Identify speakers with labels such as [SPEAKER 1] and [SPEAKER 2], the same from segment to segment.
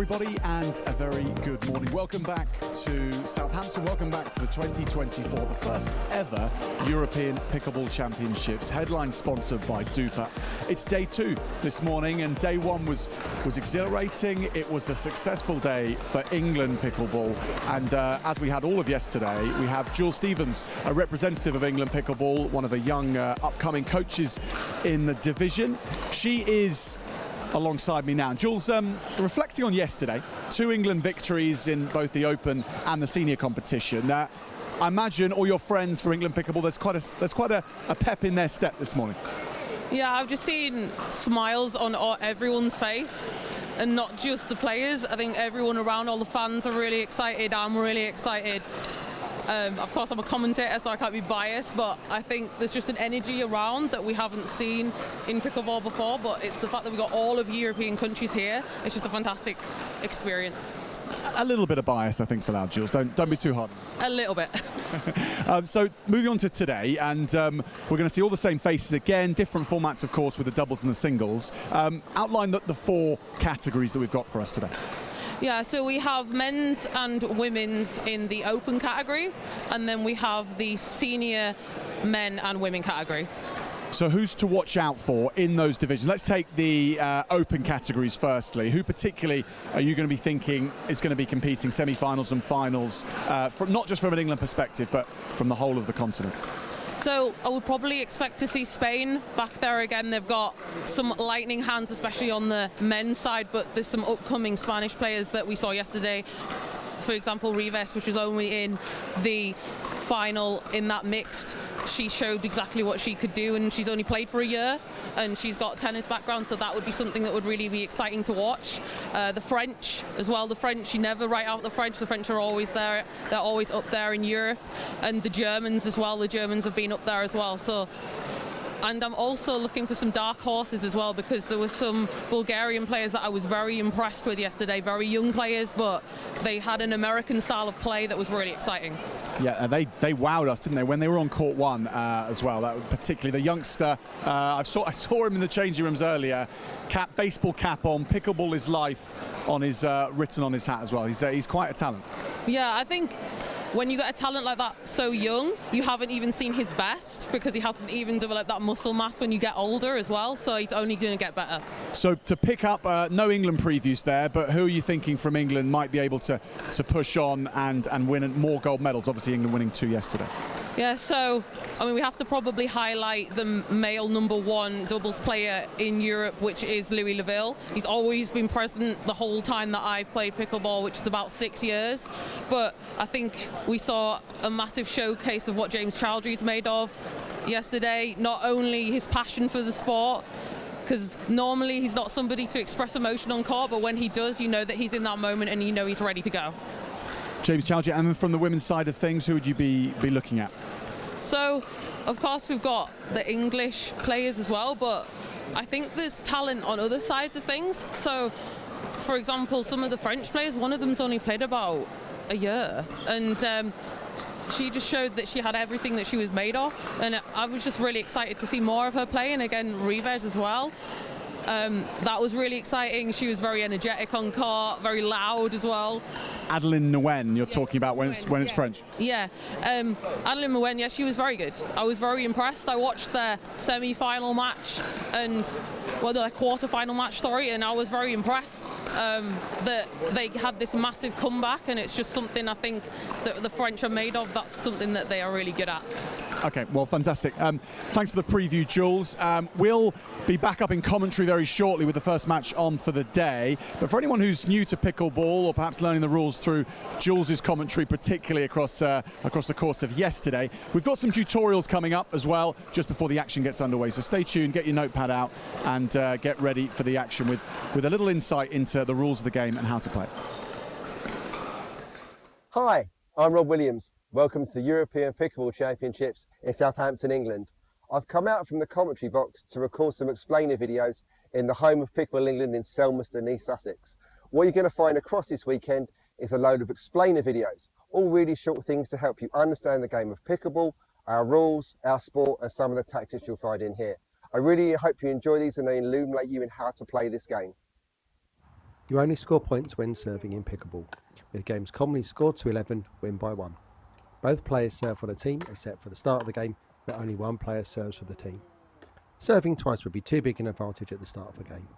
[SPEAKER 1] everybody, and a very good morning. Welcome back to Southampton. Welcome back to the 2024, the first ever European Pickleball Championships, headline sponsored by Dupr. It's day 2 this morning, and day 1 was exhilarating. It was a successful day for England Pickleball, and as we had all of yesterday, we have Jules Stevens, a representative of England Pickleball, one of the young upcoming coaches in the division. She is alongside me now. Jules, reflecting on yesterday, 2 England victories in both the Open and the senior competition. I imagine all your friends for England Pickleball, there's quite a pep in their step this morning.
[SPEAKER 2] Yeah, I've just seen smiles on everyone's face, and not just the players. I think everyone around, all the fans are really excited. I'm really excited. Of course, I'm a commentator, so I can't be biased, but I think there's just an energy around that we haven't seen in pickleball before, but it's the fact that we've got all of European countries here. It's just a fantastic experience.
[SPEAKER 1] A little bit of bias, I think, is allowed, Jules. Don't be too hard.
[SPEAKER 2] A little bit.
[SPEAKER 1] So moving on to today, and we're going to see all the same faces again, different formats, of course, with the doubles and the singles. Outline the 4 categories that we've got for us today.
[SPEAKER 2] Yeah, so we have men's and women's in the open category, and then we have the senior men and women category.
[SPEAKER 1] So who's to watch out for in those divisions? Let's take the open categories firstly. Who particularly are you going to be thinking is going to be competing semi-finals and finals, from, not just from an England perspective, but from the whole of the continent?
[SPEAKER 2] So I would probably expect to see Spain back there again. They've got some lightning hands, especially on the men's side, but there's some upcoming Spanish players that we saw yesterday. For example, Rives, which was only in the final in that mixed. She showed exactly what she could do, and she's only played for a year, and she's got tennis background, so that would be something that would really be exciting to watch. The French as well. The French, you never write out the French. The French are always there. They're always up there in Europe, and the Germans as well. The Germans have been up there as well. So. And I'm also looking for some dark horses as well, because there were some Bulgarian players that I was very impressed with yesterday, very young players, but they had an American style of play that was really exciting.
[SPEAKER 1] Yeah, they wowed us, didn't they, when they were on court 1 as well. That was particularly the youngster. I saw him in the changing rooms earlier. Baseball cap on, pickleball is life on his written on his hat as well. He's quite a talent. Yeah,
[SPEAKER 2] I think when you get a talent like that so young, you haven't even seen his best, because he hasn't even developed that muscle mass when you get older as well, so he's only going to get better. So
[SPEAKER 1] to pick up, no England previews there, but who are you thinking from England might be able to push on and win more gold medals? Obviously England winning 2 yesterday.
[SPEAKER 2] Yeah, so, I mean, we have to probably highlight the male #1 doubles player in Europe, which is Louis Leville. He's always been present the whole time that I've played pickleball, which is about 6 years. But I think we saw a massive showcase of what James Chowdhury's made of yesterday. Not only his passion for the sport, because normally he's not somebody to express emotion on court, but when he does, you know that he's in that moment and you know he's ready to go.
[SPEAKER 1] James Chowdhury, and from the women's side of things, who would you be looking at?
[SPEAKER 2] So, of course, we've got the English players as well, but I think there's talent on other sides of things. So, for example, some of the French players, one of them's only played about a year, and she just showed that she had everything that she was made of, and I was just really excited to see more of her play, and again, Rives as well. That was really exciting. She was very energetic on court, very loud as well.
[SPEAKER 1] Adeline Nguyen, you're talking about when it's French.
[SPEAKER 2] Yeah, Adeline Nguyen, yeah, she was very good. I was very impressed. I watched their semi-final match and, well, their quarter-final match, sorry, and I was very impressed that they had this massive comeback, and it's just something I think that the French are made of. That's something that they are really good at.
[SPEAKER 1] Okay, well, fantastic. Thanks for the preview, Jules. We'll be back up in commentary very shortly with the first match on for the day. But for anyone who's new to pickleball, or perhaps learning the rules through Jules's commentary, particularly across the course of yesterday, we've got some tutorials coming up as well just before the action gets underway. So stay tuned, get your notepad out, and get ready for the action with a little insight into the rules of the game and how to play.
[SPEAKER 3] Hi, I'm Rob Williams. Welcome to the European Pickleball Championships in Southampton, England. I've come out from the commentary box to record some explainer videos in the home of Pickleball England in Selmeston, East Sussex. What you're going to find across this weekend is a load of explainer videos, all really short things to help you understand the game of pickleball, our rules, our sport, and some of the tactics you'll find in here. I really hope you enjoy these and they illuminate you in how to play this game.
[SPEAKER 4] You only score points when serving in pickleball, with games commonly scored to 11, win by 1. Both players serve on a team except for the start of the game, where only one player serves for the team. Serving twice would be too big an advantage at the start of a game.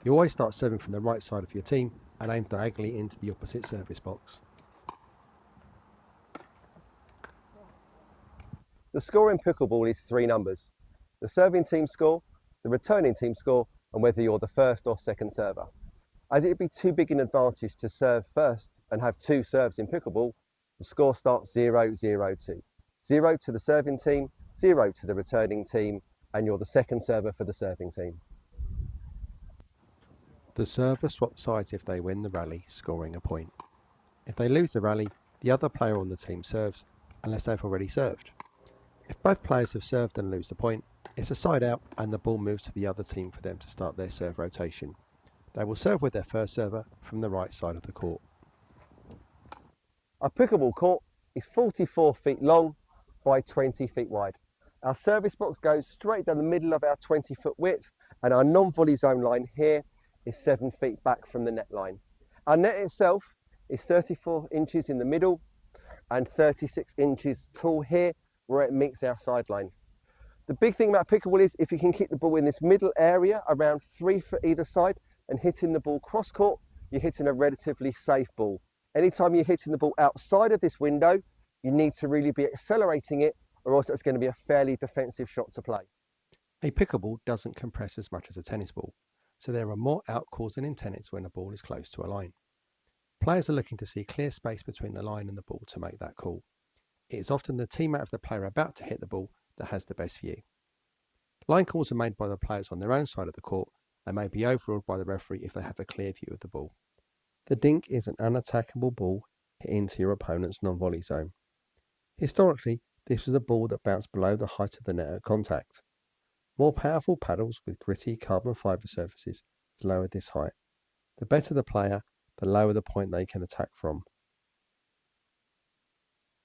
[SPEAKER 4] You always start serving from the right side of your team and aim diagonally into the opposite service box.
[SPEAKER 3] The score in pickleball is 3 numbers: the serving team score, the returning team score, and whether you're the first or second server. As it would be too big an advantage to serve first and have 2 serves in pickleball, the score starts 0-0-2. 0 to the serving team, 0 to the returning team, and you're the second server for the serving team.
[SPEAKER 4] The server swaps sides if they win the rally, scoring a point. If they lose the rally, the other player on the team serves, unless they've already served. If both players have served and lose the point, it's a side out and the ball moves to the other team for them to start their serve rotation. They will serve with their first server from the right side of the court.
[SPEAKER 3] Our pickleball court is 44 feet long by 20 feet wide. Our service box goes straight down the middle of our 20-foot width, and our non-volley zone line here is 7 feet back from the net line. Our net itself is 34 inches in the middle and 36 inches tall here where it meets our sideline. The big thing about pickleball is if you can keep the ball in this middle area around 3 foot either side and hitting the ball cross court, you're hitting a relatively safe ball. Anytime you're hitting the ball outside of this window, you need to really be accelerating it, or else it's going to be a fairly defensive shot to play.
[SPEAKER 4] A pickleball doesn't compress as much as a tennis ball, so there are more out calls than in tennis when a ball is close to a line. Players are looking to see clear space between the line and the ball to make that call. It is often the teammate of the player about to hit the ball that has the best view. Line calls are made by the players on their own side of the court and may be overruled by the referee if they have a clear view of the ball. The dink is an unattackable ball hit into your opponent's non-volley zone. Historically, this was a ball that bounced below the height of the net at contact. More powerful paddles with gritty carbon fibre surfaces lowered this height. The better the player, the lower the point they can attack from.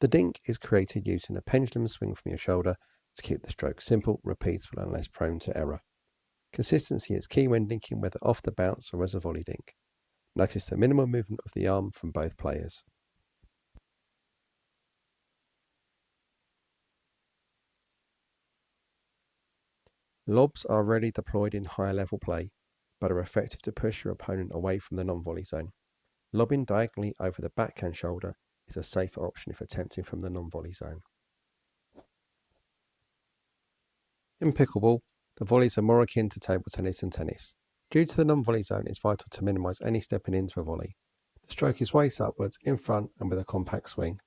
[SPEAKER 4] The dink is created using a pendulum swing from your shoulder to keep the stroke simple, repeatable and less prone to error. Consistency is key when dinking, whether off the bounce or as a volley dink. Notice the minimal movement of the arm from both players. Lobs are rarely deployed in higher level play, but are effective to push your opponent away from the non-volley zone. Lobbing diagonally over the backhand shoulder is a safer option if attempting from the non-volley zone. In pickleball, the volleys are more akin to table tennis than tennis. Due to the non-volley zone, it's vital to minimise any stepping into a volley. The stroke is waist upwards, in front and with a compact swing.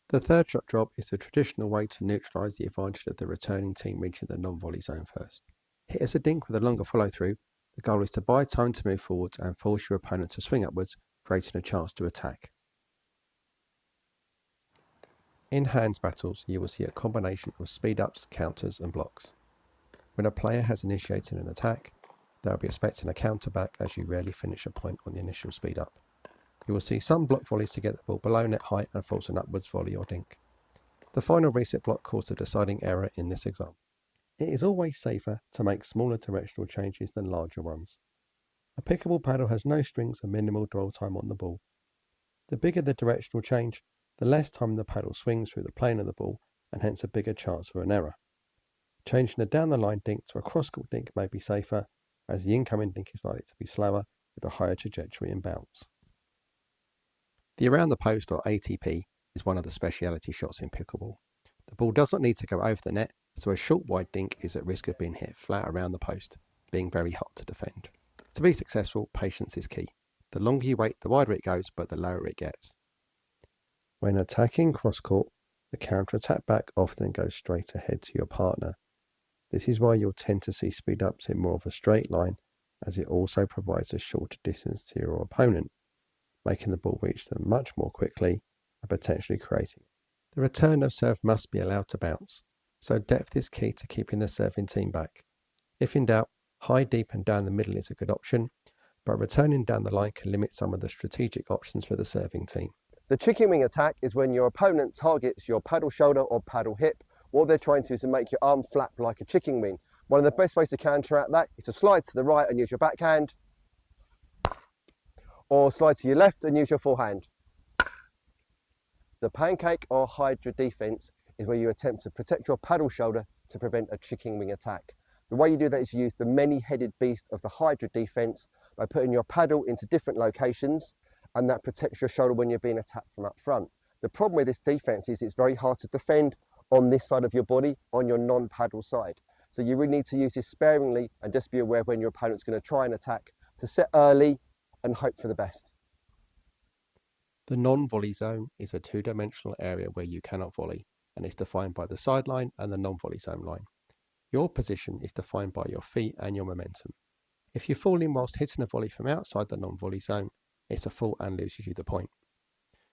[SPEAKER 4] The third shot drop is the traditional way to neutralise the advantage of the returning team reaching the non-volley zone first. Hit as a dink with a longer follow-through. The goal is to buy time to move forwards and force your opponent to swing upwards, creating a chance to attack. In hands battles, you will see a combination of speed-ups, counters and blocks. When a player has initiated an attack, they'll be expecting a counter back as you rarely finish a point on the initial speed-up. You will see some block volleys to get the ball below net height and force an upwards volley or dink. The final reset block caused a deciding error in this example. It is always safer to make smaller directional changes than larger ones. A pickleball paddle has no strings and minimal dwell time on the ball. The bigger the directional change, the less time the paddle swings through the plane of the ball and hence a bigger chance for an error. Changing a down the line dink to a cross-court dink may be safer, as the incoming dink is likely to be slower with a higher trajectory and bounce. The around the post, or ATP, is one of the speciality shots in pickleball. The ball does not need to go over the net, so a short wide dink is at risk of being hit flat around the post, being very hard to defend. To be successful, patience is key. The longer you wait, the wider it goes, but the lower it gets. When attacking cross court, the counter-attack back often goes straight ahead to your partner. This is why you'll tend to see speed-ups in more of a straight line, as it also provides a shorter distance to your opponent, making the ball reach them much more quickly and potentially creating. The return of serve must be allowed to bounce, so depth is key to keeping the serving team back. If in doubt, high, deep and down the middle is a good option, but returning down the line can limit some of the strategic options for the serving team.
[SPEAKER 3] The chicken wing attack is when your opponent targets your paddle shoulder or paddle hip. What they're trying to do is to make your arm flap like a chicken wing. One of the best ways to counteract that is to slide to the right and use your backhand or slide to your left and use your forehand. The pancake or hydra defense is where you attempt to protect your paddle shoulder to prevent a chicken wing attack. The way you do that is you use the many-headed beast of the hydra defense by putting your paddle into different locations, and that protects your shoulder when you're being attacked from up front. The problem with this defense is it's very hard to defend on this side of your body, on your non-paddle side. So you really need to use this sparingly and just be aware when your opponent's going to try and attack to set early and hope for the best.
[SPEAKER 4] The non-volley zone is a two-dimensional area where you cannot volley, and is defined by the sideline and the non-volley zone line. Your position is defined by your feet and your momentum. If you fall in whilst hitting a volley from outside the non-volley zone, it's a fault and loses you the point.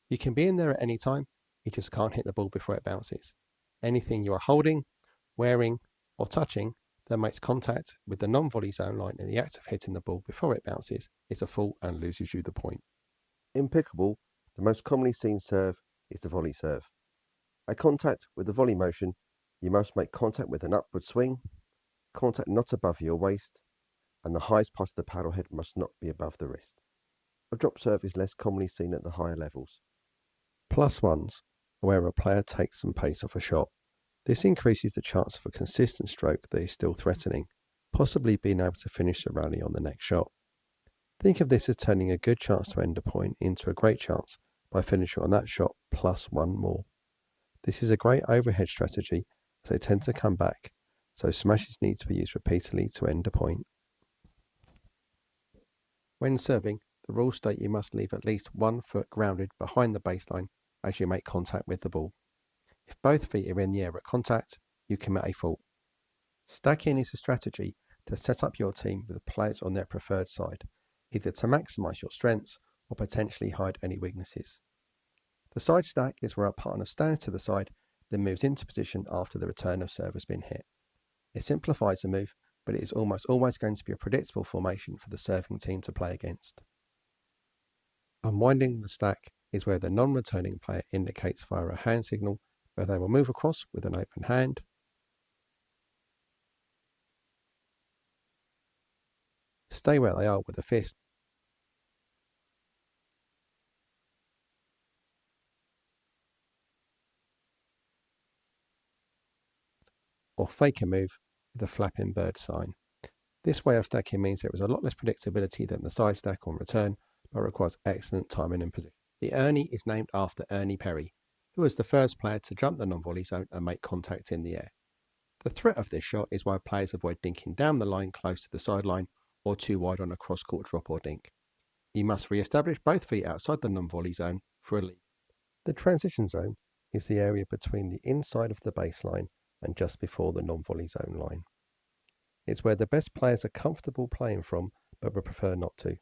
[SPEAKER 4] You can be in there at any time, you just can't hit the ball before it bounces. Anything you are holding, wearing, or touching that makes contact with the non-volley zone line in the act of hitting the ball before it bounces is a fault and loses you the point.
[SPEAKER 3] In pickleball, the most commonly seen serve is the volley serve. At contact with the volley motion, you must make contact with an upward swing, contact not above your waist, and the highest part of the paddle head must not be above the wrist. A drop serve is less commonly seen at the higher levels.
[SPEAKER 4] Plus ones are where a player takes some pace off a shot. This increases the chance of a consistent stroke that is still threatening, possibly being able to finish the rally on the next shot. Think of this as turning a good chance to end a point into a great chance by finishing on that shot plus one more. This is a great overhead strategy as they tend to come back, so smashes need to be used repeatedly to end a point. When serving, the rules state you must leave at least 1 foot grounded behind the baseline as you make contact with the ball. If both feet are in the air at contact, you commit a fault. Stacking is a strategy to set up your team with players on their preferred side, either to maximise your strengths or potentially hide any weaknesses. The side stack is where a partner stands to the side, then moves into position after the return of serve has been hit. It simplifies the move, but it is almost always going to be a predictable formation for the serving team to play against. Unwinding the stack is where the non-returning player indicates via a hand signal where they will move across with an open hand, stay where they are with a fist, or fake a move with a flapping bird sign. This way of stacking means there is a lot less predictability than the side stack on return, but requires excellent timing and position. The Ernie is named after Ernie Perry, who was the first player to jump the non-volley zone and make contact in the air. The threat of this shot is why players avoid dinking down the line close to the sideline or too wide on a cross-court drop or dink. You must re-establish both feet outside the non-volley zone for a lead. The transition zone is the area between the inside of the baseline and just before the non-volley zone line. It's where the best players are comfortable playing from, but would prefer not to.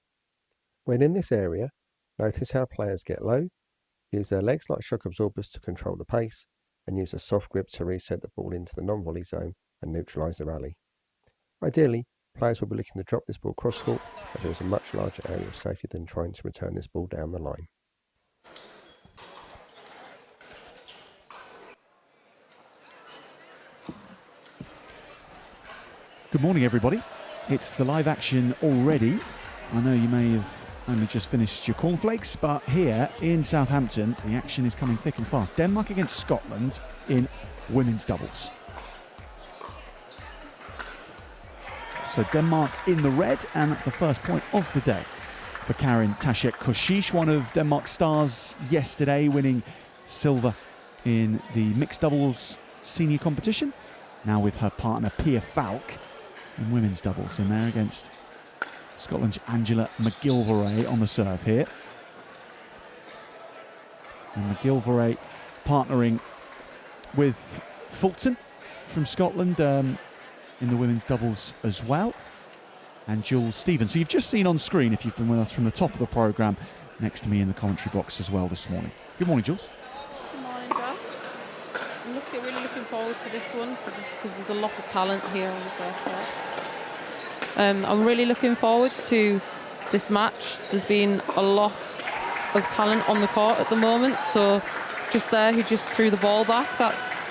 [SPEAKER 4] When in this area, notice how players get low, use their legs like shock absorbers to control the pace, and use a soft grip to reset the ball into the non-volley zone and neutralise the rally. Ideally, players will be looking to drop this ball cross-court, as there is a much larger area of safety than trying to return this ball down the line.
[SPEAKER 1] Good morning, everybody. It's the live action already. I know you may have only just finished your cornflakes, but here in Southampton, the action is coming thick and fast. Denmark against Scotland in women's doubles. So Denmark in the red, and that's the first point of the day for Karin Tasek-Koshish, one of Denmark's stars yesterday, winning silver in the mixed doubles senior competition. Now with her partner Pia Falk in women's doubles, and they're against Scotland's Angela McGilvray on the serve here. And McGilvray partnering with Fulton from Scotland in the women's doubles as well, and Jules Stevens, who you've just seen on screen if you've been with us from the top of the programme, next to me in the commentary box as well this morning. Good morning, Jules.
[SPEAKER 2] Good morning, Joe. I'm really looking forward to this one because there's a lot of talent here on the first court. I'm really looking forward to this match. There's been a lot of talent on the court at the moment, so just there, he just threw the ball back. That's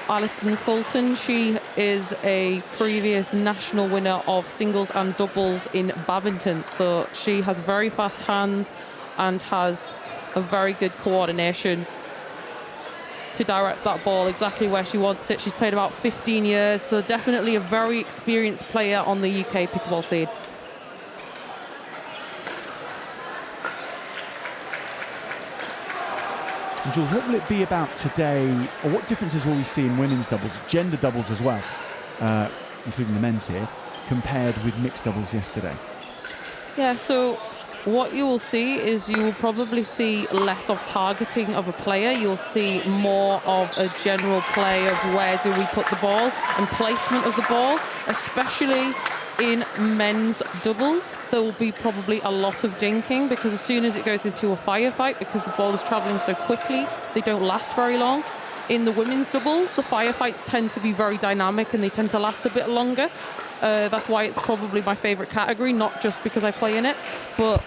[SPEAKER 2] Alison Fulton. She is a previous national winner of singles and doubles in badminton. So she has very fast hands and has a very good coordination to direct that ball exactly where she wants it. She's played about 15 years, so definitely a very experienced player on the UK pickleball scene.
[SPEAKER 1] And Jules, what will it be about today, or what differences will we see in women's doubles, gender doubles as well, including the men's here, compared with mixed doubles yesterday?
[SPEAKER 2] Yeah, so what you will see is you will probably see less of targeting of a player. You'll see more of a general play of where do we put the ball and placement of the ball, especially in men's doubles. There will be probably a lot of dinking because as soon as it goes into a firefight, because the ball is traveling so quickly, they don't last very long. In the women's doubles, the firefights tend to be very dynamic and they tend to last a bit longer. That's why it's probably my favorite category, not just because I play in it, but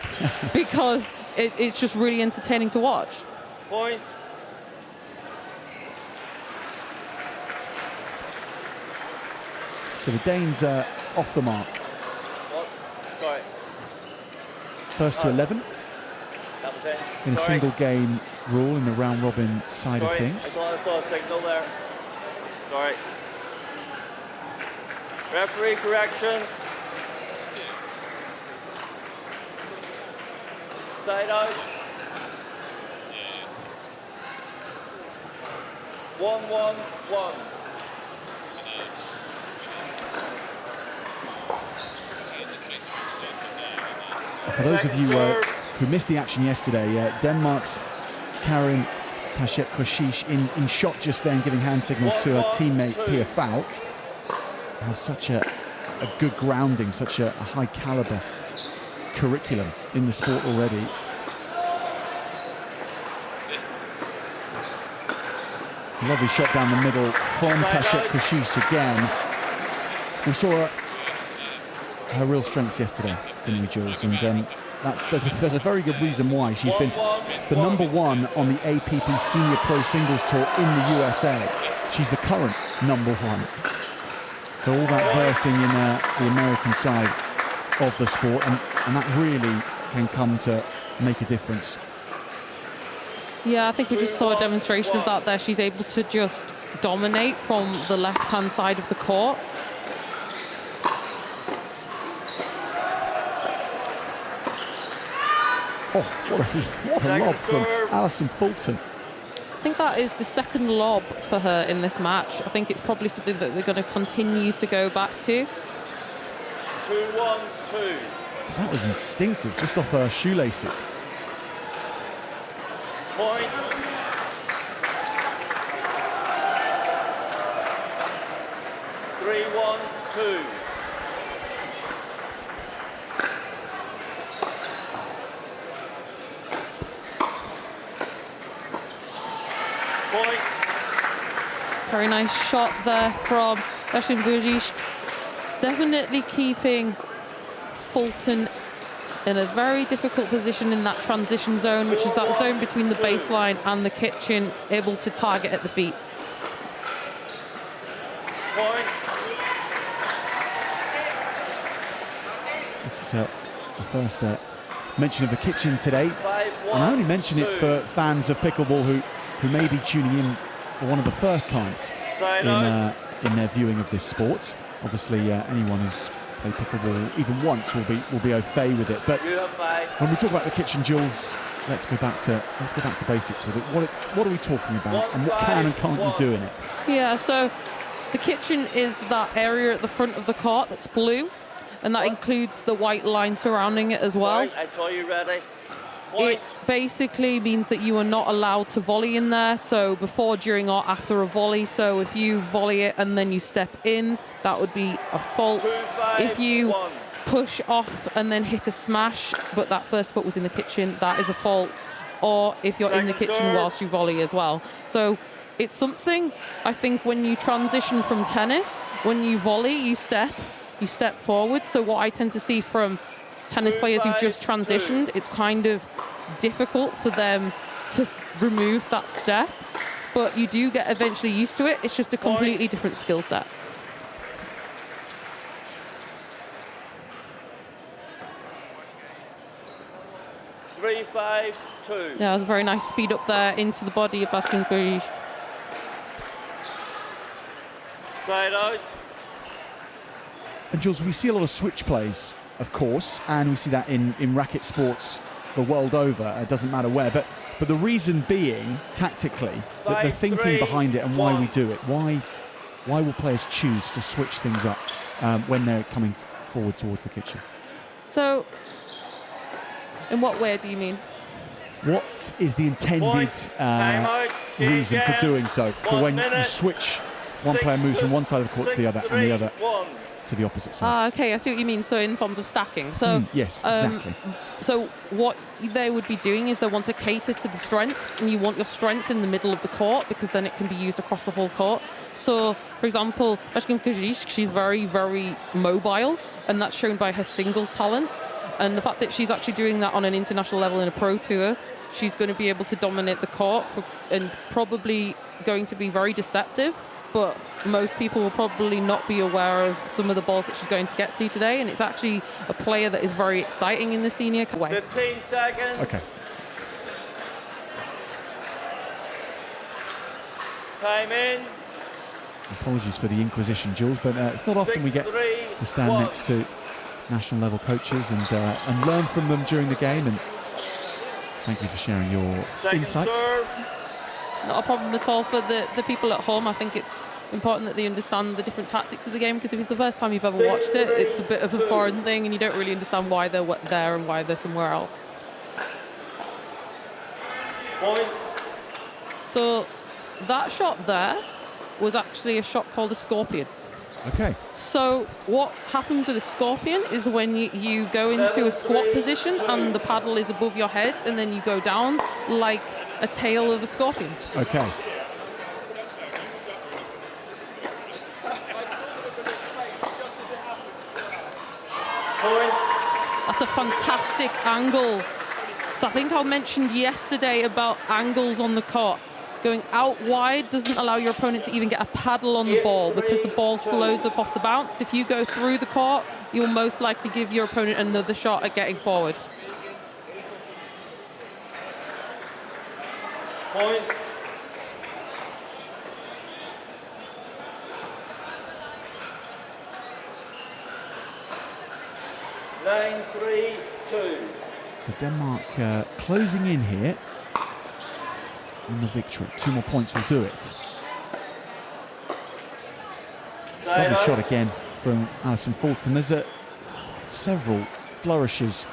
[SPEAKER 2] because it's just really entertaining to watch.
[SPEAKER 5] Point.
[SPEAKER 1] So the Danes are off the mark.
[SPEAKER 5] What? Sorry.
[SPEAKER 1] First to 11
[SPEAKER 5] That was it.
[SPEAKER 1] in a
[SPEAKER 5] Sorry.
[SPEAKER 1] single game rule in the round robin side of
[SPEAKER 5] Sorry.
[SPEAKER 1] things.
[SPEAKER 5] I thought I saw a signal there. Sorry. Referee correction. Side out. 1-1-1.
[SPEAKER 1] For those of you who missed the action yesterday, Denmark's Karin Tashet-Koshish in shot just then, giving hand signals to her teammate Pia Falk. Has such a good grounding, such a high caliber curriculum in the sport already. Lovely shot down the middle from Tashet-Koshish again. We saw her real strengths yesterday, didn't we, Jules? And there's a very good reason why. She's been the #1 on the APP Senior Pro Singles Tour in the USA. She's the current #1. So all that versing in the American side of the sport, and that really can come to make a difference.
[SPEAKER 2] Yeah, I think we just saw a demonstration of that there. She's able to just dominate from the left-hand side of the court.
[SPEAKER 1] Oh, what a lob from Alison Fulton.
[SPEAKER 2] I think that is the second lob for her in this match. I think it's probably something that they're going to continue to go back to.
[SPEAKER 5] 2-1-2.
[SPEAKER 1] That was instinctive, just off her shoelaces.
[SPEAKER 5] Point. Three, 1-2. Point.
[SPEAKER 2] Very nice shot there from Dashin Bujic. Definitely keeping Fulton in a very difficult position in that transition zone, which is that zone between the baseline and the kitchen, able to target at the feet.
[SPEAKER 5] Point.
[SPEAKER 1] This is the first mention of the kitchen today.
[SPEAKER 5] 5-1.
[SPEAKER 1] And I only mention it for fans of pickleball who may be tuning in for one of the first times in their viewing of this sport. Obviously, anyone who's played pickleball even once will be au fait with it. But when we talk about the kitchen, Jules, let's go back to basics with it. What are we talking about, and what can and can't you do in it?
[SPEAKER 2] Yeah, so the kitchen is that area at the front of the court that's blue, and that includes the white line surrounding it as well.
[SPEAKER 5] Right, I saw you ready. Point.
[SPEAKER 2] It basically means that you are not allowed to volley in there, so before, during or after a volley. So if you volley it and then you step in, that would be a fault.
[SPEAKER 5] 2-5-1.
[SPEAKER 2] If you push off and then hit a smash, but that first foot was in the kitchen, that is a fault. Or if you're in the kitchen whilst you volley as well. So it's something, I think, when you transition from tennis, when you volley, you step forward. So what I tend to see from tennis players who've just transitioned, it's kind of difficult for them to remove that step. but you do get eventually used to it. It's just a completely different skill set.
[SPEAKER 5] Three, 5, 2.
[SPEAKER 2] Yeah, that was a very nice speed up there into the body of Baskin Gurij.
[SPEAKER 5] Side out.
[SPEAKER 1] And Jules, we see a lot of switch plays, of course, and we see that in racket sports the world over. It doesn't matter where, but the reason being, tactically, the thinking behind it and why we do it. Why will players choose to switch things up when they're coming forward towards the kitchen?
[SPEAKER 2] So, in what way do you mean?
[SPEAKER 1] What is the intended reason for doing so? For when you switch, one player moves from one side of the court to the other, and the other to the opposite side.
[SPEAKER 2] Okay, I see what you mean. So in forms of stacking. So
[SPEAKER 1] yes, exactly.
[SPEAKER 2] So what they would be doing is they want to cater to the strengths, and you want your strength in the middle of the court because then it can be used across the whole court. So, for example, Baskin Gurij, she's very, very mobile, and that's shown by her singles talent. And the fact that she's actually doing that on an international level in a pro tour, she's going to be able to dominate the court and probably going to be very deceptive. But most people will probably not be aware of some of the balls that she's going to get to today. And it's actually a player that is very exciting in the senior way.
[SPEAKER 5] 15 seconds.
[SPEAKER 1] Okay.
[SPEAKER 5] Time in.
[SPEAKER 1] Apologies for the inquisition, Jules, but it's not often we get to stand next to national level coaches and learn from them during the game. And thank you for sharing your insights.
[SPEAKER 5] Serve.
[SPEAKER 2] Not a problem at all for the people at home. I think it's important that they understand the different tactics of the game, because if it's the first time you've ever watched it, it's a bit of a foreign thing and you don't really understand why they're there and why they're somewhere else.
[SPEAKER 5] Point.
[SPEAKER 2] So that shot there was actually a shot called a scorpion.
[SPEAKER 1] Okay.
[SPEAKER 2] So what happens with a scorpion is when you go into a squat position and the paddle is above your head, and then you go down like a tail of a scorpion.
[SPEAKER 1] Okay.
[SPEAKER 5] Point.
[SPEAKER 2] That's a fantastic angle. So I think I mentioned yesterday about angles on the court. Going out wide doesn't allow your opponent to even get a paddle on the ball because the ball slows up off the bounce. If you go through the court, you'll most likely give your opponent another shot at getting forward.
[SPEAKER 5] Point. Nine, 3, 2.
[SPEAKER 1] So Denmark closing in here on the victory. 2 more points will do it. Lovely shot again from Alison Fulton. There's several flourishes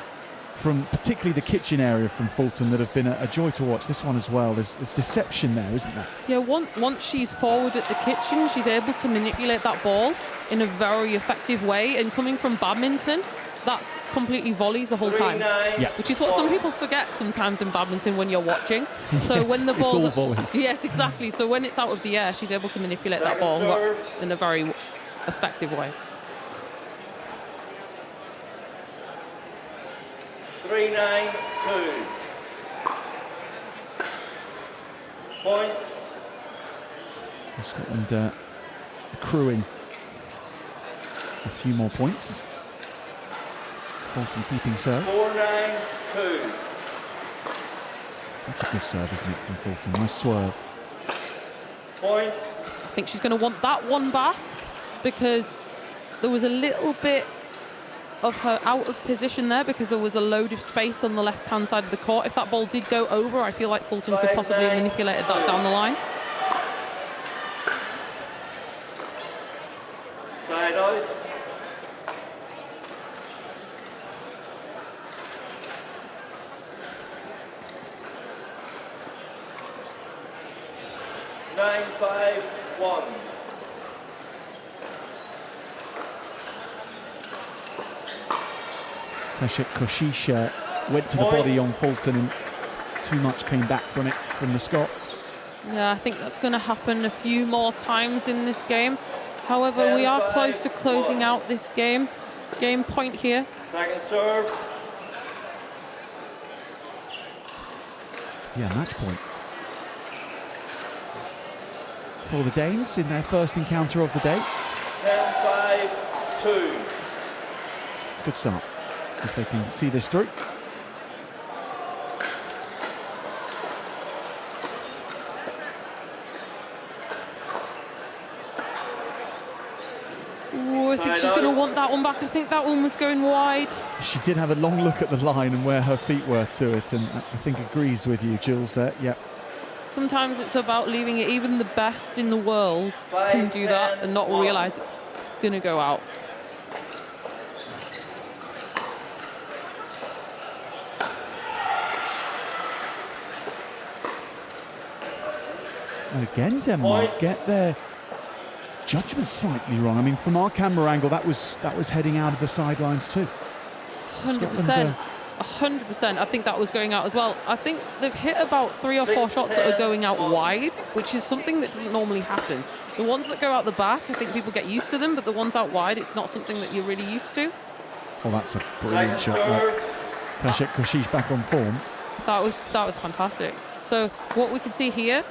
[SPEAKER 1] from particularly the kitchen area from Fulton that have been a joy to watch. This one as well. There's deception there, isn't there?
[SPEAKER 2] Yeah, once she's forward at the kitchen, she's able to manipulate that ball in a very effective way. And coming from badminton, that's completely volleys the whole time.
[SPEAKER 1] Yeah.
[SPEAKER 2] Which is what some people forget sometimes in badminton when you're watching. So
[SPEAKER 1] Yes,
[SPEAKER 2] when the ball,
[SPEAKER 1] it's all volleys.
[SPEAKER 2] yes, exactly. So when it's out of the air, she's able to manipulate that ball in a very effective way.
[SPEAKER 5] 3, 9, 2. Point.
[SPEAKER 1] Scotland accruing a few more points. Fulton keeping serve.
[SPEAKER 5] 4, 9, 2.
[SPEAKER 1] That's a good serve, isn't it, from Fulton? Nice swerve.
[SPEAKER 5] Point.
[SPEAKER 2] I think she's going to want that one back because there was a little bit of her out of position there because there was a load of space on the left-hand side of the court. If that ball did go over, I feel like Fulton could possibly have manipulated that down the line.
[SPEAKER 5] Side out. Nine, 5, 1.
[SPEAKER 1] Tasha Koshish went to the body on Fulton and too much came back from it from the Scot.
[SPEAKER 2] Yeah, I think that's going to happen a few more times in this game. However, we are close to closing out this game. Game point here.
[SPEAKER 5] Second serve.
[SPEAKER 1] Yeah, match point. for the Danes in their first encounter of the day.
[SPEAKER 5] 10-5-2.
[SPEAKER 1] Good start, if they can see this through.
[SPEAKER 2] Ooh, I think she's going to want that one back. I think that one was going wide.
[SPEAKER 1] She did have a long look at the line and where her feet were to it, and I think agrees with you, Jules, there. Yep.
[SPEAKER 2] Sometimes it's about leaving it. Even the best in the world can do that and not realise it's going to go out.
[SPEAKER 1] And again, Denmark get their judgment slightly wrong. I mean, from our camera angle, that was heading out of the sidelines too.
[SPEAKER 2] 100%. 100%. I think that was going out as well. I think they've hit about 3 or 4 shots that are going out wide, which is something that doesn't normally happen. The ones that go out the back, I think people get used to them, but the ones out wide, it's not something that you're really used to.
[SPEAKER 1] Well, that's a brilliant shot. Tasek Koshish back on form.
[SPEAKER 2] That was fantastic. So what we can see here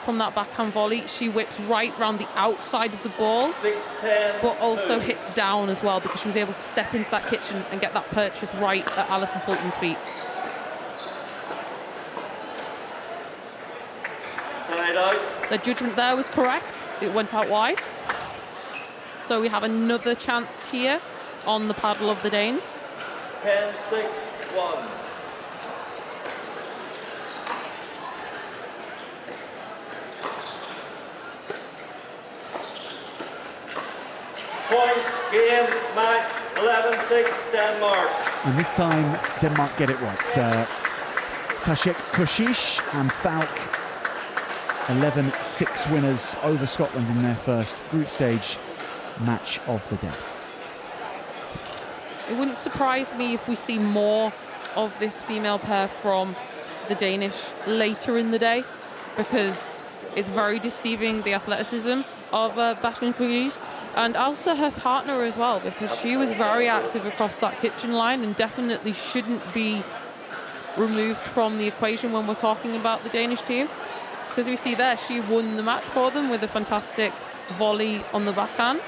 [SPEAKER 2] from that backhand volley, she whips right round the outside of the ball, but also hits down as well, because she was able to step into that kitchen and get that purchase right at Alison Fulton's feet.
[SPEAKER 5] Side out.
[SPEAKER 2] The judgment there was correct. It went out wide. So we have another chance here on the paddle of the Danes.
[SPEAKER 5] 10-6-1. Point, game, match, 11-6, Denmark.
[SPEAKER 1] And this time, Denmark get it right. Tasek Koshish and Falk, 11-6 winners over Scotland in their first group stage match of the day.
[SPEAKER 2] It wouldn't surprise me if we see more of this female pair from the Danish later in the day, because it's very deceiving, the athleticism of Bastian Koshish. And also her partner as well, because she was very active across that kitchen line and definitely shouldn't be removed from the equation when we're talking about the Danish team. Because we see there, she won the match for them with a fantastic volley on the backhand.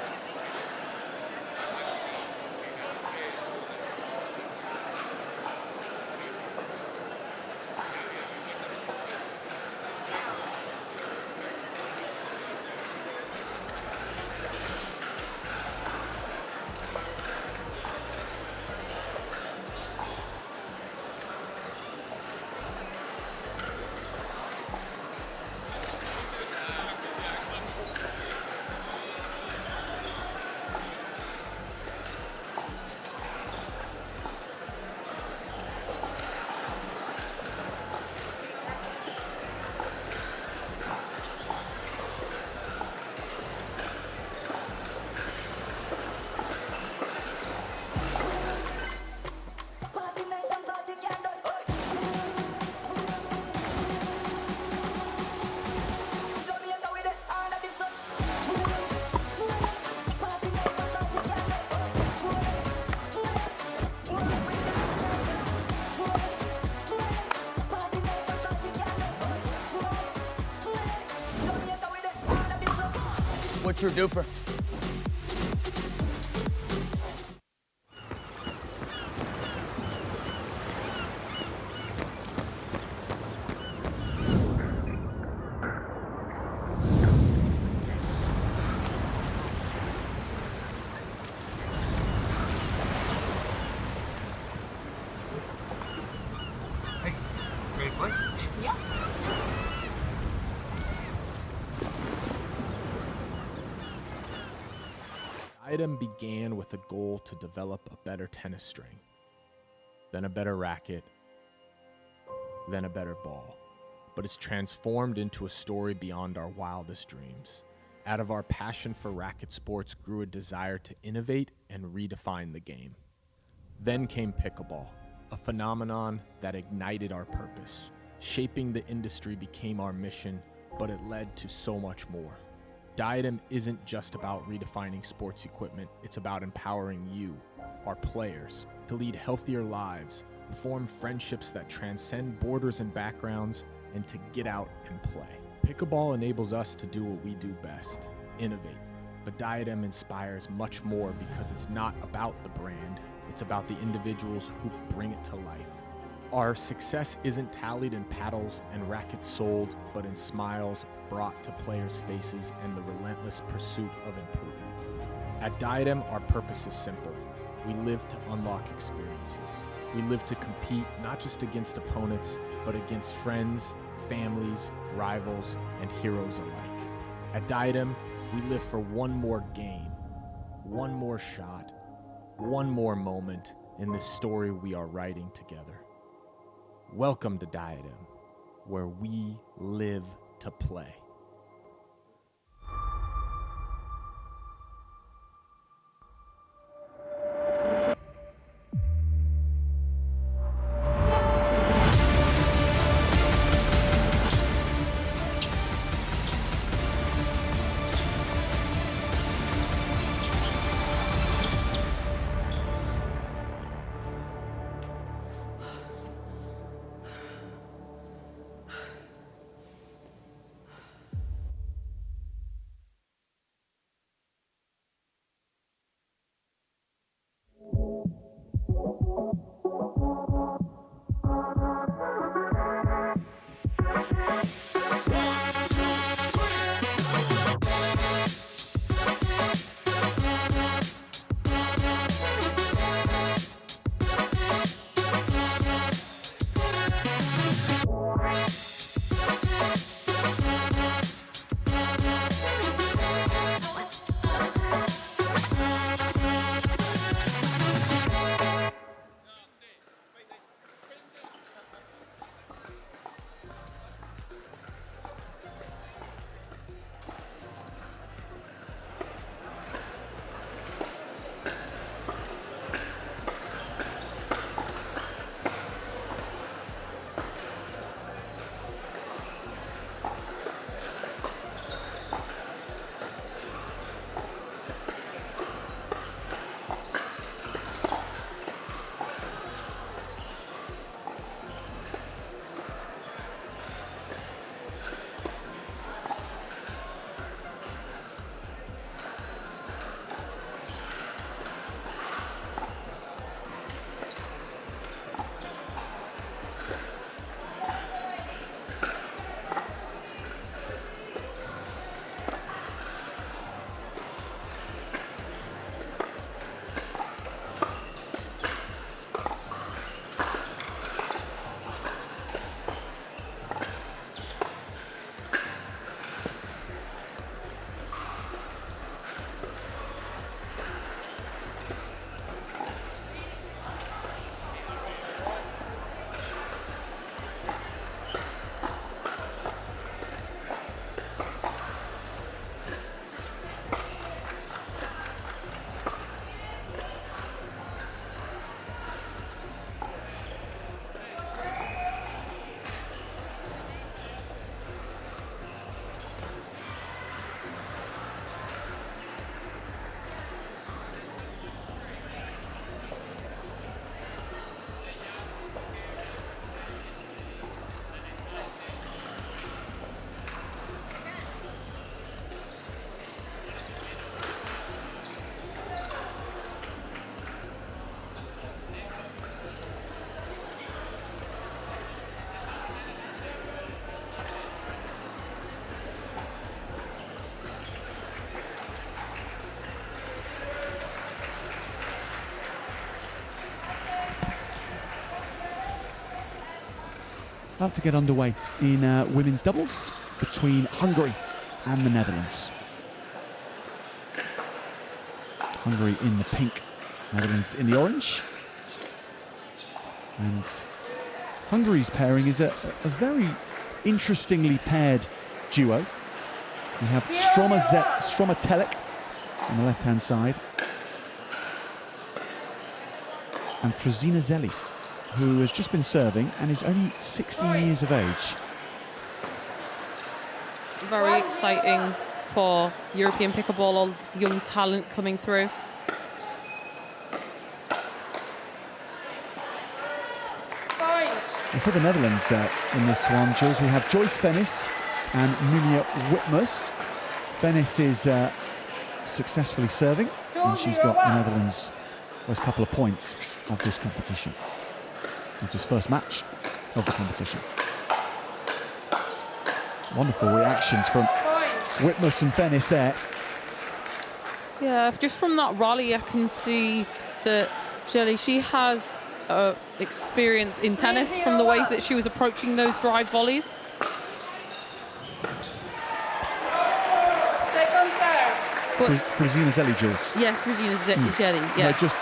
[SPEAKER 6] What's your Dupr?
[SPEAKER 7] Hey, ready to play?
[SPEAKER 2] Yeah.
[SPEAKER 8] Item began with a goal to develop a better tennis string, then a better racket, then a better ball. But it's transformed into a story beyond our wildest dreams. Out of our passion for racket sports grew a desire to innovate and redefine the game. Then came pickleball, a phenomenon that ignited our purpose. Shaping the industry became our mission, but it led to so much more. Diadem isn't just about redefining sports equipment, it's about empowering you, our players, to lead healthier lives, form friendships that transcend borders and backgrounds, and to get out and play. Pickleball enables us to do what we do best, innovate. But Diadem inspires much more because it's not about the brand, it's about the individuals who bring it to life. Our success isn't tallied in paddles and rackets sold, but in smiles brought to players' faces and the relentless pursuit of improvement. At Diadem, our purpose is simple. We live to unlock experiences. We live to compete not just against opponents, but against friends, families, rivals, and heroes alike. At Diadem, we live for one more game, one more shot, one more moment in this story we are writing together. Welcome to Diadem, where we live to play.
[SPEAKER 1] About to get underway in women's doubles between Hungary and the Netherlands. Hungary in the pink, Netherlands in the orange. And Hungary's pairing is a very interestingly paired duo. We have Stroma Telek on the left-hand side and Fruzina Zeli, who has just been serving and is only 16 years of age.
[SPEAKER 2] Very exciting for European pickleball, all this young talent coming through.
[SPEAKER 1] And for the Netherlands in this one, Jules, we have Joyce Vennis, and Nunia Whitmus. Venice is successfully serving, and she's got the Netherlands' first couple of points of this competition, of this first match of the competition. Wonderful reactions from Whitmus and Venice there.
[SPEAKER 2] Yeah, just from that rally, I can see that she has experience in tennis from the way that she was approaching those drive volleys.
[SPEAKER 9] Second serve.
[SPEAKER 1] Fruzina Zeli, Jules.
[SPEAKER 2] Yes, Fruzina Zeli, yes.
[SPEAKER 1] No, just,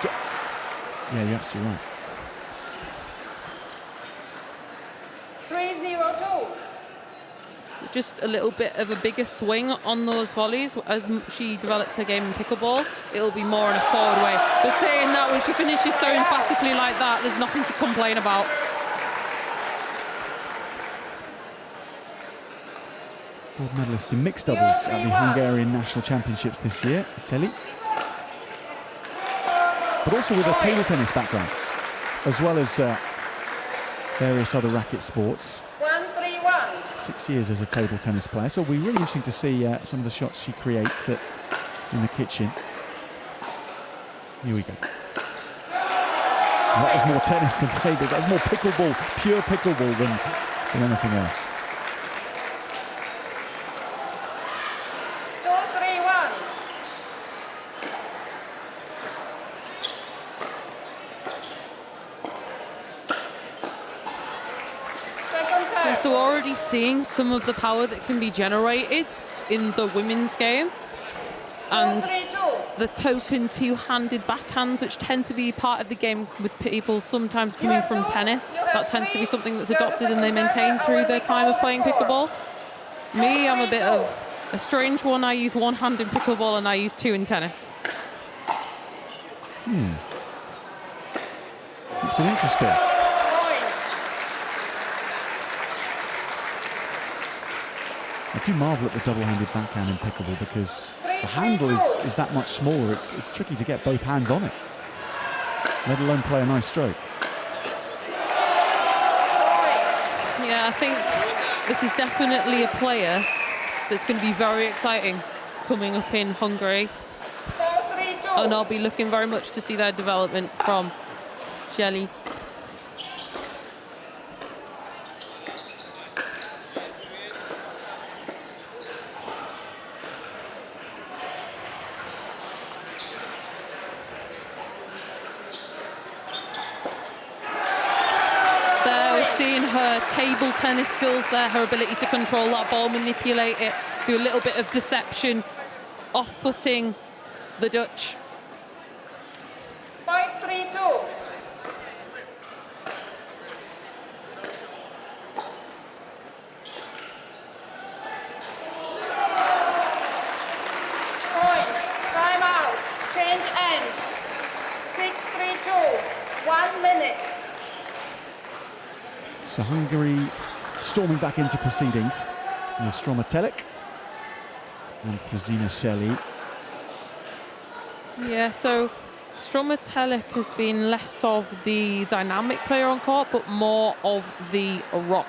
[SPEAKER 1] yeah, you're absolutely right.
[SPEAKER 9] 3-0-2.
[SPEAKER 2] Just a little bit of a bigger swing on those volleys as she develops her game in pickleball. It'll be more in a forward way. But saying that, when she finishes so emphatically like that, there's nothing to complain about.
[SPEAKER 1] Gold medalist in mixed doubles at the Hungarian National Championships this year, Zeli. But also with a table tennis background, as well as various other racket sports.
[SPEAKER 9] 1-3-1.
[SPEAKER 1] 6 years as a table tennis player, so it'll be really interesting to see some of the shots she creates in the kitchen. Here we go. That was more tennis than table. That was more pickleball, pure pickleball than anything else.
[SPEAKER 9] 2-3-1. Second serve.
[SPEAKER 2] So we're already seeing some of the power that can be generated in the women's game. And
[SPEAKER 9] 4-3-2.
[SPEAKER 2] the token two-handed backhands, which tend to be part of the game with people sometimes coming from tennis. That tends to be something that's adopted and they maintain through their time of playing pickleball. Me, I'm a bit of a strange one. I use one hand in pickleball and I use two in tennis.
[SPEAKER 1] It's an interesting. I do marvel at the double-handed backhand in pickleball because the handle is that much smaller. It's tricky to get both hands on it, let alone play a nice stroke.
[SPEAKER 2] Yeah, I think this is definitely a player that's going to be very exciting coming up in Hungary.
[SPEAKER 9] 4-3-2.
[SPEAKER 2] And I'll be looking very much to see their development from Zeli. Seeing her table tennis skills there, her ability to control that ball, manipulate it, do a little bit of deception, off-footing the Dutch.
[SPEAKER 9] 5-3-2. Point. Time out. Change ends. 6-3-2. 1 minute.
[SPEAKER 1] So Hungary storming back into proceedings. Stroma Telek and Fruzina Zeli.
[SPEAKER 2] Yeah, so Stroma Telek has been less of the dynamic player on court, but more of the rock.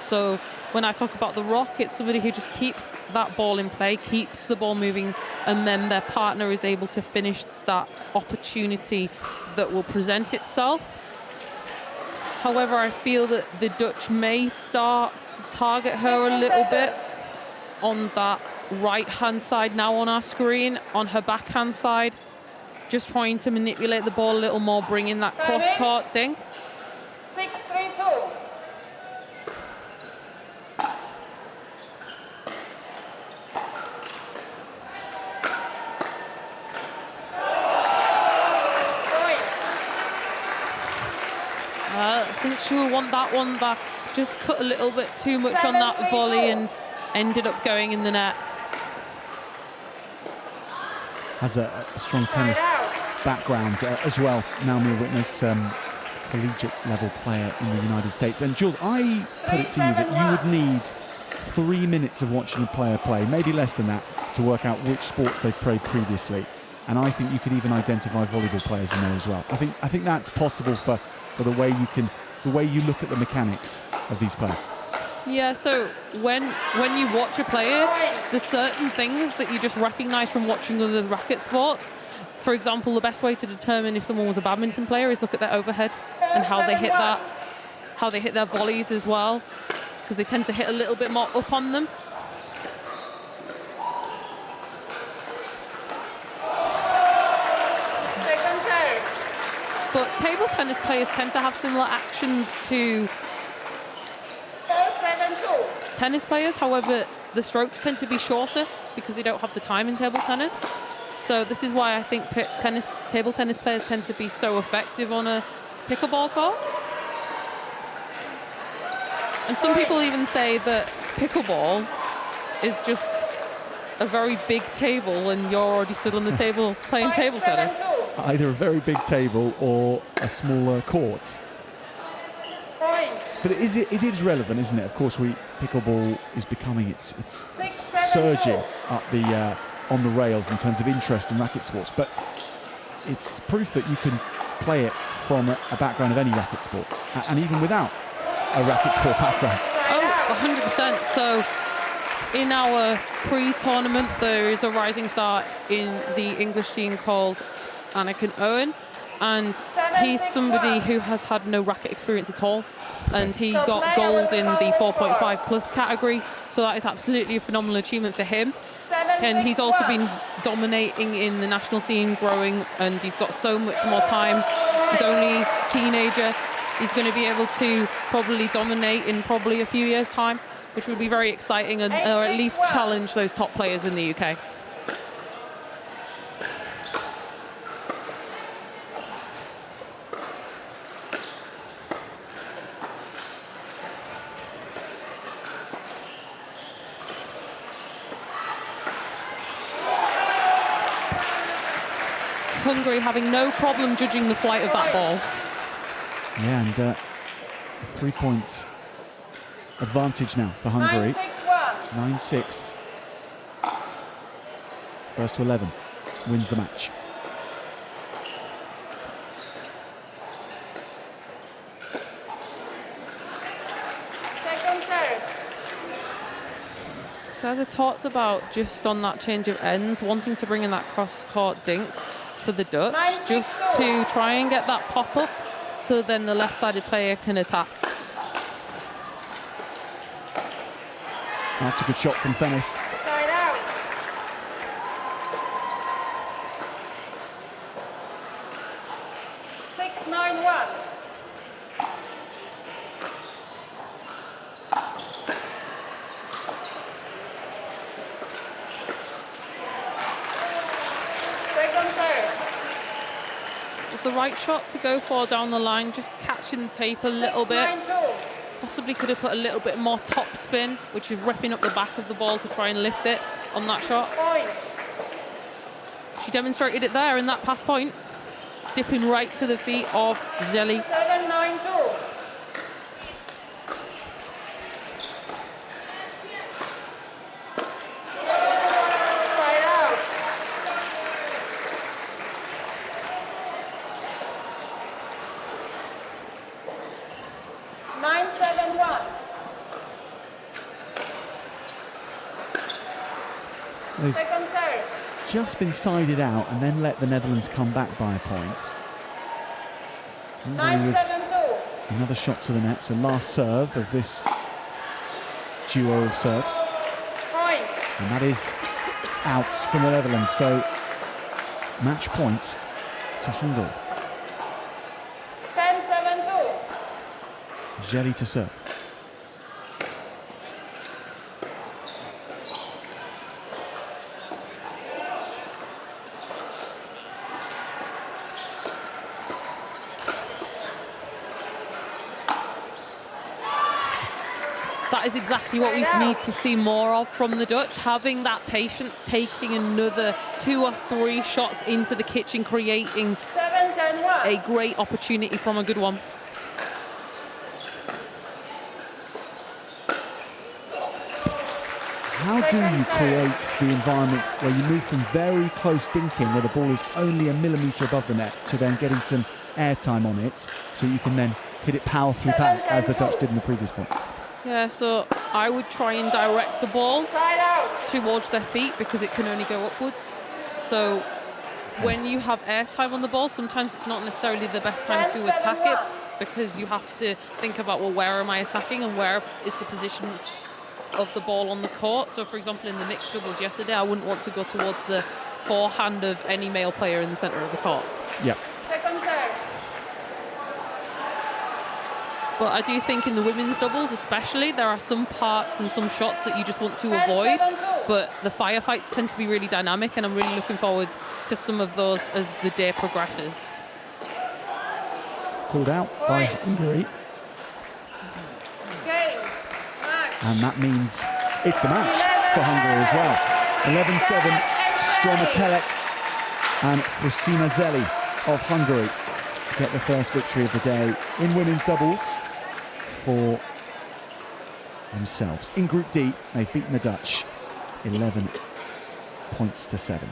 [SPEAKER 2] So when I talk about the rock, it's somebody who just keeps that ball in play, keeps the ball moving, and then their partner is able to finish that opportunity that will present itself. However, I feel that the Dutch may start to target her a little bit on that right-hand side now on our screen, on her backhand side. Just trying to manipulate the ball a little more, bringing that cross-court thing.
[SPEAKER 9] 6-3-2.
[SPEAKER 2] I think she will want that one back. Just cut a little bit too much on that volley and ended up going in the net.
[SPEAKER 1] Has a strong tennis background as well. Naomi Whitmus, collegiate level player in the United States. And Jules, I put it to you that you would need 3 minutes of watching a player play, maybe less than that, to work out which sports they've played previously. And I think you could even identify volleyball players in there as well. I think that's possible for the way you look at the mechanics of these players.
[SPEAKER 2] Yeah, so when you watch a player, there's certain things that you just recognise from watching other racket sports. For example, the best way to determine if someone was a badminton player is look at their overhead and how they hit that, how they hit their volleys as well, because they tend to hit a little bit more up on them.
[SPEAKER 9] Second serve.
[SPEAKER 2] But table tennis players tend to have similar actions to tennis players. However, the strokes tend to be shorter because they don't have the time in table tennis. So this is why I think table tennis players tend to be so effective on a pickleball court. And some people even say that pickleball is just a very big table and you're already stood on the table playing table tennis.
[SPEAKER 1] Either a very big table or a smaller court. But it is relevant, isn't it? Of course, pickleball is becoming it's surging up the on the rails in terms of interest in racket sports. But it's proof that you can play it from a background of any racket sport, and even without a racket sport background.
[SPEAKER 2] Oh, 100%. So in our pre-tournament, there is a rising star in the English scene called Anakin Owen, and he's somebody who has had no racket experience at all. And he got gold in the 4.5 plus category, so that is absolutely a phenomenal achievement for him. And he's also been dominating in the national scene, growing, and he's got so much more time. He's only a teenager. He's going to be able to probably dominate in probably a few years' time, which would be very exciting, and or at least challenge those top players in the UK. Hungary having no problem judging the flight of that ball.
[SPEAKER 1] Yeah, and 3 points advantage now for Hungary. 9-6. First to 11 wins the match.
[SPEAKER 9] Second serve.
[SPEAKER 2] So as I talked about just on that change of ends, wanting to bring in that cross-court dink for the Dutch, just to try and get that pop-up so then the left-sided player can attack.
[SPEAKER 1] That's a good shot from Fennis.
[SPEAKER 9] Side out. Six, 9-1. Second serve.
[SPEAKER 2] Was the right shot to go for down the line, just catching the tape a little bit.
[SPEAKER 9] 9-2.
[SPEAKER 2] Possibly could have put a little bit more top spin, which is ripping up the back of the ball to try and lift it on that shot.
[SPEAKER 9] Point.
[SPEAKER 2] She demonstrated it there in that pass point, dipping right to the feet of Zeli.
[SPEAKER 9] 7-9-2. Side out. 9-7-1.
[SPEAKER 1] They've
[SPEAKER 9] Second serve.
[SPEAKER 1] just been sided out and then let the Netherlands come back by a point. Hungary with
[SPEAKER 9] 9-7-2.
[SPEAKER 1] another shot to the net, so last serve of this duo of serves.
[SPEAKER 9] Point.
[SPEAKER 1] And that is out from the Netherlands, so match point to Hungary.
[SPEAKER 9] 10-7-2.
[SPEAKER 1] Jelly to serve.
[SPEAKER 2] That is exactly what we need to see more of from the Dutch, having that patience, taking another 2 or 3 shots into the kitchen, creating
[SPEAKER 9] 7-10-1.
[SPEAKER 2] a great opportunity from a good one.
[SPEAKER 1] How do you create the environment where you move from very close dinking, where the ball is only a millimetre above the net, to then getting some airtime on it, so you can then hit it powerfully back, as the Dutch did in the previous point?
[SPEAKER 2] Yeah, so I would try and direct the ball
[SPEAKER 9] Side out.
[SPEAKER 2] towards their feet because it can only go upwards. So when you have airtime on the ball, sometimes it's not necessarily the best time to attack it because you have to think about, well, where am I attacking and where is the position of the ball on the court. So, for example, in the mixed doubles yesterday, I wouldn't want to go towards the forehand of any male player in the center of the court.
[SPEAKER 1] Yeah.
[SPEAKER 9] Second serve.
[SPEAKER 2] But I do think in the women's doubles especially, there are some parts and some shots that you just want to avoid. But the firefights tend to be really dynamic, and I'm really looking forward to some of those as the day progresses.
[SPEAKER 1] Called out by Hungary.
[SPEAKER 9] Game. Match.
[SPEAKER 1] And that means it's the match for Hungary as well. 11-7, Strometelek and Frusina Zeli of Hungary get the first victory of the day in women's doubles for themselves. In Group D, they've beaten the Dutch 11 points to 7.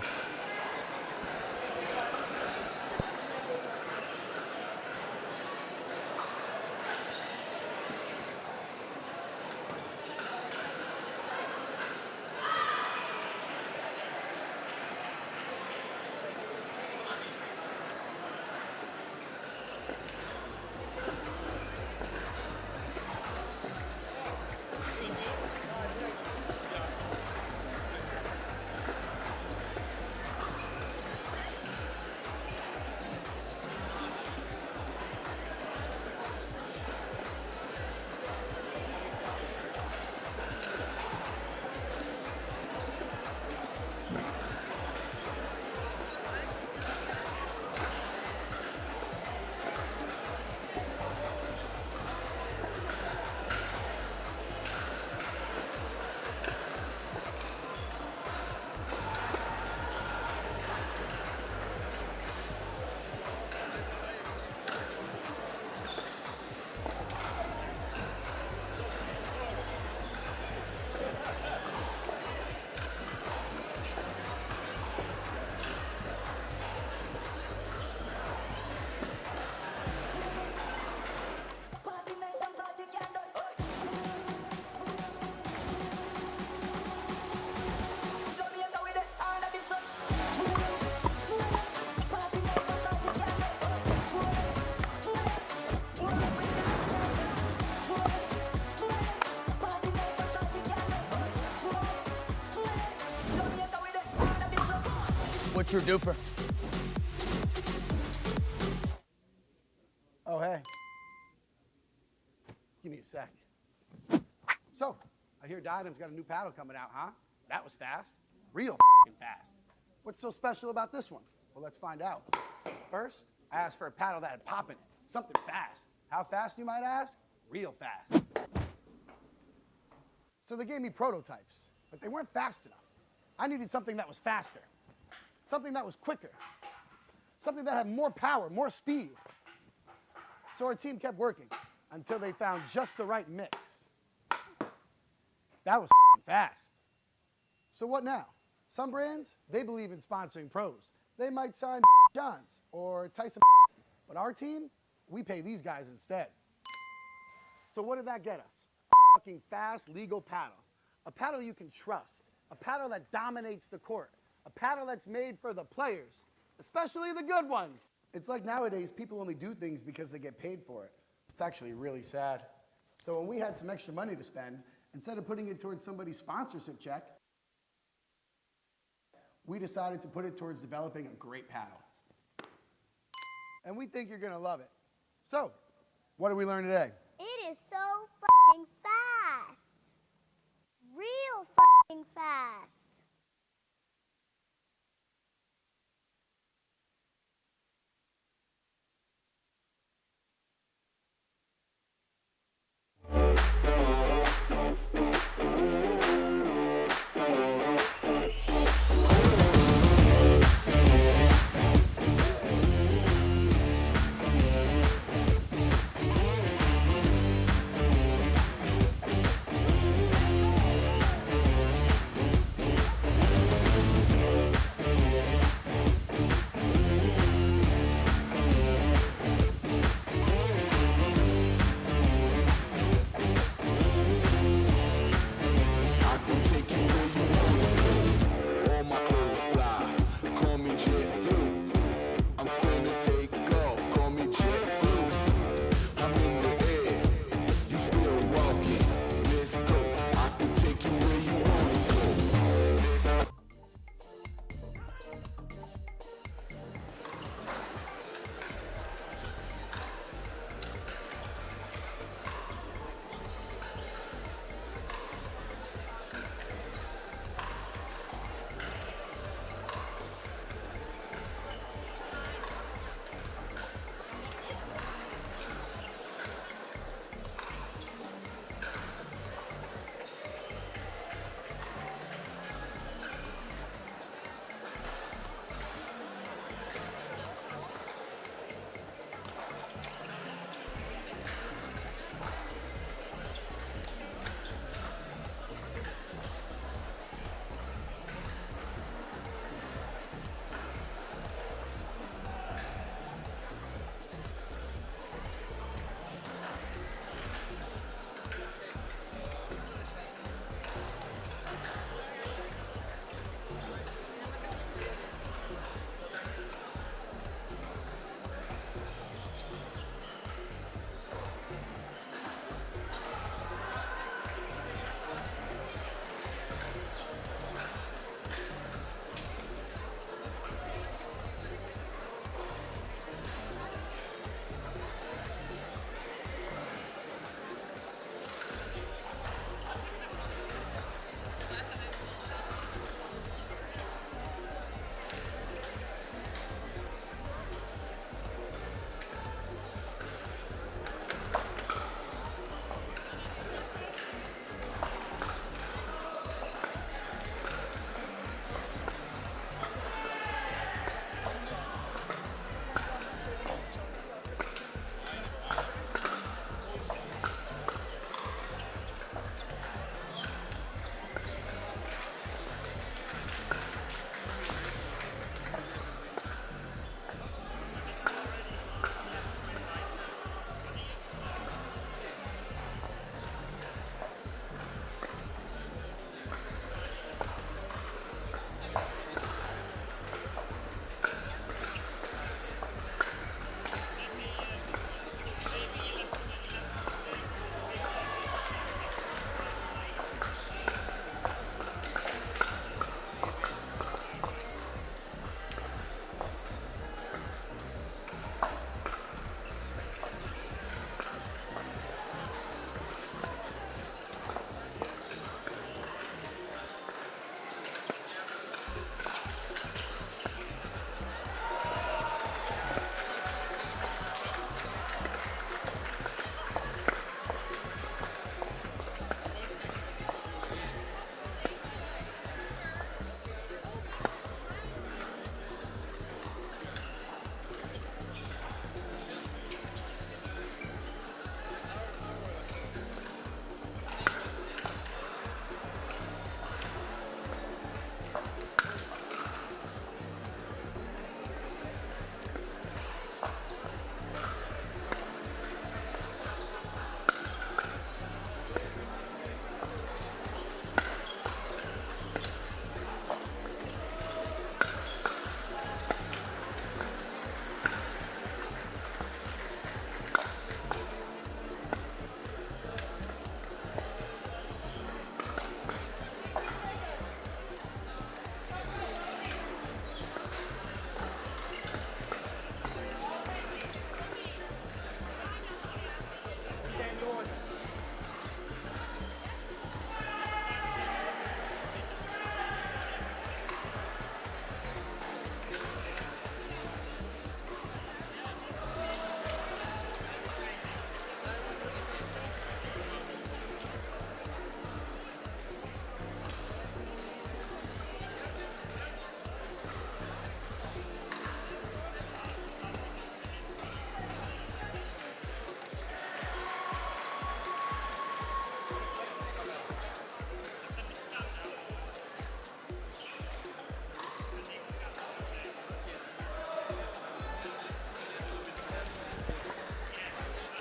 [SPEAKER 6] What's your Dupr?
[SPEAKER 7] Oh, hey. Give me a sec. So, I hear Diadem's got a new paddle coming out, huh? That was fast. Real fast. What's so special about this one? Well, let's find out. First, I asked for a paddle that had pop in it. Something fast. How fast, you might ask? Real fast. So they gave me prototypes, but they weren't fast enough. I needed something that was faster. Something that was quicker. Something that had more power, more speed. So our team kept working until they found just the right mix. That was fast. So what now? Some brands, they believe in sponsoring pros. They might sign Johns or Tyson, but our team, we pay these guys instead. So what did that get us? Fucking fast, legal paddle. A paddle you can trust. A paddle that dominates the court. A paddle that's made for the players, especially the good ones. It's like nowadays, people only do things because they get paid for it. It's actually really sad. So when we had some extra money to spend, instead of putting it towards somebody's sponsorship check, we decided to put it towards developing a great paddle. And we think you're gonna love it. So, what did we learn today?
[SPEAKER 10] It is so fucking fast. Real fucking fast.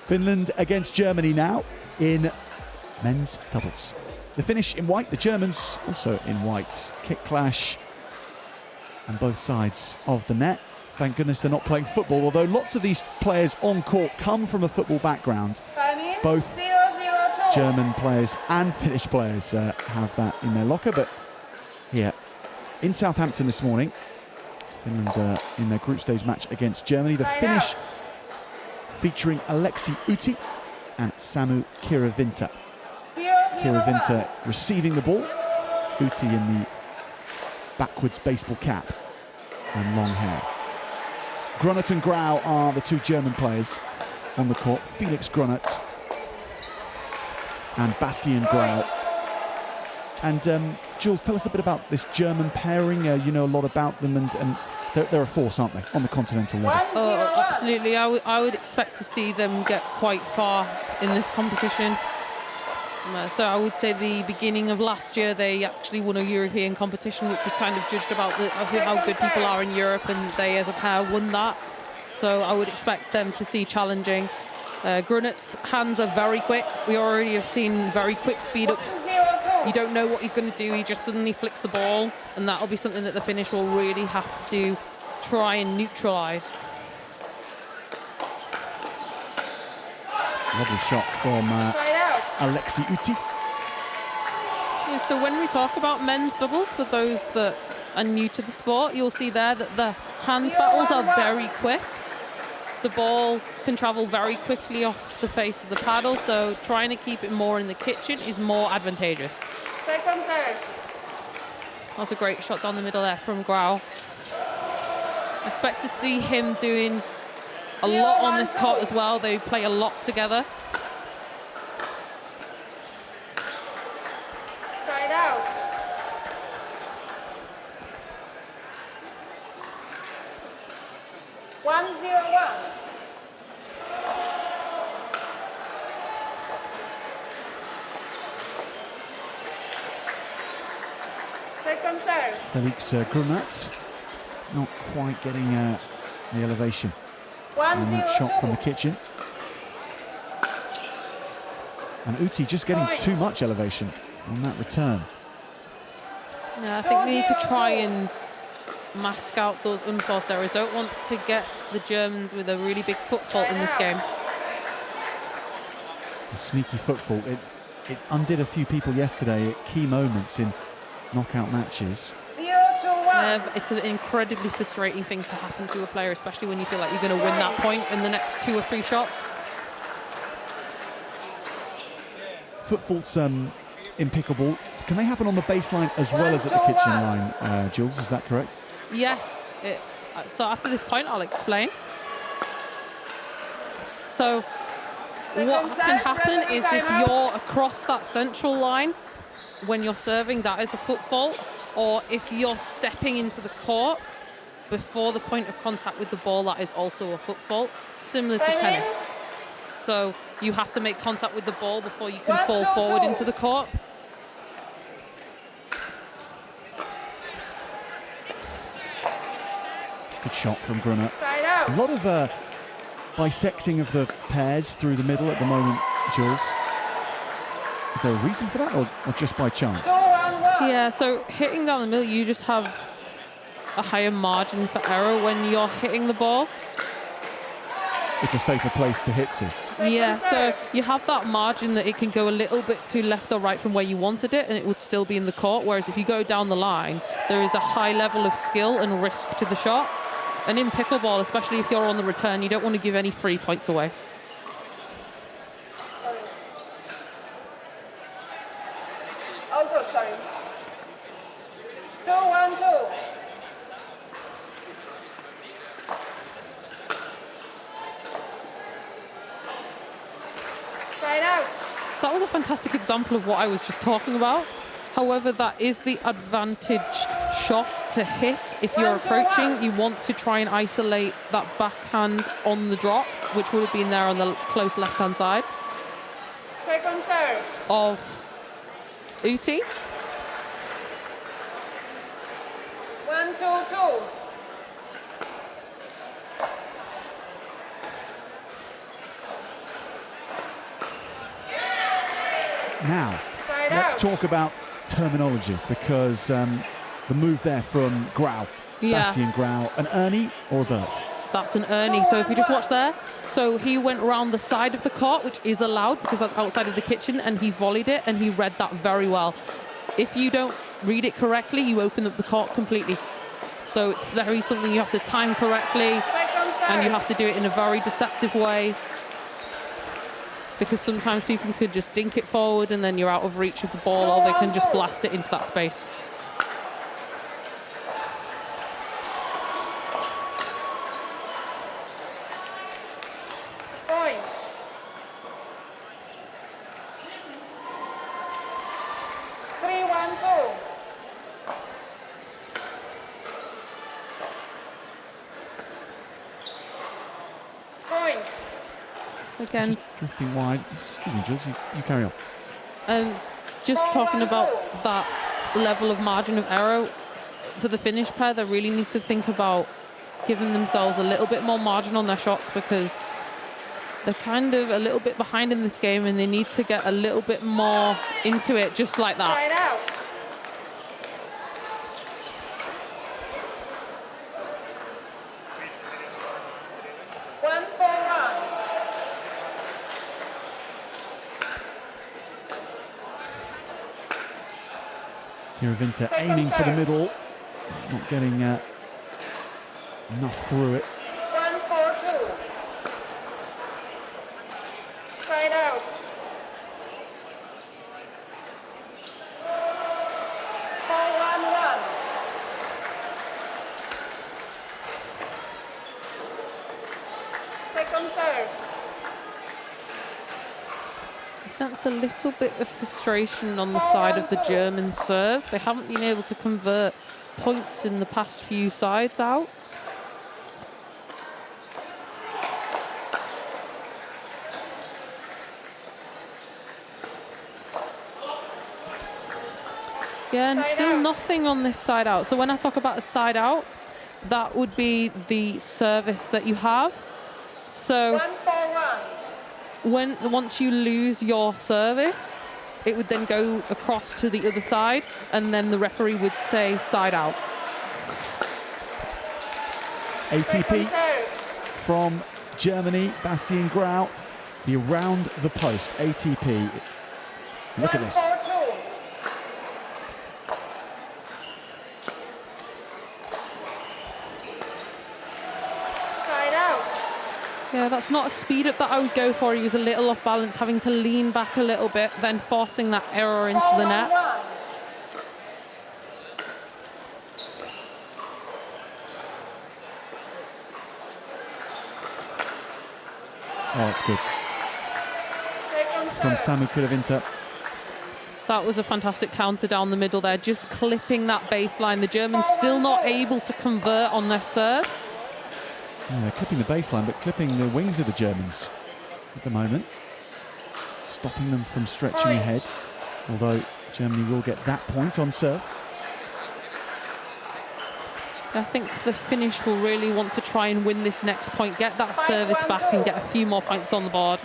[SPEAKER 1] Finland against Germany now in men's doubles. The Finnish in white, the Germans also in white. Kick clash on both sides of the net. Thank goodness they're not playing football, although lots of these players on court come from a football background. Both German players and Finnish players have that in their locker, but here in Southampton this morning, Finland in their group stage match against Germany. The Finnish featuring Aleksi Uti and Samu Kiravinta. Kiravinta receiving the ball, Uti in the backwards baseball cap and long hair. Grunert and Grau are the two German players on the court. Felix Grunert and Bastian Grau. And Jules, tell us a bit about this German pairing. You know a lot about them, and they're a force, aren't they, on the continental level?
[SPEAKER 2] Oh, absolutely. I would expect to see them get quite far in this competition. So I would say the beginning of last year, they actually won a European competition, which was kind of judged about how good people are in Europe, and they as a pair won that. So I would expect them to see challenging. Grunert's hands are very quick. We already have seen very quick speed-ups. You don't know what he's going to do. He just suddenly flicks the ball, and that'll be something that the Finnish will really have to try and neutralise.
[SPEAKER 1] Lovely shot from Aleksi Uti.
[SPEAKER 2] Yeah, so when we talk about men's doubles, for those that are new to the sport, you'll see there that the hands battles are very quick. The ball can travel very quickly off the face of the paddle, so trying to keep it more in the kitchen is more advantageous.
[SPEAKER 9] Second serve.
[SPEAKER 2] That's a great shot down the middle there from Grau. I expect to see him doing a lot on this court as well. They play a lot together.
[SPEAKER 9] Side out. One, 0-1. Second serve.
[SPEAKER 1] Felix Grunert not quite getting the elevation.
[SPEAKER 9] 1-0.
[SPEAKER 1] Shot from the kitchen. And Uti just getting too much elevation on that return.
[SPEAKER 2] Yeah, I think they need to try and mask out those unforced errors. Don't want to get the Germans with a really big foot fault in this game.
[SPEAKER 1] A sneaky foot fault. It undid a few people yesterday at key moments in knockout matches.
[SPEAKER 2] It's an incredibly frustrating thing to happen to a player, especially when you feel like you're going to win that point in the next 2 or 3 shots.
[SPEAKER 1] Foot faults in pickleball, can they happen on the baseline as well as at the kitchen line, Jules? Is that correct?
[SPEAKER 2] Yes. So after this point, I'll explain. So what can happen is if you're across that central line when you're serving, that is a foot fault. Or if you're stepping into the court before the point of contact with the ball, that is also a foot fault, similar to tennis. So you have to make contact with the ball before you can fall forward into the court.
[SPEAKER 1] Good shot from Grunert.
[SPEAKER 9] Side out.
[SPEAKER 1] A lot of bisecting of the pairs through the middle at the moment, Jules. Is there a reason for that, or just by chance?
[SPEAKER 2] Yeah, so hitting down the middle, you just have a higher margin for error when you're hitting the ball.
[SPEAKER 1] It's a safer place to hit to.
[SPEAKER 2] Yeah, so you have that margin that it can go a little bit to left or right from where you wanted it, and it would still be in the court. Whereas if you go down the line, there is a high level of skill and risk to the shot. And in pickleball, especially if you're on the return, you don't want to give any free points away.
[SPEAKER 9] Oh, good, sorry. 2-1-2. Side out.
[SPEAKER 2] So that was a fantastic example of what I was just talking about. However, that is the advantaged shot to hit. If you're approaching, you want to try and isolate that backhand on the drop, which would have been there on the close left-hand side.
[SPEAKER 9] Second serve.
[SPEAKER 2] Of Uti.
[SPEAKER 9] 1-2-2.
[SPEAKER 1] Now,
[SPEAKER 9] Side
[SPEAKER 1] let's
[SPEAKER 9] out.
[SPEAKER 1] talk about terminology, because the move there from Grau,
[SPEAKER 2] Yeah.
[SPEAKER 1] Bastian Grau, an Ernie or a Bert?
[SPEAKER 2] That's an Ernie. So if you just watch there, so he went around the side of the court, which is allowed because that's outside of the kitchen, and he volleyed it, and he read that very well. If you don't read it correctly, you open up the court completely. So it's very something you have to time correctly,
[SPEAKER 9] Second serve.
[SPEAKER 2] and you have to do it in a very deceptive way, because sometimes people could just dink it forward and then you're out of reach of the ball, or they can just blast it into that space.
[SPEAKER 9] Point. Three, 1, 2. Point.
[SPEAKER 2] Again,
[SPEAKER 1] Drifting wide. Excuse me, Jules, you carry on.
[SPEAKER 2] just talking about that level of margin of error for the Finnish pair, they really need to think about giving themselves a little bit more margin on their shots, because they're kind of a little bit behind in this game and they need to get a little bit more into it, just like that.
[SPEAKER 9] Side out. One, 4, 1.
[SPEAKER 1] Hiravinta aiming for the middle, not getting enough through it.
[SPEAKER 9] 1, 4, 2. Side out. 4, 1, 1. Second serve.
[SPEAKER 2] I sense a little bit of frustration on the side of the German serve. They haven't been able to convert points in the past few sides out. Yeah, and still nothing on this side out. So when I talk about a side out, that would be the service that you have. So
[SPEAKER 9] 1, 4, 1.
[SPEAKER 2] once you lose your service, it would then go across to the other side, and then the referee would say side out.
[SPEAKER 1] ATP from Germany, Bastian Grau, the around the post ATP. Look at this.
[SPEAKER 9] 1, 4, 2. Side out.
[SPEAKER 2] Yeah, that's not a speed up that I would go for. He was a little off balance, having to lean back a little bit, then forcing that error into
[SPEAKER 9] 4,
[SPEAKER 2] the
[SPEAKER 9] 1,
[SPEAKER 2] net.
[SPEAKER 9] 1.
[SPEAKER 1] Oh, that's good.
[SPEAKER 9] Second
[SPEAKER 1] From
[SPEAKER 9] serve.
[SPEAKER 1] Sami Hiravinta.
[SPEAKER 2] That was a fantastic counter down the middle there, just clipping that baseline. The Germans still not able to convert on their serve.
[SPEAKER 1] Yeah, they're clipping the baseline, but clipping the wings of the Germans at the moment, stopping them from stretching ahead, although Germany will get that point on serve.
[SPEAKER 2] I think the Finnish will really want to try and win this next point, get that service back and get a few more points on the board.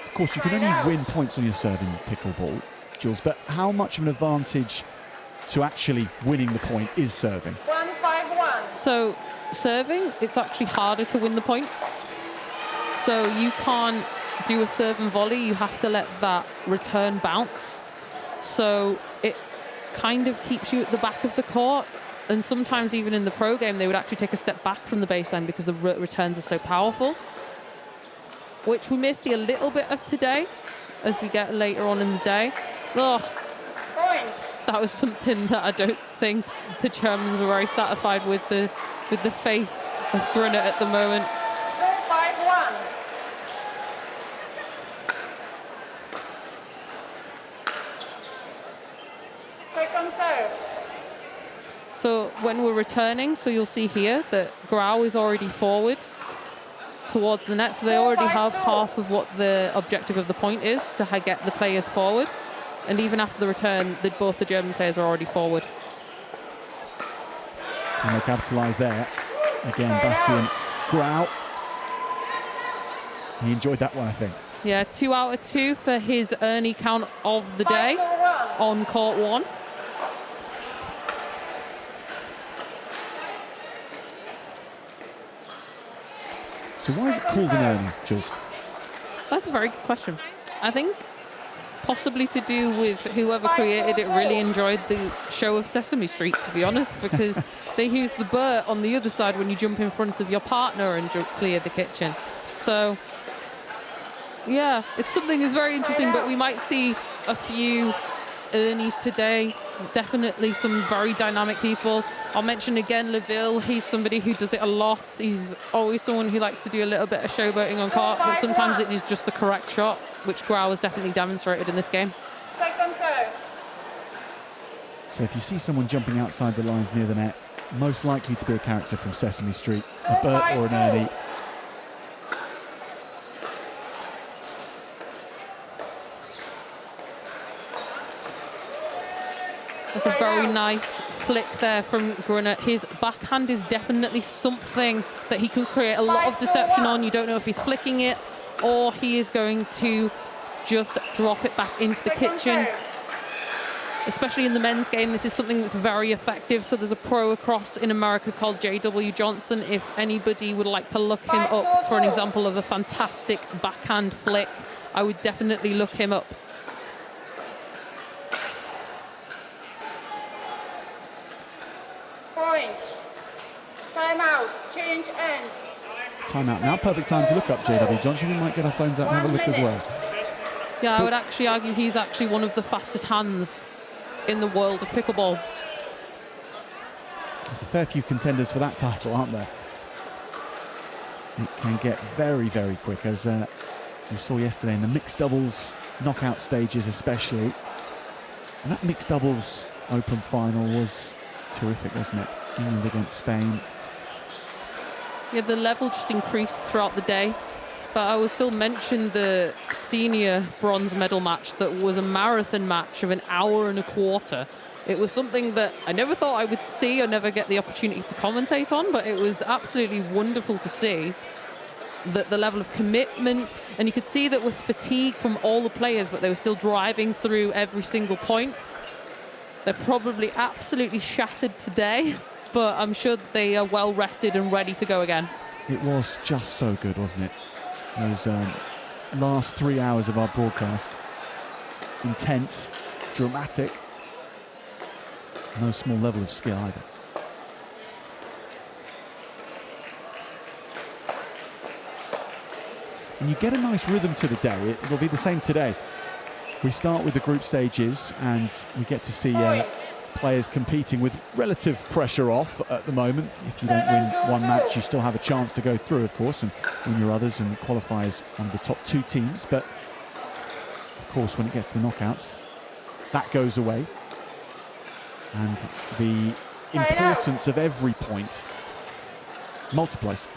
[SPEAKER 1] Of course, you can only win points on your serve in pickleball, Jules, but how much of an advantage to actually winning the point is serving?
[SPEAKER 9] 1, 5, 1.
[SPEAKER 2] So serving, it's actually harder to win the point. So you can't do a serve and volley, you have to let that return bounce. So it kind of keeps you at the back of the court. And sometimes even in the pro game, they would actually take a step back from the baseline because the returns are so powerful, which we may see a little bit of today as we get later on in the day. Ugh,
[SPEAKER 9] Point.
[SPEAKER 2] that was something that I don't think the Germans were very satisfied with the face of Brunner at the moment.
[SPEAKER 9] 2, 5, 1. Second serve.
[SPEAKER 2] So when we're returning, so you'll see here that Grau is already forward towards the net, so they already have half of what the objective of the point is, to get the players forward. And even after the return, both the German players are already forward.
[SPEAKER 1] And they capitalise there. Again, Bastian Grau. He enjoyed that one, I think.
[SPEAKER 2] Yeah, 2 out of 2 for his early count of the day on court 1.
[SPEAKER 1] So why is it called an early, Jules?
[SPEAKER 2] That's a very good question. I think possibly to do with whoever created it really enjoyed the show of Sesame Street, to be honest, because they use the Burt on the other side when you jump in front of your partner and clear the kitchen. So, yeah, it's something that's very interesting, but we might see a few Ernies today. Definitely some very dynamic people. I'll mention again LaVille. He's somebody who does it a lot. He's always someone who likes to do a little bit of showboating on court, but sometimes it is just the correct shot, which Grau has definitely demonstrated in this game.
[SPEAKER 9] Second serve.
[SPEAKER 1] So if you see someone jumping outside the lines near the net, most likely to be a character from Sesame Street, a Burt or an Ernie.
[SPEAKER 2] That's a very nice flick there from Grunner. His backhand is definitely something that he can create a lot of deception on. You don't know if he's flicking it or he is going to just drop it back into the kitchen. Especially in the men's game, this is something that's very effective. So there's a pro across in America called J.W. Johnson. If anybody would like to look him up for an example of a fantastic backhand flick, I would definitely look him up.
[SPEAKER 9] Point. Time out. Change ends.
[SPEAKER 1] Time out now. Perfect time to look up J.W. Johnson. We might get our phones out and have a look as well.
[SPEAKER 2] Yeah, I would actually argue he's actually one of the fastest hands in the world of pickleball.
[SPEAKER 1] There's a fair few contenders for that title, aren't there? It can get very, very quick, as we saw yesterday in the mixed doubles knockout stages especially. And that mixed doubles open final was terrific, wasn't it? England against Spain.
[SPEAKER 2] Yeah, the level just increased throughout the day. But I will still mention the senior bronze medal match that was a marathon match of an hour and a quarter. It was something that I never thought I would see or never get the opportunity to commentate on, but it was absolutely wonderful to see that the level of commitment, and you could see that was fatigue from all the players, but they were still driving through every single point. They're probably absolutely shattered today, but I'm sure they are well rested and ready to go again.
[SPEAKER 1] It was just so good, wasn't it? Those last 3 hours of our broadcast. Intense, dramatic. No small level of skill either. And you get a nice rhythm to the day. It will be the same today. We start with the group stages and we get to see players competing with relative pressure off at the moment. If you don't win one match, you still have a chance to go through, of course, and win your others and qualify as one of the top 2 teams. But of course, when it gets to the knockouts, that goes away. And the importance of every point multiplies.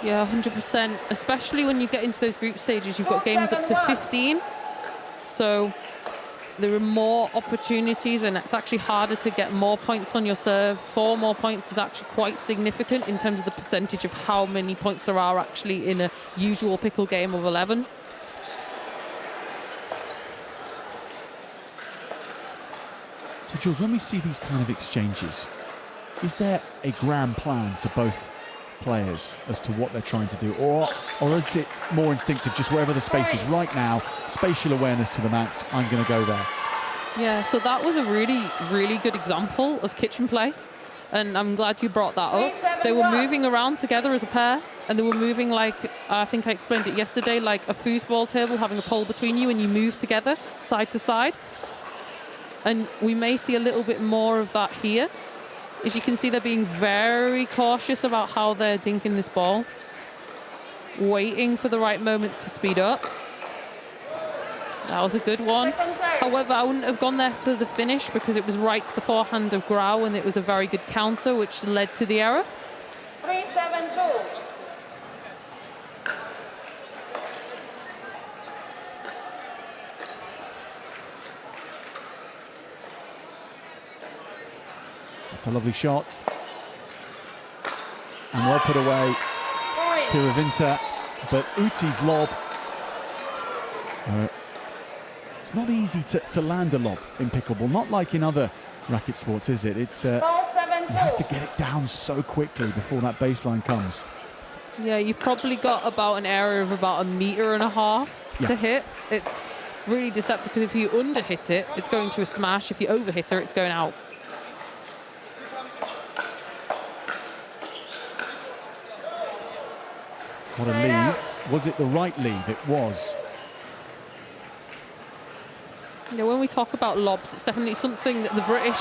[SPEAKER 2] Yeah, 100%. Especially when you get into those group stages, you've got games up to 15. So there are more opportunities, and it's actually harder to get more points on your serve. 4 more points is actually quite significant in terms of the percentage of how many points there are actually in a usual pickle game of 11.
[SPEAKER 1] So Jules, when we see these kind of exchanges, is there a grand plan to both players as to what they're trying to do, or is it more instinctive, just wherever the space is right now, spatial awareness to the max, I'm going to go there?
[SPEAKER 2] Yeah, so that was a really, really good example of kitchen play, and I'm glad you brought that up. They were moving around together as a pair, and they were moving like, I think I explained it yesterday, like a foosball table, having a pole between you, and you move together side to side. And we may see a little bit more of that here. As you can see, they're being very cautious about how they're dinking this ball, waiting for the right moment to speed up. That was a good one. However, I wouldn't have gone there for the finish because it was right to the forehand of Grau, and it was a very good counter, which led to the error.
[SPEAKER 9] 3-7-2.
[SPEAKER 1] It's a lovely shot. and well put away. Kiravinta, but Uti's lob. It's not easy to land a lob in pickleball, not like in other racket sports, is it? It's you have to get it down so quickly before that baseline comes.
[SPEAKER 2] Yeah, you've probably got about an area of about 1.5 meters to hit. It's really deceptive because if you under-hit it, it's going to a smash. If you over-hit her, it's going out.
[SPEAKER 1] What a leave. Was it the right leave? It was.
[SPEAKER 2] You know, when we talk about lobs, it's definitely something that the British,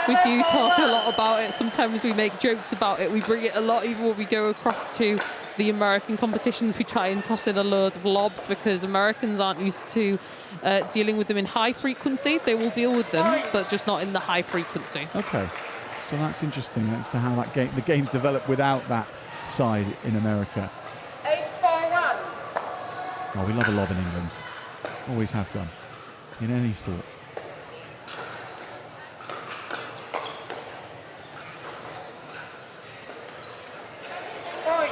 [SPEAKER 2] we do talk a lot about it. Sometimes we make jokes about it. We bring it a lot, even when we go across to the American competitions. We try and toss in a load of lobs because Americans aren't used to dealing with them in high frequency. They will deal with them, but just not in the high frequency.
[SPEAKER 1] Okay, so that's interesting. That's how the game's developed without that side in America.
[SPEAKER 9] 8-4-1.
[SPEAKER 1] Oh, we love a lob in England. Always have done. In any sport.
[SPEAKER 9] Point.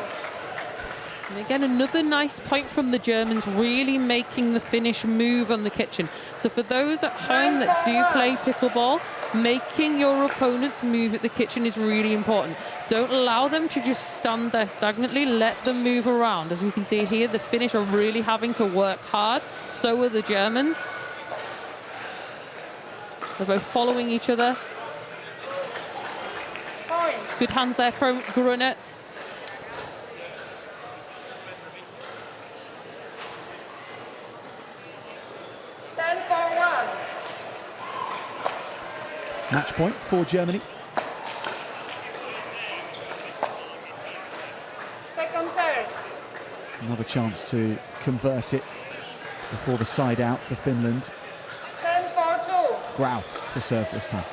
[SPEAKER 2] And again, another nice point from the Germans, really making the Finnish move on the kitchen. So for those at home that do play pickleball, making your opponents move at the kitchen is really important. Don't allow them to just stand there stagnantly. Let them move around. As we can see here, the Finnish are really having to work hard. So are the Germans. They're both following each other.
[SPEAKER 9] Point.
[SPEAKER 2] Good hands there from Grunet.
[SPEAKER 1] Match point for Germany.
[SPEAKER 9] Second serve.
[SPEAKER 1] Another chance to convert it before the side out for Finland.
[SPEAKER 9] 10-4-2.
[SPEAKER 1] Grau to serve this time.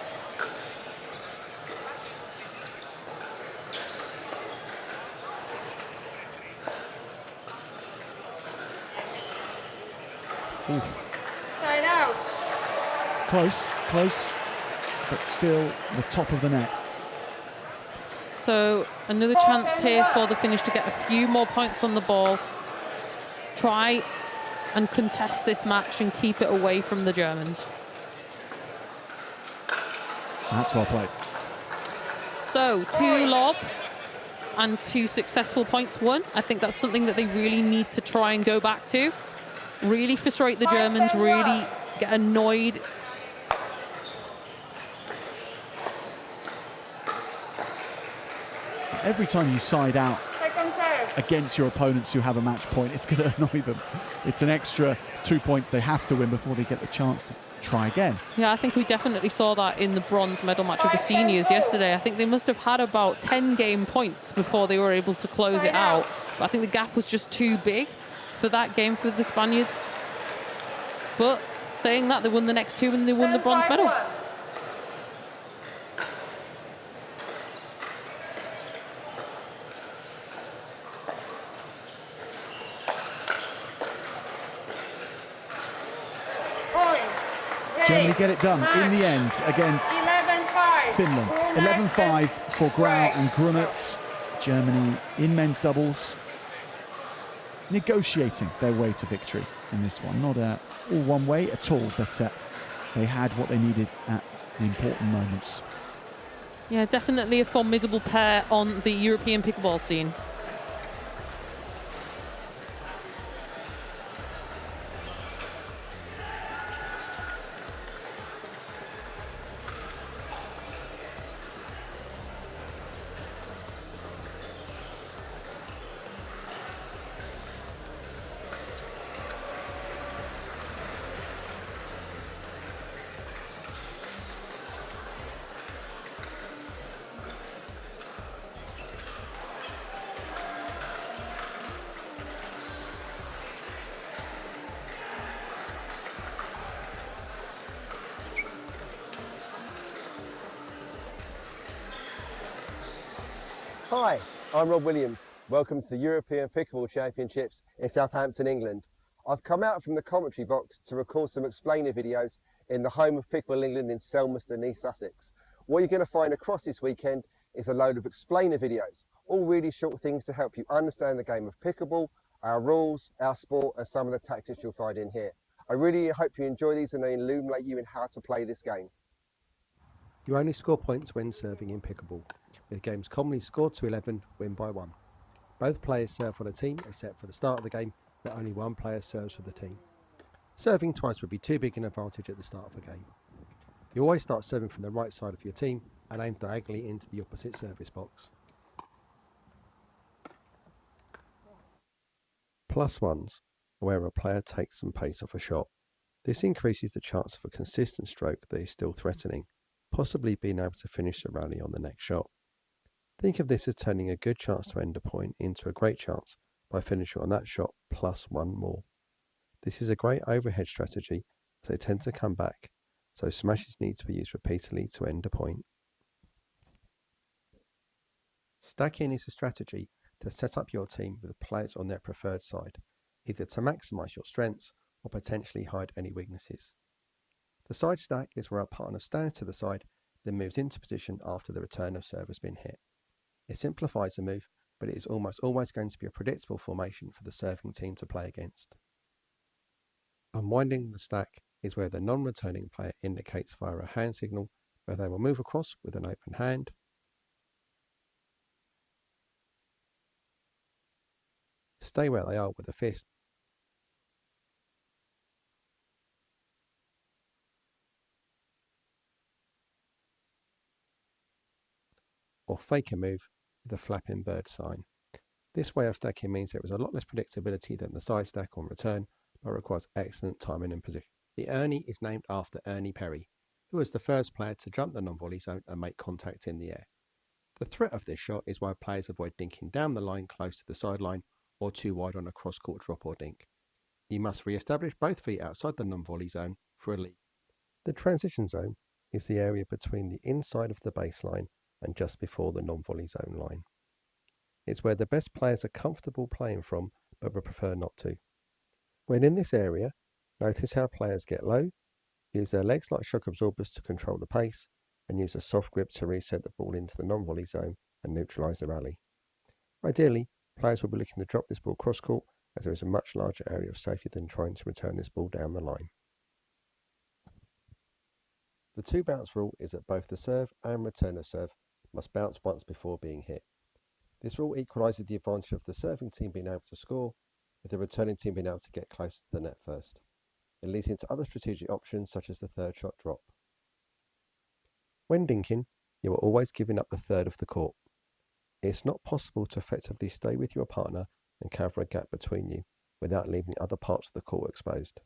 [SPEAKER 1] Ooh.
[SPEAKER 9] Side out.
[SPEAKER 1] Close, but still the top of the net.
[SPEAKER 2] So another chance here for the Finnish to get a few more points on the ball. Try and contest this match and keep it away from the Germans.
[SPEAKER 1] That's well played.
[SPEAKER 2] So 2 lobs and 2 successful points won. I think that's something that they really need to try and go back to. Really frustrate the Germans, really get annoyed.
[SPEAKER 1] Every time you side out
[SPEAKER 9] Second serve.
[SPEAKER 1] against your opponents who have a match point, it's going to annoy them. It's an extra 2 points they have to win before they get the chance to try again.
[SPEAKER 2] Yeah, I think we definitely saw that in the bronze medal match of the seniors yesterday. I think they must have had about 10 game points before they were able to close it out. But I think the gap was just too big for that game for the Spaniards. But saying that, they won the next 2 and they won the bronze medal.
[SPEAKER 1] Germany get it done in the end against
[SPEAKER 9] 11-5.
[SPEAKER 1] Finland. 11-5 for Grau and Grunet. Germany in men's doubles negotiating their way to victory in this one. Not all one way at all, but they had what they needed at the important moments.
[SPEAKER 2] Yeah, definitely a formidable pair on the European pickleball scene.
[SPEAKER 3] Hi, I'm Rob Williams. Welcome to the European Pickleball Championships in Southampton, England. I've come out from the commentary box to record some explainer videos in the home of Pickleball England in Selmeston, East Sussex. What you're going to find across this weekend is a load of explainer videos All really short things to help you understand the game of pickleball, our rules, our sport, and some of the tactics you'll find in here. I really hope you enjoy these and they illuminate you in how to play this game.
[SPEAKER 4] You only score points when serving in pickleball, with games commonly scored to 11, win by 1. Both players serve for the team except for the start of the game, where only one player serves for the team. Serving twice would be too big an advantage at the start of a game. You always start serving from the right side of your team and aim diagonally into the opposite service box. Plus ones are where a player takes some pace off a shot. This increases the chance of a consistent stroke that is still threatening, possibly being able to finish the rally on the next shot. Think of this as turning a good chance to end a point into a great chance by finishing on that shot plus one more. This is a great overhead strategy as they tend to come back, so smashes need to be used repeatedly to end a point. Stacking is a strategy to set up your team with players on their preferred side, either to maximise your strengths or potentially hide any weaknesses. The side stack is where a partner stands to the side, then moves into position after the return of serve has been hit. It simplifies the move, but it is almost always going to be a predictable formation for the serving team to play against. Unwinding the stack is where the non-returning player indicates via a hand signal where they will move across with an open hand, stay where they are with a fist, or fake a move with a flapping bird sign. This way of stacking means there is a lot less predictability than the side stack on return, but requires excellent timing and position. The Ernie is named after Ernie Perry, who was the first player to jump the non-volley zone and make contact in the air. The threat of this shot is why players avoid dinking down the line close to the sideline or too wide on a cross-court drop or dink. You must re-establish both feet outside the non-volley zone for a lead. The transition zone is the area between the inside of the baseline and just before the non-volley zone line. It's where the best players are comfortable playing from but would prefer not to. When in this area, notice how players get low, use their legs like shock absorbers to control the pace, and use a soft grip to reset the ball into the non-volley zone and neutralise the rally. Ideally, players will be looking to drop this ball cross-court as there is a much larger area of safety than trying to return this ball down the line. The two bounce rule is that both the serve and return of serve must bounce once before being hit. This rule equalises the advantage of the serving team being able to score, with the returning team being able to get close to the net first. It leads into other strategic options such as the third shot drop. When dinking, you are always giving up the third of the court. It's not possible to effectively stay with your partner and cover a gap between you without leaving other parts of the court exposed.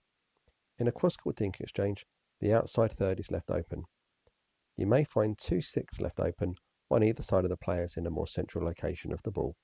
[SPEAKER 4] In a cross-court dink exchange, the outside third is left open. You may find 2 sixths left open on either side of the players in a more central location of the ball.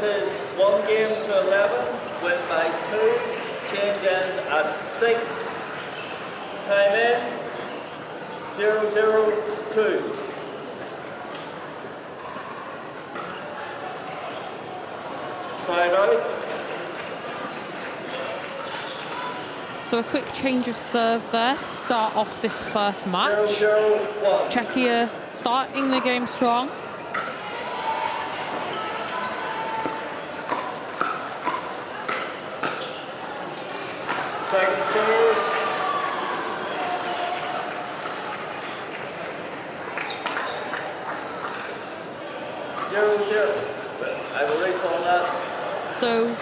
[SPEAKER 5] This is 1 game to 11, win by 2, change ends at 6. Time in, 0-0-2. Side out.
[SPEAKER 2] So a quick change of serve there to start off this first match.
[SPEAKER 5] 0-0-1.
[SPEAKER 2] Czechia starting the game strong.
[SPEAKER 5] Second serve. I will recall that.
[SPEAKER 2] So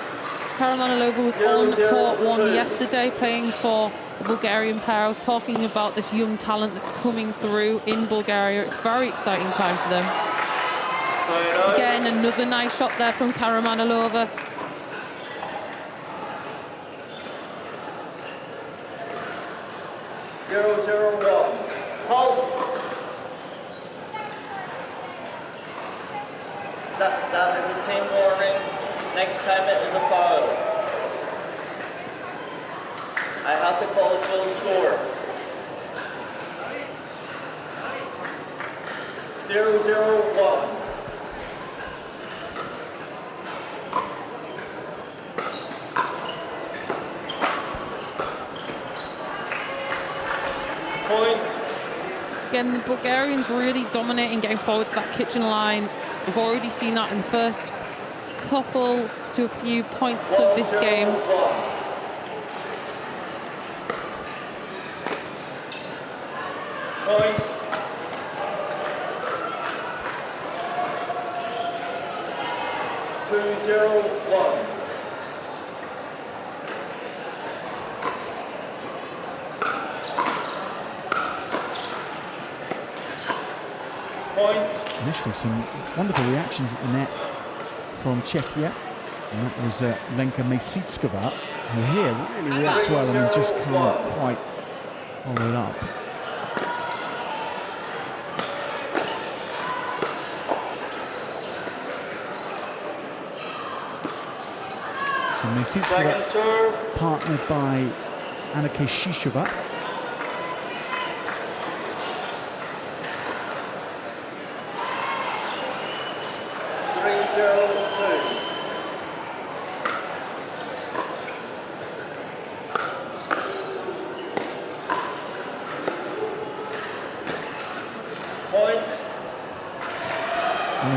[SPEAKER 2] Karamanilova was on court 1 yesterday playing for the Bulgarian pair. I was talking about this young talent that's coming through in Bulgaria. It's a very exciting time for them. Again, another nice shot there from Karamanilova.
[SPEAKER 5] Halt. That is a team warning. Next time it is a foul. I have to call a full score. 0-0-1. Point.
[SPEAKER 2] Again, the Bulgarians really dominating, getting forward to that kitchen line. We've already seen that in the first couple to a few points of this game.
[SPEAKER 5] Point. Two, 0-1. Point.
[SPEAKER 1] Initially, some wonderful reactions at the net from Czechia, and that was Lenka Mesitskova, who here really reacts well and just can't quite follow it up. So Mesitskova partnered by Anna Keshishova.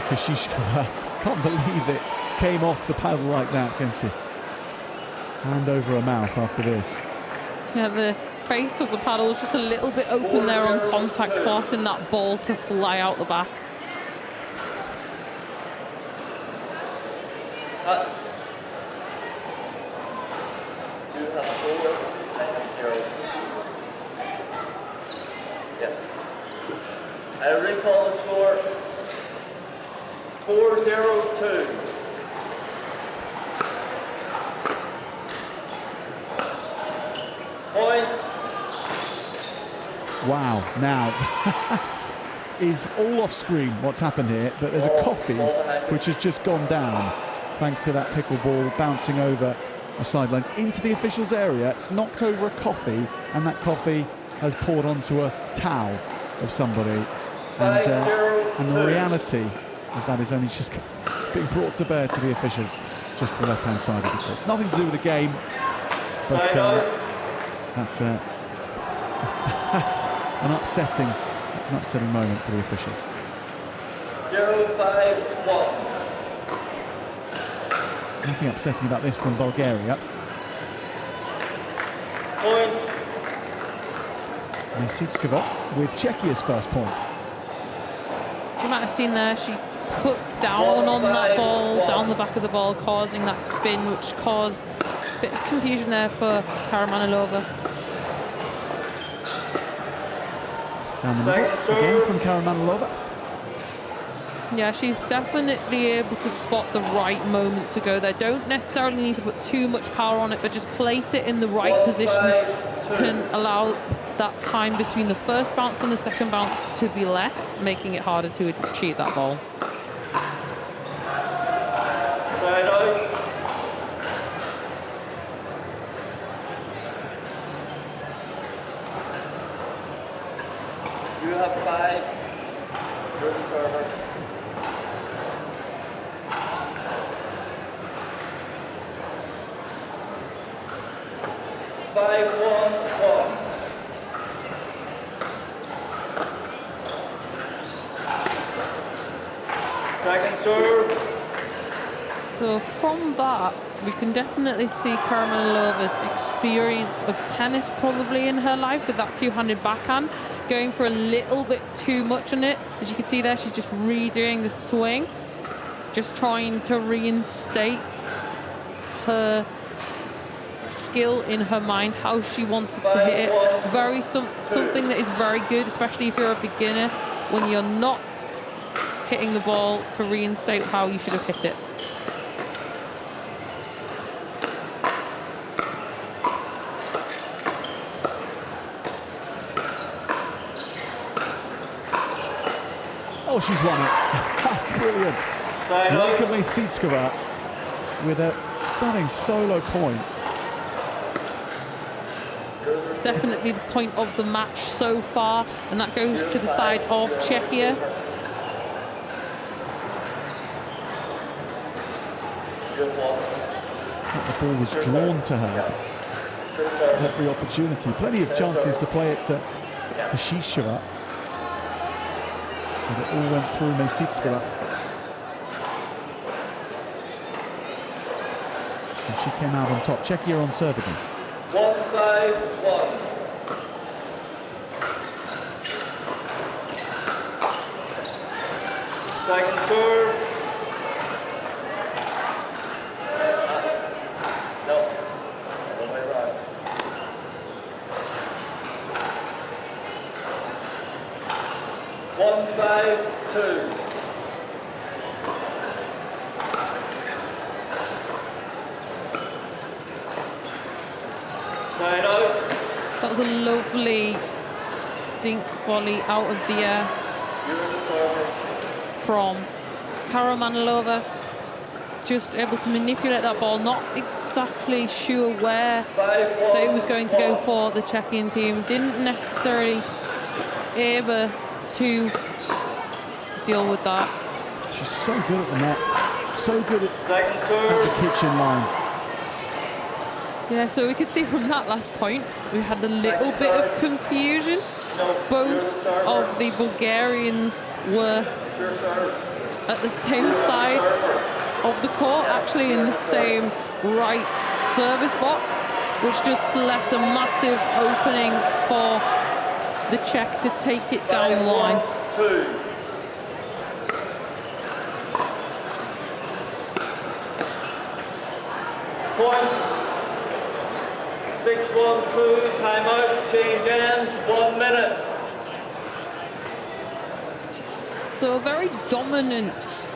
[SPEAKER 1] Keshishkova, can't believe it came off the paddle like that, can she? Hand over her mouth after this.
[SPEAKER 2] Yeah, the face of the paddle was just a little bit open there on contact, forcing that ball to fly out the back.
[SPEAKER 5] You have 4 and 0. Yes. I recall the score. 4-0-2. Point.
[SPEAKER 1] Wow, now that is all off screen what's happened here, but there's a coffee which has just gone down thanks to that pickleball bouncing over the sidelines into the officials' area. It's knocked over a coffee, and that coffee has poured onto a towel of somebody. And the reality of that is only just being brought to bear to the officials, just the left-hand side of the court. Nothing to do with the game, but that's an upsetting moment for the officials.
[SPEAKER 5] 0-5-1.
[SPEAKER 1] Nothing upsetting about this from Bulgaria.
[SPEAKER 5] Point.
[SPEAKER 1] Mesitskova with Czechia's first point.
[SPEAKER 2] So you might have seen there, she cut down on that ball, down the back of the ball, causing that spin, which caused a bit of confusion there for Karamanilova.
[SPEAKER 1] Down the middle, again from Karamanilova.
[SPEAKER 2] Yeah, she's definitely able to spot the right moment to go there. Don't necessarily need to put too much power on it, but just place it in the right position can allow that time between the first bounce and the second bounce to be less, making it harder to achieve that ball.
[SPEAKER 5] Side out. You have 5. You're the server. 5-1-1. Second serve.
[SPEAKER 2] So from that, we can definitely see Karmalova's experience of tennis probably in her life with that two-handed backhand, going for a little bit too much on it. As you can see there, she's just redoing the swing, just trying to reinstate her skill in her mind, how she wanted to hit it. Something that is very good, especially if you're a beginner, when you're not hitting the ball, to reinstate how you should have hit it.
[SPEAKER 1] Oh, she's won it. That's brilliant. Marika Mesitskova with a stunning solo point.
[SPEAKER 2] Definitely the point of the match so far, and that goes to the side of Czechia.
[SPEAKER 1] The ball was drawn to her at every opportunity. Plenty of chances to play it to Shishova. But it all went through Mesitskova. And she came out on top. Czechia on serve again.
[SPEAKER 5] 1-5-1. Second serve. No. All the way around. One, 5-2. Side out.
[SPEAKER 2] That was a lovely dink volley out of the air from Kara Manilova. Just able to manipulate that ball, not exactly sure where that it was going to go for the Czechian team. Didn't necessarily able to deal with that.
[SPEAKER 1] She's so good at the net, so good at
[SPEAKER 5] the
[SPEAKER 1] kitchen line.
[SPEAKER 2] Yeah, so we could see from that last point, we had a little bit of confusion. Both of the Bulgarians were at the same side of the court, actually in the same right service box, which just left a massive opening for the Czech to take it down the line.
[SPEAKER 5] 5-1-2. Point. 6-1-2, timeout, change ends, 1 minute.
[SPEAKER 2] So a very dominant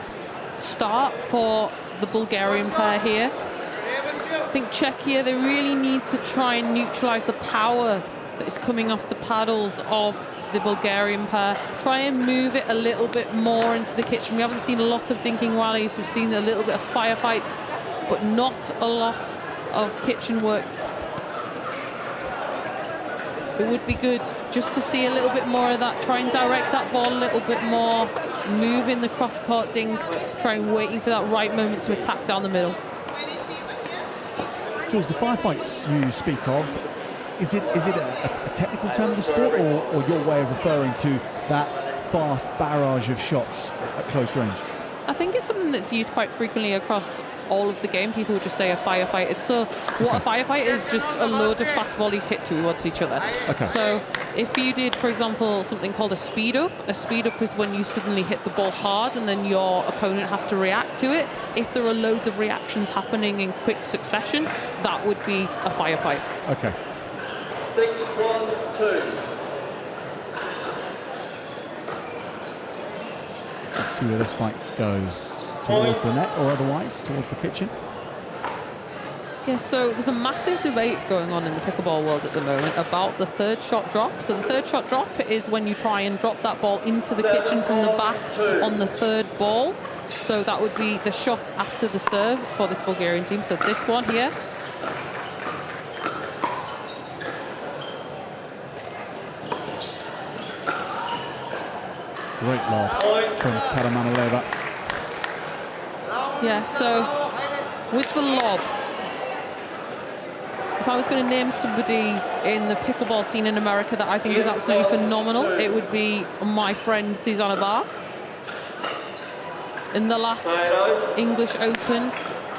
[SPEAKER 2] start for the Bulgarian pair here. I think Czechia, they really need to try and neutralize the power that is coming off the paddles of the Bulgarian pair. Try and move it a little bit more into the kitchen. We haven't seen a lot of dinking rallies. We've seen a little bit of firefights, but not a lot of kitchen work. It would be good just to see a little bit more of that. Try and direct that ball a little bit more. Move in the cross-court dink. Try and waiting for that right moment to attack down the middle.
[SPEAKER 1] Jules, the firefights you speak of, is it a technical term of the sport, or your way of referring to that fast barrage of shots at close range?
[SPEAKER 2] I think it's something that's used quite frequently across all of the game. People would just say a firefight. So what a firefight is, just a load of fast volleys hit towards each other.
[SPEAKER 1] Okay.
[SPEAKER 2] So if you did, for example, something called a speed up is when you suddenly hit the ball hard and then your opponent has to react to it. If there are loads of reactions happening in quick succession, that would be a firefight.
[SPEAKER 1] Okay.
[SPEAKER 5] 6-1-2.
[SPEAKER 1] Let's see where this fight goes. Towards the net or otherwise, towards the kitchen.
[SPEAKER 2] Yeah, so there's a massive debate going on in the pickleball world at the moment about the third shot drop. So the third shot drop is when you try and drop that ball into the kitchen from the back on the third ball. So that would be the shot after the serve for this Bulgarian team. So this one here.
[SPEAKER 1] Great lob from Karamanileva.
[SPEAKER 2] Yeah, so with the lob, if I was going to name somebody in the pickleball scene in America that I think is absolutely phenomenal, it would be my friend Susanna Barr. In the last English Open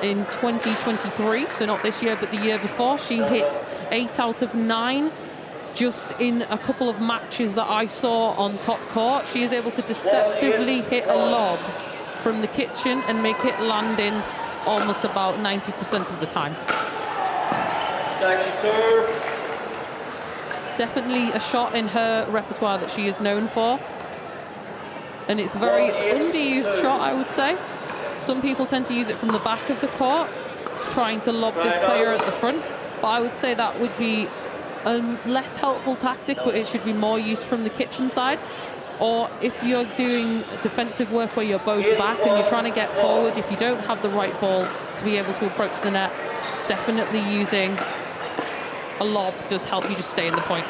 [SPEAKER 2] in 2023, so not this year but the year before, she hit 8 out of 9 just in a couple of matches that I saw on top court. She is able to deceptively hit a lob from the kitchen and make it land in almost about 90% of the time.
[SPEAKER 5] Second serve.
[SPEAKER 2] Definitely a shot in her repertoire that she is known for. And it's a very underused shot, I would say. Some people tend to use it from the back of the court, trying to lob this player at the front. But I would say that would be a less helpful tactic, but it should be more used from the kitchen side. Or if you're doing defensive work where you're both back and you're trying to get forward, if you don't have the right ball to be able to approach the net, definitely using a lob does help you just stay in the point.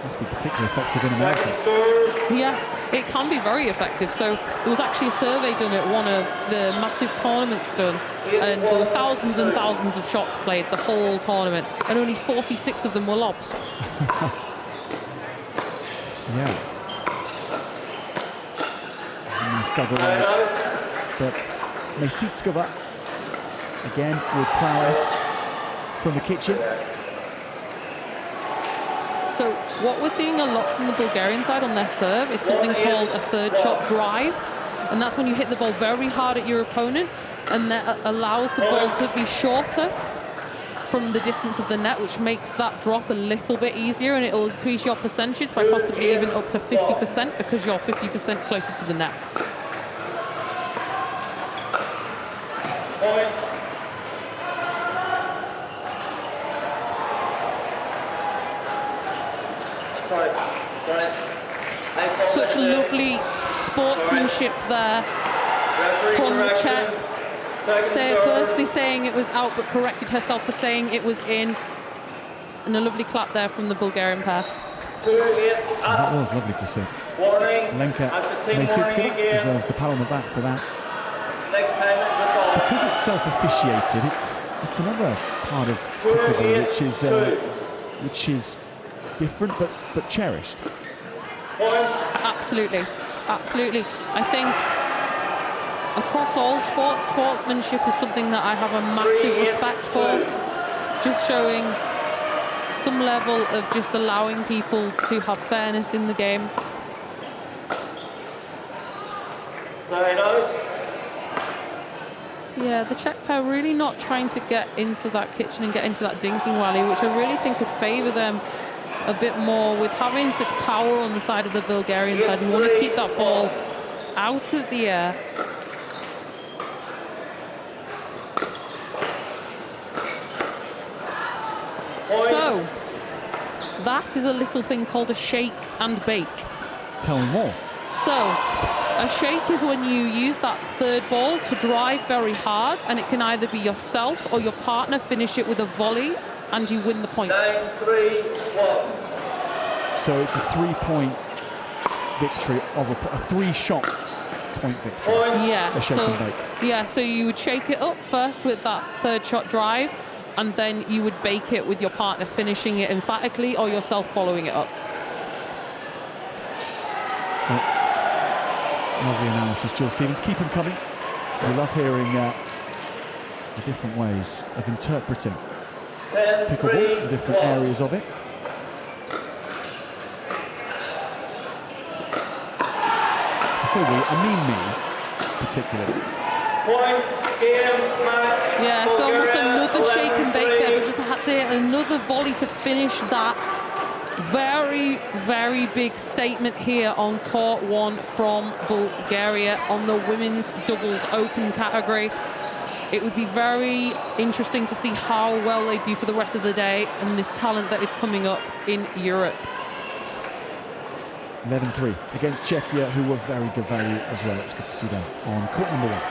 [SPEAKER 1] Must be particularly effective in America.
[SPEAKER 2] Yes, it can be very effective. So there was actually a survey done at one of the massive tournaments done, and there were thousands and thousands of shots played the whole tournament, and only 46 of them were lobs.
[SPEAKER 1] Yeah. And struggle with it. But Mesitskova, again with prowess from the kitchen.
[SPEAKER 2] So what we're seeing a lot from the Bulgarian side on their serve is something called a third shot drive. And that's when you hit the ball very hard at your opponent, and that allows the ball to be shorter from the distance of the net, which makes that drop a little bit easier, and it'll increase your percentage by possibly even up to 50% because you're 50% closer to the net. Such lovely sportsmanship there from the Czech. Firstly saying it was out, but corrected herself to saying it was in. And a lovely clap there from the Bulgarian pair.
[SPEAKER 1] That was lovely to see. Lenka Mesitskova deserves the pat on the back for that. Because it's self-officiated, it's another part of pickleball which is different but cherished.
[SPEAKER 2] Absolutely, absolutely. I think across all sports, sportsmanship is something that I have a massive respect for. Just showing some level of just allowing people to have fairness in the game.
[SPEAKER 5] Side out.
[SPEAKER 2] So yeah, the Czech pair really not trying to get into that kitchen and get into that dinking rally, which I really think would favour them a bit more with having such power on the side of the Bulgarian side. You want to keep that ball out of the air. So that is a little thing called a shake and bake.
[SPEAKER 1] Tell me more.
[SPEAKER 2] So a shake is when you use that third ball to drive very hard, and it can either be yourself or your partner finish it with a volley and you win the point.
[SPEAKER 5] 9-3-1.
[SPEAKER 1] So it's a 3-point victory of a 3-shot point victory.
[SPEAKER 2] Yeah.
[SPEAKER 1] A shake and bake.
[SPEAKER 2] Yeah, so you would shake it up first with that third shot drive, and then you would bake it with your partner finishing it emphatically or yourself following it up.
[SPEAKER 1] Lovely analysis, Jill Stevens. Keep them coming. We love hearing the different ways of interpreting pickleball, the different areas of it. I say we, I mean me, particularly.
[SPEAKER 5] Point, game, match.
[SPEAKER 2] Yeah, so almost another shake and bake there, but just had to hit another volley to finish that. Very, very big statement here on court one from Bulgaria on the women's doubles open category. It would be very interesting to see how well they do for the rest of the day and this talent that is coming up in Europe.
[SPEAKER 1] 11-3 against Czechia, who were very good value as well. It was good to see them on court number 1.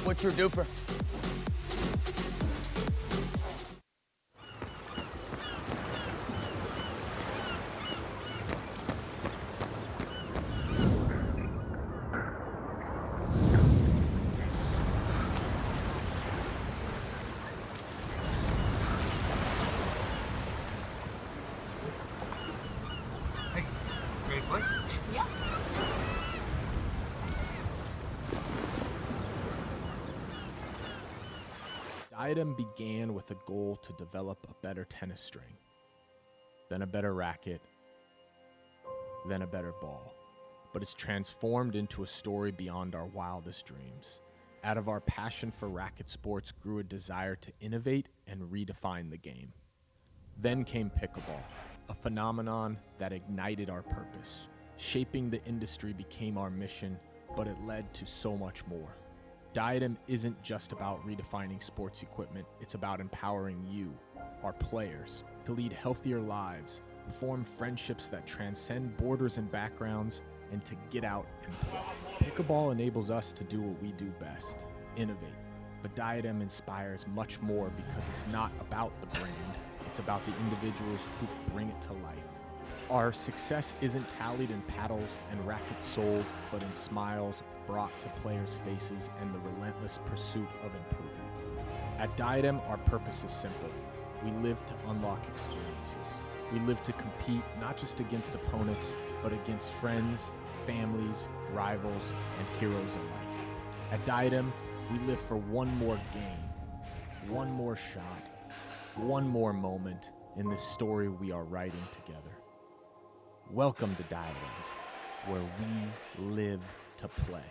[SPEAKER 6] What's your Dupr?
[SPEAKER 3] Hey, ready to play?
[SPEAKER 9] Yeah.
[SPEAKER 8] Diadem began with a goal to develop a better tennis string, then a better racket, then a better ball. But it's transformed into a story beyond our wildest dreams. Out of our passion for racket sports grew a desire to innovate and redefine the game. Then came pickleball, a phenomenon that ignited our purpose. Shaping the industry became our mission, but it led to so much more. Diadem isn't just about redefining sports equipment, it's about empowering you, our players, to lead healthier lives, form friendships that transcend borders and backgrounds, and to get out and play. Pickleball enables us to do what we do best, innovate. But Diadem inspires much more because it's not about the brand, it's about the individuals who bring it to life. Our success isn't tallied in paddles and rackets sold, but in smiles brought to players' faces and the relentless pursuit of improvement. At Diadem, our purpose is simple. We live to unlock experiences. We live to compete not just against opponents, but against friends, families, rivals, and heroes alike. At Diadem, we live for one more game, one more shot, one more moment in this story we are writing together. Welcome to Diadem, where we live to play.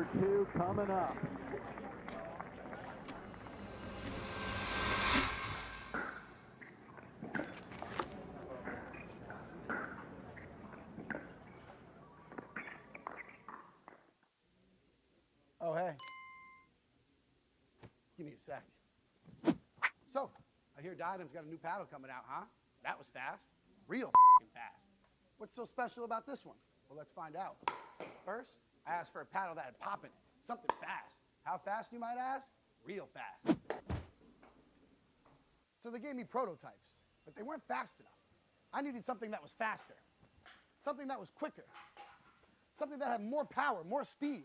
[SPEAKER 1] number 2 coming up.
[SPEAKER 7] Oh, hey. Give me a sec. So, I hear Diadem's got a new paddle coming out, huh? That was fast. Real fast. What's so special about this one? Well, let's find out. First, I asked for a paddle that had pop in it. Something fast. How fast, you might ask? Real fast. So they gave me prototypes, but they weren't fast enough. I needed something that was faster. Something that was quicker. Something that had more power, more speed.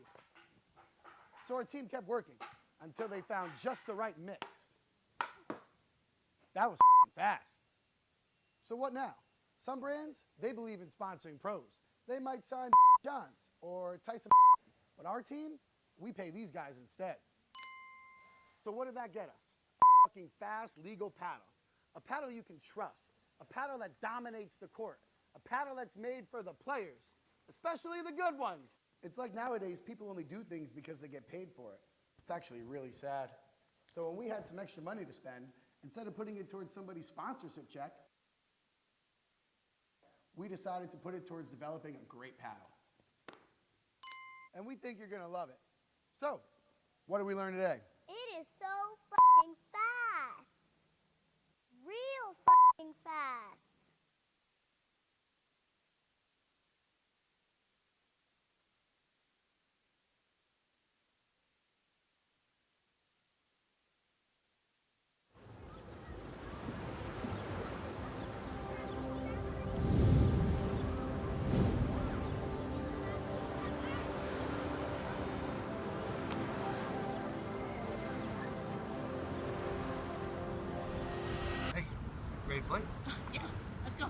[SPEAKER 7] So our team kept working until they found just the right mix. That was fast. So what now? Some brands, they believe in sponsoring pros. They might sign Johns or Tyson, but our team, we pay these guys instead. So what did that get us? A fucking fast legal paddle. A paddle you can trust. A paddle that dominates the court. A paddle that's made for the players, especially the good ones. It's like nowadays people only do things because they get paid for it. It's actually really sad. So when we had some extra money to spend, instead of putting it towards somebody's sponsorship check, we decided to put it towards developing a great paddle. And we think you're gonna love it. So, what did we learn today?
[SPEAKER 10] It is so fucking fast. Real fucking fast.
[SPEAKER 3] Ready to play?
[SPEAKER 2] Yeah, let's go.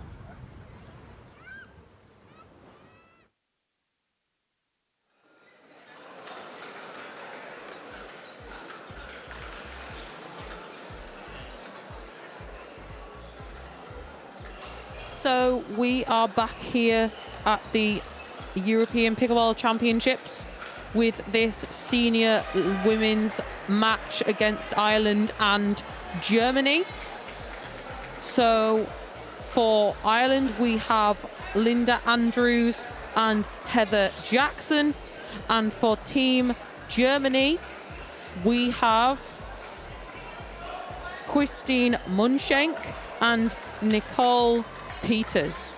[SPEAKER 2] So we are back here at the European Pickleball Championships with this senior women's match against Ireland and Germany. So for Ireland, we have Linda Andrews and Heather Jackson. And for Team Germany, we have Christine Munschenk and Nicole Peters.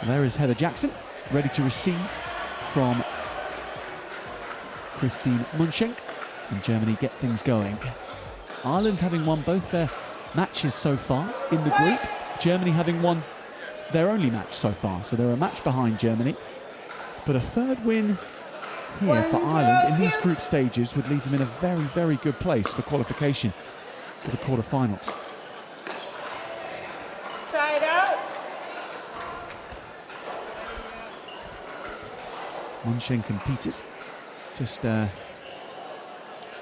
[SPEAKER 1] There is Heather Jackson, ready to receive from Christine Munschenk. And Germany get things going. Ireland having won both their matches so far in the group. Germany having won their only match so far. So they're a match behind Germany. But a third win here for Ireland in these group stages would leave them in a very, very good place for qualification for the quarterfinals.
[SPEAKER 11] Side out.
[SPEAKER 1] Munschenk and Peters just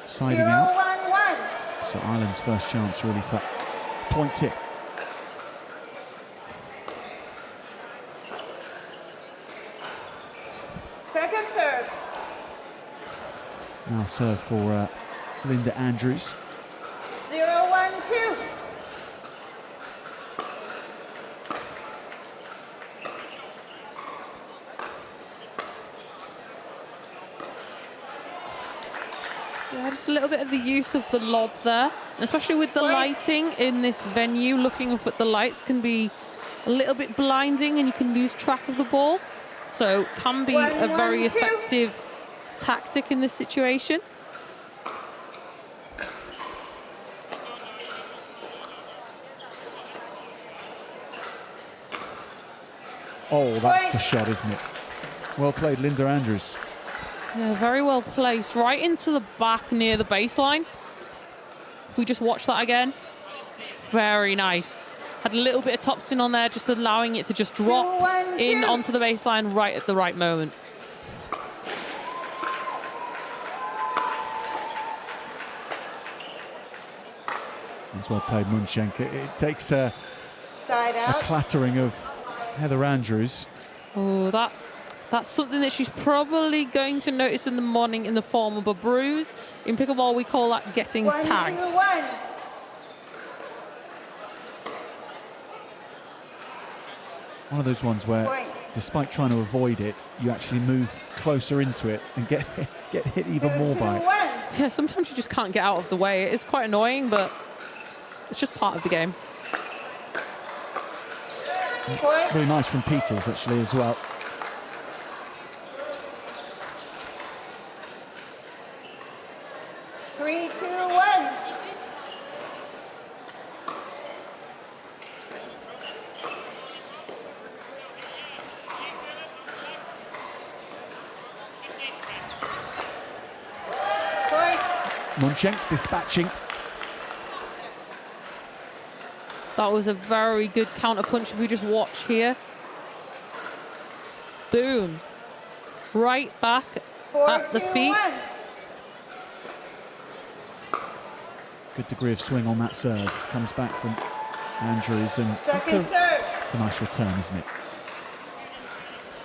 [SPEAKER 1] siding out.
[SPEAKER 11] 0-1-1.
[SPEAKER 1] So Ireland's first chance really for points here.
[SPEAKER 11] Second serve.
[SPEAKER 1] Now serve for Linda Andrews.
[SPEAKER 11] 0-1-2.
[SPEAKER 2] Yeah, just a little bit of the use of the lob there, and especially with the lighting in this venue, looking up at the lights can be a little bit blinding and you can lose track of the ball. So can be a very effective tactic in this situation.
[SPEAKER 1] Oh, that's a shot, isn't it? Well played, Linda Andrews.
[SPEAKER 2] Yeah, very well placed, right into the back near the baseline. If we just watch that again, very nice. Had a little bit of topspin on there, just allowing it to just drop in onto the baseline right at the right moment.
[SPEAKER 1] That's well played, Munschenk. It takes a
[SPEAKER 11] Side out.
[SPEAKER 1] clattering of Heather Andrews
[SPEAKER 2] Oh, that's something that she's probably going to notice in the morning in the form of a bruise. In pickleball, we call that getting tagged.
[SPEAKER 11] 1-2-1.
[SPEAKER 1] One of those ones where, despite trying to avoid it, you actually move closer into it and get hit even more by it.
[SPEAKER 2] Yeah, sometimes you just can't get out of the way. It is quite annoying, but it's just part of the game.
[SPEAKER 1] Really nice from Peters, actually, as well.
[SPEAKER 11] Three, two, one.
[SPEAKER 1] Munchak dispatching.
[SPEAKER 2] That was a very good counter punch if we just watch here. Boom. Right back at the feet.
[SPEAKER 1] Good degree of swing on that serve. Comes back from Andrews, and
[SPEAKER 11] Second serve.
[SPEAKER 1] It's a nice return, isn't it?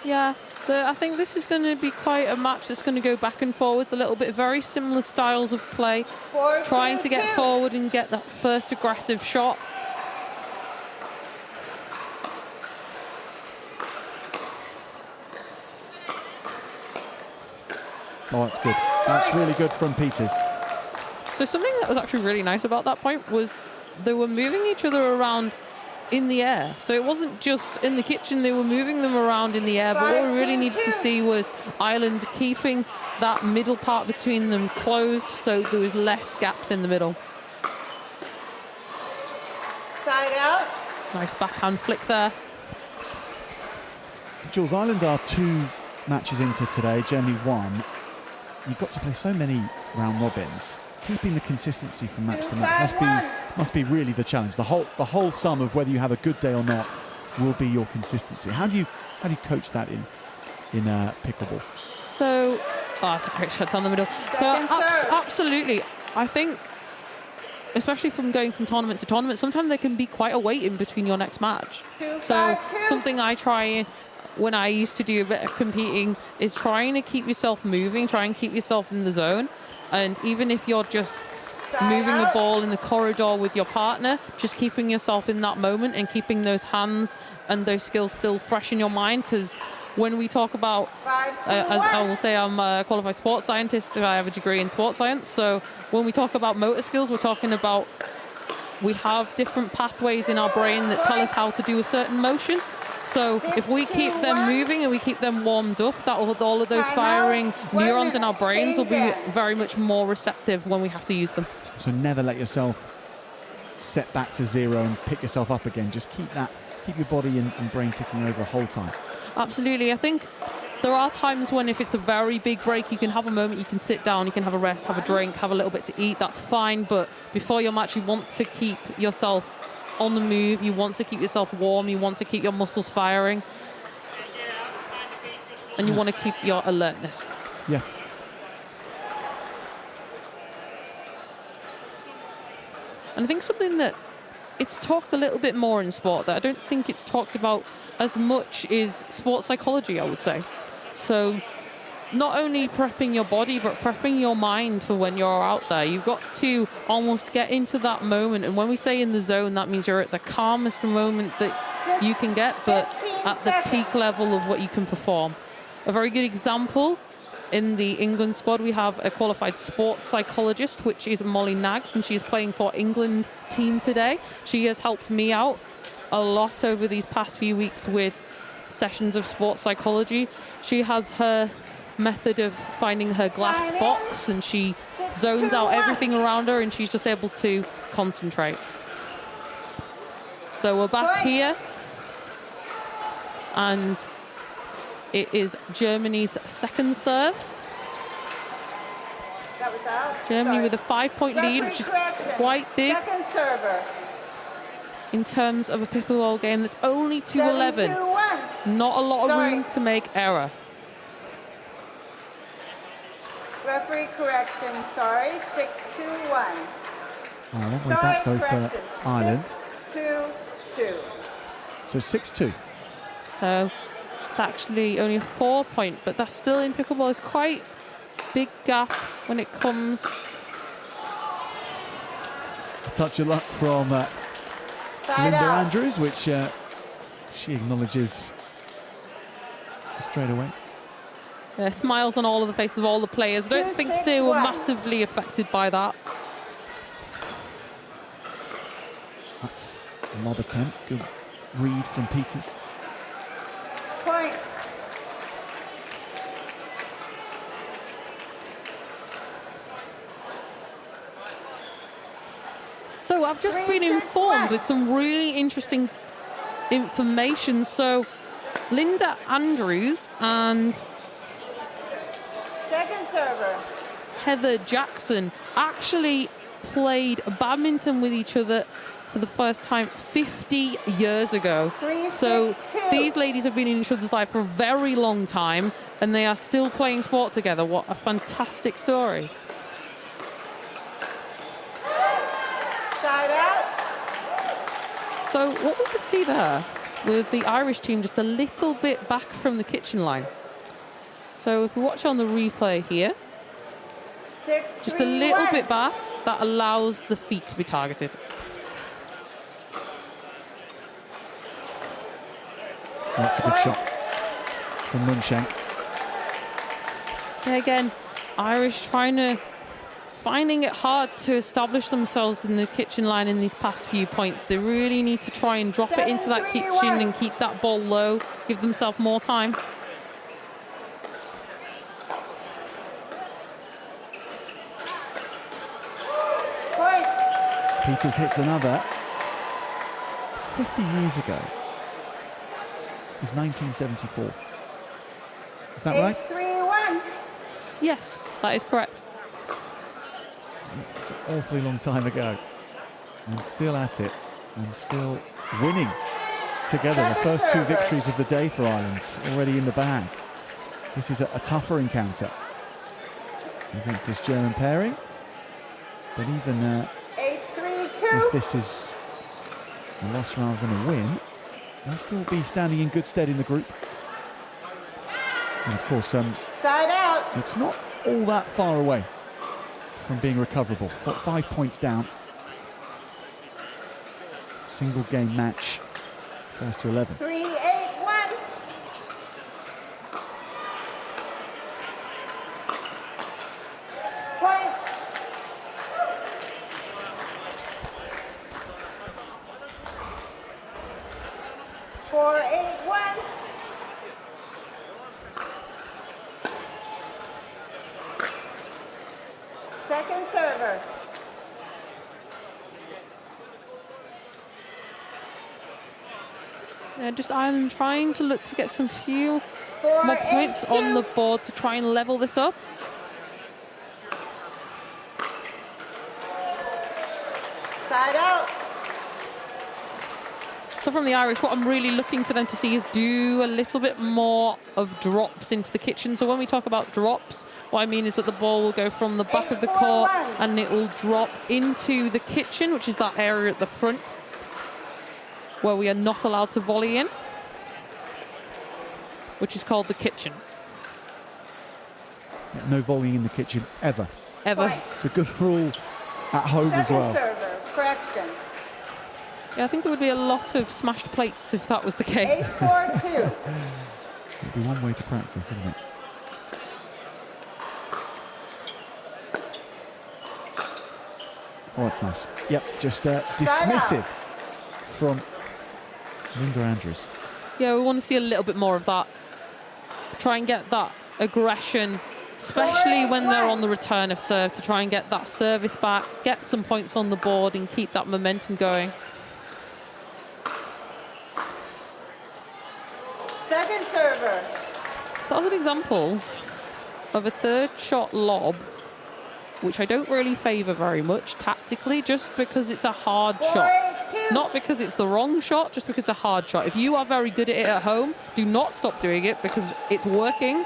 [SPEAKER 2] Yeah, I think this is going to be quite a match that's going to go back and forwards a little bit. Very similar styles of play. Trying to get forward and get that first aggressive shot.
[SPEAKER 1] Oh, that's good. That's really good from Peters.
[SPEAKER 2] So something that was actually really nice about that point was they were moving each other around in the air. So it wasn't just in the kitchen, they were moving them around in the air. But what we really needed to see was Ireland keeping that middle part between them closed so there was less gaps in the middle.
[SPEAKER 11] Side out.
[SPEAKER 2] Nice backhand flick there.
[SPEAKER 1] Jules, Ireland are 2 matches into today, Germany 1. You've got to play so many round robins. Keeping the consistency from match to match must be really the challenge. The whole sum of whether you have a good day or not will be your consistency. How do you coach that in pickleball?
[SPEAKER 2] So, that's a great shot down the middle. Absolutely, I think, especially from going from tournament to tournament, sometimes there can be quite a wait in between your next match. Something I try when I used to do a bit of competing is trying to keep yourself moving, try and keep yourself in the zone. And even if you're just moving a ball in the corridor with your partner, just keeping yourself in that moment and keeping those hands and those skills still fresh in your mind. Because when we talk about, as I will say, I'm a qualified sports scientist, I have a degree in sports science. So when we talk about motor skills, we're talking about we have different pathways in our brain that tell us how to do a certain motion. So if we keep them moving and we keep them warmed up, all of those firing neurons in our brains will be very much more receptive when we have to use them.
[SPEAKER 1] So never let yourself set back to zero and pick yourself up again. Just keep your body and brain ticking over the whole time.
[SPEAKER 2] Absolutely. I think there are times when if it's a very big break, you can have a moment, you can sit down, you can have a rest, have a drink, have a little bit to eat, that's fine. But before your match, you want to keep yourself on the move, you want to keep yourself warm, you want to keep your muscles firing, and you want to keep your alertness.
[SPEAKER 1] Yeah.
[SPEAKER 2] And I think something that it's talked a little bit more in sport that I don't think it's talked about as much is sports psychology, I would say. So not only prepping your body, but prepping your mind for when you're out there. You've got to almost get into that moment. And when we say in the zone, that means you're at the calmest moment that you can get, but at the peak level of what you can perform. A very good example, in the England squad, we have a qualified sports psychologist, which is Molly Naggs, and she's playing for England team today. She has helped me out a lot over these past few weeks with sessions of sports psychology. She has her method of finding her glass box, and she zones out everything around her and she's just able to concentrate. So we're back here, and it is Germany's second serve.
[SPEAKER 11] That was out.
[SPEAKER 2] Germany with a 5-point lead, which is quite big.
[SPEAKER 11] Second server.
[SPEAKER 2] In terms of a pickleball game that's only 2-11. Not a lot of room to make error.
[SPEAKER 11] Referee correction, sorry, 6-2-1.
[SPEAKER 1] A long way back though for Ireland.
[SPEAKER 11] 6-2-2.
[SPEAKER 1] So 6-2.
[SPEAKER 2] So It's actually only a 4-point, but that's still in pickleball is quite big gap when it comes.
[SPEAKER 1] A touch of luck from Linda Andrews, which she acknowledges straight away.
[SPEAKER 2] Yeah, smiles on all of the faces of all the players. I don't think they were massively affected by that.
[SPEAKER 1] That's a lob attempt. Good read from Peters.
[SPEAKER 11] Point.
[SPEAKER 2] So I've just been informed with some really interesting information. So Linda Andrews and
[SPEAKER 11] Second server.
[SPEAKER 2] Heather Jackson actually played badminton with each other for the first time 50 years ago. So these ladies have been in each other's life for a very long time, and they are still playing sport together. What a fantastic story.
[SPEAKER 11] Side out.
[SPEAKER 2] So what we could see there with the Irish team just a little bit back from the kitchen line. So if we watch on the replay here, just a little bit back, that allows the feet to be targeted.
[SPEAKER 1] That's a good shot from Munshank.
[SPEAKER 2] Yeah, again, Irish finding it hard to establish themselves in the kitchen line in these past few points. They really need to try and drop it into that kitchen and keep that ball low, give themselves more time.
[SPEAKER 1] Peters hits another. 50 years ago. It was 1974. Is that right?
[SPEAKER 11] 8-3-1.
[SPEAKER 2] Yes, that is correct.
[SPEAKER 1] It's an awfully long time ago. And still at it. And still winning together. The first two victories of the day for Ireland already in the bag. This is a tougher encounter against this German pairing. But even if this is a loss rather than a win, they'll still be standing in good stead in the group. And of course,
[SPEAKER 11] side out.
[SPEAKER 1] It's not all that far away from being recoverable. 5 points down. Single game match, first to 11.
[SPEAKER 11] 3-8-1. Point. Second server.
[SPEAKER 2] Yeah, just Ireland trying to look to get some few more points on the board to try and level this up.
[SPEAKER 11] Side out.
[SPEAKER 2] So from the Irish, what I'm really looking for them to see is do a little bit more of drops into the kitchen. So when we talk about drops, what I mean is that the ball will go from the back of the court and it will drop into the kitchen, which is that area at the front where we are not allowed to volley in, which is called the kitchen.
[SPEAKER 1] No volleying in the kitchen, ever.
[SPEAKER 2] Ever.
[SPEAKER 1] It's a good rule at home as well.
[SPEAKER 11] Second server, correction.
[SPEAKER 2] Yeah, I think there would be a lot of smashed plates if that was the case.
[SPEAKER 11] 8-4-2.
[SPEAKER 1] It'd be one way to practice, wouldn't it? Oh, that's nice. Yep, just dismissive from Linda Andrews.
[SPEAKER 2] Yeah, we want to see a little bit more of that. Try and get that aggression, especially when they're on the return of serve, to try and get that service back, get some points on the board and keep that momentum going.
[SPEAKER 11] Second server.
[SPEAKER 2] So that was an example of a third shot lob, which I don't really favour very much tactically, just because it's a hard shot. Not because it's the wrong shot, just because it's a hard shot. If you are very good at it at home, do not stop doing it because it's working.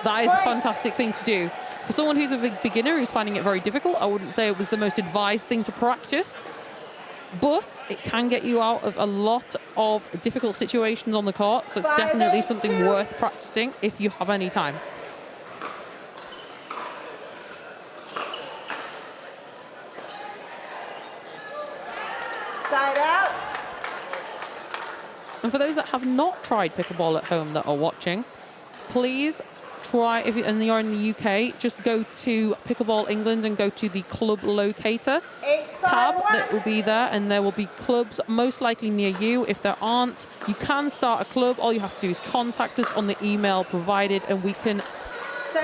[SPEAKER 2] That is a fantastic thing to do. For someone who's a beginner who's finding it very difficult, I wouldn't say it was the most advised thing to practice. but it can get you out of a lot of difficult situations on the court. So it's definitely something worth practicing if you have any time.
[SPEAKER 11] Side out.
[SPEAKER 2] And for those that have not tried pickleball at home that are watching, please try, and you're in the UK, just go to Pickleball England and go to the club locator tab that will be there, and there will be clubs most likely near you. If there aren't, you can start a club. All you have to do is contact us on the email provided, and we can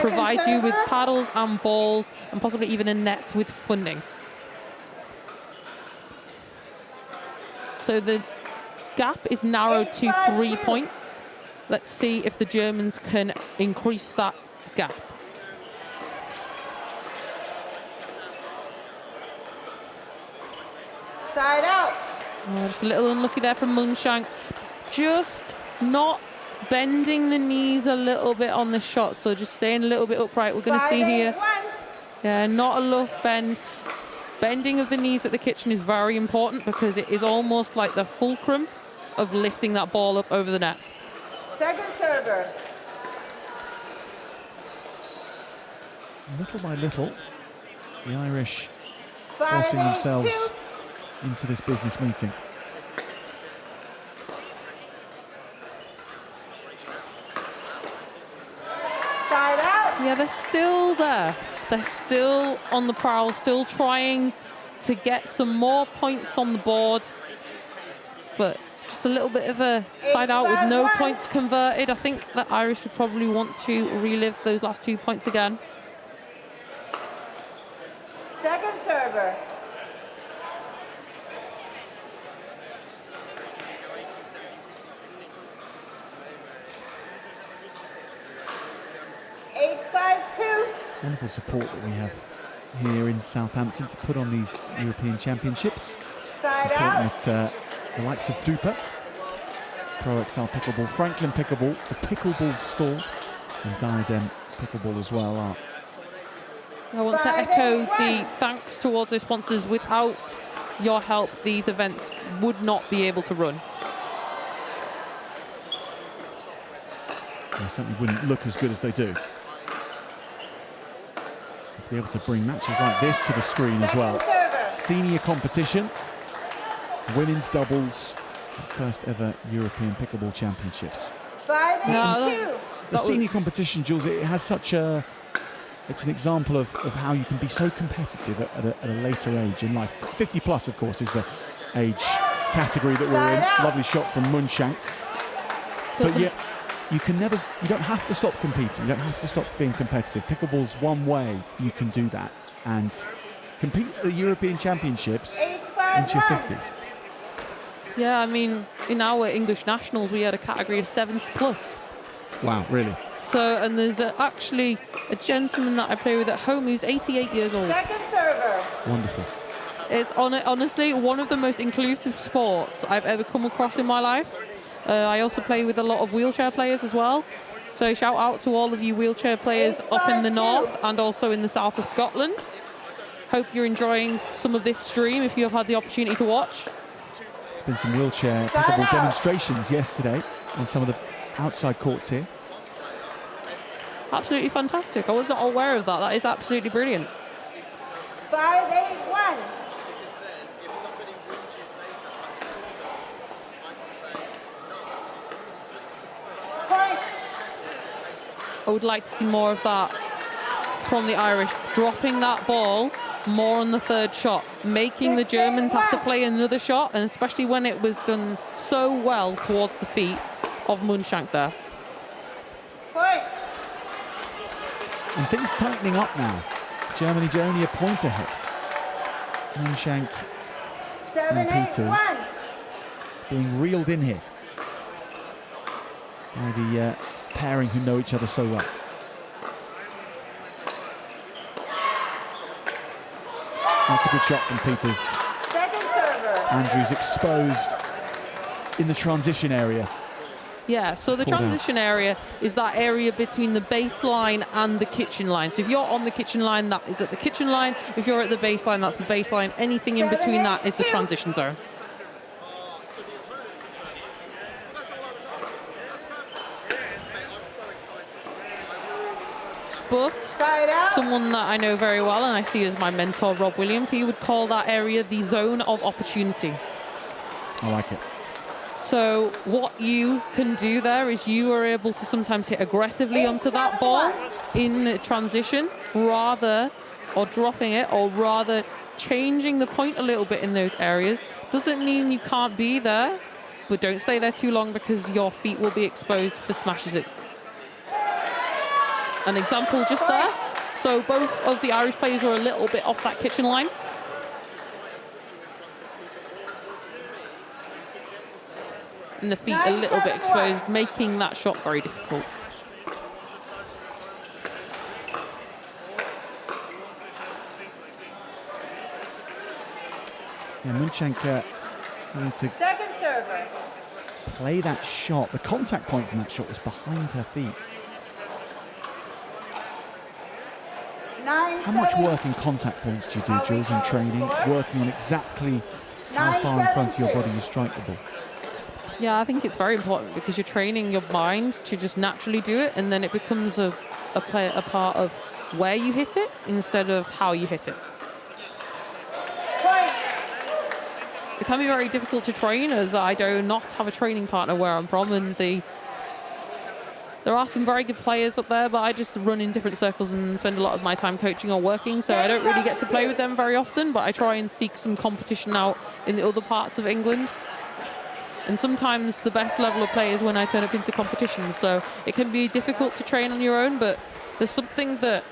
[SPEAKER 2] provide you with paddles and balls and possibly even a net with funding. So the gap is narrowed to 3 points. Let's see if the Germans can increase that gap.
[SPEAKER 11] Side out.
[SPEAKER 2] Oh, just a little unlucky there from Munshank. Just not bending the knees a little bit on the shot, so just staying a little bit upright. We're going to see here. Yeah, not enough bend. Bending of the knees at the kitchen is very important because it is almost like the fulcrum of lifting that ball up over the net.
[SPEAKER 11] Second server.
[SPEAKER 1] Little by little, the Irish forcing themselves into this business meeting.
[SPEAKER 11] Side out.
[SPEAKER 2] Yeah, they're still there. They're still on the prowl, still trying to get some more points on the board. But just a little bit of a side out with no points converted. I think the Irish would probably want to relive those last 2 points again.
[SPEAKER 11] Second server.
[SPEAKER 1] Wonderful support that we have here in Southampton to put on these European Championships.
[SPEAKER 11] Side out.
[SPEAKER 1] At, the likes of Dupr, Pro XL Pickleball, Franklin Pickleball, the Pickleball Store, and Diadem Pickleball as well are.
[SPEAKER 2] I want to echo the thanks towards the sponsors. Without your help, these events would not be able to run.
[SPEAKER 1] They certainly wouldn't look as good as they do. To be able to bring matches like this to the screen as well. Senior competition, women's doubles, first ever European Pickleball Championships. The senior competition, Jules, it has such a, it's an example of how you can be so competitive at a later age in life. 50 plus, of course, is the age category that we're in. Lovely shot from Munshank. But yet, you don't have to stop competing. You don't have to stop being competitive. Pickleball's one way you can do that and compete at the European Championships into your 50s.
[SPEAKER 2] Yeah, I mean, in our English nationals, we had a category of 70 plus.
[SPEAKER 1] Wow, really?
[SPEAKER 2] So, and there's actually a gentleman that I play with at home who's 88 years old.
[SPEAKER 11] Second server.
[SPEAKER 1] Wonderful.
[SPEAKER 2] It's honestly one of the most inclusive sports I've ever come across in my life. I also play with a lot of wheelchair players as well. So shout out to all of you wheelchair players up in the north and also in the south of Scotland. Hope you're enjoying some of this stream if you have had the opportunity to watch.
[SPEAKER 1] There's been some wheelchair pickleball demonstrations yesterday on some of the outside courts here.
[SPEAKER 2] Absolutely fantastic. I was not aware of that. That is absolutely brilliant.
[SPEAKER 11] 5-8-1.
[SPEAKER 2] I would like to see more of that from the Irish, dropping that ball more on the third shot, making the Germans have to play another shot, and especially when it was done so well towards the feet of Munshank there.
[SPEAKER 1] And things tightening up now. Germany only a point ahead. Munshank and Peters being reeled in here by the pairing who know each other so well. That's a good shot from Peters.
[SPEAKER 11] Second server.
[SPEAKER 1] Andrews exposed in the transition area.
[SPEAKER 2] Yeah, so the transition area is that area between the baseline and the kitchen line. So if you're on the kitchen line, that is at the kitchen line. If you're at the baseline, that's the baseline. Anything in between that is the transition zone. But someone that I know very well and I see as my mentor, Rob Williams, he would call that area the zone of opportunity.
[SPEAKER 1] I like it.
[SPEAKER 2] So what you can do there is you are able to sometimes hit aggressively onto that ball in transition, rather, or dropping it, or rather changing the point a little bit in those areas. Doesn't mean you can't be there, but don't stay there too long because your feet will be exposed for smashes it. An example just there. So both of the Irish players were a little bit off that kitchen line. And the feet a little bit exposed, making that shot very difficult.
[SPEAKER 1] Yeah, Munchak need to
[SPEAKER 11] Second server.
[SPEAKER 1] play that shot. The contact point from that shot was behind her feet. How much work in contact points do you do, Jules, in training? Working on exactly how far in front of your body you strike the ball.
[SPEAKER 2] Yeah, I think it's very important because you're training your mind to just naturally do it, and then it becomes a part of where you hit it instead of how you hit it. It can be very difficult to train, as I do not have a training partner where I'm from, and there are some very good players up there, but I just run in different circles and spend a lot of my time coaching or working, so I don't really get to play with them very often, but I try and seek some competition out in the other parts of England. And sometimes the best level of play is when I turn up into competitions, so it can be difficult to train on your own, but there's something that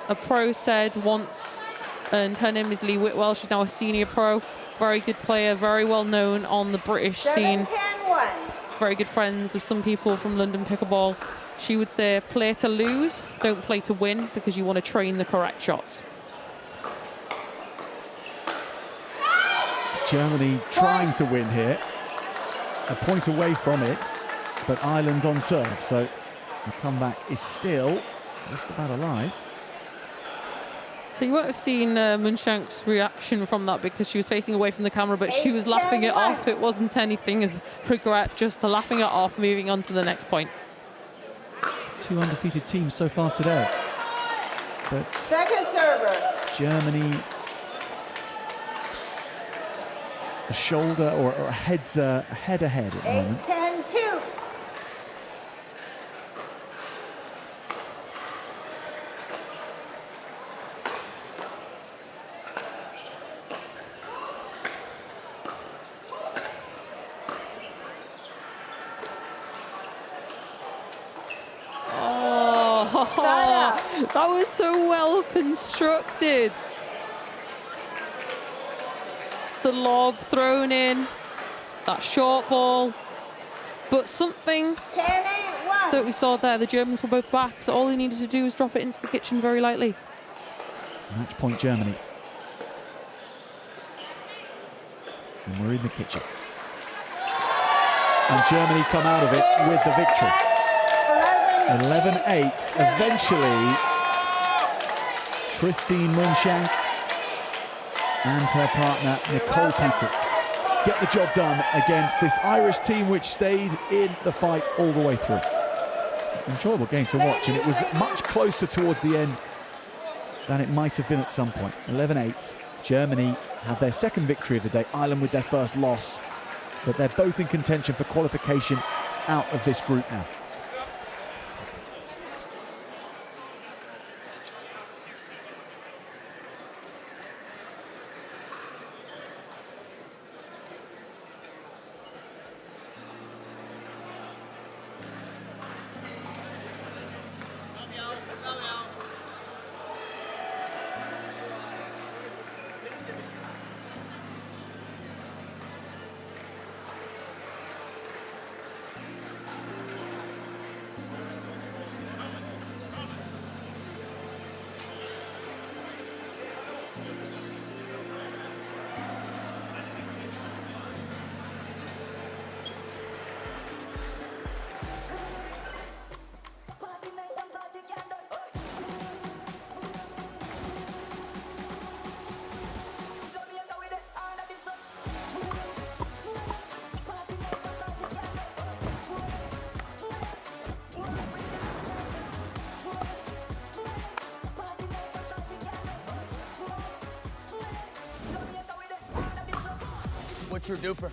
[SPEAKER 2] a pro said once, and her name is Lee Whitwell. She's now a senior pro, very good player, very well known on the British scene.
[SPEAKER 11] 7-10-1.
[SPEAKER 2] Very good friends of some people from London Pickleball. She would say, play to lose, don't play to win, because you want to train the correct shots.
[SPEAKER 1] Germany trying to win here. A point away from it, but Ireland on serve, so the comeback is still just about alive.
[SPEAKER 2] So you won't have seen Munshank's reaction from that because she was facing away from the camera, but she was laughing it off. It wasn't anything of regret, just laughing it off, moving on to the next point.
[SPEAKER 1] 2 undefeated teams so far today. But
[SPEAKER 11] second server.
[SPEAKER 1] Germany, a shoulder or a head ahead at the moment.
[SPEAKER 11] 8-10-2.
[SPEAKER 2] That was so well constructed. The lob thrown in, that short ball, but something that we saw there, the Germans were both back, so all they needed to do was drop it into the kitchen very lightly.
[SPEAKER 1] Match point Germany. And we're in the kitchen. And Germany come out of it with the victory. 11-8. Eventually, Christine Munshank and her partner Nicole Peters get the job done against this Irish team which stayed in the fight all the way through. Enjoyable game to watch, and it was much closer towards the end than it might have been at some point. 11-8. Germany have their second victory of the day, Ireland with their first loss, but they're both in contention for qualification out of this group now.
[SPEAKER 6] What's your Dupr?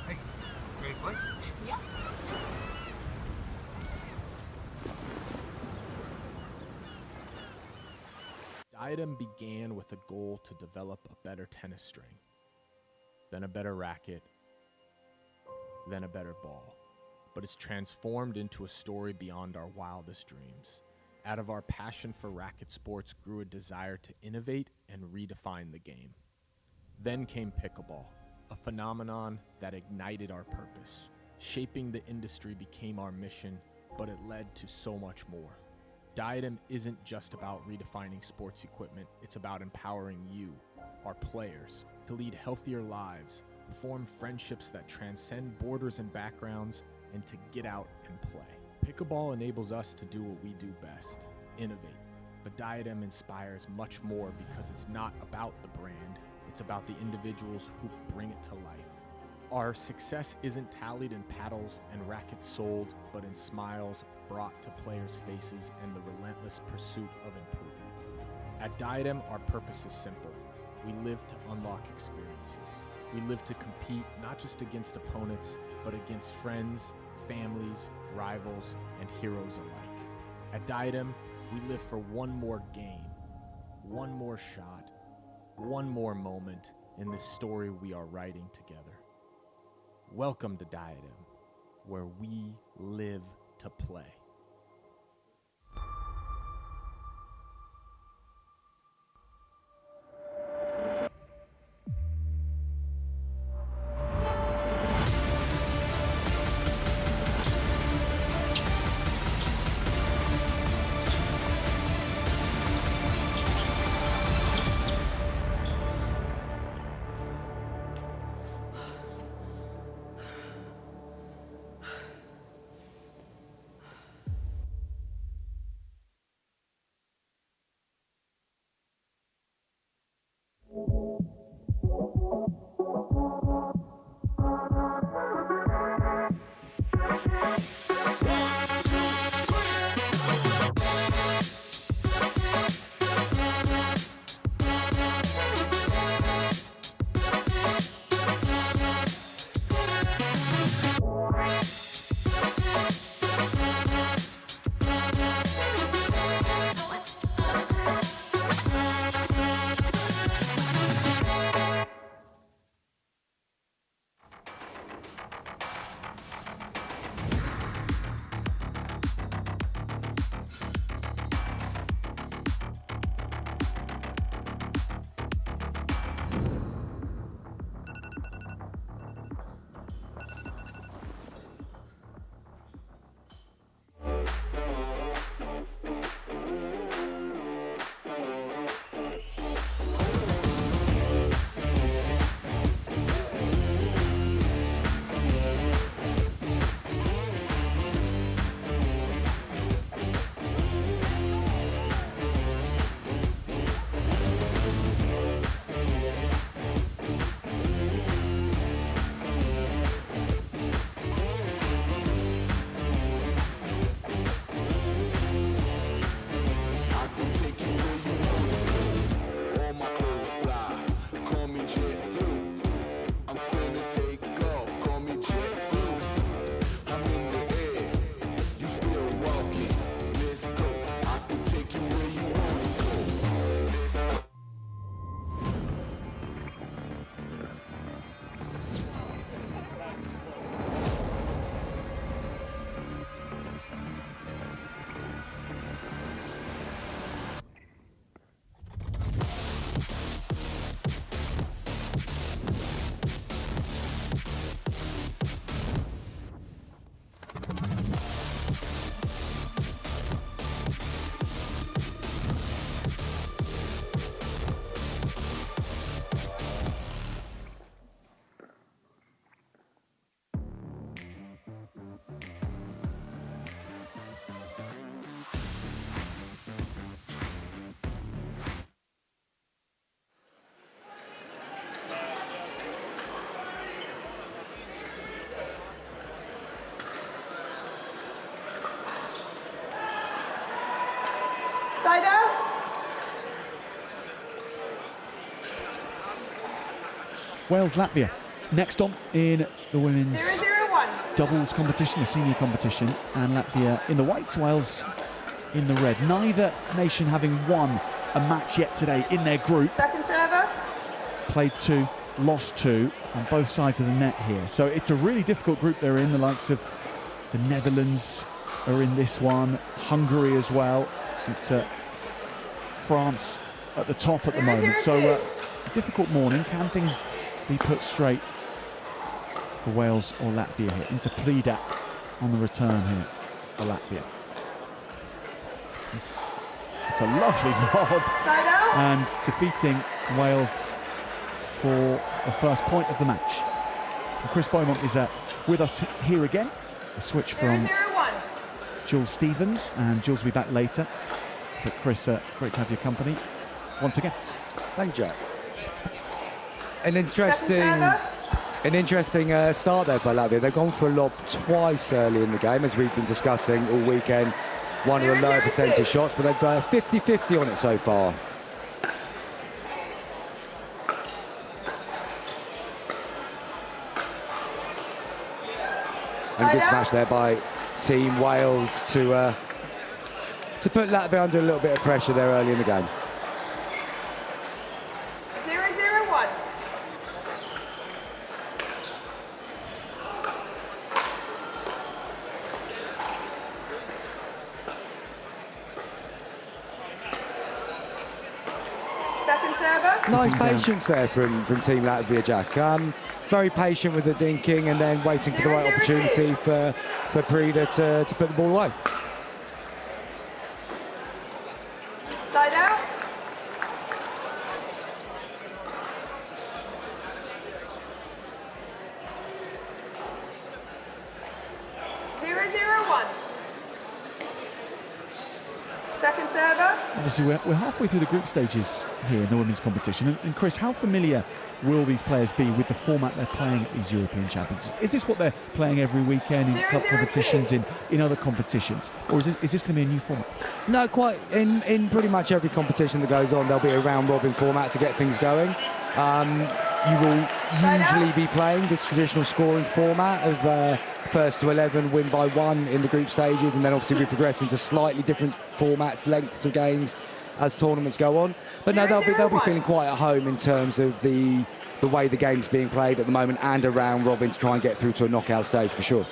[SPEAKER 3] Hey, ready to play?
[SPEAKER 9] Yeah.
[SPEAKER 8] Diadem began with a goal to develop a better tennis string, then a better racket, then a better ball. But it's transformed into a story beyond our wildest dreams. Out of our passion for racket sports grew a desire to innovate and redefine the game. Then came pickleball, a phenomenon that ignited our purpose. Shaping the industry became our mission, but it led to so much more. Diadem isn't just about redefining sports equipment, it's about empowering you, our players, to lead healthier lives, form friendships that transcend borders and backgrounds, and to get out and play. Pickleball enables us to do what we do best, innovate. But Diadem inspires much more because it's not about the brand, it's about the individuals who bring it to life. Our success isn't tallied in paddles and rackets sold, but in smiles brought to players' faces and the relentless pursuit of improvement. At Diadem, our purpose is simple. We live to unlock experiences. We live to compete not just against opponents, but against friends, families, rivals, and heroes alike. At Diadem, we live for one more game, one more shot, one more moment in this story we are writing together. Welcome to Diadem, where we live to play.
[SPEAKER 11] Side out.
[SPEAKER 1] Wales-Latvia next on in the women's
[SPEAKER 11] 0-0-1.
[SPEAKER 1] doubles competition, the senior competition, and Latvia in the whites, Wales in the red. Neither nation having won a match yet today in their group.
[SPEAKER 11] Second server.
[SPEAKER 1] Played 2, lost 2 on both sides of the net here. So it's a really difficult group they're in. The likes of the Netherlands are in this one, Hungary as well. It's France at the top at the moment. So a difficult morning. Can things be put straight for Wales or Latvia here? Into Plida on the return here for Latvia. It's a lovely lob, and defeating Wales for the first point of the match. And Chris Beaumont is with us here again. A switch from
[SPEAKER 11] 0-0-1.
[SPEAKER 1] Jules Stevens, and Jules will be back later. But Chris, great to have your company once again.
[SPEAKER 12] Thank you, Jack. An interesting start there by Latvia. They've gone for a lob twice early in the game, as we've been discussing all weekend. One of the lower percentage shots, but they've 50-50 on it so far. And good smash there by Team Wales to put Latvia under a little bit of pressure there early in the game.
[SPEAKER 11] 0-0-1. Second server.
[SPEAKER 12] Nice patience there from Team Latvia, Jack. Very patient with the dinking and then waiting for the right opportunity for Prida to put the ball away.
[SPEAKER 11] Side out. Second server.
[SPEAKER 1] Obviously, we're halfway through the group stages here in the women's competition. And Chris, how familiar will these players be with the format they're playing at these European Championships? Is this what they're playing every weekend in club competitions, in other competitions? Or is this going to be a new format?
[SPEAKER 12] No, quite. In pretty much every competition that goes on, there'll be a round-robin format to get things going. You will usually be playing this traditional scoring format of first to 11, win by 1 in the group stages, and then obviously we progress into slightly different formats, lengths of games as tournaments go on. But no, they'll be feeling quite at home in terms of the way the game's being played at the moment, and a round robin to try and get through to a knockout stage for sure.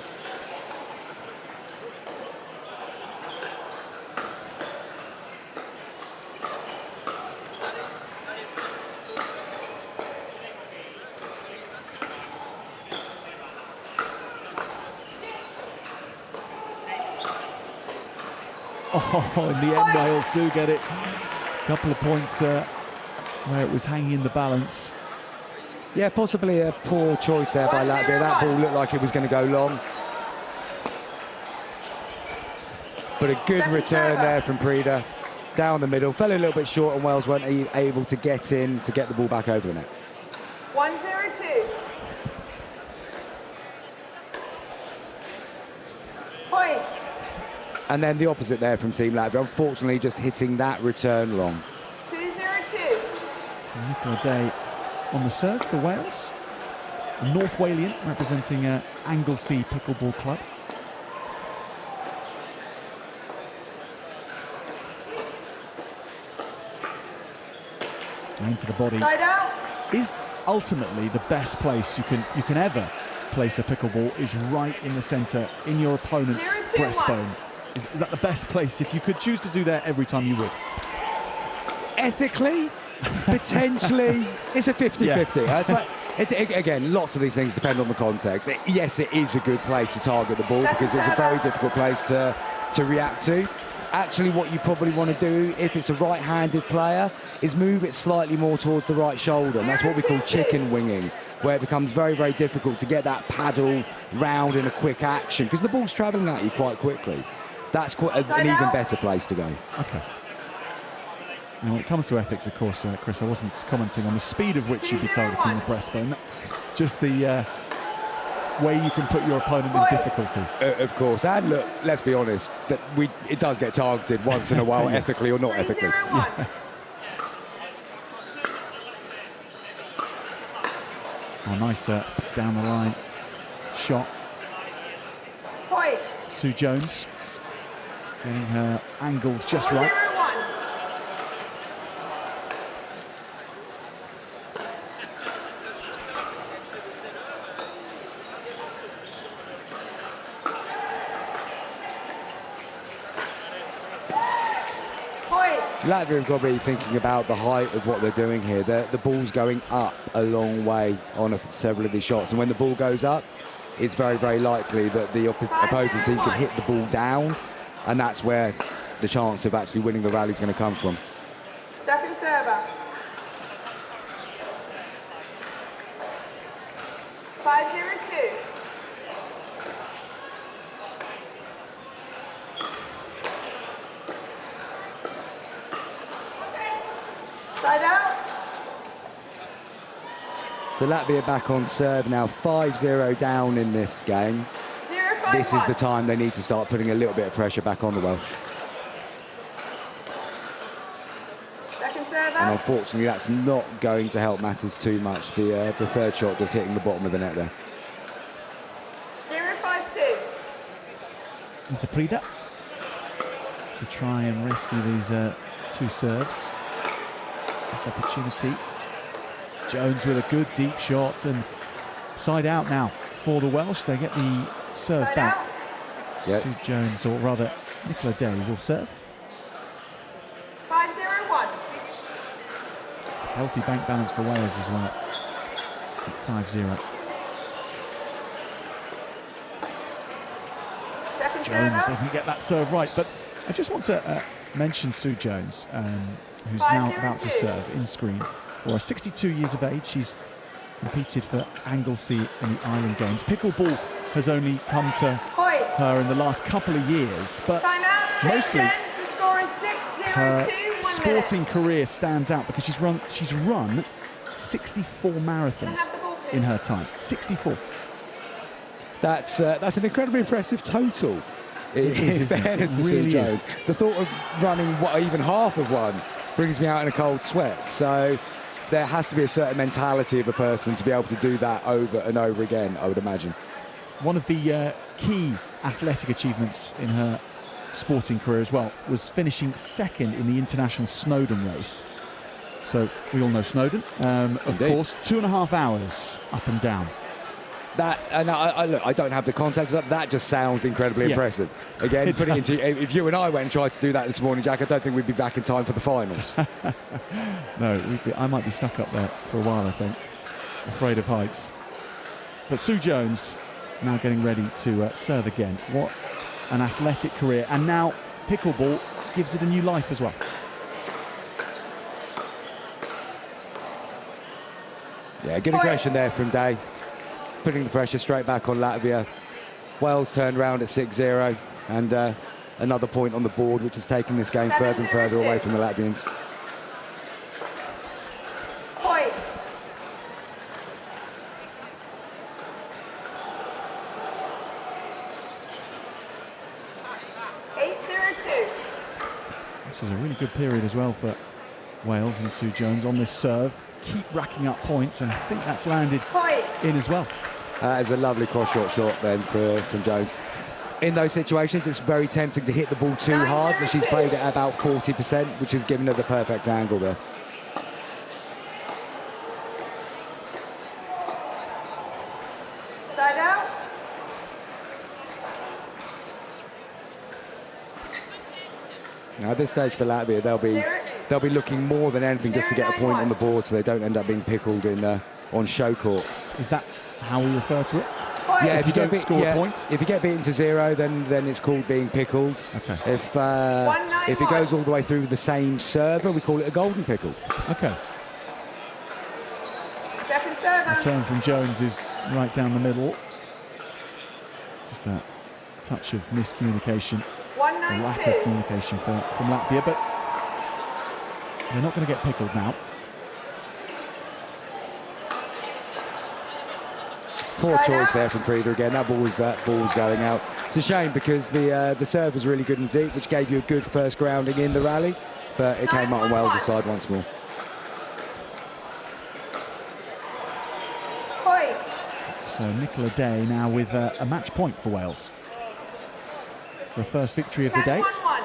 [SPEAKER 1] Oh, in the end, Wales do get it. A couple of points where it was hanging in the balance.
[SPEAKER 12] Yeah, possibly a poor choice there by Latvia. That ball looked like it was going to go long. But a good return there from Prida. Down the middle. Fell a little bit short, and Wales weren't able to get in to get the ball back over the net.
[SPEAKER 11] 1-0-2. Point.
[SPEAKER 12] And then the opposite there from Team Latvia, unfortunately just hitting that return long.
[SPEAKER 11] 2-0-2.
[SPEAKER 1] Nicola Day on the serve for Wales. North Walian representing Anglesey Pickleball Club. Into the body.
[SPEAKER 11] Side out.
[SPEAKER 1] Is ultimately the best place you can ever place a pickleball is right in the centre, in your opponent's breastbone. Is that the best place? If you could choose to do that every time, you would?
[SPEAKER 12] Ethically, potentially, it's a 50-50. Yeah. Again, lots of these things depend on the context. Yes, it is a good place to target the ball because it's a very difficult place to react to. Actually, what you probably want to do, if it's a right-handed player, is move it slightly more towards the right shoulder. And that's what we call chicken winging, where it becomes very, very difficult to get that paddle round in a quick action because the ball's travelling at you quite quickly. That's quite an even better place to go.
[SPEAKER 1] Okay. And when it comes to ethics, of course, Chris, I wasn't commenting on the speed of which you'd be targeting the breastbone, just the way you can put your opponent in difficulty.
[SPEAKER 12] Of course, and look, let's be honest, that it does get targeted once in a while, ethically or not ethically.
[SPEAKER 1] Yeah. Oh, nice down the line shot.
[SPEAKER 11] Point.
[SPEAKER 1] Sue Jones getting her angles just right.
[SPEAKER 11] 4-0-1.
[SPEAKER 12] Latvia have got to be thinking about the height of what they're doing here. The ball's going up a long way on several of these shots, and when the ball goes up, it's very, very likely that the opposing team can hit the ball down, and that's where the chance of actually winning the rally is going to come from.
[SPEAKER 11] Second server. 5-0-2. Side out.
[SPEAKER 12] So Latvia back on serve now, 5-0 down in this game.
[SPEAKER 11] 0-5-1.
[SPEAKER 12] This is the time they need to start putting a little bit of pressure back on the Welsh.
[SPEAKER 11] Second server.
[SPEAKER 12] And unfortunately, that's not going to help matters too much. The third shot just hitting the bottom of the net there.
[SPEAKER 11] 0-5-2.
[SPEAKER 1] Into Prida to try and rescue these two serves. This opportunity. Jones with a good deep shot, and side out now for the Welsh. They get the serve
[SPEAKER 11] Side
[SPEAKER 1] back.
[SPEAKER 11] out.
[SPEAKER 12] Yep.
[SPEAKER 1] Sue Jones, or rather Nicola Day, will serve.
[SPEAKER 11] 5-0-1.
[SPEAKER 1] Healthy bank balance for Wales as well. 5-0.
[SPEAKER 11] Second
[SPEAKER 1] Jones
[SPEAKER 11] server.
[SPEAKER 1] doesn't get that serve right, but I just want to mention Sue Jones, who's now about to
[SPEAKER 11] 5-0-2.
[SPEAKER 1] serve in screen. For 62 years of age, she's competed for Anglesey in the Island Games. Pickleball has only come to
[SPEAKER 11] Point.
[SPEAKER 1] her in the last couple of years, but
[SPEAKER 11] Time out.
[SPEAKER 1] mostly
[SPEAKER 11] The score is 6-0-2.
[SPEAKER 1] her
[SPEAKER 11] 1
[SPEAKER 1] sporting
[SPEAKER 11] minute.
[SPEAKER 1] career stands out because she's run 64 marathons in her time. 64.
[SPEAKER 12] That's an incredibly impressive total.
[SPEAKER 1] It is, isn't it?
[SPEAKER 12] Fairness
[SPEAKER 1] It
[SPEAKER 12] to Sue
[SPEAKER 1] really is.
[SPEAKER 12] Jones. The thought of running even half of one brings me out in a cold sweat. So there has to be a certain mentality of a person to be able to do that over and over again, I would imagine.
[SPEAKER 1] One of the key athletic achievements in her sporting career as well was finishing second in the international Snowdon race. So we all know Snowdon, of
[SPEAKER 12] Indeed.
[SPEAKER 1] course, 2.5 hours up and down.
[SPEAKER 12] That, and look, I don't have the context of that just sounds incredibly
[SPEAKER 1] Yeah.
[SPEAKER 12] impressive. Again,
[SPEAKER 1] It
[SPEAKER 12] putting
[SPEAKER 1] does.
[SPEAKER 12] into, if you and I went and tried to do that this morning, Jack, I don't think we'd be back in time for the finals.
[SPEAKER 1] No, I might be stuck up there for a while, I think. Afraid of heights. But Sue Jones now getting ready to serve again. What an athletic career. And now pickleball gives it a new life as well.
[SPEAKER 12] Yeah, good aggression there from Day. Putting the pressure straight back on Latvia. Wales turned round at 6-0, and another point on the board, which has taken this game further and further away from the Latvians.
[SPEAKER 11] Point.
[SPEAKER 1] This is a really good period as well for Wales and Sue Jones on this serve. Keep racking up points, and I think that's landed in as well.
[SPEAKER 12] That is a lovely cross-shot shot then from Jones. In those situations, it's very tempting to hit the ball too hard, but she's played it at about 40%, which has given her the perfect angle there.
[SPEAKER 11] Side out.
[SPEAKER 12] Now, at this stage for Latvia, they'll be looking more than anything just to get a point on the board, so they don't end up being pickled in on show court.
[SPEAKER 1] Is that how we refer to it?
[SPEAKER 12] Yeah,
[SPEAKER 1] if you don't score points.
[SPEAKER 12] If you get beaten to 0, then it's called being pickled.
[SPEAKER 1] Okay.
[SPEAKER 12] If it goes all the way through the same server, we call it a golden pickle.
[SPEAKER 1] Okay.
[SPEAKER 11] Second server.
[SPEAKER 1] Return from Jones is right down the middle. Just a touch of miscommunication. A lack of communication from Latvia, but they're not going to get pickled now.
[SPEAKER 12] Poor choice there from Frida again. That ball was going out. It's a shame because the serve was really good and deep, which gave you a good first grounding in the rally, but it came out on Wales' side once more.
[SPEAKER 11] Point.
[SPEAKER 1] So Nicola Day now with a match point for Wales. For a first victory of the day.
[SPEAKER 11] 10-1-1.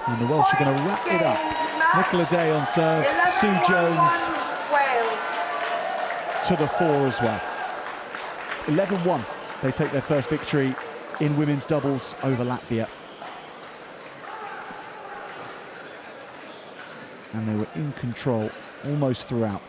[SPEAKER 1] And the Welsh are going to wrap it up. Nicola Day on serve, Sue Jones
[SPEAKER 11] Wales.
[SPEAKER 1] to the fore as well. 11-1, they take their first victory in women's doubles over Latvia. And they were in control almost throughout.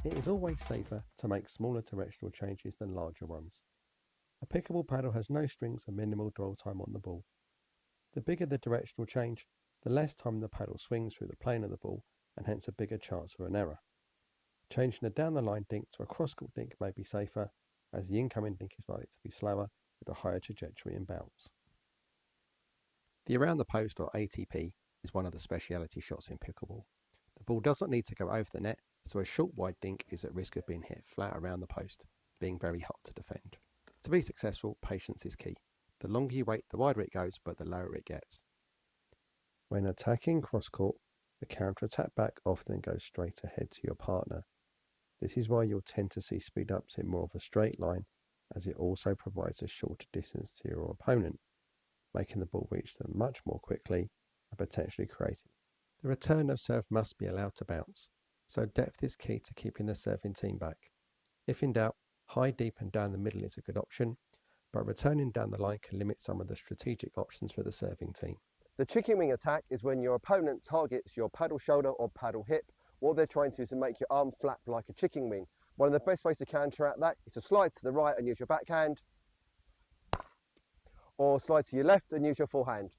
[SPEAKER 4] It is always safer to make smaller directional changes than larger ones. A pickleball paddle has no strings and minimal dwell time on the ball. The bigger the directional change, the less time the paddle swings through the plane of the ball and hence a bigger chance for an error. Changing a down the line dink to a cross-court dink may be safer, as the incoming dink is likely to be slower with a higher trajectory and bounce. The around the post, or ATP, is one of the speciality shots in pickleball. The ball does not need to go over the net, so a short wide dink is at risk of being hit flat around the post, being very hard to defend. To be successful, patience is key. The longer you wait, the wider it goes, but the lower it gets. When attacking cross-court, the counter-attack back often goes straight ahead to your partner. This is why you'll tend to see speed-ups in more of a straight line, as it also provides a shorter distance to your opponent, making the ball reach them much more quickly and potentially creating. The return of serve must be allowed to bounce, so depth is key to keeping the serving team back. If in doubt, high, deep and down the middle is a good option, but returning down the line can limit some of the strategic options for the serving team.
[SPEAKER 3] The chicken wing attack is when your opponent targets your paddle shoulder or paddle hip. What they're trying to do is to make your arm flap like a chicken wing. One of the best ways to counteract that is to slide to the right and use your backhand, or slide to your left and use your forehand.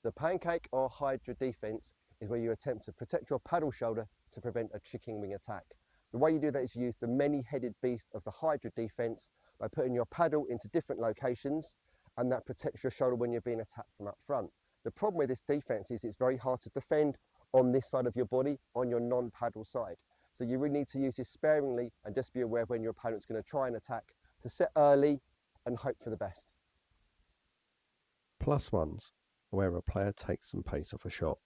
[SPEAKER 3] The pancake or hydra defense is where you attempt to protect your paddle shoulder to prevent a chicken wing attack. The way you do that is you use the many-headed beast of the hydra defense by putting your paddle into different locations, and that protects your shoulder when you're being attacked from up front. The problem with this defense is it's very hard to defend on this side of your body, on your non-paddle side. So you really need to use this sparingly and just be aware when your opponent's going to try and attack, to set early and hope for the best.
[SPEAKER 4] Plus ones are where a player takes some pace off a shot.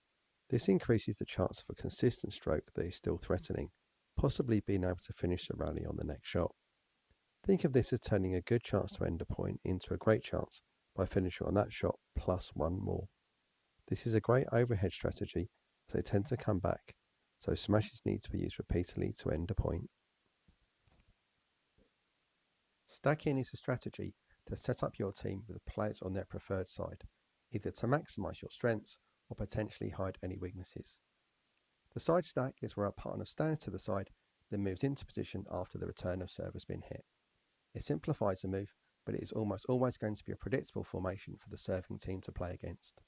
[SPEAKER 4] This increases the chance of a consistent stroke that is still threatening, possibly being able to finish the rally on the next shot. Think of this as turning a good chance to end a point into a great chance by finishing on that shot plus one more. This is a great overhead strategy as they tend to come back, so smashes need to be used repeatedly to end a point. Stacking is a strategy to set up your team with players on their preferred side, either to maximise your strengths or potentially hide any weaknesses. The side stack is where a partner stands to the side, then moves into position after the return of serve has been hit. It simplifies the move, but it is almost always going to be a predictable formation for the serving team to play against.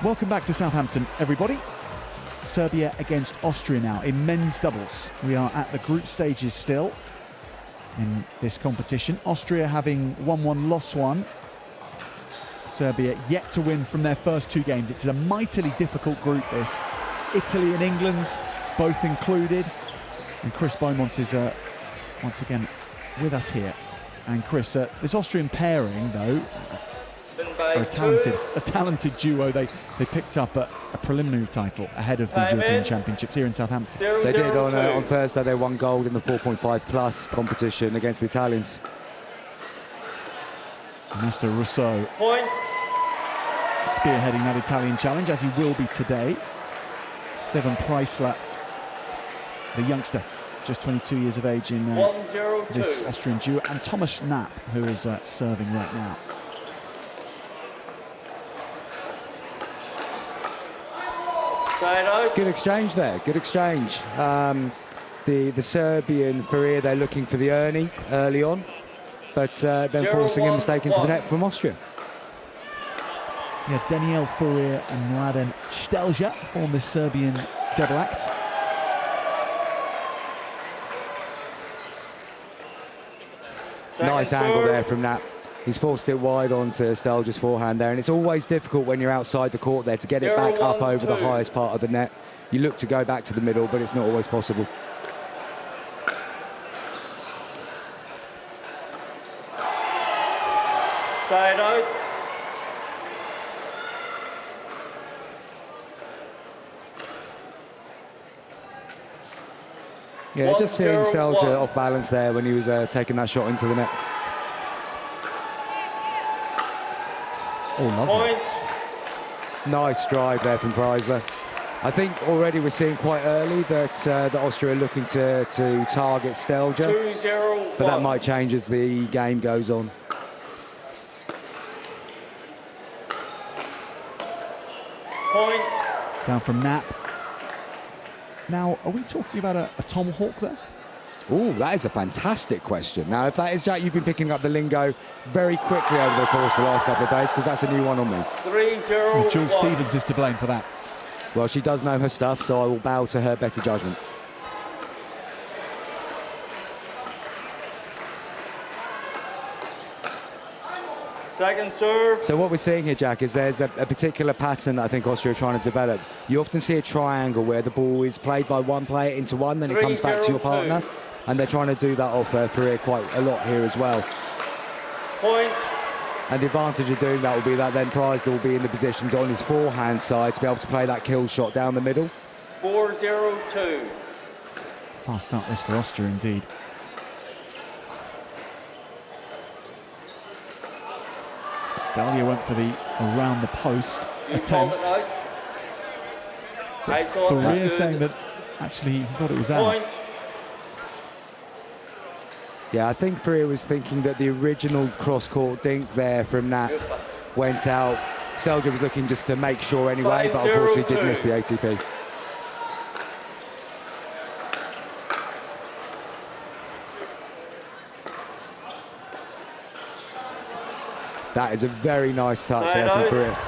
[SPEAKER 1] Welcome back to Southampton, everybody. Serbia against Austria now in men's doubles. We are at the group stages still in this competition. Austria having won one, lost one. Serbia yet to win from their first two games. It's a mightily difficult group, this. Italy and England both included. And Chris Beaumont is once again with us here. And Chris, this Austrian pairing, though, are a talented duo. They picked up a preliminary title ahead of these European Championships here in Southampton.
[SPEAKER 12] They did on Thursday. They won gold in the 4.5 plus competition against the Italians.
[SPEAKER 1] Mr. Rousseau
[SPEAKER 5] Point.
[SPEAKER 1] spearheading that Italian challenge, as he will be today. Stevan Preissler, the youngster, just 22 years of age in this Austrian duo, and Thomas Knapp, who is serving right now.
[SPEAKER 5] Side out.
[SPEAKER 12] Good exchange there, good exchange. The Serbian Faria, they're looking for the Ernie early on, but then forcing a mistake into the net from Austria.
[SPEAKER 1] Yeah, Daniel Faria and Mladen Stelja form the Serbian double act.
[SPEAKER 12] Nice angle there from Knapp. He's forced it wide onto Stelja's forehand there, and it's always difficult when you're outside the court there to get it back up over the highest part of the net. You look to go back to the middle, but it's not always possible.
[SPEAKER 5] Side out.
[SPEAKER 12] Yeah, just seeing Stelja off balance there when he was taking that shot into the net.
[SPEAKER 1] Oh, lovely.
[SPEAKER 5] Point.
[SPEAKER 12] Nice drive there from Preissler. I think already we're seeing quite early that the Austria are looking to target Stelja,
[SPEAKER 5] 2-0-1.
[SPEAKER 12] but that might change as the game goes on.
[SPEAKER 5] Point.
[SPEAKER 1] Down from Knapp. Now, are we talking about a tomahawk there?
[SPEAKER 12] Oh, that is a fantastic question. Now, if that is, Jack, you've been picking up the lingo very quickly over the course of the last couple of days, because that's a new one on me.
[SPEAKER 5] 3-0-1.
[SPEAKER 1] Jules Stevens is to blame for that.
[SPEAKER 12] Well, she does know her stuff, so I will bow to her better judgment.
[SPEAKER 5] Second serve.
[SPEAKER 12] So what we're seeing here, Jack, is there's a particular pattern that I think Austria are trying to develop. You often see a triangle where the ball is played by one player into one, then it comes back to your partner, and they're trying to do that off Faria quite a lot here as well.
[SPEAKER 5] Point.
[SPEAKER 12] And the advantage of doing that will be that then Preissler will be in the position on his forehand side to be able to play that kill shot down the middle.
[SPEAKER 5] 4-0-2.
[SPEAKER 1] Fast start this for Austria indeed. Stelja went for the around the post attempt. Faria saying that actually he thought it was out.
[SPEAKER 5] Point.
[SPEAKER 12] Yeah, I think Faria was thinking that the original cross-court dink there from Knapp went out. Stelja was looking just to make sure anyway, but unfortunately did miss the ATP. That is a very nice touch there from Faria.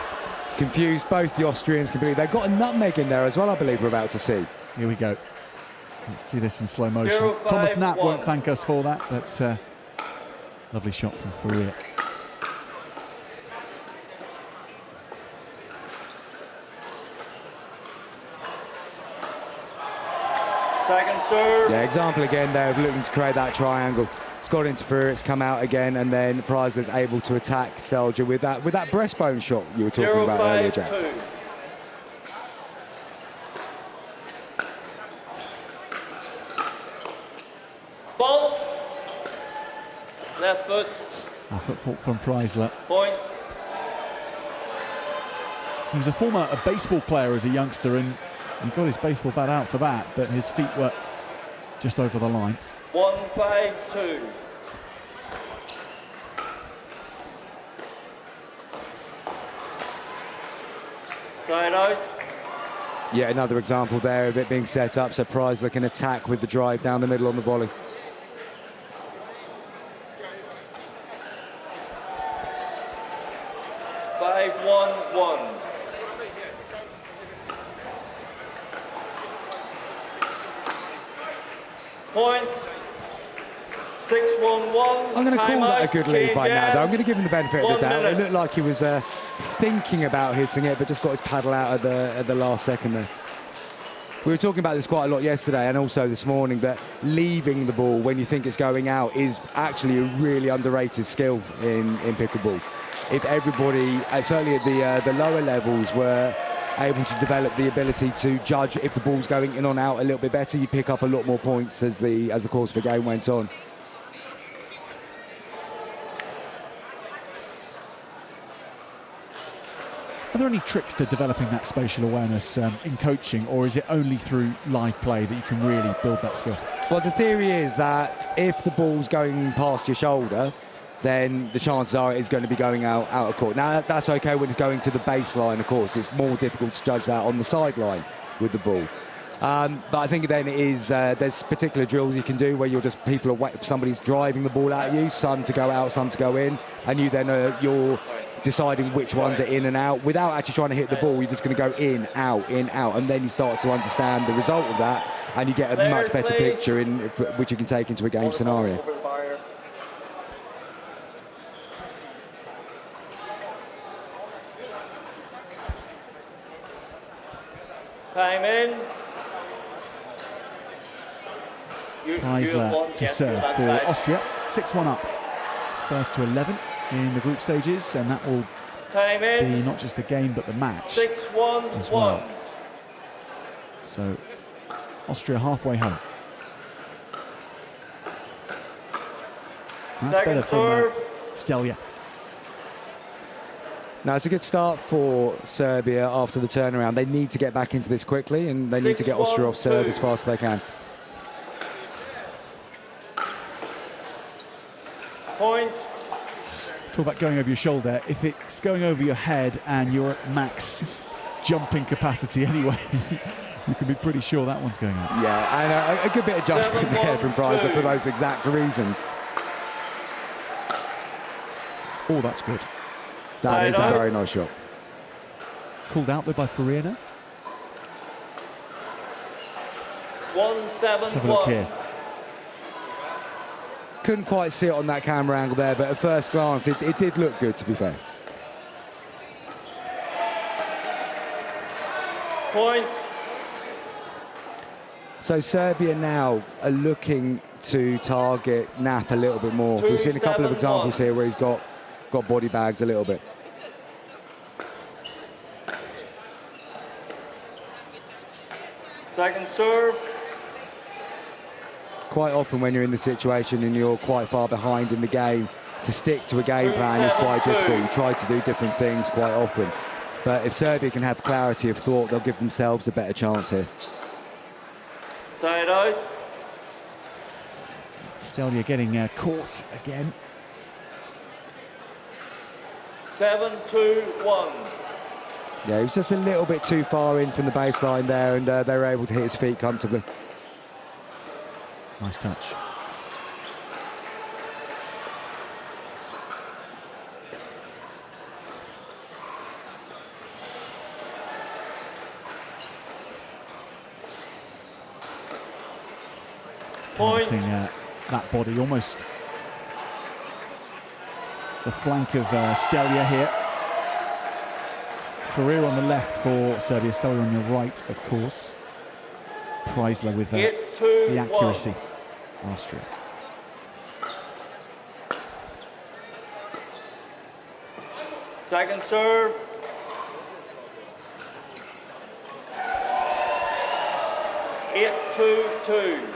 [SPEAKER 12] Confused both the Austrians completely. They've got a nutmeg in there as well, I believe we're about to see.
[SPEAKER 1] Here we go. Let's see this in slow motion. Thomas Knapp won't thank us for that, but lovely shot from Faria.
[SPEAKER 5] Second serve.
[SPEAKER 12] Yeah, example again there of looking to create that triangle. It's got into Faria, it's come out again, and then Preissler's able to attack Stelja with that breastbone shot you were talking about earlier, Jack.
[SPEAKER 5] 2. Ball. Left foot.
[SPEAKER 1] A foot fault from Preissler.
[SPEAKER 5] Point.
[SPEAKER 1] He was a baseball player as a youngster, and he got his baseball bat out for that, but his feet were just over the line.
[SPEAKER 5] 1-5-2. Side out.
[SPEAKER 12] Yeah, another example there of it being set up, so Preissler can attack with the drive down the middle on the volley.
[SPEAKER 5] Point. 6-1-1.
[SPEAKER 12] I'm going to call that a good lead by now, though. I'm going to give him the benefit of the
[SPEAKER 5] 1
[SPEAKER 12] doubt.
[SPEAKER 5] minute.
[SPEAKER 12] It looked like he was thinking about hitting it, but just got his paddle out at the last second there. We were talking about this quite a lot yesterday and also this morning, that leaving the ball when you think it's going out is actually a really underrated skill in pickleball. If everybody, certainly at the lower levels, were able to develop the ability to judge if the ball's going in or out a little bit better, you'd pick up a lot more points as the course of the game went on.
[SPEAKER 1] Are there any tricks to developing that spatial awareness in coaching, or is it only through live play that you can really build that skill?
[SPEAKER 12] Well, the theory is that if the ball's going past your shoulder, then the chances are it's going to be going out of court. Now, that's okay when it's going to the baseline, of course. It's more difficult to judge that on the sideline with the ball. But I think then it is, there's particular drills you can do where you're just, somebody's driving the ball at you, some to go out, some to go in, and you then, you're deciding which ones are in and out without actually trying to hit the ball. You're just going to go in, out, and then you start to understand the result of that, and you get a much better picture in which you can take into a game scenario.
[SPEAKER 5] Time in.
[SPEAKER 1] Preisler to serve for Austria, 6-1 up. First to 11 in the group stages, and that will be not just the game but the match
[SPEAKER 5] 6-1
[SPEAKER 1] as well. So Austria halfway home. That's
[SPEAKER 5] Second
[SPEAKER 1] better
[SPEAKER 5] serve.
[SPEAKER 1] from Stelja.
[SPEAKER 12] Now, it's a good start for Serbia after the turnaround. They need to get back into this quickly, and they need to get Austria off serve as fast as they can.
[SPEAKER 5] Point.
[SPEAKER 1] Talk about going over your shoulder. If it's going over your head and you're at max jumping capacity anyway, you can be pretty sure that one's going out.
[SPEAKER 12] Yeah, and a good bit of judgment there from Preisler for those exact reasons.
[SPEAKER 1] Oh, that's good.
[SPEAKER 12] That is a very nice shot.
[SPEAKER 1] Called out though by Farina.
[SPEAKER 5] 1-7-1.
[SPEAKER 1] Let's have a look here.
[SPEAKER 12] Couldn't quite see it on that camera angle there, but at first glance, it did look good, to be fair.
[SPEAKER 5] Point.
[SPEAKER 12] So Serbia now are looking to target Knapp a little bit more. We've seen a couple of examples here where he's got body bagged a little bit.
[SPEAKER 5] Second serve.
[SPEAKER 12] Quite often when you're in the situation and you're quite far behind in the game, to stick to a game plan is quite difficult. You try to do different things quite often. But if Serbia can have clarity of thought, they'll give themselves a better chance here.
[SPEAKER 5] Side out.
[SPEAKER 1] Stelja getting caught again.
[SPEAKER 5] 7-2-1.
[SPEAKER 12] Yeah, he was just a little bit too far in from the baseline there, and they were able to hit his feet comfortably.
[SPEAKER 1] Nice touch. Targeting that body, almost the flank of Stelja here. Ferrer on the left for Serbia, Stelja on your right, of course. Preisler with the accuracy for Austria.
[SPEAKER 5] Second serve. Hit 2-2.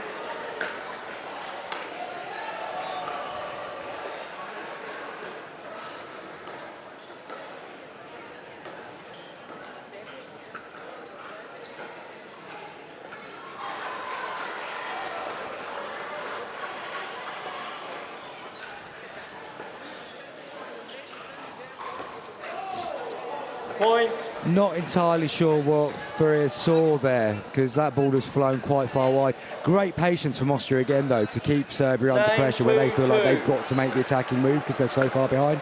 [SPEAKER 5] Point.
[SPEAKER 12] Not entirely sure what Ferrer saw there, because that ball has flown quite far wide. Great patience from Austria again, though, to keep Serbia under pressure where they feel like they've got to make the attacking move because they're so far behind.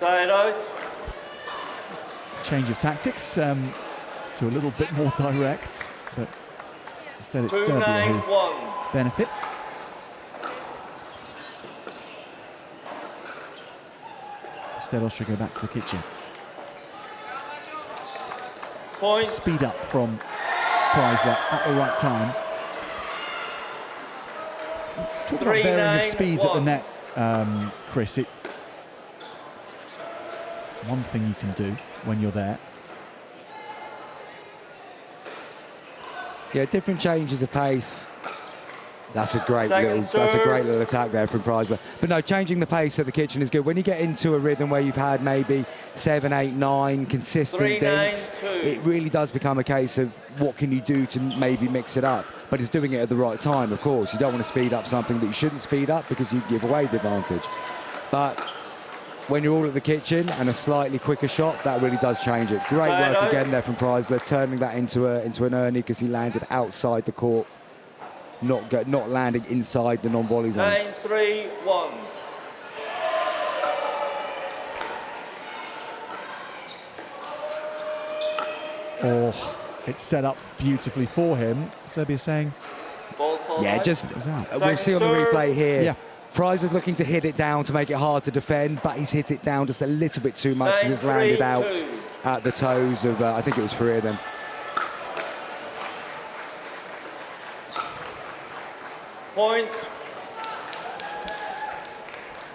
[SPEAKER 5] Side out.
[SPEAKER 1] Change of tactics to a little bit more direct, but Instead, it's Serbia who benefit. Instead, Austria go back to the kitchen.
[SPEAKER 5] Point.
[SPEAKER 1] Speed up from Preisler at the right time. Talk about varying of speeds at the net, Chris. One thing you can do when you're there.
[SPEAKER 12] Yeah, different changes of pace. That's a great little attack there from Preisler. But no, changing the pace at the kitchen is good. When you get into a rhythm where you've had maybe 7, 8, 9 consistent dinks, it really does become a case of what can you do to maybe mix it up. But it's doing it at the right time, of course. You don't want to speed up something that you shouldn't speed up because you give away the advantage. But when you're all at the kitchen and a slightly quicker shot, that really does change it. Great work again there from Preisler, turning that into an Ernie because he landed outside the court. Not landing inside the non-volley zone.
[SPEAKER 5] 9-3-1.
[SPEAKER 1] Oh, it's set up beautifully for him. Serbia saying,
[SPEAKER 12] yeah, just we'll see on the replay here.
[SPEAKER 1] Yeah.
[SPEAKER 12] Preisler's looking to hit it down to make it hard to defend, but he's hit it down just a little bit too much because it's landed out at the toes of, I think it was Faria then.
[SPEAKER 5] Point.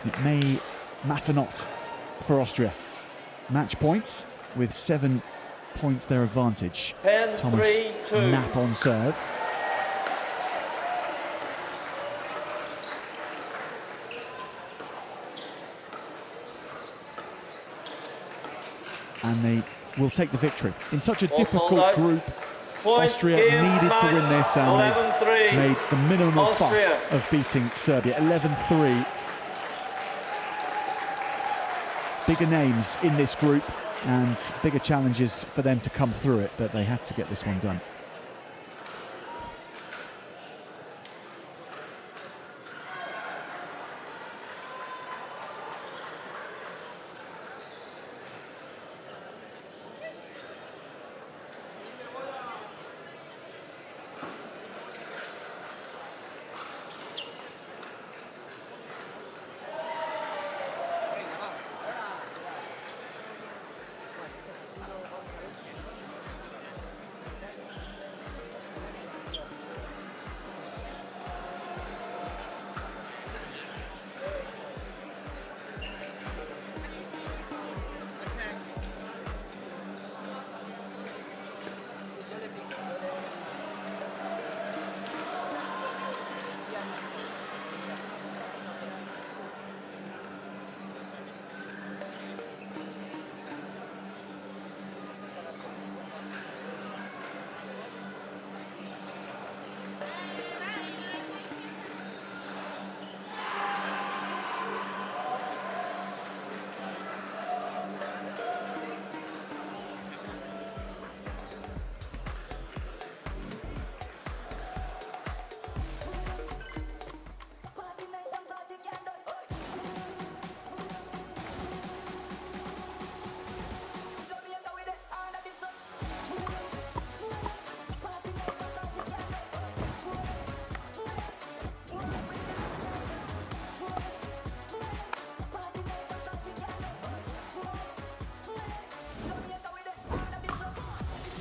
[SPEAKER 1] It may matter not for Austria. Match points with 7 points their advantage.
[SPEAKER 5] 10,
[SPEAKER 1] Thomas
[SPEAKER 5] 3-2.
[SPEAKER 1] Knapp on serve. And they will take the victory. In such a difficult group, Austria needed to win this and they've made the minimum of fuss of beating Serbia. 11-3. Bigger names in this group and bigger challenges for them to come through it, but they had to get this one done.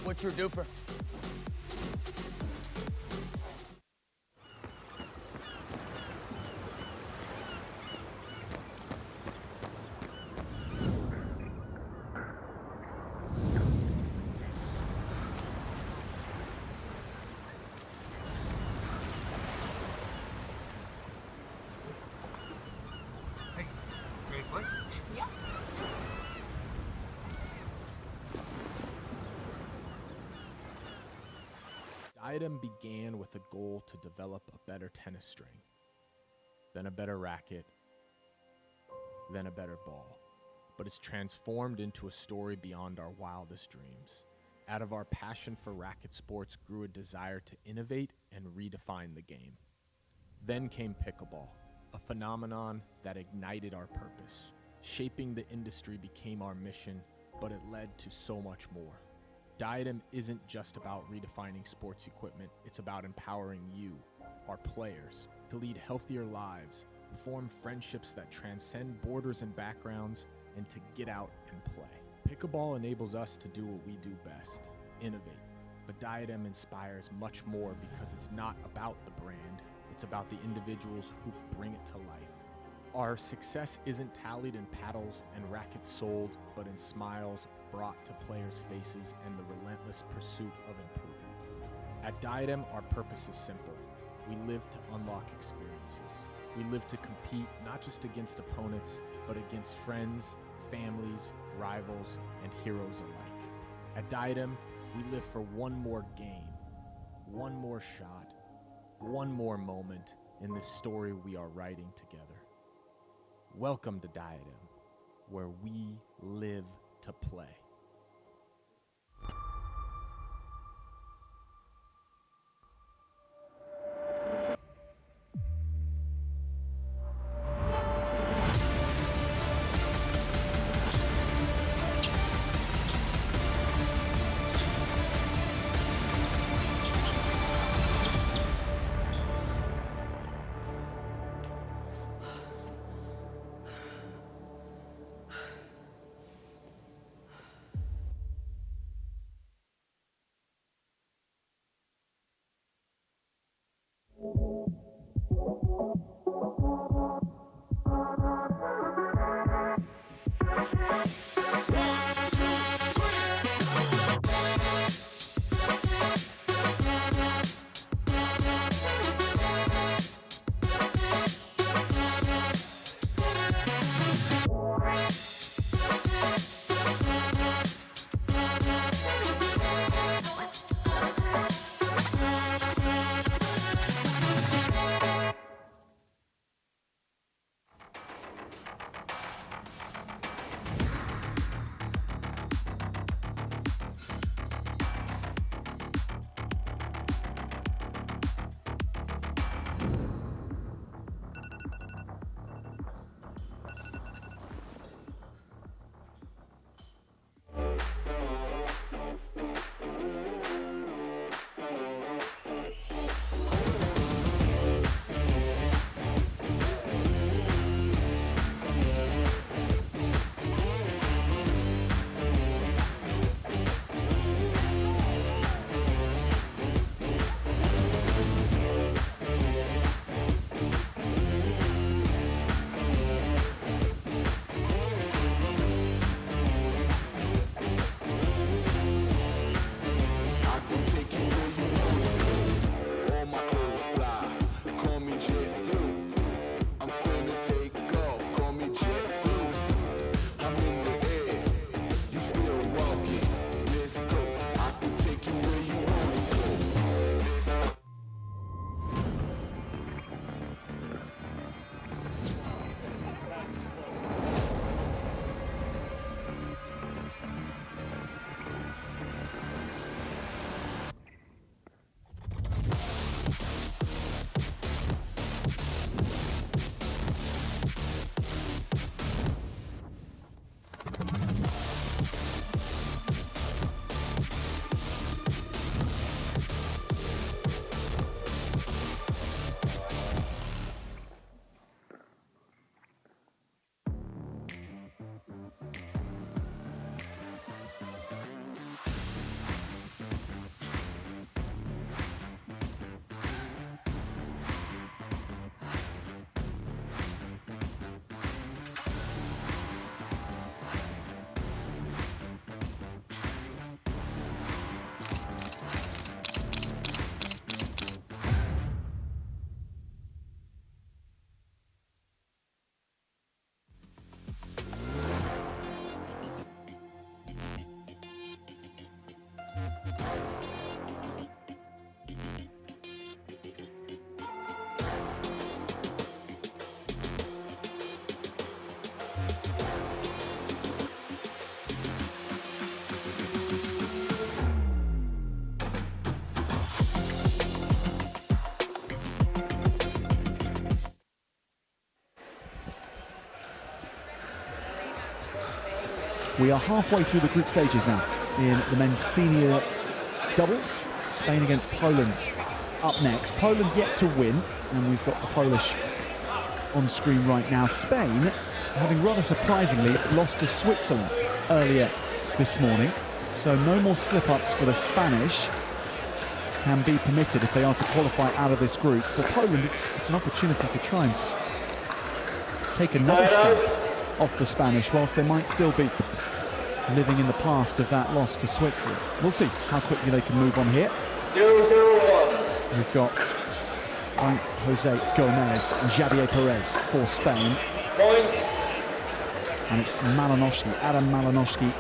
[SPEAKER 6] What's your Dupr?
[SPEAKER 8] Item began with a goal to develop a better tennis string, then a better racket, then a better ball. But it's transformed into a story beyond our wildest dreams. Out of our passion for racket sports grew a desire to innovate and redefine the game. Then came pickleball, a phenomenon that ignited our purpose. Shaping the industry became our mission, but it led to so much more. Diadem isn't just about redefining sports equipment, it's about empowering you, our players, to lead healthier lives, form friendships that transcend borders and backgrounds, and to get out and play. Pickleball enables us to do what we do best, innovate. But Diadem inspires much more because it's not about the brand, it's about the individuals who bring it to life. Our success isn't tallied in paddles and rackets sold, but in smiles brought to players' faces and the relentless pursuit of improvement. At Diadem, our purpose is simple. We live to unlock experiences. We live to compete not just against opponents, but against friends, families, rivals, and heroes alike. At Diadem, we live for one more game, one more shot, one more moment in this story we are writing together. Welcome to Diadem, where we live to play.
[SPEAKER 13] We are halfway through the group stages now. in the men's senior doubles. Spain against Poland up next. Poland yet to win, and we've got the Polish on screen right now. Spain, having rather surprisingly lost to Switzerland earlier this morning, so no more slip-ups for the Spanish can be permitted if they are to qualify out of this group. For Poland, it's an opportunity to try and take another step off the Spanish, whilst they might still be living in the past of that loss to Switzerland. We'll see how quickly they can move on here.
[SPEAKER 5] 0-0-1.
[SPEAKER 13] We've got Jose Gomez and Javier Perez for Spain.
[SPEAKER 5] Point.
[SPEAKER 13] And it's Malinowski, Adam Malinowski,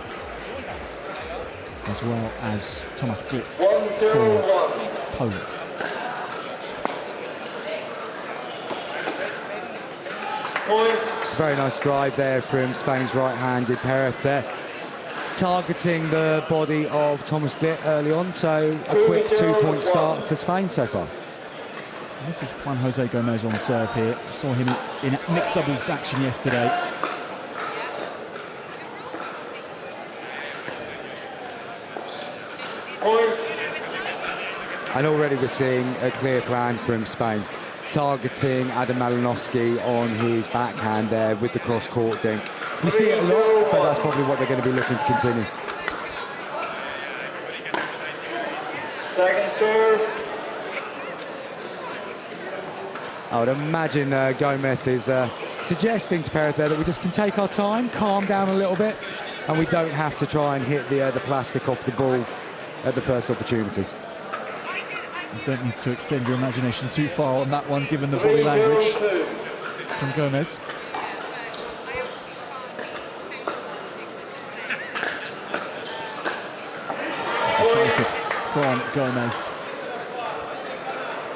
[SPEAKER 13] as well as Thomas Glitt for Poland.
[SPEAKER 5] Point.
[SPEAKER 12] It's a very nice drive there from Spain's right-handed Perez there, targeting the body of Thomas Glitt early on, so a quick 2-point start for Spain so far.
[SPEAKER 13] This is Juan Jose Gomez on serve here. Saw him in mixed doubles action yesterday.
[SPEAKER 5] Point.
[SPEAKER 12] And already we're seeing a clear plan from Spain, targeting Adam Malinowski on his backhand there with the cross-court dink. You see it a lot, but that's probably what they're going to be looking to continue.
[SPEAKER 5] Second serve.
[SPEAKER 12] I would imagine Gomez is suggesting to Perez there that we just can take our time, calm down a little bit, and we don't have to try and hit the plastic off the ball at the first opportunity.
[SPEAKER 13] You don't need to extend your imagination too far on that one, given the body language from Gomez. Decisive from Gomez.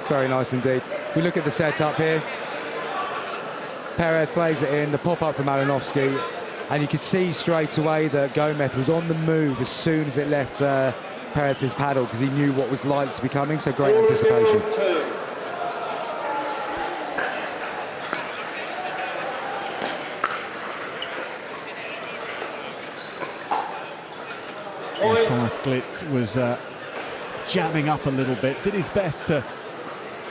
[SPEAKER 12] Very nice indeed. We look at the setup here. Perez plays it in, the pop-up from Malinowski, and you could see straight away that Gomez was on the move as soon as it left Perez's paddle, because he knew what was likely to be coming, so great anticipation.
[SPEAKER 13] Thomas Glitt was jamming up a little bit, did his best to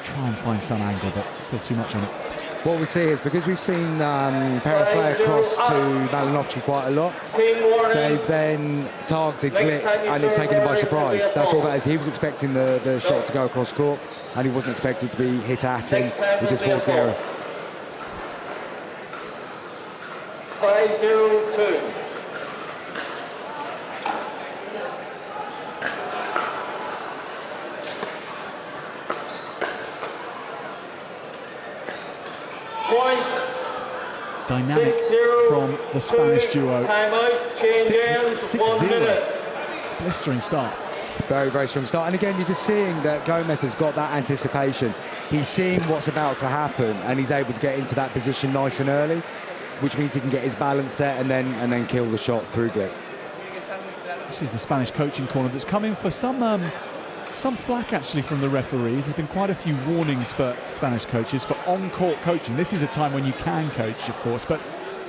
[SPEAKER 13] try and find some angle, but still too much on it.
[SPEAKER 12] What we see is, because we've seen Perez play across to Malinowski quite a lot, they then targeted Glitt and it's taken him by surprise. That's all that is. He was expecting the shot to go across court, and he wasn't expected to be hit at him, which is forced error.
[SPEAKER 5] 5-0-2. Point.
[SPEAKER 13] Dynamic from the Spanish duo.
[SPEAKER 5] Timeout, change hands, 1 minute.
[SPEAKER 13] Blistering start.
[SPEAKER 12] Very, very strong start. And again, you're just seeing that Gomez has got that anticipation. He's seeing what's about to happen, and he's able to get into that position nice and early, which means he can get his balance set and then kill the shot through Glitt.
[SPEAKER 13] This is the Spanish coaching corner that's come in for some flack actually from the referees. There's been quite a few warnings for Spanish coaches for on-court coaching. This is a time when you can coach, of course, but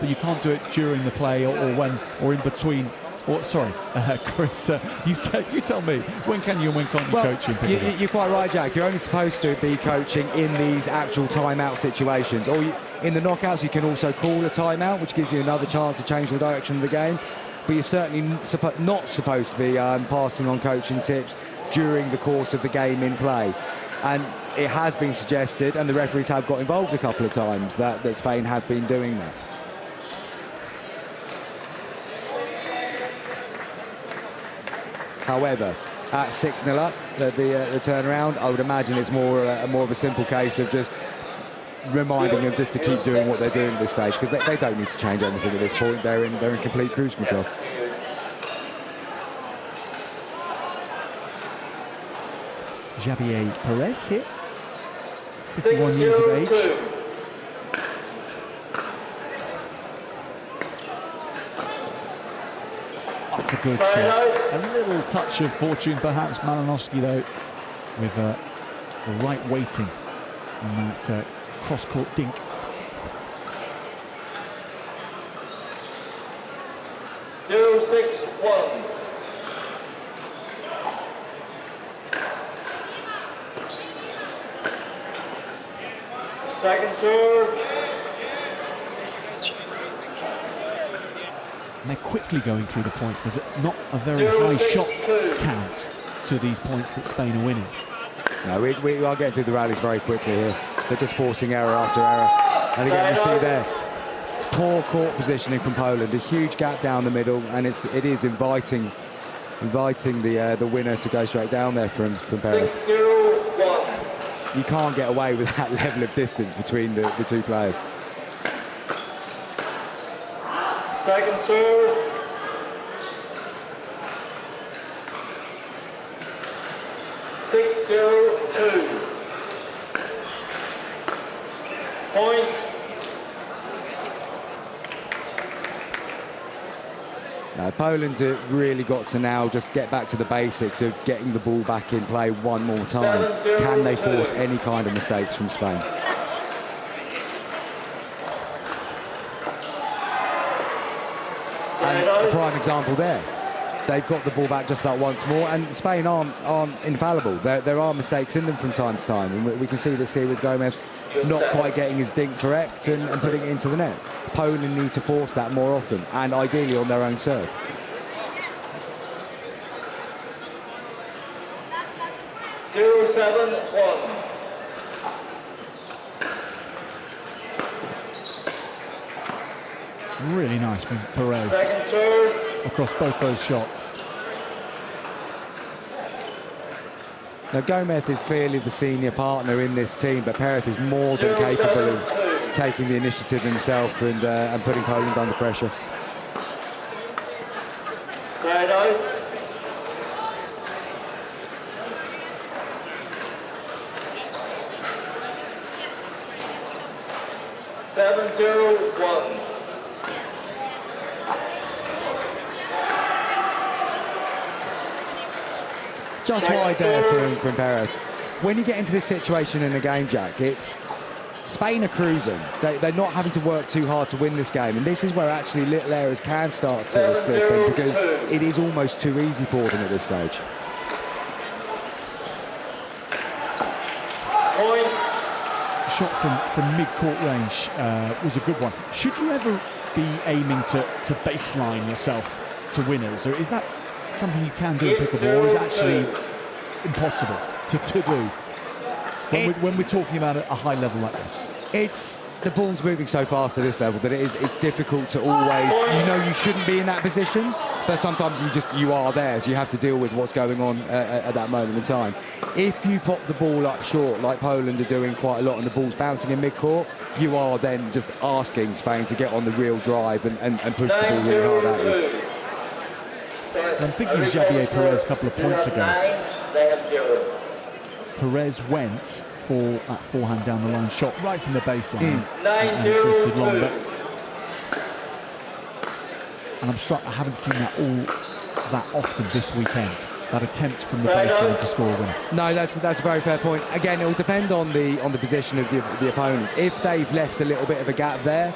[SPEAKER 13] you can't do it during the play or in between. Or sorry, Chris, you tell me, when can you and when can't you coach in Pickleball?
[SPEAKER 12] You're quite right, Jack. You're only supposed to be coaching in these actual timeout situations. Or in the knockouts, you can also call a timeout, which gives you another chance to change the direction of the game. But you're certainly not supposed to be passing on coaching tips during the course of the game in play. And it has been suggested, and the referees have got involved a couple of times, that Spain have been doing that. However, at 6-0 up, the turnaround, I would imagine it's more of a simple case of just reminding them just to keep doing what they're doing at this stage, because they don't need to change anything at this point. They're in complete cruise control.
[SPEAKER 13] Javier Perez here, 51 years of age. That's a good shot. A little touch of fortune, perhaps. Malinowski, though, with the right weighting on that cross-court dink.
[SPEAKER 5] Second serve.
[SPEAKER 13] And they're quickly going through the points. There's not a very
[SPEAKER 5] 0,
[SPEAKER 13] high
[SPEAKER 5] 6,
[SPEAKER 13] shot
[SPEAKER 5] 2.
[SPEAKER 13] count to these points that Spain are winning.
[SPEAKER 12] No, we are getting through the rallies very quickly here. They're just forcing error after error. And again, you see there, poor court positioning from Poland. A huge gap down the middle, and it is inviting the winner to go straight down there from Perez.
[SPEAKER 5] 6-0-1.
[SPEAKER 12] You can't get away with that level of distance between the two players.
[SPEAKER 5] Second serve. Six, 0-2. Point.
[SPEAKER 12] Now, Poland's really got to now just get back to the basics of getting the ball back in play one more time. Can they force any kind of mistakes from Spain? And a prime example there. They've got the ball back just that once more, and Spain aren't infallible. There are mistakes in them from time to time, and we can see this here with Gomez not quite getting his dink correct and putting it into the net. Poland need to force that more often, and ideally on their own serve.
[SPEAKER 5] Two, 7-1.
[SPEAKER 13] Really nice from Perez.
[SPEAKER 5] Second serve.
[SPEAKER 13] Across both those shots.
[SPEAKER 12] Now, Gomez is clearly the senior partner in this team, but Perez is more than capable of taking the initiative himself and putting Poland under pressure.
[SPEAKER 5] Side out. Seven, 0-1.
[SPEAKER 12] Just wide there from Perez. When you get into this situation in a game, Jack, it's Spain are cruising. They're not having to work too hard to win this game, and this is where actually little errors can start to slip in because it is almost too easy for them at this stage.
[SPEAKER 5] Point.
[SPEAKER 13] Shot from mid-court range was a good one. Should you ever be aiming to baseline yourself to winners, or is that something you can do in pickleball, or is it actually impossible to do when we're talking about a high level like this?
[SPEAKER 12] The ball's moving so fast at this level that it's difficult to always, you shouldn't be in that position, but sometimes you are there, so you have to deal with what's going on at that moment in time. If you pop the ball up short, like Poland are doing quite a lot, and the ball's bouncing in mid-court, you are then just asking Spain to get on the real drive and push the ball really hard at you.
[SPEAKER 13] I'm thinking of Javier Perez a couple of points ago.
[SPEAKER 5] They have 0.
[SPEAKER 13] Perez went for that forehand down the line shot right from the baseline and
[SPEAKER 5] 9-0-2.
[SPEAKER 13] drifted long. And I'm struck, I haven't seen that all that often this weekend. That attempt from the baseline to score a winner.
[SPEAKER 12] No, that's a very fair point. Again, it will depend on the position of the opponents. If they've left a little bit of a gap there,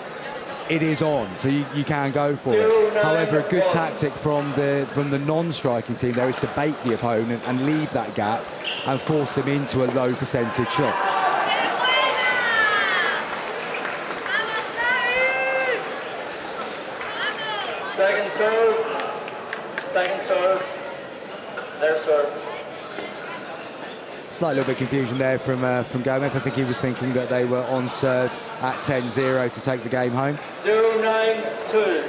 [SPEAKER 12] it is on, so you can go for it. However, a good tactic from the non-striking team there is to bait the opponent and leave that gap and force them into a low percentage shot.
[SPEAKER 5] Second serve. Their serve.
[SPEAKER 12] Slight little bit of confusion there from Gomez. I think he was thinking that they were on serve at 10-0 to take the game home.
[SPEAKER 5] 0-9-2.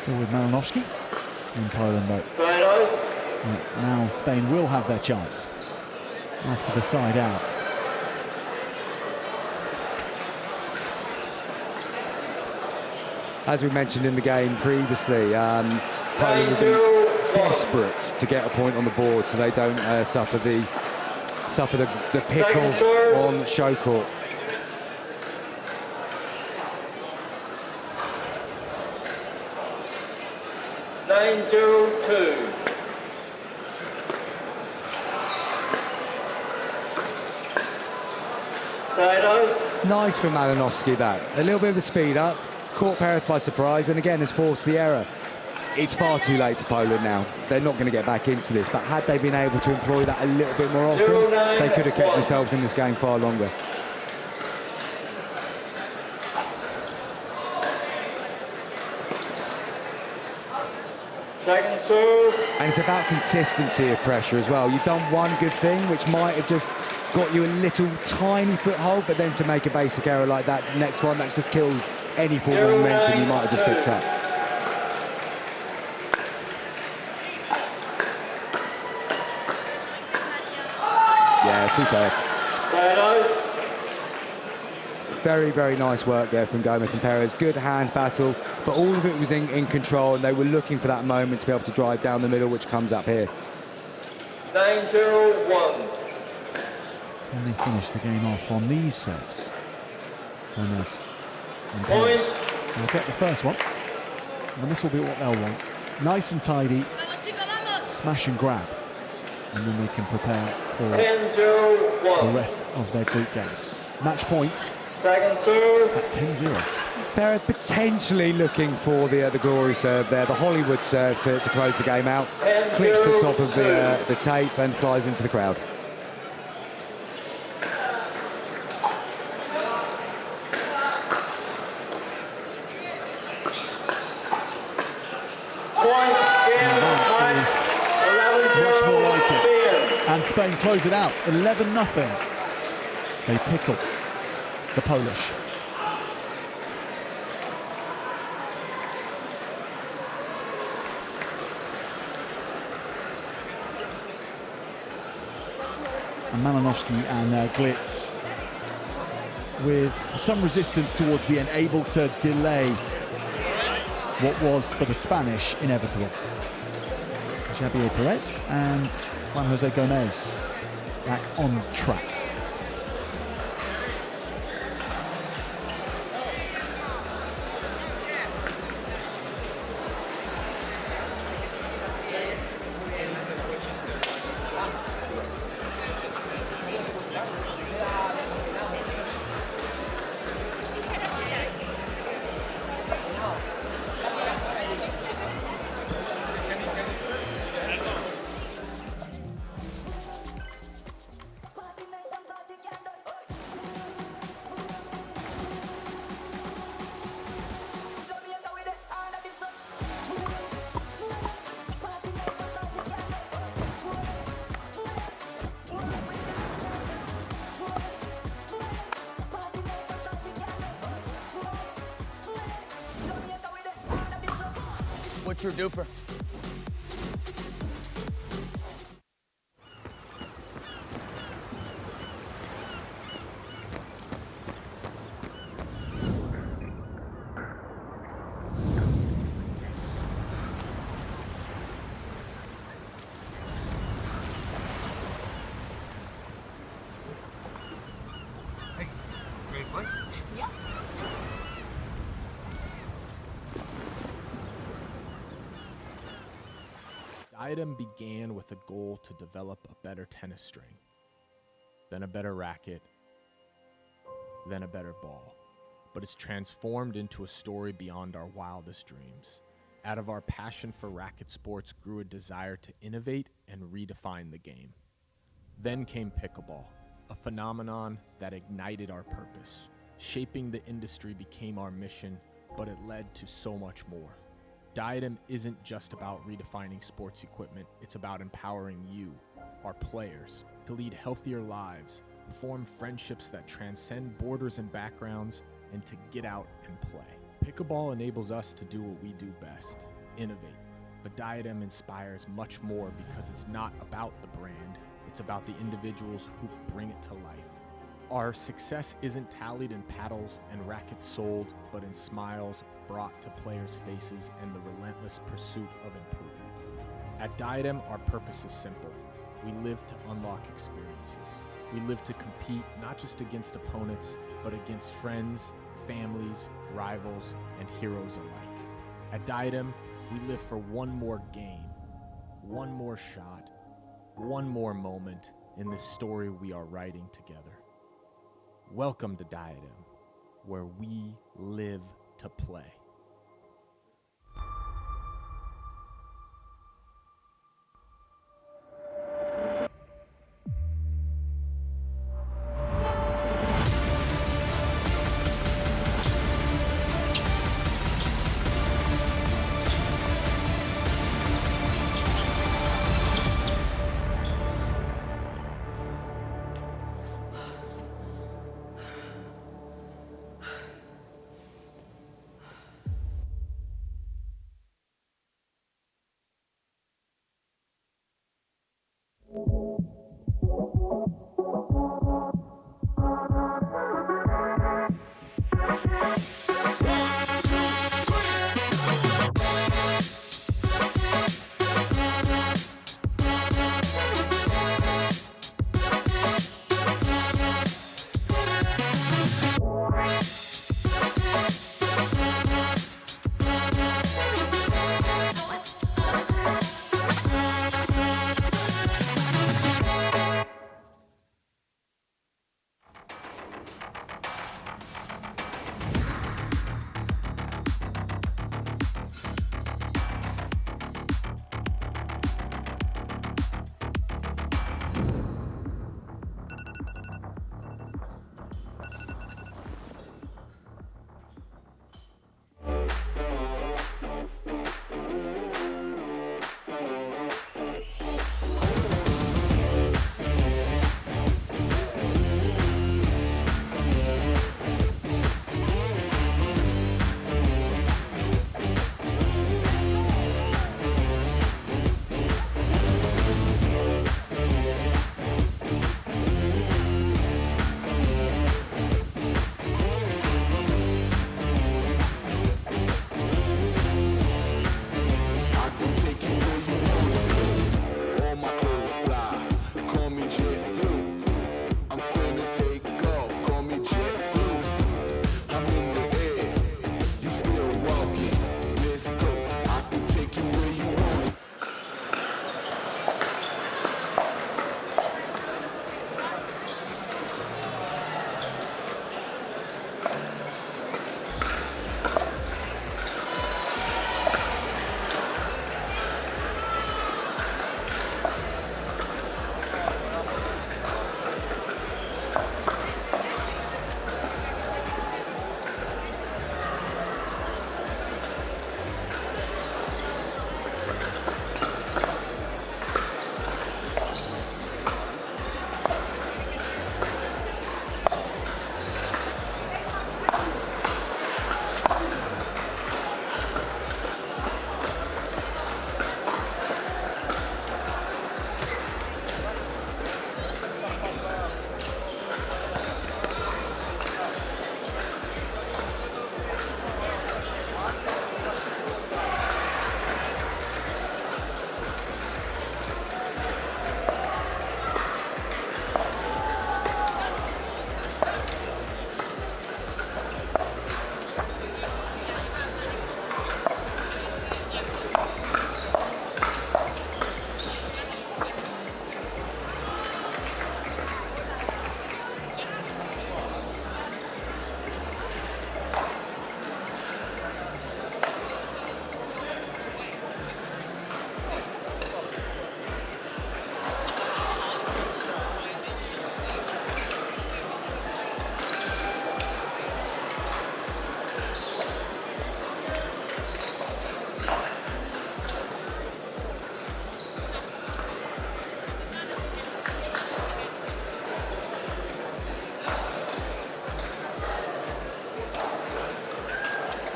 [SPEAKER 13] Still with Malinowski in Poland, though.
[SPEAKER 5] Side out.
[SPEAKER 13] Now Spain will have their chance after the side out.
[SPEAKER 12] As we mentioned in the game previously, Poland will be desperate to get a point on the board so they don't suffer the pickle on show court.
[SPEAKER 5] 9-0-2. Side out.
[SPEAKER 12] Nice from Malinowski, that. A little bit of a speed up, caught Perez by surprise, and again has forced the error. It's far too late for Poland now. They're not going to get back into this, but had they been able to employ that a little bit more often, they could have kept themselves in this game far longer.
[SPEAKER 5] Second serve.
[SPEAKER 12] And it's about consistency of pressure as well. You've done one good thing, which might have just got you a little tiny foothold, but then to make a basic error like that, the next one, that just kills any form of momentum you might have just picked up. Yeah, superb.
[SPEAKER 5] Side out.
[SPEAKER 12] Very, very nice work there from Gomez and Perez. Good hands battle, but all of it was in control, and they were looking for that moment to be able to drive down the middle, which comes up here.
[SPEAKER 5] 9-0-1.
[SPEAKER 13] Can they finish the game off on these serves? Gomez and Perez. They'll get the first one, and this will be what they'll want. Nice and tidy, smash and grab, and then they can prepare for
[SPEAKER 5] 10-0-1.
[SPEAKER 13] the rest of their group games. Match points.
[SPEAKER 5] Second serve.
[SPEAKER 13] At 10-0.
[SPEAKER 12] They're potentially looking for the glory serve there, the Hollywood serve to close the game out. Clicks the top of the tape and flies into the crowd.
[SPEAKER 5] Point, game, match. 11-0 Spain.
[SPEAKER 13] And Spain close it out, 11-0. They pickle the Polish. And Malinowski and Glitz with some resistance towards the end, able to delay what was for the Spanish inevitable. Javier Perez and Juan Jose Gomez back on track.
[SPEAKER 6] What's your Dupr?
[SPEAKER 14] Hey, ready to play? Yeah.
[SPEAKER 8] Diadem began with a goal to develop a better tennis string, then a better racket, then a better ball. But it's transformed into a story beyond our wildest dreams. Out of our passion for racket sports grew a desire to innovate and redefine the game. Then came pickleball, a phenomenon that ignited our purpose. Shaping the industry became our mission, but it led to so much more. Diadem isn't just about redefining sports equipment, it's about empowering you, our players, to lead healthier lives, form friendships that transcend borders and backgrounds, and to get out and play. Pickleball enables us to do what we do best, innovate. But Diadem inspires much more because it's not about the brand, it's about the individuals who bring it to life. Our success isn't tallied in paddles and rackets sold, but in smiles brought to players' faces and the relentless pursuit of improvement. At Diadem, our purpose is simple. We live to unlock experiences. We live to compete not just against opponents, but against friends, families, rivals, and heroes alike. At Diadem, we live for one more game, one more shot, one more moment in this story we are writing together. Welcome to Diadem, where we live to play.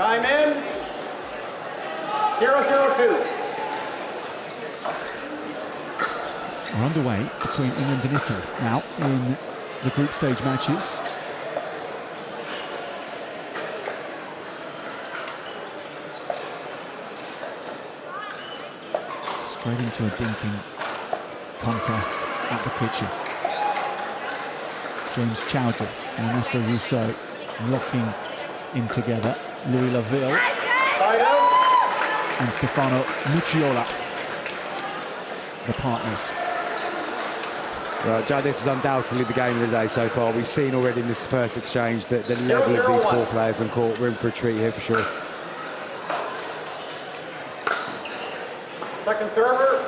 [SPEAKER 5] Time in. 0-0-2.
[SPEAKER 13] Are underway between England and Italy now in the group stage matches. Straight into a dinking contest at the kitchen. James Chowdhury and Ernesto Russo locking in together. Louis Laville and Stefano Mucciola, the partners.
[SPEAKER 12] Right, Joe, this is undoubtedly the game of the day so far. We've seen already in this first exchange that the level of these four players on court, we're in for a treat here for sure.
[SPEAKER 5] Second server.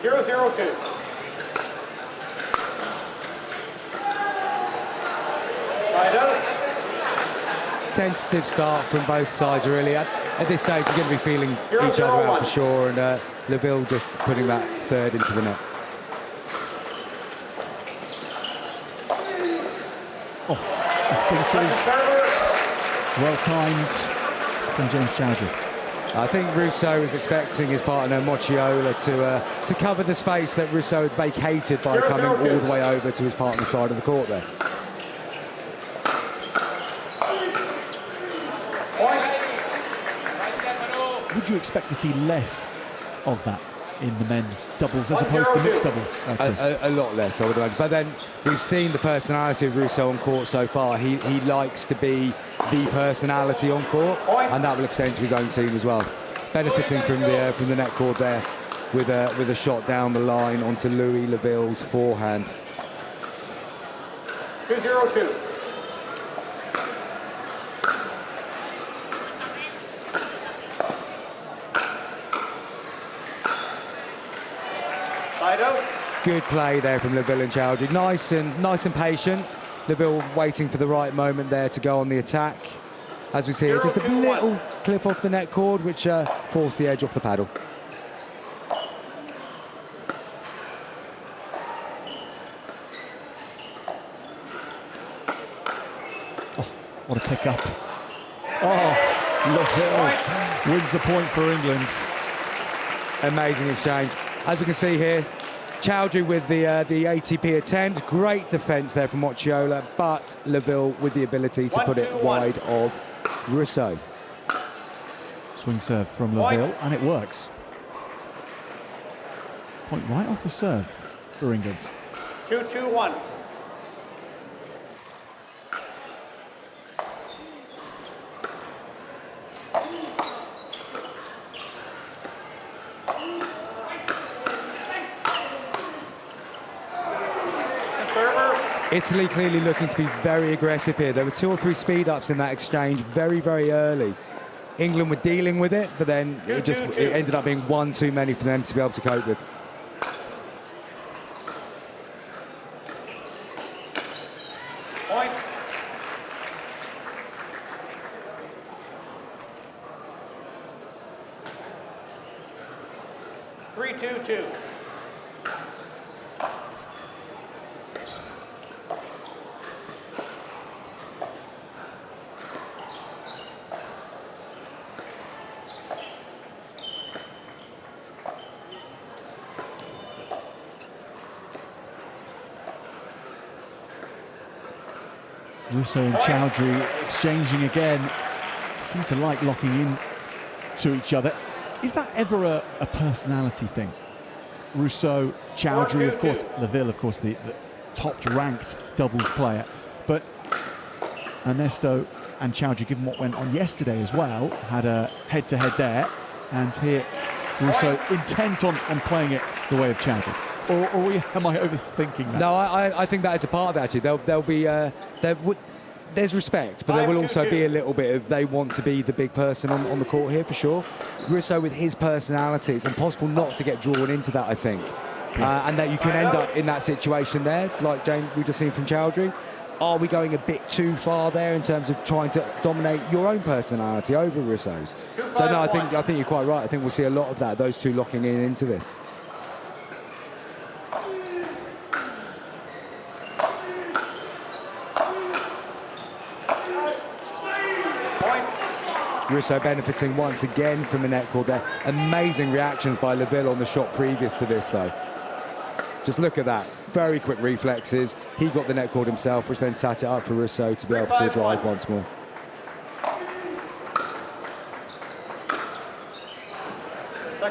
[SPEAKER 5] Zero, 0-2. Side out.
[SPEAKER 12] Tentative start from both sides really. At this stage, you're going to be feeling each other out for sure, and Laville just putting that third into the net.
[SPEAKER 13] Oh, instinctive, well timed from James Chowdhury.
[SPEAKER 12] I think Russo was expecting his partner Mucciola to cover the space that Russo had vacated by coming all the way over to his partner's side of the court there.
[SPEAKER 13] Would you expect to see less of that in the men's doubles as opposed to the mixed doubles?
[SPEAKER 12] A lot less, I would imagine. But then we've seen the personality of Russo on court so far. He likes to be the personality on court, and that will extend to his own team as well. Benefiting from the net cord there with a shot down the line onto Louis Laville's forehand.
[SPEAKER 5] 2-0-2.
[SPEAKER 12] Good play there from Laville and Chowdhury. Nice and patient. Laville waiting for the right moment there to go on the attack. As we see here, just a little clip off the net cord, which forced the edge off the paddle.
[SPEAKER 13] Oh, what a pick up. Oh, Laville wins the point for England.
[SPEAKER 12] Amazing exchange. As we can see here, Chowdhury with the ATP attempt. Great defence there from Mucciola, but Laville with the ability to put it wide of Russo.
[SPEAKER 13] Swing serve from Laville, and it works. Point right off the serve for England.
[SPEAKER 5] 2-2-1.
[SPEAKER 12] Italy clearly looking to be very aggressive here. There were 2 or 3 speed-ups in that exchange very, very early. England were dealing with it, but then it ended up being one too many for them to be able to cope with.
[SPEAKER 5] Point. Three, 2-2.
[SPEAKER 13] Russo and Chowdhury exchanging again. Seem to like locking in to each other. Is that ever a personality thing? Russo, Chowdhury, of course, Laville, of course, the top-ranked doubles player. But Ernesto and Chowdhury, given what went on yesterday as well, had a head-to-head there. And here, Russo intent on playing it the way of Chowdhury. Or am I overthinking that?
[SPEAKER 12] No, I think that is a part of it, actually. There'll be there's respect, but there will also be a little bit of they want to be the big person on the court here for sure. Russo with his personality, it's impossible not to get drawn into that, I think. And that you can end up in that situation there, like James we've just seen from Chowdhury. Are we going a bit too far there in terms of trying to dominate your own personality over Russo's? So no, I think you're quite right. I think we'll see a lot of that, those two locking in into this. Russo benefiting once again from a net cord there. Amazing reactions by Leville on the shot previous to this, though. Just look at that. Very quick reflexes. He got the net cord himself, which then sat it up for Russo to be able to drive once more.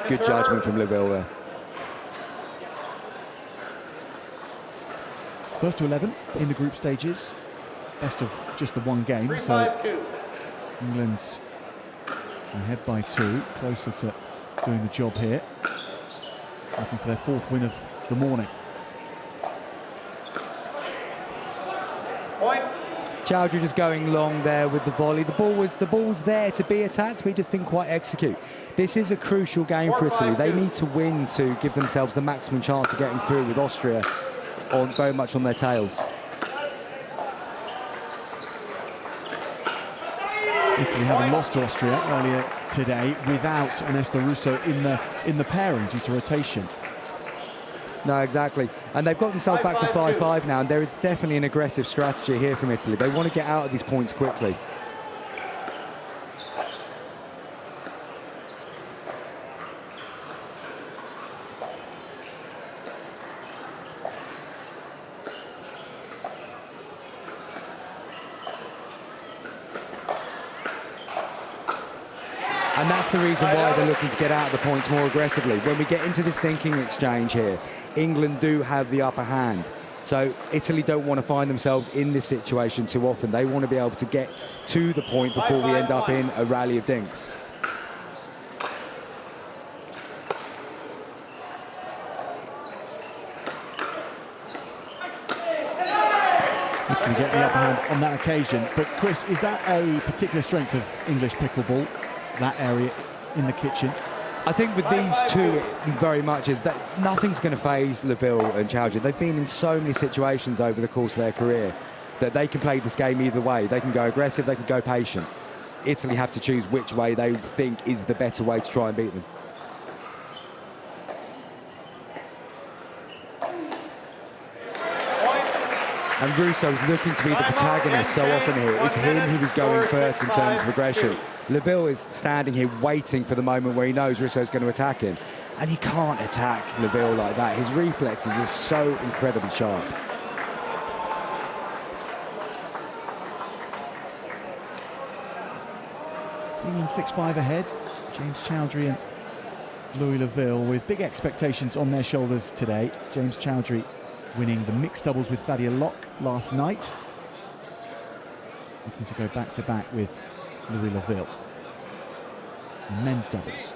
[SPEAKER 12] Good judgment from Leville there.
[SPEAKER 13] First to 11 in the group stages. Best of just the one game. So England's ahead by 2, closer to doing the job here. Looking for their 4th win of the morning.
[SPEAKER 3] Point.
[SPEAKER 12] Chowdhury just going long there with the volley. The ball was there to be attacked, but he just didn't quite execute. This is a crucial game for Italy. They need to win to give themselves the maximum chance of getting through, with Austria very much on their tails.
[SPEAKER 13] Italy having lost to Austria earlier today without Ernesto Russo in the pairing due to rotation.
[SPEAKER 12] No, exactly. And they've got themselves back to 5-5 now, and there is definitely an aggressive strategy here from Italy. They want to get out of these points quickly. And that's the reason why they're looking to get out of the points more aggressively. When we get into this thinking exchange here, England do have the upper hand. So Italy don't want to find themselves in this situation too often. They want to be able to get to the point before we end up in a rally of dinks.
[SPEAKER 13] Italy get the upper hand on that occasion. But Chris, is that a particular strength of English pickleball, that area in the kitchen?
[SPEAKER 12] I think with these two, very much is that nothing's going to faze Leville and Chowdhury. They've been in so many situations over the course of their career that they can play this game either way. They can go aggressive, they can go patient. Italy have to choose which way they think is the better way to try and beat them. And Russo's looking to be the protagonist so often here. It's him who was going first in terms of aggression. Leville is standing here waiting for the moment where he knows Russo's going to attack him. And he can't attack Leville like that. His reflexes are so incredibly sharp.
[SPEAKER 13] England 6-5 ahead. James Chowdhury and Louis Leville with big expectations on their shoulders today. James Chowdhury winning the mixed doubles with Thaddeus Locke last night. Looking to go back-to-back with Louis Leville. And men's doubles.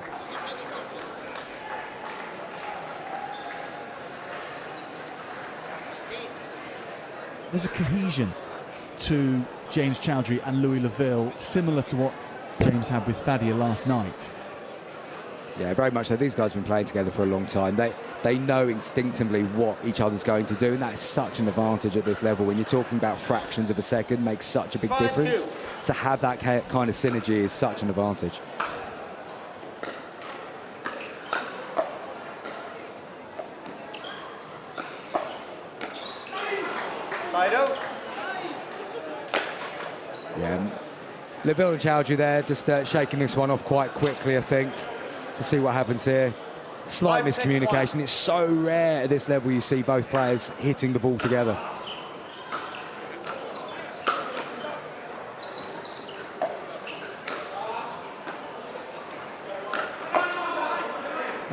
[SPEAKER 13] There's a cohesion to James Chowdhury and Louis Leville, similar to what James had with Thaddeus last night.
[SPEAKER 12] Yeah, very much so. These guys have been playing together for a long time. They know instinctively what each other's going to do, and that is such an advantage at this level. When you're talking about fractions of a second, makes such a big difference. To have that kind of synergy is such an advantage.
[SPEAKER 3] Side out.
[SPEAKER 12] Yeah, Leville and Chowdhury there, just shaking this one off quite quickly, I think, to see what happens here. Slight miscommunication. It's so rare at this level you see both players hitting the ball together.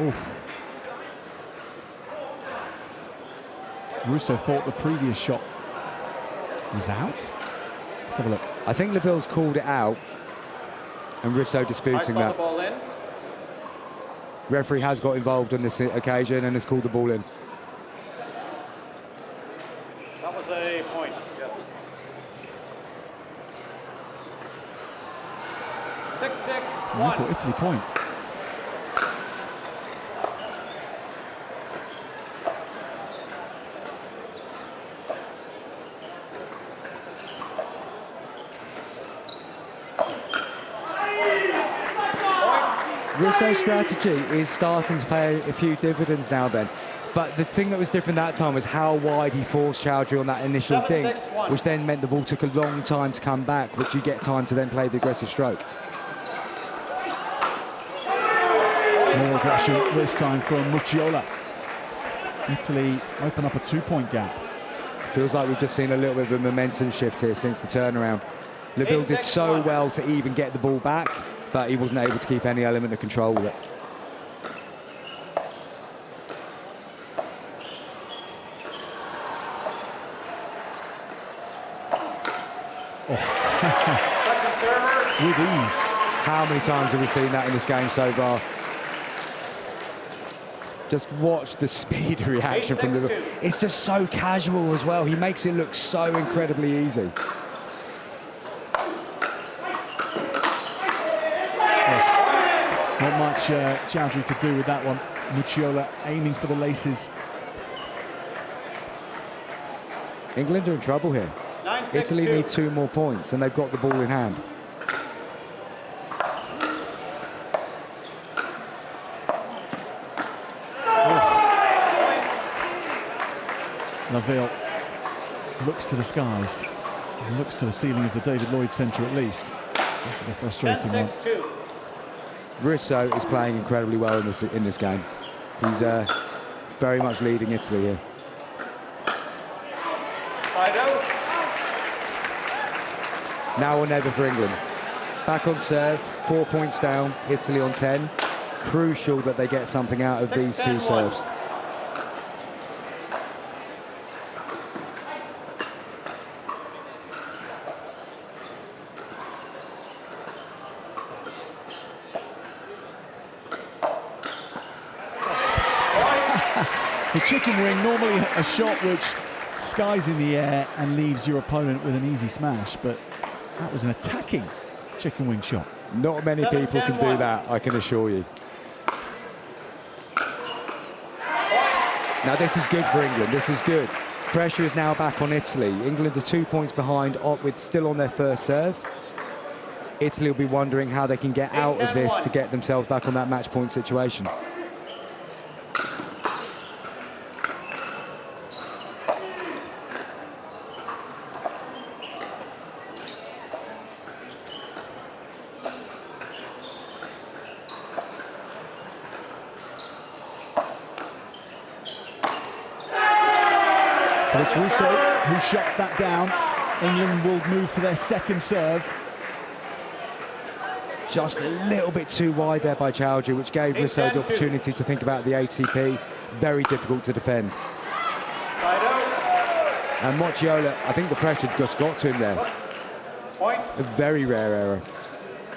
[SPEAKER 13] Oof. Russo thought the previous shot was out. Let's have a look.
[SPEAKER 12] I think Leville's called it out, and Russo disputing that.
[SPEAKER 3] The ball in.
[SPEAKER 12] Referee has got involved on this occasion and has called the ball in.
[SPEAKER 3] That was a point, yes. 6-6-1.
[SPEAKER 13] For Italy point.
[SPEAKER 12] Russo's strategy is starting to pay a few dividends now then. But the thing that was different that time was how wide he forced Chowdhury on that initial thing, which then meant the ball took a long time to come back, which you get time to then play the aggressive stroke.
[SPEAKER 13] aggression, this time from Mucciola. Italy open up a 2-point gap.
[SPEAKER 12] Feels like we've just seen a little bit of a momentum shift here since the turnaround. Leville did so well to even get the ball back, but he wasn't able to keep any element of control with it.
[SPEAKER 13] With ease.
[SPEAKER 12] How many times have we seen that in this game so far? Just watch the speed reaction from Leville. It's just so casual as well. He makes it look so incredibly easy.
[SPEAKER 13] Not much Chowdhury could do with that one. Mucciola aiming for the laces.
[SPEAKER 12] England are in trouble here. Italy need 2 more points, and they've got the ball in hand.
[SPEAKER 13] Laville looks to the skies, and looks to the ceiling of the David Lloyd Centre at least. This is a frustrating one.
[SPEAKER 12] Russo is playing incredibly well in this game. He's very much leading Italy here. Now or never for England. Back on serve, 4 points down, Italy on 10. Crucial that they get something out of these 2 serves.
[SPEAKER 13] The chicken wing, normally a shot which skies in the air and leaves your opponent with an easy smash, but that was an attacking chicken wing shot.
[SPEAKER 12] Not many people can do that, I can assure you. Now this is good for England, this is good. Pressure is now back on Italy. England are 2 points behind, with still on their first serve. Italy will be wondering how they can get out of this to get themselves back on that match point situation.
[SPEAKER 13] So it's Russo who shuts that down. England will move to their second serve.
[SPEAKER 12] Just a little bit too wide there by Chowdhury, which gave Russo the opportunity to think about the ATP. Very difficult to defend. And Mucciola, I think the pressure just got to him there. A very rare error.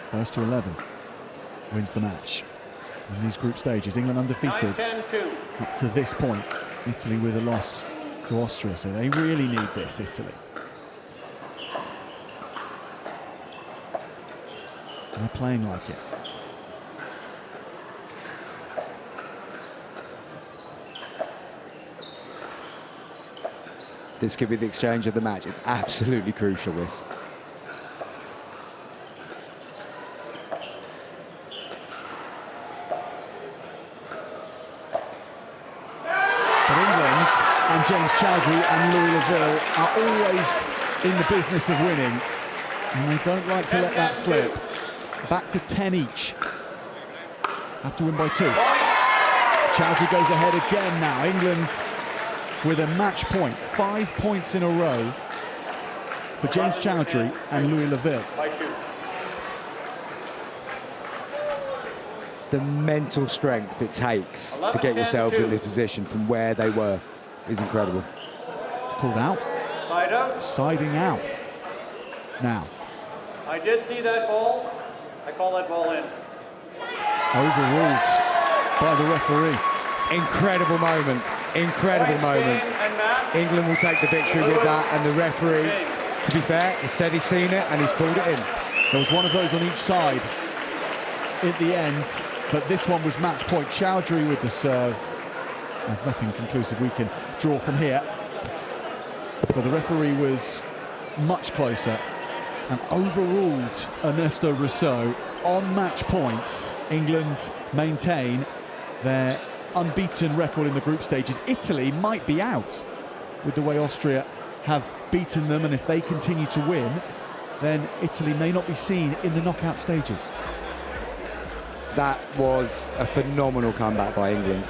[SPEAKER 13] First to 11 wins the match. In these group stages, England undefeated up to this point. Italy with a loss to Austria, so they really need this, Italy. They're playing like it.
[SPEAKER 12] This could be the exchange of the match. It's absolutely crucial, this.
[SPEAKER 13] But England and James Chowdhury and Louis Laville are always in the business of winning, and they don't like to let that slip. Back to 10 each. Have to win by 2. Chowdhury goes ahead again now. England with a match point. 5 points in a row for James Chowdhury and Louis Laville.
[SPEAKER 12] The mental strength it takes to get yourselves in this position from where they were is incredible.
[SPEAKER 13] It's called out. Siding out. Now.
[SPEAKER 5] I did see that ball. I call that ball in.
[SPEAKER 13] Overruled by the referee.
[SPEAKER 12] Incredible moment. Incredible moment. England will take the victory with that, and the referee, to be fair, he said he's seen it and he's called it in.
[SPEAKER 13] There was one of those on each side at the end, but this one was match point. Chowdhury with the serve. There's nothing conclusive we can draw from here. But the referee was much closer and overruled Ernesto Russo on match points. England maintain their unbeaten record in the group stages. Italy might be out with the way Austria have beaten them, and if they continue to win, then Italy may not be seen in the knockout stages.
[SPEAKER 12] That was a phenomenal comeback by England.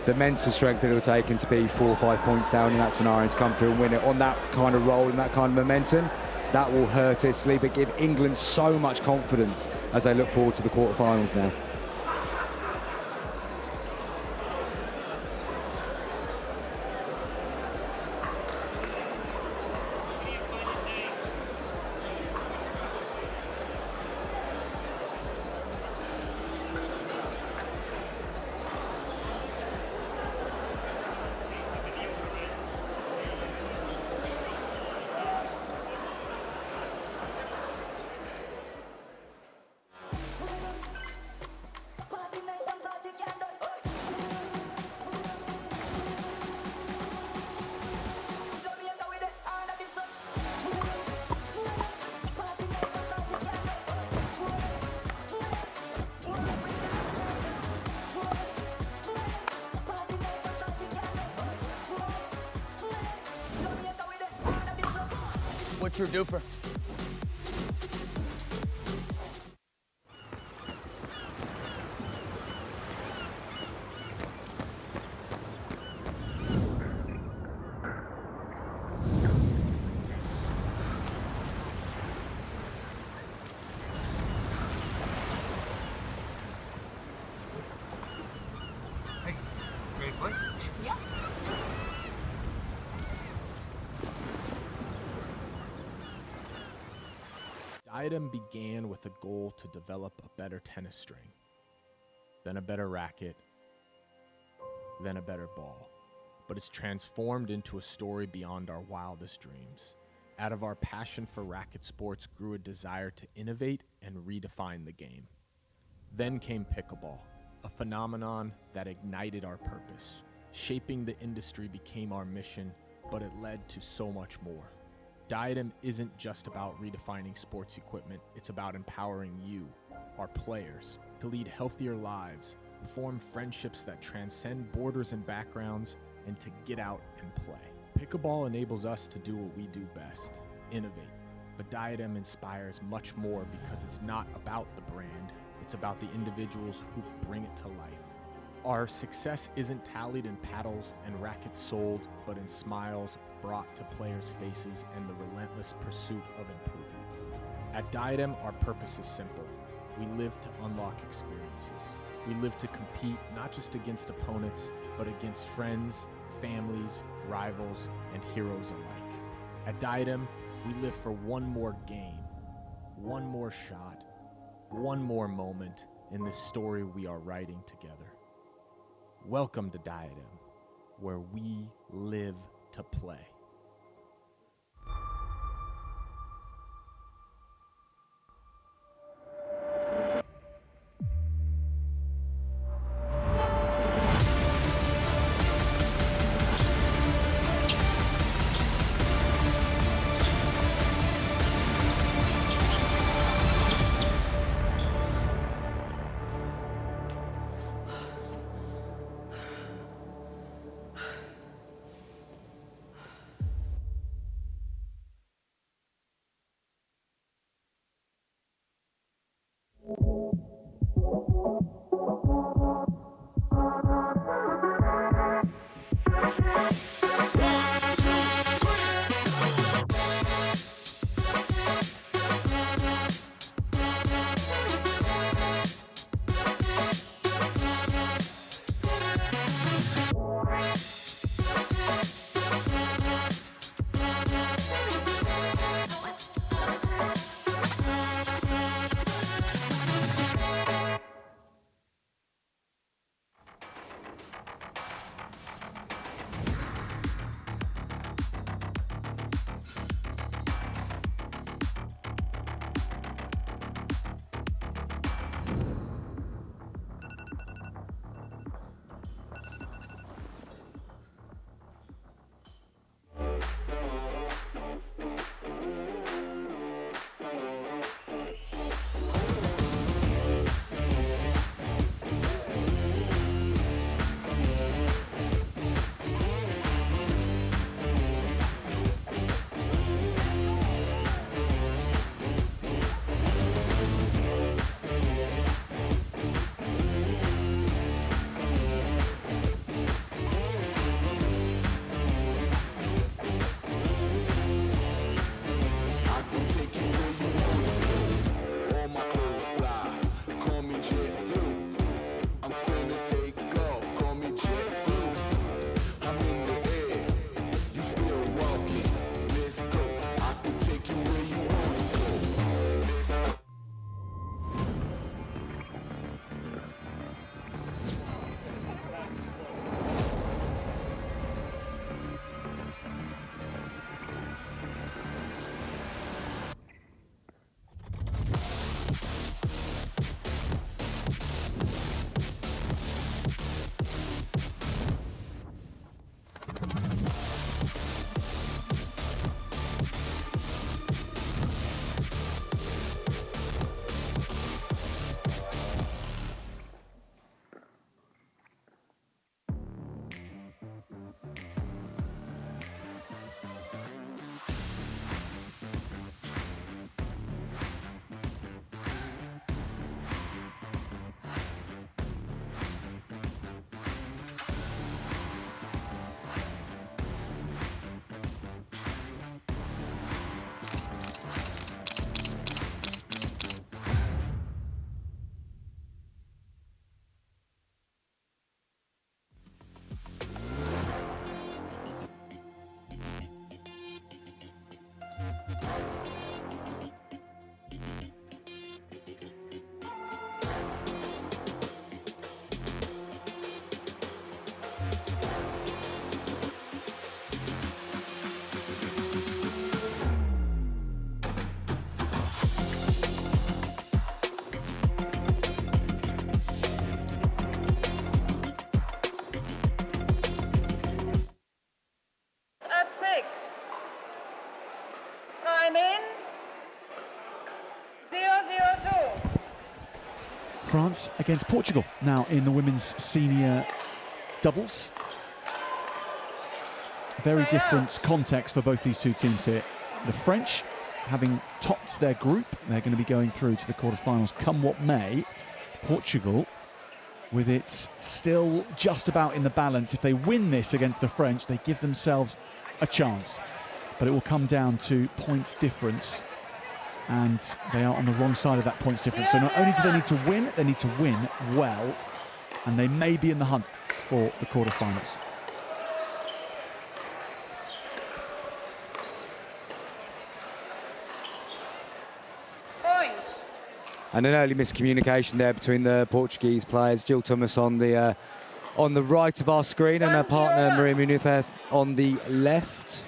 [SPEAKER 12] The mental strength that it would take to be 4 or 5 points down in that scenario to come through and win it on that kind of roll and that kind of momentum, that will hurt Italy, but give England so much confidence as they look forward to the quarterfinals now.
[SPEAKER 6] What's your Dupr?
[SPEAKER 14] Hey, ready to play?
[SPEAKER 9] Yeah.
[SPEAKER 8] Diadem began with a goal to develop a better tennis string, then a better racket, then a better ball. But it's transformed into a story beyond our wildest dreams. Out of our passion for racket sports grew a desire to innovate and redefine the game. Then came pickleball, a phenomenon that ignited our purpose. Shaping the industry became our mission, but it led to so much more. Diadem isn't just about redefining sports equipment, it's about empowering you, our players, to lead healthier lives, form friendships that transcend borders and backgrounds, and to get out and play. Pickleball enables us to do what we do best, innovate. But Diadem inspires much more because it's not about the brand, it's about the individuals who bring it to life. Our success isn't tallied in paddles and rackets sold, but in smiles brought to players' faces and the relentless pursuit of improvement. At Diadem, our purpose is simple. We live to unlock experiences. We live to compete not just against opponents, but against friends, families, rivals, and heroes alike. At Diadem, we live for one more game, one more shot, one more moment in this story we are writing together. Welcome to Diadem, where we live to play.
[SPEAKER 15] finna take off, call me JetBlue. I'm in the air, you still walking. Let's go, I can take you where you wanna go. Let's go.
[SPEAKER 9] At 6. Time in. 0-0-2.
[SPEAKER 13] France against Portugal now in the women's senior doubles. Very different context for both these two teams here. The French, having topped their group, they're going to be going through to the quarterfinals come what may. Portugal, with it still just about in the balance. If they win this against the French, they give themselves a chance. But it will come down to points difference. And they are on the wrong side of that points difference. So not only do they need to win well. And they may be in the hunt for the quarterfinals.
[SPEAKER 12] And an early miscommunication there between the Portuguese players. Jill Thomas on the right of our screen and her partner Maria Muniz on the left.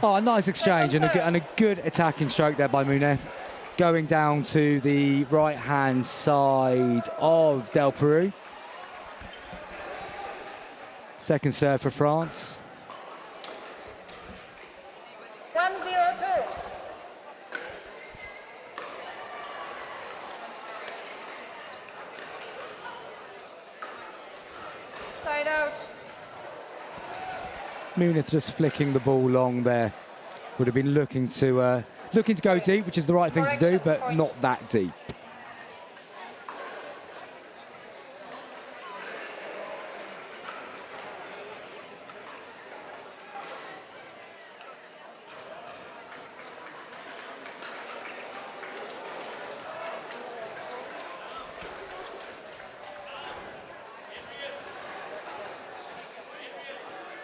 [SPEAKER 12] Oh, a nice exchange and a good attacking stroke there by Muniz. Going down to the right-hand side of Del Peru. Second serve for France.
[SPEAKER 9] 1-0-2. Side out.
[SPEAKER 12] Muniz just flicking the ball long there. Would have been looking to go deep, which is the right thing to do, but not that deep.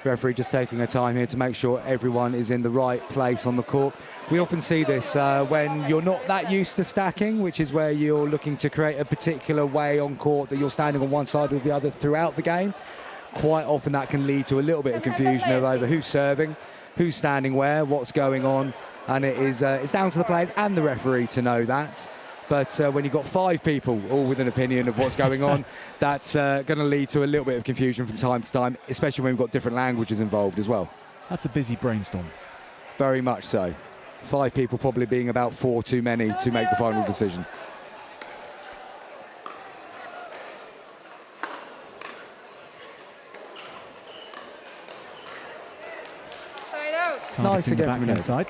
[SPEAKER 12] Referee just taking her time here to make sure everyone is in the right place on the court. We often see this when you're not that used to stacking, which is where you're looking to create a particular way on court that you're standing on one side or the other throughout the game. Quite often that can lead to a little bit of confusion over who's serving, who's standing where, what's going on, and it's down to the players and the referee to know that. But when you've got 5 people all with an opinion of what's going on, that's going to lead to a little bit of confusion from time to time, especially when we've got different languages involved as well.
[SPEAKER 13] That's a busy brainstorm.
[SPEAKER 12] Very much so. 5 people probably being about 4 too many to make the final decision.
[SPEAKER 9] Side out.
[SPEAKER 12] Nice again from
[SPEAKER 13] inside.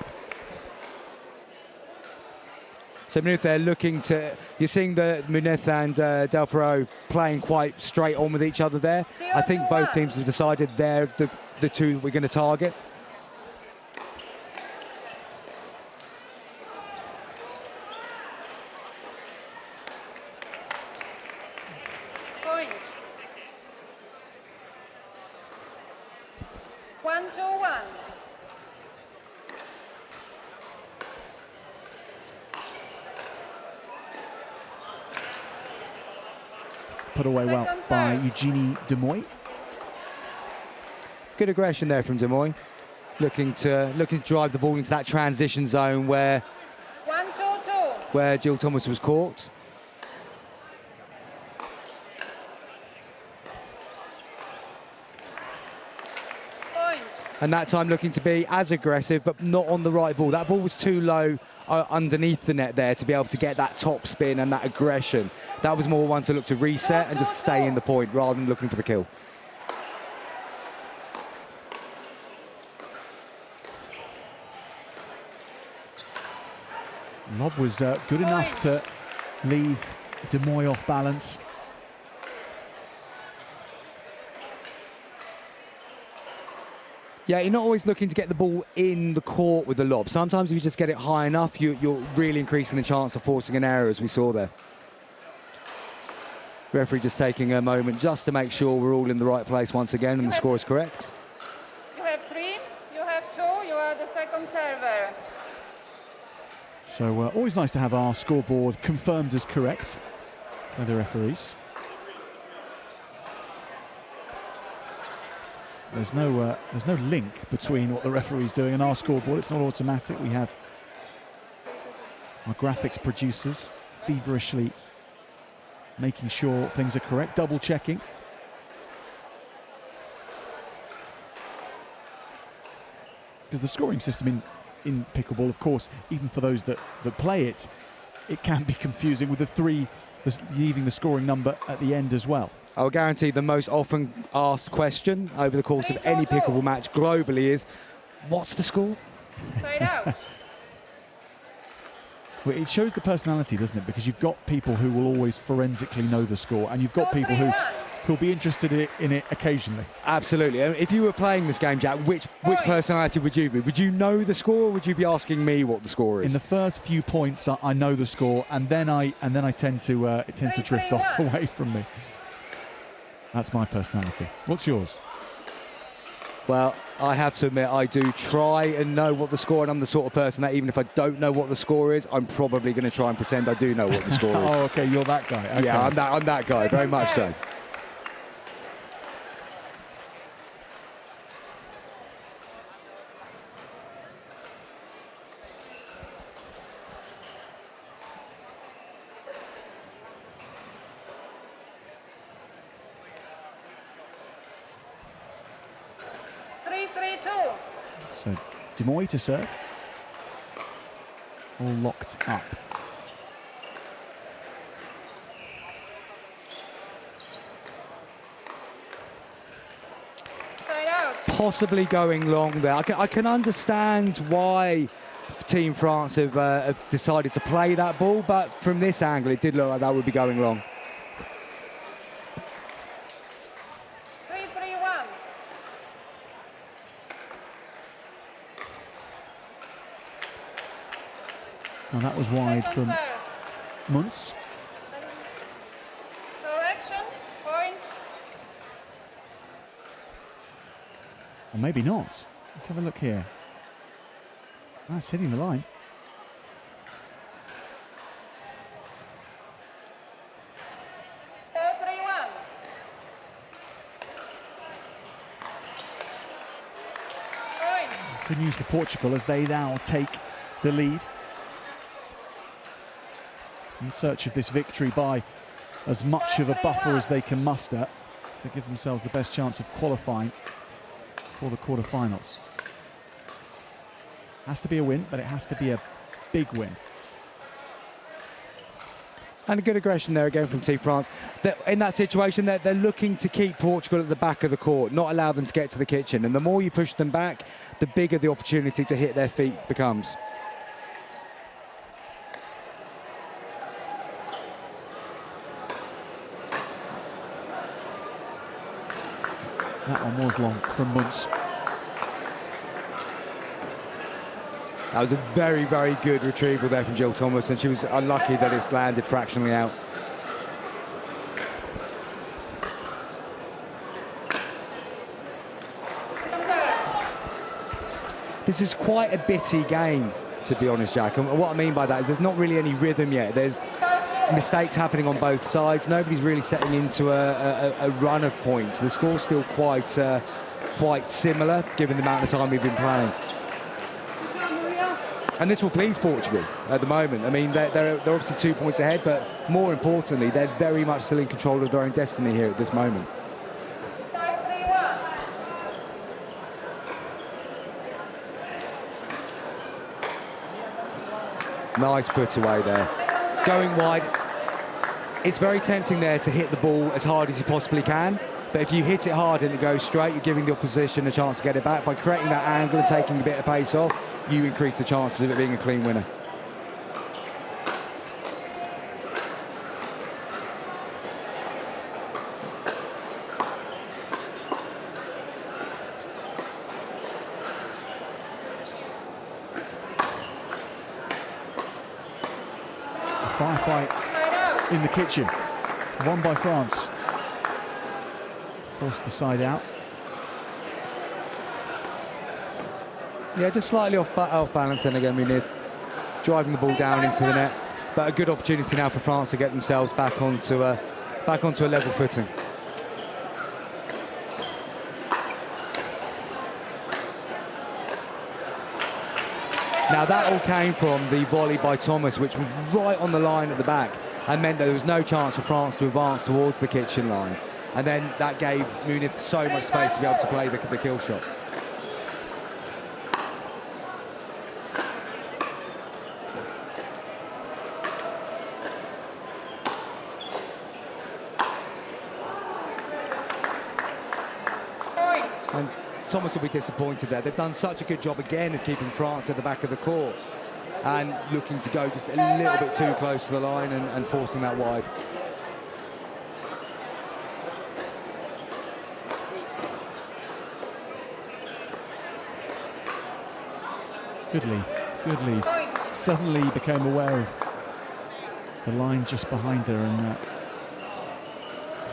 [SPEAKER 12] So Munith, they're looking to, you're seeing the Munith and Dupr playing quite straight on with each other there. I think both teams have decided they're the two that we're going to target.
[SPEAKER 9] Point. 1-2-1.
[SPEAKER 13] Put away well
[SPEAKER 9] Second
[SPEAKER 13] by
[SPEAKER 9] serve.
[SPEAKER 13] Eugenie Demoy.
[SPEAKER 12] Good aggression there from Demoy, looking to drive the ball into that transition zone where
[SPEAKER 9] 1-2-2.
[SPEAKER 12] Jill Thomas was caught.
[SPEAKER 9] Point.
[SPEAKER 12] And that time looking to be as aggressive, but not on the right ball. That ball was too low underneath the net there to be able to get that top spin and that aggression. That was more one to look to reset and just stay in the point rather than looking for the kill.
[SPEAKER 13] Lob was good enough to leave Demoy off balance.
[SPEAKER 12] Yeah, you're not always looking to get the ball in the court with the lob. Sometimes if you just get it high enough, you're really increasing the chance of forcing an error, as we saw there. Referee just taking a moment just to make sure we're all in the right place once again and the score is correct.
[SPEAKER 9] You have 3, you have 2, you are the second server.
[SPEAKER 13] So always nice to have our scoreboard confirmed as correct by the referees. There's no link between what the referee's doing and our scoreboard. It's not automatic. We have our graphics producers feverishly making sure things are correct, double checking. Because the scoring system in pickleball, of course, even for those that play it, it can be confusing with the 3 leaving the scoring number at the end as well.
[SPEAKER 12] I will guarantee the most often asked question over the course of any pickleball match globally is, what's the score?
[SPEAKER 9] Side out.
[SPEAKER 13] Well, it shows the personality, doesn't it? Because you've got people who will always forensically know the score, and you've got people who'll be interested in it occasionally.
[SPEAKER 12] Absolutely. If you were playing this game, Jack, which personality would you be? Would you know the score, or would you be asking me what the score is?
[SPEAKER 13] In the first few points, I know the score, and then I tend to it tends to drift off away from me. That's my personality. What's yours?
[SPEAKER 12] Well, I have to admit, I do try and know what the score, and I'm the sort of person that even if I don't know what the score is, I'm probably going to try and pretend I do know what the score is.
[SPEAKER 13] Oh, okay, you're that guy. Okay.
[SPEAKER 12] Yeah, I'm that guy, very much so.
[SPEAKER 13] So Demoy to serve. All locked up.
[SPEAKER 9] Side out.
[SPEAKER 12] Possibly going long there. I can understand why Team France have decided to play that ball, but from this angle it did look like that would be going long.
[SPEAKER 9] 3-3-1.
[SPEAKER 13] Now that was wide
[SPEAKER 9] Second
[SPEAKER 13] from
[SPEAKER 9] serve.
[SPEAKER 13] Muntz.
[SPEAKER 9] Correction. Point.
[SPEAKER 13] Or maybe not. Let's have a look here. That's hitting the line. Good news for Portugal as they now take the lead. In search of this victory by as much of a buffer as they can muster to give themselves the best chance of qualifying for the quarterfinals. Has to be a win, but it has to be a big win.
[SPEAKER 12] And a good aggression there again from Team France. In that situation, they're looking to keep Portugal at the back of the court, not allow them to get to the kitchen. And the more you push them back, the bigger the opportunity to hit their feet becomes.
[SPEAKER 13] That one was long from Muntz.
[SPEAKER 12] That was a very, very good retrieval there from Jill Thomas, and she was unlucky that it's landed fractionally out. This is quite a bitty game, to be honest, Jack. And what I mean by that is there's not really any rhythm yet. There's mistakes happening on both sides. Nobody's really setting into a run of points. The score's still quite similar, given the amount of time we've been playing. And this will please Portugal at the moment. I mean, they're obviously 2 points ahead, but more importantly, they're very much still in control of their own destiny here at this moment. Nice put away there. Going wide. It's very tempting there to hit the ball as hard as you possibly can. But if you hit it hard and it goes straight, you're giving the opposition a chance to get it back. By creating that angle and taking a bit of pace off, you increase the chances of it being a clean winner.
[SPEAKER 13] Firefight in the kitchen. Won by France. Forced the side out.
[SPEAKER 12] Yeah, just slightly off balance then again, Munir. Driving the ball down into the net. But a good opportunity now for France to get themselves back onto a level footing. Now that all came from the volley by Thomas, which was right on the line at the back and meant that there was no chance for France to advance towards the kitchen line. And then that gave Munir so much space to be able to play the kill shot. And Thomas will be disappointed there. They've done such a good job again of keeping France at the back of the court and looking to go just a little bit too close to the line and forcing that wide.
[SPEAKER 13] Good lead, good lead. Suddenly became aware of the line just behind her, and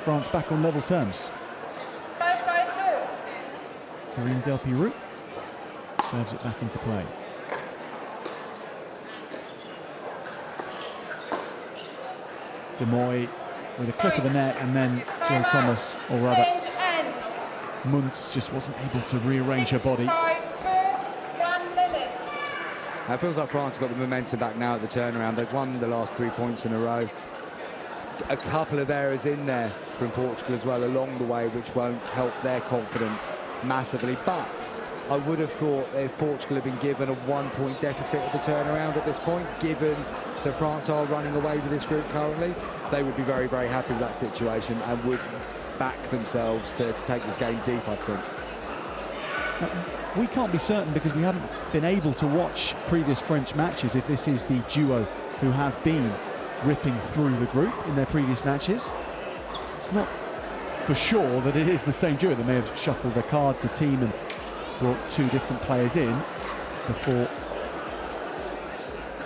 [SPEAKER 13] France back on level terms. Karine Delpirou serves it back into play. Demoy with a clip of the net, and then Jill Thomas, or rather Muntz, just wasn't able to rearrange her body.
[SPEAKER 12] It feels like France have got the momentum back now at the turnaround. They've won the last 3 points in a row. A couple of errors in there from Portugal as well along the way, which won't help their confidence massively. But I would have thought if Portugal had been given a 1 point deficit at the turnaround at this point, given that France are running away with this group currently, they would be very, very happy with that situation and would back themselves to take this game deep, I think.
[SPEAKER 13] We can't be certain because we haven't been able to watch previous French matches if this is the duo who have been ripping through the group in their previous matches. It's not for sure that it is the same duo. They may have shuffled their cards, the team, and brought two different players in before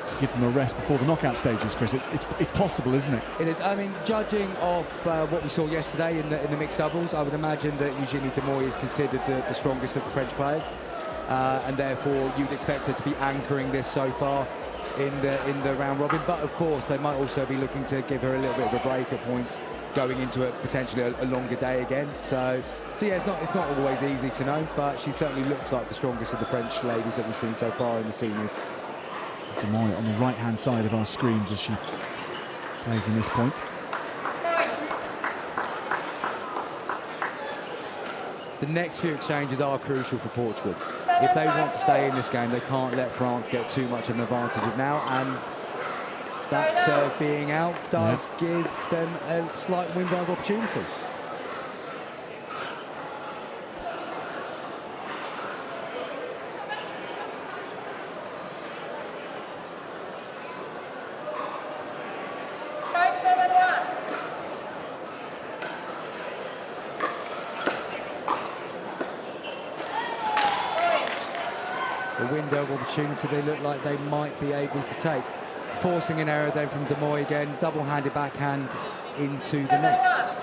[SPEAKER 13] to give them a rest before the knockout stages, Chris. It's possible, isn't it?
[SPEAKER 12] It is. I mean, judging off what we saw yesterday in the mixed doubles, I would imagine that Eugénie Demoy is considered the strongest of the French players, and therefore you'd expect her to be anchoring this so far in the round robin. But of course, they might also be looking to give her a little bit of a break at points going into potentially a longer day again. So yeah, it's not always easy to know, but she certainly looks like the strongest of the French ladies that we've seen so far in the seniors.
[SPEAKER 13] Demoy on the right-hand side of our screens as she plays in this point.
[SPEAKER 12] The next few exchanges are crucial for Portugal. If they want to stay in this game, they can't let France get too much of an advantage of now, and that serve being out does give them a slight window of opportunity. a window of opportunity they look like they might be able to take. Forcing an error then from De Moy again, double-handed backhand into the net.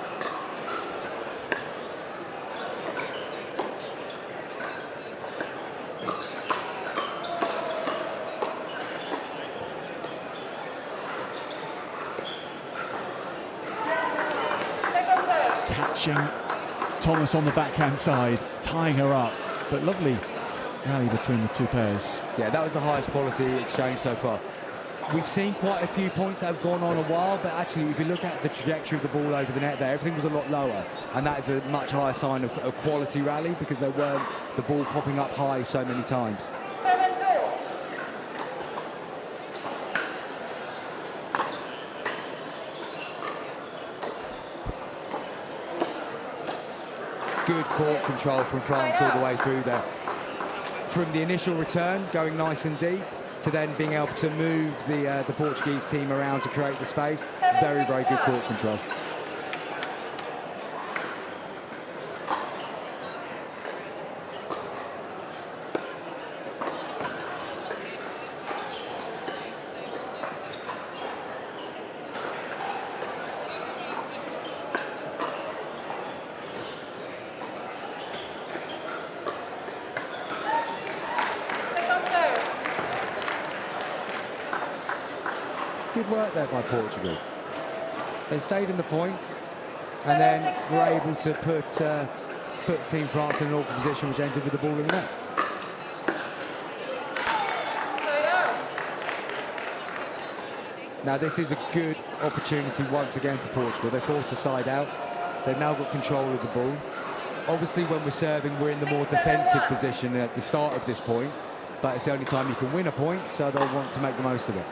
[SPEAKER 13] Catching Thomas on the backhand side, tying her up, but lovely rally between the two pairs.
[SPEAKER 12] Yeah, that was the highest quality exchange so far. We've seen quite a few points that have gone on a while, but actually if you look at the trajectory of the ball over the net there, everything was a lot lower, and that is a much higher sign of a quality rally because there weren't the ball popping up high so many times. Good court control from France all the way through there. From the initial return, going nice and deep, to then being able to move the Portuguese team around to create the space. Very, very good court control. Good work there by Portugal. They stayed in the point and then were able to put Team France in an awkward position, which ended with the ball in the net. Now this is a good opportunity once again for Portugal. They forced the side out. They've now got control of the ball. Obviously when we're serving, we're in the more defensive position at the start of this point, but it's the only time you can win a point, so they'll want to make the most of it.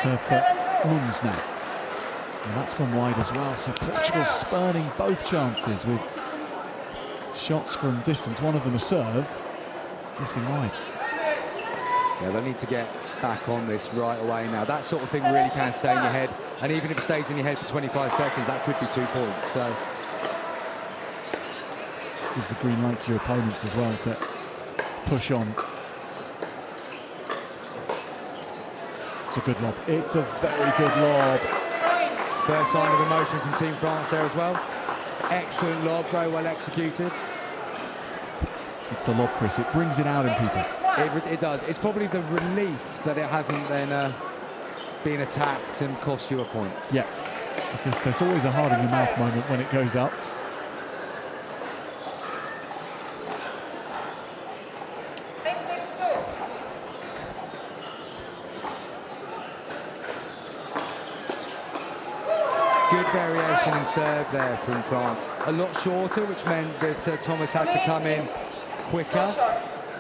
[SPEAKER 13] Serve for Munz now. And that's gone wide as well, so Portugal spurning both chances with shots from distance. One of them a serve, drifting wide.
[SPEAKER 12] Yeah, they need to get back on this right away now. That sort of thing really can stay in your head, and even if it stays in your head for 25 seconds, that could be 2 points. So
[SPEAKER 13] gives the green light to your opponents as well to push on. It's a good lob. It's a very good lob.
[SPEAKER 12] First sign of emotion from Team France there as well. Excellent lob, very well executed.
[SPEAKER 13] It's the lob, Chris. It brings it out in people.
[SPEAKER 12] It does. It's probably the relief that it hasn't then been attacked and cost you a point.
[SPEAKER 13] Yeah, because there's always a heart in your mouth moment when it goes up. Good variation in serve there from France. A lot shorter, which meant that Thomas had to come in quicker.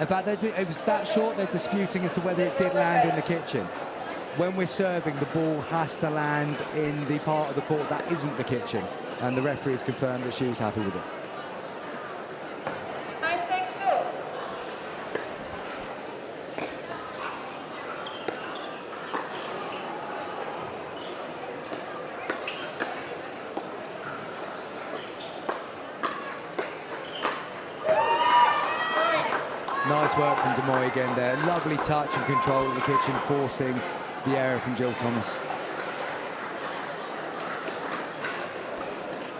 [SPEAKER 13] In fact, it was that short they're disputing as to whether it did land in the kitchen. When we're serving, the ball has to land in the part of the court that isn't the kitchen. And the referee has confirmed that she was happy with it. Nice work from De Moy again there. Lovely touch and control in the kitchen, forcing the error from Jill Thomas.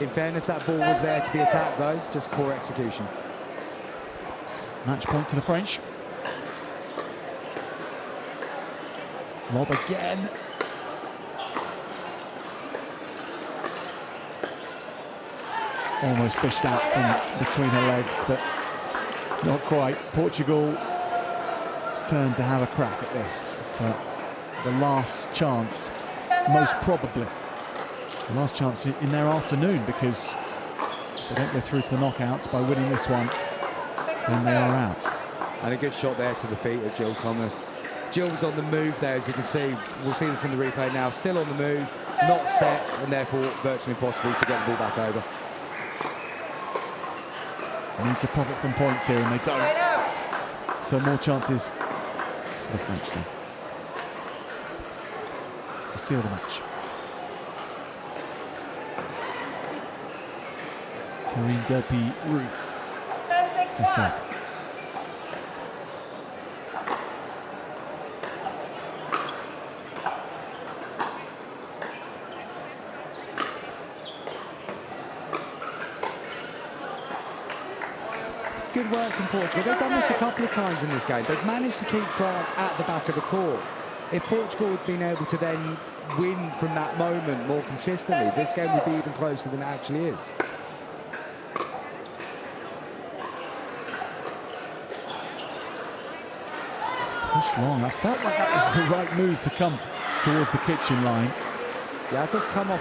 [SPEAKER 13] In fairness, that ball was there to be attacked though, just poor execution. Match point to the French. Lob again. Almost fished out from between her legs, but not quite. Portugal has turned to have a crack at this, but the last chance, most probably, the last chance in their afternoon, because if they don't go through to the knockouts by winning this one, then they are out.
[SPEAKER 12] And a good shot there to the feet of Jill Thomas. Jill was on the move there, as you can see. We'll see this in the replay now. Still on the move, not set, and therefore virtually impossible to get the ball back over.
[SPEAKER 13] Need to profit from points here, and they don't. So more chances for the French then. to seal the match. Karine Delpy-Roux.
[SPEAKER 9] 6-1.
[SPEAKER 12] Good work from Portugal. They've done this a couple of times in this game. They've managed to keep France at the back of the court. If Portugal had been able to then win from that moment more consistently, this game would be even closer than it actually is.
[SPEAKER 13] Push long. I felt like that was the right move to come towards the kitchen line.
[SPEAKER 12] Yeah, it's just come off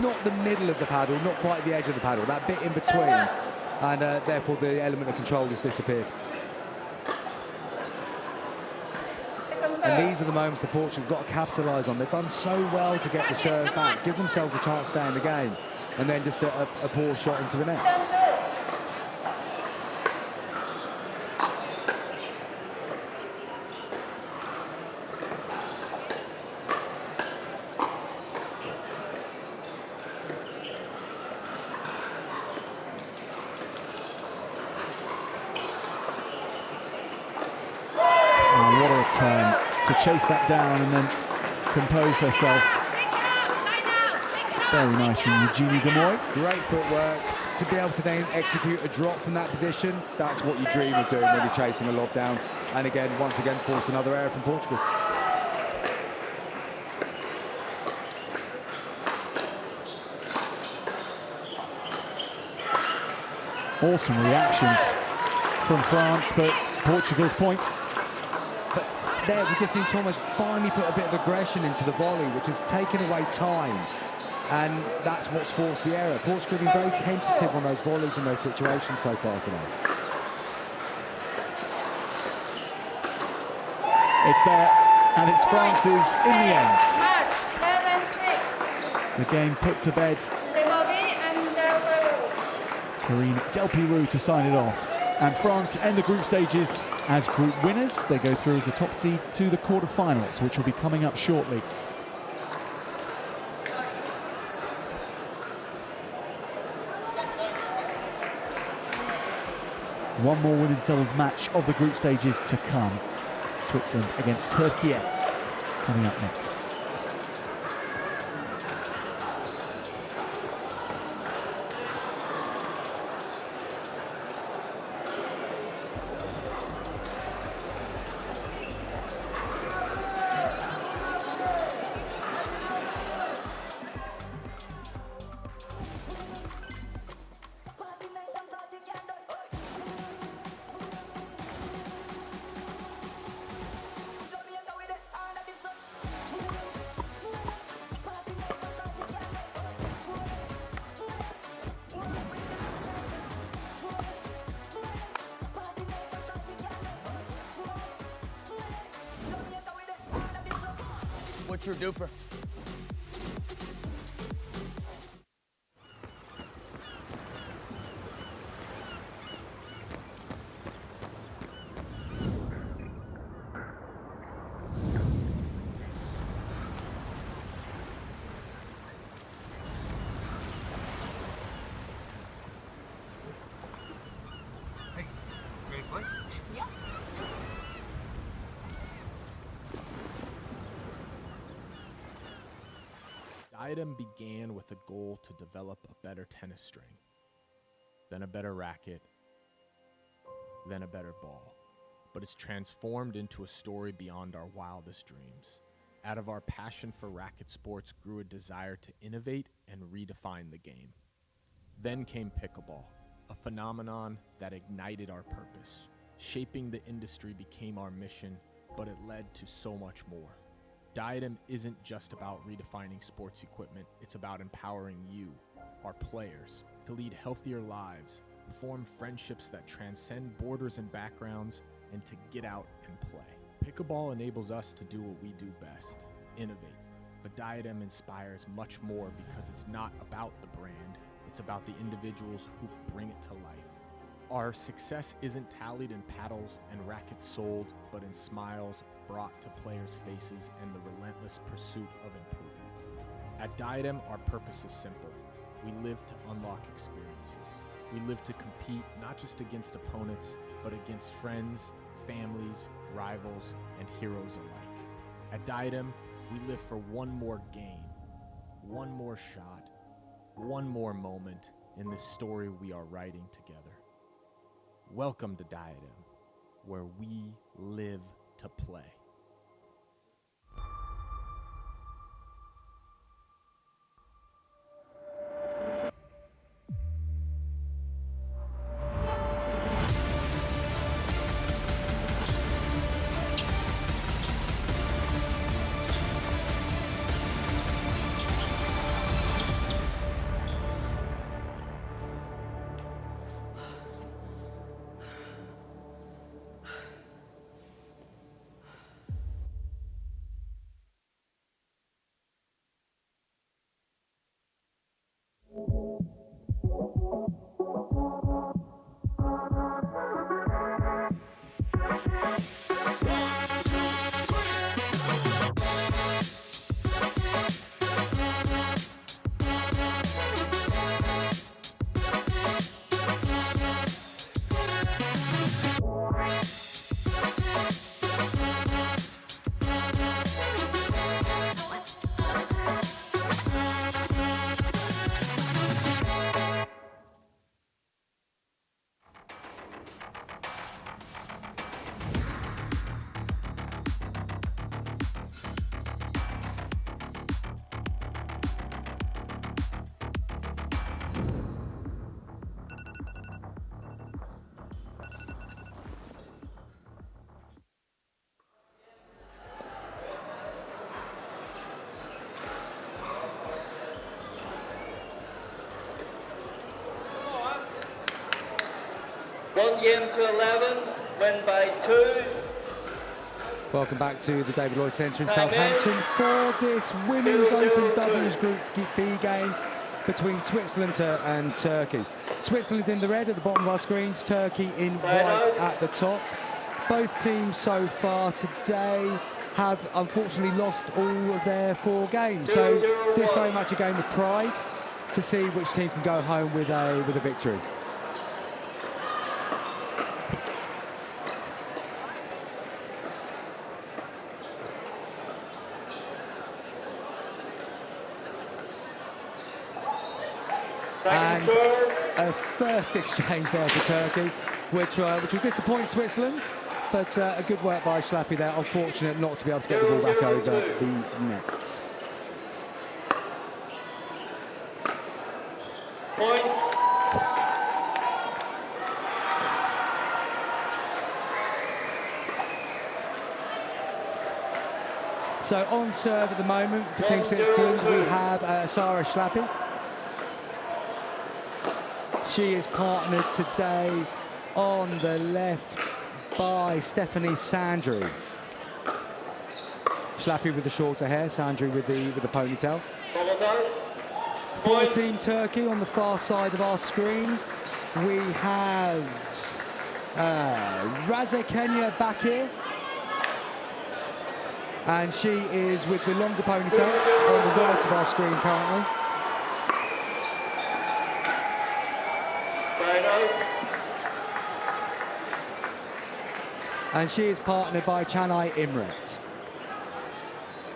[SPEAKER 12] not the middle of the paddle, not quite the edge of the paddle, that bit in between. And therefore the element of control has disappeared. And these are the moments that Portugal have got to capitalise on. They've done so well to get the serve back, give themselves a chance to stay in the game, and then just a poor shot into the net.
[SPEAKER 13] Turn to chase that down and then compose herself. Very nice from Eugenie Demoy.
[SPEAKER 12] Great footwork. To be able to then execute a drop from that position, that's what you dream of doing when you're chasing a lob down. And again, once again, forced another error from Portugal.
[SPEAKER 13] Awesome reactions from France, but Portugal's point.
[SPEAKER 12] There, we just need to almost finally put a bit of aggression into the volley, which has taken away time, and that's what's forced the error. Portugal have been very tentative on those volleys in those situations so far tonight.
[SPEAKER 13] It's there, and it's France's in the end.
[SPEAKER 9] Match 11-6.
[SPEAKER 13] The game put to bed. Karine Delpy-Roux to sign it off. And France end the group stages as group winners. They go through as the top seed to the quarterfinals, which will be coming up shortly. One more women's doubles match of the group stages to come. Switzerland against Czechia coming up next.
[SPEAKER 6] What's your Dupr?
[SPEAKER 14] Hey, ready to play?
[SPEAKER 2] Yeah.
[SPEAKER 8] Diadem began with a goal to develop a better tennis string, then a better racket, then a better ball. But it's transformed into a story beyond our wildest dreams. Out of our passion for racket sports grew a desire to innovate and redefine the game. Then came pickleball, a phenomenon that ignited our purpose. Shaping the industry became our mission, but it led to so much more. Diadem isn't just about redefining sports equipment, it's about empowering you, our players, to lead healthier lives, form friendships that transcend borders and backgrounds, and to get out and play. Pickleball enables us to do what we do best, innovate. But Diadem inspires much more because it's not about the brand, it's about the individuals who bring it to life. Our success isn't tallied in paddles and rackets sold, but in smiles brought to players' faces and the relentless pursuit of improvement. At Diadem, our purpose is simple. We live to unlock experiences. We live to compete not just against opponents, but against friends, families, rivals, and heroes alike. At Diadem, we live for one more game, one more shot, one more moment in this story we are writing together. Welcome to Diadem, where we live to play.
[SPEAKER 5] One game to 11, win by 2.
[SPEAKER 12] Welcome back to the David Lloyd Centre in Southampton for this Women's Open Doubles Group B game between Switzerland and Turkey. Switzerland in the red at the bottom of our screens, Turkey in white at the top. Both teams so far today have unfortunately lost all of their 4 games. So this is very much a game of pride to see which team can go home with a victory. And a first exchange there for Turkey, which will disappoint Switzerland, but a good work by Schlappy there. Unfortunate not to be able to get the ball back over the nets.
[SPEAKER 5] Point.
[SPEAKER 12] So on serve at the moment for Team Switzerland, we have Sarah Schlappy. She is partnered today on the left by Stephanie Sandry. Schlappy with the shorter hair, Sandry with the ponytail. For Team Turkey on the far side of our screen, we have Razekenya back here. And she is with the longer ponytail on the right of our screen currently. And she is partnered by Chanai Imret.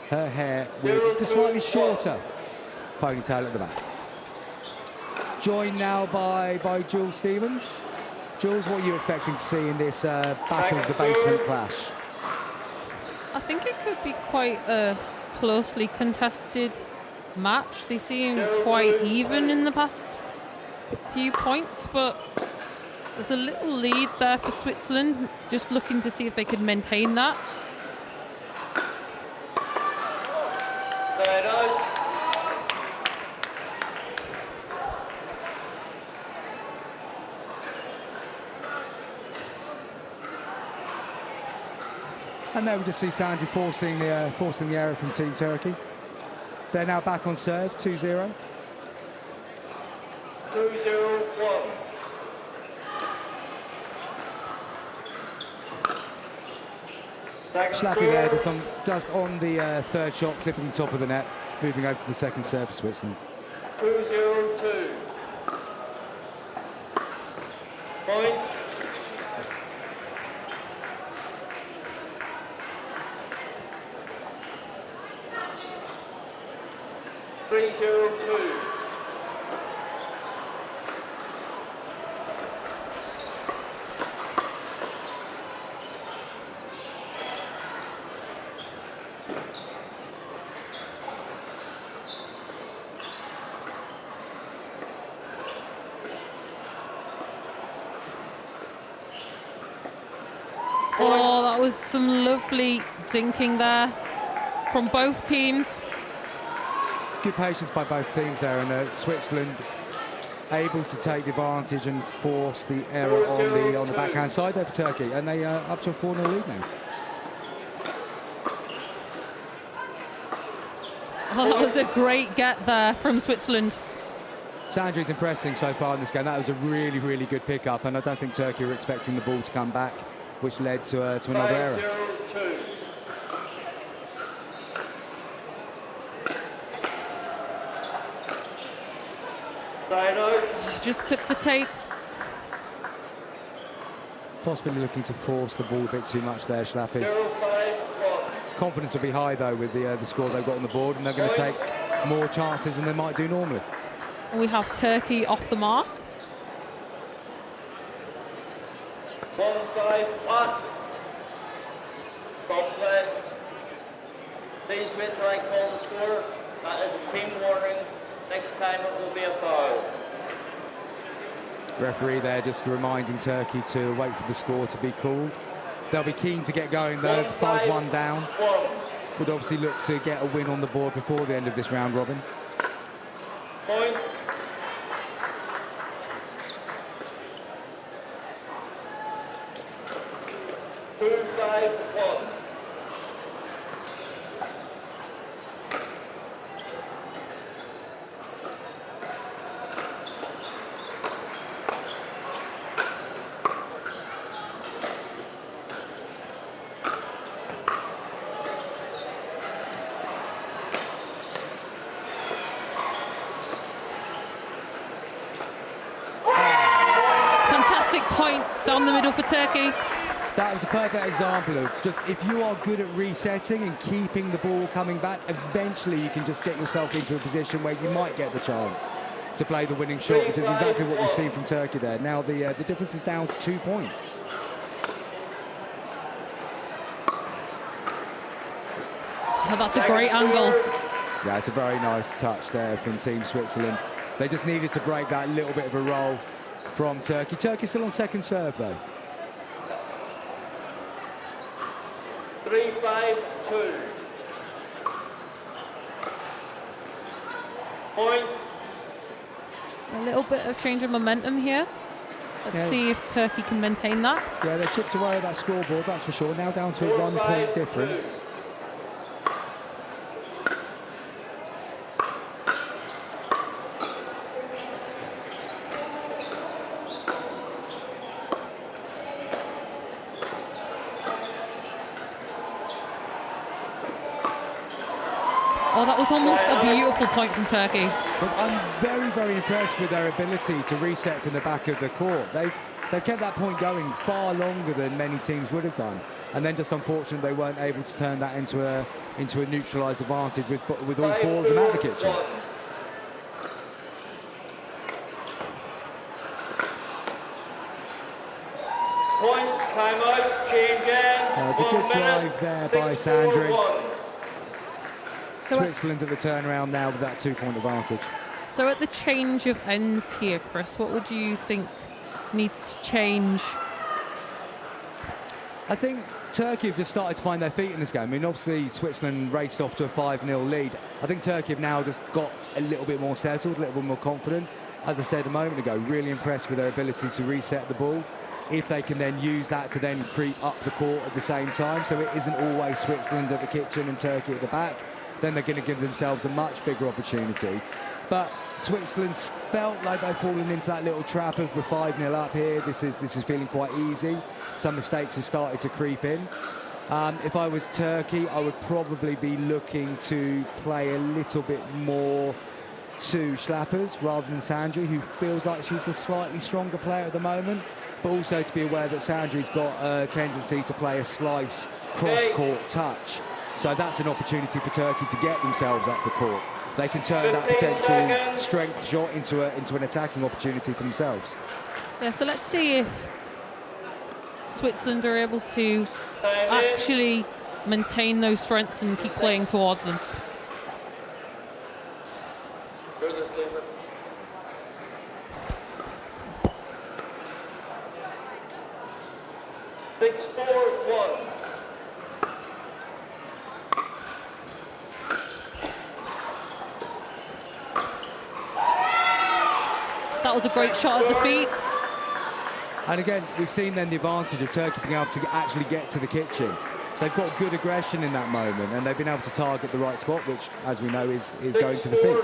[SPEAKER 12] Her hair with the slightly shorter ponytail at the back. Joined now by Jules Stevens. Jules, what are you expecting to see in this Battle of the Basement clash?
[SPEAKER 2] I think it could be quite a closely contested match. They seem quite even in the past few points, but there's a little lead there for Switzerland, just looking to see if they could maintain that.
[SPEAKER 12] And there we just see Sandry forcing the error from Team Turkey. They're now back on serve, 2-0.
[SPEAKER 5] 2-0-1.
[SPEAKER 12] Schlappy there, just on the third shot, clipping the top of the net, moving over to the second serve for Switzerland.
[SPEAKER 5] 2-0-2. Point.
[SPEAKER 2] Oh, that was some lovely dinking there from both teams.
[SPEAKER 12] Good patience by both teams there, and Switzerland able to take the advantage and force the error on the backhand side there for Turkey, and they are up to a 4-0 lead now.
[SPEAKER 2] Oh, that was a great get there from Switzerland.
[SPEAKER 12] Sandri's impressing so far in this game. That was a really, really good pickup, and I don't think Turkey were expecting the ball to come back, which led to another error.
[SPEAKER 5] 5-0-2.
[SPEAKER 2] Just clip the tape.
[SPEAKER 12] Possibly looking to force the ball a bit too much there, Schlappy. Confidence will be high though with the score they've got on the board, and they're going to take more chances than they might do normally.
[SPEAKER 2] We have Turkey off the mark.
[SPEAKER 5] 1-5-1. Stop play. Please wait till I call the score. That is a team warning. Next time it will be a foul.
[SPEAKER 12] Referee there just reminding Turkey to wait for the score to be called. They'll be keen to get going though, 5-1 down. Would obviously look to get a win on the board before the end of this round robin.
[SPEAKER 5] Point.
[SPEAKER 2] Point down the middle for Turkey.
[SPEAKER 12] That was a perfect example of just if you are good at resetting and keeping the ball coming back, eventually you can just get yourself into a position where you might get the chance to play the winning shot, which is exactly what we've seen from Turkey there. Now the difference is down to 2 points.
[SPEAKER 2] Oh, that's a great angle.
[SPEAKER 12] Yeah, it's a very nice touch there from Team Switzerland. They just needed to break that little bit of a roll from Turkey. Turkey still on second serve though.
[SPEAKER 5] 3-5-2. Point.
[SPEAKER 2] A little bit of change of momentum here. Let's see if Turkey can maintain that.
[SPEAKER 12] Yeah, they chipped away at that scoreboard, that's for sure. Now down to a 1 point difference.
[SPEAKER 2] Oh, that was almost a beautiful point from Turkey.
[SPEAKER 12] But I'm very, very impressed with their ability to reset from the back of the court. They've kept that point going far longer than many teams would have done. And then just unfortunate they weren't able to turn that into a neutralised advantage with all four of them out the kitchen.
[SPEAKER 5] Point, timeout, change ends.
[SPEAKER 12] It's a good drive there by Sandri. Switzerland at the turnaround now with that 2 point advantage.
[SPEAKER 2] So at the change of ends here, Chris, what would you think needs to change?
[SPEAKER 12] I think Turkey have just started to find their feet in this game. I mean, obviously Switzerland raced off to a 5-0 lead. I think Turkey have now just got a little bit more settled, a little bit more confidence. As I said a moment ago, really impressed with their ability to reset the ball. If they can then use that to then creep up the court at the same time, so it isn't always Switzerland at the kitchen and Turkey at the back, then they're going to give themselves a much bigger opportunity. But Switzerland felt like they've fallen into that little trap of we're 5-0 up here. This is feeling quite easy. Some mistakes have started to creep in. If I was Turkey, I would probably be looking to play a little bit more to Schlappers rather than Sandri, who feels like she's the slightly stronger player at the moment, but also to be aware that Sandri's got a tendency to play a slice cross-court touch. So that's an opportunity for Turkey to get themselves up the court. They can turn that potential strength shot into an attacking opportunity for themselves.
[SPEAKER 2] Yeah, so let's see if Switzerland are able to actually maintain those strengths and keep playing towards them.
[SPEAKER 5] Big score 1.
[SPEAKER 2] That was a great shot at the feet.
[SPEAKER 12] And again, we've seen then the advantage of Turkey being able to actually get to the kitchen. They've got good aggression in that moment, and they've been able to target the right spot, which, as we know, is going to the feet.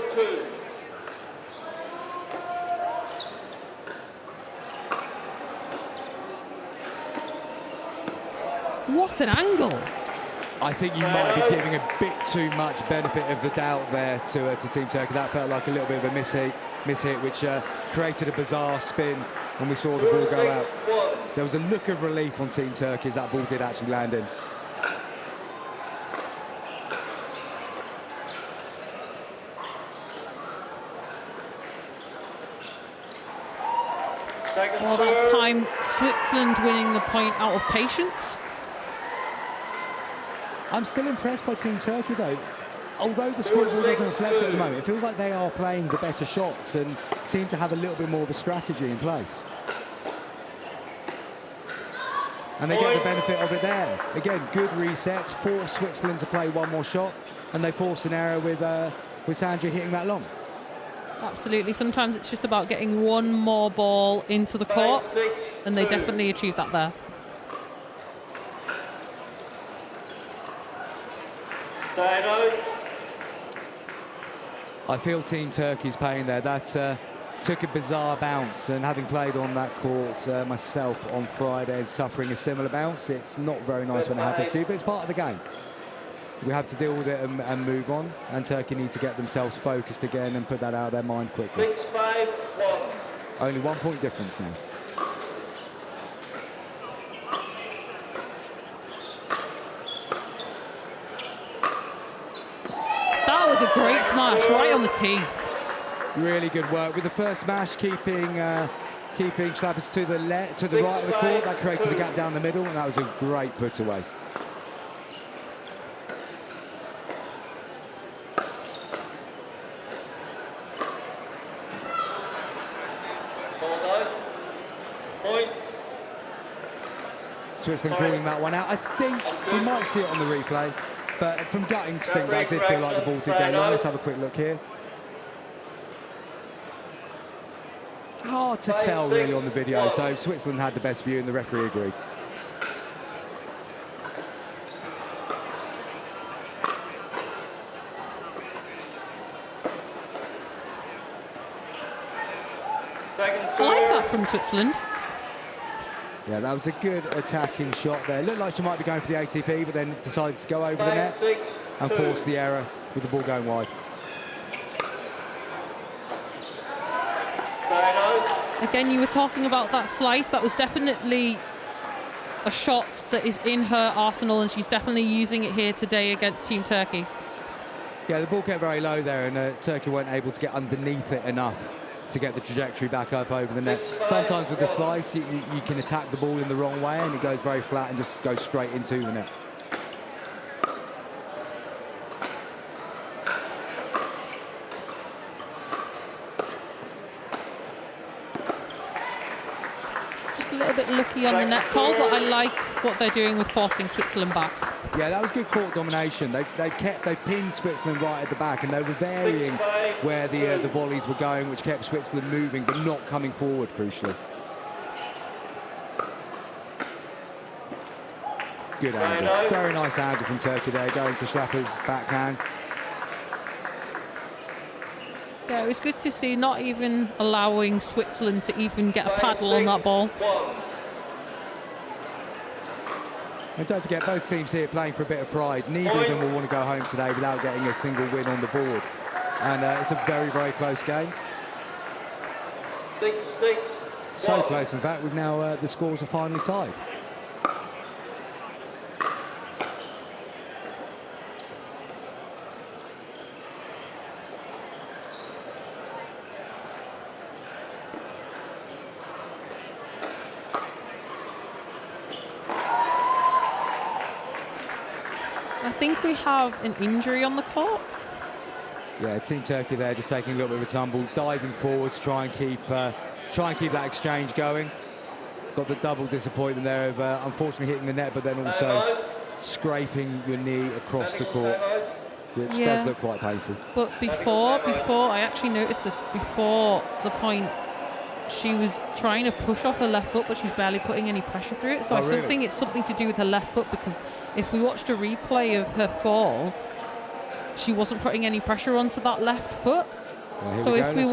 [SPEAKER 2] What an angle!
[SPEAKER 12] I think you might be giving a bit too much benefit of the doubt there to Team Turkey. That felt like a little bit of a mishit, which created a bizarre spin when we saw the ball go out. There was a look of relief on Team Turkey as that ball did actually land in.
[SPEAKER 2] Well, that time Switzerland winning the point out of patience.
[SPEAKER 12] I'm still impressed by Team Turkey, though. Although the scoreboard doesn't reflect it at the moment, it feels like they are playing the better shots and seem to have a little bit more of a strategy in place. And they get the benefit of it there. Again, good resets, force Switzerland to play one more shot, and they forced an error with Sandri hitting that long.
[SPEAKER 2] Absolutely. Sometimes it's just about getting one more ball into the court, and they definitely achieved that there.
[SPEAKER 12] I feel Team Turkey's paying there. That took a bizarre bounce, and having played on that court myself on Friday and suffering a similar bounce, it's not very nice when it happens to you, but it's part of the game. We have to deal with it and move on, and Turkey need to get themselves focused again and put that out of their mind quickly.
[SPEAKER 5] 6-5-1.
[SPEAKER 12] Only 1 point difference now.
[SPEAKER 2] That was a great smash right on the tee.
[SPEAKER 12] Really good work with the first smash, keeping Schlappers to the right of the court. That created the gap down the middle, and that was a great put away. Switzerland calling that one out. I think we might see it on the replay, but from gut instinct, I did feel like the ball did go long. Let's have a quick look here. Hard to tell really on the video, so Switzerland had the best view and the referee agreed.
[SPEAKER 2] I like that from Switzerland.
[SPEAKER 12] Yeah, that was a good attacking shot there. Looked like she might be going for the ATP, but then decided to go over the net and force the error with the ball going wide.
[SPEAKER 2] Again, you were talking about that slice. That was definitely a shot that is in her arsenal, and she's definitely using it here today against Team Turkey.
[SPEAKER 12] Yeah, the ball kept very low there, and Turkey weren't able to get underneath it enough to get the trajectory back up over the net. Sometimes with the slice, you can attack the ball in the wrong way, and it goes very flat and just goes straight into the net.
[SPEAKER 2] Just a little bit lucky on the net call, but I like what they're doing with forcing Switzerland back.
[SPEAKER 12] Yeah, that was good court domination. They pinned Switzerland right at the back, and they were varying where the volleys were going, which kept Switzerland moving but not coming forward, crucially. Good angle. Very nice angle from Turkey there, going to Schlappers' backhand.
[SPEAKER 2] Yeah, it was good to see not even allowing Switzerland to even get a paddle on that ball.
[SPEAKER 12] And don't forget, both teams here playing for a bit of pride. Neither of them will want to go home today without getting a single win on the board. And it's a very, very close game.
[SPEAKER 5] 6-6.
[SPEAKER 12] So close, in fact, we've now, the scores are finally tied.
[SPEAKER 2] I think we have an injury on the court.
[SPEAKER 12] Yeah, Team Turkey there just taking a little bit of a tumble, diving forward to try and keep that exchange going. Got the double disappointment there of unfortunately hitting the net, but then also scraping your knee across the court, which does look quite painful.
[SPEAKER 2] But before I actually noticed this, before the point, she was trying to push off her left foot, but she's barely putting any pressure through it. So I still think it's something to do with her left foot, because if we watched a replay of her fall, she wasn't putting any pressure onto that left foot.
[SPEAKER 12] Well,
[SPEAKER 2] so if we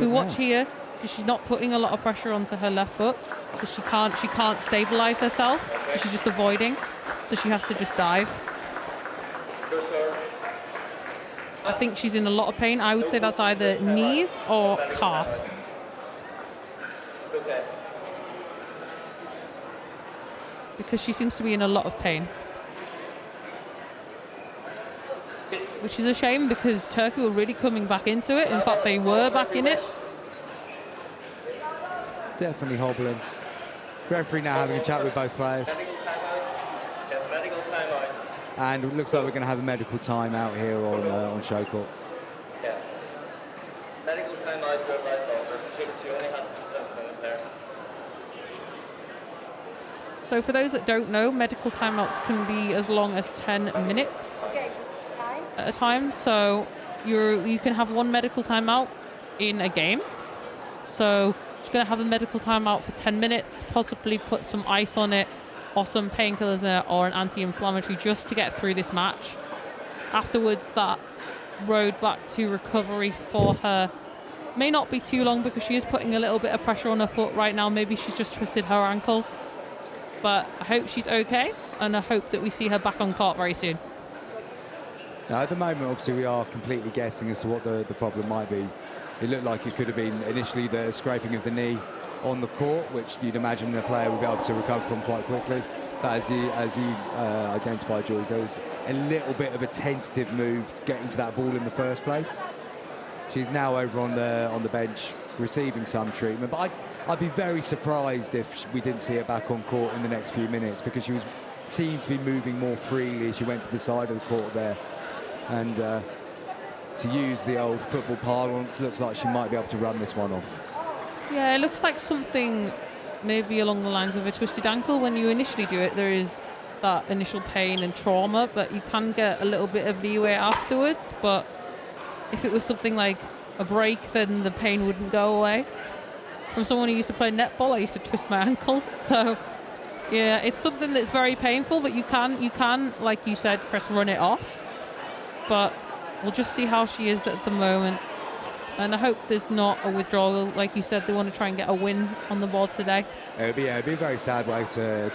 [SPEAKER 2] watch here, she's not putting a lot of pressure onto her left foot, so she can't stabilize herself. So she's just avoiding, so she has to just dive. I think she's in a lot of pain. I would say that's either knees or calf.
[SPEAKER 5] Okay.
[SPEAKER 2] Because she seems to be in a lot of pain. Which is a shame, because Turkey were really coming back into it. In fact, they were back in it.
[SPEAKER 12] Definitely hobbling. Referee now having a chat with both players.
[SPEAKER 5] Medical timeout.
[SPEAKER 12] And it looks like we're going to have a medical timeout here on show court.
[SPEAKER 5] Yeah. Medical timeout for right over. She only had a minute there.
[SPEAKER 2] So for those that don't know, medical timeouts can be as long as 10 minutes at a time. So you can have one medical timeout in a game. So she's going to have a medical timeout for 10 minutes, possibly put some ice on it or some painkillers in it or an anti-inflammatory just to get through this match. Afterwards, that road back to recovery for her may not be too long, because she is putting a little bit of pressure on her foot right now. Maybe she's just twisted her ankle. But I hope she's okay, and I hope that we see her back on court very soon.
[SPEAKER 12] Now, at the moment, obviously, we are completely guessing as to what the problem might be. It looked like it could have been initially the scraping of the knee on the court, which you'd imagine the player would be able to recover from quite quickly. But as you identified, Jules, there was a little bit of a tentative move getting to that ball in the first place. She's now over on the bench receiving some treatment, but I'd be very surprised if we didn't see her back on court in the next few minutes, because she seemed to be moving more freely as she went to the side of the court there. And to use the old football parlance, looks like she might be able to run this one off.
[SPEAKER 2] Yeah, it looks like something maybe along the lines of a twisted ankle. When you initially do it, there is that initial pain and trauma, but you can get a little bit of leeway afterwards. But if it was something like a break, then the pain wouldn't go away. From someone who used to play netball, I used to twist my ankles. So yeah, it's something that's very painful, but you can, like you said, Chris, run it off. But we'll just see how she is at the moment. And I hope there's not a withdrawal. Like you said, they want to try and get a win on the board today.
[SPEAKER 12] It'd be a very sad way to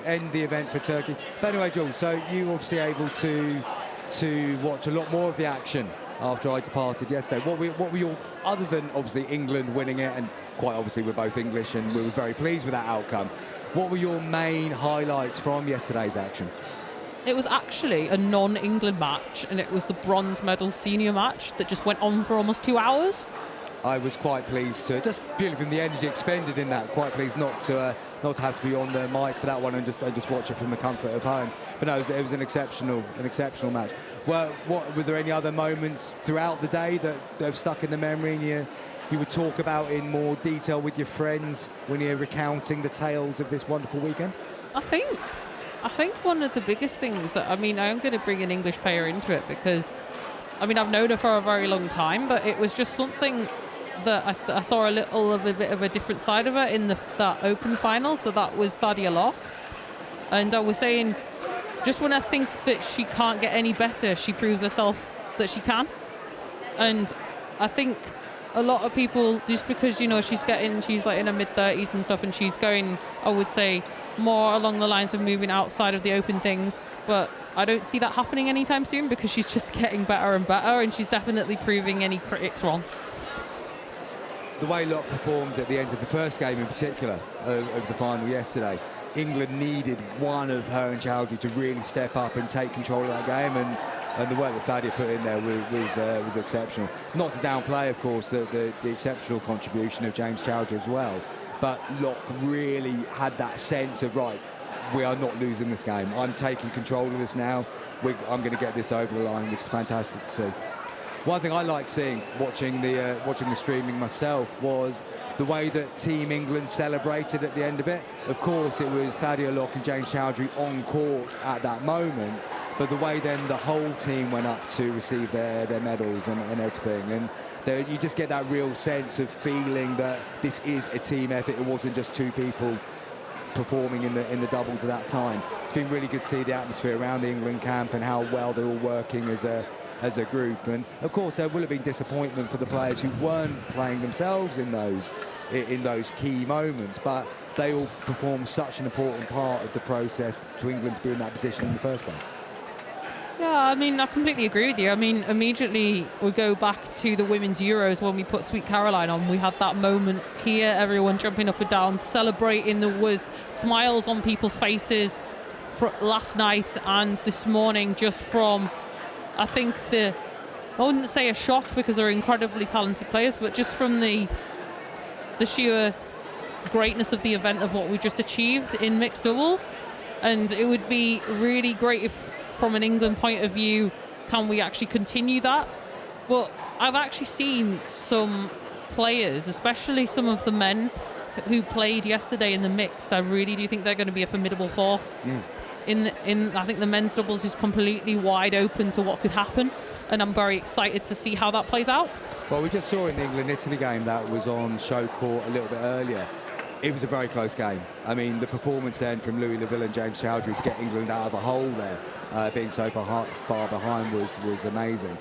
[SPEAKER 12] end the event for Turkey. But anyway, Jules, so you obviously able to watch a lot more of the action after I departed yesterday. What were your, other than obviously England winning it, and quite obviously we're both English and we were very pleased with that outcome, what were your main highlights from yesterday's action?
[SPEAKER 2] It was actually a non-England match, and it was the bronze medal senior match that just went on for almost 2 hours.
[SPEAKER 12] I was quite pleased to, just purely from the energy expended in that, quite pleased not to have to be on the mic for that one and just watch it from the comfort of home. But no, it was an exceptional match. Well, were there any other moments throughout the day that have stuck in the memory and you would talk about in more detail with your friends when you're recounting the tales of this wonderful weekend?
[SPEAKER 2] I think one of the biggest things that, I'm going to bring an English player into it, because I've known her for a very long time, but it was just something that I saw a bit of a different side of her in that open final. So that was Thadia Lock. And I was saying, just when I think that she can't get any better, she proves herself that she can. And I think a lot of people, just because, she's like in her mid-30s and stuff, and she's going, I would say, more along the lines of moving outside of the open things. But I don't see that happening anytime soon because she's just getting better and better, and she's definitely proving any critics wrong.
[SPEAKER 12] The way Locke performed at the end of the first game in particular of the final yesterday, England needed one of her and Chowdhury to really step up and take control of that game, and the work that Thadia put in there was exceptional. Not to downplay, of course, the exceptional contribution of James Chowdhury as well, but Locke really had that sense of, right, we are not losing this game. I'm taking control of this now. I'm going to get this over the line, which is fantastic to see. One thing I like seeing, watching the streaming myself, was the way that Team England celebrated at the end of it. Of course, it was Thadia Locke and James Chowdhury on court at that moment, but the way then the whole team went up to receive their medals and everything. And you just get that real sense of feeling that this is a team effort. It wasn't just two people performing in the doubles at that time. It's been really good to see the atmosphere around the England camp and how well they're all working as a group. And of course there will have been disappointment for the players who weren't playing themselves in those key moments, but they all performed such an important part of the process to England to be in that position in the first place.
[SPEAKER 2] Yeah, I mean, I completely agree with you. I mean, immediately we go back to the Women's Euros when we put Sweet Caroline on. We had that moment here, everyone jumping up and down, celebrating. There was smiles on people's faces last night and this morning, just from, I think, I wouldn't say a shock because they're incredibly talented players, but just from the sheer greatness of the event of what we just achieved in mixed doubles. And it would be really great if, from an England point of view, can we actually continue that? But I've actually seen some players, especially some of the men who played yesterday in the mixed. I really do think they're going to be a formidable force. I think the men's doubles is completely wide open to what could happen, and I'm very excited to see how that plays out.
[SPEAKER 12] Well, we just saw in the England-Italy game that was on show court a little bit earlier. It was a very close game. I mean, the performance then from Louis Leville and James Chowdhury to get England out of a hole there, being so far behind, was amazing.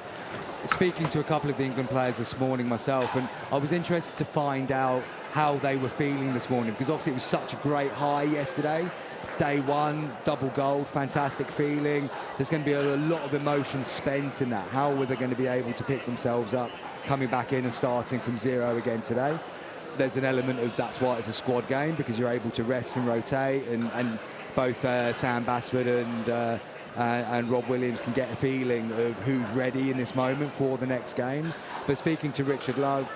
[SPEAKER 12] Speaking to a couple of the England players this morning myself, and I was interested to find out how they were feeling this morning, because obviously it was such a great high yesterday. Day one, double gold, fantastic feeling. There's going to be a lot of emotion spent in that. How were they going to be able to pick themselves up, coming back in and starting from zero again today? There's an element of that's why it's a squad game, because you're able to rest and rotate, and both Sam Basford and Rob Williams can get a feeling of who's ready in this moment for the next games. But speaking to Richard Love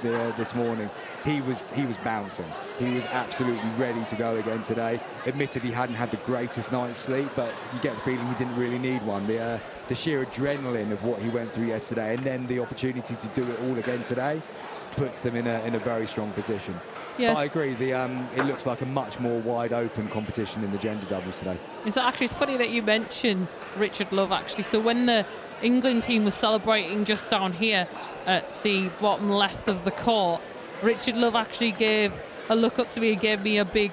[SPEAKER 12] this morning, he was bouncing. He was absolutely ready to go again today. Admitted he hadn't had the greatest night's sleep, but you get the feeling he didn't really need one. The sheer adrenaline of what he went through yesterday, and then the opportunity to do it all again today, puts them in a very strong position.
[SPEAKER 2] Yes.
[SPEAKER 12] But I agree, it looks like a much more wide open competition in the gender doubles today.
[SPEAKER 2] It's funny that you mentioned Richard Love, actually. So when the England team was celebrating just down here at the bottom left of the court, Richard Love actually gave a look up to me and gave me a big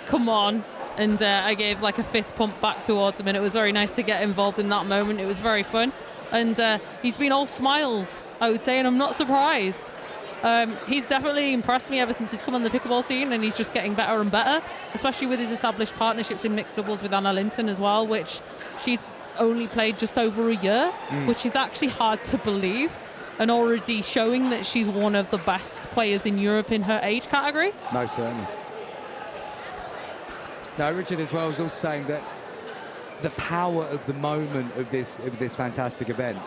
[SPEAKER 2] come on, and I gave like a fist pump back towards him, and it was very nice to get involved in that moment. It was very fun, and he's been all smiles, I would say, and I'm not surprised. He's definitely impressed me ever since he's come on the pickleball scene, and he's just getting better and better, especially with his established partnerships in mixed doubles with Anna Linton as well, which she's only played just over a year, which is actually hard to believe, and already showing that she's one of the best players in Europe in her age category.
[SPEAKER 12] No, certainly. Now, Richard as well was also saying that the power of the moment of this fantastic event,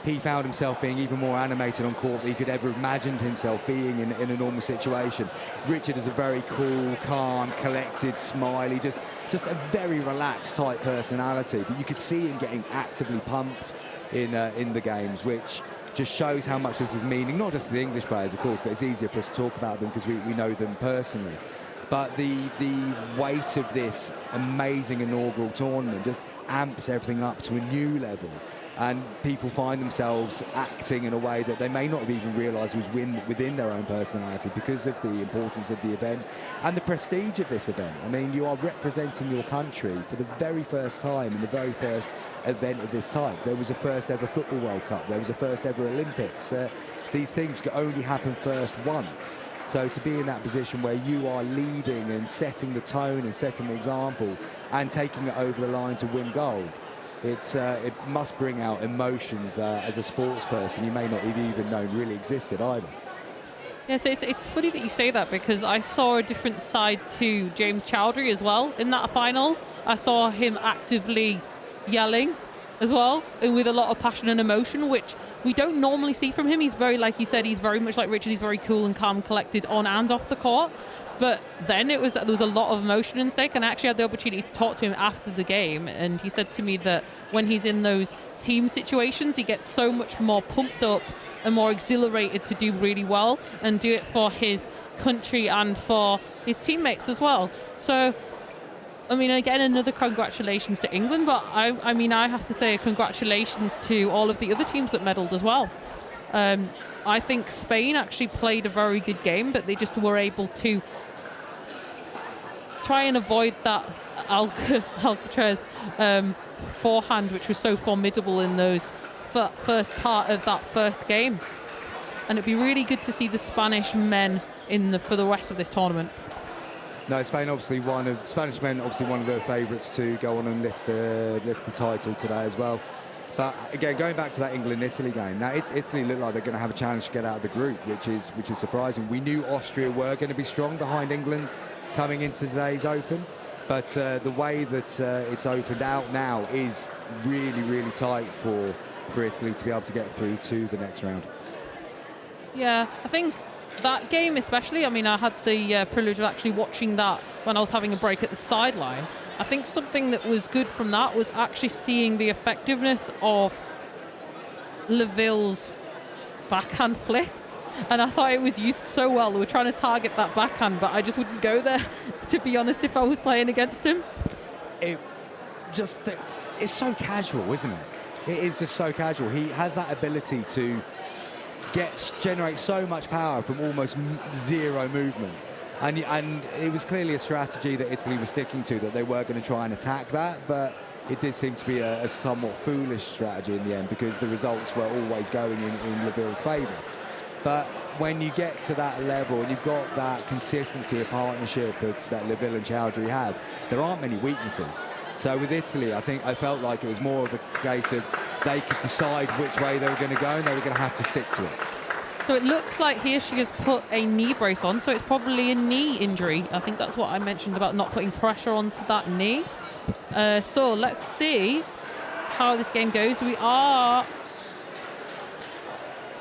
[SPEAKER 12] he found himself being even more animated on court than he could ever imagined himself being in a normal situation. Richard is a very cool, calm, collected, smiley, just a very relaxed type personality. But you could see him getting actively pumped in the games, which just shows how much this is meaning, not just to the English players, of course, but it's easier for us to talk about them because we know them personally. But the weight of this amazing inaugural tournament just amps everything up to a new level. And people find themselves acting in a way that they may not have even realised was within their own personality because of the importance of the event and the prestige of this event. I mean, you are representing your country for the very first time in the very first event of this type. There was a first ever Football World Cup. There was a first ever Olympics. These things only happen first once. So to be in that position where you are leading and setting the tone and setting the example and taking it over the line to win gold, it must bring out emotions that as a sports person you may not have even known really existed either.
[SPEAKER 2] Yes, it's funny that you say that, because I saw a different side to James Chowdhury as well in that final. I saw him actively yelling as well, and with a lot of passion and emotion, which we don't normally see from him. He's very, like you said, he's very much like Richard. He's very cool and calm, collected on and off the court. But then there was a lot of emotion in stake, and I actually had the opportunity to talk to him after the game, and he said to me that when he's in those team situations, he gets so much more pumped up and more exhilarated to do really well and do it for his country and for his teammates as well. So, I mean, again, another congratulations to England, but I mean, I have to say congratulations to all of the other teams that medalled as well. I think Spain actually played a very good game, but they just were able to try and avoid that Alcatraz forehand, which was so formidable in those first part of that first game. And it'd be really good to see the Spanish men for the rest of this tournament.
[SPEAKER 12] No, Spain obviously Spanish men obviously one of their favourites to go on and lift the title today as well. But again, going back to that England-Italy game, now Italy look like they're going to have a challenge to get out of the group, which is surprising. We knew Austria were going to be strong behind England coming into today's Open, but the way that it's opened out now is really, really tight for Italy to be able to get through to the next round.
[SPEAKER 2] Yeah, I think that game especially, I mean, I had the privilege of actually watching that when I was having a break at the sideline. I think something that was good from that was actually seeing the effectiveness of Leville's backhand flick. And I thought it was used so well. They were trying to target that backhand, but I just wouldn't go there, to be honest, if I was playing against him.
[SPEAKER 12] It's so casual, isn't it? It is just so casual. He has that ability to generate so much power from almost zero movement. And it was clearly a strategy that Italy was sticking to, that they were going to try and attack that, but it did seem to be a somewhat foolish strategy in the end, because the results were always going in Leville's favour. But when you get to that level and you've got that consistency of partnership that Leville and Chowdhury have, there aren't many weaknesses. So with Italy, I felt like it was more of a case of they could decide which way they were going to go, and they were going to have to stick to it.
[SPEAKER 2] So it looks like here she has put a knee brace on, so it's probably a knee injury. I think that's what I mentioned about not putting pressure onto that knee. So let's see how this game goes. We are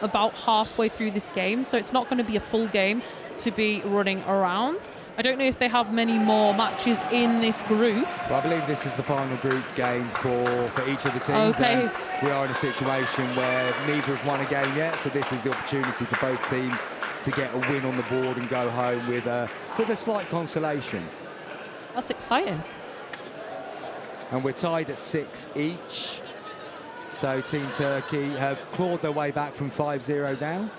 [SPEAKER 2] about halfway through this game, so it's not going to be a full game to be running around. I don't know if they have many more matches in this group.
[SPEAKER 12] Well, I believe this is the final group game for each of the teams.
[SPEAKER 2] Okay.
[SPEAKER 12] And we are in a situation where neither have won a game yet, so this is the opportunity for both teams to get a win on the board and go home with a slight consolation.
[SPEAKER 2] That's exciting.
[SPEAKER 12] And we're tied at 6 each. So Team Turkey have clawed their way back from 5-0 down.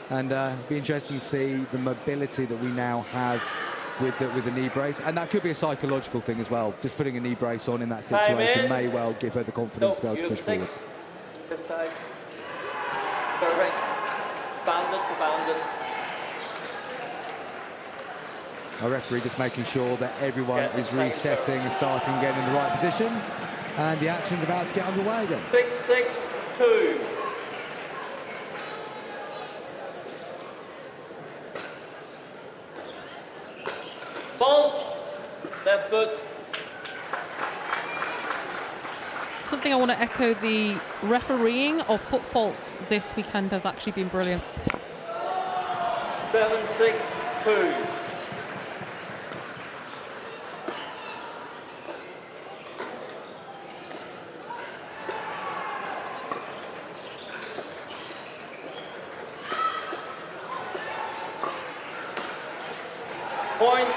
[SPEAKER 12] And it'll be interesting to see the mobility that we now have with the knee brace. And that could be a psychological thing as well. Just putting a knee brace on in that situation may well give her the confidence to be able to push forward.
[SPEAKER 5] This side. Perfect. Bounded.
[SPEAKER 12] Our referee just making sure that everyone is resetting and starting getting in the right positions. And the action's about to get underway again.
[SPEAKER 5] 6-6-2. Ball, left foot.
[SPEAKER 2] Something I want to echo, the refereeing of foot faults this weekend has actually been brilliant.
[SPEAKER 5] 7-6-2. Point.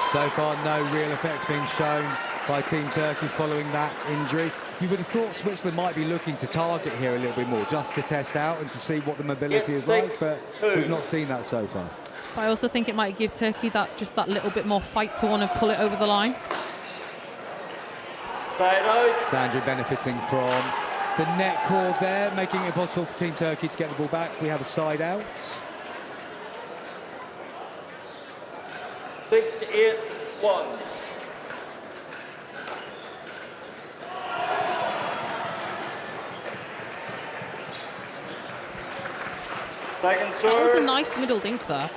[SPEAKER 12] So far, no real effect being shown by Team Turkey following that injury. You would have thought Switzerland might be looking to target here a little bit more, just to test out and to see what the mobility is like, but we've not seen that so far.
[SPEAKER 2] But I also think it might give Turkey that little bit more fight to want to pull it over the line.
[SPEAKER 12] Sandra benefiting from the net call there, making it possible for Team Turkey to get the ball back. We have a side out.
[SPEAKER 5] 6-8-1. Second serve.
[SPEAKER 2] That was a nice middle dink there.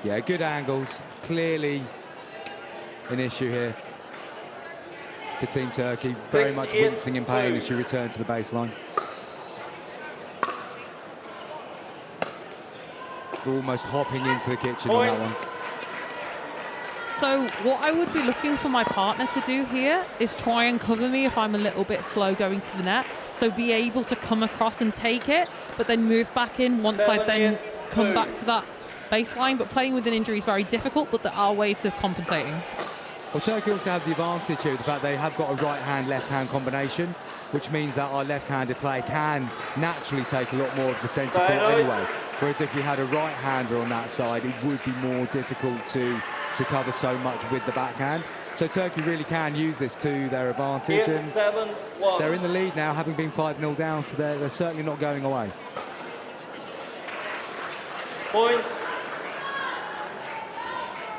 [SPEAKER 12] Yeah, good angles. Clearly an issue here for Team Turkey. Very much wincing in pain as she returned to the baseline. Almost hopping into the kitchen on that one.
[SPEAKER 2] So what I would be looking for my partner to do here is try and cover me if I'm a little bit slow going to the net. So be able to come across and take it, but then move back in once I then come back to that baseline. But playing with an injury is very difficult, but there are ways of compensating.
[SPEAKER 12] Well, Turkey also have the advantage here, the fact they have got a right-hand, left-hand combination, which means that our left-handed player can naturally take a lot more of the centre court anyway. Whereas if we had a right-hander on that side, it would be more difficult to cover so much with the backhand. So Turkey really can use this to their advantage. And they're in the lead now, having been 5-0 down, so they're certainly not going away.
[SPEAKER 5] Point.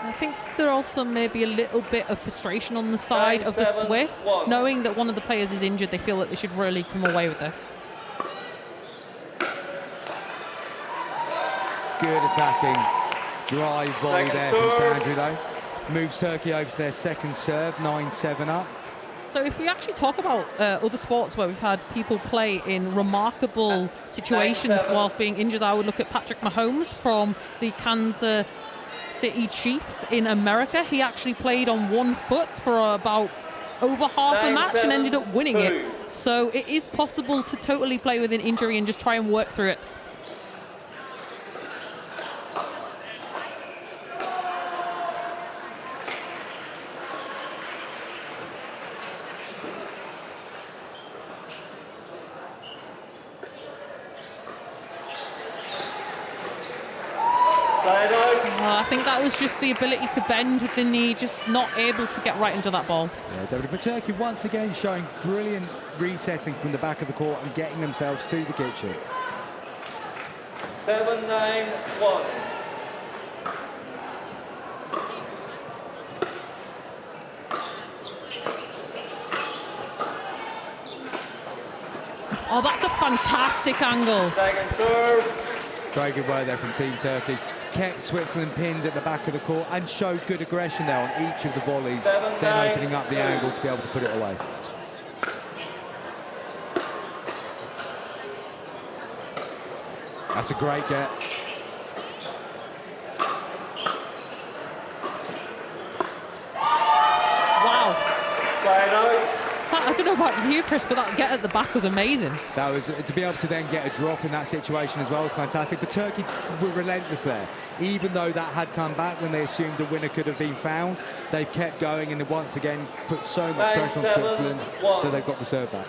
[SPEAKER 2] I think there also may be a little bit of frustration on the side of the Swiss, knowing that one of the players is injured. They feel that they should really come away with this.
[SPEAKER 12] Good attacking drive volley there from Sandri though. Moves Turkey over to their second serve, 9-7 up.
[SPEAKER 2] So if we actually talk about other sports where we've had people play in remarkable situations whilst being injured, I would look at Patrick Mahomes from the Kansas City Chiefs in America. He actually played on one foot for about over half a match and ended up winning it. So it is possible to totally play with an injury and just try and work through it. I think that was just the ability to bend with the knee, just not able to get right into that ball.
[SPEAKER 12] Yeah, David, but Turkey once again showing brilliant resetting from the back of the court and getting themselves to the kitchen.
[SPEAKER 5] 7-9-1.
[SPEAKER 2] Oh, that's a fantastic angle.
[SPEAKER 5] Second serve.
[SPEAKER 12] Very good work there from Team Turkey. Kept Switzerland pinned at the back of the court and showed good aggression there on each of the volleys, then opening up the angle to be able to put it away. That's a great get.
[SPEAKER 2] Wow.
[SPEAKER 5] Side out.
[SPEAKER 2] I don't know about you, Chris, but that get at the back was amazing.
[SPEAKER 12] That was, to be able to then get a drop in that situation as well was fantastic. But Turkey were relentless there. Even though that had come back when they assumed the winner could have been found, they've kept going and once again put so much pressure on Switzerland that they've got the serve back.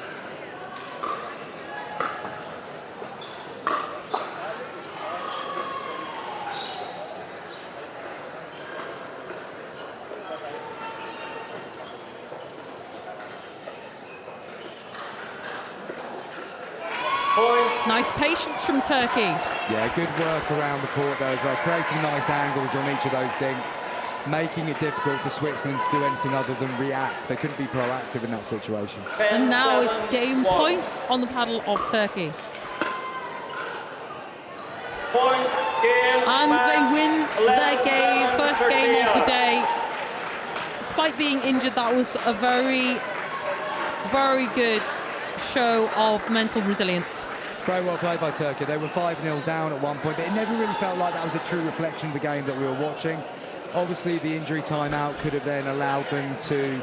[SPEAKER 2] Nice patience from Turkey.
[SPEAKER 12] Yeah, good work around the court there as well, creating nice angles on each of those dinks, making it difficult for Switzerland to do anything other than react. They couldn't be proactive in that situation.
[SPEAKER 2] And now it's game point on the paddle of Turkey.
[SPEAKER 5] Point, game,
[SPEAKER 2] and they win their game, first game of the day. Despite being injured, that was a very, very good show of mental resilience.
[SPEAKER 12] Very well played by Turkey. They were 5-0 down at one point, but it never really felt like that was a true reflection of the game that we were watching. Obviously, the injury timeout could have then allowed them to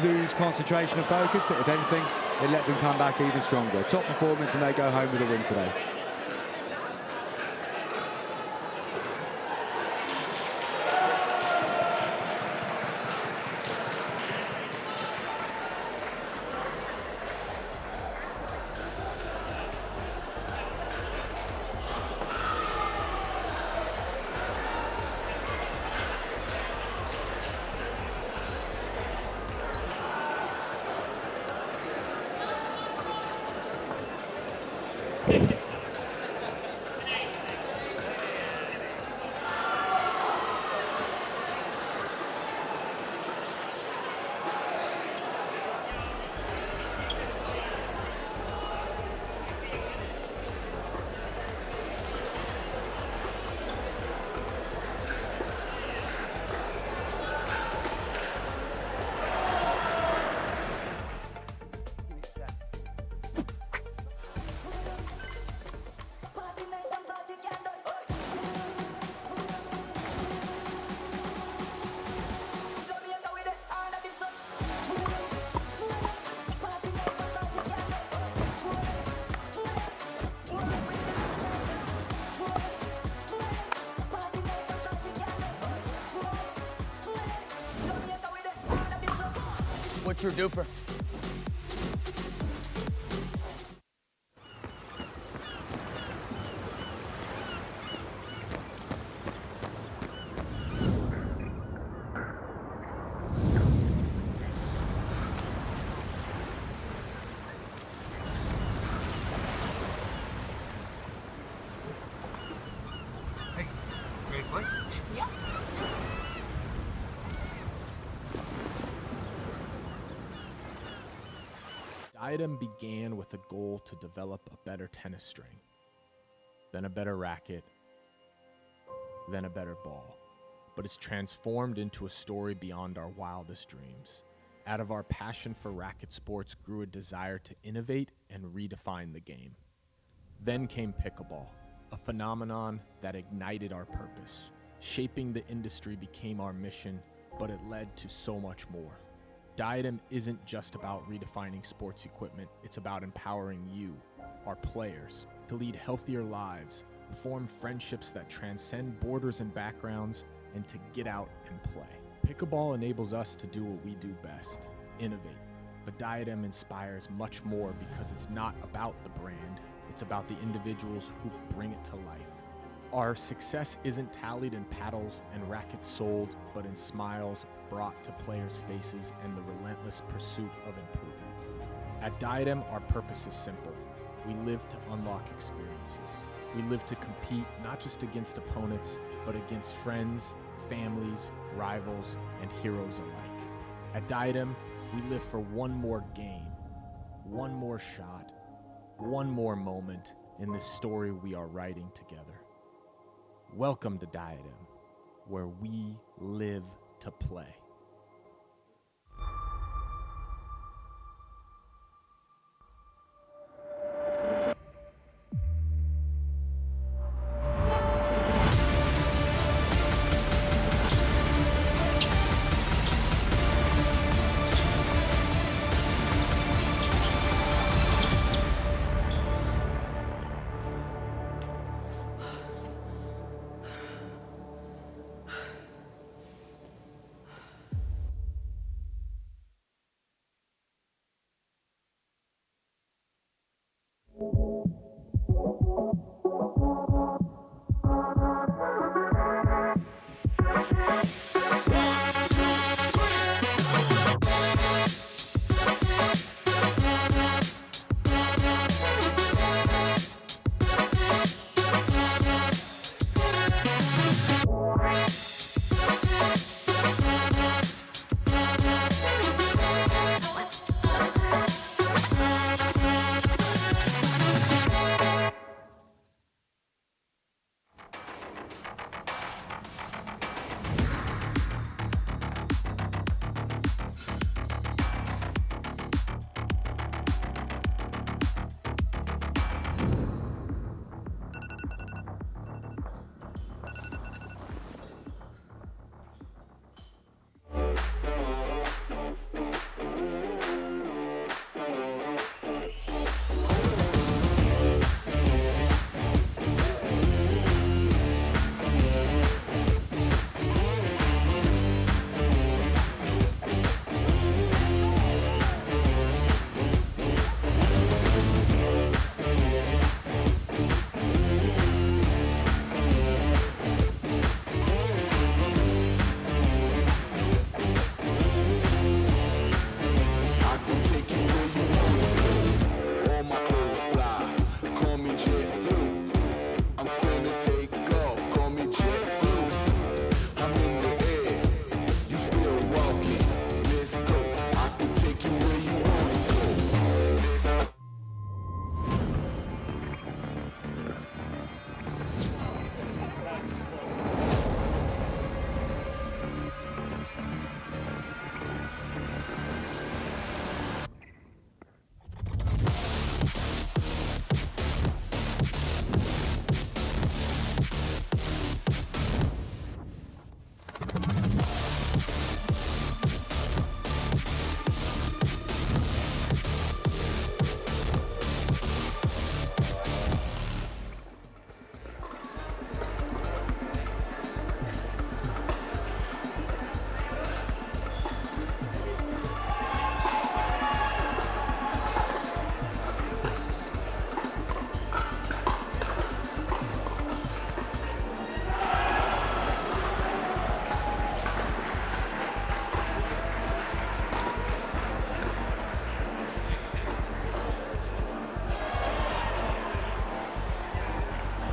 [SPEAKER 12] lose concentration and focus, but if anything, it let them come back even stronger. Top performance, and they go home with a win today.
[SPEAKER 6] What's your Dupr?
[SPEAKER 14] Hey, you ready to play?
[SPEAKER 2] Yeah.
[SPEAKER 8] Diadem began with a goal to develop a better tennis string, then a better racket, then a better ball. But it's transformed into a story beyond our wildest dreams. Out of our passion for racket sports grew a desire to innovate and redefine the game. Then came pickleball, a phenomenon that ignited our purpose. Shaping the industry became our mission, but it led to so much more. Diadem isn't just about redefining sports equipment, it's about empowering you, our players, to lead healthier lives, form friendships that transcend borders and backgrounds, and to get out and play. Pickleball enables us to do what we do best, innovate. But Diadem inspires much more because it's not about the brand, it's about the individuals who bring it to life. Our success isn't tallied in paddles and rackets sold, but in smiles brought to players' faces and the relentless pursuit of improvement. At Diadem, our purpose is simple. We live to unlock experiences. We live to compete not just against opponents, but against friends, families, rivals, and heroes alike. At Diadem, we live for one more game, one more shot, one more moment in this story we are writing together. Welcome to Diadem, where we live to play.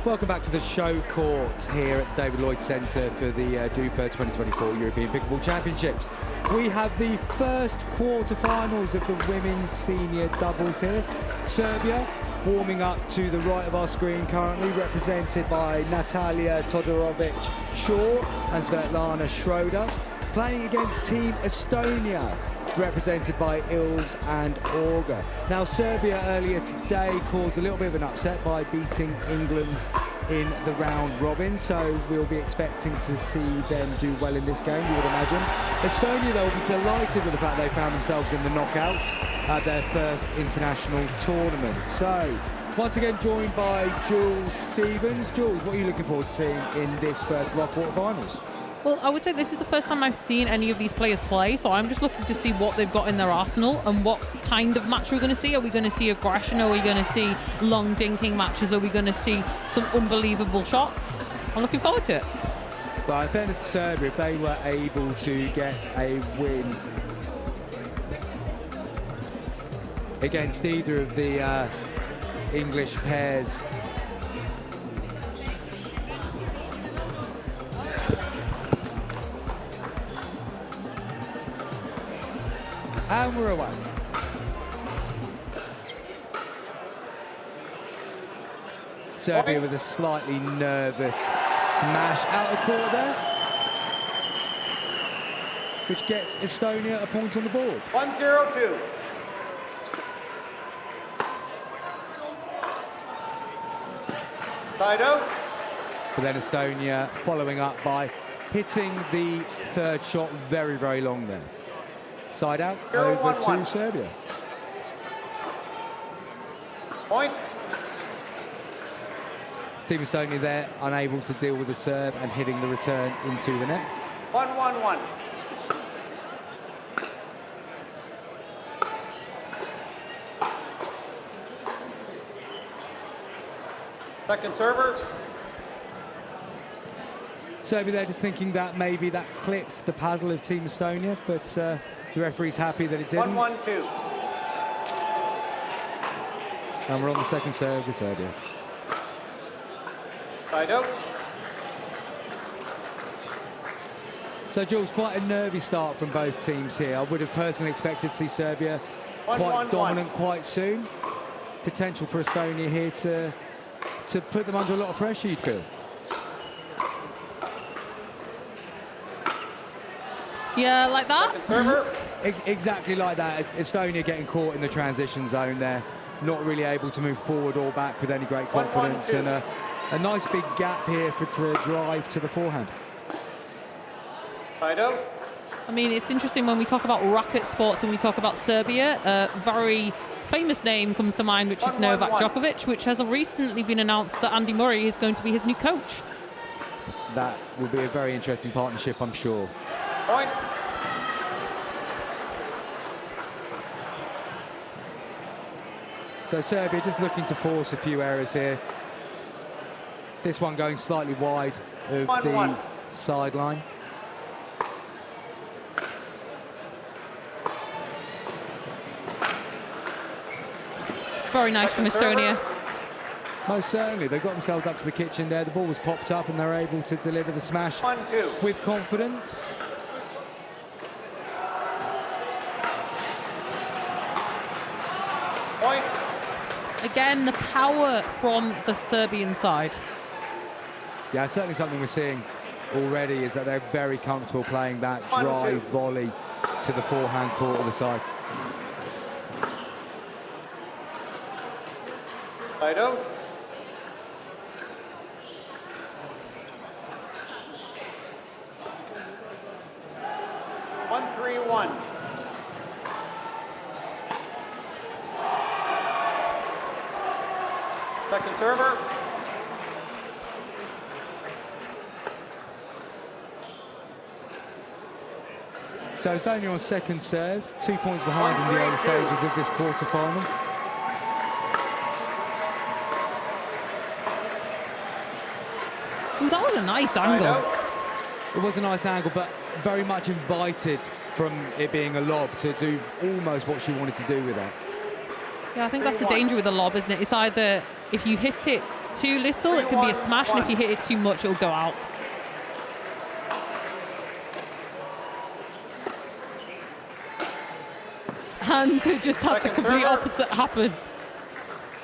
[SPEAKER 12] Welcome back to the show court here at the David Lloyd Centre for the Dupr 2024 European Pickleball Championships. We have the first quarter-finals of the women's senior doubles here. Serbia warming up to the right of our screen currently, represented by Natalia Todorovic-Shaw and Svetlana Schroeder, playing against Team Estonia, represented by Ilves and Orga. Now, Serbia earlier today caused a little bit of an upset by beating England in the round robin, so we'll be expecting to see them do well in this game, you would imagine. Estonia, though, will be delighted with the fact they found themselves in the knockouts at their first international tournament. So, once again joined by Jules Stevens. Jules, what are you looking forward to seeing in this first of our quarterfinals?
[SPEAKER 2] Well, I would say this is the first time I've seen any of these players play, so I'm just looking to see what they've got in their arsenal and what kind of match we're going to see. Are we going to see aggression? Are we going to see long dinking matches? Are we going to see some unbelievable shots? I'm looking forward to it.
[SPEAKER 12] Well, in fairness to Serbia, if they were able to get a win against either of the English pairs, and we're away. Serbia with a slightly nervous smash out of court there, which gets Estonia a point on the board.
[SPEAKER 6] 1-0-2. Tied out.
[SPEAKER 12] But then Estonia following up by hitting the third shot very, very long there. Side out, over to Serbia.
[SPEAKER 6] Point.
[SPEAKER 12] Team Estonia there, unable to deal with the serve and hitting the return into the net.
[SPEAKER 6] 1-1-1. Second server.
[SPEAKER 12] Serbia there just thinking that maybe that clipped the paddle of Team Estonia, but the referee's happy that it didn't.
[SPEAKER 6] 1-1-2.
[SPEAKER 12] And we're on the second serve with Serbia.
[SPEAKER 6] Side out.
[SPEAKER 12] So, Jules, quite a nervy start from both teams here. I would have personally expected to see Serbia quite dominant quite soon. Potential for Estonia here to put them under a lot of pressure, you'd feel.
[SPEAKER 2] Yeah, like that?
[SPEAKER 12] Exactly like that. Estonia getting caught in the transition zone there, not really able to move forward or back with any great confidence, and a nice big gap here to drive to the forehand.
[SPEAKER 6] Fido.
[SPEAKER 2] I mean, it's interesting when we talk about racket sports and we talk about Serbia. A very famous name comes to mind, which is Novak Djokovic, which has recently been announced that Andy Murray is going to be his new coach.
[SPEAKER 12] That will be a very interesting partnership, I'm sure.
[SPEAKER 6] Point.
[SPEAKER 12] So Serbia just looking to force a few errors here. This one going slightly wide of the sideline.
[SPEAKER 2] Very nice from Estonia.
[SPEAKER 12] Most certainly, they got themselves up to the kitchen there. The ball was popped up and they're able to deliver the smash with confidence.
[SPEAKER 6] Point.
[SPEAKER 2] Again, the power from the Serbian side.
[SPEAKER 12] Yeah, certainly something we're seeing already is that they're very comfortable playing that drive volley to the forehand court of the side.
[SPEAKER 6] Fido. One, 3-1. Second server.
[SPEAKER 12] So Estonia on second serve, 2 points behind in the early stages of this quarter-final.
[SPEAKER 2] Ooh, that was a nice angle.
[SPEAKER 12] It was a nice angle, but very much invited from it being a lob to do almost what she wanted to do with that.
[SPEAKER 2] Yeah, I think that's the danger with a lob, isn't it? It's either if you hit it too little, it can be a smash, and if you hit it too much, it'll go out. And it just had the complete opposite happen.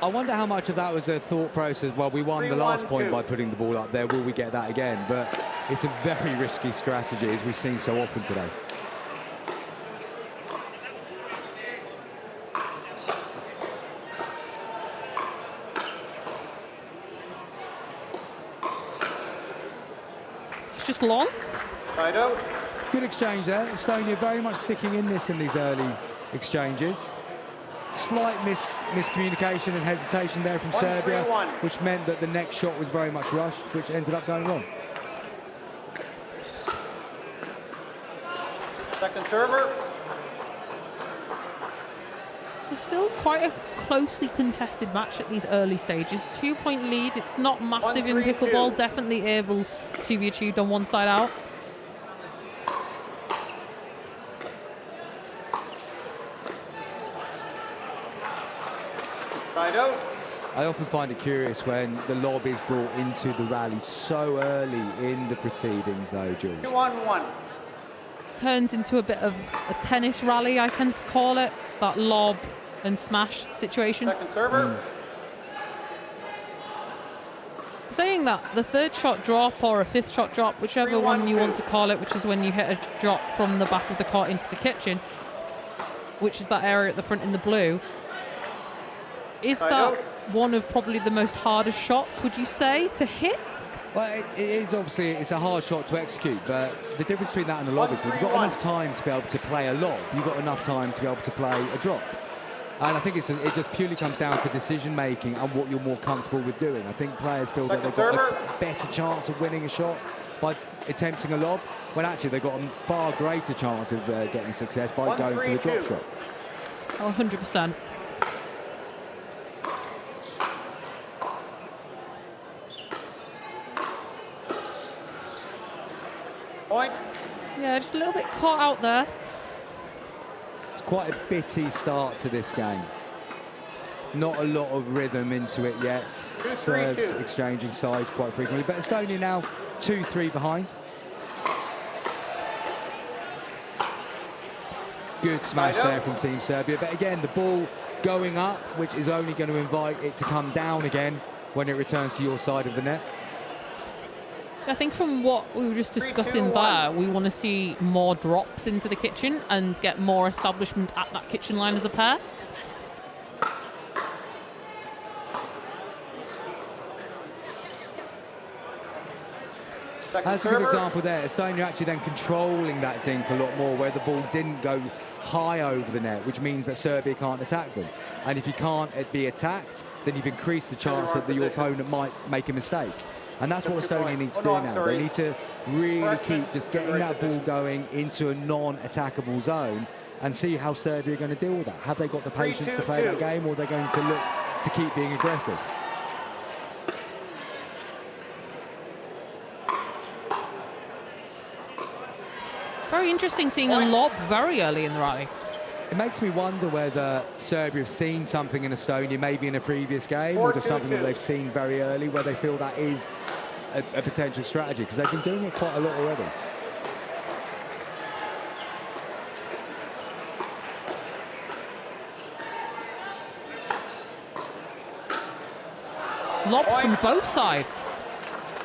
[SPEAKER 12] I wonder how much of that was a thought process. Well, we won the last point by putting the ball up there. Will we get that again? But it's a very risky strategy, as we've seen so often today.
[SPEAKER 2] It's just long.
[SPEAKER 12] Good exchange there. Estonia very much sticking in this in these early exchanges. Slight miscommunication and hesitation there from Serbia, which meant that the next shot was very much rushed, which ended up going wrong.
[SPEAKER 6] Second server.
[SPEAKER 2] So still quite a closely contested match at these early stages. 2-point lead. It's not massive in pickleball. Definitely able to be achieved on one side out.
[SPEAKER 12] I often find it curious when the lob is brought into the rally so early in the proceedings, though, Jules.
[SPEAKER 6] 2-on-1.
[SPEAKER 2] Turns into a bit of a tennis rally, I tend to call it. That lob and smash situation.
[SPEAKER 6] Second server.
[SPEAKER 2] Saying that, the third shot drop or a fifth shot drop, whichever one you want to call it, which is when you hit a drop from the back of the court into the kitchen, which is that area at the front in the blue. Is that one of probably the most hardest shots, would you say, to hit?
[SPEAKER 12] Well, it is obviously, it's a hard shot to execute, but the difference between that and a lob is that you've got enough time to be able to play a lob. You've got enough time to be able to play a drop. And I think it just purely comes down to decision making and what you're more comfortable with doing. I think players feel that they've got a better chance of winning a shot by attempting a lob, when actually they've got a far greater chance of getting success by going for the drop shot.
[SPEAKER 2] Oh, 100%. Yeah, just a little bit caught out there.
[SPEAKER 12] It's quite a bitty start to this game. Not a lot of rhythm into it yet. Serbs exchanging sides quite frequently, but Estonia now 2-3 behind. Good smash there from Team Serbia, but again, the ball going up, which is only going to invite it to come down again when it returns to your side of the net.
[SPEAKER 2] I think from what we were just discussing there, we want to see more drops into the kitchen and get more establishment at that kitchen line as a pair.
[SPEAKER 12] That's a good example there. Estonia actually then controlling that dink a lot more, where the ball didn't go high over the net, which means that Serbia can't attack them. And if you can't be attacked, then you've increased the chance that your opponent might make a mistake. And that's what Estonia needs to do now. They need to really keep just getting that ball going into a non-attackable zone and see how Serbia are going to deal with that. Have they got the patience to play that game, or are they going to look to keep being aggressive?
[SPEAKER 2] Very interesting seeing a lob very early in the rally.
[SPEAKER 12] It makes me wonder whether Serbia have seen something in Estonia, maybe in a previous game, or just something that they've seen very early, where they feel that is a potential strategy, because they've been doing it quite a lot already.
[SPEAKER 2] Lobs from both sides.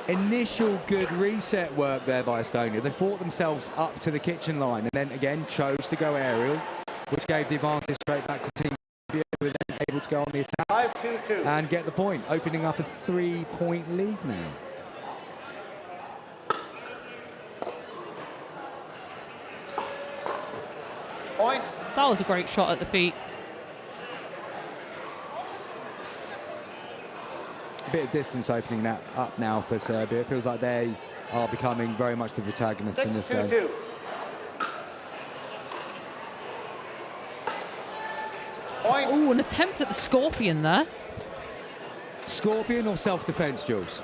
[SPEAKER 12] Initial good reset work there by Estonia. They fought themselves up to the kitchen line and then again chose to go aerial, which gave the advantage straight back to Team Serbia, who were then able to go on the attack
[SPEAKER 6] 5-2-2.
[SPEAKER 12] and get the point, opening up a 3-point lead now.
[SPEAKER 6] Point.
[SPEAKER 2] That was a great shot at the feet.
[SPEAKER 12] A bit of distance opening that up now for Serbia. It feels like they are becoming very much the protagonists in this game.
[SPEAKER 6] 6-2-2.
[SPEAKER 2] Oh, an attempt at the scorpion there.
[SPEAKER 12] Scorpion or self-defense, Jules?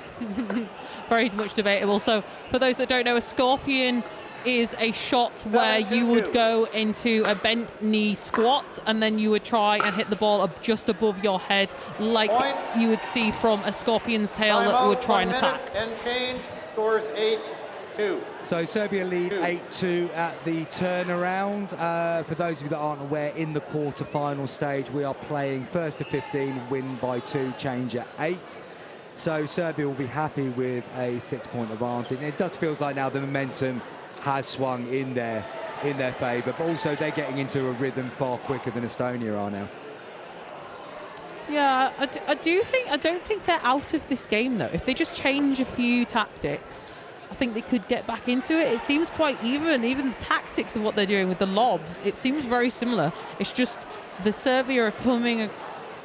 [SPEAKER 2] Very much debatable. So for those that don't know, a scorpion is a shot where you would go into a bent knee squat and then you would try and hit the ball just above your head, like you would see from a scorpion's tail that would try and attack.
[SPEAKER 6] And change, scores 8-2.
[SPEAKER 12] So Serbia lead 8-2 at the turnaround. For those of you that aren't aware, in the quarter-final stage, we are playing first to 15, win by 2, change at 8. So Serbia will be happy with a 6-point advantage. And it does feel like now the momentum has swung in their favour, but also they're getting into a rhythm far quicker than Estonia are now.
[SPEAKER 2] Yeah, I don't think they're out of this game though. If they just change a few tactics, I think they could get back into it. It seems quite even the tactics of what they're doing with the lobs, it seems very similar. It's just the Serbia are coming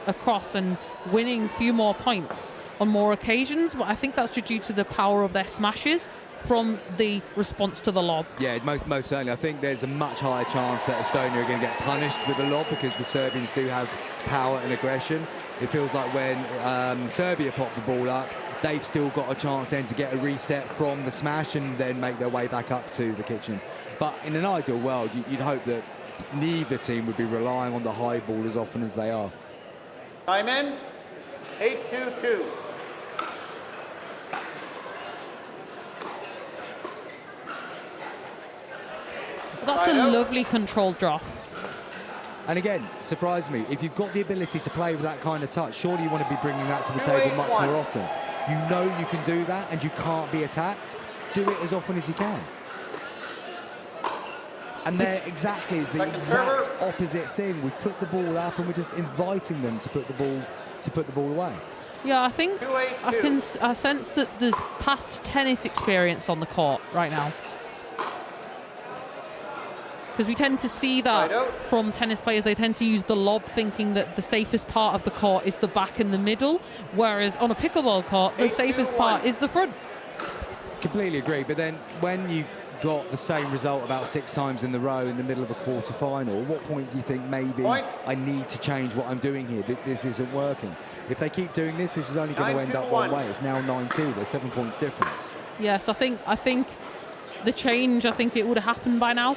[SPEAKER 2] across and winning a few more points on more occasions, but I think that's just due to the power of their smashes from the response to the lob. Yeah,
[SPEAKER 12] most certainly. I think there's a much higher chance that Estonia are going to get punished with the lob because the Serbians do have power and aggression. It feels like when Serbia pop the ball up, they've still got a chance then to get a reset from the smash and then make their way back up to the kitchen. But in an ideal world, you'd hope that neither team would be relying on the high ball as often as they are.
[SPEAKER 6] Time in, 8-2-2.
[SPEAKER 2] That's a lovely controlled drop.
[SPEAKER 12] And again, surprise me, if you've got the ability to play with that kind of touch, surely you want to be bringing that to the table much more often. You know you can do that and you can't be attacked. Do it as often as you can. And they're exactly the exact opposite thing. We've put the ball up and we're just inviting them to put the ball away.
[SPEAKER 2] Yeah, I think I sense that there's past tennis experience on the court right now. Because we tend to see that from tennis players. They tend to use the lob thinking that the safest part of the court is the back and the middle, whereas on a pickleball court, the safest part is the front.
[SPEAKER 12] Completely agree, but then when you've got the same result about 6 times in the row in the middle of a quarter-final, at what point do you think maybe I need to change what I'm doing here? This isn't working. If they keep doing this, this is only going to end up one way. It's now 9-2. There's 7 points difference.
[SPEAKER 2] Yes, I think the change, I think it would have happened by now.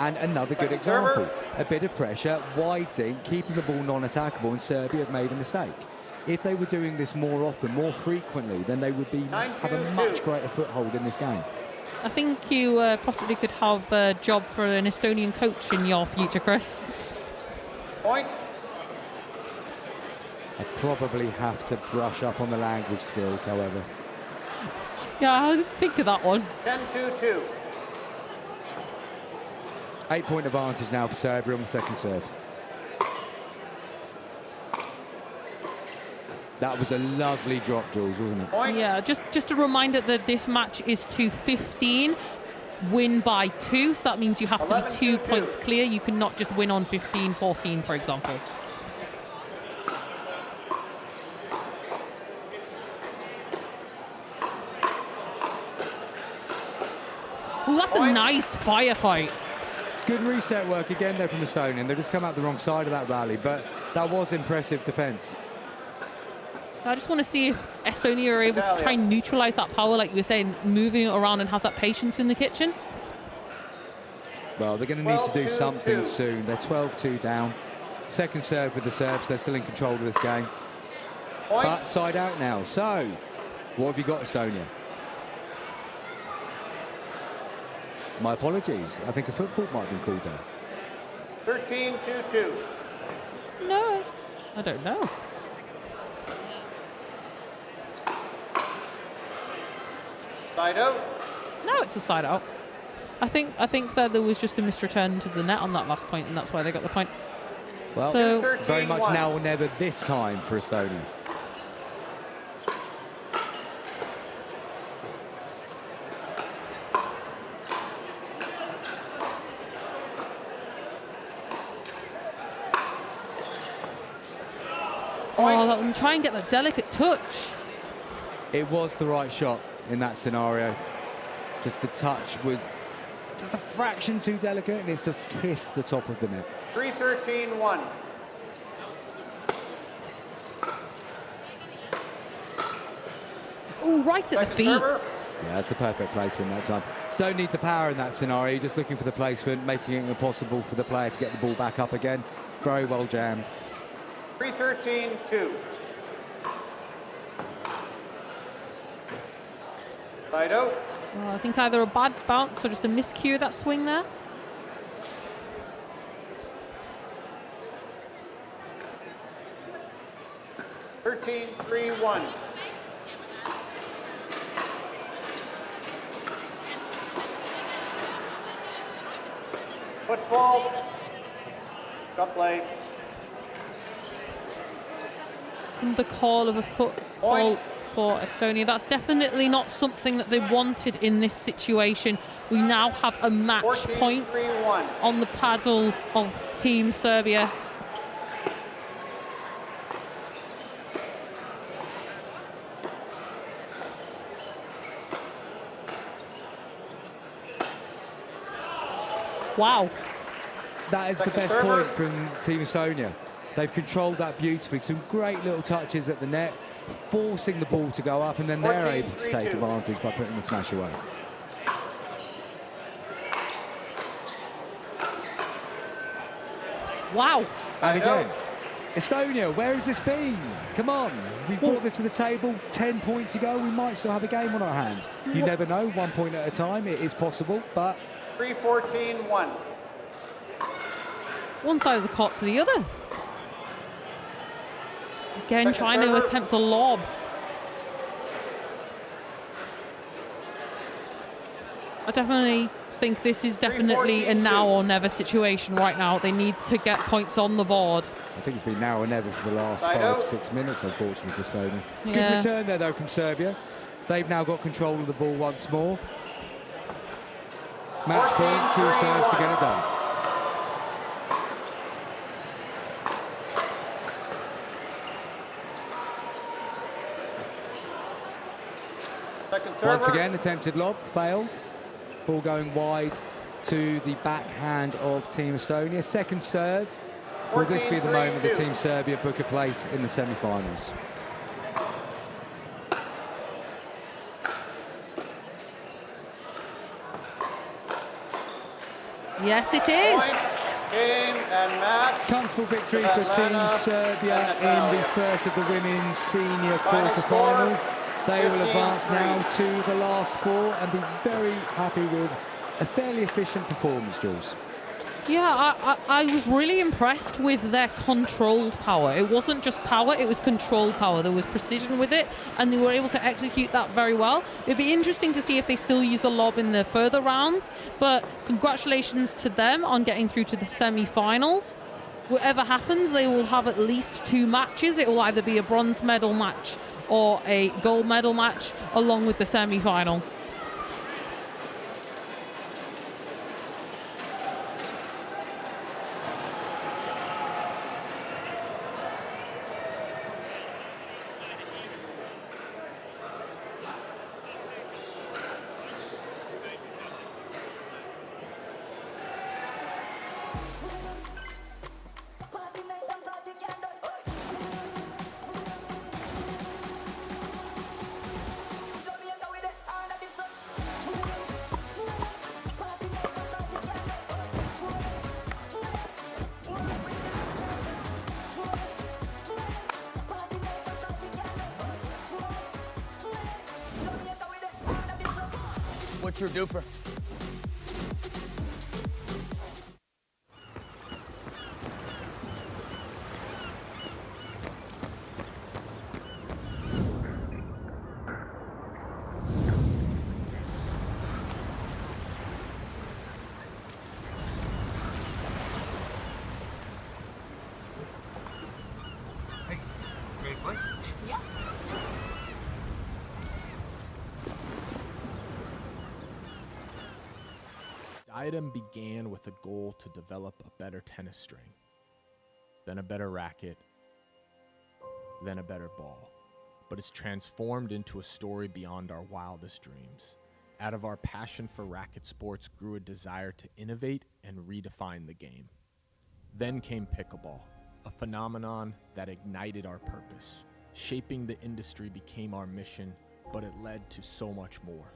[SPEAKER 12] And another good example, a bit of pressure, widening, keeping the ball non-attackable, and Serbia have made a mistake. If they were doing this more often, more frequently, then they would have a much greater foothold in this game.
[SPEAKER 2] I think you possibly could have a job for an Estonian coach in your future, Chris.
[SPEAKER 6] Point.
[SPEAKER 12] I probably have to brush up on the language skills, however.
[SPEAKER 2] Yeah, I didn't think of that one.
[SPEAKER 6] 10-2-2.
[SPEAKER 12] 8-point advantage now for Serbia on the second serve. That was a lovely drop, Jules, wasn't it?
[SPEAKER 2] Yeah, just a reminder that this match is to 15, win by 2, so that means you have to be 2 points clear. You cannot just win on 15-14, for example. Oh, that's a nice firefight.
[SPEAKER 12] Good reset work again there from Estonia. They've just come out the wrong side of that rally, but that was impressive defence.
[SPEAKER 2] I just want to see if Estonia are able to try and neutralise that power, like you were saying, moving it around and have that patience in the kitchen.
[SPEAKER 12] Well, they're going to need to do something soon. They're 12-2 down. Second serve with the Serbs. They're still in control of this game. But side out now. So, what have you got, Estonia? My apologies. I think a foot fault might have been called there.
[SPEAKER 6] 13-2-2.
[SPEAKER 2] No, I don't know.
[SPEAKER 6] Side out.
[SPEAKER 2] No, it's a side out. I think that there was just a missed return to the net on that last point, and that's why they got the point.
[SPEAKER 12] Well,
[SPEAKER 2] so,
[SPEAKER 12] very much now or never this time for Estonia.
[SPEAKER 2] Oh, try and get that delicate touch.
[SPEAKER 12] It was the right shot in that scenario. Just the touch was just a fraction too delicate, and it's just kissed the top of the net.
[SPEAKER 6] 3-13-1.
[SPEAKER 2] Oh, right at the feet.
[SPEAKER 6] Server.
[SPEAKER 12] Yeah, that's the perfect placement that time. Don't need the power in that scenario. You're just looking for the placement, making it impossible for the player to get the ball back up again. Very well jammed.
[SPEAKER 6] 3-13-2. Lido.
[SPEAKER 2] Well, I think either a bad bounce or just a miscue of that swing there.
[SPEAKER 6] Thirteen, 3-1. Foot fault. Stop play.
[SPEAKER 2] And the call of a foot fault for Estonia. That's definitely not something that they wanted in this situation. We now have a match
[SPEAKER 6] 14,
[SPEAKER 2] point
[SPEAKER 6] 3-1.
[SPEAKER 2] on the paddle of Team Serbia. Wow.
[SPEAKER 12] That is the best
[SPEAKER 6] server.
[SPEAKER 12] point from Team Estonia. They've controlled that beautifully. Some great little touches at the net, forcing the ball to go up, and then they're
[SPEAKER 6] 14,
[SPEAKER 12] able to take
[SPEAKER 6] 3-2.
[SPEAKER 12] advantage by putting the smash away.
[SPEAKER 2] Wow.
[SPEAKER 12] And again, Estonia, where has this been? Come on, we brought this to the table 10 points ago. We might still have a game on our hands. You never know, 1 point at a time. It is possible, but
[SPEAKER 6] 3-14-1.
[SPEAKER 2] One side of the court to the other. Again,
[SPEAKER 6] Second
[SPEAKER 2] trying
[SPEAKER 6] server.
[SPEAKER 2] to attempt a lob. I definitely think this is definitely a now or never situation right now. They need to get points on the board.
[SPEAKER 12] I think it's been now or never for the last
[SPEAKER 6] Side
[SPEAKER 12] 5-6 minutes, unfortunately, for Estonia.
[SPEAKER 2] Yeah.
[SPEAKER 12] Good return there, though, from Serbia. They've now got control of the ball once more. Match
[SPEAKER 6] 14,
[SPEAKER 12] point, 2 serves to get it done.
[SPEAKER 6] Second server.
[SPEAKER 12] Once again, attempted lob, failed. Ball going wide to the backhand of Team Estonia. Second serve. Will this be the moment that
[SPEAKER 6] 14-3-2.
[SPEAKER 12] Team Serbia book a place in the semi-finals?
[SPEAKER 2] Yes, it is.
[SPEAKER 6] Point, game, and match.
[SPEAKER 12] Comfortable victory for
[SPEAKER 6] Atlanta
[SPEAKER 12] Team Serbia
[SPEAKER 6] and
[SPEAKER 12] in the
[SPEAKER 6] Natalia.
[SPEAKER 12] first of the women's senior
[SPEAKER 6] Final
[SPEAKER 12] quarterfinals.
[SPEAKER 6] score,
[SPEAKER 12] They will advance
[SPEAKER 6] 15-3.
[SPEAKER 12] now to the last 4 and be very happy with a fairly efficient performance, Jules.
[SPEAKER 2] Yeah, I was really impressed with their controlled power. It wasn't just power, it was controlled power. There was precision with it, and they were able to execute that very well. It'd be interesting to see if they still use the lob in the further rounds, but congratulations to them on getting through to the semi-finals. Whatever happens, they will have at least 2 matches. It will either be a bronze medal match or a gold medal match along with the semi-final.
[SPEAKER 16] What's your Dupr?
[SPEAKER 14] Hey, ready to play?
[SPEAKER 9] Yeah.
[SPEAKER 8] Diadem began with a goal to develop a better tennis string, then a better racket, then a better ball. But it's transformed into a story beyond our wildest dreams. Out of our passion for racket sports grew a desire to innovate and redefine the game. Then came pickleball, a phenomenon that ignited our purpose. Shaping the industry became our mission, but it led to so much more.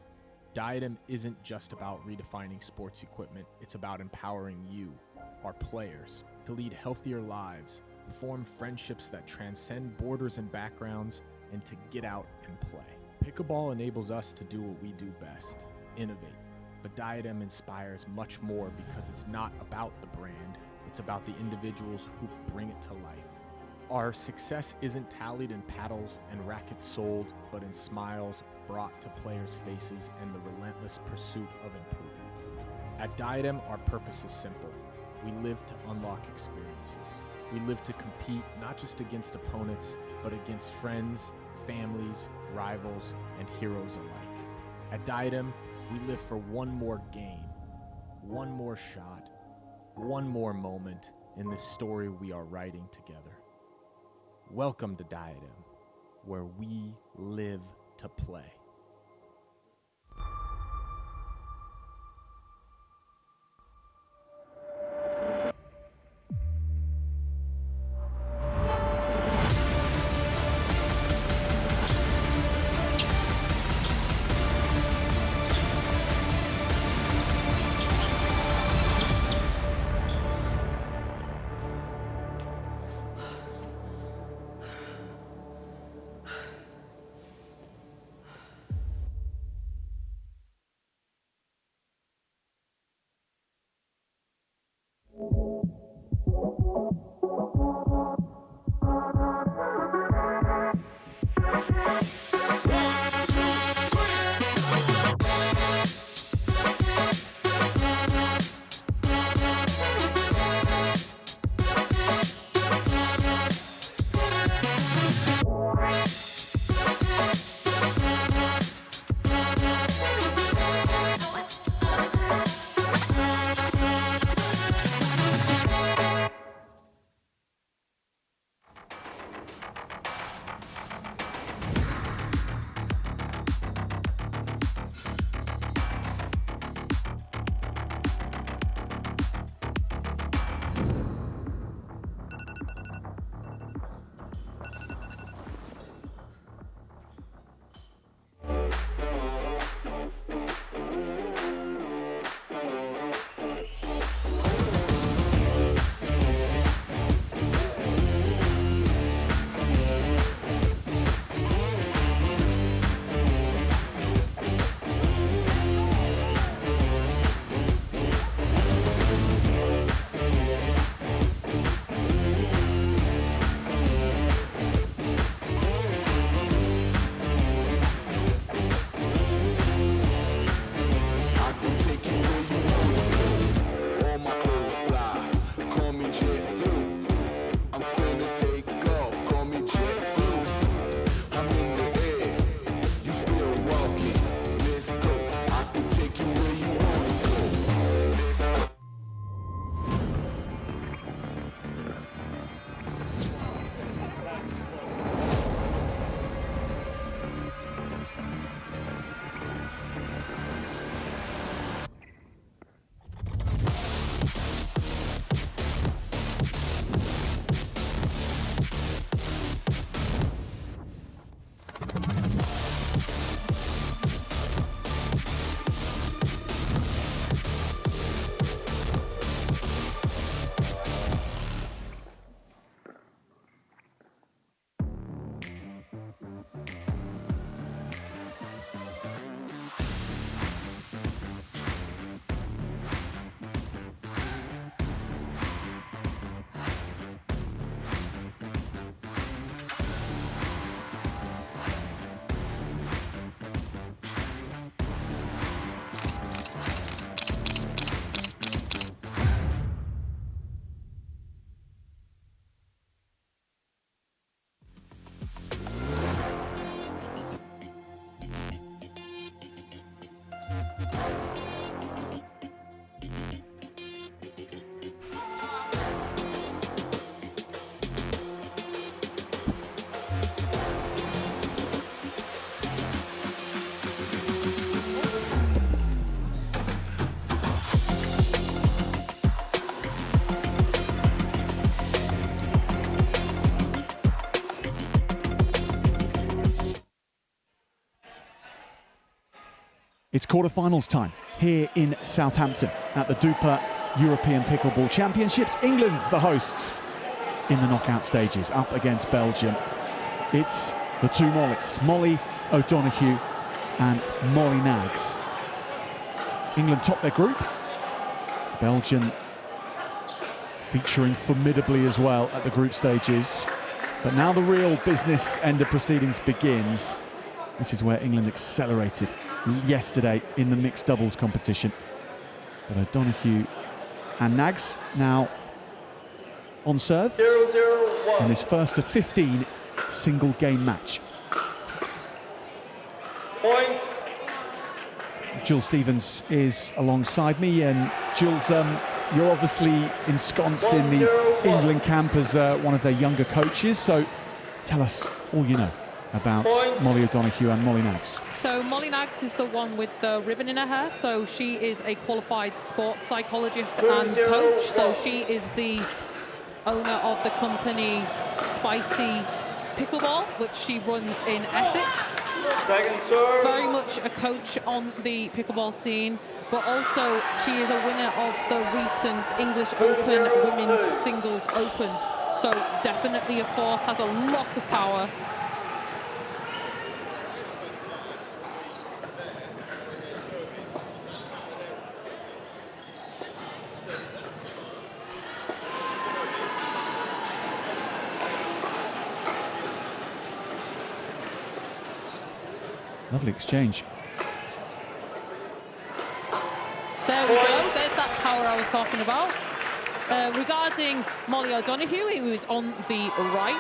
[SPEAKER 8] Diadem isn't just about redefining sports equipment, it's about empowering you, our players, to lead healthier lives, form friendships that transcend borders and backgrounds, and to get out and play. Pickleball enables us to do what we do best, innovate. But Diadem inspires much more because it's not about the brand, it's about the individuals who bring it to life. Our success isn't tallied in paddles and rackets sold, but in smiles brought to players' faces and the relentless pursuit of improvement. At Diadem, our purpose is simple. We live to unlock experiences. We live to compete not just against opponents, but against friends, families, rivals, and heroes alike. At Diadem, we live for one more game, one more shot, one more moment in this story we are writing together. Welcome to Diadem, where we live to play.
[SPEAKER 13] It's quarter-finals time here in Southampton at the Dupr European Pickleball Championships. England's the hosts in the knockout stages, up against Belgium. It's the two Mollys, Molly O'Donoghue and Molly Nags. England top their group. Belgium featuring formidably as well at the group stages. But now the real business end of proceedings begins. This is where England accelerated yesterday in the mixed doubles competition. But O'Donoghue and Nags now on serve
[SPEAKER 5] 0-0-1.
[SPEAKER 13] in this first of 15 single game match.
[SPEAKER 5] Point.
[SPEAKER 13] Jules Stevens is alongside me, and Jules, you're obviously ensconced in the England camp as one of their younger coaches, so tell us all you know about Molly O'Donoghue and Molly Nags.
[SPEAKER 2] So Molly Nags is the one with the ribbon in her hair, so she is a qualified sports psychologist and coach, so she is the owner of the company Spicy Pickleball, which she runs in Essex. Very much a coach on the pickleball scene, but also she is a winner of the recent English Open Women's Singles Open. So definitely a force, has a lot of power.
[SPEAKER 13] Lovely exchange.
[SPEAKER 2] There we go, there's that power I was talking about. Regarding Molly O'Donoghue, who is on the right,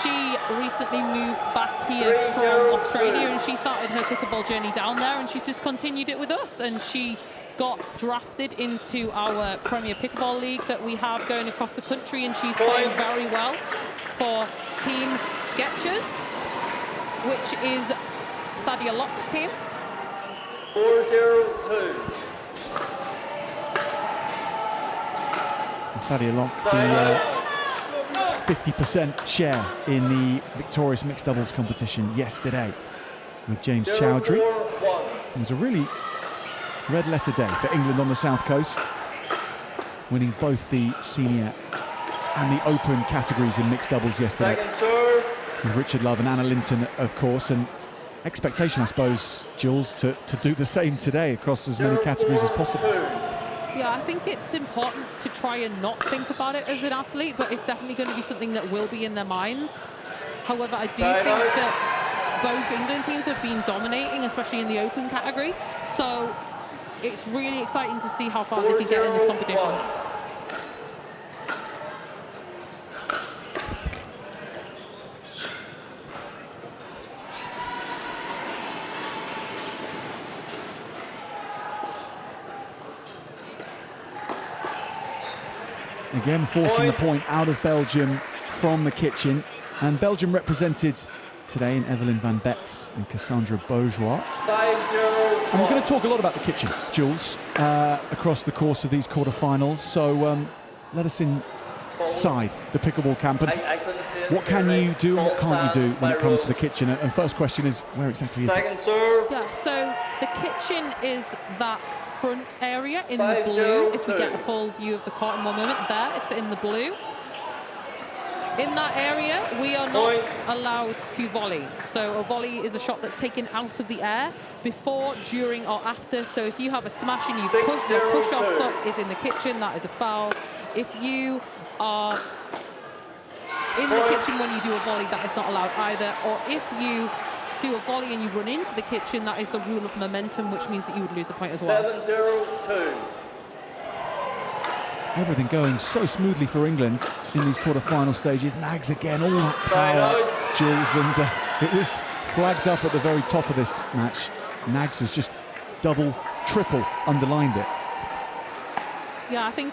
[SPEAKER 2] she recently moved back here from Australia and she started her pickleball journey down there, and she's just continued it with us, and she got drafted into our Premier Pickleball League that we have going across the country, and she's playing very well for Team Sketchers, which is Thadia Locke's team.
[SPEAKER 5] 4-0-2.
[SPEAKER 13] Thadia Locke, the 50% share in the victorious mixed doubles competition yesterday with James Chowdhury. It was a really red letter day for England on the south coast, winning both the senior and the open categories in mixed doubles yesterday. With Richard Love and Anna Linton, of course, and expectation, I suppose, Jules, to do the same today across as many categories as possible.
[SPEAKER 2] Yeah, I think it's important to try and not think about it as an athlete, but it's definitely going to be something that will be in their minds. However, I do think that both England teams have been dominating, especially in the open category, so it's really exciting to see how far they can get in this competition.
[SPEAKER 13] Again, forcing the point out of Belgium from the kitchen. And Belgium represented today in Evelyn van Betz and Cassandra Beaujois.
[SPEAKER 5] 5-0.
[SPEAKER 13] And we're going to talk a lot about the kitchen, Jules, across the course of these quarterfinals. So let us inside the pickleball camp. And what can you do and what can't you do when it comes to the kitchen? And first question is, where exactly is it?
[SPEAKER 2] Yeah, so the kitchen is that front area in the blue. If we get a full view of the court in one moment, there, it's in the blue. In that area, we are not allowed to volley. So a volley is a shot that's taken out of the air before, during, or after. So if you have a smash and you push, your push-off foot is in the kitchen, that is a foul. If you are in the kitchen when you do a volley, that is not allowed either. Or if you do a volley and you run into the kitchen, that is the rule of momentum, which means that you would lose the point as well.
[SPEAKER 5] 11-0-2.
[SPEAKER 13] Everything going so smoothly for England in these quarter-final stages. Nags again, all that power, Jules, and it was flagged up at the very top of this match. Nags has just double, triple underlined it.
[SPEAKER 2] Yeah, I think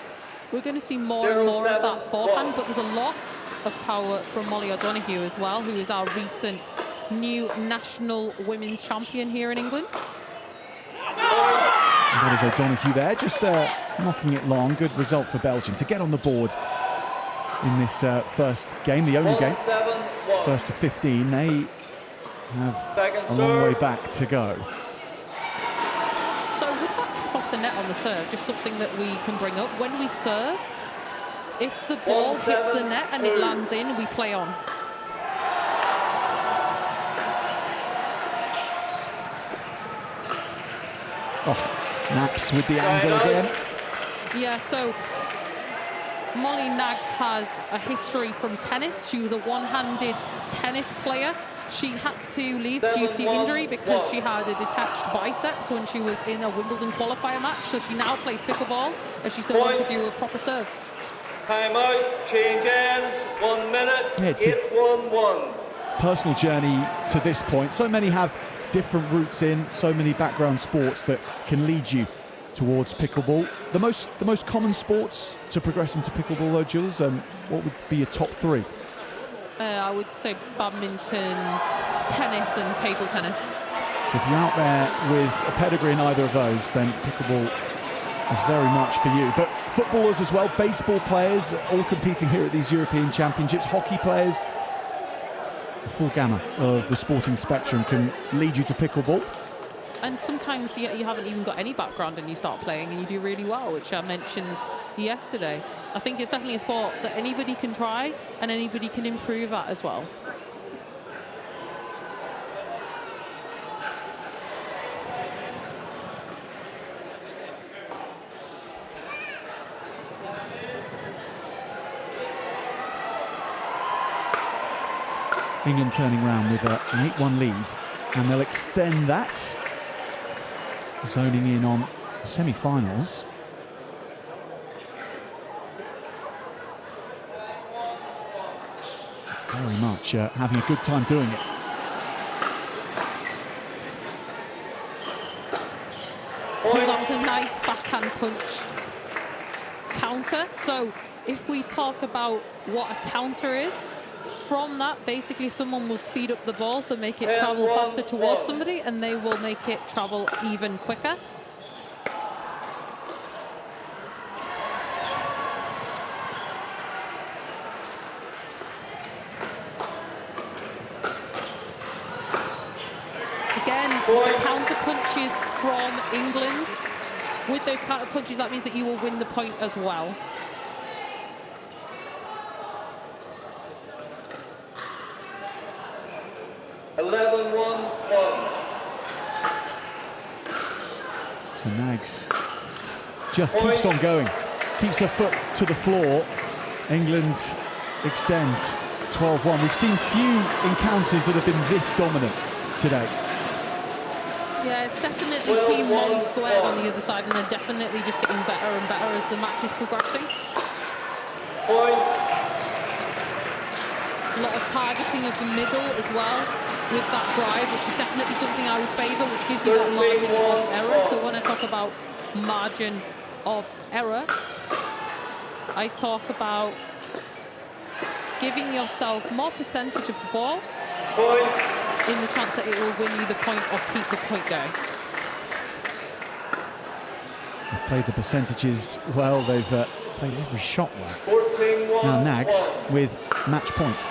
[SPEAKER 2] we're going to see more and more of that forehand, but there's a lot of power from Molly O'Donoghue as well, who is our recent new national women's champion here in England.
[SPEAKER 13] And that is O'Donoghue there, just knocking it long. Good result for Belgium to get on the board in this first game, the only game. First to 15, they have a long way back to go.
[SPEAKER 2] the net on the serve, just something that we can bring up. When we serve, if the ball hits the net and it lands in, we play on.
[SPEAKER 13] Oh, Nax with the angle again.
[SPEAKER 2] Yeah, so Molly Nags has a history from tennis. She was a one-handed tennis player. She had to leave due to injury because she had a detached biceps when she was in a Wimbledon qualifier match. So she now plays pickleball as she's still able to do a proper serve.
[SPEAKER 5] Time out, change ends, 1 minute,
[SPEAKER 13] Yeah,
[SPEAKER 5] 8-1-1.
[SPEAKER 13] Personal journey to this point. So many have different routes in, so many background sports that can lead you towards pickleball. The most common sports to progress into pickleball, though, Jules, what would be your top three?
[SPEAKER 2] I would say badminton, tennis and table tennis.
[SPEAKER 13] So if you're out there with a pedigree in either of those, then pickleball is very much for you. But footballers as well, baseball players, all competing here at these European Championships, hockey players, the full gamut of the sporting spectrum can lead you to pickleball.
[SPEAKER 2] And sometimes you haven't even got any background and you start playing and you do really well, which I mentioned yesterday. I think it's definitely a sport that anybody can try and anybody can improve at as well.
[SPEAKER 13] England turning round with an 8-1 lead, and they'll extend that, zoning in on semi-finals. Very much having a good time doing it.
[SPEAKER 2] Well, that was a nice backhand punch counter. So if we talk about what a counter is, from that, basically someone will speed up the ball, so make it travel faster towards somebody, and they will make it travel even quicker. Again, the counter punches from England. With those counter punches, that means that you will win the point as well.
[SPEAKER 13] So Nags just keeps on going, keeps her foot to the floor. England extends 12-1. We've seen few encounters that have been this dominant today.
[SPEAKER 2] Yeah, it's definitely Team Molly squared on the other side, and they're definitely just getting better and better as the match is progressing. A lot of targeting of the middle as well with that drive, which is definitely something I would favour, which gives you that margin of error. So when I talk about margin of error, I talk about giving yourself more percentage of the ball in the chance that it will win you the point or keep the point going.
[SPEAKER 13] They've played the percentages well, they've played every shot well. Now Nags with match point.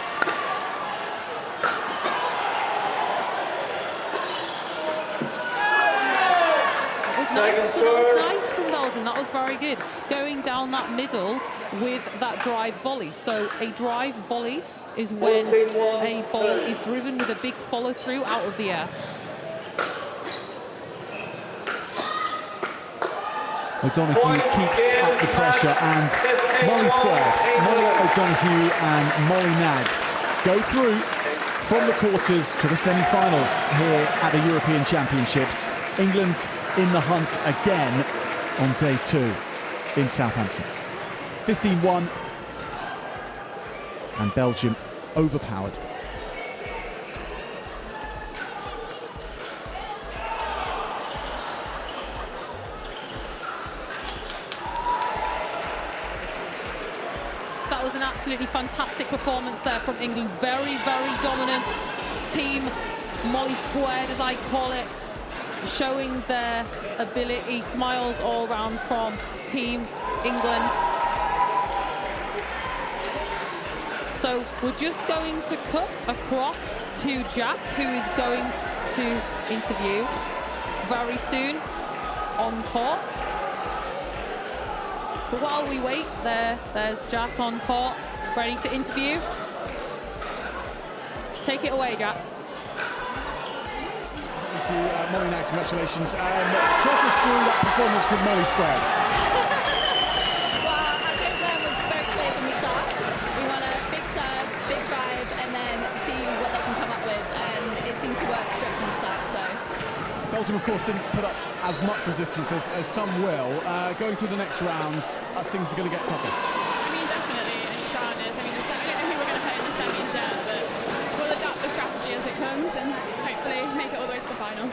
[SPEAKER 2] That was nice from Belgium, that was very good. Going down that middle with that drive volley. So a drive volley is when a ball is driven with a big follow through out of the air.
[SPEAKER 13] O'Donoghue keeps up the pressure, and Molly squared. Molly O'Donoghue and Molly Nags go through from the quarters to the semi-finals here at the European Championships. England in the hunt again on day 2 in Southampton. 15-1, and Belgium overpowered.
[SPEAKER 2] That was an absolutely fantastic performance there from England. Very, very dominant team. Molly squared, as I call it, showing their ability. Smiles all round from Team England. So we're just going to cut across to Jack, who is going to interview very soon on court. But while we wait, there's Jack on court, ready to interview. Take it away, Jack.
[SPEAKER 1] Thank you, Molly Nax, congratulations. Talk us through that performance from Molly Squared.
[SPEAKER 16] Well, our game plan was very clear from the start. We want a big serve, big drive, and then see what they can come up with, and it seemed to work straight from the start. So.
[SPEAKER 1] Belgium, of course, didn't put up as much resistance as some will. Going through the next rounds, things are going to get tougher.
[SPEAKER 17] I mean, definitely, each round is. I mean, I don't know who we're going to put in the semis yet, but we'll adapt the strategy as it comes and hopefully make it all the way to the final.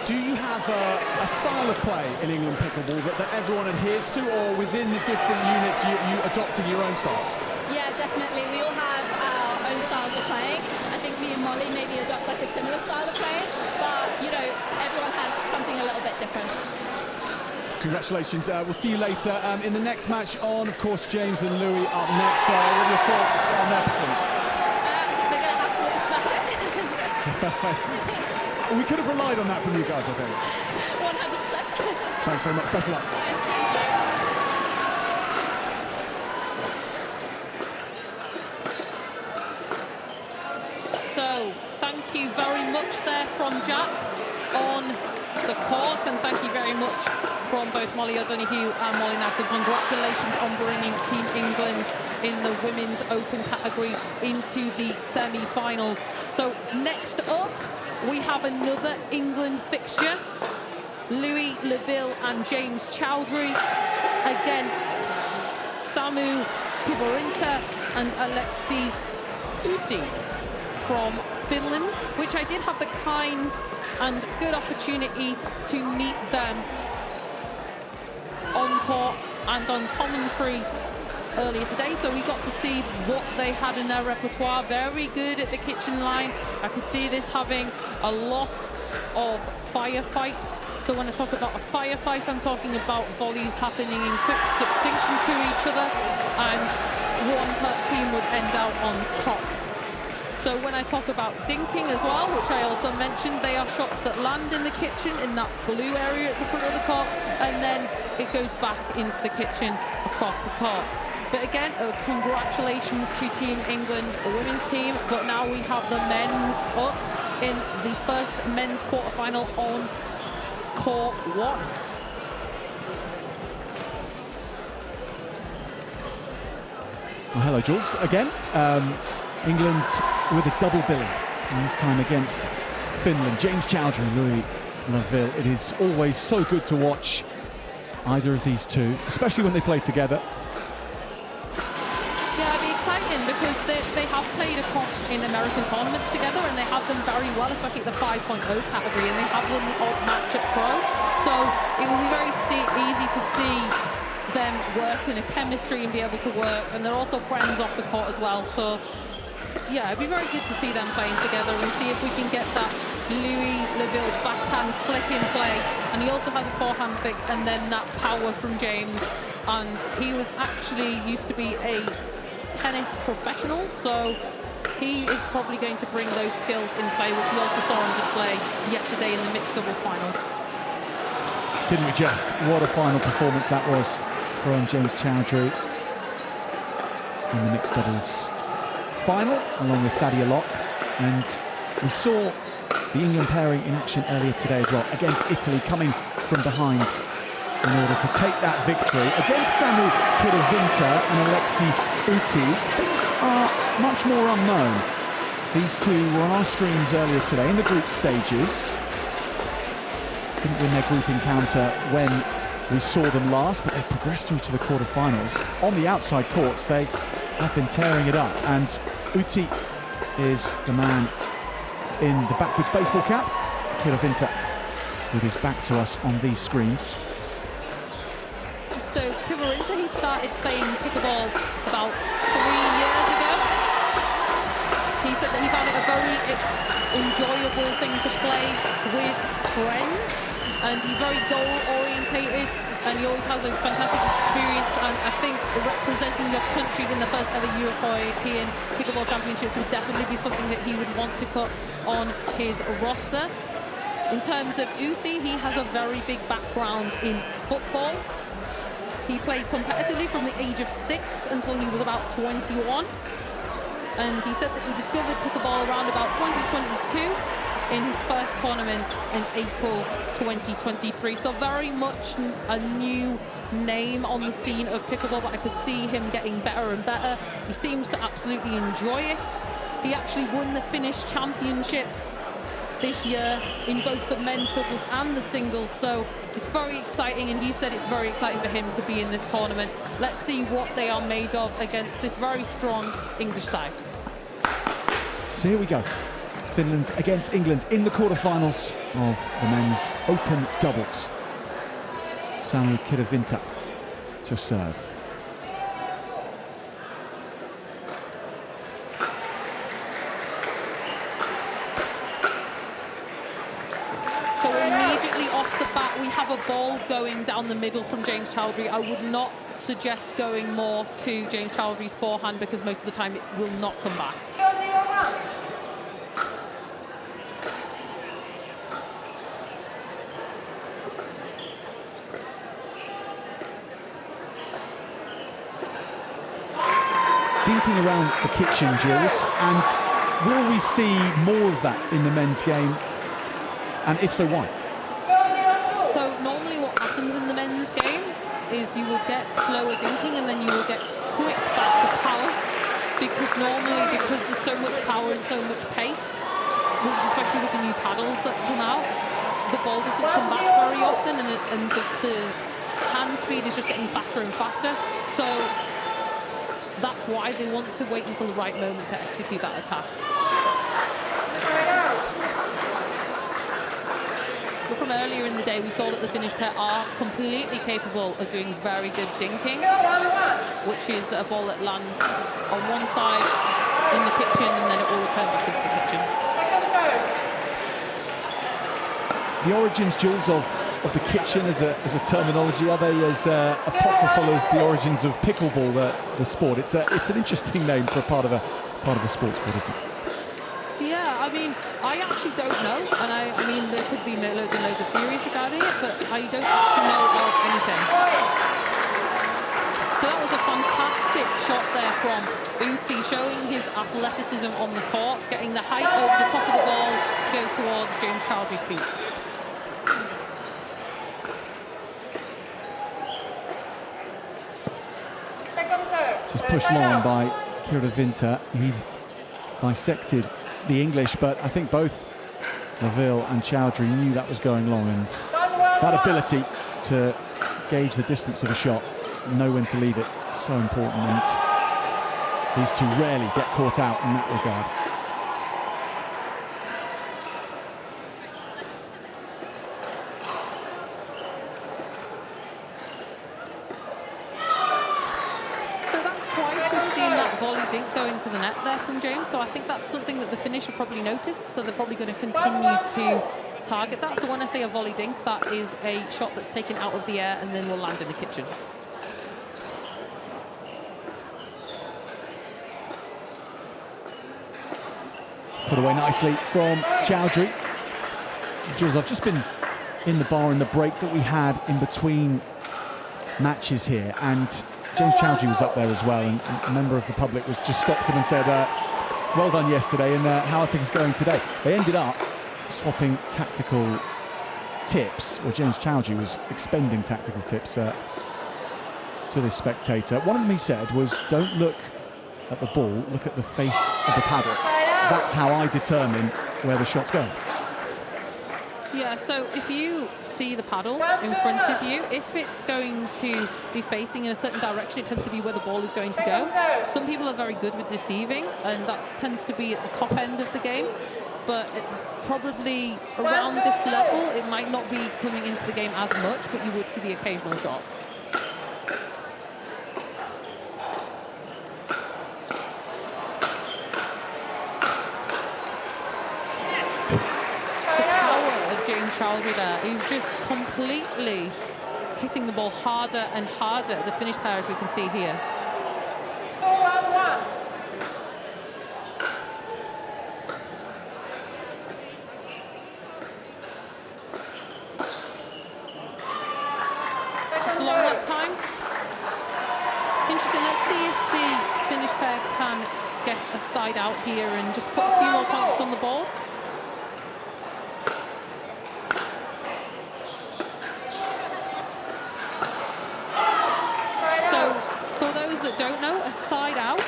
[SPEAKER 1] Do you have a style of play in England pickleball that everyone adheres to, or within the different units you adopting your own styles?
[SPEAKER 16] Yeah, definitely. We all have our own styles of playing. I think me and Molly maybe adopt like a similar style of playing, but you know, everyone has something a little bit different.
[SPEAKER 1] Congratulations. We'll see you later. In the next match on, of course, James and Louis up next. What are your thoughts on their performance?
[SPEAKER 16] I think they're going to absolutely smash it.
[SPEAKER 1] We could have relied on that from you guys, I think.
[SPEAKER 16] 100%.
[SPEAKER 1] Thanks very much. Best of luck.
[SPEAKER 2] So, thank you very much there from Jack on the court, and thank you very much from both Molly O'Donoghue and Molly Nax. Congratulations on bringing Team England in the women's open category into the semi-finals. So, next up, we have another England fixture. Louis Leville and James Chowdhury against Samu Pivorinta and Alexi Uti from Finland, which I did have the kind and good opportunity to meet them on court and on commentary earlier today, so we got to see what they had in their repertoire. Very good at the kitchen line. I could see this having a lot of firefights. So when I talk about a firefight, I'm talking about volleys happening in quick succession to each other, and one team would end out on top. So when I talk about dinking as well, which I also mentioned, they are shots that land in the kitchen in that blue area at the front of the court, and then it goes back into the kitchen across the court. But again, congratulations to Team England, the women's team. But now we have the men's up in the first men's quarterfinal on court 1.
[SPEAKER 13] Well, hello, Jules. Again, England's with a double billing, and this time against Finland. James Chowdhury and Louis Leville. It is always so good to watch either of these two, especially when they play together.
[SPEAKER 2] Yeah, it'd be exciting because they have played across in American tournaments together, and they have done very well, especially at the 5.0 category, and they have won the odd match at pro. So it will be very easy to see them work in a chemistry and be able to work, and they're also friends off the court as well. So yeah, it'd be very good to see them playing together and see if we can get that Louis Leville backhand flick in play. And he also has a forehand flick, and then that power from James. And he was actually used to be a tennis professional, so he is probably going to bring those skills in play, which we also saw on display yesterday in the mixed doubles final.
[SPEAKER 13] Didn't we just? What a final performance that was from James Chowdhury in the mixed doubles final, along with Thadia Locke. And we saw the England pairing in action earlier today as well, against Italy, coming from behind in order to take that victory. Against Samu Pirovinta and Alexi Uti, things are much more unknown. These two were on our screens earlier today in the group stages. Didn't win their group encounter when we saw them last, but they've progressed through to the quarterfinals. On the outside courts, they have been tearing it up, and Uti is the man in the backwards baseball cap. Pirovinta with his back to us on these screens.
[SPEAKER 2] So Pivorinta, he started playing pickleball about 3 years ago. He said that he found it a very enjoyable thing to play with friends, and he's very goal orientated, and he always has a fantastic experience. And I think representing your country in the first ever European Pickleball Championships would definitely be something that he would want to put on his roster. In terms of Uti, he has a very big background in football. He played competitively from the age of 6 until he was about 21. And he said that he discovered pickleball around about 2022 in his first tournament in April 2023. So very much a new name on the scene of pickleball, but I could see him getting better and better. He seems to absolutely enjoy it. He actually won the Finnish championships this year in both the men's doubles and the singles, so it's very exciting, and he said it's very exciting for him to be in this tournament. Let's see what they are made of against this very strong English side.
[SPEAKER 13] So here we go. Finland against England in the quarterfinals of the men's open doubles. Samu Kiravinta to serve.
[SPEAKER 2] So immediately off the bat, we have a ball going down the middle from James Chowdhury. I would not suggest going more to James Chowdhury's forehand because most of the time it will not come back.
[SPEAKER 13] Dinking around the kitchen, Jules, and will we see more of that in the men's game? And if so, why?
[SPEAKER 2] So normally what happens in the men's game is you will get slower dinking and then you will get quick backs of power, because normally, because there's so much power and so much pace, which especially with the new paddles that come out, the ball doesn't come back very often, and the hand speed is just getting faster and faster. So that's why they want to wait until the right moment to execute that attack. But from earlier in the day, we saw that the Finnish pair are completely capable of doing very good dinking, which is a ball that lands on one side in the kitchen and then it will return back into the kitchen.
[SPEAKER 13] The origins, Jules, of the kitchen as a terminology, are they as apocryphal as the origins of pickleball, the sport? It's an interesting name for a part of a sports sport, isn't it?
[SPEAKER 2] Yeah, I mean, I actually don't know, and I mean, there could be loads and loads of theories regarding it, but I don't actually know of anything. So that was a fantastic shot there from Uti, showing his athleticism on the court, getting the height over the top of the ball to go towards James Chowdhury's feet.
[SPEAKER 13] Just pushed long by Kiravinta. He's dissected the English, but I think both Laville and Chowdhury knew that was going long, and that ability to gauge the distance of a shot, know when to leave it, so important, and these two rarely get caught out in that regard.
[SPEAKER 2] Volley dink go into the net there from James, so I think that's something that the Finnish have probably noticed, so they're probably going to continue to target that. So when I say a volley dink, that is a shot that's taken out of the air and then will land in the kitchen.
[SPEAKER 13] Put away nicely from Chowdhury. Jules, I've just been in the bar in the break that we had in between matches here, and James Chowdhury was up there as well, and a member of the public was just stopped him and said, well done yesterday, and how are things going today? They ended up swapping tactical tips, or James Chowdhury was expending tactical tips to this spectator. One of them, he said, was don't look at the ball, look at the face of the paddle. That's how I determine where the shot's going.
[SPEAKER 2] Yeah, so if you see the paddle in front of you, if it's going to be facing in a certain direction, it tends to be where the ball is going to go. Some people are very good with deceiving, and that tends to be at the top end of the game. But probably around this level, it might not be coming into the game as much, but you would see the occasional shot. James Chowdhury there, he was just completely hitting the ball harder and harder. The Finnish pair, as we can see here. Just long that time. pair can get a side out here and just put a few more points on the board. So, for those that don't know, a side out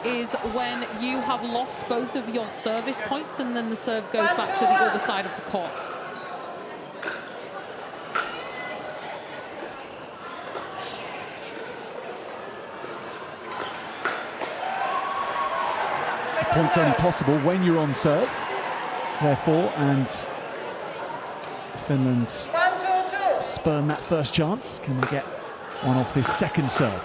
[SPEAKER 2] is when you have lost both of your service points and then the serve goes back to the other side of the court.
[SPEAKER 13] Points only possible when you're on serve, therefore, and Finland spurn that first chance. Can they get one off this second serve?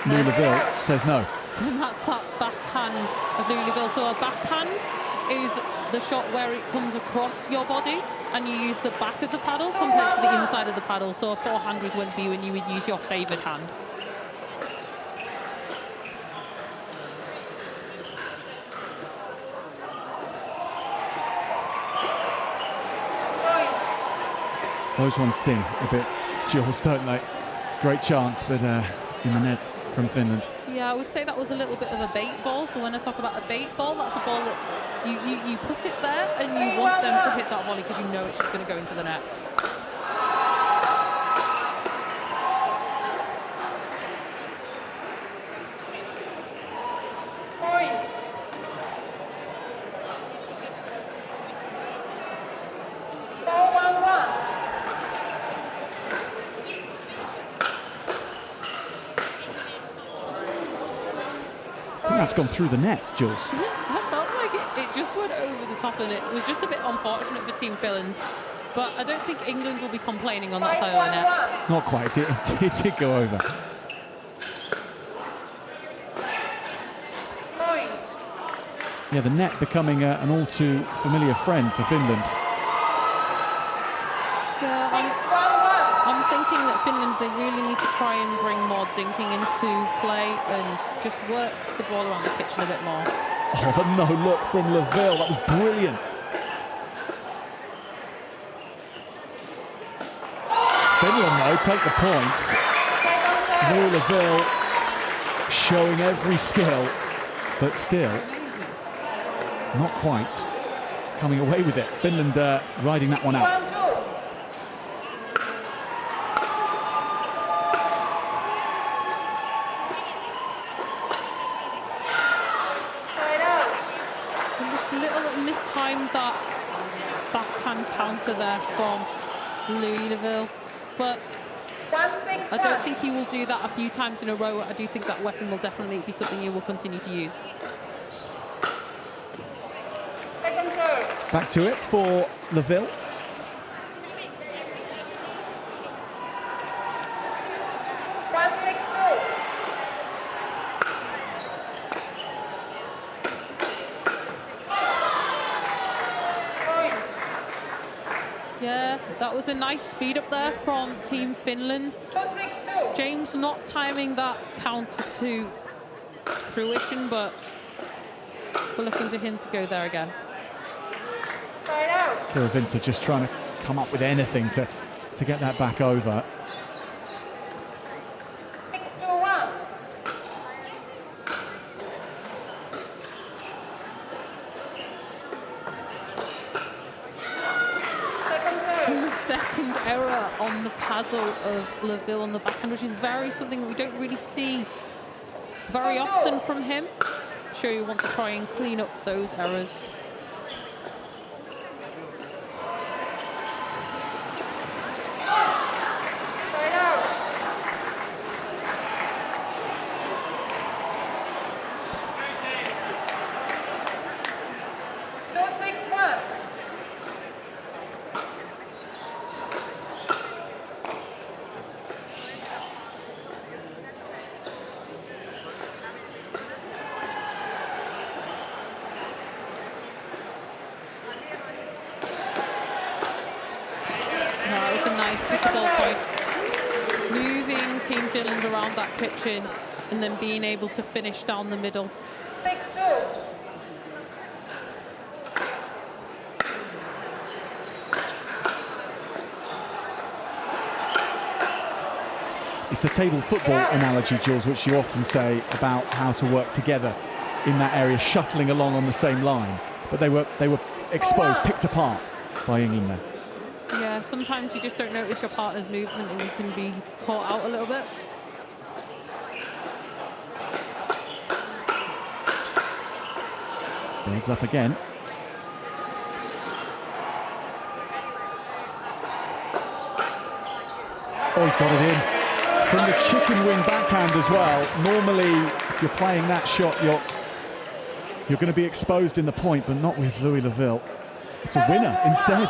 [SPEAKER 13] Louisville says no.
[SPEAKER 2] And that's that backhand of Louisville. So a backhand is the shot where it comes across your body and you use the back of the paddle compared to the inside of the paddle. So a forehand would be when you would use your favoured hand.
[SPEAKER 13] Those ones sting a bit, Jules, don't they? Great chance, but in the net from Finland.
[SPEAKER 2] Yeah, I would say that was a little bit of a bait ball. So when I talk about a bait ball, that's a ball that's you put it there and you want them to hit that volley because you know it's just going to go into the net.
[SPEAKER 13] That's gone through the net, Jules.
[SPEAKER 2] I felt like it just went over the top and it was just a bit unfortunate for Team Finland. But I don't think England will be complaining on that side of the net.
[SPEAKER 13] Not quite, it did go over. Yeah, the net becoming an all too familiar friend for Finland.
[SPEAKER 2] Yeah, I'm thinking that Finland, they really need to try and bring more dinking into play and just work the ball around the kitchen a bit more.
[SPEAKER 13] Oh, the no look from Laville, that was brilliant. Finland, though, take the points. Laville showing every skill, but still not quite coming away with it. Finland riding that one out.
[SPEAKER 2] That backhand counter there from Louisville, but I don't think he will do that a few times in a row. I do think that weapon will definitely be something he will continue to use.
[SPEAKER 13] Back to it for Laville.
[SPEAKER 2] Yeah, that was a nice speed up there from Team Finland. James not timing that counter to fruition, but we're looking to him to go there again.
[SPEAKER 13] Vince just trying to come up with anything to get that back over.
[SPEAKER 2] Second error on the paddle of Laville on the backhand, which is something that we don't really see very often from him. I'm sure you want to try and clean up those errors. Pickleball point, moving Team Finland around that kitchen and then being able to finish down the middle.
[SPEAKER 13] It's the table football analogy, Jules, which you often say about how to work together in that area, shuttling along on the same line. But they were exposed, picked apart by England there.
[SPEAKER 2] Yeah, sometimes you just don't notice your partner's movement and you can be caught out a little bit.
[SPEAKER 13] Builds up again. Oh, he's got it in. From the chicken wing backhand as well. Normally, if you're playing that shot, you're going to be exposed in the point, but not with Louis Leville. It's a winner instead.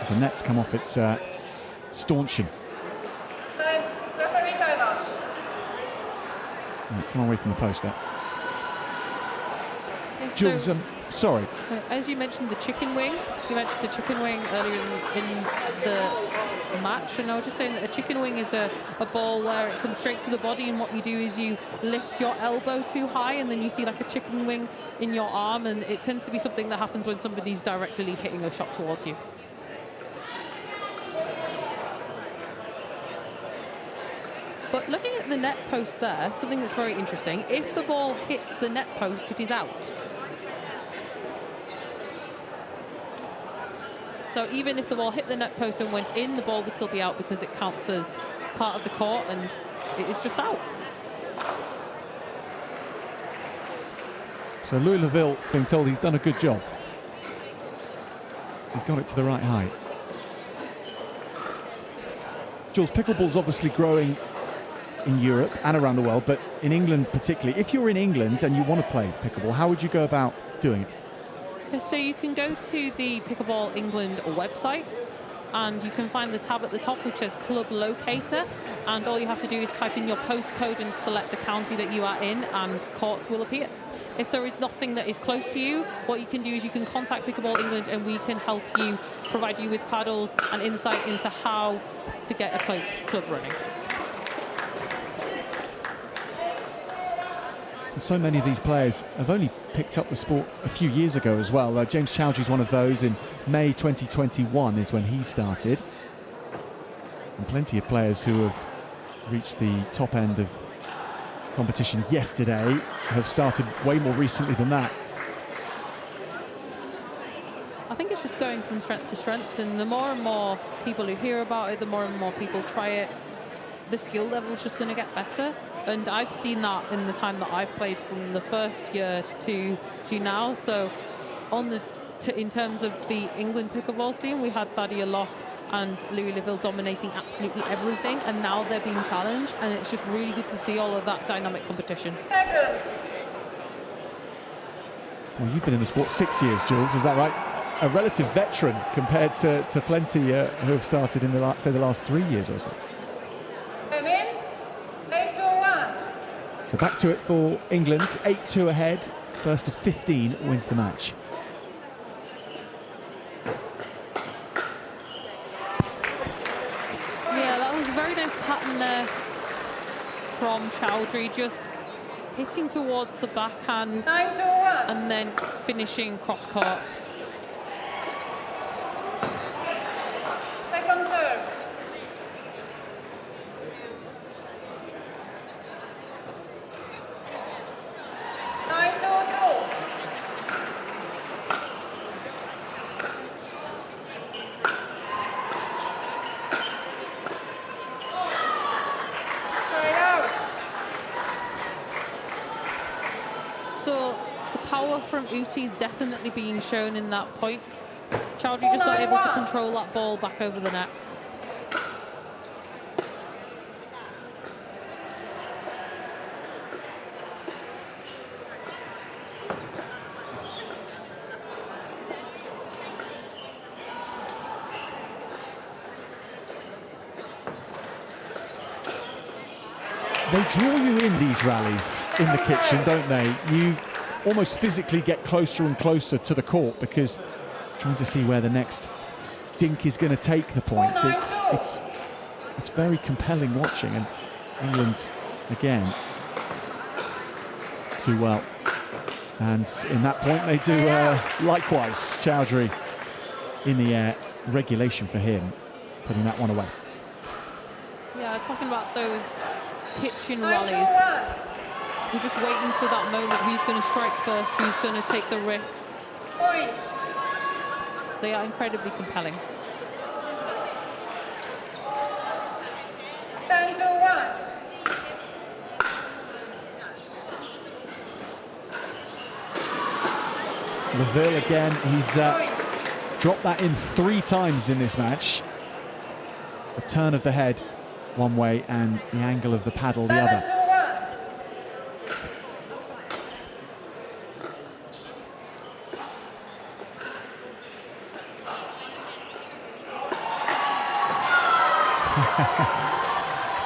[SPEAKER 13] The net's come off its stanchion.
[SPEAKER 9] Referee timeout.
[SPEAKER 13] It's come away from the post there.
[SPEAKER 2] Okay,
[SPEAKER 13] Jules, sorry.
[SPEAKER 2] As you mentioned the chicken wing, you mentioned the chicken wing earlier in the match, and I was just saying that a chicken wing is a ball where it comes straight to the body, and what you do is you lift your elbow too high and then you see like a chicken wing in your arm, and it tends to be something that happens when somebody's directly hitting a shot towards you. But looking at the net post there, something that's very interesting, if the ball hits the net post, it is out. So even if the ball hit the net post and went in, the ball would still be out because it counts as part of the court and it is just out.
[SPEAKER 13] So Louis Leville being told he's done a good job. He's got it to the right height. Jules, pickleball's obviously growing in Europe and around the world, but in England particularly. If you're in England and you want to play pickleball, how would you go about doing it?
[SPEAKER 2] So you can go to the Pickleball England website and you can find the tab at the top which says Club Locator, and all you have to do is type in your postcode and select the county that you are in and courts will appear. If there is nothing that is close to you, what you can do is you can contact Pickleball England and we can help you, provide you with paddles and insight into how to get a club running.
[SPEAKER 13] So many of these players have only picked up the sport a few years ago as well. James Chowdhury's one of those. In May 2021 is when he started. And plenty of players who have reached the top end of competition yesterday have started way more recently than that.
[SPEAKER 2] I think it's just going from strength to strength, and the more and more people who hear about it, the more and more people try it, the skill level's just going to get better. And I've seen that in the time that I've played from the first year to now. So in terms of the England pickleball scene, we had Thaddeus Locke and Louis Leville dominating absolutely everything, and now they're being challenged, and it's just really good to see all of that dynamic competition.
[SPEAKER 9] Seconds.
[SPEAKER 13] Well, you've been in the sport 6 years, Jules, is that right? A relative veteran compared to plenty who have started in the last 3 years or so.
[SPEAKER 9] Come in. 8-2-1.
[SPEAKER 13] So back to it for England, 8-2 ahead. First of 15 wins the match.
[SPEAKER 2] Yeah, that was a very nice pattern there from Chowdhury, just hitting towards the backhand
[SPEAKER 9] 9-2-1.
[SPEAKER 2] and then finishing cross court.
[SPEAKER 9] Second serve.
[SPEAKER 2] So the power from Uti definitely being shown in that point. Chowdhury just not able to control that ball back over the net.
[SPEAKER 13] They draw you in these rallies in the kitchen, don't they? You almost physically get closer and closer to the court because trying to see where the next dink is going to take the points. It's very compelling watching, and England again do well. And in that point, they do likewise. Chowdhury in the air. Regulation for him, putting that one away.
[SPEAKER 2] Yeah, talking about those kitchen rallies. You're just waiting for that moment. Who's going to strike first? Who's going to take the risk?
[SPEAKER 9] Point.
[SPEAKER 2] They are incredibly compelling.
[SPEAKER 9] 10-1.
[SPEAKER 13] Laville again, he's dropped that in 3 times in this match. A turn of the head one way and the angle of the paddle the other.
[SPEAKER 9] 7-1.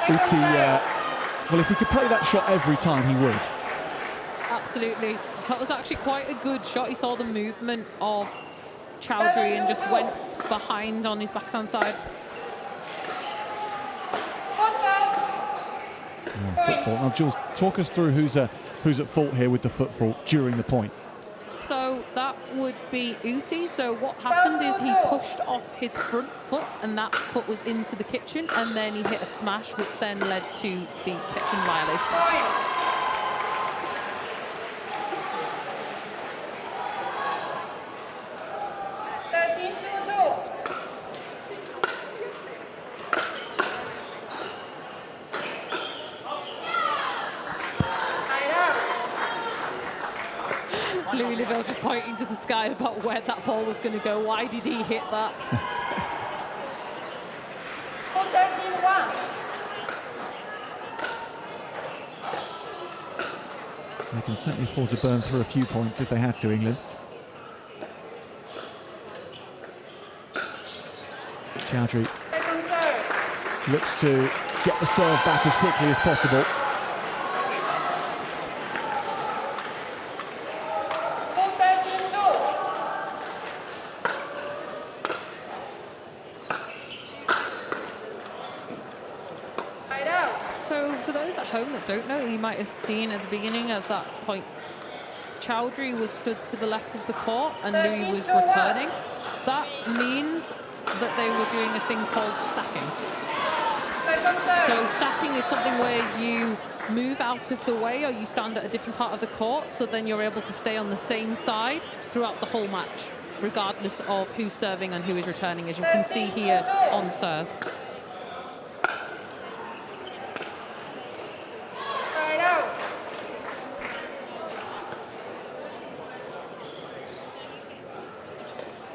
[SPEAKER 13] Uti, well, if he could play that shot every time, he would.
[SPEAKER 2] Absolutely. That was actually quite a good shot. He saw the movement of Chowdhury and just went behind on his backhand side.
[SPEAKER 13] Football. Now, Jules, talk us through who's at fault here with the footfall during the point.
[SPEAKER 2] So that would be Uti. So what happened is he pushed off his front foot and that foot was into the kitchen, and then he hit a smash, which then led to the kitchen violation.
[SPEAKER 9] 13-2.
[SPEAKER 2] Louis Laville just pointing to the sky about where that ball was going to go. Why did he hit that?
[SPEAKER 9] 13-1.
[SPEAKER 13] They can certainly afford to burn through a few points if they had to, England. Chowdhury looks to get the serve back as quickly as possible.
[SPEAKER 2] So for those at home that don't know, you might have seen at the beginning of that point, Chowdhury was stood to the left of the court and Louis was returning. That means that they were doing a thing called stacking. So stacking is something where you move out of the way or you stand at a different part of the court, so then you're able to stay on the same side throughout the whole match, regardless of who's serving and who is returning, as you can see here on serve.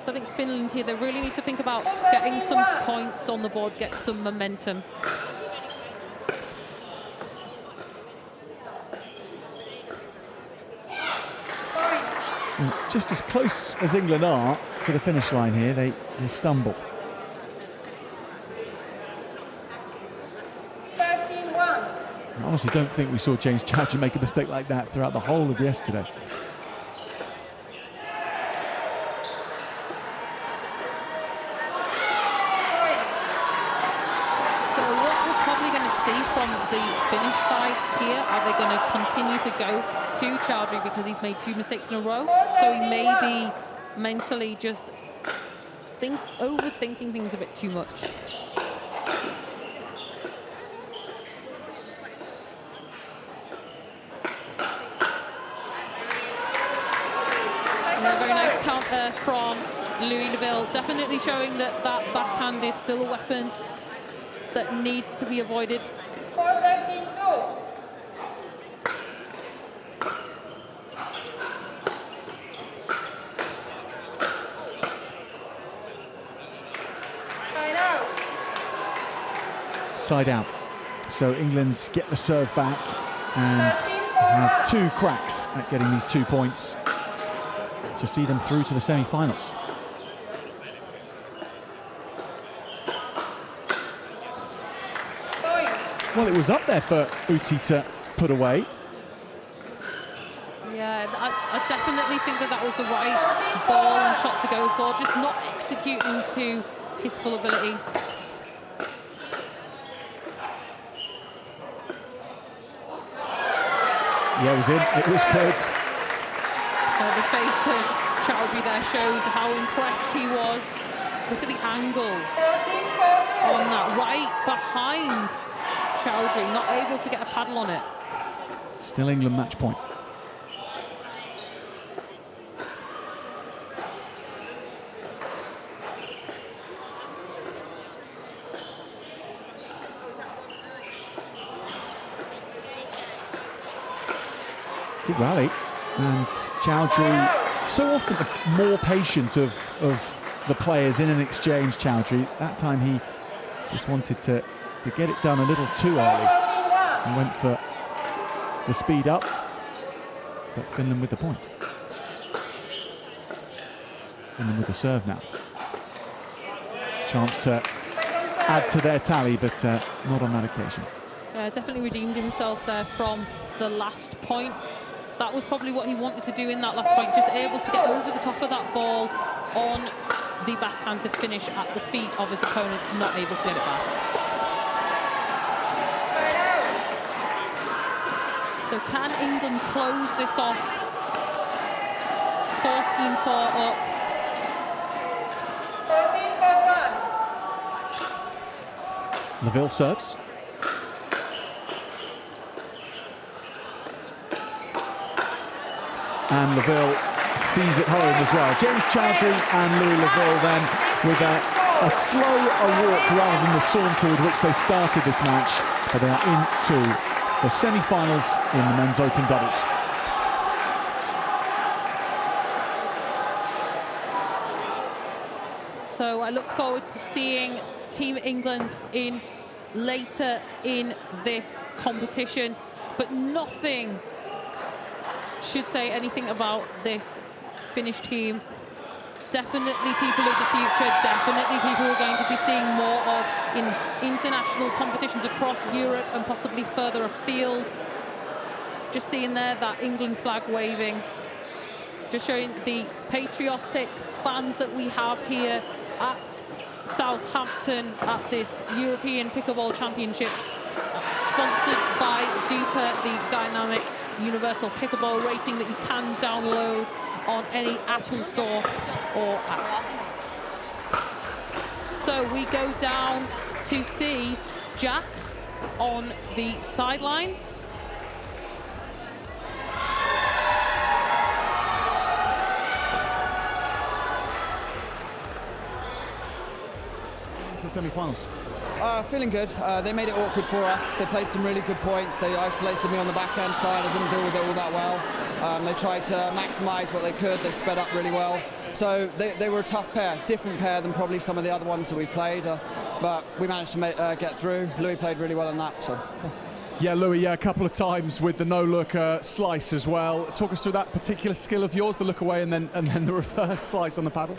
[SPEAKER 2] So I think Finland here, they really need to think about getting some points on the board, get some momentum.
[SPEAKER 13] Just as close as England are to the finish line here, they stumble.
[SPEAKER 9] 13-1.
[SPEAKER 13] I honestly don't think we saw James Chowdhury make a mistake like that throughout the whole of yesterday.
[SPEAKER 2] Finish side here, are they going to continue to go to Chowdhury because he's made 2 mistakes in a row? So he may be mentally just overthinking things a bit too much. And a very nice counter from Louis Laville, definitely showing that that backhand is still a weapon that needs to be avoided.
[SPEAKER 9] 13-2.
[SPEAKER 13] Side out. So England get the serve back and have 2 cracks at getting these 2 points to see them through to the semi-finals. Well, it was up there for Uti to put away.
[SPEAKER 2] Yeah, I definitely think that was the right ball and shot to go for, just not executing to his full ability.
[SPEAKER 13] Yeah, it was in. It was close.
[SPEAKER 2] The face of Chowdhury there shows how impressed he was. Look at the angle on that, right behind Chowdhury, not able to get a paddle on it.
[SPEAKER 13] Still England match point. Good rally, and Chowdhury, so often more patient of the players in an exchange. Chowdhury, that time he just wanted to get it done a little too early and went for the speed up, but Finland with the point. Finland with the serve now. Chance to add to their tally, but not on that occasion.
[SPEAKER 2] Yeah, definitely redeemed himself there from the last point. That was probably what he wanted to do in that last point, just able to get over the top of that ball on the backhand to finish at the feet of his opponent, not able to get it back. So can England close this off? 14-4 up.
[SPEAKER 9] 14-4-1.
[SPEAKER 13] Laville serves. And Laville sees it home as well. James Chowdhury and Louis Laville then with a slower walk rather than the saunter with which they started this match, but they are into the semi-finals in the men's open doubles.
[SPEAKER 2] So I look forward to seeing Team England in later in this competition, but nothing should say anything about this Finnish team. Definitely people of the future, definitely people we're going to be seeing more of in international competitions across Europe and possibly further afield. Just seeing there that England flag waving, just showing the patriotic fans that we have here at Southampton at this European Pickleball Championship, sponsored by Dupr, the dynamic universal pickleball rating that you can download on any Apple Store or app. So we go down to see Jack on the sidelines.
[SPEAKER 1] The semi-finals.
[SPEAKER 18] Feeling good. They made it awkward for us. They played some really good points. They isolated me on the backhand side. I didn't deal with it all that well. They tried to maximise what they could. They sped up really well. So they were a tough pair, different pair than probably some of the other ones that we've played. But we managed to get through. Louis played really well in that. So.
[SPEAKER 1] Yeah, Louis, a couple of times with the no-look slice as well. Talk us through that particular skill of yours, the look away and then the reverse slice on the paddle.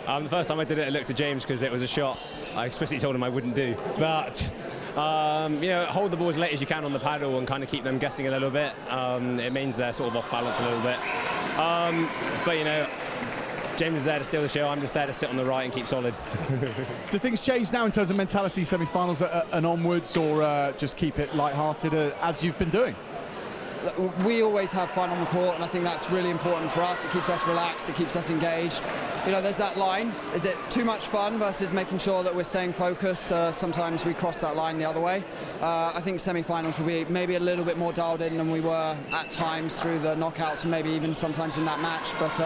[SPEAKER 19] The first time I did it, I looked at James because it was a shot I explicitly told him I wouldn't do. But, you know, hold the ball as late as you can on the paddle and kind of keep them guessing a little bit. It means they're sort of off balance a little bit. But, you know, James is there to steal the show. I'm just there to sit on the right and keep solid.
[SPEAKER 1] Do things change now in terms of mentality, semi-finals and onwards, or just keep it light-hearted as you've been doing?
[SPEAKER 18] We always have fun on the court, and I think that's really important for us. It keeps us relaxed, it keeps us engaged. You know, there's that line. Is it too much fun versus making sure that we're staying focused? Sometimes we cross that line the other way. I think semi-finals will be maybe a little bit more dialed in than we were at times through the knockouts and maybe even sometimes in that match. But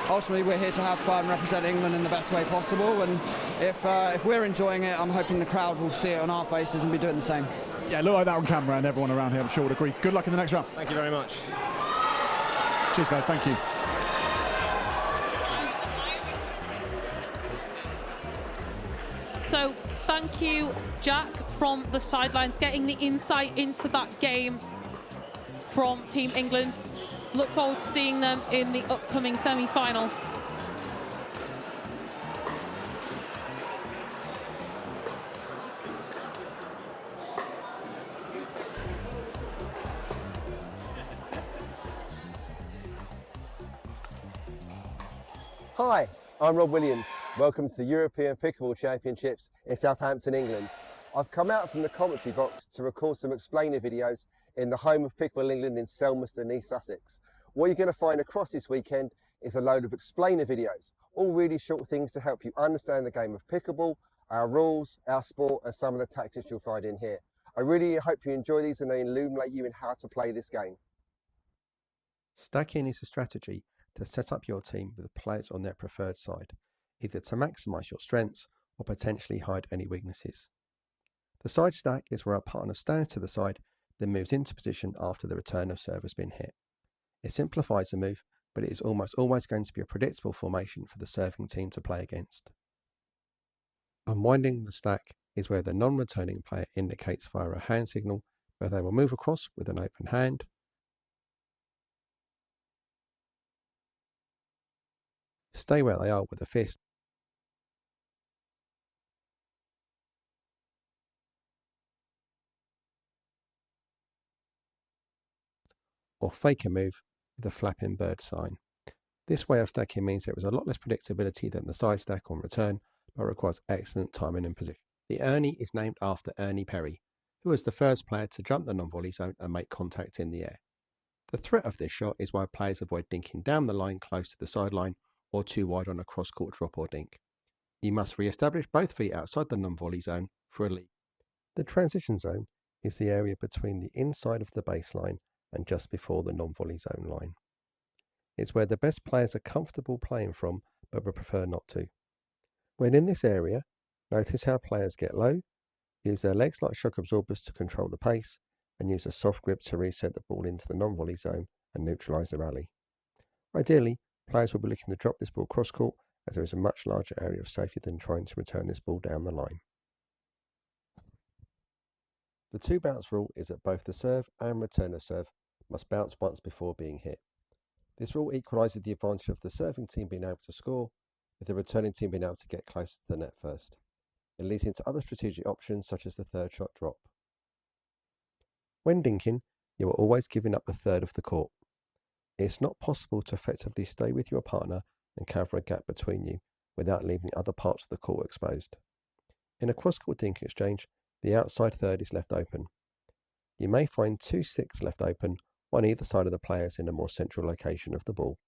[SPEAKER 18] ultimately, we're here to have fun, represent England in the best way possible. And if we're enjoying it, I'm hoping the crowd will see it on our faces and be doing the same.
[SPEAKER 1] Yeah, look like that on camera, and everyone around here, I'm sure, would agree. Good luck in the next round.
[SPEAKER 19] Thank you very much.
[SPEAKER 1] Cheers, guys. Thank you.
[SPEAKER 2] So, thank you, Jack, from the sidelines, getting the insight into that game from Team England. Look forward to seeing them in the upcoming semi-final.
[SPEAKER 3] Hi, I'm Rob Williams. Welcome to the European Pickleball Championships in Southampton, England. I've come out from the commentary box to record some explainer videos in the home of Pickleball England in Selmeston, East Sussex. What you're going to find across this weekend is a load of explainer videos, all really short things to help you understand the game of pickleball, our rules, our sport, and some of the tactics you'll find in here. I really hope you enjoy these and they illuminate you in how to play this game.
[SPEAKER 4] Stacking is a strategy to set up your team with players on their preferred side, either to maximise your strengths or potentially hide any weaknesses. The side stack is where a partner stands to the side, then moves into position after the return of serve has been hit. It simplifies the move, but it is almost always going to be a predictable formation for the serving team to play against. Unwinding the stack is where the non-returning player indicates via a hand signal where they will move across with an open hand, stay where they are with a fist, or fake a move with a flapping bird sign. This way of stacking means there is a lot less predictability than the side stack on return, but requires excellent timing and position. The Ernie is named after Ernie Perry, who was the first player to jump the non-volley zone and make contact in the air. The threat of this shot is why players avoid dinking down the line close to the sideline or too wide on a cross-court drop or dink. You must re-establish both feet outside the non-volley zone for a lead. The transition zone is the area between the inside of the baseline and just before the non-volley zone line. It's where the best players are comfortable playing from but would prefer not to. When in this area, notice how players get low, use their legs like shock absorbers to control the pace, and use a soft grip to reset the ball into the non-volley zone and neutralise the rally. Ideally, players will be looking to drop this ball cross-court as there is a much larger area of safety than trying to return this ball down the line. The two bounce rule is that both the serve and return of serve must bounce once before being hit. This rule equalises the advantage of the serving team being able to score, with the returning team being able to get close to the net first. It leads into other strategic options such as the third shot drop. When dinking, you are always giving up the third of the court. It's not possible to effectively stay with your partner and cover a gap between you without leaving other parts of the court exposed. In a cross-court dink exchange, the outside third is left open. You may find 2 sixths left open on either side of the players in a more central location of the ball.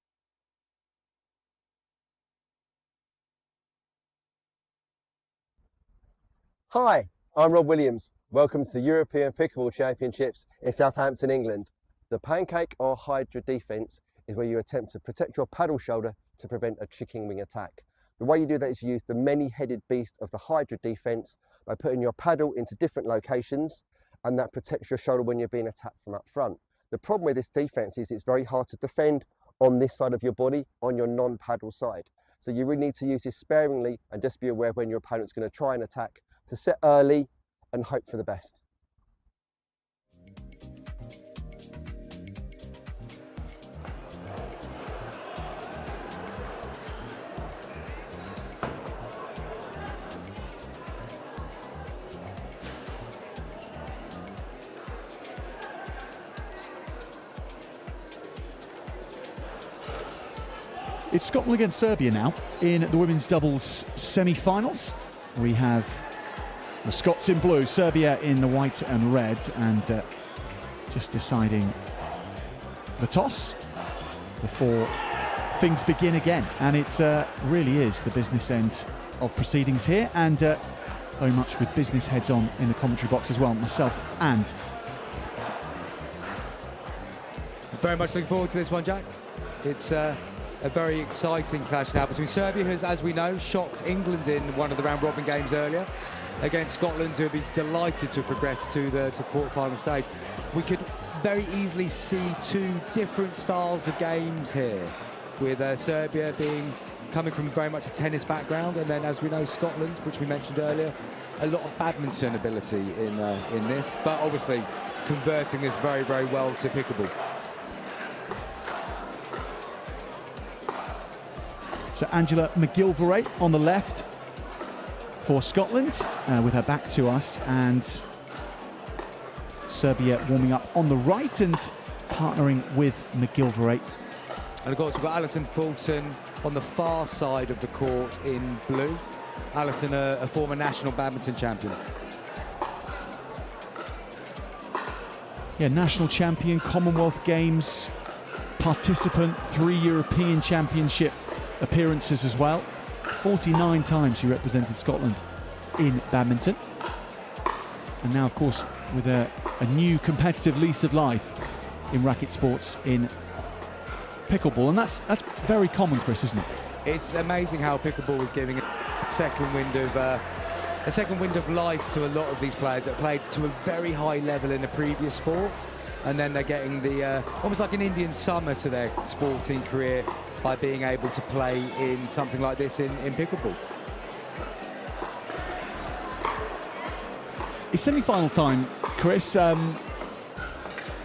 [SPEAKER 3] Hi, I'm Rob Williams. Welcome to the European Pickleball Championships in Southampton, England. The pancake or hydra defence is where you attempt to protect your paddle shoulder to prevent a chicken wing attack. The way you do that is you use the many-headed beast of the hydra defence by putting your paddle into different locations, and that protects your shoulder when you're being attacked from up front. The problem with this defence is it's very hard to defend on this side of your body, on your non-paddle side. So you really need to use this sparingly and just be aware when your opponent's going to try and attack, to set early and hope for the best.
[SPEAKER 13] It's Scotland against Serbia now in the women's doubles semi-finals. We have the Scots in blue, Serbia in the white and red, and just deciding the toss before things begin again. And it really is the business end of proceedings here, and very much with business heads on in the commentary box as well, myself and.
[SPEAKER 12] Very much looking forward to this one, Jack. It's a very exciting clash now between Serbia, who, as we know, shocked England in one of the round-robin games earlier, against Scotland, who would be delighted to progress to the quarter-final stage. We could very easily see two different styles of games here, with Serbia coming from very much a tennis background, and then, as we know, Scotland, which we mentioned earlier, a lot of badminton ability in this, but obviously converting this very, very well to pickleball.
[SPEAKER 13] So Angela McGilvray on the left for Scotland, with her back to us, and Serbia warming up on the right and partnering with McGilvray.
[SPEAKER 12] And of course we've got Alison Fulton on the far side of the court in blue. Alison, a former national badminton champion.
[SPEAKER 13] Yeah, national champion, Commonwealth Games participant, 3 European Championship appearances as well. 49 times she represented Scotland in badminton. And now, of course, with a new competitive lease of life in racket sports in pickleball. And that's very common, Chris, isn't it?
[SPEAKER 12] It's amazing how pickleball is giving a second wind of life to a lot of these players that played to a very high level in a previous sport, and then they're getting the almost like an Indian summer to their sporting career by being able to play in something like this in pickleball.
[SPEAKER 13] It's semi-final time, Chris.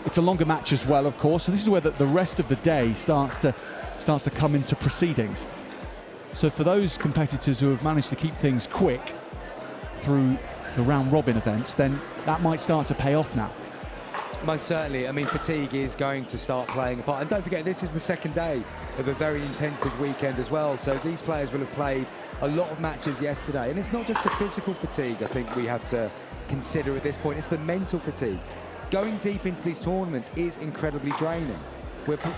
[SPEAKER 13] It's a longer match as well, of course, so this is where the rest of the day starts to come into proceedings. So for those competitors who have managed to keep things quick through the round-robin events, then that might start to pay off now.
[SPEAKER 12] Most certainly. I mean, fatigue is going to start playing a part. And don't forget, this is the second day of a very intensive weekend as well. So these players will have played a lot of matches yesterday. And it's not just the physical fatigue, I think we have to consider at this point. It's the mental fatigue. Going deep into these tournaments is incredibly draining.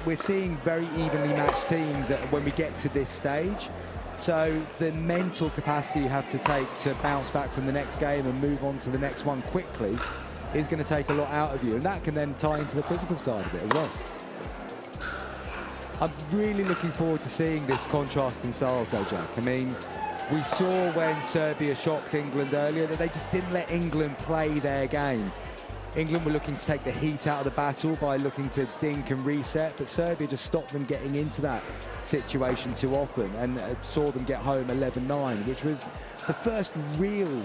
[SPEAKER 12] We're seeing very evenly matched teams when we get to this stage. So the mental capacity you have to take to bounce back from the next game and move on to the next one quickly is going to take a lot out of you, and that can then tie into the physical side of it as well. I'm really looking forward to seeing this contrast in styles though, Jack. I mean, we saw when Serbia shocked England earlier that they just didn't let England play their game. England were looking to take the heat out of the battle by looking to dink and reset, but Serbia just stopped them getting into that situation too often and saw them get home 11-9, which was the first real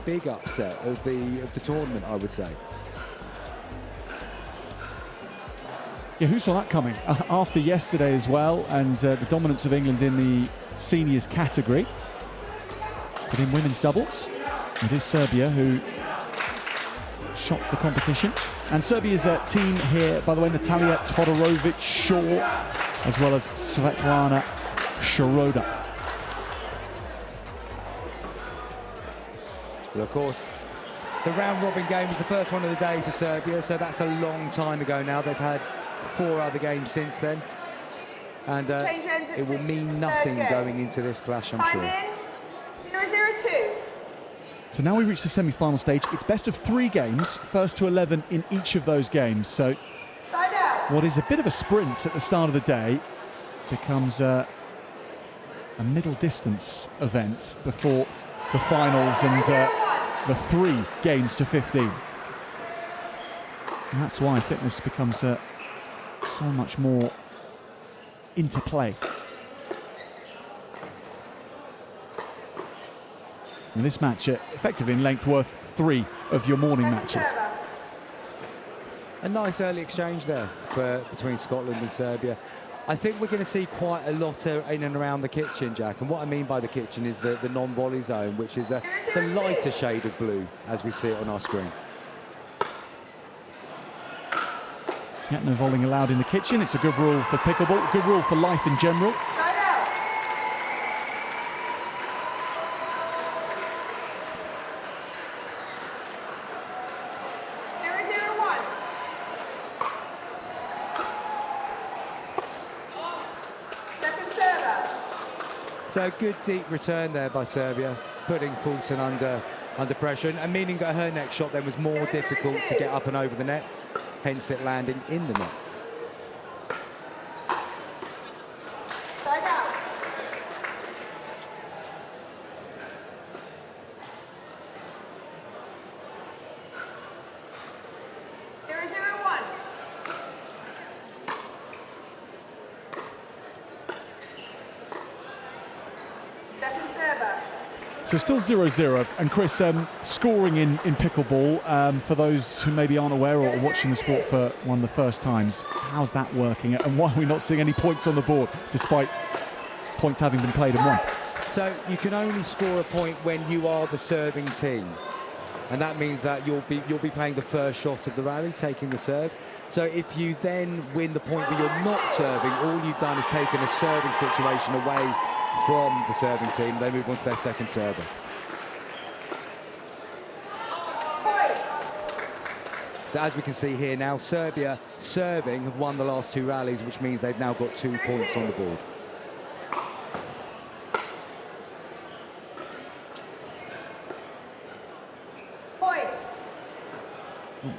[SPEAKER 12] big upset of the tournament, I would say.
[SPEAKER 13] Yeah, who saw that coming? After yesterday as well, and the dominance of England in the seniors category. But in women's doubles, it is Serbia who shocked the competition. And Serbia's team here, by the way, Natalia Todorovic-Shaw, as well as Svetlana Shiroda.
[SPEAKER 12] Well, of course, the round-robin game was the first one of the day for Serbia, so that's a long time ago now. They've had 4 other games since then. And it will mean nothing going into this clash, I'm sure.
[SPEAKER 11] 0-0-2.
[SPEAKER 13] So now we reach the semi-final stage. It's best of 3 games, first to 11 in each of those games. So what is a bit of a sprint at the start of the day becomes a middle distance event before the finals and the 3 games to 15. And that's why fitness becomes so much more into play. And this match, effectively in length, worth 3 of your morning matches.
[SPEAKER 12] A nice early exchange there between Scotland and Serbia. I think we're going to see quite a lot in and around the kitchen, Jack. And what I mean by the kitchen is the non-volley zone, which is the lighter shade of blue as we see it on our screen.
[SPEAKER 13] Yeah, no volleying allowed in the kitchen. It's a good rule for pickleball, good rule for life in general.
[SPEAKER 12] So a good deep return there by Serbia, putting Fulton under pressure, and meaning that her next shot then was more difficult to get up and over the net, hence it landing in the net.
[SPEAKER 13] So still 0-0, and Chris, scoring in pickleball, for those who maybe aren't aware or watching the sport for one of the first times, how's that working, and why are we not seeing any points on the board, despite points having been played and won?
[SPEAKER 12] So you can only score a point when you are the serving team, and that means that you'll be playing the first shot of the rally, taking the serve. So if you then win the point but you're not serving, all you've done is taken a serving situation away from the serving team. They move on to their second server. So as we can see here now, Serbia serving have won the last 2 rallies, which means they've now got 2 points on the board.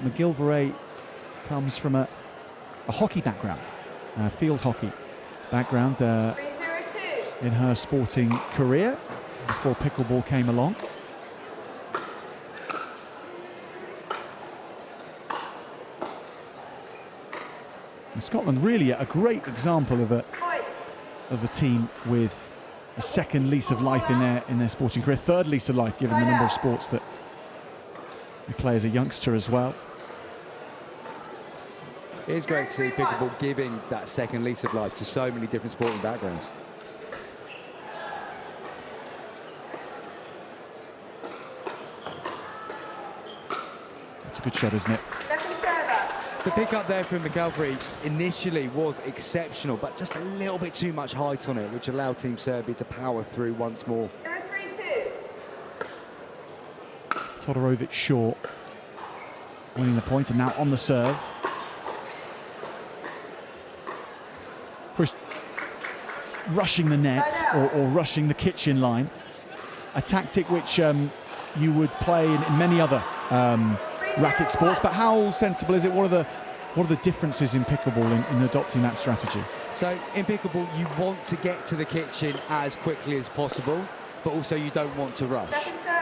[SPEAKER 13] McGilvray comes from a hockey background, field hockey background in her sporting career before pickleball came along. And Scotland really a great example of a team with a second lease of life in their sporting career, third lease of life given the number of sports that they play as a youngster as well.
[SPEAKER 12] It is great to see pickleball giving that second lease of life to so many different sporting backgrounds.
[SPEAKER 13] That's a good shot, isn't it?
[SPEAKER 12] The pick up there from McGilvray initially was exceptional, but just a little bit too much height on it, which allowed Team Serbia to power through once more.
[SPEAKER 13] Todorovic short, winning the point, and now on the serve. Rushing the net or rushing the kitchen line, a tactic which you would play in many other racket sports, but how sensible is it? What are the differences in pickleball in adopting that strategy?
[SPEAKER 12] So in pickleball, you want to get to the kitchen as quickly as possible, but also you don't want to rush.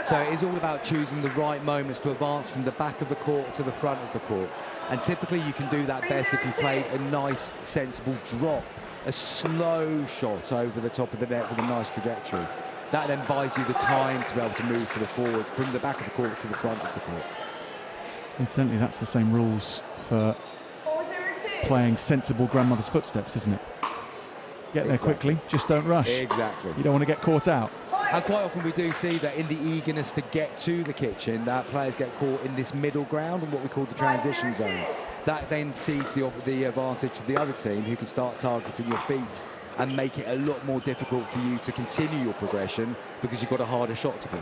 [SPEAKER 12] So it is all about choosing the right moments to advance from the back of the court to the front of the court. And typically you can do that best if you play a nice, sensible drop, a slow shot over the top of the net with a nice trajectory. That then buys you the time to be able to move to the forward, from the back of the court to the front of the court.
[SPEAKER 13] Incidentally, that's the same rules for playing sensible grandmother's footsteps, isn't it? Get there quickly, just don't rush.
[SPEAKER 12] Exactly.
[SPEAKER 13] You don't want to get caught out.
[SPEAKER 12] And quite often we do see that in the eagerness to get to the kitchen, that players get caught in this middle ground and what we call the transition zone. That then cedes the advantage to the other team, who can start targeting your feet and make it a lot more difficult for you to continue your progression because you've got a harder shot to play.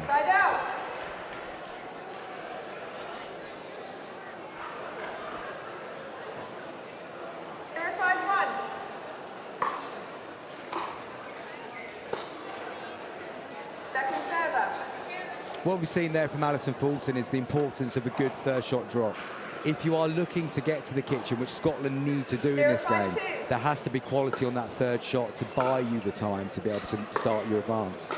[SPEAKER 12] What we've seen there from Alison Fulton is the importance of a good third shot drop. If you are looking to get to the kitchen, which Scotland need to do in this game, there has to be quality on that third shot to buy you the time to be able to start your advance.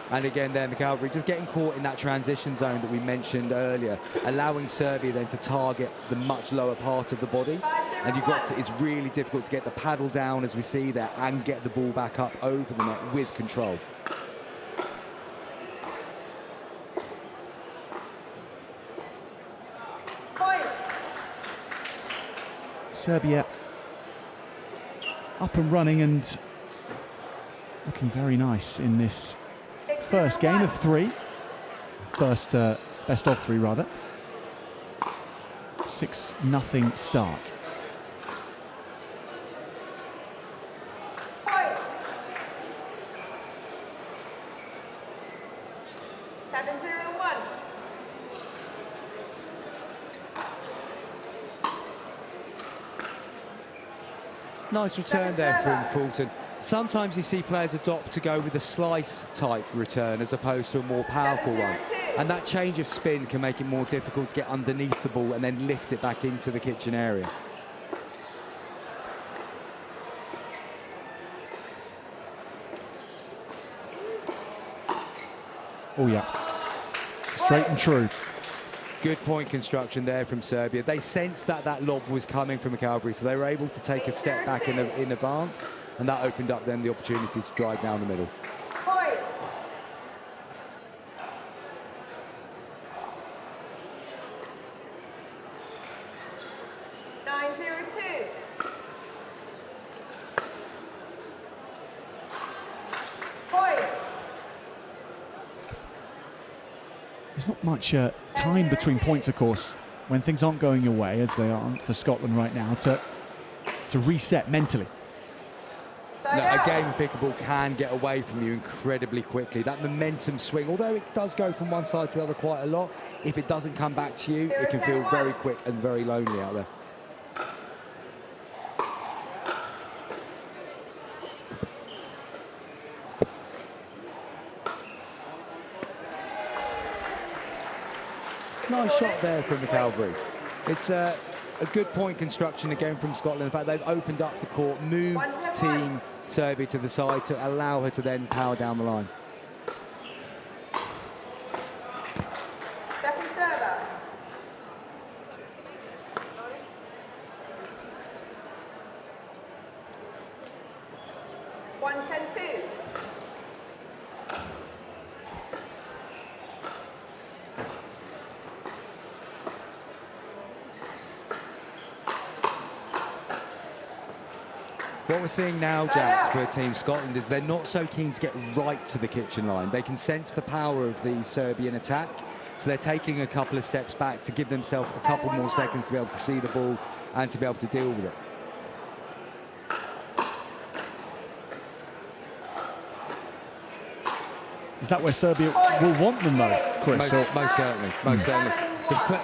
[SPEAKER 12] And again there, McGilvray just getting caught in that transition zone that we mentioned earlier, allowing Serbia then to target the much lower part of the body. And it's really difficult to get the paddle down, as we see there, and get the ball back up over the net with control.
[SPEAKER 13] Serbia up and running and looking very nice in this first game of 3. First best of 3 rather. 6-0 start.
[SPEAKER 12] Nice return there from Fulton. Sometimes you see players adopt to go with a slice type return as opposed to a more powerful one. And that change of spin can make it more difficult to get underneath the ball and then lift it back into the kitchen area.
[SPEAKER 13] Oh yeah, straight and true.
[SPEAKER 12] Good point construction there from Serbia. They sensed that that lob was coming from McGilvray, so they were able to take a step back in advance, and that opened up then the opportunity to drive down the middle.
[SPEAKER 9] Point.
[SPEAKER 13] There's not much time between points, of course, when things aren't going your way, as they aren't for Scotland right now, to reset mentally.
[SPEAKER 12] A game of pickleball can get away from you incredibly quickly. That momentum swing, although it does go from one side to the other quite a lot, if it doesn't come back to you, it can feel very quick and very lonely out there. Nice shot there from McAlvary. It's a good point construction again from Scotland. In fact, they've opened up the court, moved Team Serbia to the side to allow her to then power down the line.
[SPEAKER 11] Second server. One 10-2.
[SPEAKER 12] What we're seeing now, Jack, for Team Scotland is they're not so keen to get right to the kitchen line. They can sense the power of the Serbian attack, so they're taking a couple of steps back to give themselves a couple more seconds to be able to see the ball and to be able to deal with it.
[SPEAKER 13] Is that where Serbia will want them, though, Chris?
[SPEAKER 12] Most certainly, most certainly. The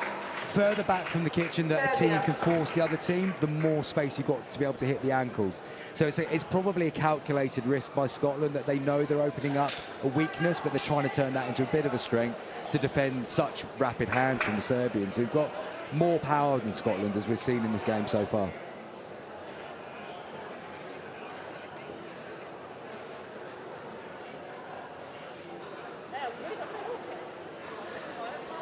[SPEAKER 12] further back from the kitchen that a team can force the other team, the more space you've got to be able to hit the ankles. So it's probably a calculated risk by Scotland that they know they're opening up a weakness, but they're trying to turn that into a bit of a strength to defend such rapid hands from the Serbians, who've got more power than Scotland, as we've seen in this game so far.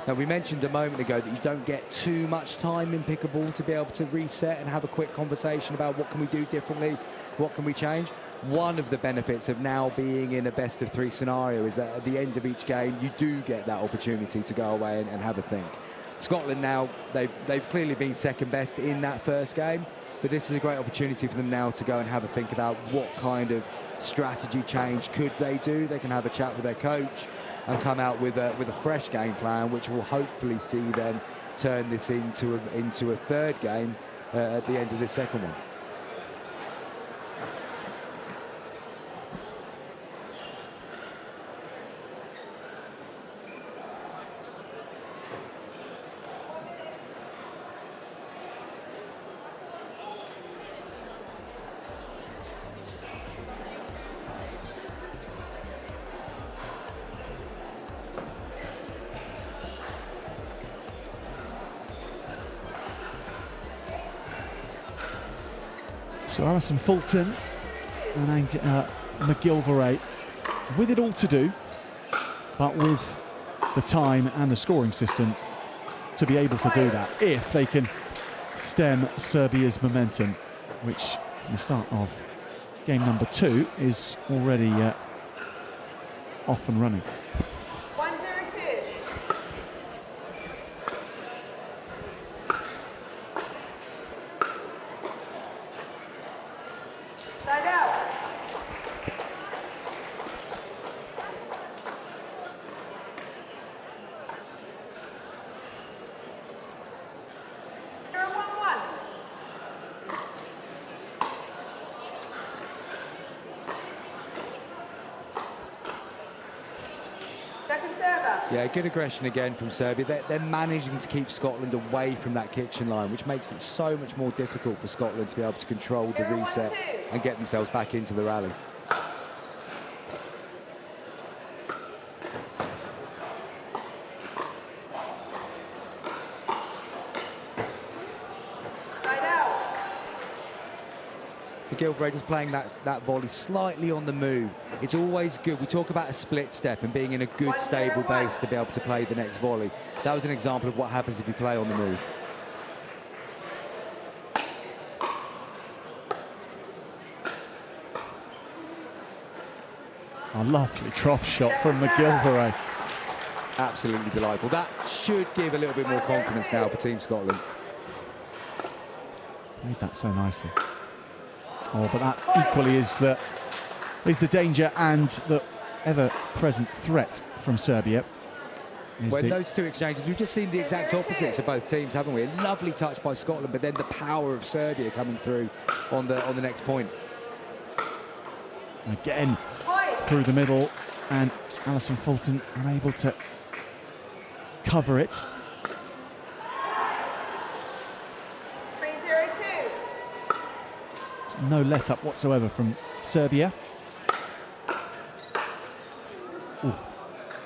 [SPEAKER 12] Now, we mentioned a moment ago that you don't get too much time in pickleball to be able to reset and have a quick conversation about what can we do differently, what can we change. One of the benefits of now being in a best-of-3 scenario is that at the end of each game, you do get that opportunity to go away and have a think. Scotland now, they've clearly been second best in that first game, but this is a great opportunity for them now to go and have a think about what kind of strategy change could they do. They can have a chat with their coach and come out with a fresh game plan, which will hopefully see them turn this into a third game at the end of this second one.
[SPEAKER 13] So Alison Fulton and McGilvray with it all to do, but with the time and the scoring system to be able to do that if they can stem Serbia's momentum, which in the start of game number 2 is already off and running.
[SPEAKER 11] 1-0-2. Side out. Second server.
[SPEAKER 12] Yeah, good aggression again from Serbia. They're managing to keep Scotland away from that kitchen line, which makes it so much more difficult for Scotland to be able to control the reset and get themselves back into the rally. McGilvray just playing that volley slightly on the move. It's always good. We talk about a split step and being in a good, stable base to be able to play the next volley. That was an example of what happens if you play on the move.
[SPEAKER 13] A lovely drop shot from McGilvray.
[SPEAKER 12] Absolutely delightful. That should give a little bit more confidence now for Team Scotland.
[SPEAKER 13] Made that so nicely. Oh, but that equally is the danger and the ever-present threat from Serbia.
[SPEAKER 12] When those two exchanges, we've just seen the exact opposites of both teams, haven't we? A lovely touch by Scotland, but then the power of Serbia coming through on the next point.
[SPEAKER 13] Again, through the middle, and Alison Fulton unable to cover it.
[SPEAKER 11] 3-0-2.
[SPEAKER 13] No let-up whatsoever from Serbia. Ooh,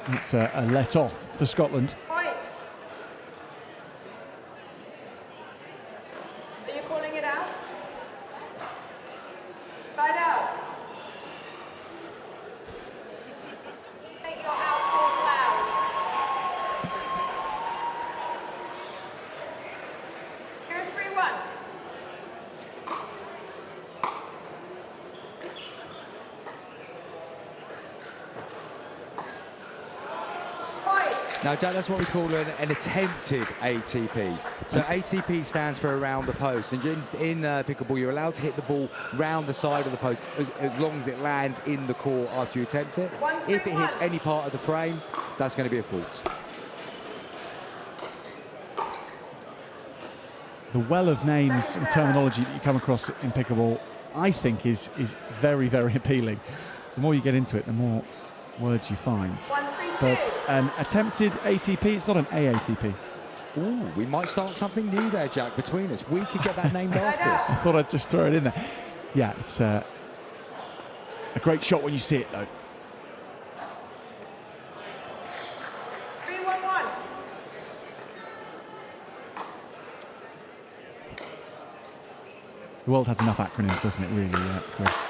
[SPEAKER 13] that's a let-off for Scotland.
[SPEAKER 11] Point. Are you calling it out? Side out. Make your out calls loud. Here's 3-1.
[SPEAKER 12] Now, Jack, that's what we call an attempted ATP. So ATP stands for around the post, and in pickleball, you're allowed to hit the ball round the side of the post as long as it lands in the court after you attempt it. If it hits any part of the frame, that's going to be a fault.
[SPEAKER 13] The well of names and terminology that you come across in pickleball, I think, is very, very appealing. The more you get into it, the more words you find. But an attempted ATP, it's not an AATP.
[SPEAKER 12] Ooh, we might start something new there, Jack, between us. We could get that named after us.
[SPEAKER 13] I thought I'd just throw it in there. Yeah, it's a great shot when you see it, though.
[SPEAKER 11] 3-1-1.
[SPEAKER 13] The world has enough acronyms, doesn't it, really, Chris?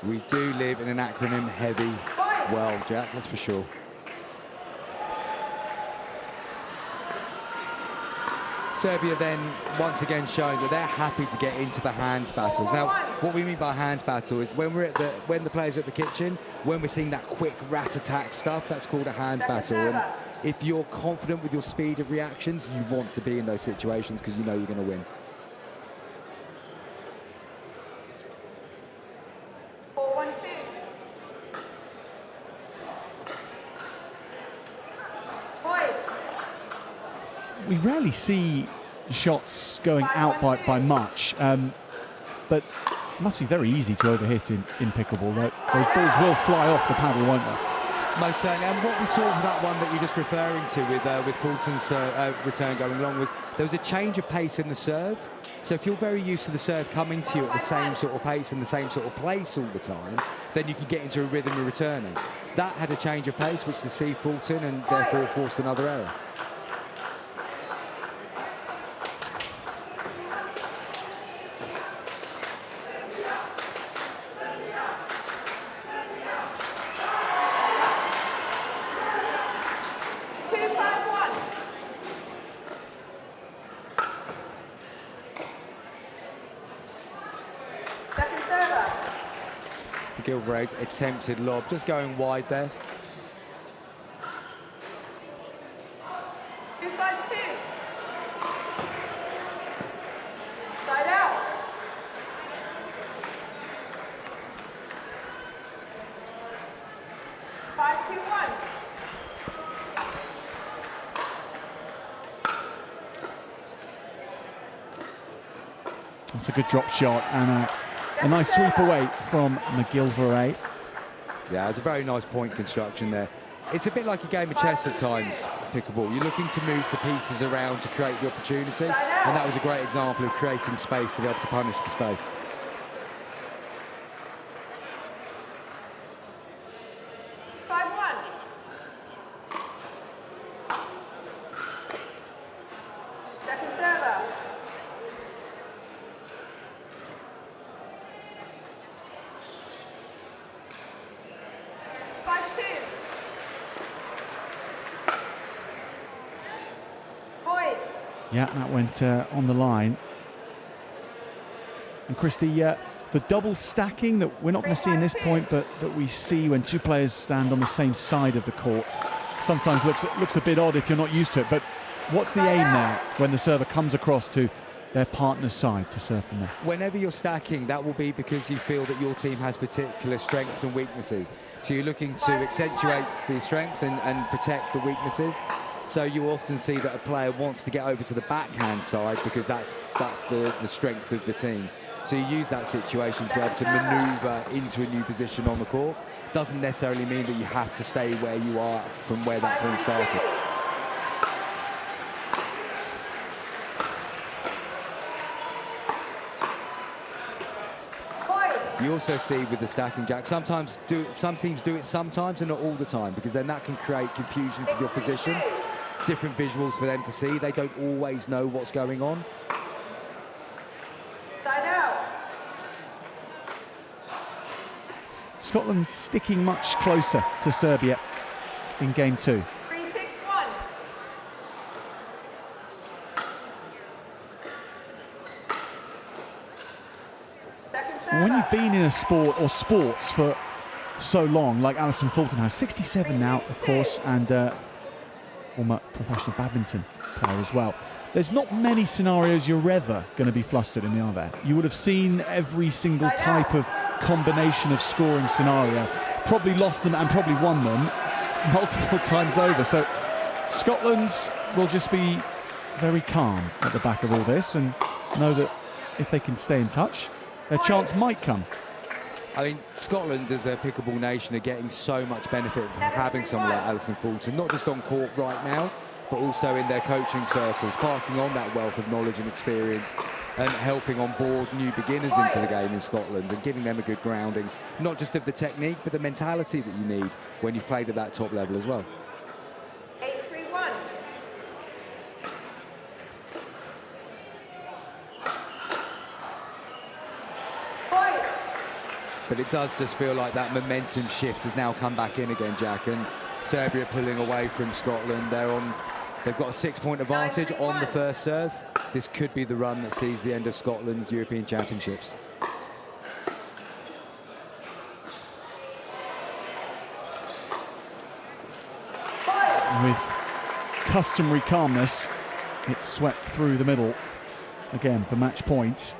[SPEAKER 12] We do live in an acronym-heavy world, Jack, that's for sure. Serbia then once again showing that they're happy to get into the hands battles. Now, what we mean by hands battle is when the players are at the kitchen, when we're seeing that quick rat-a-tat stuff, that's called a hands battle. And if you're confident with your speed of reactions, you want to be in those situations because you know you're going to win.
[SPEAKER 11] 4-1-2.
[SPEAKER 13] We rarely see shots going out by much, but it must be very easy to overhit in pickleball. Those balls will fly off the paddle, won't they?
[SPEAKER 12] Most certainly, and what we saw with that one that you're just referring to with Fulton's return going long was there was a change of pace in the serve. So if you're very used to the serve coming to you at the same sort of pace and the same sort of place all the time, then you can get into a rhythm of returning. That had a change of pace, which deceived Fulton and therefore forced another error. Gilbraith's attempted lob, just going wide there.
[SPEAKER 11] 2-5-2. Side out. 5-2-1.
[SPEAKER 13] That's a good drop shot and a nice sweep away from McGilvray.
[SPEAKER 12] Yeah, it's a very nice point construction there. It's a bit like a game of chess at times, pickleball. You're looking to move the pieces around to create the opportunity, and that was a great example of creating space to be able to punish the space.
[SPEAKER 11] Second server.
[SPEAKER 13] Yeah, that went on the line. And Chris, the double stacking that we're not going to see in this point, but that we see when two players stand on the same side of the court, sometimes looks a bit odd if you're not used to it. But what's the aim there when the server comes across to their partner's side to serve from there?
[SPEAKER 12] Whenever you're stacking, that will be because you feel that your team has particular strengths and weaknesses. So you're looking to accentuate the strengths and protect the weaknesses. So you often see that a player wants to get over to the backhand side because that's the strength of the team. So you use that situation to be able to manoeuvre into a new position on the court. Doesn't necessarily mean that you have to stay where you are from where that point started. You also see with the stacking jack, some teams do it sometimes and not all the time, because then that can create confusion for your position. Different visuals for them to see. They don't always know what's going on.
[SPEAKER 13] Scotland's sticking much closer to Serbia in game 2.
[SPEAKER 11] 3-6-1.
[SPEAKER 13] When you've been in a sport or sports for so long, like Alison Fulton has, 67 now, of course, and former professional badminton player as well. There's not many scenarios you're ever going to be flustered in, are there? You would have seen every single type of combination of scoring scenario, probably lost them and probably won them multiple times over. So Scotland will just be very calm at the back of all this and know that if they can stay in touch, their chance might come.
[SPEAKER 12] I mean, Scotland as a pickleball nation are getting so much benefit from having someone like Alison Fulton, not just on court right now, but also in their coaching circles, passing on that wealth of knowledge and experience and helping on board new beginners into the game in Scotland and giving them a good grounding, not just of the technique, but the mentality that you need when you've played at that top level as well.
[SPEAKER 11] 8-3-1.
[SPEAKER 12] But it does just feel like that momentum shift has now come back in again, Jack, and Serbia pulling away from Scotland. They've got a 6-point advantage on the first serve. This could be the run that sees the end of Scotland's European Championships.
[SPEAKER 13] With customary calmness, it's swept through the middle again for match points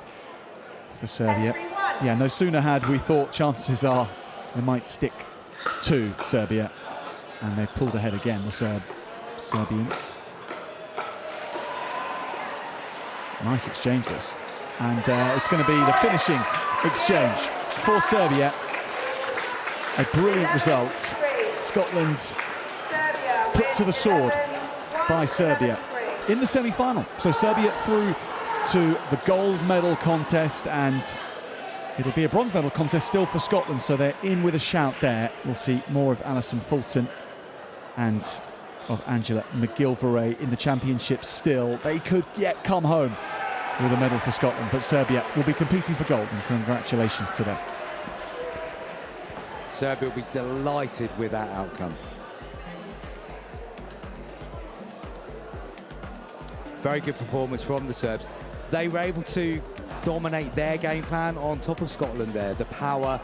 [SPEAKER 13] for Serbia. Yeah, no sooner had we thought chances are they might stick to Serbia, and they've pulled ahead again, the Serbians. Nice exchange this, and it's going to be the finishing exchange for Serbia. A brilliant result. Scotland's put to the sword by Serbia in the semi-final. So Serbia through to the gold medal contest, and it'll be a bronze medal contest still for Scotland, so they're in with a shout there. We'll see more of Alison Fulton and of Angela McGilvray in the championship still. They could yet come home with a medal for Scotland, but Serbia will be competing for gold, and congratulations to them.
[SPEAKER 12] Serbia will be delighted with that outcome. Very good performance from the Serbs. They were able to dominate their game plan on top of Scotland there. The power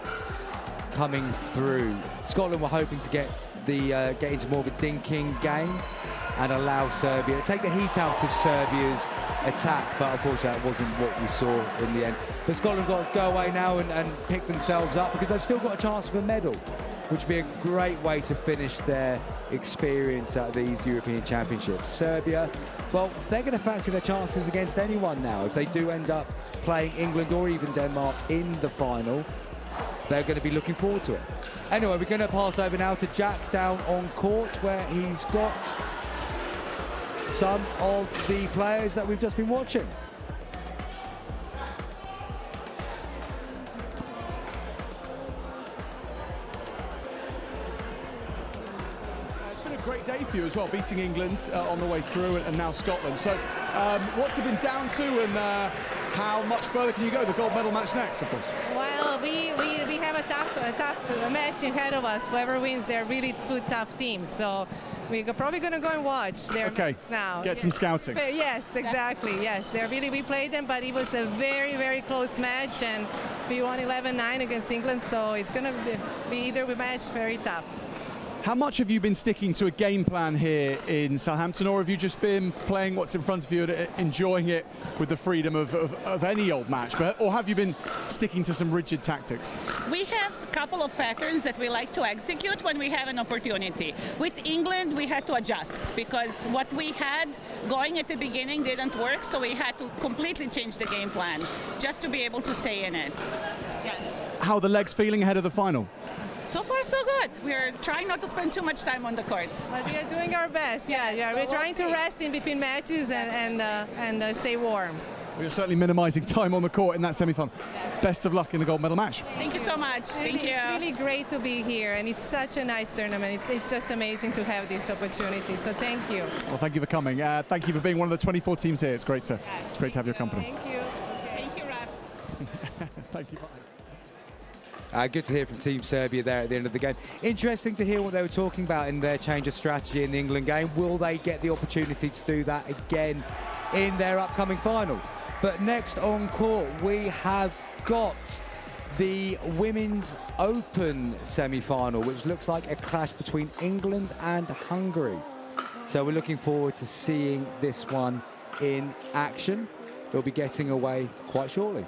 [SPEAKER 12] coming through. Scotland were hoping to get into more of a dinking game and allow Serbia, take the heat out of Serbia's attack, but unfortunately that wasn't what we saw in the end. But Scotland got to go away now and pick themselves up, because they've still got a chance for a medal, which would be a great way to finish their experience at these European Championships. Serbia, well, they're going to fancy their chances against anyone now. If they do end up playing England or even Denmark in the final, they're going to be looking forward to it. Anyway, we're going to pass over now to Jack down on court, where he's got some of the players that we've just been watching.
[SPEAKER 1] Great day for you as well, beating England on the way through, and now Scotland. So what's it been down to, and how much further can you go? The gold medal match next, of course.
[SPEAKER 20] Well, we have a tough match ahead of us. Whoever wins, they're really two tough teams. So we're probably going to go and watch their match now.
[SPEAKER 1] Get some scouting.
[SPEAKER 20] But yes, exactly. Yes, we played them, but it was a very, very close match, and we won 11-9 against England. So it's going to be either match very tough.
[SPEAKER 1] How much have you been sticking to a game plan here in Southampton, or have you just been playing what's in front of you and enjoying it with the freedom of any old match? Or have you been sticking to some rigid tactics?
[SPEAKER 21] We have a couple of patterns that we like to execute when we have an opportunity. With England, we had to adjust because what we had going at the beginning didn't work, so we had to completely change the game plan just to be able to stay in it. Yes.
[SPEAKER 1] How are the legs feeling ahead of the final?
[SPEAKER 21] So far, so good. We're trying not to spend too much time on the court.
[SPEAKER 20] But we are doing our best. Yeah.
[SPEAKER 21] So
[SPEAKER 20] We're trying to rest in between matches and stay warm.
[SPEAKER 1] We're certainly minimising time on the court in that semi-final. Yes. Best of luck in the gold medal match.
[SPEAKER 21] Thank you so much. Thank you.
[SPEAKER 20] It's really great to be here, and it's such a nice tournament. It's just amazing to have this opportunity. So thank you.
[SPEAKER 1] Well, thank you for coming. Thank you for being one of the 24 teams here. It's great to have your company.
[SPEAKER 20] Thank you.
[SPEAKER 21] Thank you, Raps.
[SPEAKER 1] Thank you.
[SPEAKER 12] Good to hear from Team Serbia there at the end of the game. Interesting to hear what they were talking about in their change of strategy in the England game. Will they get the opportunity to do that again in their upcoming final? But next on court, we have got the Women's Open semi-final, which looks like a clash between England and Hungary. So we're looking forward to seeing this one in action. They'll be getting away quite shortly.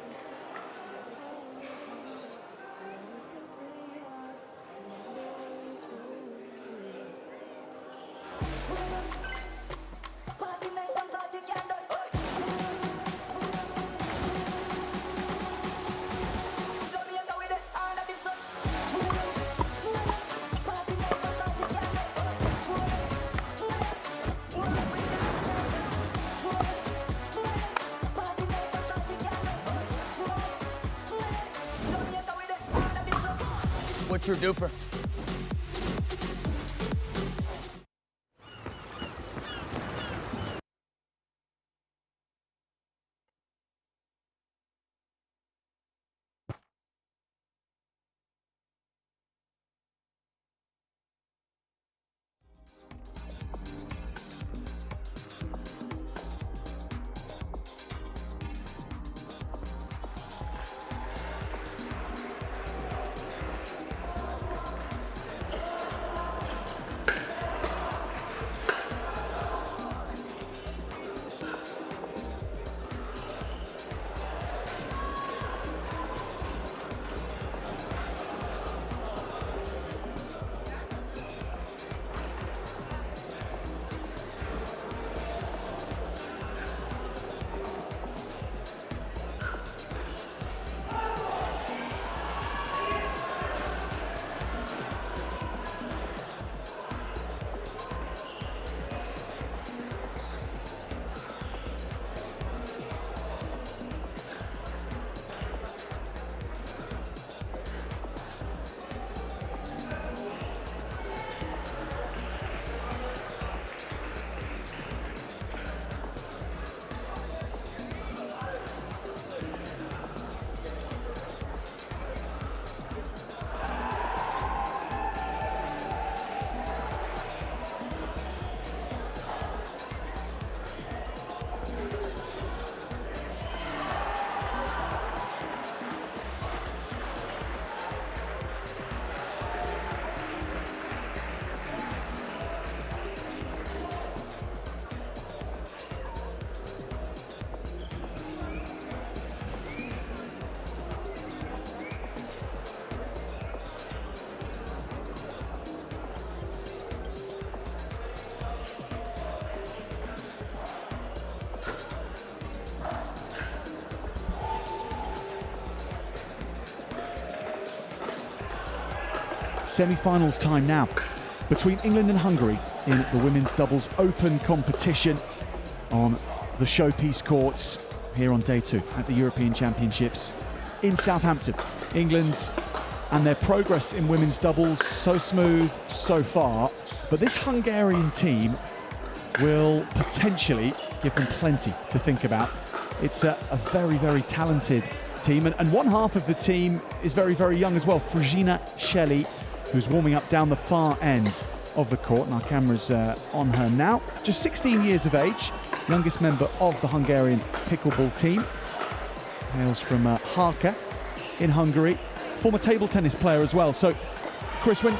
[SPEAKER 22] What's your Dupr?
[SPEAKER 13] Semi-finals time now between England and Hungary in the Women's Doubles Open competition on the showpiece courts here on day 2 at the European Championships in Southampton. England's and their progress in women's doubles so smooth so far, but this Hungarian team will potentially give them plenty to think about. It's a very, very talented team, and one half of the team is very, very young as well. Fruzina Shelley, who's warming up down the far end of the court, and our camera's on her now. Just 16 years of age, youngest member of the Hungarian pickleball team. Hails from Harka in Hungary, former table tennis player as well. So, Chris, when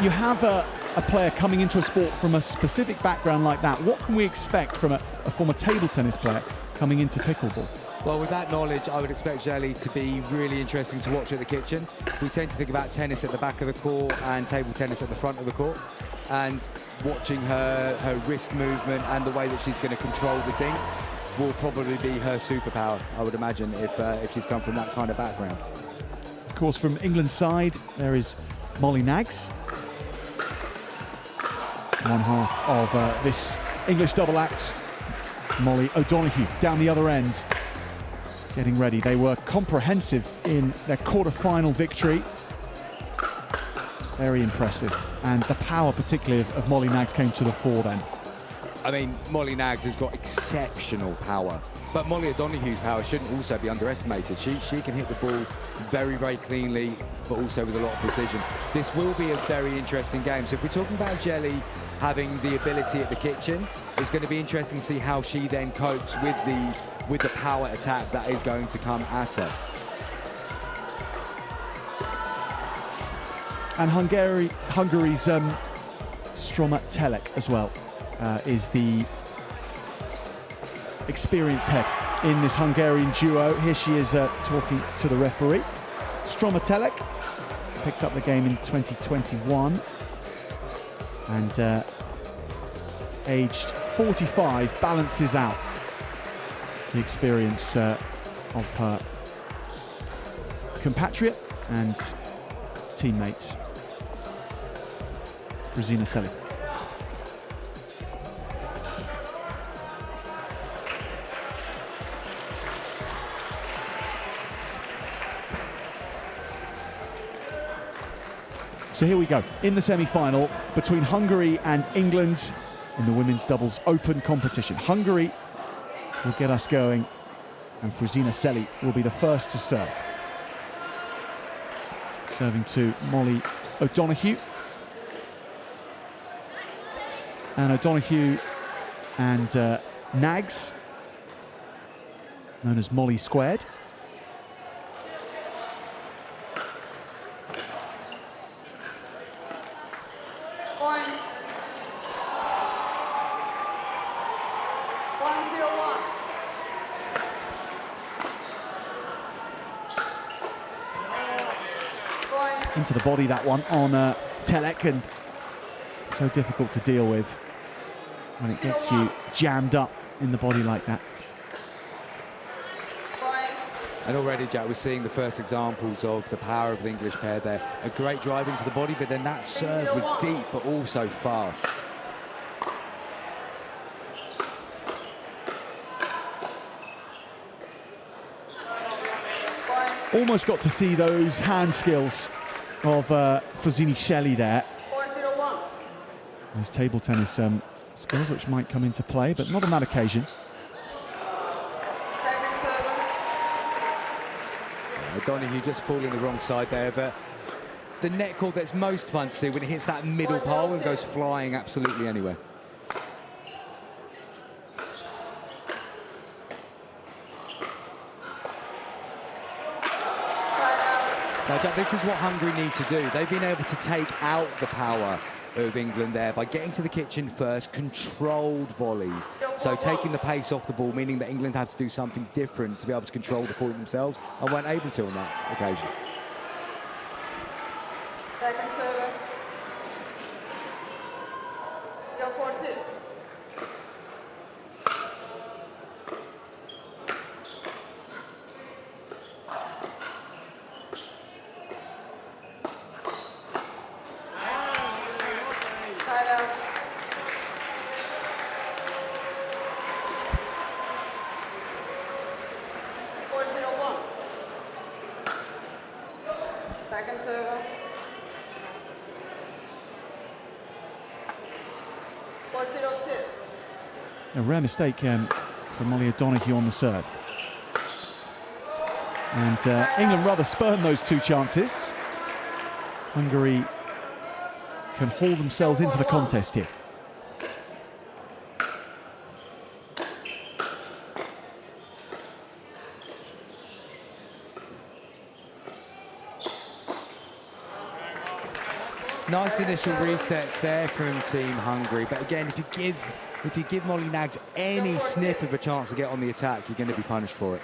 [SPEAKER 13] you have a a player coming into a sport from a specific background like that, what can we expect from a former table tennis player coming into pickleball?
[SPEAKER 12] Well, with that knowledge, I would expect Jelly to be really interesting to watch at the kitchen. We tend to think about tennis at the back of the court and table tennis at the front of the court. And watching her wrist movement and the way that she's going to control the dinks will probably be her superpower, I would imagine, if she's come from that kind of background.
[SPEAKER 13] Of course, from England's side, there is Molly Naggs. One half of this English double act. Molly O'Donoghue down the other end, getting ready. They were comprehensive in their quarter-final victory. Very impressive. And the power, particularly, of Molly Naggs came to the fore then.
[SPEAKER 12] I mean, Molly Naggs has got exceptional power, but Molly O'Donoghue's power shouldn't also be underestimated. She can hit the ball very, very cleanly, but also with a lot of precision. This will be a very interesting game. So if we're talking about Jelly having the ability at the kitchen, it's going to be interesting to see how she then copes with the power attack that is going to come at her.
[SPEAKER 13] And Hungary's Stroma Telek as well is the experienced head in this Hungarian duo. Here she is talking to the referee. Stroma Telek picked up the game in 2021 and aged 45 balances out the experience of her compatriot and teammates. Brezina Seli. So here we go, in the semi-final between Hungary and England in the women's doubles open competition. Hungary will get us going, and Brezina Seli will be the first to serve. Serving to Molly O'Donoghue. And O'Donoghue and Naggs, known as Molly Squared. Into the body, that one on Telek, and so difficult to deal with when it gets you jammed up in the body like that.
[SPEAKER 12] And already, Jack, we're seeing the first examples of the power of the English pair there. A great drive into the body, but then that serve was deep, but also fast.
[SPEAKER 13] Almost got to see those hand skills of Brezina Seli there. Those table tennis skills which might come into play, but not on that occasion.
[SPEAKER 12] O'Donoghue just falling the wrong side there, but the net call that's most fun to see when it hits that middle pole and goes flying absolutely anywhere. Now, Jack, this is what Hungary need to do. They've been able to take out the power of England there by getting to the kitchen first, controlled volleys. So taking the pace off the ball, meaning that England had to do something different to be able to control the point themselves, and weren't able to on that occasion.
[SPEAKER 7] Second server. You're 4-2. Second server. 4-0-2.
[SPEAKER 13] A rare mistake from Molly O'Donoghue on the serve. And England rather spurn those two chances. Hungary can haul themselves into the contest here.
[SPEAKER 12] Nice initial resets there from Team Hungary, but again, if you give Molly Nags any sniff of a chance to get on the attack, you're going to be punished for it.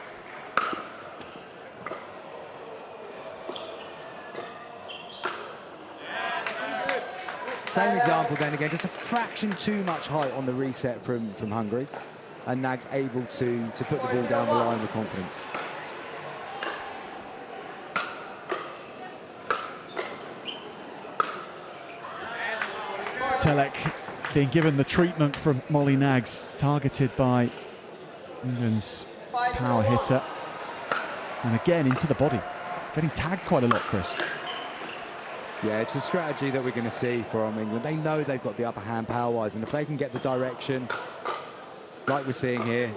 [SPEAKER 12] Same example then again, just a fraction too much height on the reset from Hungary, and Nags able to put the ball down the line with confidence.
[SPEAKER 13] Telek being given the treatment from Molly Nags, targeted by England's power hitter. And again, into the body. Getting tagged quite a lot, Chris.
[SPEAKER 12] Yeah, it's a strategy that we're going to see from England. They know they've got the upper hand power-wise, and if they can get the direction, like we're seeing here,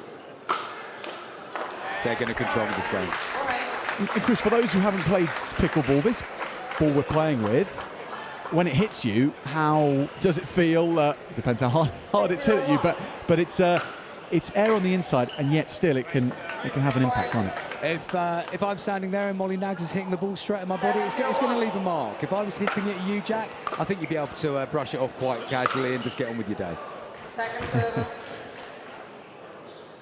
[SPEAKER 12] they're going to control this game.
[SPEAKER 13] And Chris, for those who haven't played pickleball, this ball we're playing with, when it hits you, how does it feel? Depends how hard it's hit at you, but it's air on the inside, and yet still it can have an impact on it.
[SPEAKER 12] If I'm standing there and Molly Nags is hitting the ball straight at my body, it's going to leave a mark. If I was hitting it at you, Jack, I think you'd be able to brush it off quite casually and just get on with your day.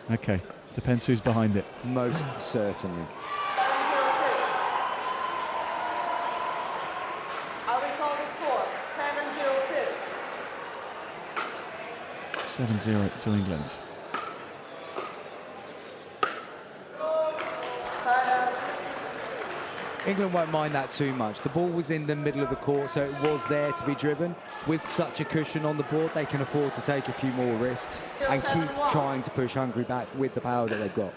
[SPEAKER 13] Okay, depends who's behind it.
[SPEAKER 12] Most certainly.
[SPEAKER 13] 7-0 to England.
[SPEAKER 12] England won't mind that too much. The ball was in the middle of the court, so it was there to be driven. With such a cushion on the board, they can afford to take a few more risks and keep trying to push Hungary back with the power that they've got.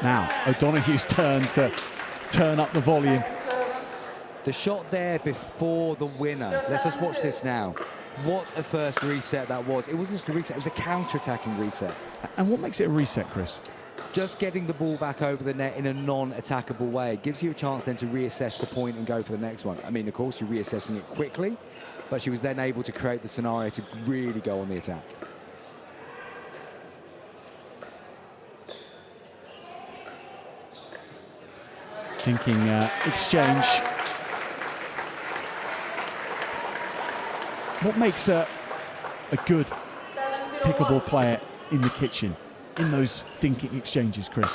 [SPEAKER 13] Now, O'Donoghue's turn to turn up the volume.
[SPEAKER 12] The shot there before the winner. Let's just watch this now. What a first reset that was. It wasn't just a reset, it was a counter-attacking reset.
[SPEAKER 13] And what makes it a reset, Chris?
[SPEAKER 12] Just getting the ball back over the net in a non-attackable way. It gives you a chance then to reassess the point and go for the next one. I mean, of course, you're reassessing it quickly, but she was then able to create the scenario to really go on the attack.
[SPEAKER 13] Thinking exchange. What makes a good pickleball player in the kitchen, in those dinking exchanges, Chris?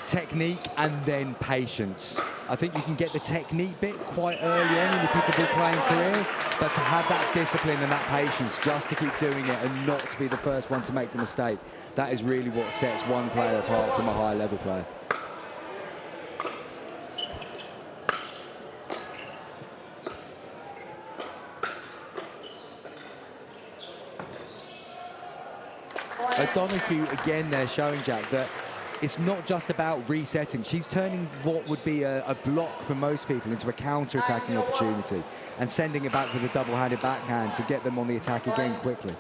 [SPEAKER 12] Technique and then patience. I think you can get the technique bit quite early on in your pickleball playing career, but to have that discipline and that patience just to keep doing it and not to be the first one to make the mistake, that is really what sets one player apart from a higher level player. O'Donoghue again there showing, Jack, that it's not just about resetting. She's turning what would be a block for most people into a counter-attacking opportunity and sending it back with a double-handed backhand to get them on the attack again quickly.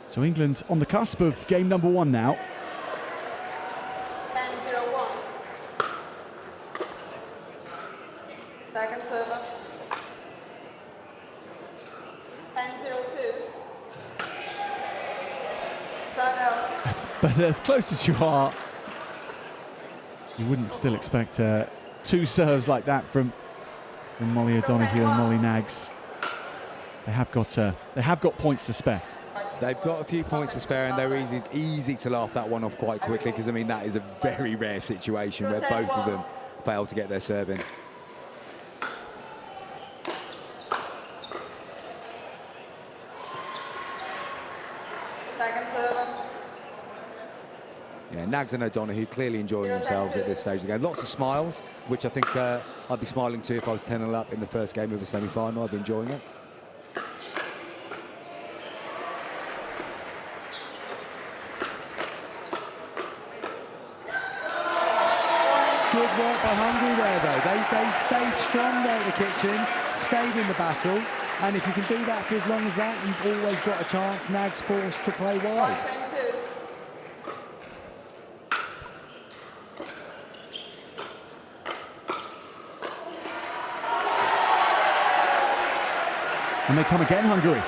[SPEAKER 13] So England on the cusp of game number 1 now.
[SPEAKER 7] 10-0-1. Second server. 10-0-2.
[SPEAKER 13] But as close as you are, you wouldn't still expect 2 serves like that from Molly O'Donoghue and Molly Nags. They have got points to spare.
[SPEAKER 12] They've got a few points to spare, and they're easy to laugh that one off quite quickly, because I mean that is a very rare situation where both of them fail to get their serve in.
[SPEAKER 7] Second server.
[SPEAKER 12] Yeah, Nags and O'Donoghue clearly enjoying themselves at this stage of the game. Lots of smiles, which I think I'd be smiling too if I was 10-0 up in the first game of a semi-final. I'd be enjoying it. Good work by Hungary there, though. They stayed strong there at the kitchen, stayed in the battle, and if you can do that for as long as that, you've always got a chance. Nags forced to play wide.
[SPEAKER 13] And they come again, Hungary.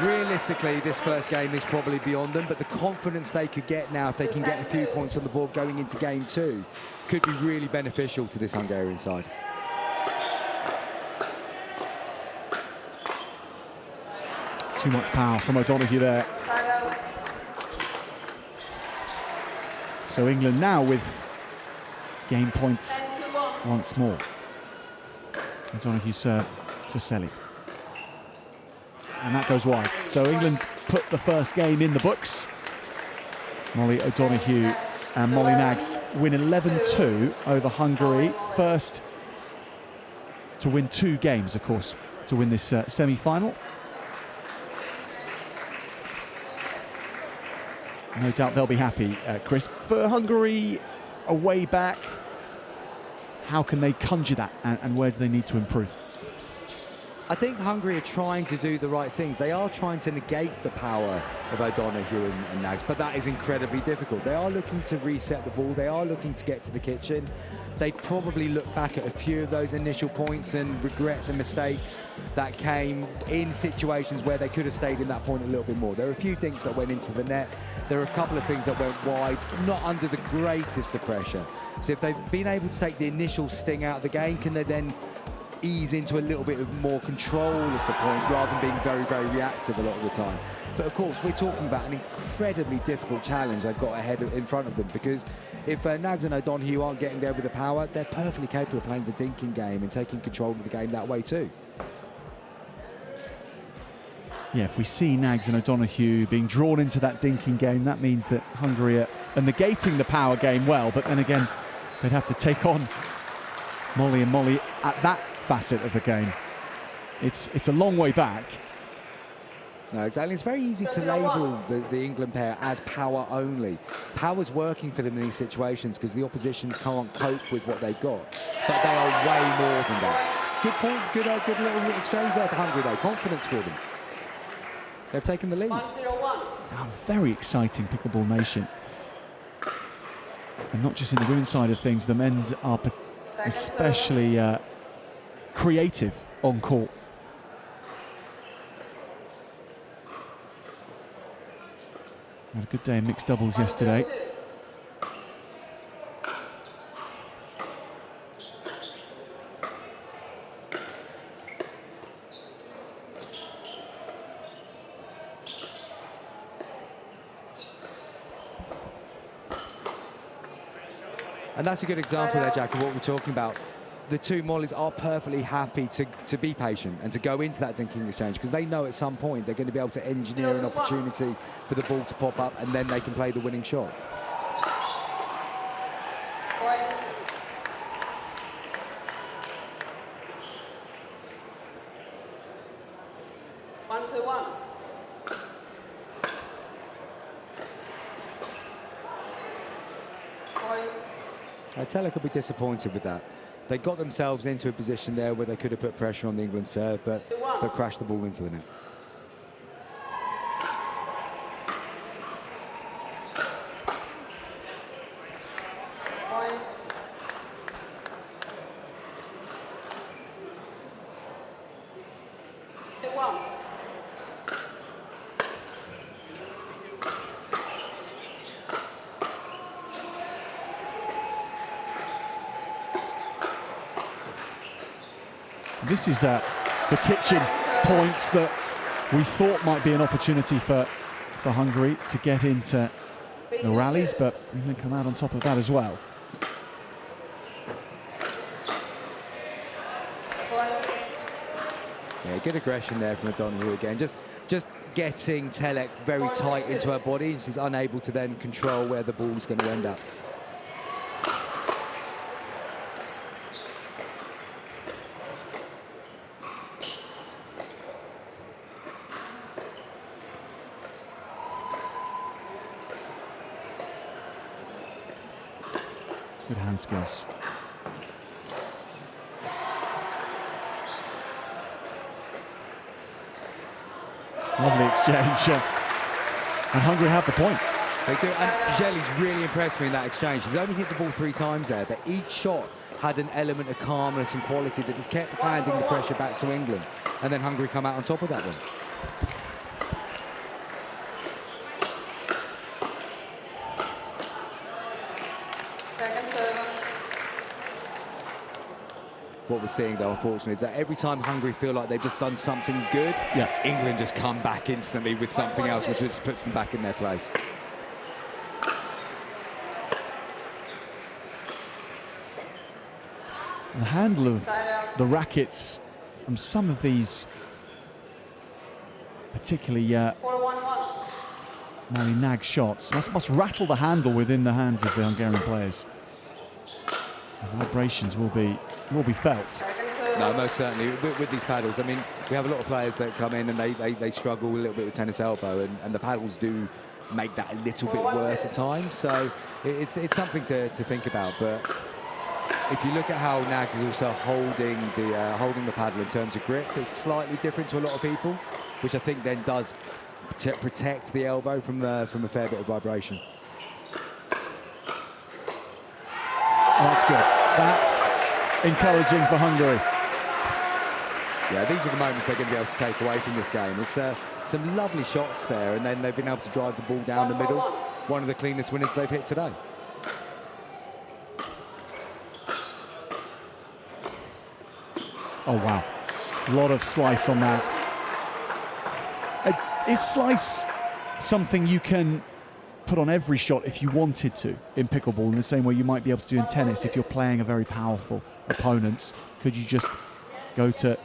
[SPEAKER 12] Realistically, this first game is probably beyond them, but the confidence they could get now if they can get a few points on the board going into game 2 could be really beneficial to this Hungarian side.
[SPEAKER 13] Too much power from O'Donoghue there. So England now with game points once more. O'Donoghue serve to Selly. And that goes wide. So England put the first game in the books. Molly O'Donoghue and Molly Nags win 11-2 over Hungary. First to win 2 games, of course, to win this semi-final. No doubt they'll be happy, Chris. For Hungary, a way back, how can they conjure that, and where do they need to improve?
[SPEAKER 12] I think Hungary are trying to do the right things. They are trying to negate the power of O'Donoghue and Nags, but that is incredibly difficult. They are looking to reset the ball. They are looking to get to the kitchen. They probably look back at a few of those initial points and regret the mistakes that came in situations where they could have stayed in that point a little bit more. There are a few dinks that went into the net. There are a couple of things that went wide, not under the greatest of pressure. So if they've been able to take the initial sting out of the game, can they then ease into a little bit of more control of the point rather than being very, very reactive a lot of the time? But of course, we're talking about an incredibly difficult challenge they've got in front of them, because if Nags and O'Donoghue aren't getting there with the power, they're perfectly capable of playing the dinking game and taking control of the game that way too.
[SPEAKER 13] Yeah, if we see Nags and O'Donoghue being drawn into that dinking game, that means that Hungary are negating the power game well, but then again, they'd have to take on Molly and Molly at that facet of the game. It's a long way back.
[SPEAKER 12] No, exactly. It's very easy to label the England pair as power only. Power's working for them in these situations because the oppositions can't cope with what they've got. But they are way more than that. Good point, good little exchange there for Hungary though. Confidence for them. They've taken the lead.
[SPEAKER 13] Now, very exciting pickleball nation. And not just in the women's side of things, the men are especially creative on court. Had a good day in mixed doubles yesterday.
[SPEAKER 12] And that's a good example there, Jack, of what we're talking about. The two Mollys are perfectly happy to be patient and to go into that dinking exchange because they know at some point they're going to be able to engineer an opportunity for the ball to pop up and then they can play the winning shot. Tella could be disappointed with that. They got themselves into a position there where they could have put pressure on the England serve, but crashed the ball into the net.
[SPEAKER 13] This is the kitchen points that we thought might be an opportunity for Hungary to get into the rallies, but England come out on top of that as well.
[SPEAKER 12] Yeah, good aggression there from O'Donoghue again. Just getting Telek very tight into her body, and she's unable to then control where the ball's going to end up.
[SPEAKER 13] Good hand skills. Lovely exchange. And Hungary have the point.
[SPEAKER 12] They do, and Jelly's really impressed me in that exchange. He's only hit the ball 3 times there, but each shot had an element of calmness and quality that just kept handing the pressure back to England. And then Hungary come out on top of that one. what we're seeing, though, unfortunately, is that every time Hungary feel like they've just done something good, England just come back instantly with something else, which just puts them back in their place.
[SPEAKER 13] The handle of the rackets from some of these, particularly Molly Nag shots, must rattle the handle within the hands of the Hungarian players. The vibrations will be felt.
[SPEAKER 12] No, most certainly. With these paddles, I mean, we have a lot of players that come in and they struggle a little bit with tennis elbow, and the paddles do make that a little bit worse at times. So it's something to think about. But if you look at how Nags is also holding the paddle in terms of grip, it's slightly different to a lot of people, which I think then does protect the elbow from a fair bit of vibration.
[SPEAKER 13] Oh, that's good. That's encouraging for Hungary.
[SPEAKER 12] Yeah, these are the moments they're going to be able to take away from this game. It's some lovely shots there, and then they've been able to drive the ball down the middle. One of the cleanest winners they've hit today.
[SPEAKER 13] Oh, wow. A lot of slice on that. Is slice something you can put on every shot if you wanted to in pickleball, in the same way you might be able to do in tennis if you're playing a very powerful opponent? Could you just go to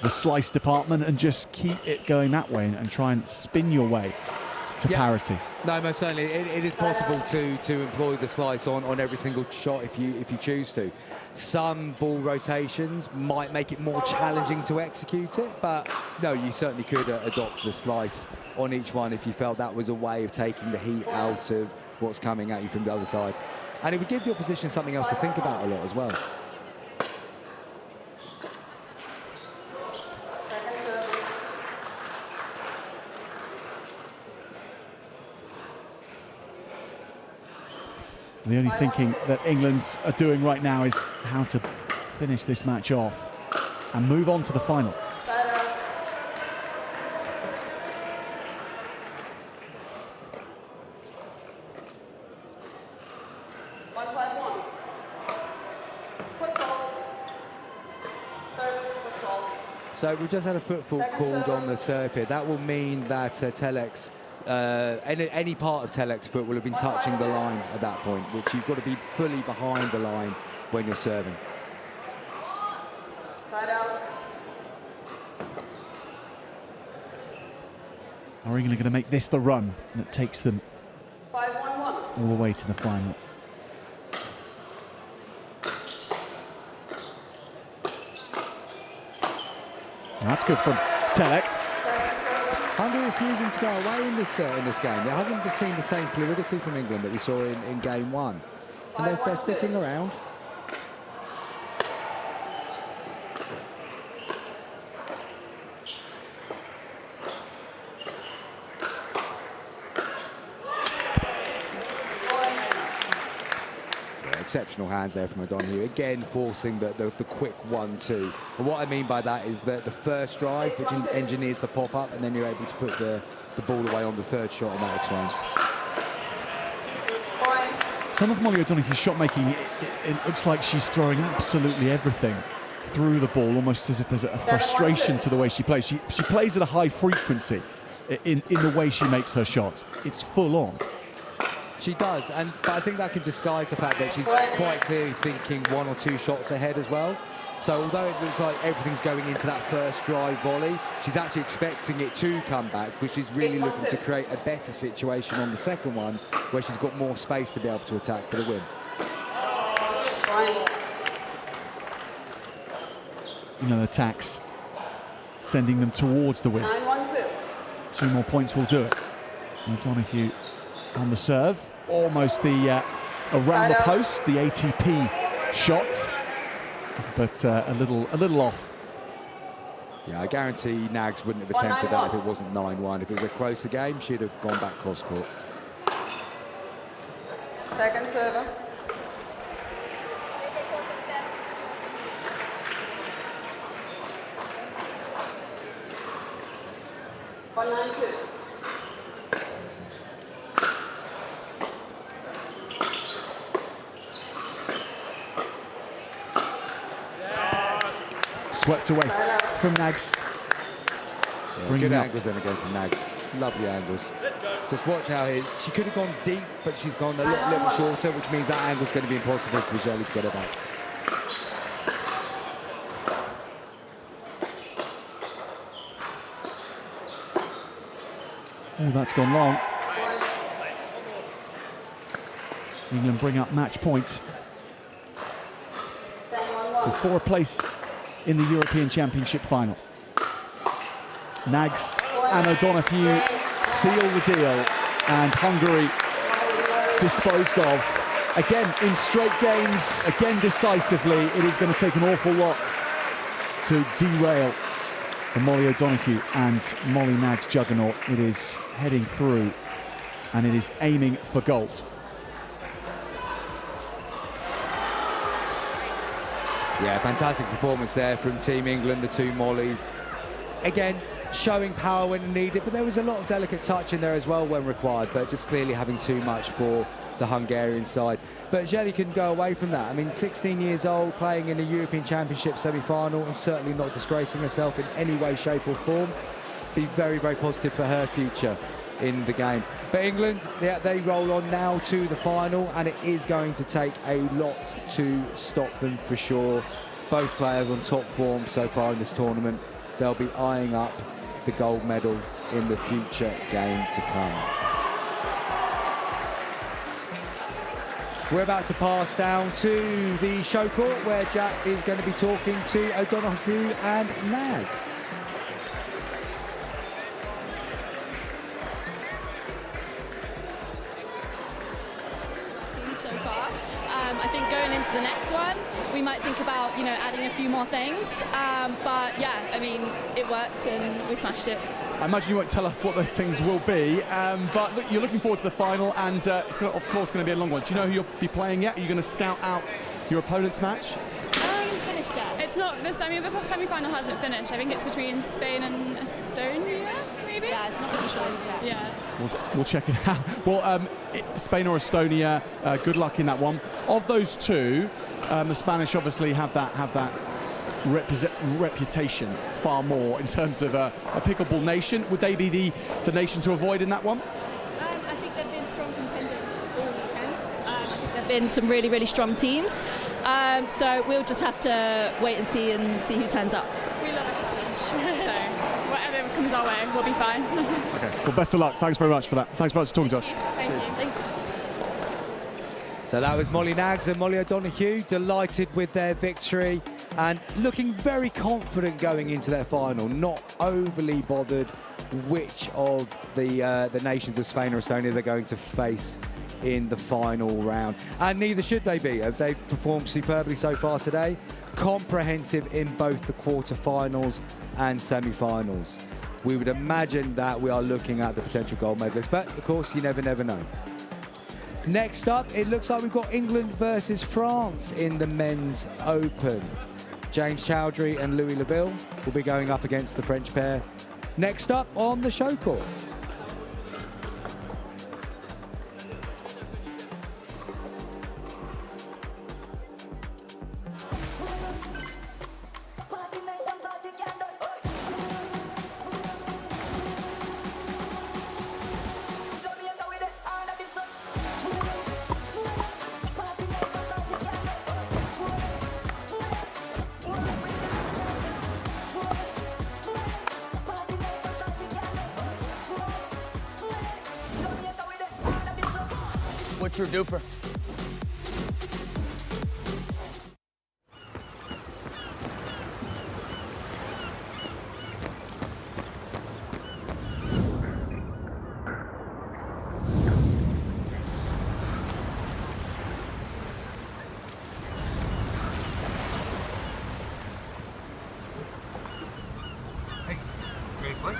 [SPEAKER 13] the slice department and just keep it going that way and try and spin your way to parity?
[SPEAKER 12] No, most certainly. It is possible to employ the slice on every single shot if you choose to. Some ball rotations might make it more challenging to execute it, but no, you certainly could adopt the slice on each one if you felt that was a way of taking the heat out of what's coming at you from the other side. And it would give the opposition something else to think about a lot as well.
[SPEAKER 13] The only thinking that England are doing right now is how to finish this match off and move on to the final.
[SPEAKER 12] So we've just had a foot fault called on the serve here. That will mean that Telex, any part of Telex's foot will have been touching the line at that point, which you've got to be fully behind the line when you're serving.
[SPEAKER 13] Are England going to make this the run that takes them all the way to the final? That's good from Telek.
[SPEAKER 12] Hungary refusing to go away in this game. It hasn't seen the same fluidity from England that we saw in game one. And they're sticking around. Exceptional hands there from O'Donoghue, again forcing the quick 1-2. And what I mean by that is that the first drive, which engineers the pop-up, and then you're able to put the ball away on the third shot in that exchange.
[SPEAKER 13] Some of Molly O'Donoghue's shot making, it looks like she's throwing absolutely everything through the ball, almost as if there's a frustration to the way she plays. She plays at a high frequency in the way she makes her shots. It's full on.
[SPEAKER 12] She does, but I think that can disguise the fact that she's quite clearly thinking 1 or 2 shots ahead as well. So although it looks like everything's going into that first drive volley, she's actually expecting it to come back, because she's really looking to create a better situation on the second one, where she's got more space to be able to attack for the win.
[SPEAKER 13] England attacks, sending them towards the win. 2 more points will do it. O'Donoghue on the serve, almost around the post, the ATP shot, but a little off.
[SPEAKER 12] Yeah, I guarantee Nags wouldn't have attempted that if it wasn't 9-1. If it was a closer game, she'd have gone back cross court.
[SPEAKER 7] Second server.
[SPEAKER 13] swept away from Nags.
[SPEAKER 12] Good angles then again from Nags. Lovely angles. Just watch how she could have gone deep, but she's gone a little shorter, which means that angle's going to be impossible for Jelly to get it back.
[SPEAKER 13] Oh, that's gone long. England bring up match points. So for a place in the European Championship final. Nags and O'Donoghue seal the deal, and Hungary disposed of. Again, in straight games, again decisively. It is going to take an awful lot to derail the Molly O'Donoghue and Molly Nags juggernaut. It is heading through, and it is aiming for gold.
[SPEAKER 12] Yeah, fantastic performance there from Team England, the two Mollies. Again, showing power when needed, but there was a lot of delicate touch in there as well when required, but just clearly having too much for the Hungarian side. But Jelly couldn't go away from that. I mean, 16 years old, playing in a European Championship semi-final, and certainly not disgracing herself in any way, shape or form. Be very, very positive for her future in the game. But England, they roll on now to the final, and it is going to take a lot to stop them for sure. Both players on top form so far in this tournament. They'll be eyeing up the gold medal in the future game to come. We're about to pass down to the show court where Jack is going to be talking to O'Donoghue and Nags.
[SPEAKER 16] So far, I think going into the next one, we might think about, you know, adding a few more things. But yeah, I mean, it worked and we smashed it.
[SPEAKER 1] I imagine you won't tell us what those things will be, but look, you're looking forward to the final, and it's going to, of course, going to be a long one. Do you know who you'll be playing yet? Are you going to scout out your opponent's match?
[SPEAKER 17] I think it's finished yet. It's not this. I mean, the semi-final hasn't finished. I think it's between Spain and Estonia, maybe.
[SPEAKER 16] Yeah, it's not finished yet.
[SPEAKER 17] Yeah.
[SPEAKER 1] We'll check it out. Well, Spain or Estonia, good luck in that one. Of those two, the Spanish obviously have that reputation far more in terms of a pickleball nation. Would they be the nation to avoid in that one?
[SPEAKER 16] I think they've been strong contenders all weekend. I think they've been some really, really strong teams. So we'll just have to wait and see who turns up.
[SPEAKER 17] We love a challenge, so whatever comes our way, we'll be fine.
[SPEAKER 1] Okay. Well, best of luck. Thanks very much for that. Thanks very much for talking to us.
[SPEAKER 17] Thank you. Thank you.
[SPEAKER 12] So that was Molly Nags and Molly O'Donoghue, delighted with their victory and looking very confident going into their final, not overly bothered which of the nations of Spain or Estonia they're going to face in the final round. And neither should they be. They've performed superbly so far today, comprehensive in both the quarterfinals and semi-finals. We would imagine that we are looking at the potential gold medalists, but of course you never know. Next up, it looks like we've got England versus France in the men's open. James Chowdhury and Louis Labille will be going up against the French pair. Next up on the show court.
[SPEAKER 10] What's your Dupr?
[SPEAKER 14] Hey, ready to play?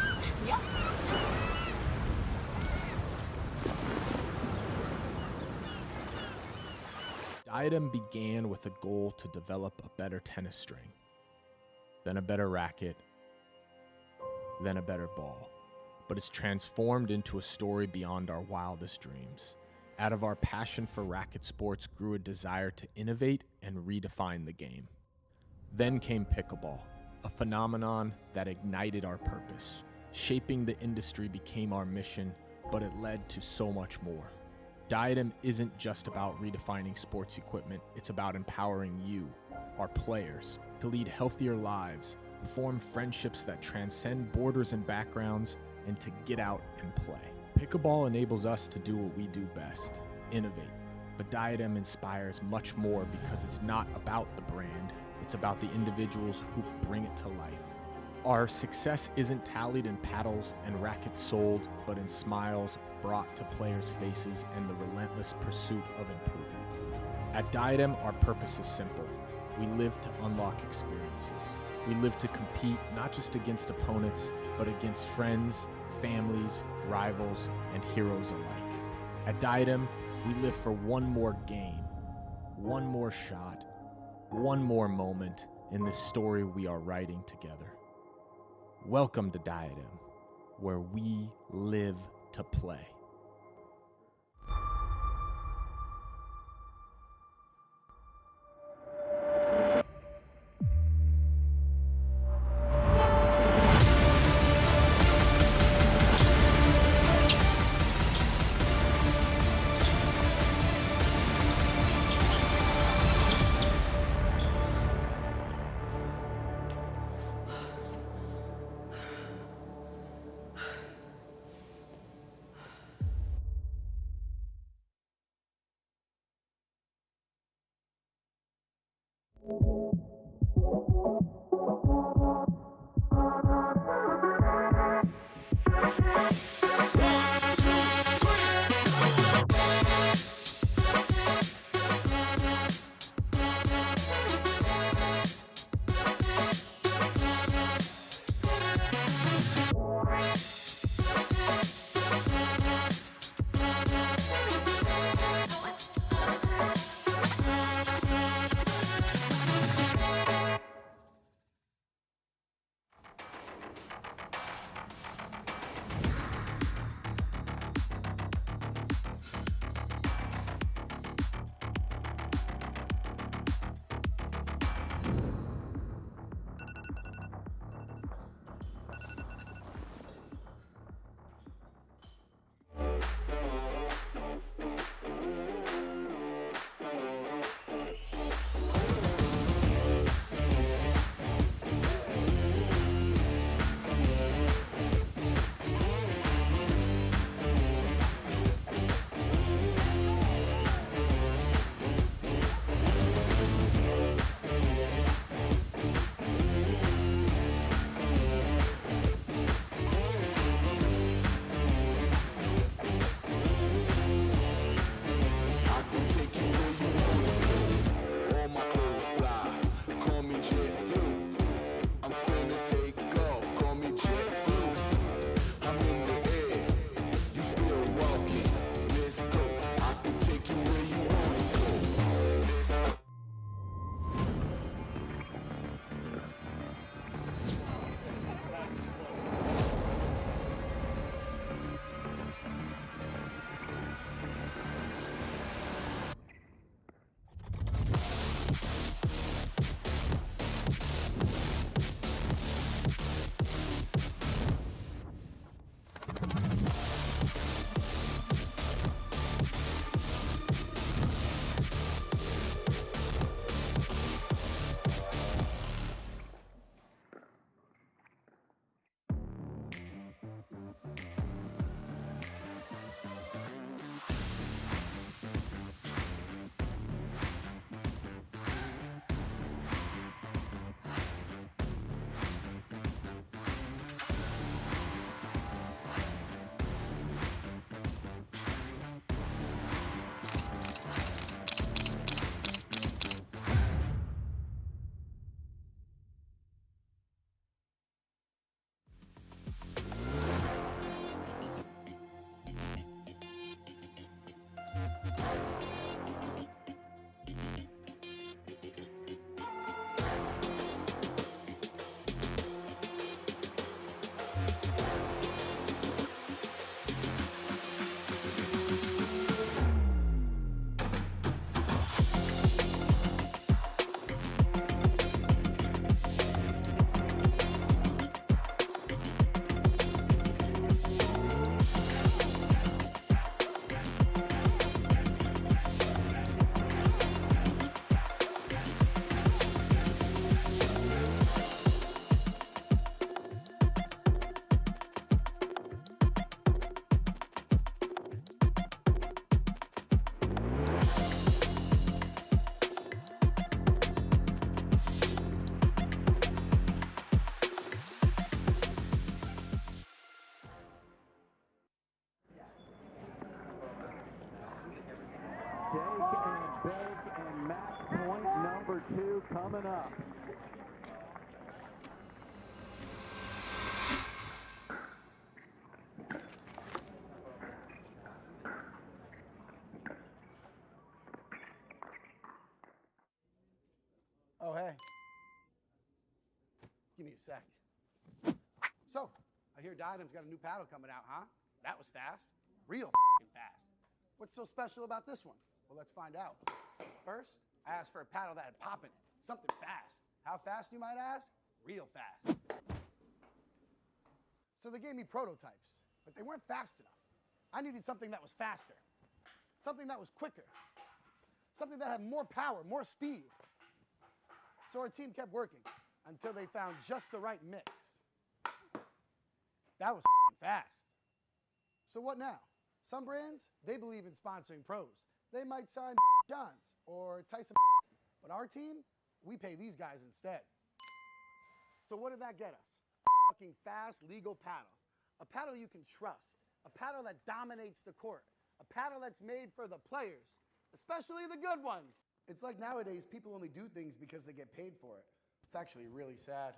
[SPEAKER 17] Yeah.
[SPEAKER 8] Diadem began with a goal to develop a better tennis string, then a better racket, then a better ball. But it's transformed into a story beyond our wildest dreams. Out of our passion for racket sports grew a desire to innovate and redefine the game. Then came Pickleball, a phenomenon that ignited our purpose. Shaping the industry became our mission, but it led to so much more. Diadem isn't just about redefining sports equipment, it's about empowering you, our players, to lead healthier lives, form friendships that transcend borders and backgrounds, and to get out and play. Pickleball enables us to do what we do best, innovate. But Diadem inspires much more because it's not about the brand, it's about the individuals who bring it to life. Our success isn't tallied in paddles and rackets sold, but in smiles brought to players' faces and the relentless pursuit of improvement. At Diadem, our purpose is simple. We live to unlock experiences. We live to compete not just against opponents, but against friends, families, rivals, and heroes alike. At Diadem, we live for one more game, one more shot, one more moment in this story we are writing together. Welcome to Diadem, where we live to play.
[SPEAKER 10] coming up.
[SPEAKER 22] Oh, hey. Give me a sec. So, I hear Dynam's got a new paddle coming out, huh? That was fast. Real fast. What's so special about this one? Well, let's find out. First, I asked for a paddle that had pop in it. Something fast. How fast, you might ask? Real fast. So they gave me prototypes, but they weren't fast enough. I needed something that was faster. Something that was quicker. Something that had more power, more speed. So our team kept working until they found just the right mix. That was fast. So what now? Some brands, they believe in sponsoring pros. They might sign Johns or Tyson, but our team, we pay these guys instead. So what did that get us? A fucking fast, legal paddle. A paddle you can trust. A paddle that dominates the court. A paddle that's made for the players, especially the good ones. It's like nowadays, people only do things because they get paid for it. It's actually really sad.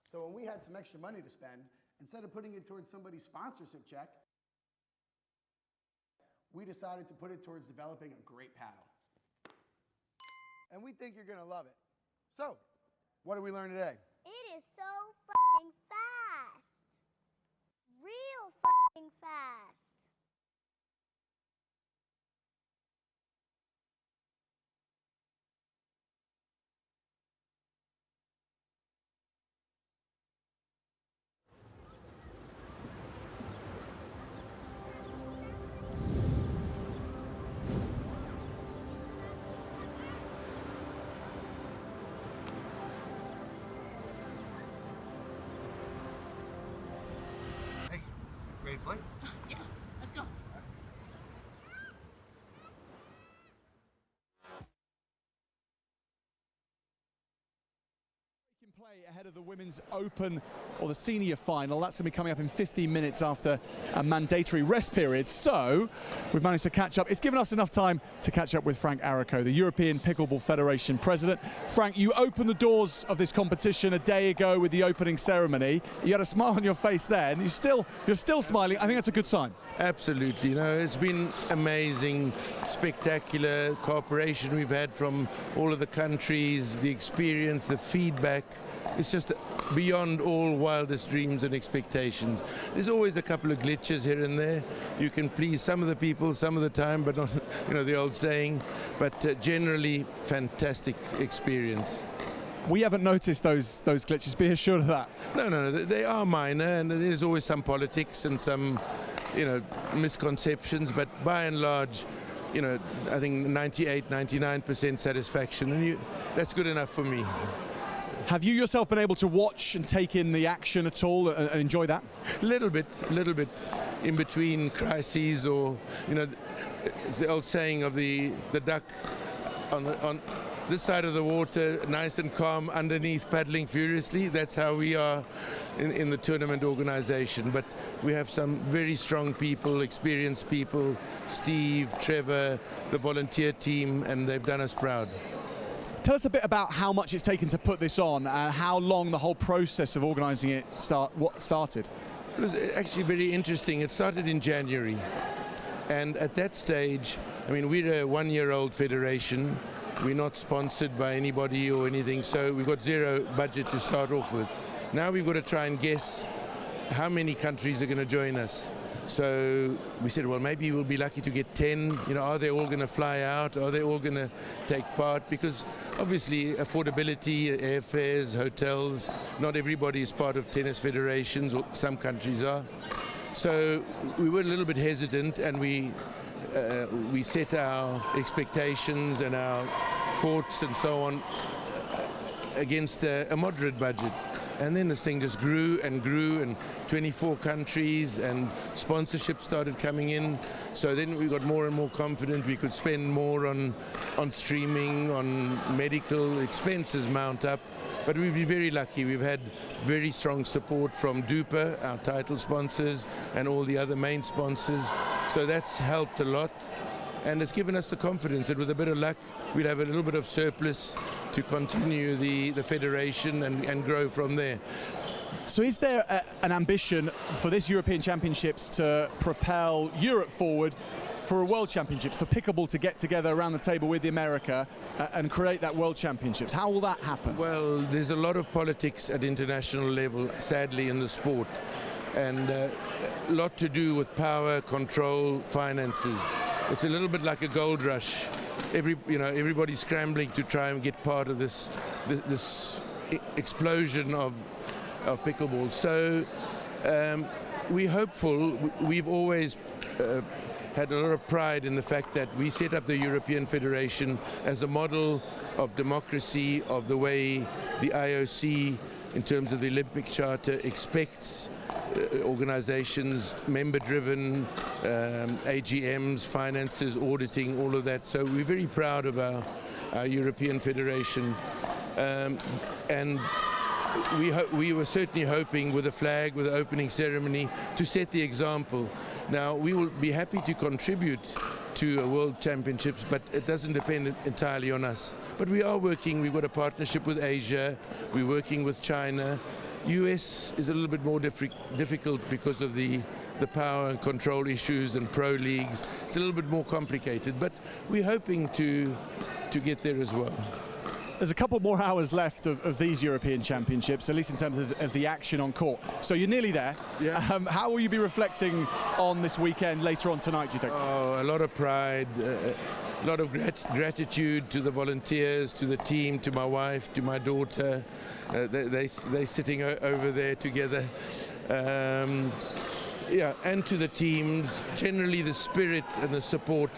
[SPEAKER 22] So when we had some extra money to spend, instead of putting it towards somebody's sponsorship check, we decided to put it towards developing a great paddle. And we think you're gonna love it. So, what did we learn today?
[SPEAKER 23] It is so fucking fast. Real fucking fast.
[SPEAKER 14] Ready to play?
[SPEAKER 17] Yeah, let's go.
[SPEAKER 1] Play ahead of the Women's Open or the Senior Final. That's going to be coming up in 15 minutes after a mandatory rest period. So we've managed to catch up. It's given us enough time to catch up with Frank Arico, the European Pickleball Federation president. Frank, you opened the doors of this competition a day ago with the opening ceremony. You had a smile on your face then. You're still smiling. I think that's a good sign.
[SPEAKER 24] Absolutely. You know, it's been amazing, spectacular cooperation we've had from all of the countries, the experience, the feedback. It's just beyond all wildest dreams and expectations. There's always a couple of glitches here and there. You can please some of the people some of the time, but not, you know, the old saying. But generally, fantastic experience.
[SPEAKER 1] We haven't noticed those glitches, be assured of that.
[SPEAKER 24] No, they are minor, and there's always some politics and some, you know, misconceptions, but by and large, you know, I think 98-99% satisfaction, and that's good enough for me.
[SPEAKER 1] Have you yourself been able to watch and take in the action at all and enjoy that?
[SPEAKER 24] Little bit in between crises, or, you know, it's the old saying of the duck on this side of the water, nice and calm, underneath paddling furiously. That's how we are in the tournament organization. But we have some very strong people, experienced people, Steve, Trevor, the volunteer team, and they've done us proud.
[SPEAKER 1] Tell us a bit about how much it's taken to put this on and how long the whole process of organising it started.
[SPEAKER 24] It was actually very interesting. It started in January, and at that stage, I mean, we're a one-year-old federation. We're not sponsored by anybody or anything, so we've got zero budget to start off with. Now we've got to try and guess how many countries are going to join us. So we said, well, maybe we'll be lucky to get 10. You know, are they all going to fly out? Are they all going to take part? Because obviously affordability, airfares, hotels, not everybody is part of tennis federations, or some countries are. So we were a little bit hesitant, and we set our expectations and our courts and so on against a moderate budget. And then this thing just grew, and 24 countries, and sponsorships started coming in. So then we got more and more confident we could spend more on streaming, on medical expenses mount up. But we've been very lucky. We've had very strong support from Dupr, our title sponsors, and all the other main sponsors. So that's helped a lot. and it's given us the confidence that with a bit of luck we'd have a little bit of surplus to continue the federation and grow from there.
[SPEAKER 1] So is there an ambition for this European Championships to propel Europe forward for a World Championships, for Pickleball to get together around the table with America and create that World Championships? How will that happen?
[SPEAKER 24] Well, there's a lot of politics at international level, sadly, in the sport, and a lot to do with power, control, finances. It's a little bit like a gold rush. Everybody's scrambling to try and get part of this explosion of pickleball. So we're hopeful. We've always had a lot of pride in the fact that we set up the European Federation as a model of democracy, of the way the IOC, in terms of the Olympic Charter, expects organizations, member-driven, AGMs, finances, auditing, all of that. So we're very proud of our European Federation. And we were certainly hoping with a flag, with the opening ceremony, to set the example. Now, we will be happy to contribute to a World Championships, but it doesn't depend entirely on us. But we are working, we've got a partnership with Asia, we're working with China. US is a little bit more difficult because of the power and control issues and pro leagues. It's a little bit more complicated, but we're hoping to get there as well.
[SPEAKER 1] There's a couple more hours left of these European Championships, at least in terms of the action on court. So you're nearly there.
[SPEAKER 24] Yeah.
[SPEAKER 1] How will you be reflecting on this weekend later on tonight, do you think?
[SPEAKER 24] Oh, a lot of pride, a lot of gratitude to the volunteers, to the team, to my wife, to my daughter. They're sitting over there together. Yeah, and to the teams. Generally, the spirit and the support.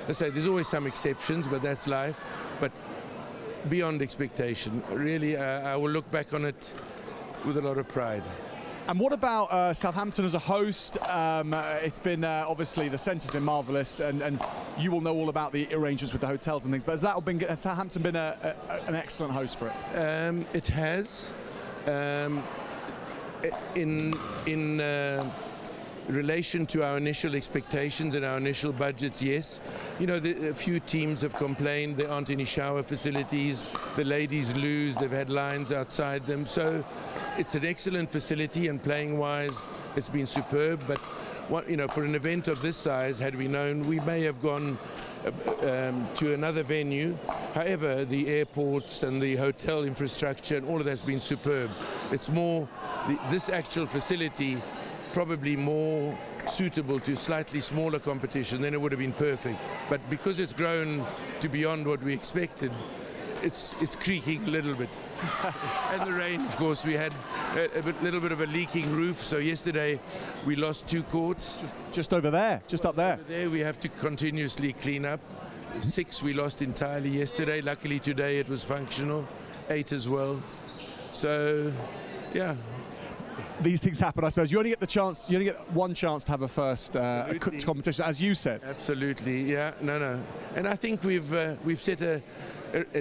[SPEAKER 24] I say there's always some exceptions, but that's life. But beyond expectation. Really, I will look back on it with a lot of pride.
[SPEAKER 1] And what about Southampton as a host? It's been, obviously, the centre's been marvellous, and you will know all about the arrangements with the hotels and things, but has Southampton been an excellent host for it?
[SPEAKER 24] It has. In relation to our initial expectations and our initial budgets, yes. You know, a few teams have complained there aren't any shower facilities, the ladies lose, they've had lines outside them. So it's an excellent facility, and playing-wise, it's been superb. But for an event of this size, had we known, we may have gone to another venue. However, the airports and the hotel infrastructure and all of that's been superb. It's more this actual facility probably more suitable to slightly smaller competition, then it would have been perfect. But because it's grown to beyond what we expected, it's creaking a little bit. And the rain, of course, we had a little bit of a leaking roof, so yesterday we lost 2 courts.
[SPEAKER 1] Just over there, just up there.
[SPEAKER 24] Over there we have to continuously clean up. 6 we lost entirely yesterday. Luckily today it was functional. 8 as well. So, yeah.
[SPEAKER 1] These things happen, I suppose. You only get one chance to have a first competition, as you said.
[SPEAKER 24] Absolutely, yeah, no. And I think we've set a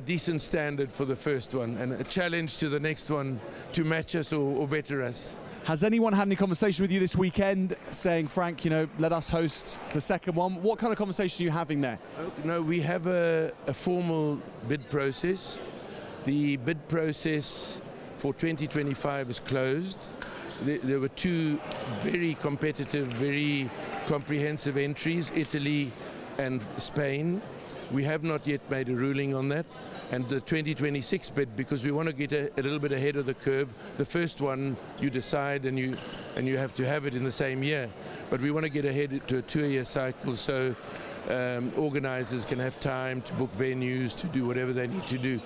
[SPEAKER 24] decent standard for the first one, and a challenge to the next one to match us or better us.
[SPEAKER 1] Has anyone had any conversation with you this weekend saying, Frank, let us host the second one? What kind of conversation are you having there?
[SPEAKER 24] No, we have a formal bid process. The bid process for 2025 is closed. There were 2 very competitive, very comprehensive entries, Italy and Spain. We have not yet made a ruling on that. And the 2026 bid, because we want to get a little bit ahead of the curve. The first one you decide and you have to have it in the same year. But we want to get ahead to a 2-year cycle so organizers can have time to book venues, to do whatever they need to do.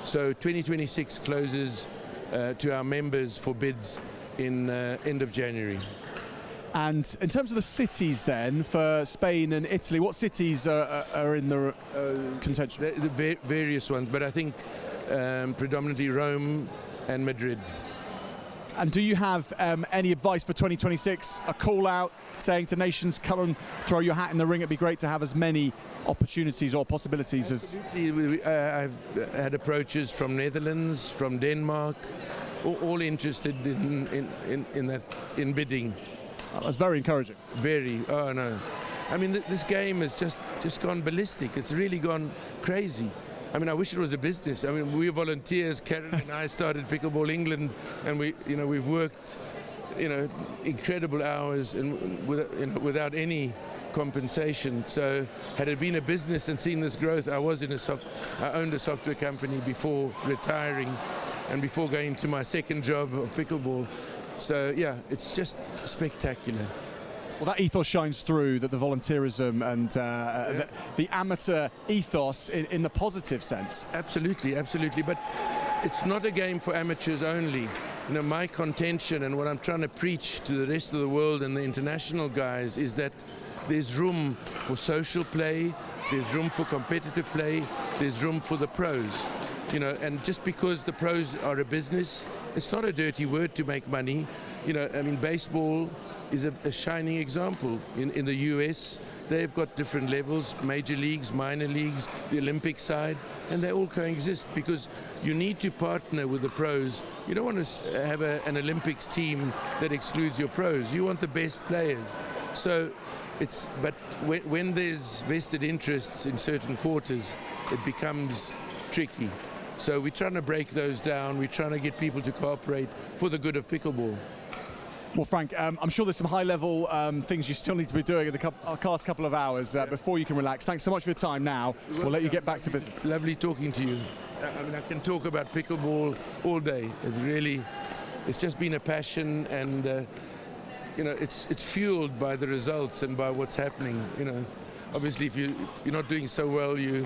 [SPEAKER 24] So 2026 closes to our members for bids in end of January.
[SPEAKER 1] And in terms of the cities then, for Spain and Italy, what cities are in the contention?
[SPEAKER 24] The various ones, but I think predominantly Rome and Madrid.
[SPEAKER 1] And do you have any advice for 2026? A call out saying to nations, come and throw your hat in the ring. It'd be great to have as many opportunities or possibilities as...
[SPEAKER 24] Absolutely. I've had approaches from Netherlands, from Denmark, all interested in bidding.
[SPEAKER 1] That's very encouraging.
[SPEAKER 24] Very. Oh no. I mean, this game has just gone ballistic. It's really gone crazy. I mean, I wish it was a business. I mean, we're volunteers. Karen and I started Pickleball England, and we've worked, incredible hours and without any compensation. So had it been a business and seen this growth, I owned a software company before retiring and before going to my second job of pickleball. So yeah, it's just spectacular.
[SPEAKER 1] Well, that ethos shines through, that the volunteerism and the amateur ethos in the positive sense.
[SPEAKER 24] Absolutely, absolutely. But it's not a game for amateurs only. My contention and what I'm trying to preach to the rest of the world and the international guys is that there's room for social play, there's room for competitive play, there's room for the pros. And just because the pros are a business, it's not a dirty word to make money. I mean, baseball is a shining example. In the US, they've got different levels, major leagues, minor leagues, the Olympic side, and they all coexist because you need to partner with the pros. You don't want to have an Olympics team that excludes your pros. You want the best players. So but when there's vested interests in certain quarters, it becomes tricky. So we're trying to break those down. We're trying to get people to cooperate for the good of pickleball.
[SPEAKER 1] Well, Frank, I'm sure there's some high-level things you still need to be doing in the last couple of hours before you can relax. Thanks so much for your time now. We'll let you get back to business.
[SPEAKER 24] Lovely talking to you. I mean, I can talk about pickleball all day. It's just been a passion, and it's fueled by the results and by what's happening. Obviously, if you're not doing so well, you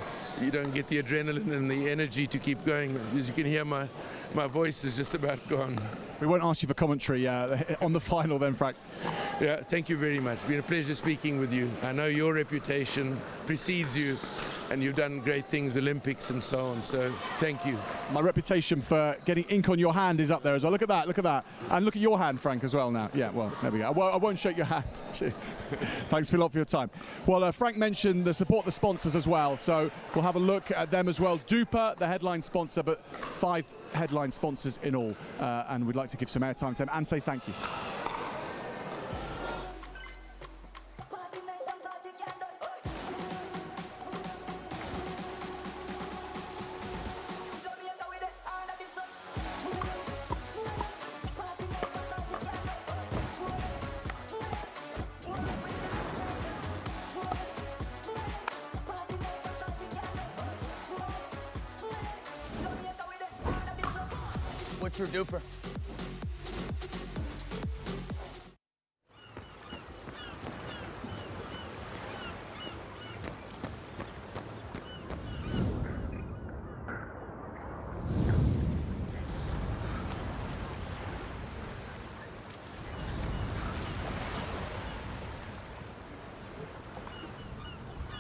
[SPEAKER 24] don't get the adrenaline and the energy to keep going. As you can hear, my voice is just about gone.
[SPEAKER 1] We won't ask you for commentary on the final then, Frank.
[SPEAKER 24] Yeah, thank you very much. It's been a pleasure speaking with you. I know your reputation precedes you, and you've done great things, Olympics and so on, so thank you.
[SPEAKER 1] My reputation for getting ink on your hand is up there as well. Look at that, look at that. And look at your hand, Frank, as well now. Yeah, well, there we go. I won't shake your hand. Cheers. Thanks a lot for your time. Well, Frank mentioned the sponsors as well, so we'll have a look at them as well. Dupr, the headline sponsor, but 5 headline sponsors in all, and we'd like to give some airtime to them and say thank you.
[SPEAKER 5] What's your Dupr?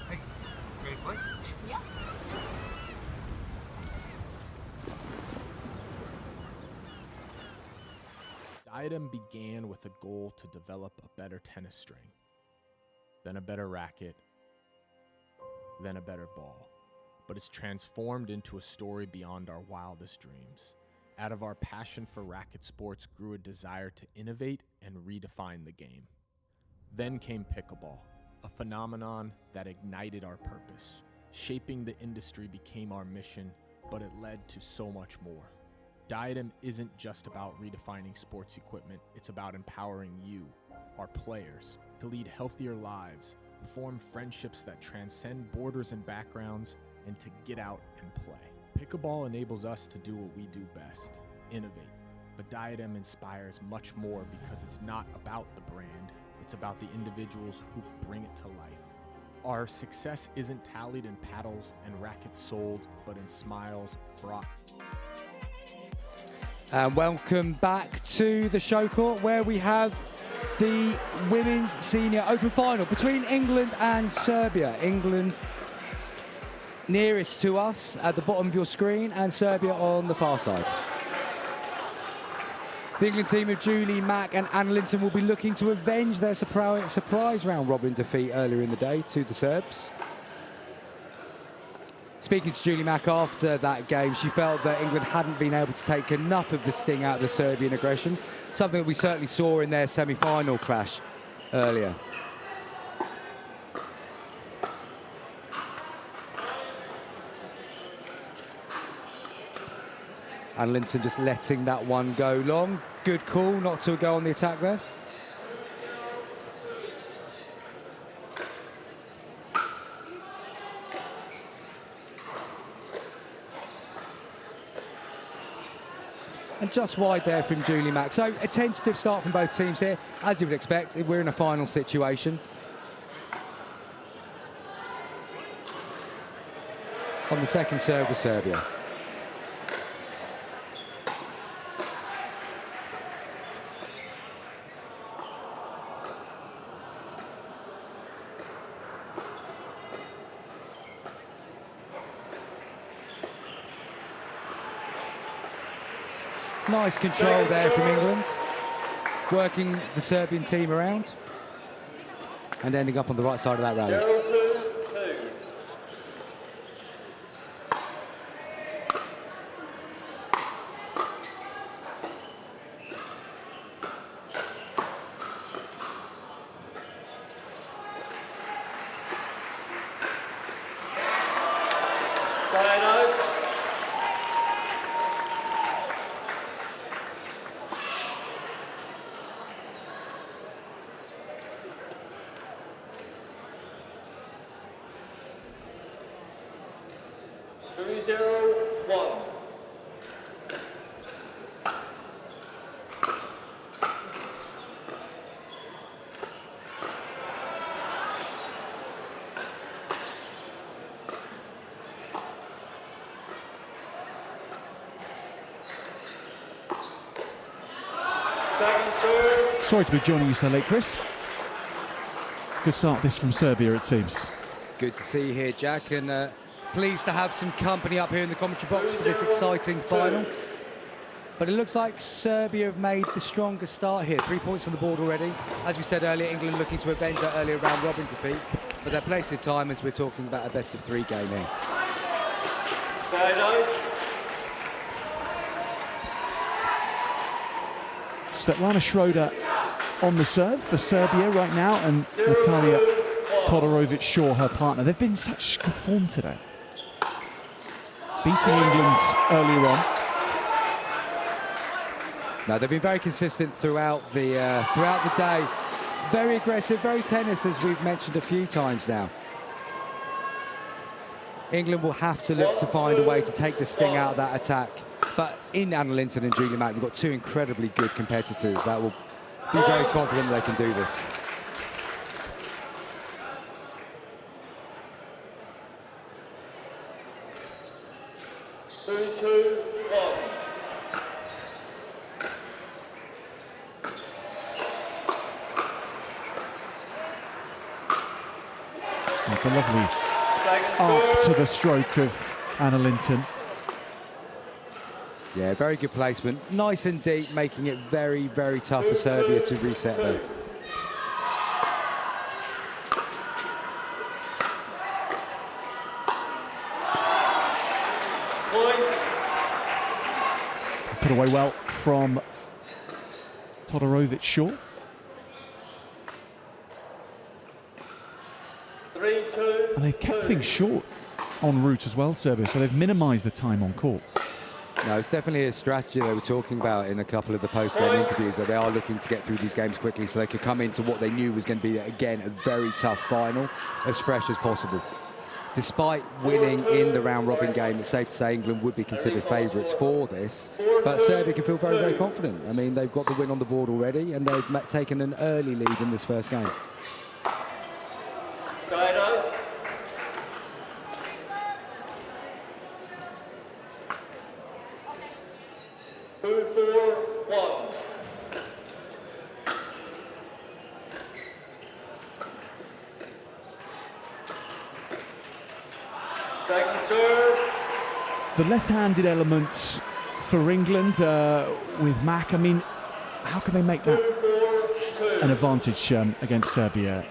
[SPEAKER 14] Hey, ready to play?
[SPEAKER 17] Yeah.
[SPEAKER 8] Diadem began with a goal to develop a better tennis string, then a better racket, then a better ball. But it's transformed into a story beyond our wildest dreams. Out of our passion for racket sports grew a desire to innovate and redefine the game. Then came pickleball, a phenomenon that ignited our purpose. Shaping the industry became our mission, but it led to so much more. Diadem isn't just about redefining sports equipment, it's about empowering you, our players, to lead healthier lives, form friendships that transcend borders and backgrounds, and to get out and play. Pickleball enables us to do what we do best, innovate. But Diadem inspires much more because it's not about the brand, it's about the individuals who bring it to life. Our success isn't tallied in paddles and rackets sold, but in smiles brought.
[SPEAKER 12] And welcome back to the show court, where we have the Women's Senior Open Final between England and Serbia. England nearest to us at the bottom of your screen, and Serbia on the far side. The England team of Julie Mack and Anna Linton will be looking to avenge their surprise round-robin defeat earlier in the day to the Serbs. Speaking to Julie Mack after that game, she felt that England hadn't been able to take enough of the sting out of the Serbian aggression, something that we certainly saw in their semi-final clash earlier. And Linton just letting that one go long. Good call not to go on the attack there. And just wide there from Julie Mack. So a tentative start from both teams here. As you would expect, we're in a final situation. On the second serve with Serbia. Nice control there from England, working the Serbian team around and ending up on the right side of that rally.
[SPEAKER 6] 0-2-2. Side out.
[SPEAKER 13] Sorry to be joining you so late, Chris. Good start this from Serbia, it seems.
[SPEAKER 12] Good to see you here, Jack, and pleased to have some company up here in the commentary box for this exciting final. But it looks like Serbia have made the strongest start here. 3 points on the board already. As we said earlier, England looking to avenge that earlier round robin defeat. But they're plenty of time as we're talking about a best-of-3 game here.
[SPEAKER 13] Svetlana Schroeder on the serve for Serbia right now, and Natalia Todorovic-Shaw, her partner. They've been such good form today. Beating England earlier on.
[SPEAKER 12] No, they've been very consistent throughout the day. Very aggressive, very tennis, as we've mentioned a few times now. England will have to look to find a way to take the sting out of that attack. But in Anna Linton and Julie Mack, we've got two incredibly good competitors that will be very confident they can do this.
[SPEAKER 13] It's a lovely arc to the stroke of Anna Linton.
[SPEAKER 12] Yeah, very good placement. Nice and deep, making it very, very tough for Serbia to reset there.
[SPEAKER 13] Put away well from Todorovic-Shaw.
[SPEAKER 6] 3-2.
[SPEAKER 13] And they've kept things short en route as well, Serbia, so they've minimised the time on court.
[SPEAKER 12] No, it's definitely a strategy they were talking about in a couple of the post-game interviews, that they are looking to get through these games quickly so they could come into what they knew was going to be, again, a very tough final, as fresh as possible. Despite winning in the round-robin game, it's safe to say England would be considered favourites for this, but Serbia can feel very, very confident. I mean, they've got the win on the board already, and they've taken an early lead in this first game.
[SPEAKER 13] The left-handed elements for England with Mack, I mean, how can they make that an advantage against Serbia,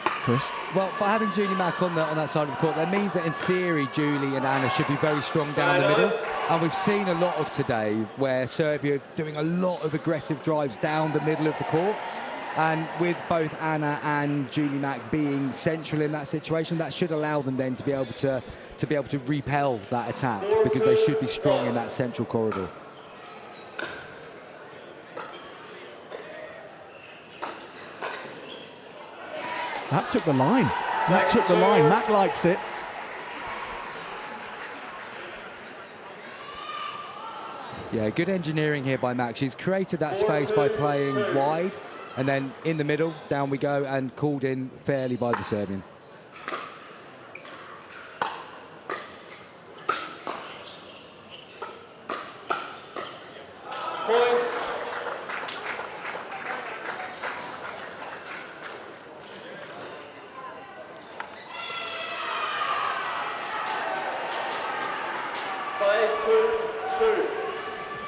[SPEAKER 13] Chris?
[SPEAKER 12] Well, by having Julie Mack on that side of the court, that means that in theory Julie and Anna should be very strong down the middle. And we've seen a lot of today where Serbia doing a lot of aggressive drives down the middle of the court. And with both Anna and Julie Mack being central in that situation, that should allow them then to be able to repel that attack, because they should be strong in that central corridor.
[SPEAKER 13] That took the line. That took the line. Mac likes it.
[SPEAKER 12] Yeah, good engineering here by Mac. She's created that space by playing wide, and then in the middle, down we go, and called in fairly by the Serbian.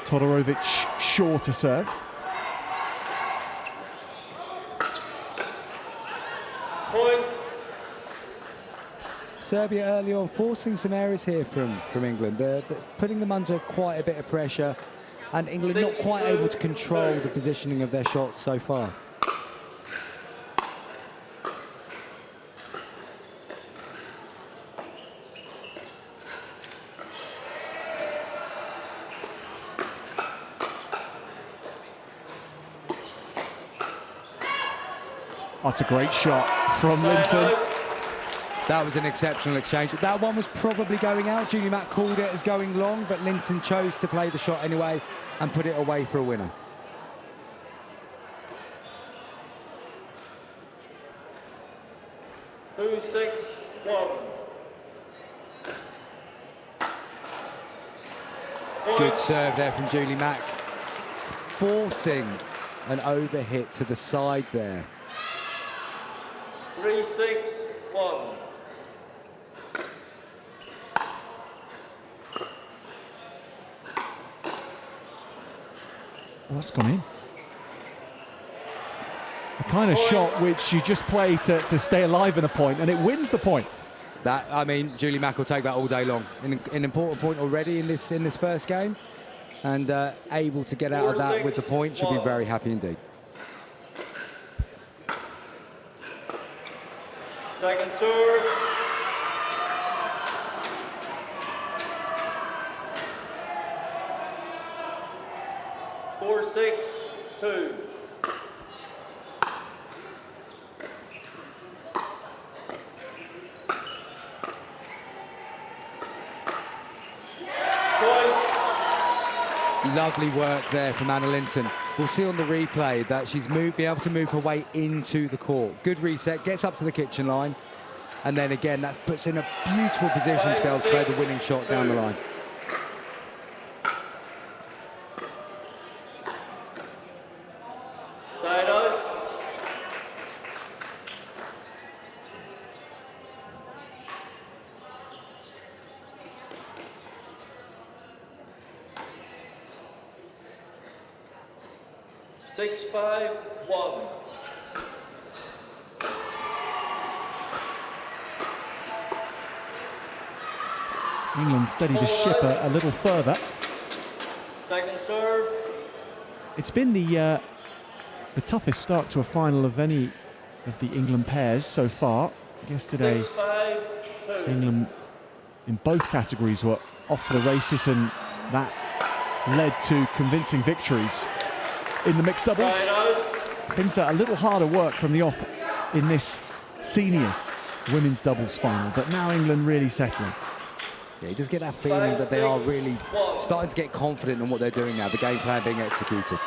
[SPEAKER 13] Todorovic sure to serve.
[SPEAKER 6] Point.
[SPEAKER 12] Serbia early on forcing some errors here from England. They're putting them under quite a bit of pressure, and England not quite able to control the positioning of their shots so far.
[SPEAKER 13] That's a great shot from Linton.
[SPEAKER 12] That was an exceptional exchange. That one was probably going out. Julie Mack called it as going long, but Linton chose to play the shot anyway and put it away for a winner.
[SPEAKER 6] Two, 6, 1.
[SPEAKER 12] Good serve there from Julie Mack, forcing an overhit to the side there.
[SPEAKER 6] 3, 6, 1.
[SPEAKER 13] Well, that's gone in. The kind of shot which you just play to stay alive in a point, and it wins the point.
[SPEAKER 12] That, I mean, Julie Mack will take that all day long. An important point already in this first game, and able to get out of that with the point, she'll be very happy indeed.
[SPEAKER 6] Second serve. Four, 6, 2.
[SPEAKER 12] Lovely work there from Anna Linton. We'll see on the replay that she's be able to move her way into the court. Good reset, gets up to the kitchen line, and then again that puts her in a beautiful position to be able to play the winning shot down the line.
[SPEAKER 6] Side out. Six, 5, 1.
[SPEAKER 13] England steady the ship a little further.
[SPEAKER 6] Second serve.
[SPEAKER 13] It's been the toughest start to a final of any of the England pairs so far. Yesterday,
[SPEAKER 6] 6, 5, 2.
[SPEAKER 13] England in both categories were off to the races, and that led to convincing victories. In the mixed doubles, things are a little harder work from the off in this seniors women's doubles final, but now England really settling.
[SPEAKER 12] Yeah, you just get that feeling that they are really starting to get confident in what they're doing now, the game plan being executed.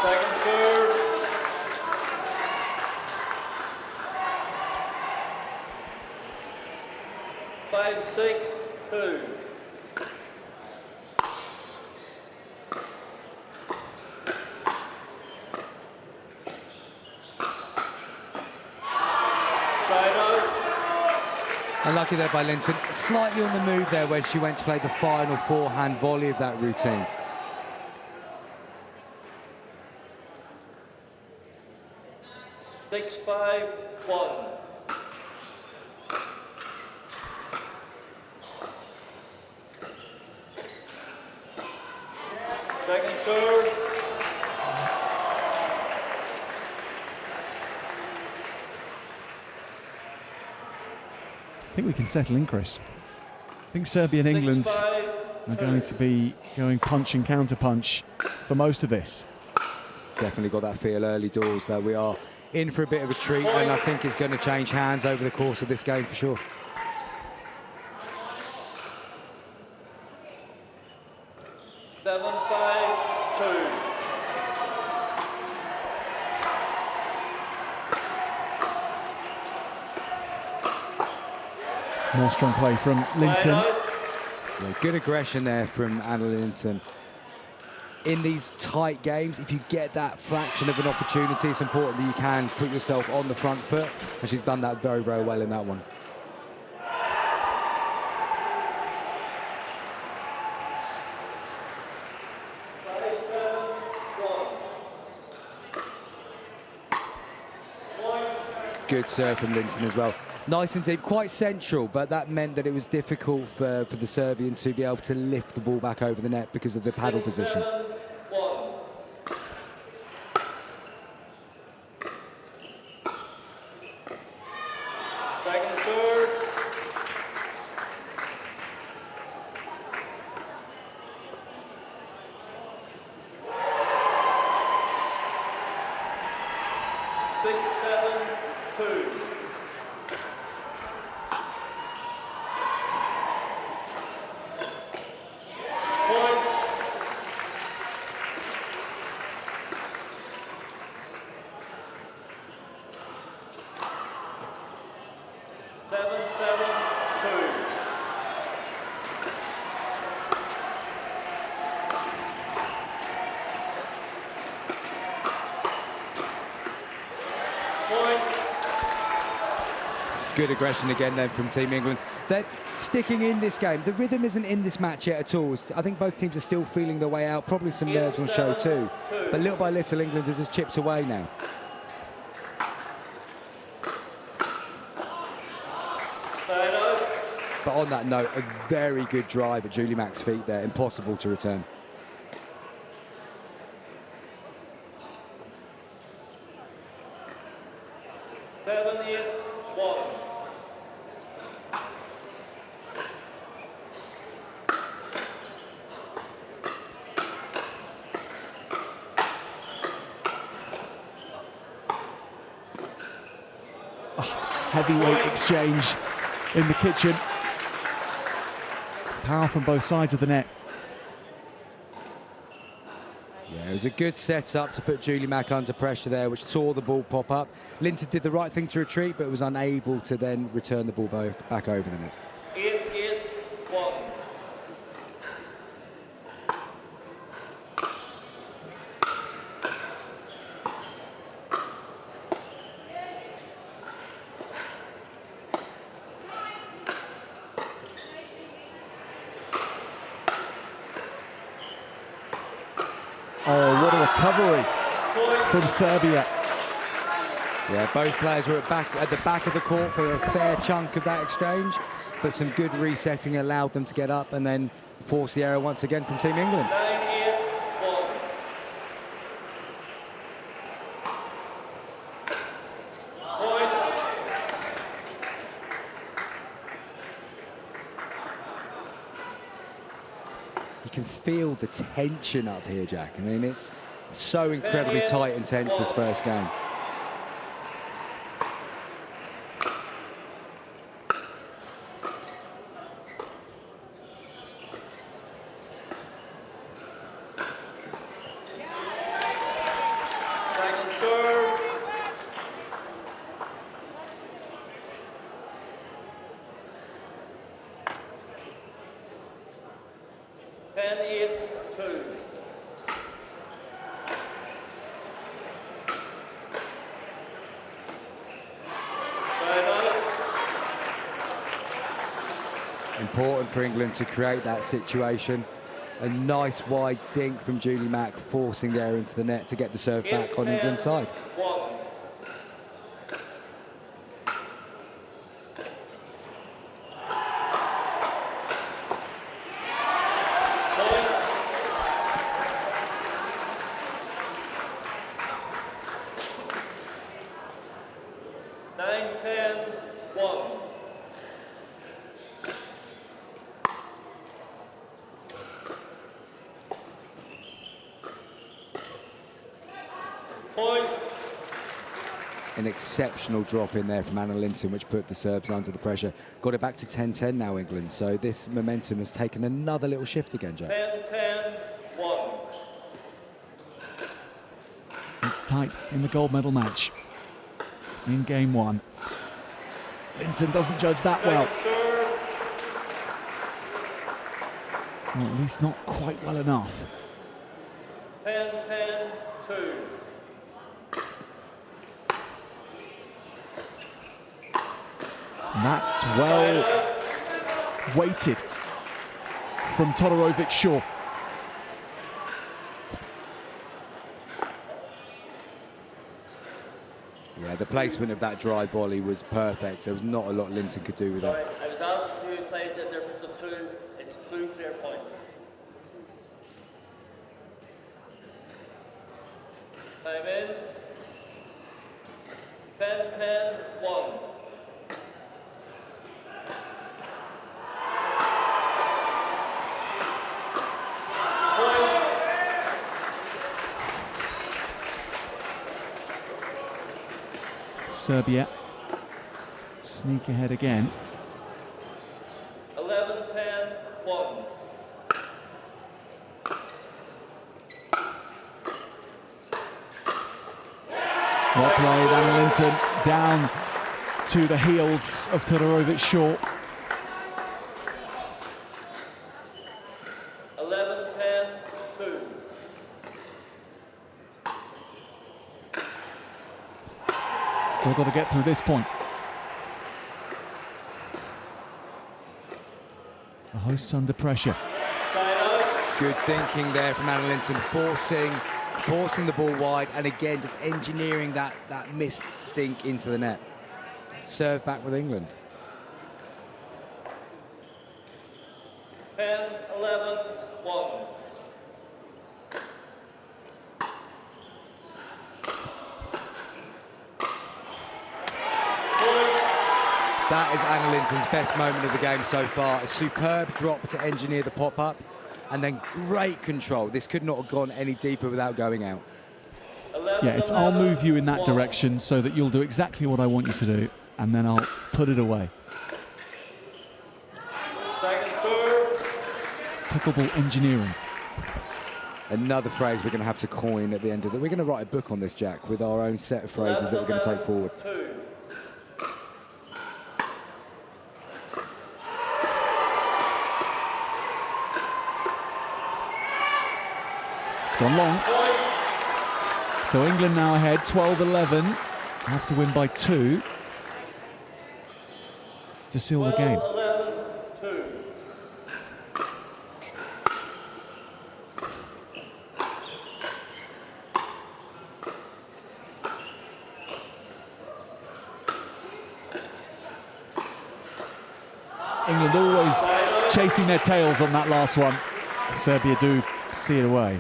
[SPEAKER 6] Second serve. Five, 6, 2.
[SPEAKER 12] Unlucky there by Linton. Slightly on the move there where she went to play the final forehand volley of that routine.
[SPEAKER 6] Six, 5, 1. Second serve.
[SPEAKER 13] I think we can settle in, Chris. I think Serbia and England are going to be going punch and counter punch for most of this.
[SPEAKER 12] definitely got that feel early doors that we are in for a bit of a treat, and I think it's going to change hands over the course of this game for sure.
[SPEAKER 13] More strong play from Linton.
[SPEAKER 12] Yeah, good aggression there from Anna Linton. In these tight games, if you get that fraction of an opportunity, it's important that you can put yourself on the front foot, and she's done that very, very well in that one. Good serve from Linton as well. Nice and deep, quite central, but that meant that it was difficult for the Serbian to be able to lift the ball back over the net because of the paddle position.
[SPEAKER 6] Second serve. Six, 7, 2.
[SPEAKER 12] Good aggression again then from Team England. They're sticking in this game. The rhythm isn't in this match yet at all. I think both teams are still feeling their way out, probably some nerves on show too. But little by little, England have just chipped away now. But on that note, a very good drive at Julie Mack's feet there, impossible to return.
[SPEAKER 13] Heavyweight exchange in the kitchen. Power from both sides of the net.
[SPEAKER 12] Yeah, it was a good setup to put Julie Mack under pressure there, which saw the ball pop up. Linton did the right thing to retreat, but was unable to then return the ball back over the net.
[SPEAKER 6] 8-1.
[SPEAKER 13] Oh, what a recovery from Serbia.
[SPEAKER 12] Yeah, both players were at the back of the court for a fair chunk of that exchange, but some good resetting allowed them to get up and then force the error once again from Team England.
[SPEAKER 6] 9-1.
[SPEAKER 12] You can feel the tension up here, Jack. I mean, it's so incredibly tight and tense this first game.
[SPEAKER 6] Second serve. Ten, 8-2.
[SPEAKER 12] Important for England to create that situation. A nice wide dink from Julie Mack, forcing the error into the net to get the serve back on England's side.
[SPEAKER 6] 1.
[SPEAKER 12] an exceptional drop in there from Anna Linton, which put the Serbs under the pressure. Got it back to 10-10 now, England. So this momentum has taken another little shift again, Jack.
[SPEAKER 6] 10-10, 1.
[SPEAKER 13] It's tight in the gold medal match in game 1. Linton doesn't judge that well. Or at least not quite well enough.
[SPEAKER 6] 10-10, 2.
[SPEAKER 13] And that's well weighted from Todorovic-Shaw.
[SPEAKER 12] Yeah, the placement of that drive volley was perfect. There was not a lot Linton could do with that.
[SPEAKER 6] I was asked to play the difference of 2. It's 2 clear points. Time in. 10-10, 1.
[SPEAKER 13] Serbia sneak ahead again.
[SPEAKER 6] 11-10, 1.
[SPEAKER 13] Well played, Anna Linton down to the heels of Todorovic-Shaw.
[SPEAKER 6] 11-10, 2.
[SPEAKER 13] Still got to get through this point. The hosts under pressure.
[SPEAKER 12] Good thinking there from Anna Linton, forcing the ball wide, and again just engineering that missed dink into the net. Serve back with England.
[SPEAKER 6] 10-11, 1.
[SPEAKER 12] That is Anna Linton's best moment of the game so far. A superb drop to engineer the pop-up, and then great control. This could not have gone any deeper without going out.
[SPEAKER 13] Yeah, it's I'll move you in that direction so that you'll do exactly what I want you to do, and then I'll put it away.
[SPEAKER 6] Second serve.
[SPEAKER 13] Pickleball engineering.
[SPEAKER 12] Another phrase we're going to have to coin at the end of it. We're going to write a book on this, Jack, with our own set of phrases that we're going to take forward.
[SPEAKER 6] 2.
[SPEAKER 13] It's gone long. So England now ahead, 12-11. Have to win by 2 to seal the game.
[SPEAKER 6] 2.
[SPEAKER 13] England always chasing their tails on that last one. Serbia do see it away.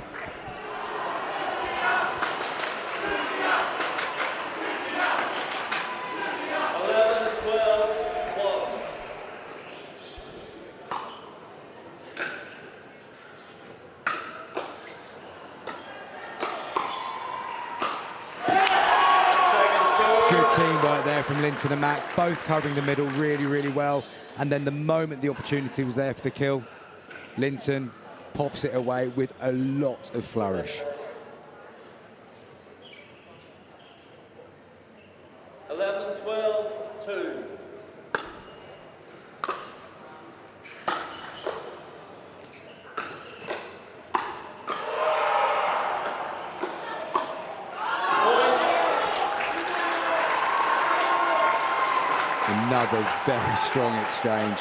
[SPEAKER 12] Teamwork there from Linton and Mack, both covering the middle really, really well. And then the moment the opportunity was there for the kill, Linton pops it away with a lot of flourish.
[SPEAKER 6] 11-12, 2.
[SPEAKER 12] Another very strong exchange.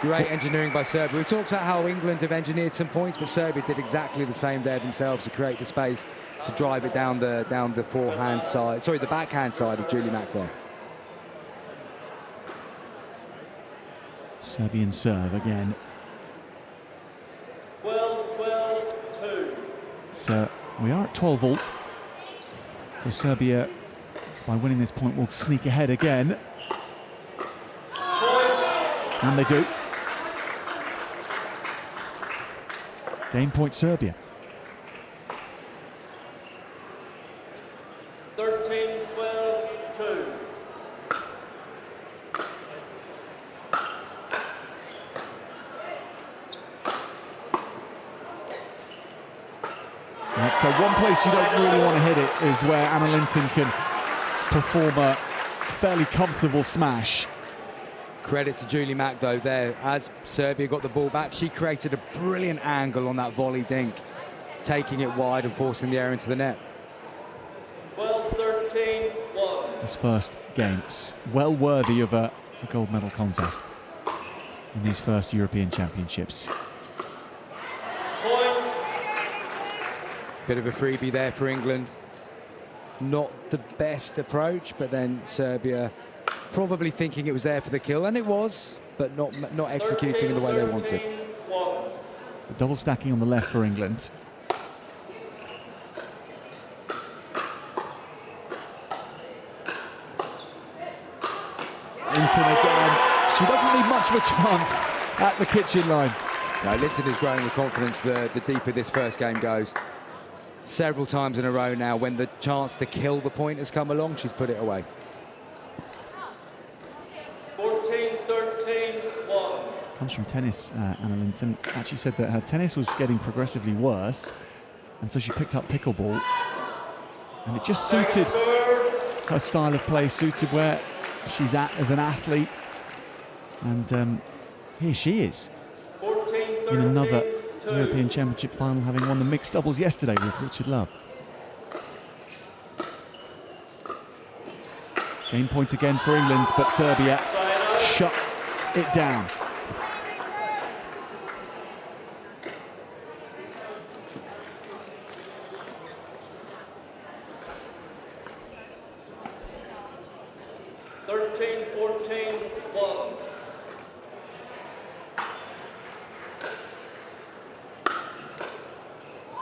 [SPEAKER 12] Great engineering by Serbia. We talked about how England have engineered some points, but Serbia did exactly the same there themselves to create the space to drive it down the forehand side, sorry, the backhand side of Julie Mack there.
[SPEAKER 13] Serbian serve again.
[SPEAKER 6] 12-12, 2.
[SPEAKER 13] So we are at 12-all. So Serbia, by winning this point, will sneak ahead again. And they do. Game point Serbia.
[SPEAKER 6] 13-12-2.
[SPEAKER 13] Right, so one place you don't really want to hit it is where Anna Linton can perform a fairly comfortable smash.
[SPEAKER 12] Credit to Julie Mack though there, as Serbia got the ball back, she created a brilliant angle on that volley dink, taking it wide and forcing the air into the net.
[SPEAKER 6] 12-13-1.
[SPEAKER 13] This first game, it's well worthy of a gold medal contest in these first European Championships.
[SPEAKER 12] Bit of a freebie there for England. Not the best approach, but then Serbia probably thinking it was there for the kill, and it was, but not executing in the way they wanted.
[SPEAKER 13] The double stacking on the left for England. Linton again. She doesn't need much of a chance at the kitchen line.
[SPEAKER 12] No, Linton is growing with confidence the deeper this first game goes. Several times in a row now, when the chance to kill the point has come along, she's put it away.
[SPEAKER 6] 14-13-1.
[SPEAKER 13] Comes from tennis, Anna Linton. Actually said that her tennis was getting progressively worse, and so she picked up pickleball. And it just suited her style of play, suited where she's at as an athlete. And here she is in another European Championship final, having won the mixed doubles yesterday with Richard Love. Game point again for England, but Serbia shut it down.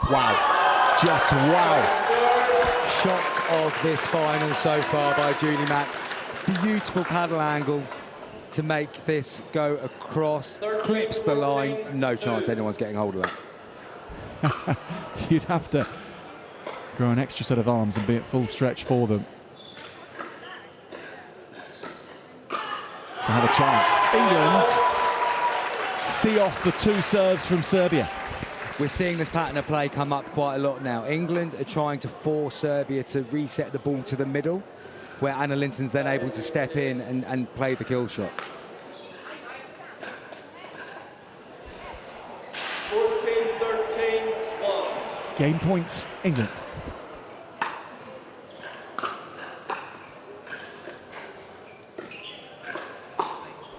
[SPEAKER 12] Wow, just wow. Shot of this final so far by Julie Mack. Beautiful paddle angle to make this go across, clips the line. No chance anyone's getting hold of
[SPEAKER 13] that. You'd have to grow an extra set of arms and be at full stretch for them to have a chance. England see off the two serves from Serbia.
[SPEAKER 12] We're seeing this pattern of play come up quite a lot now. England are trying to force Serbia to reset the ball to the middle, where Anna Linton's then able to step in and play the kill shot.
[SPEAKER 6] 14-13-1.
[SPEAKER 13] Game points, England.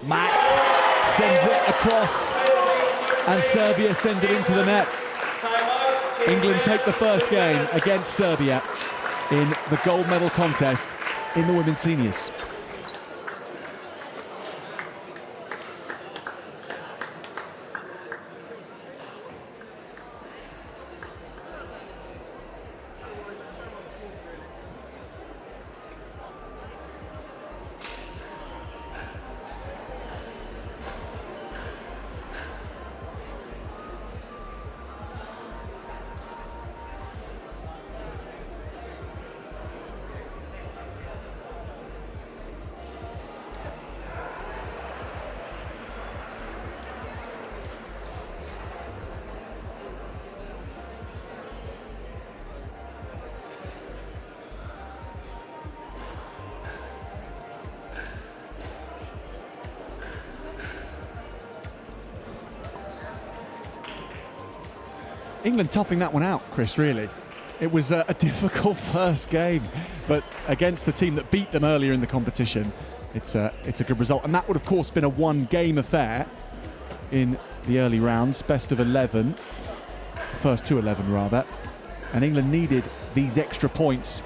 [SPEAKER 13] Mack sends it across, and Serbia send it into the net. England take the first game against Serbia in the gold medal contest in the women's seniors. England toughing that one out, Chris, really. It was a difficult first game, but against the team that beat them earlier in the competition, it's a good result. And that would, of course, been a one-game affair in the early rounds, best of 11, first to 11 rather. And England needed these extra points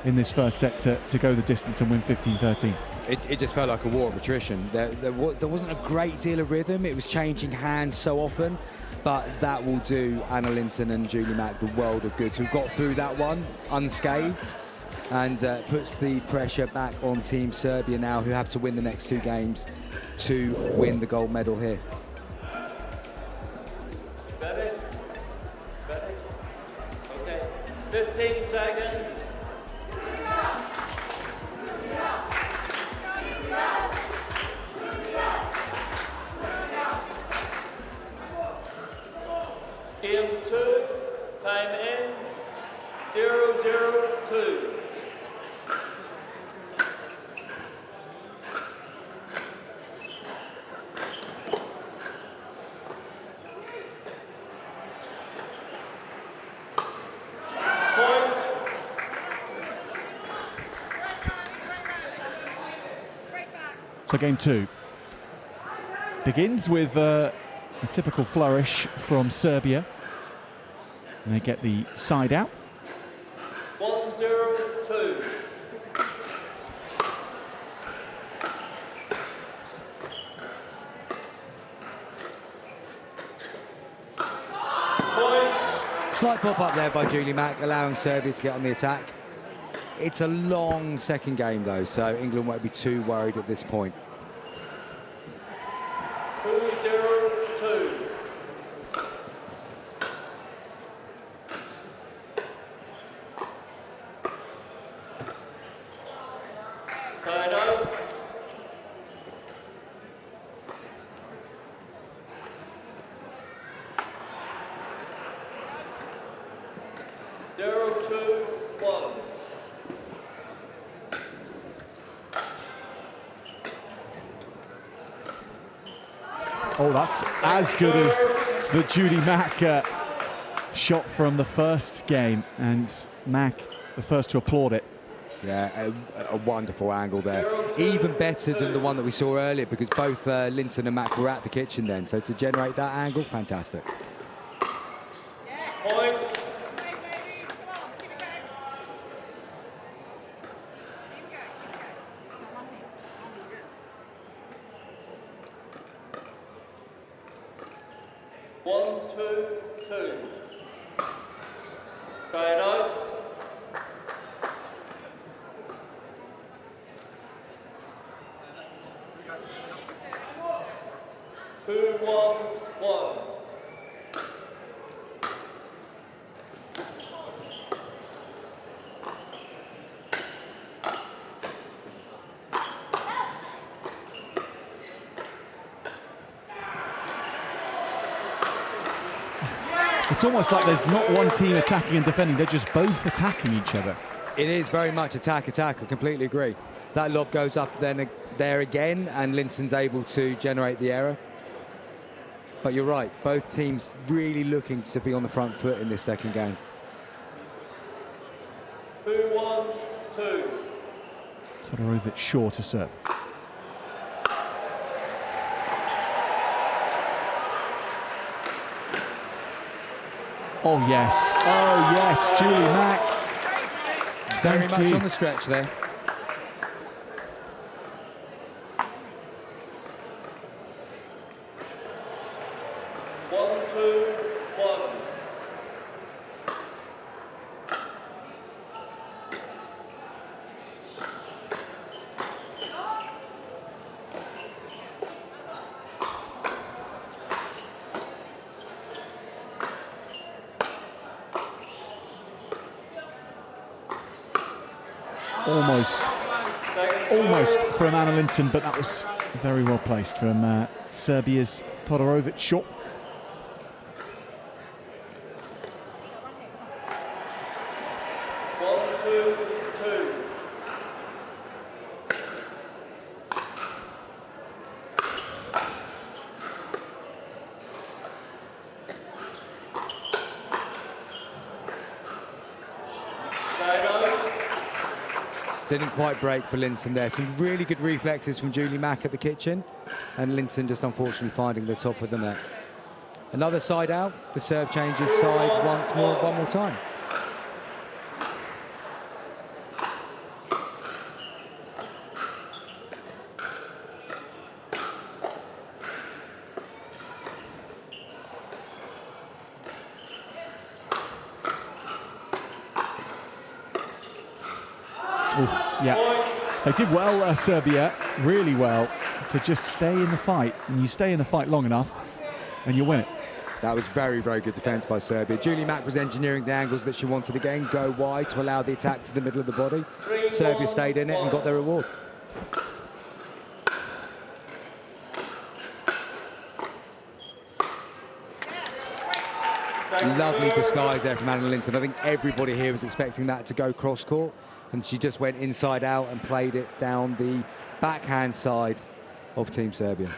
[SPEAKER 13] in this first set to go the distance and win 15-13.
[SPEAKER 12] It just felt like a war of attrition. There wasn't a great deal of rhythm. It was changing hands so often, but that will do Anna Linton and Julie Mack the world of good. So we've got through that one unscathed, and puts the pressure back on Team Serbia now, who have to win the next two games to win the gold medal here.
[SPEAKER 6] Ready? Okay, 15 seconds.
[SPEAKER 13] So game 2 begins with a typical flourish from Serbia. And they get the side out.
[SPEAKER 6] 1-0-2.
[SPEAKER 12] Slight pop-up there by Julie Mack, allowing Serbia to get on the attack. It's a long second game, though, so England won't be too worried at this point.
[SPEAKER 6] 2-0-2. Tied out.
[SPEAKER 13] Oh, that's as good as the Julie Mack shot from the first game, and Mack, the first to applaud it.
[SPEAKER 12] Yeah, a wonderful angle there. Even better than the one that we saw earlier, because both Linton and Mack were at the kitchen then. So to generate that angle, fantastic.
[SPEAKER 6] Point. One, two, two. Try it out. Two, one, one.
[SPEAKER 13] It's almost like there's not one team attacking and defending, they're just both attacking each other.
[SPEAKER 12] It is very much attack, attack, I completely agree. That lob goes up then there again, and Linton's able to generate the error. But you're right, both teams really looking to be on the front foot in this second game.
[SPEAKER 6] 2-1-2.
[SPEAKER 13] Todorovic sure to serve. Oh yes, Julie Mack.
[SPEAKER 12] Very much on the stretch there.
[SPEAKER 6] One, two, one.
[SPEAKER 13] Almost from Anna Linton, but that was very well placed from Serbia's Todorovic shot.
[SPEAKER 6] One, two, two.
[SPEAKER 12] Didn't quite break for Linton there. Some really good reflexes from Julie Mack at the kitchen, and Linton just unfortunately finding the top of the net. Another side out. The serve changes side one more time.
[SPEAKER 13] Yeah, they did well, Serbia, really well, to just stay in the fight. And you stay in the fight long enough, and you win it.
[SPEAKER 12] That was very, very good defence by Serbia. Julie Mack was engineering the angles that she wanted again, go wide to allow the attack to the middle of the body. Serbia stayed in it and got their reward. Lovely disguise there from Anna Linton. I think everybody here was expecting that to go cross-court, and she just went inside out and played it down the backhand side of Team Serbia.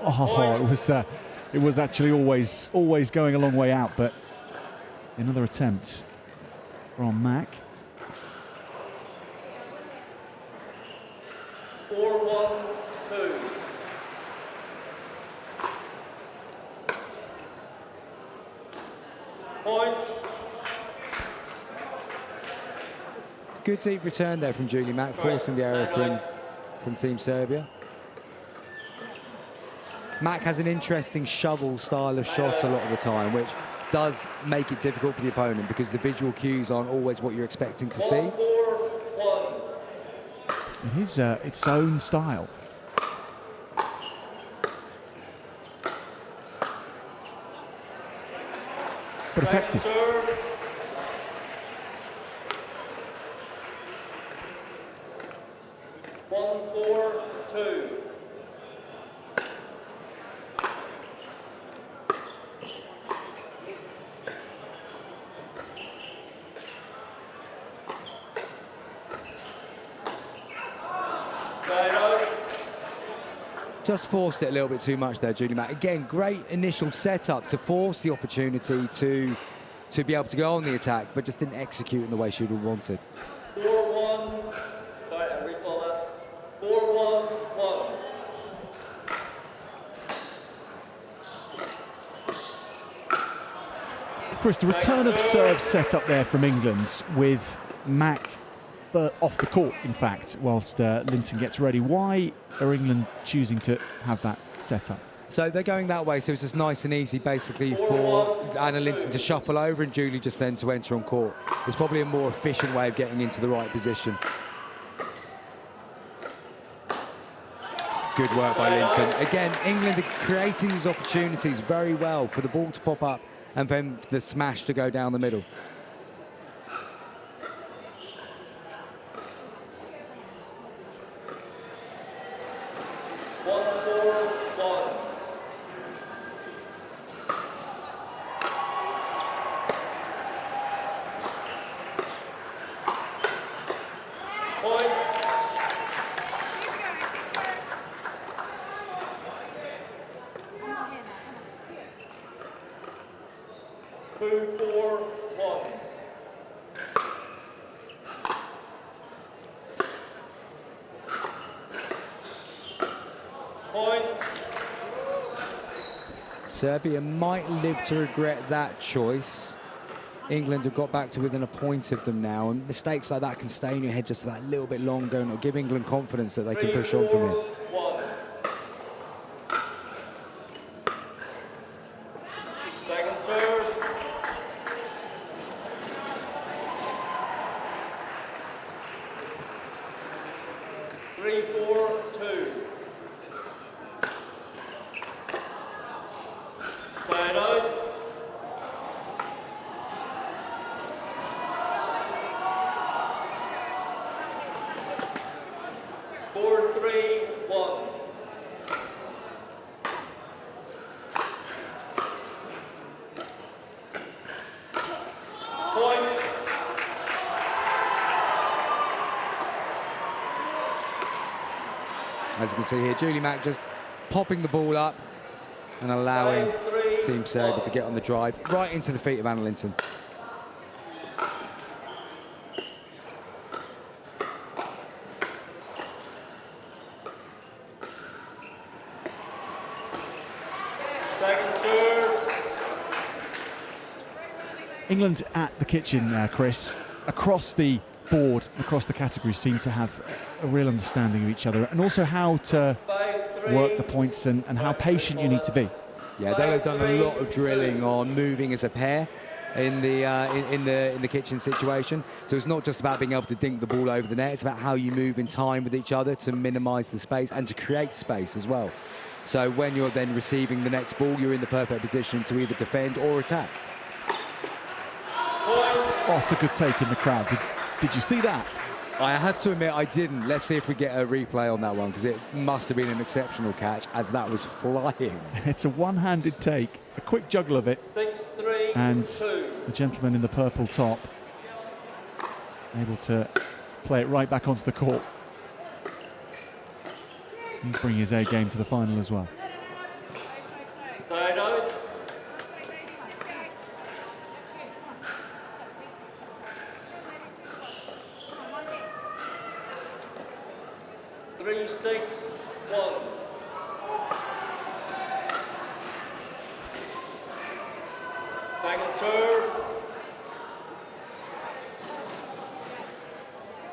[SPEAKER 13] Oh, it was actually always going a long way out, but another attempt from Mac.
[SPEAKER 6] 4-1-2. Point.
[SPEAKER 12] Good deep return there from Julie Mack, forcing the error from Team Serbia. Mack has an interesting shovel style of shot a lot of the time, which does make it difficult for the opponent because the visual cues aren't always what you're expecting to see.
[SPEAKER 13] It is its own style. But effective.
[SPEAKER 6] 1-4-2.
[SPEAKER 12] Just forced it a little bit too much there, Julie Mack. Again, great initial setup to force the opportunity to be able to go on the attack, but just didn't execute in the way she would have wanted.
[SPEAKER 6] 4-1. Sorry, I recall that. 4-1-1.
[SPEAKER 13] Chris, the return of serve set up there from England with Mack off the court, in fact, whilst Linton gets ready. Why are England choosing to have that set up?
[SPEAKER 12] So they're going that way, so it's just nice and easy basically for Anna Linton to shuffle over and Julie just then to enter on court. It's probably a more efficient way of getting into the right position. Good work by Linton. Again, England are creating these opportunities very well for the ball to pop up and then the smash to go down the middle. Serbia might live to regret that choice. England have got back to within a point of them now, and mistakes like that can stay in your head just that little bit longer and it'll give England confidence that they can push on from here.
[SPEAKER 6] Second serve. Three, 4-2. Flat out. Four, 3-1. Point.
[SPEAKER 12] As you can see here, Julie Mack just popping the ball up and allowing Team Serbia to get on the drive right into the feet of Anna Linton.
[SPEAKER 6] Second serve.
[SPEAKER 13] England at the kitchen, Chris, across the board, across the categories, seem to have a real understanding of each other and also how to work the points and how patient you need to be.
[SPEAKER 12] Yeah, they've done a lot of drilling on moving as a pair in the kitchen situation. So it's not just about being able to dink the ball over the net, it's about how you move in time with each other to minimise the space and to create space as well. So when you're then receiving the next ball, you're in the perfect position to either defend or attack.
[SPEAKER 13] Oh, it's a good take in the crowd. Did you see that?
[SPEAKER 12] I have to admit I didn't. Let's see if we get a replay on that one, because it must have been an exceptional catch as that was flying.
[SPEAKER 13] It's a one-handed take, a quick juggle of it.
[SPEAKER 6] 6-3,
[SPEAKER 13] and
[SPEAKER 6] 2.
[SPEAKER 13] The gentleman in the purple top able to play it right back onto the court. He's bringing his A game to the final as well.
[SPEAKER 6] Second serve.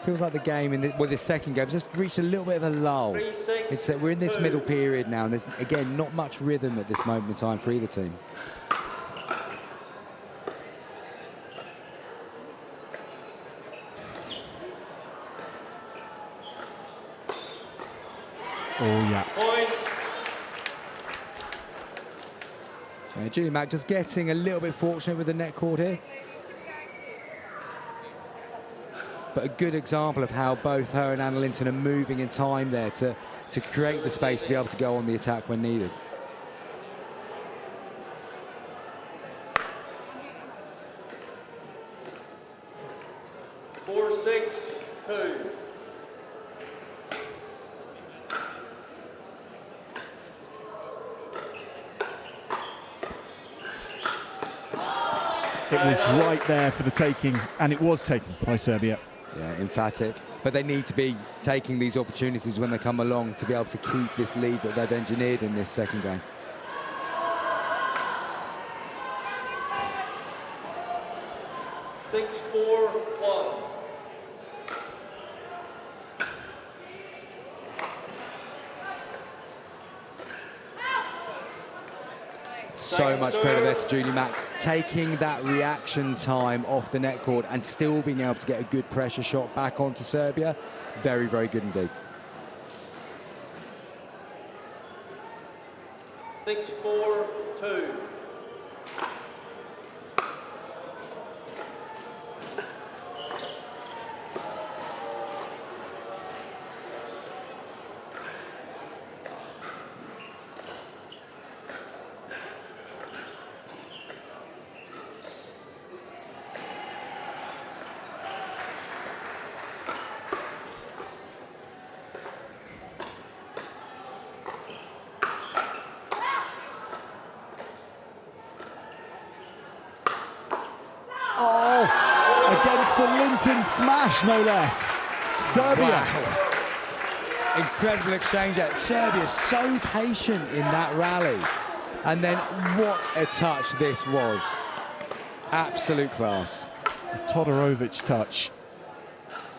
[SPEAKER 12] Feels like the game this second game just reached a little bit of a lull. We're in this middle period now, and there's again not much rhythm at this moment in time for either team.
[SPEAKER 13] Oh yeah.
[SPEAKER 12] Julie Mack just getting a little bit fortunate with the net cord here. But a good example of how both her and Anna Linton are moving in time there to create the space to be able to go on the attack when needed.
[SPEAKER 13] It was right there for the taking, and it was taken by Serbia.
[SPEAKER 12] Yeah, emphatic. But they need to be taking these opportunities when they come along to be able to keep this lead that they've engineered in this second game. So much credit there to Julie Mack, taking that reaction time off the net cord and still being able to get a good pressure shot back onto Serbia. Very, very good indeed.
[SPEAKER 6] 6-4-2.
[SPEAKER 13] Against the Linton smash, no less. Serbia.
[SPEAKER 12] Wow. Incredible exchange there. Serbia so patient in that rally. And then what a touch this was. Absolute class.
[SPEAKER 13] The Todorovic touch.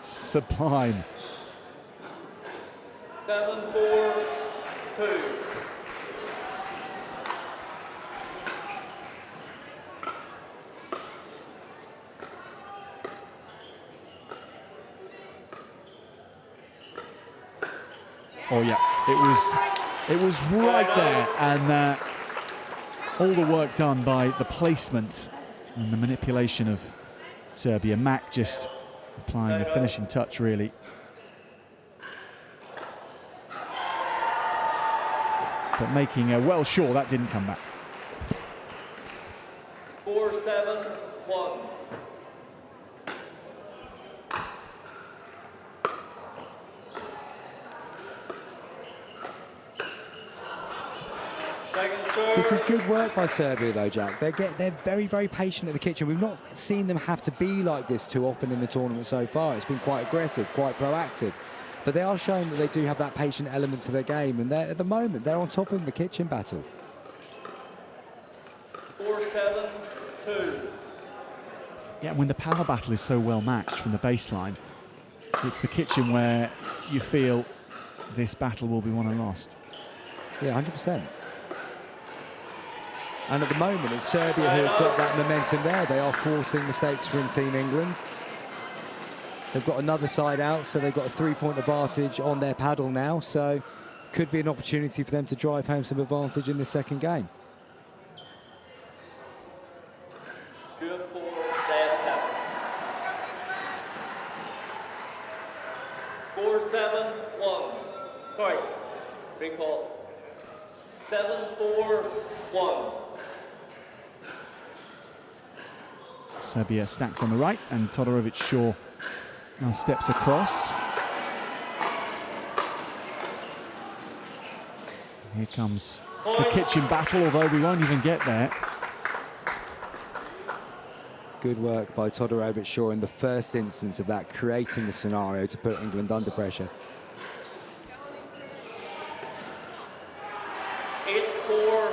[SPEAKER 13] Sublime.
[SPEAKER 6] 7-4-2.
[SPEAKER 13] Oh yeah, it was right there, and all the work done by the placement and the manipulation of Serbia. Mack just applying the finishing touch, really. But making well sure that didn't come back.
[SPEAKER 6] 4-7-1.
[SPEAKER 12] This is good work by Serbia, though, Jack. They're very, very patient at the kitchen. We've not seen them have to be like this too often in the tournament so far. It's been quite aggressive, quite proactive. But they are showing that they do have that patient element to their game, and at the moment, they're on top of the kitchen battle.
[SPEAKER 6] 4-7-2.
[SPEAKER 13] Yeah, when the power battle is so well matched from the baseline, it's the kitchen where you feel this battle will be won and lost.
[SPEAKER 12] Yeah, 100%. And at the moment, it's Serbia who have got that momentum there. They are forcing mistakes from Team England. They've got another side out, so they've got a 3-point advantage on their paddle now. So could be an opportunity for them to drive home some advantage in the second game.
[SPEAKER 6] 2-4-7. 4-7-1. Sorry, recall. 7-4-1.
[SPEAKER 13] Serbia stacked on the right, and Todorovic-Shaw now steps across. Here comes the kitchen battle, although we won't even get there.
[SPEAKER 12] Good work by Todorovic-Shaw in the first instance of that, creating the scenario to put England under pressure.
[SPEAKER 6] 8-4-1.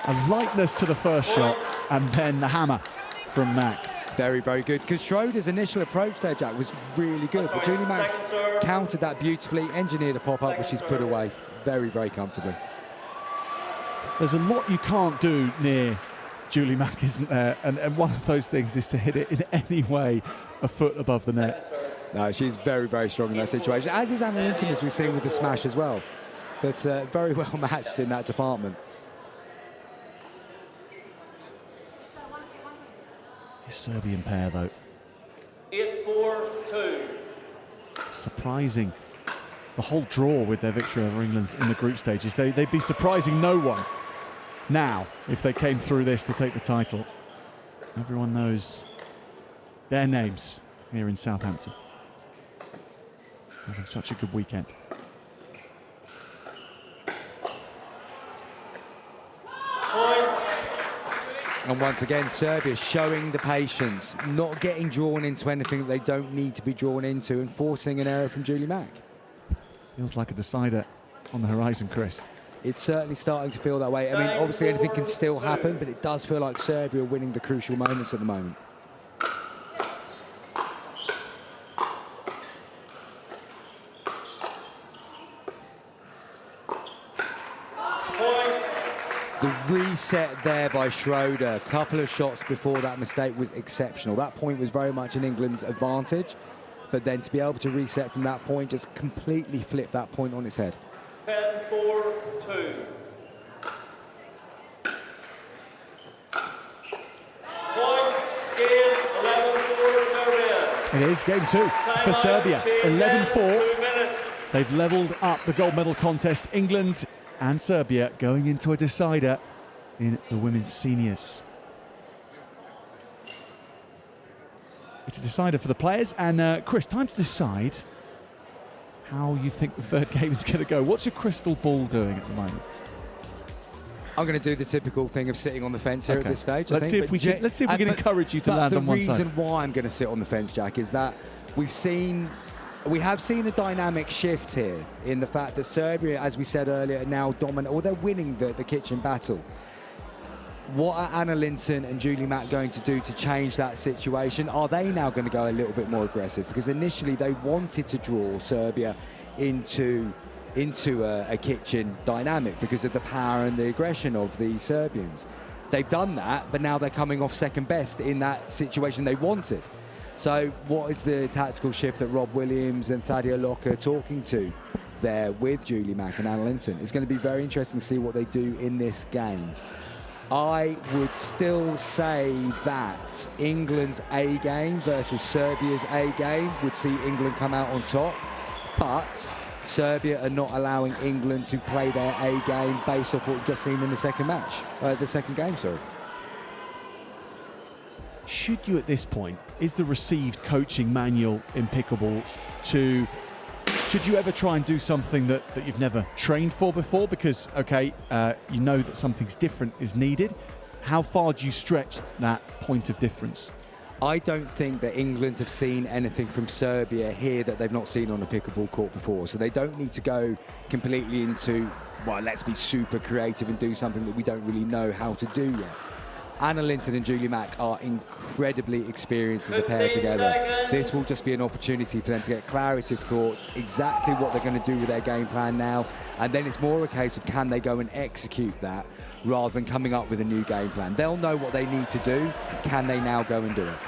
[SPEAKER 13] A lightness to the first shot, and then the hammer from Mack.
[SPEAKER 12] Very, very good, because Schroeder's initial approach there, Jack, was really good, but Julie Mack's countered that beautifully, engineered a pop-up, which she's put away very, very comfortably.
[SPEAKER 13] There's a lot you can't do near Julie Mack, isn't there? And one of those things is to hit it in any way a foot above the net.
[SPEAKER 12] No, she's very, very strong in that situation, as is Anna Linton, as we've seen with the smash as well. But very well matched in that department.
[SPEAKER 13] This Serbian pair, though.
[SPEAKER 6] 8-4-2.
[SPEAKER 13] Surprising. The whole draw with their victory over England in the group stages. They'd be surprising no one now if they came through this to take the title. Everyone knows their names here in Southampton. Having such a good weekend.
[SPEAKER 12] And once again, Serbia showing the patience, not getting drawn into anything that they don't need to be drawn into, and forcing an error from Julie Mack.
[SPEAKER 13] Feels like a decider on the horizon, Chris.
[SPEAKER 12] It's certainly starting to feel that way. I mean, obviously anything can still happen, but it does feel like Serbia are winning the crucial moments at the moment. The reset there by Schroeder, a couple of shots before that mistake, was exceptional. That point was very much in England's advantage, but then to be able to reset from that point, just completely flip that point on its head.
[SPEAKER 6] 10-4-2. Point, game 11-4 Serbia.
[SPEAKER 13] It is game 2 for Serbia. 11-4. They've levelled up the gold medal contest. England and Serbia going into a decider in the women's seniors. It's a decider for the players, and Chris, time to decide how you think the third game is going to go. What's your crystal ball doing at the moment?
[SPEAKER 12] I'm going to do the typical thing of sitting on the fence here at this stage.
[SPEAKER 13] Let's see if we can encourage you to land on one side.
[SPEAKER 12] The reason why I'm going to sit on the fence, Jack, is that we have seen a dynamic shift here in the fact that Serbia, as we said earlier, are now dominant, or they're winning the kitchen battle. What are Anna Linton and Julie Mack going to do to change that situation? Are they now going to go a little bit more aggressive? Because initially they wanted to draw Serbia into a kitchen dynamic because of the power and the aggression of the Serbians. They've done that, but now they're coming off second best in that situation they wanted. So what is the tactical shift that Rob Williams and Thadia Locke are talking to there with Julie Mack and Anna Linton? It's going to be very interesting to see what they do in this game. I would still say that England's A game versus Serbia's A game would see England come out on top, but Serbia are not allowing England to play their A game based off what we've just seen in the second game, sorry.
[SPEAKER 13] Should you at this point, is the received coaching manual in pickleball to, should you ever try and do something that you've never trained for before? Because, okay, you know that something's different is needed. How far do you stretch that point of difference?
[SPEAKER 12] I don't think that England have seen anything from Serbia here that they've not seen on a pickleball court before. So they don't need to go completely into, well, let's be super creative and do something that we don't really know how to do yet. Anna Linton and Julie Mack are incredibly experienced as a pair together. This will just be an opportunity for them to get clarity of thought, exactly what they're going to do with their game plan now, and then it's more a case of can they go and execute that rather than coming up with a new game plan. They'll know what they need to do. Can they now go and do it?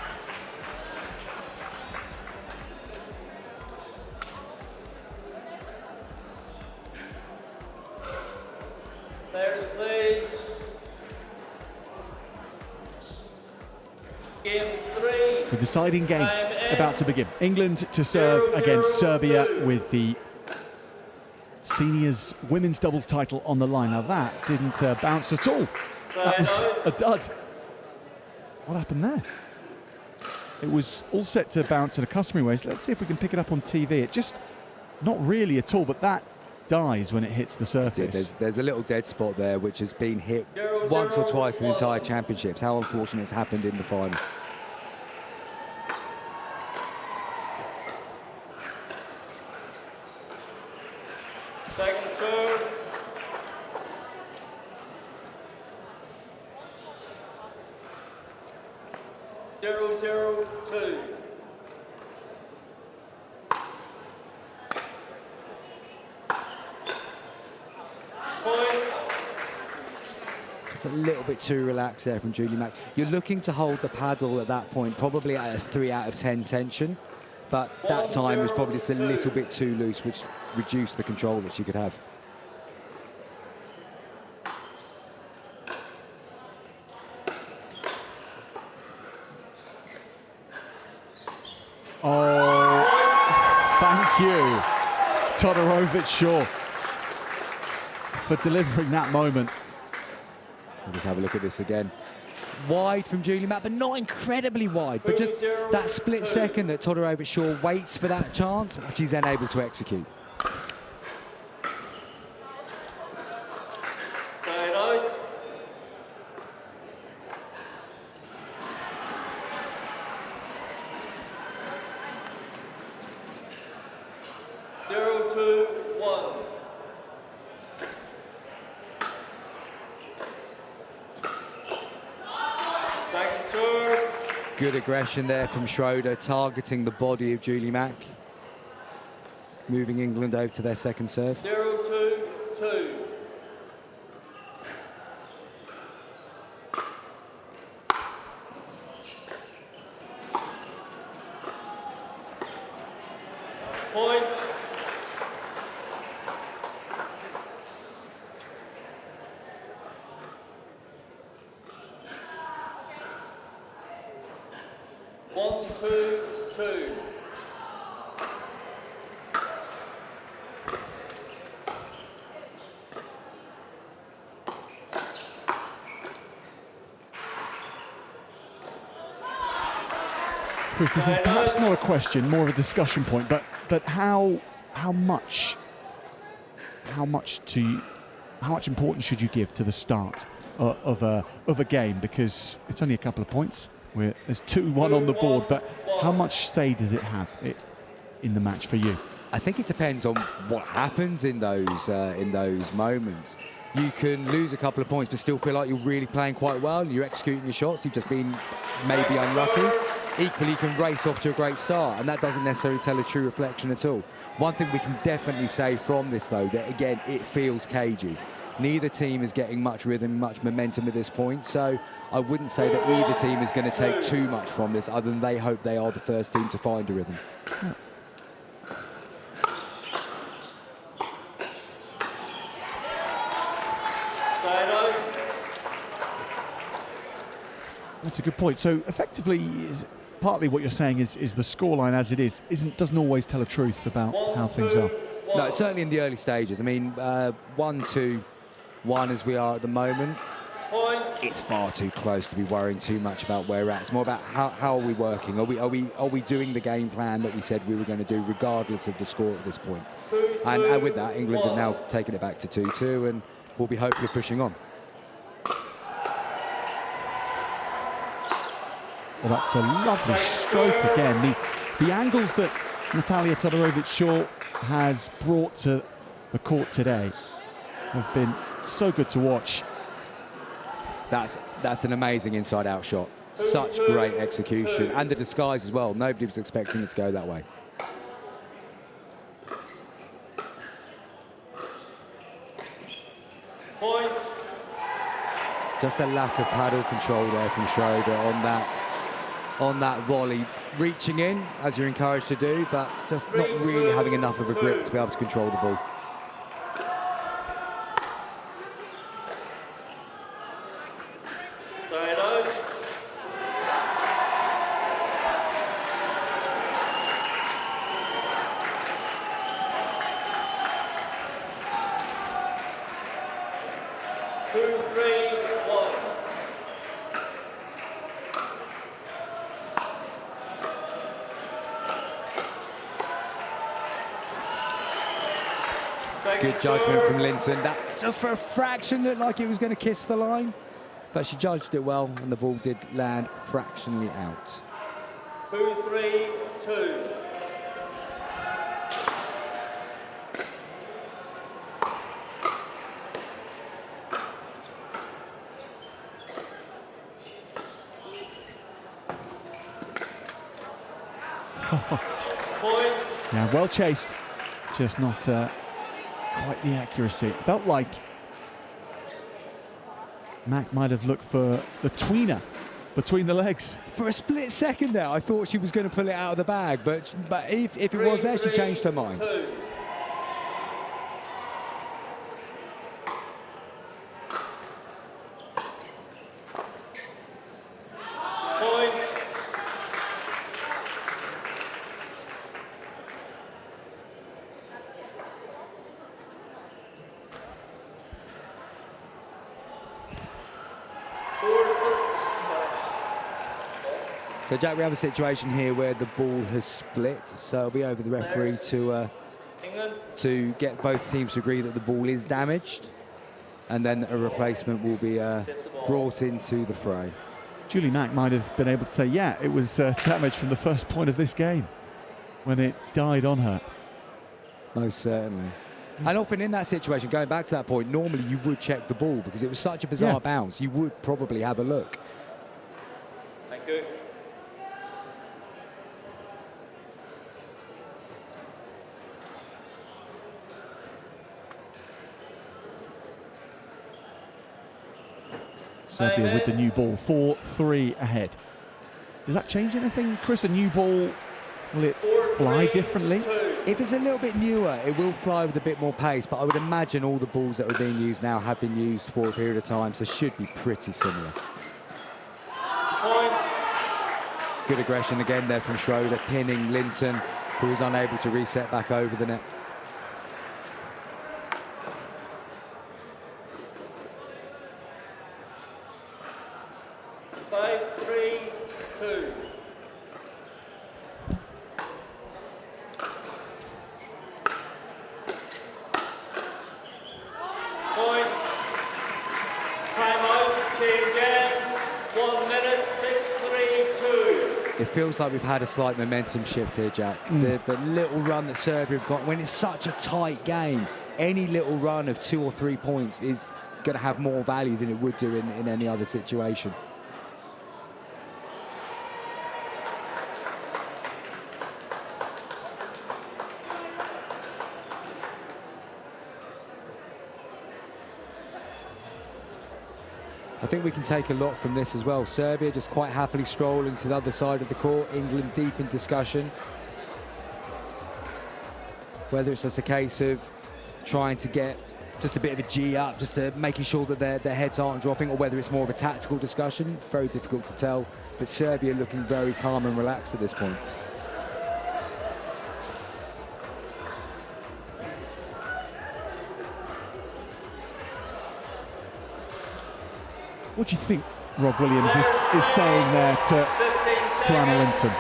[SPEAKER 6] Players, please. Game 3.
[SPEAKER 13] The deciding game about to begin. England to serve against Serbia with the seniors women's doubles title on the line. Now that didn't bounce at all. That was a dud. What happened there? It was all set to bounce in a customary way. So let's see if we can pick it up on TV. It just, not really at all, but that dies when it hits the surface.
[SPEAKER 12] There's a little dead spot there which has been hit once or twice in the entire championships. How unfortunate it's happened in the final.
[SPEAKER 6] Second serve. 0-0-2.
[SPEAKER 12] Just a little bit too relaxed there from Julie Mack. You're looking to hold the paddle at that point, probably at a 3 out of 10 tension, but that time was probably just a little bit too loose, which reduced the control that she could have.
[SPEAKER 1] Oh, thank you, Todorovic-Shaw, for delivering that moment.
[SPEAKER 12] We'll just have a look at this again. Wide from Julie Mack, but not incredibly wide, but just that split second that Todorovic-Shaw waits for that chance, she's then able to execute. Good aggression there from Schroeder, targeting the body of Julie Mack. Moving England over to their second serve.
[SPEAKER 6] 0-2-2. Point. One, two, two.
[SPEAKER 1] Chris, this is perhaps not a question, more of a discussion point, but how much importance should you give to the start of a game, because it's only a couple of points. There's 2-1 on the board, but how much say does it have in the match for you?
[SPEAKER 12] I think it depends on what happens in those moments. You can lose a couple of points but still feel like you're really playing quite well and you're executing your shots. You've just been maybe unlucky. Equally, you can race off to a great start, and that doesn't necessarily tell a true reflection at all. One thing we can definitely say from this, though, that again, it feels cagey. Neither team is getting much rhythm, much momentum at this point, so I wouldn't say that either team is going to take too much from this, other than they hope they are the first team to find a rhythm.
[SPEAKER 1] Yeah. That's a good point. So effectively, partly what you're saying is the scoreline as it is doesn't always tell the truth about how things are.
[SPEAKER 12] No, certainly in the early stages. I mean, 1-2-1 as we are at the moment, it's far too close to be worrying too much about where we're at. It's more about how are we working? Are we doing the game plan that we said we were going to do, regardless of the score at this point? And with that, England have now taken it back to 2-2, and will be hopefully pushing on.
[SPEAKER 1] Well, that's a lovely stroke again. The angles that Natalia Todorovic-Shaw has brought to the court today have been so good to watch.
[SPEAKER 12] That's an amazing inside-out shot. Such great execution, and the disguise as well. Nobody was expecting it to go that way.
[SPEAKER 6] Point.
[SPEAKER 12] Just a lack of paddle control there from Schroeder on that volley, reaching in as you're encouraged to do, but just not really having enough of a grip to be able to control the ball. Good judgment from Linton. That just for a fraction looked like it was going to kiss the line, but she judged it well, and the ball did land fractionally out.
[SPEAKER 6] 2-3-2.
[SPEAKER 13] Yeah, well chased, just not quite the accuracy. Felt like Mac might have looked for the tweener between the legs.
[SPEAKER 12] For a split second there, I thought she was going to pull it out of the bag, but if it was there, she changed her mind. So, Jack, we have a situation here where the ball has split, so it'll be over the referee to get both teams to agree that the ball is damaged, and then a replacement will be brought into the fray.
[SPEAKER 13] Julie Mack might have been able to say, yeah, it was damage from the first point of this game when it died on her.
[SPEAKER 12] Most certainly. And often in that situation, going back to that point, normally you would check the ball because it was such a bizarre bounce. You would probably have a look.
[SPEAKER 6] Thank you.
[SPEAKER 13] Serbia with the new ball, 4-3 ahead. Does that change anything, Chris? A new ball, will it fly differently?
[SPEAKER 12] If it's a little bit newer, it will fly with a bit more pace, but I would imagine all the balls that are being used now have been used for a period of time, so should be pretty similar. Good aggression again there from Schroeder, pinning Linton, who was unable to reset back over the net. It feels like we've had a slight momentum shift here, Jack. The little run that Serbia have got, when it's such a tight game, any little run of 2 or 3 points is going to have more value than it would do in any other situation. I think we can take a lot from this as well. Serbia just quite happily strolling to the other side of the court. England deep in discussion. Whether it's just a case of trying to get just a bit of a G up, just to making sure that their heads aren't dropping, or whether it's more of a tactical discussion, very difficult to tell. But Serbia looking very calm and relaxed at this point.
[SPEAKER 13] What do you think Rob Williams is saying there to Anna Linton?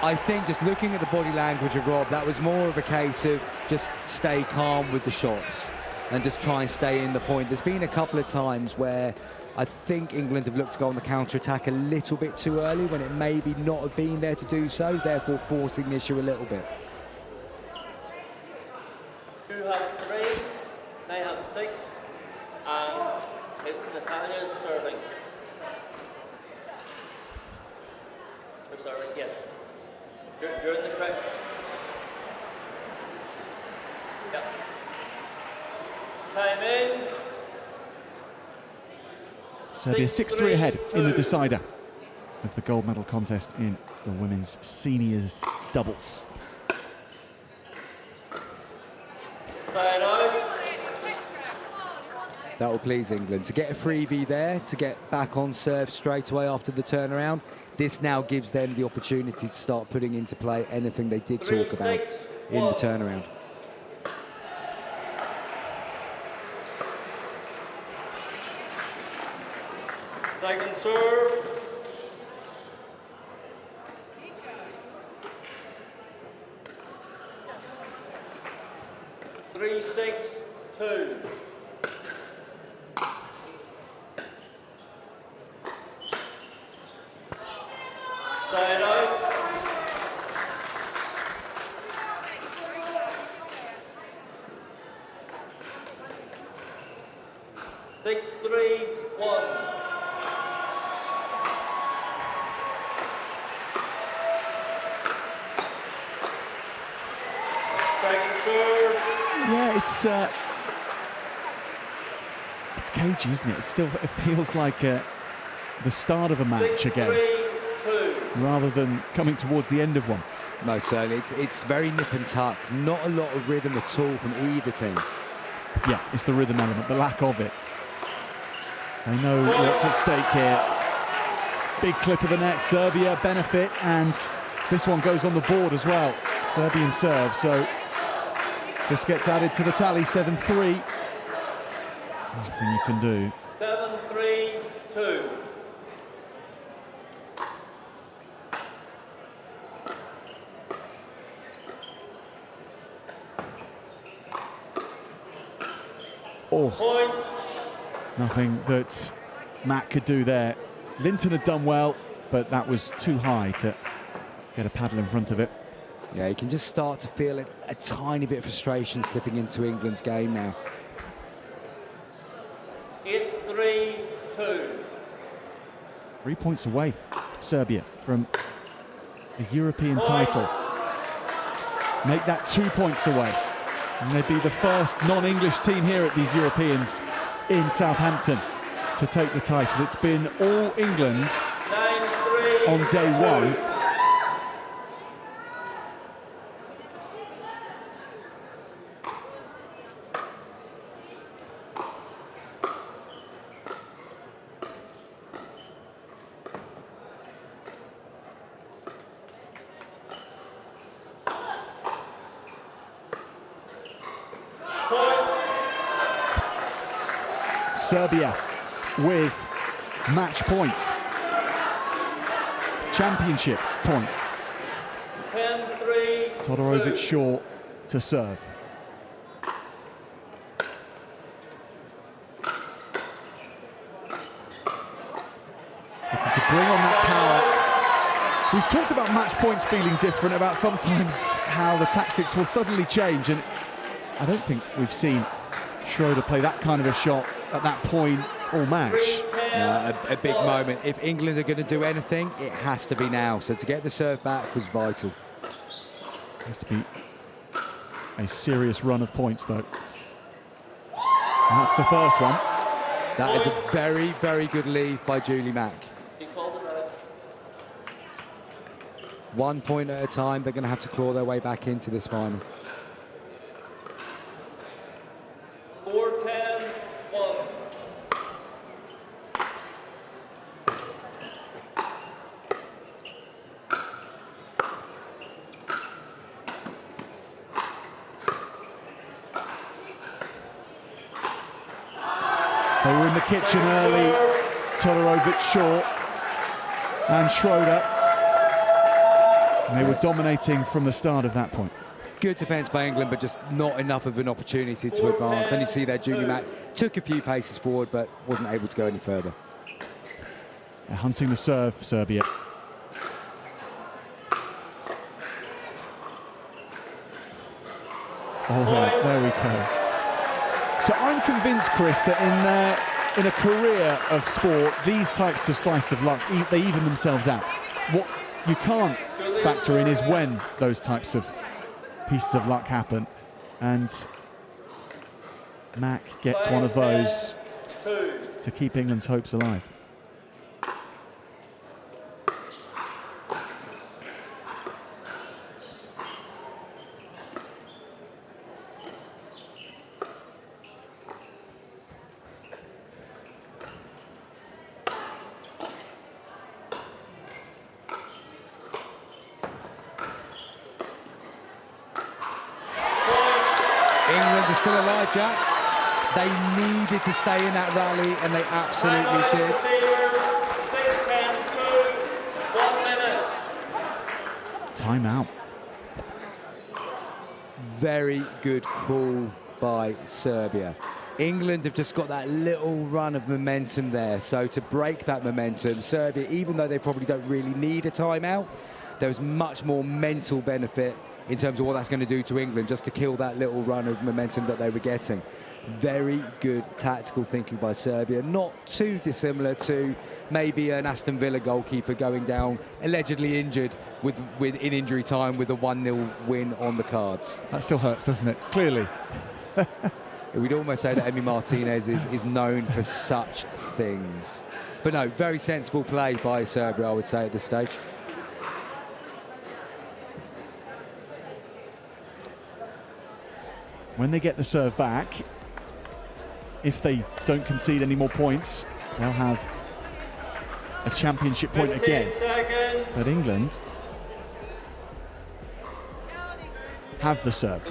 [SPEAKER 12] I think just looking at the body language of Rob, that was more of a case of just stay calm with the shots and just try and stay in the point. There's been a couple of times where I think England have looked to go on the counter-attack a little bit too early when it maybe not have been there to do so, therefore forcing the issue a little bit.
[SPEAKER 6] You have 3, they have 6, and it's Natalia serving. We're serving, yes. You're in the correct. Yeah. Time in.
[SPEAKER 13] Serbia 6-3 ahead in the decider of the gold medal contest in the women's seniors doubles.
[SPEAKER 12] That will please England. To get a freebie there, to get back on serve straight away after the turnaround, this now gives them the opportunity to start putting into play anything they did talk about in the turnaround.
[SPEAKER 6] Second serve. Three, 6, 2. Side out. Six, 3, 1. Second serve.
[SPEAKER 13] Yeah, it's cagey, isn't it? It feels like the start of a match again, rather than coming towards the end of one.
[SPEAKER 12] Most certainly, it's very nip and tuck. Not a lot of rhythm at all from either team.
[SPEAKER 13] Yeah, it's the rhythm element, the lack of it. They know what's at stake here. Big clip of the net, Serbia benefit, and this one goes on the board as well. Serbian serve, so this gets added to the tally, 7-3. Nothing you can do.
[SPEAKER 6] 7-3-2.
[SPEAKER 13] Oh,
[SPEAKER 6] Point.
[SPEAKER 13] nothing that Matt could do there. Linton had done well, but that was too high to get a paddle in front of it.
[SPEAKER 12] Yeah, you can just start to feel a tiny bit of frustration slipping into England's game now.
[SPEAKER 6] 8-3-2.
[SPEAKER 13] 3 points away, Serbia, from the European title. Make that 2 points away. And they'd be the first non-English team here at these Europeans in Southampton to take the title. It's been all England
[SPEAKER 6] 9-3
[SPEAKER 13] on day one. Serbia with match points, championship points.
[SPEAKER 6] 10-3.
[SPEAKER 13] Todorovic short to serve. Looking to bring on that power. We've talked about match points feeling different, about sometimes how the tactics will suddenly change, and I don't think we've seen Schroeder play that kind of a shot at that point all match.
[SPEAKER 12] No, a big moment. If England are going to do anything, it has to be now. So to get the serve back was vital.
[SPEAKER 13] Has to be a serious run of points, though. And that's the first one.
[SPEAKER 12] That is a very, very good lead by Julie Mack. 1 point at a time. They're going to have to claw their way back into this final.
[SPEAKER 6] 4-10-1.
[SPEAKER 13] They were in the kitchen early. Todorovic short and Schroeder. And they were dominating from the start of that point.
[SPEAKER 12] Good defence by England, but just not enough of an opportunity to advance. And you see there, Julie Mack took a few paces forward, but wasn't able to go any further.
[SPEAKER 13] They're hunting the serve, Serbia. Oh, there we go. So I'm convinced, Chris, that in a career of sport, these types of slice of luck, they even themselves out. What you can't factor in is when those types of pieces of luck happen. And Mack gets one of those to keep England's hopes alive.
[SPEAKER 12] England are still alive, Jack. They needed to stay in that rally, and they absolutely did.
[SPEAKER 6] 6-10-2, 1 minute.
[SPEAKER 13] Timeout.
[SPEAKER 12] Very good call by Serbia. England have just got that little run of momentum there. So to break that momentum, Serbia, even though they probably don't really need a timeout, there was much more mental benefit in terms of what that's going to do to England, just to kill that little run of momentum that they were getting. Very good tactical thinking by Serbia, not too dissimilar to maybe an Aston Villa goalkeeper going down, allegedly injured in injury time with a 1-0 win on the cards.
[SPEAKER 13] That still hurts, doesn't it? Clearly.
[SPEAKER 12] We'd almost say that Emi Martinez is known for such things. But no, very sensible play by Serbia, I would say, at this stage.
[SPEAKER 13] When they get the serve back, if they don't concede any more points, they'll have a championship point again.
[SPEAKER 6] Seconds.
[SPEAKER 13] But England have the serve.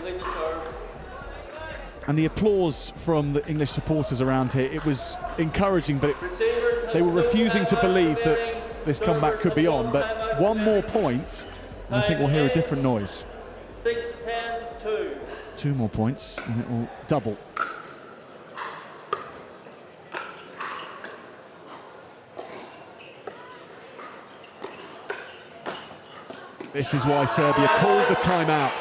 [SPEAKER 13] And the applause from the English supporters around here, it was encouraging, but they were refusing to believe that this comeback could be on. But one more point, and I think we'll hear a different noise.
[SPEAKER 6] 6-10-2.
[SPEAKER 13] 2 more points, and it will double. This is why Serbia called the timeout,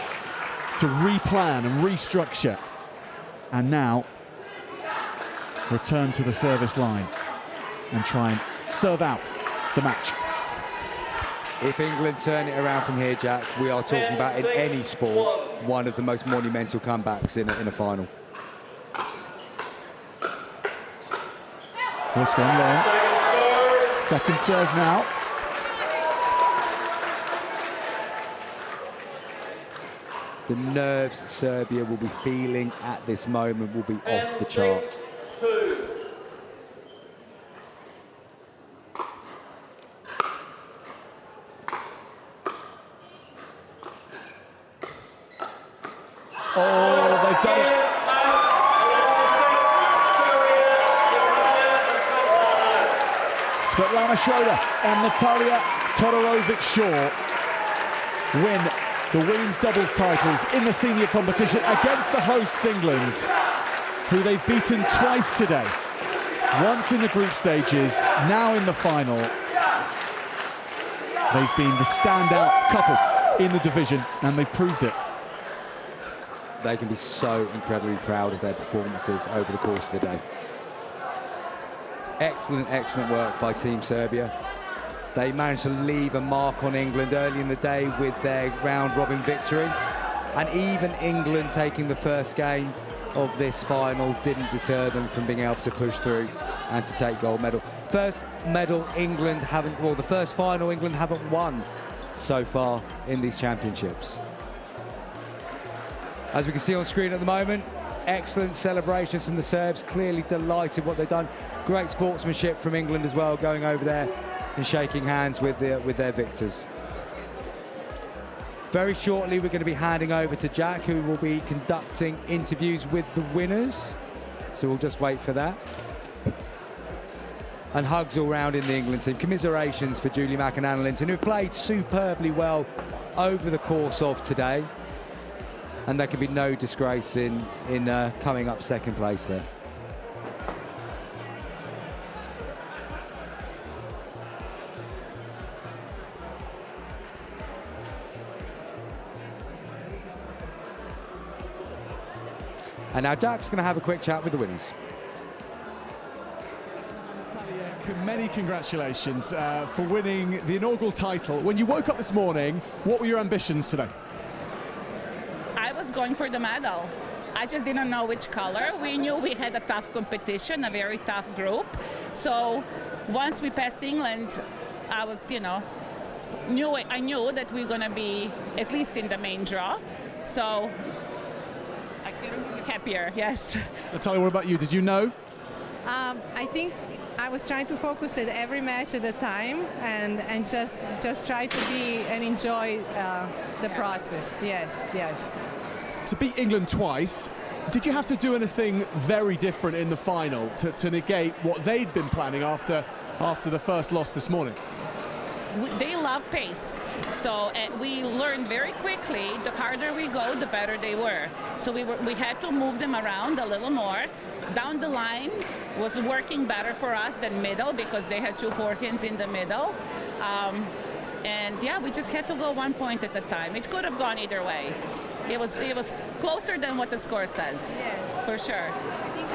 [SPEAKER 13] to replan and restructure, and now return to the service line and try and serve out the match.
[SPEAKER 12] If England turn it around from here, Jack, we are talking about, in any sport, one of the most monumental comebacks in a final.
[SPEAKER 13] First one long. Second serve now.
[SPEAKER 12] The nerves Serbia will be feeling at this moment will be off the chart.
[SPEAKER 6] 6-2.
[SPEAKER 13] Oh, they've done it. Svetlana Schroeder and Natalia Todorovic-Shaw win the women's doubles titles in the senior competition against the hosts England, who they've beaten twice today. Once in the group stages, now in the final. They've been the standout couple in the division, and they've proved it.
[SPEAKER 12] They can be so incredibly proud of their performances over the course of the day. Excellent, excellent work by Team Serbia. They managed to leave a mark on England early in the day with their round-robin victory. And even England taking the first game of this final didn't deter them from being able to push through and to take gold medal. First medal England haven't, well, the first final England haven't won so far in these championships. As we can see on screen at the moment, excellent celebrations from the Serbs, clearly delighted what they've done. Great sportsmanship from England as well, going over there and shaking hands with their victors. Very shortly, we're going to be handing over to Jack, who will be conducting interviews with the winners. So we'll just wait for that. And hugs all round in the England team. Commiserations for Julie Mack and Anna Linton, who've played superbly well over the course of today. And there can be no disgrace in coming up second place there. And now Jack's going to have a quick chat with the winners.
[SPEAKER 1] Natalia, many congratulations for winning the inaugural title. When you woke up this morning, what were your ambitions today?
[SPEAKER 21] I was going for the medal. I just didn't know which color. We knew we had a tough competition, a very tough group. So once we passed England, I was, I knew that we were going to be at least in the main draw. So I couldn't be happier, yes.
[SPEAKER 1] Natalia, what about you? Did you know?
[SPEAKER 20] I think I was trying to focus at every match at a time and just try to be and enjoy the process. Yes.
[SPEAKER 1] To beat England twice, did you have to do anything very different in the final to negate what they'd been planning after the first loss this morning?
[SPEAKER 21] They love pace, so we learned very quickly, the harder we go, the better they were. So we had to move them around a little more. Down the line was working better for us than middle, because they had 2 forehands in the middle. And yeah, we just had to go 1 point at a time. It could have gone either way. It was closer than what the score says, for sure.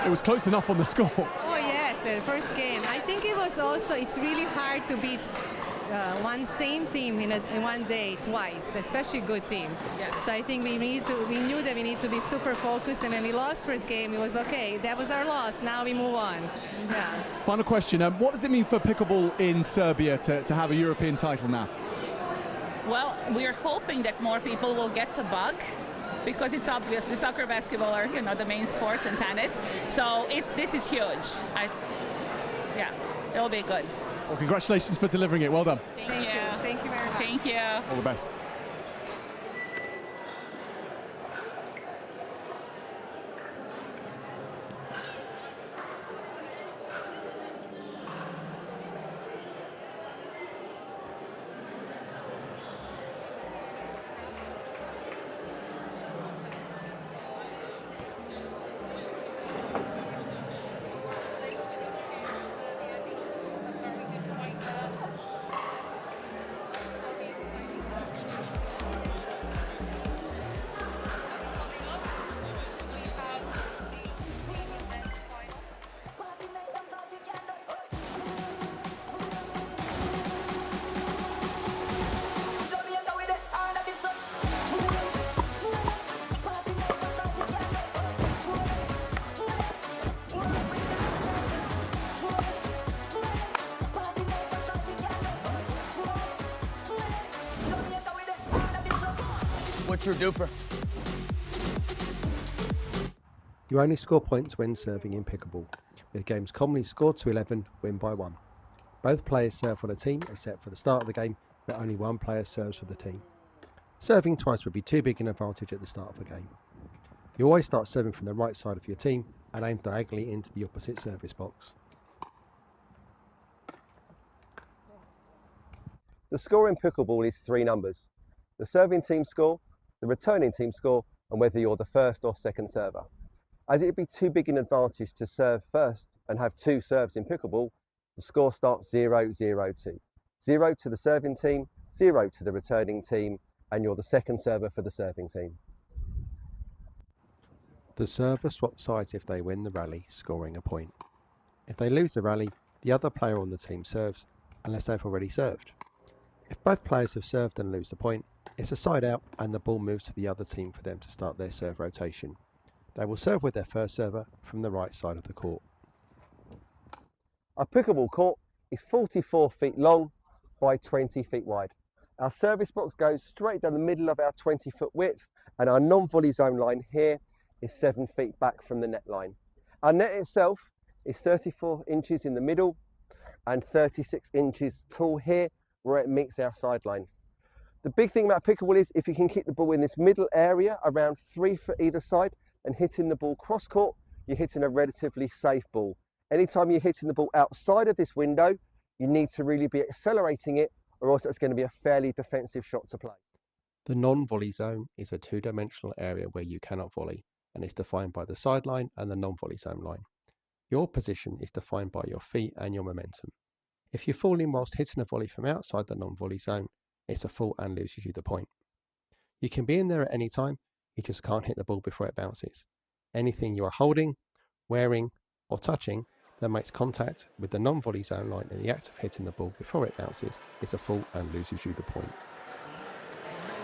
[SPEAKER 1] it was close enough on the score.
[SPEAKER 20] Oh yes, first game. I think it was also, it's really hard to beat one same team in one day twice, especially good team.
[SPEAKER 2] Yeah.
[SPEAKER 20] So I think we knew that we need to be super focused, and when we lost first game, it was okay. That was our loss. Now we move on. Yeah.
[SPEAKER 1] Final question, what does it mean for pickleball in Serbia to have a European title now?
[SPEAKER 21] Well, we're hoping that more people will get the bug, because it's obviously soccer, basketball are, you know, the main sports, and tennis. So this is huge. Yeah, it'll be good.
[SPEAKER 1] Well, congratulations for delivering it. Well done.
[SPEAKER 21] Thank you.
[SPEAKER 20] Thank you very much.
[SPEAKER 21] Thank you.
[SPEAKER 1] All the best.
[SPEAKER 5] What's your Dupr?
[SPEAKER 4] You only score points when serving in pickleball, with games commonly scored to 11, win by 1. Both players serve for the team, except for the start of the game, that only one player serves for the team. Serving twice would be too big an advantage at the start of a game. You always start serving from the right side of your team and aim diagonally into the opposite service box.
[SPEAKER 3] The score in pickleball is 3 numbers: the serving team score, the returning team score, and whether you're the first or second server. As it would be too big an advantage to serve first and have 2 serves in pickleball, the score starts 0-0-2. 0 to the serving team, 0 to the returning team, and you're the second server for the serving team.
[SPEAKER 4] The server swaps sides if they win the rally, scoring a point. If they lose the rally, the other player on the team serves, unless they've already served. If both players have served and lose the point, it's a side out and the ball moves to the other team for them to start their serve rotation. They will serve with their first server from the right side of the court.
[SPEAKER 3] Our pickleball court is 44 feet long by 20 feet wide. Our service box goes straight down the middle of our 20-foot width, and our non-volley zone line here is 7 feet back from the net line. Our net itself is 34 inches in the middle and 36 inches tall here where it meets our sideline. The big thing about pickleball is if you can keep the ball in this middle area around 3 foot either side and hitting the ball cross court, you're hitting a relatively safe ball. Anytime you're hitting the ball outside of this window, you need to really be accelerating it, or else it's going to be a fairly defensive shot to play.
[SPEAKER 4] The non-volley zone is a 2-dimensional area where you cannot volley, and is defined by the sideline and the non-volley zone line. Your position is defined by your feet and your momentum. If you fall in whilst hitting a volley from outside the non-volley zone, it's a fault and loses you the point. You can be in there at any time, you just can't hit the ball before it bounces. Anything you are holding, wearing, or touching that makes contact with the non-volley zone line in the act of hitting the ball before it bounces is a fault and loses you the point.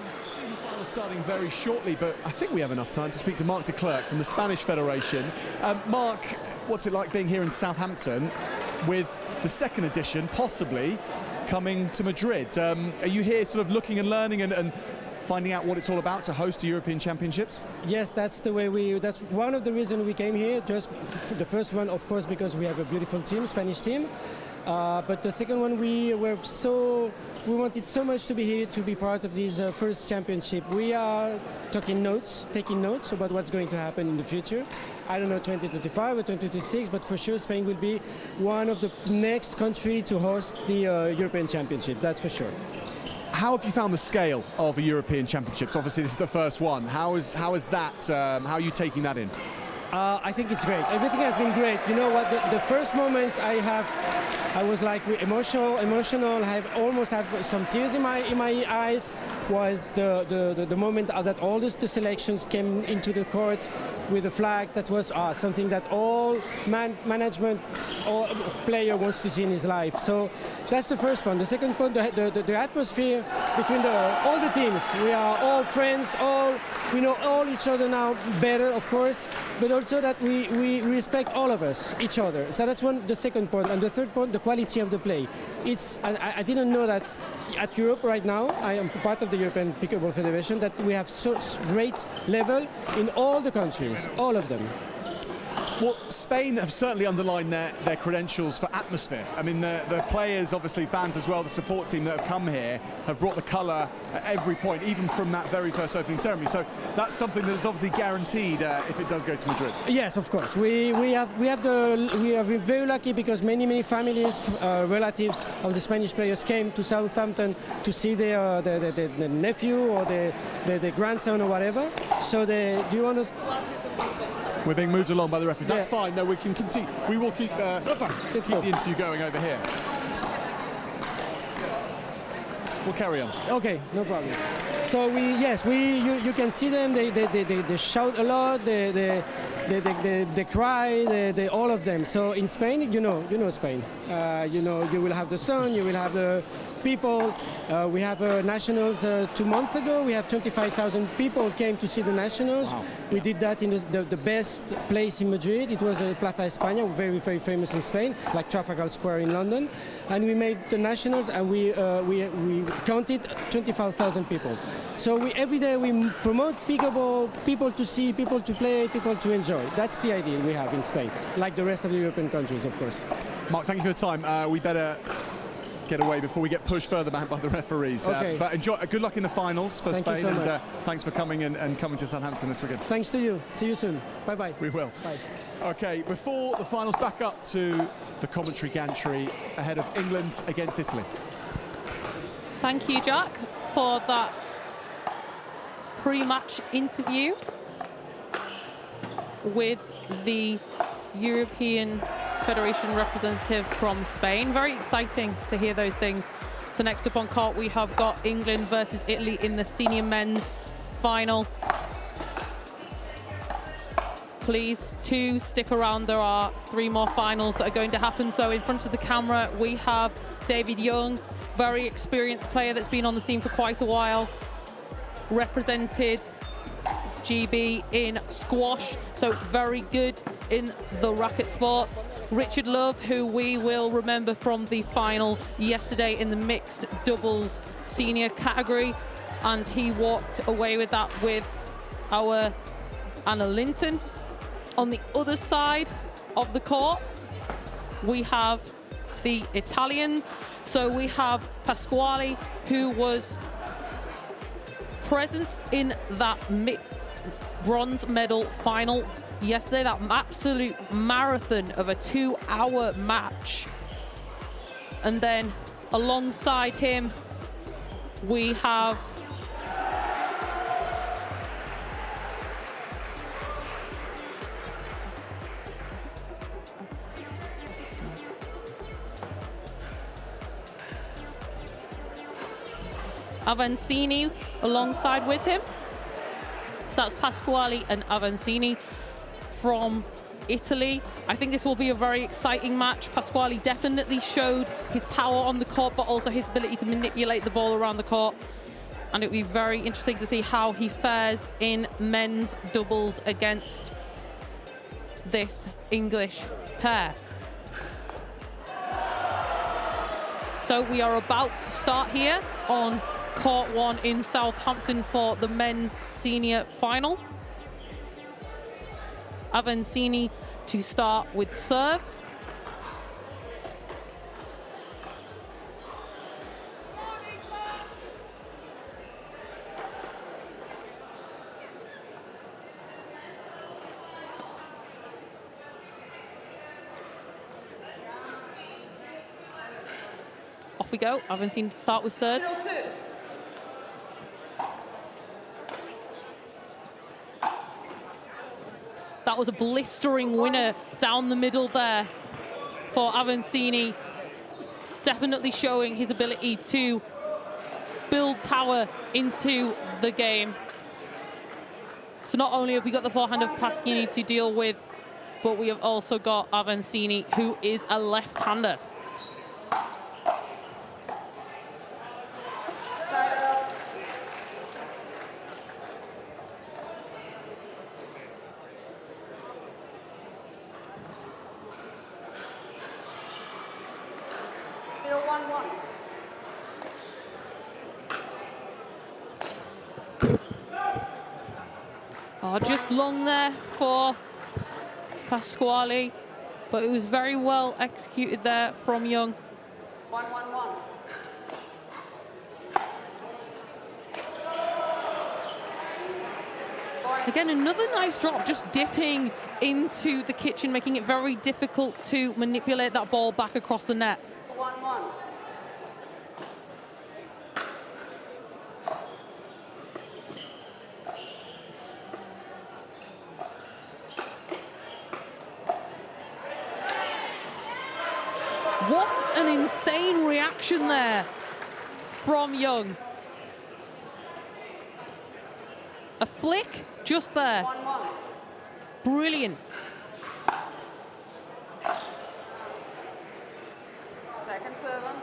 [SPEAKER 1] Semi-final starting very shortly, but I think we have enough time to speak to Marc de Klerk from the Spanish Federation. Marc, what's it like being here in Southampton with the second edition possibly coming to Madrid? Are you here sort of looking and learning and finding out what it's all about to host the European Championships?
[SPEAKER 10] Yes, that's the way that's one of the reasons we came here. Just the first one, of course, because we have a beautiful team, Spanish team. But the second one, we wanted so much to be here to be part of this first championship. We are taking notes about what's going to happen in the future. I don't know 2025 or 2026, but for sure Spain will be one of the next country to host the European Championship. That's for sure.
[SPEAKER 1] How have you found the scale of the European Championships? Obviously, this is the first one. How is that? How are you taking that in?
[SPEAKER 10] I think it's great. Everything has been great. You know what? The first moment I have I was like emotional. I almost have some tears in my eyes. Was the moment that all the selections came into the court with the flag. That was something that all management or player wants to see in his life. So that's the first point. The second point, the atmosphere between all the teams. We are all friends. We know all each other now better, of course, but also that we respect all of us, each other. So that's the second point. And the third point, the quality of the play. I didn't know that at Europe right now. I am part of the European Pickleball Federation, that we have such great level in all the countries, all of them.
[SPEAKER 1] Well, Spain have certainly underlined their credentials for atmosphere. I mean, the players, obviously fans as well, the support team that have come here have brought the colour at every point, even from that very first opening ceremony. So that's something that is obviously guaranteed if it does go to Madrid.
[SPEAKER 10] Yes, of course. We have been very lucky because many families, relatives of the Spanish players came to Southampton to see their nephew or the grandson or whatever. So do you want to?
[SPEAKER 1] We're being moved along by the referees. That's fine. No, we can continue. We will keep the interview going over here. We'll carry on.
[SPEAKER 10] Okay, no problem. So you can see them. They shout a lot. They cry. All of them. So in Spain, you know Spain. You will have the sun. You will have the people. We have nationals 2 months ago. We have 25,000 people came to see the nationals. Wow. We did that in the best place in Madrid. It was Plaza España, very famous in Spain, like Trafalgar Square in London. And we made the nationals, and we counted 25,000 people. So every day we promote pickleball, people to see, people to play, people to enjoy. That's the idea we have in Spain, like the rest of the European countries, of course.
[SPEAKER 1] Mark, thank you for your time. We better get away before we get pushed further back by the referees.
[SPEAKER 10] Okay.
[SPEAKER 1] But enjoy. Good luck in the finals for
[SPEAKER 10] Thank
[SPEAKER 1] Spain,
[SPEAKER 10] you so
[SPEAKER 1] and
[SPEAKER 10] much.
[SPEAKER 1] Thanks for coming and coming to Southampton this weekend.
[SPEAKER 10] Thanks to you. See you soon. Bye-bye.
[SPEAKER 1] We will.
[SPEAKER 10] Bye.
[SPEAKER 1] Okay, before the finals, back up to the commentary gantry ahead of England against Italy.
[SPEAKER 2] Thank you, Jack, for that pre-match interview with the European Federation representative from Spain. Very exciting to hear those things. So next up on court, we have got England versus Italy in the senior men's final. Please, stick around. There are 3 more finals that are going to happen. So in front of the camera, we have David Young, very experienced player that's been on the scene for quite a while, represented GB in squash, so very good in the racket sports. Richard Love, who we will remember from the final yesterday in the mixed doubles senior category, and he walked away with that with our Anna Linton. On the other side of the court, we have the Italians. So we have Pasquale, who was present in that bronze medal final yesterday, that absolute marathon of a 2-hour match. And then alongside him, we have Avancini alongside with him. So that's Pasquale and Avancini from Italy. I think this will be a very exciting match. Pasquale definitely showed his power on the court, but also his ability to manipulate the ball around the court. And it will be very interesting to see how he fares in men's doubles against this English pair. So we are about to start here on Court 1 in Southampton for the men's senior final. Avancini to start with serve. Off we go. Avancini to start with serve. That was a blistering winner down the middle there for Avancini. definitely showing his ability to build power into the game. So not only have we got the forehand of Pasquini to deal with, but we have also got Avancini, who is a left-hander.
[SPEAKER 7] Side out. Zero, 1-1.
[SPEAKER 2] Oh, just long there for Pasquale, but it was very well executed there from Young.
[SPEAKER 7] 1-1-1.
[SPEAKER 2] Again, another nice drop, just dipping into the kitchen, making it very difficult to manipulate that ball back across the net.
[SPEAKER 7] 1-1.
[SPEAKER 2] What an insane reaction there from Young. A flick just there.
[SPEAKER 7] 1-1.
[SPEAKER 2] Brilliant.
[SPEAKER 7] Second server.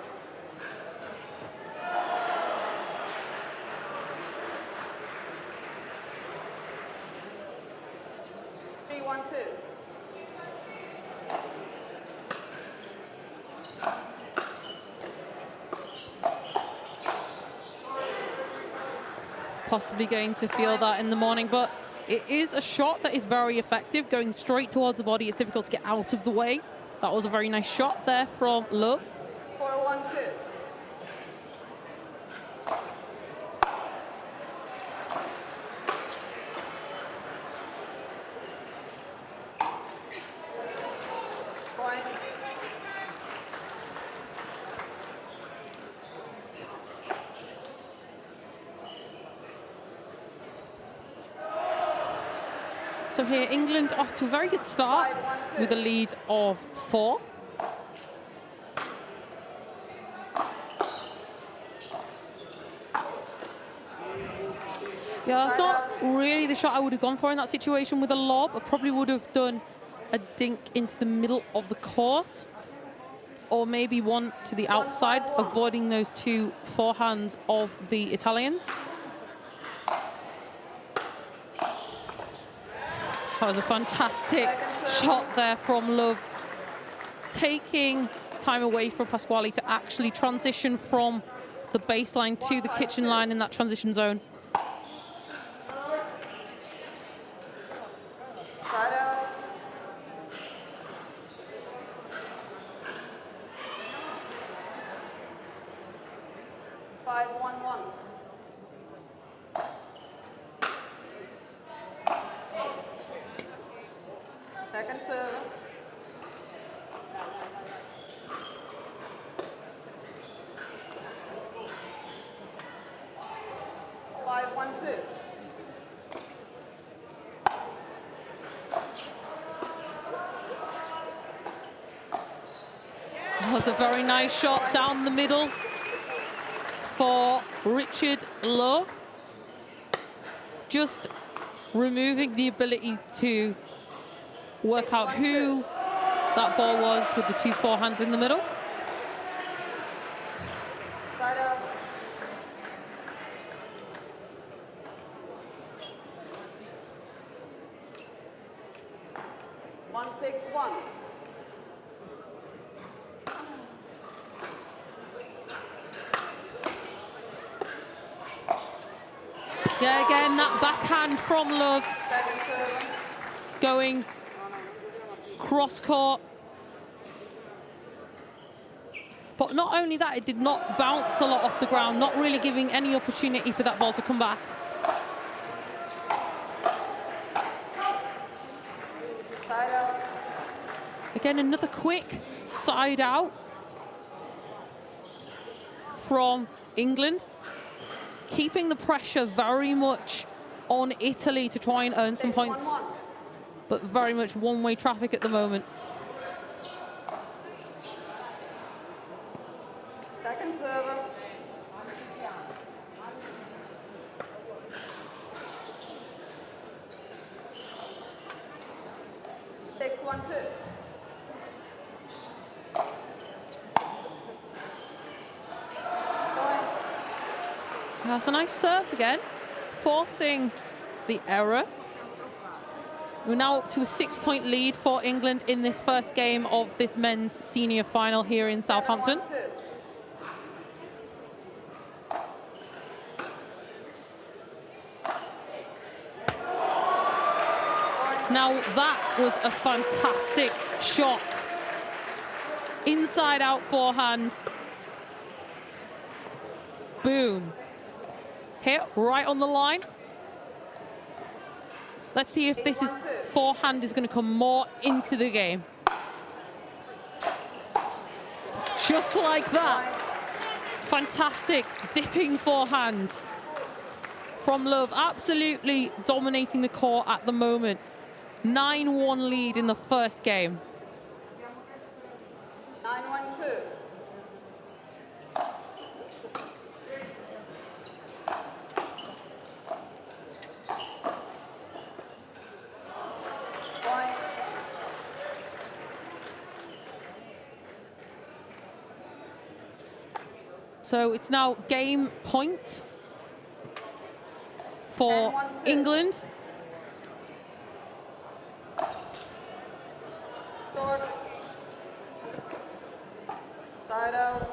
[SPEAKER 7] Three, 1-2.
[SPEAKER 2] Possibly going to feel that in the morning, but it is a shot that is very effective, going straight towards the body. It's difficult to get out of the way. That was a very nice shot there from Love.
[SPEAKER 7] 4-1-2. Point.
[SPEAKER 2] So here, England off to a very good start with a lead of 4. Yeah, that's not really the shot I would have gone for in that situation with a lob. I probably would have done a dink into the middle of the court, or maybe one to the outside, avoiding those two forehands of the Italians. That was a fantastic shot there from Love, taking time away from Pasquale to actually transition from the baseline to the kitchen line in that transition zone.
[SPEAKER 7] Side out. Five, 1-1. Second serve. Five, 1-2.
[SPEAKER 2] That was a very nice shot down the middle for Richard Love. Just removing the ability to work out who that ball was with the two forehands in the middle.
[SPEAKER 7] Side out. One, 6-1.
[SPEAKER 2] Yeah, again, that backhand from Love,
[SPEAKER 7] Second serve.
[SPEAKER 2] going cross court. But not only that, it did not bounce a lot off the ground, not really giving any opportunity for that ball to come back.
[SPEAKER 7] Side out.
[SPEAKER 2] Again, another quick side out from England, keeping the pressure very much on Italy to try and earn some points, but very much one-way traffic at the moment.
[SPEAKER 7] Second server. Takes 1-2.
[SPEAKER 2] That's a nice serve again, forcing the error. We're now up to a 6-point lead for England in this first game of this men's senior final here in Southampton. Now that was a fantastic shot. Inside out forehand. Boom. Hit right on the line. Let's see if this forehand is going to come more into the game. Just like that. Fantastic dipping forehand from Love. Absolutely dominating the court at the moment. 9-1 lead in the first game.
[SPEAKER 7] 9-1-2.
[SPEAKER 2] So it's now game point for England.
[SPEAKER 7] Short. Side out.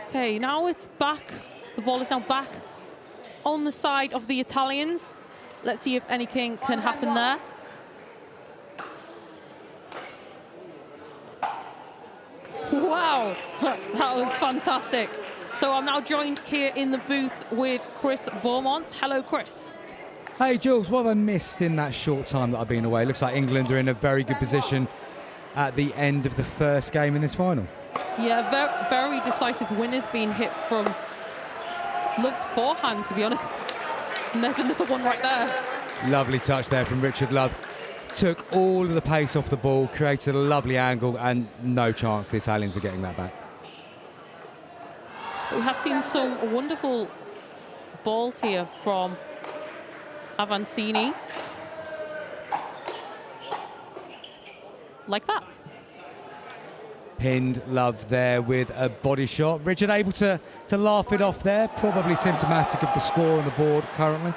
[SPEAKER 2] Okay, now it's back. The ball is now back on the side of the Italians. Let's see if anything can happen there. Wow, that was fantastic. So I'm now joined here in the booth with Chris Beaumont. Hello, Chris.
[SPEAKER 12] Hey, Jules, what have I missed in that short time that I've been away? Looks like England are in a very good position at the end of the first game in this final.
[SPEAKER 2] Yeah, very decisive winners being hit from Love's forehand, to be honest. And there's another one right there.
[SPEAKER 12] Lovely touch there from Richard Love. Took all of the pace off the ball, created a lovely angle, and no chance the Italians are getting that back.
[SPEAKER 2] We have seen some wonderful balls here from Avancini. Like that.
[SPEAKER 12] Pinned Love there with a body shot. Richard able to laugh it off there, probably symptomatic of the score on the board currently.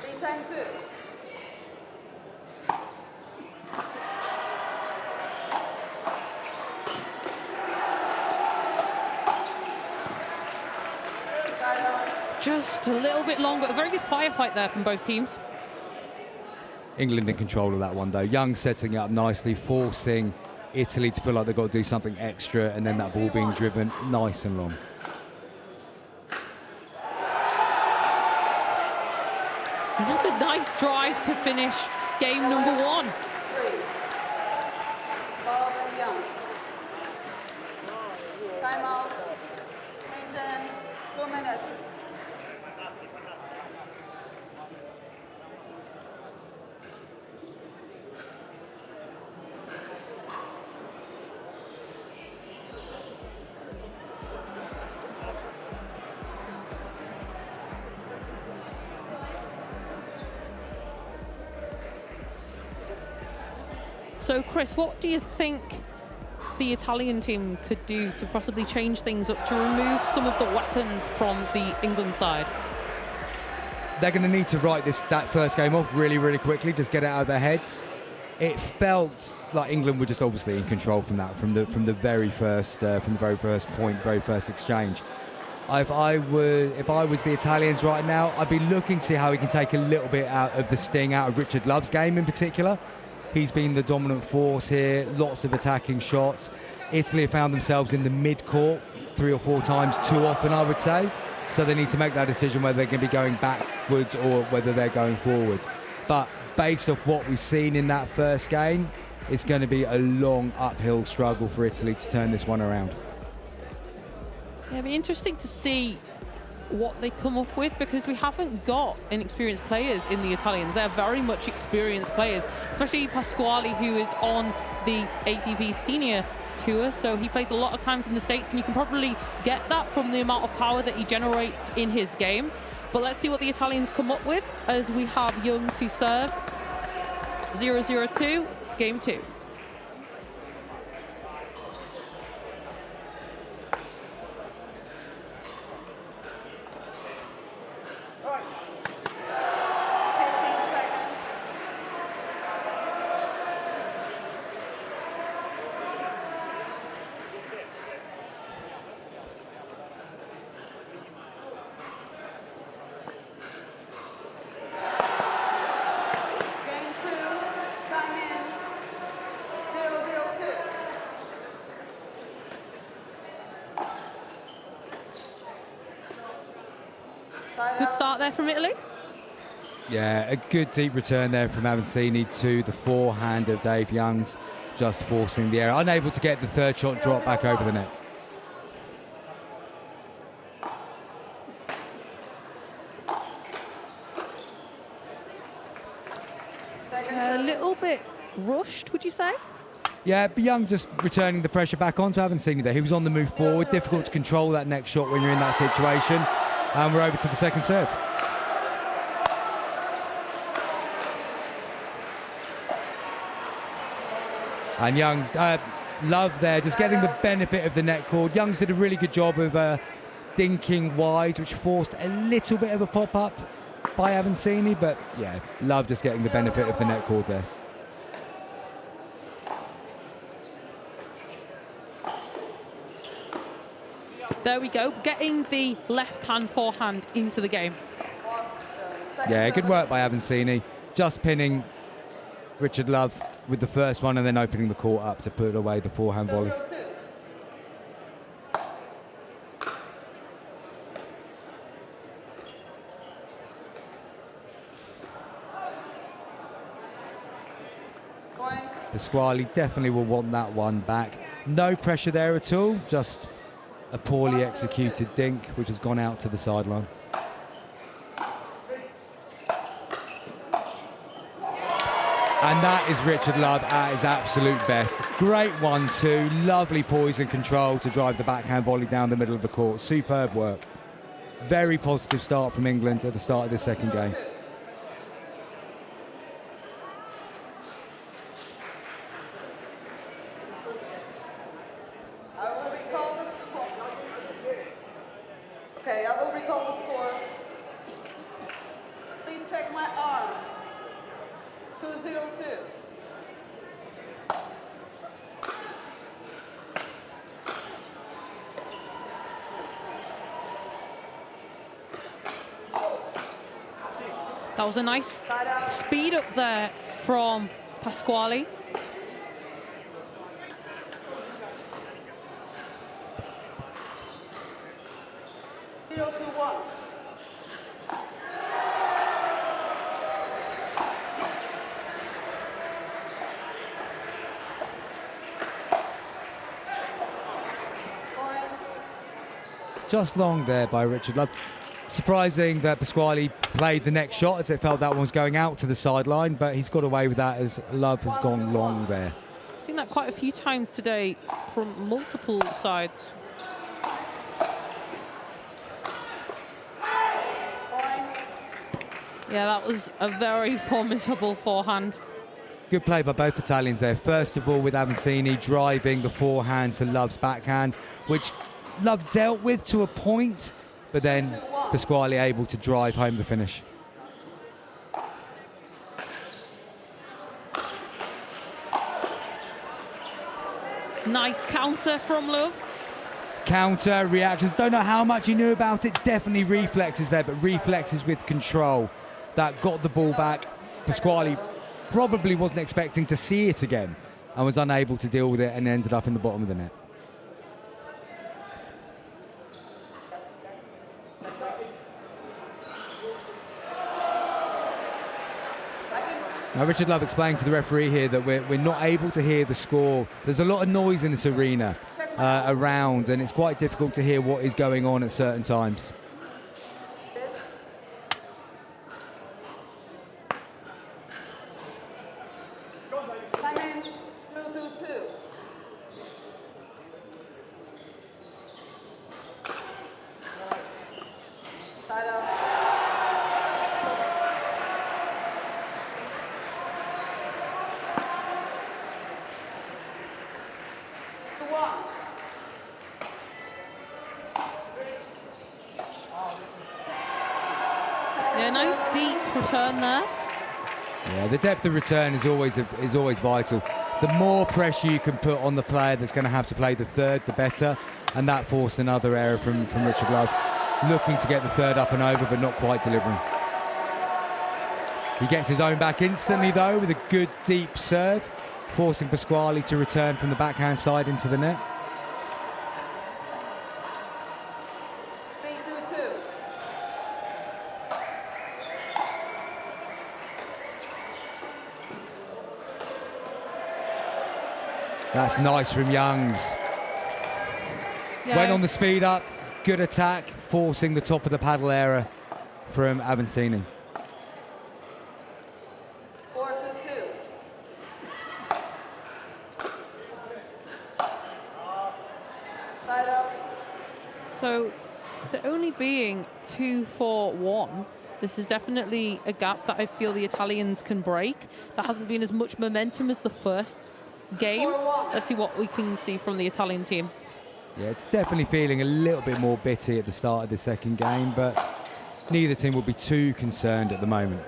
[SPEAKER 7] 3-10-2.
[SPEAKER 2] Just a little bit longer. A very good firefight there from both teams.
[SPEAKER 12] England in control of that one though. Young setting it up nicely, forcing Italy to feel like they've got to do something extra, and then that ball being driven nice and long.
[SPEAKER 2] Another nice drive to finish game number one.
[SPEAKER 7] 3. Love and Youngs. Timeout. Change hands. 2 minutes.
[SPEAKER 2] So, Chris, what do you think the Italian team could do to possibly change things up, to remove some of the weapons from the England side?
[SPEAKER 12] They're going to need to write that first game off really, really quickly, just get it out of their heads. It felt like England were just obviously in control from that, from the very first point, very first exchange. If I was the Italians right now, I'd be looking to see how he can take a little bit out of the sting out of Richard Love's game in particular. He's been the dominant force here, lots of attacking shots. Italy have found themselves in the mid-court 3 or 4 times too often, I would say. So they need to make that decision whether they're going to be going backwards or whether they're going forwards. But based off what we've seen in that first game, it's going to be a long uphill struggle for Italy to turn this one around.
[SPEAKER 2] Yeah, it'll be interesting to see what they come up with, because we haven't got inexperienced players in the Italians. They're very much experienced players, especially Pasquale, who is on the APP Senior Tour, so he plays a lot of times in the States, and you can probably get that from the amount of power that he generates in his game. But let's see what the Italians come up with as we have Young to serve. 0-0-2, game 2. Good start there from Italy.
[SPEAKER 12] Yeah, a good deep return there from Avancini to the forehand of Dave Youngs, just forcing the error. Unable to get the third shot drop back over the net.
[SPEAKER 2] A little bit rushed, would you say?
[SPEAKER 12] Yeah, but Young just returning the pressure back onto Avancini there. He was on the move forward. Difficult to control that next shot when you're in that situation. And we're over to the second serve. And Young's Love there, just getting the benefit of the net cord. Youngs did a really good job of dinking wide, which forced a little bit of a pop-up by Avancini, but yeah, Love just getting the benefit of the net cord there.
[SPEAKER 2] There we go, getting the left-hand forehand into the game.
[SPEAKER 12] Yeah, good work by Avancini. Just pinning Richard Love with the first one and then opening the court up to put away the forehand volley. Pasquale definitely will want that one back. No pressure there at all, just a poorly executed dink which has gone out to the sideline. And that is Richard Love at his absolute best. Great 1-2, lovely poise and control to drive the backhand volley down the middle of the court. Superb work. Very positive start from England at the start of this second game.
[SPEAKER 7] Okay, I will recall the score. Please check my arm. 2-0-2.
[SPEAKER 2] That was a nice speed up there from Pasquale.
[SPEAKER 12] Just long there by Richard Love. Surprising that Pasquale played the next shot as it felt that one was going out to the sideline, but he's got away with that as Love has gone long there.
[SPEAKER 2] I've seen that quite a few times today from multiple sides. Yeah, that was a very formidable forehand.
[SPEAKER 12] Good play by both Italians there. First of all with Avancini driving the forehand to Love's backhand, which Love dealt with to a point, but then Pasquale able to drive home the finish.
[SPEAKER 2] Nice counter from Love.
[SPEAKER 12] Counter, reactions, don't know how much he knew about it. Definitely reflexes there, but reflexes with control. That got the ball back. Pasquale probably wasn't expecting to see it again and was unable to deal with it and ended up in the bottom of the net. Now Richard Love explained to the referee here that we're not able to hear the score. There's a lot of noise in this arena around, and it's quite difficult to hear what is going on at certain times.
[SPEAKER 7] Time in, 2-2-2. Side out.
[SPEAKER 2] Yeah, nice deep return there.
[SPEAKER 12] Yeah, the depth of return is always vital. The more pressure you can put on the player that's going to have to play the third, the better. And that forced another error from Richard Love. Looking to get the third up and over, but not quite delivering. He gets his own back instantly, though, with a good deep serve, forcing Pasquale to return from the backhand side into the net.
[SPEAKER 7] 3-2-2.
[SPEAKER 12] That's nice from Youngs.
[SPEAKER 2] Yeah.
[SPEAKER 12] Went on the speed up, good attack, forcing the top of the paddle error from Avancini.
[SPEAKER 7] 4-2-2. Side out.
[SPEAKER 2] So, there only being 2-4-1, this is definitely a gap that I feel the Italians can break. There hasn't been as much momentum as the first game. Let's see what we can see from the Italian team.
[SPEAKER 12] Yeah, it's definitely feeling a little bit more bitty at the start of the second game, but neither team will be too concerned at the moment.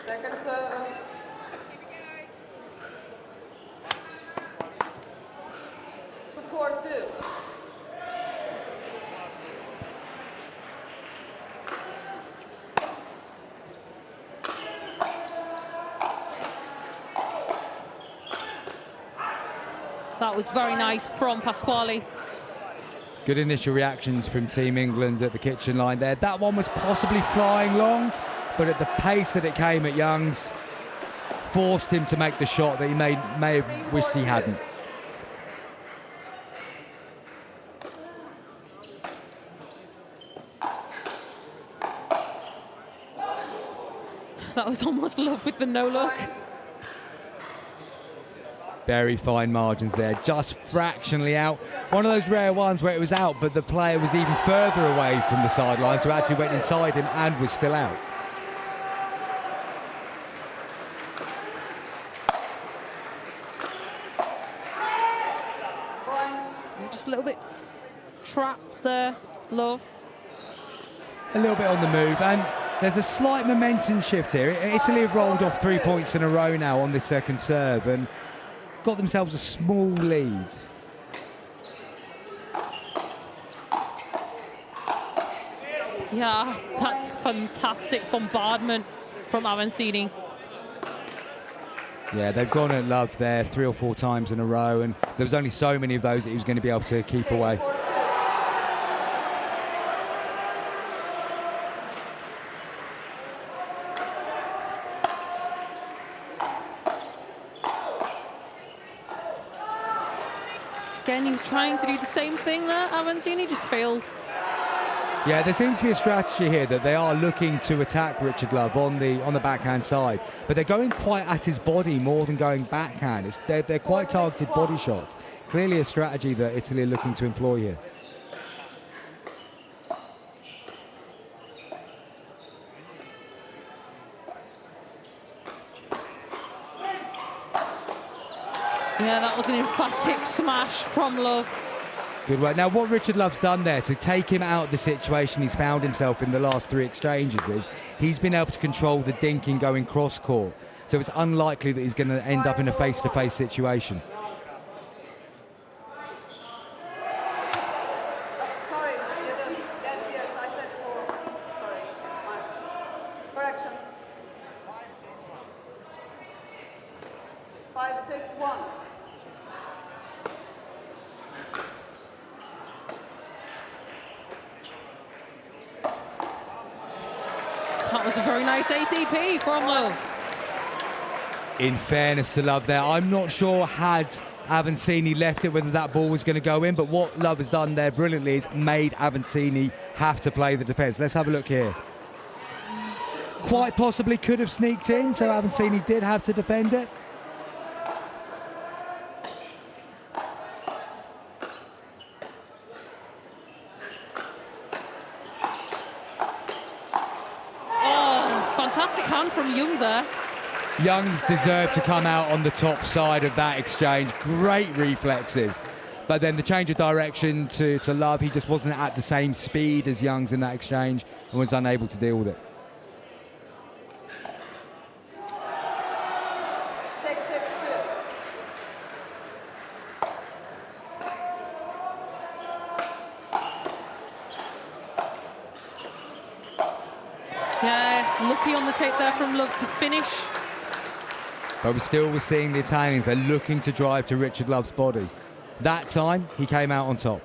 [SPEAKER 7] Second serve. Four, 2.
[SPEAKER 2] That was very nice from Pasquale.
[SPEAKER 12] Good initial reactions from Team England at the kitchen line there. That one was possibly flying long, but at the pace that it came at Youngs, forced him to make the shot that he may have wished he hadn't.
[SPEAKER 2] That was almost Love with the no look.
[SPEAKER 12] Very fine margins there, just fractionally out. One of those rare ones where it was out, but the player was even further away from the sideline, so actually went inside him and was still out.
[SPEAKER 2] Just a little bit trapped there, Love.
[SPEAKER 12] A little bit on the move, and there's a slight momentum shift here. Italy have rolled off 3 points in a row now on this second serve and got themselves a small lead.
[SPEAKER 2] Yeah, that's fantastic bombardment from Avancini.
[SPEAKER 12] Yeah, they've gone at Love there 3 or 4 times in a row, and there was only so many of those that he was going to be able to keep away.
[SPEAKER 2] Again, he was trying to do the same thing there, Avancini, just failed.
[SPEAKER 12] Yeah, there seems to be a strategy here that they are looking to attack Richard Love on the backhand side, but they're going quite at his body more than going backhand. They're quite targeted body shots. Clearly a strategy that Italy are looking to employ here.
[SPEAKER 2] Yeah, that was an emphatic smash from Love.
[SPEAKER 12] Good work. Now, what Richard Love's done there to take him out of the situation he's found himself in the last 3 exchanges is he's been able to control the dinking going cross-court. So it's unlikely that he's going to end up in a face-to-face situation.
[SPEAKER 7] Sorry, yes, I said 4. Sorry. Correction. 5-6-1.
[SPEAKER 2] That was a very nice ATP from Love.
[SPEAKER 12] In fairness to Love there, I'm not sure had Avancini left it whether that ball was going to go in, but what Love has done there brilliantly is made Avancini have to play the defence. Let's have a look here. Quite possibly could have sneaked in, so Avancini did have to defend it.
[SPEAKER 2] fantastic hand from Young there.
[SPEAKER 12] Young's deserved to come out on the top side of that exchange. Great reflexes. But then the change of direction to Love, he just wasn't at the same speed as Young's in that exchange and was unable to deal with it.
[SPEAKER 7] 6-6-2.
[SPEAKER 2] Yeah, lucky on the tape there from Love to finish.
[SPEAKER 12] But we're seeing the Italians, they're looking to drive to Richard Love's body. That time, he came out on top.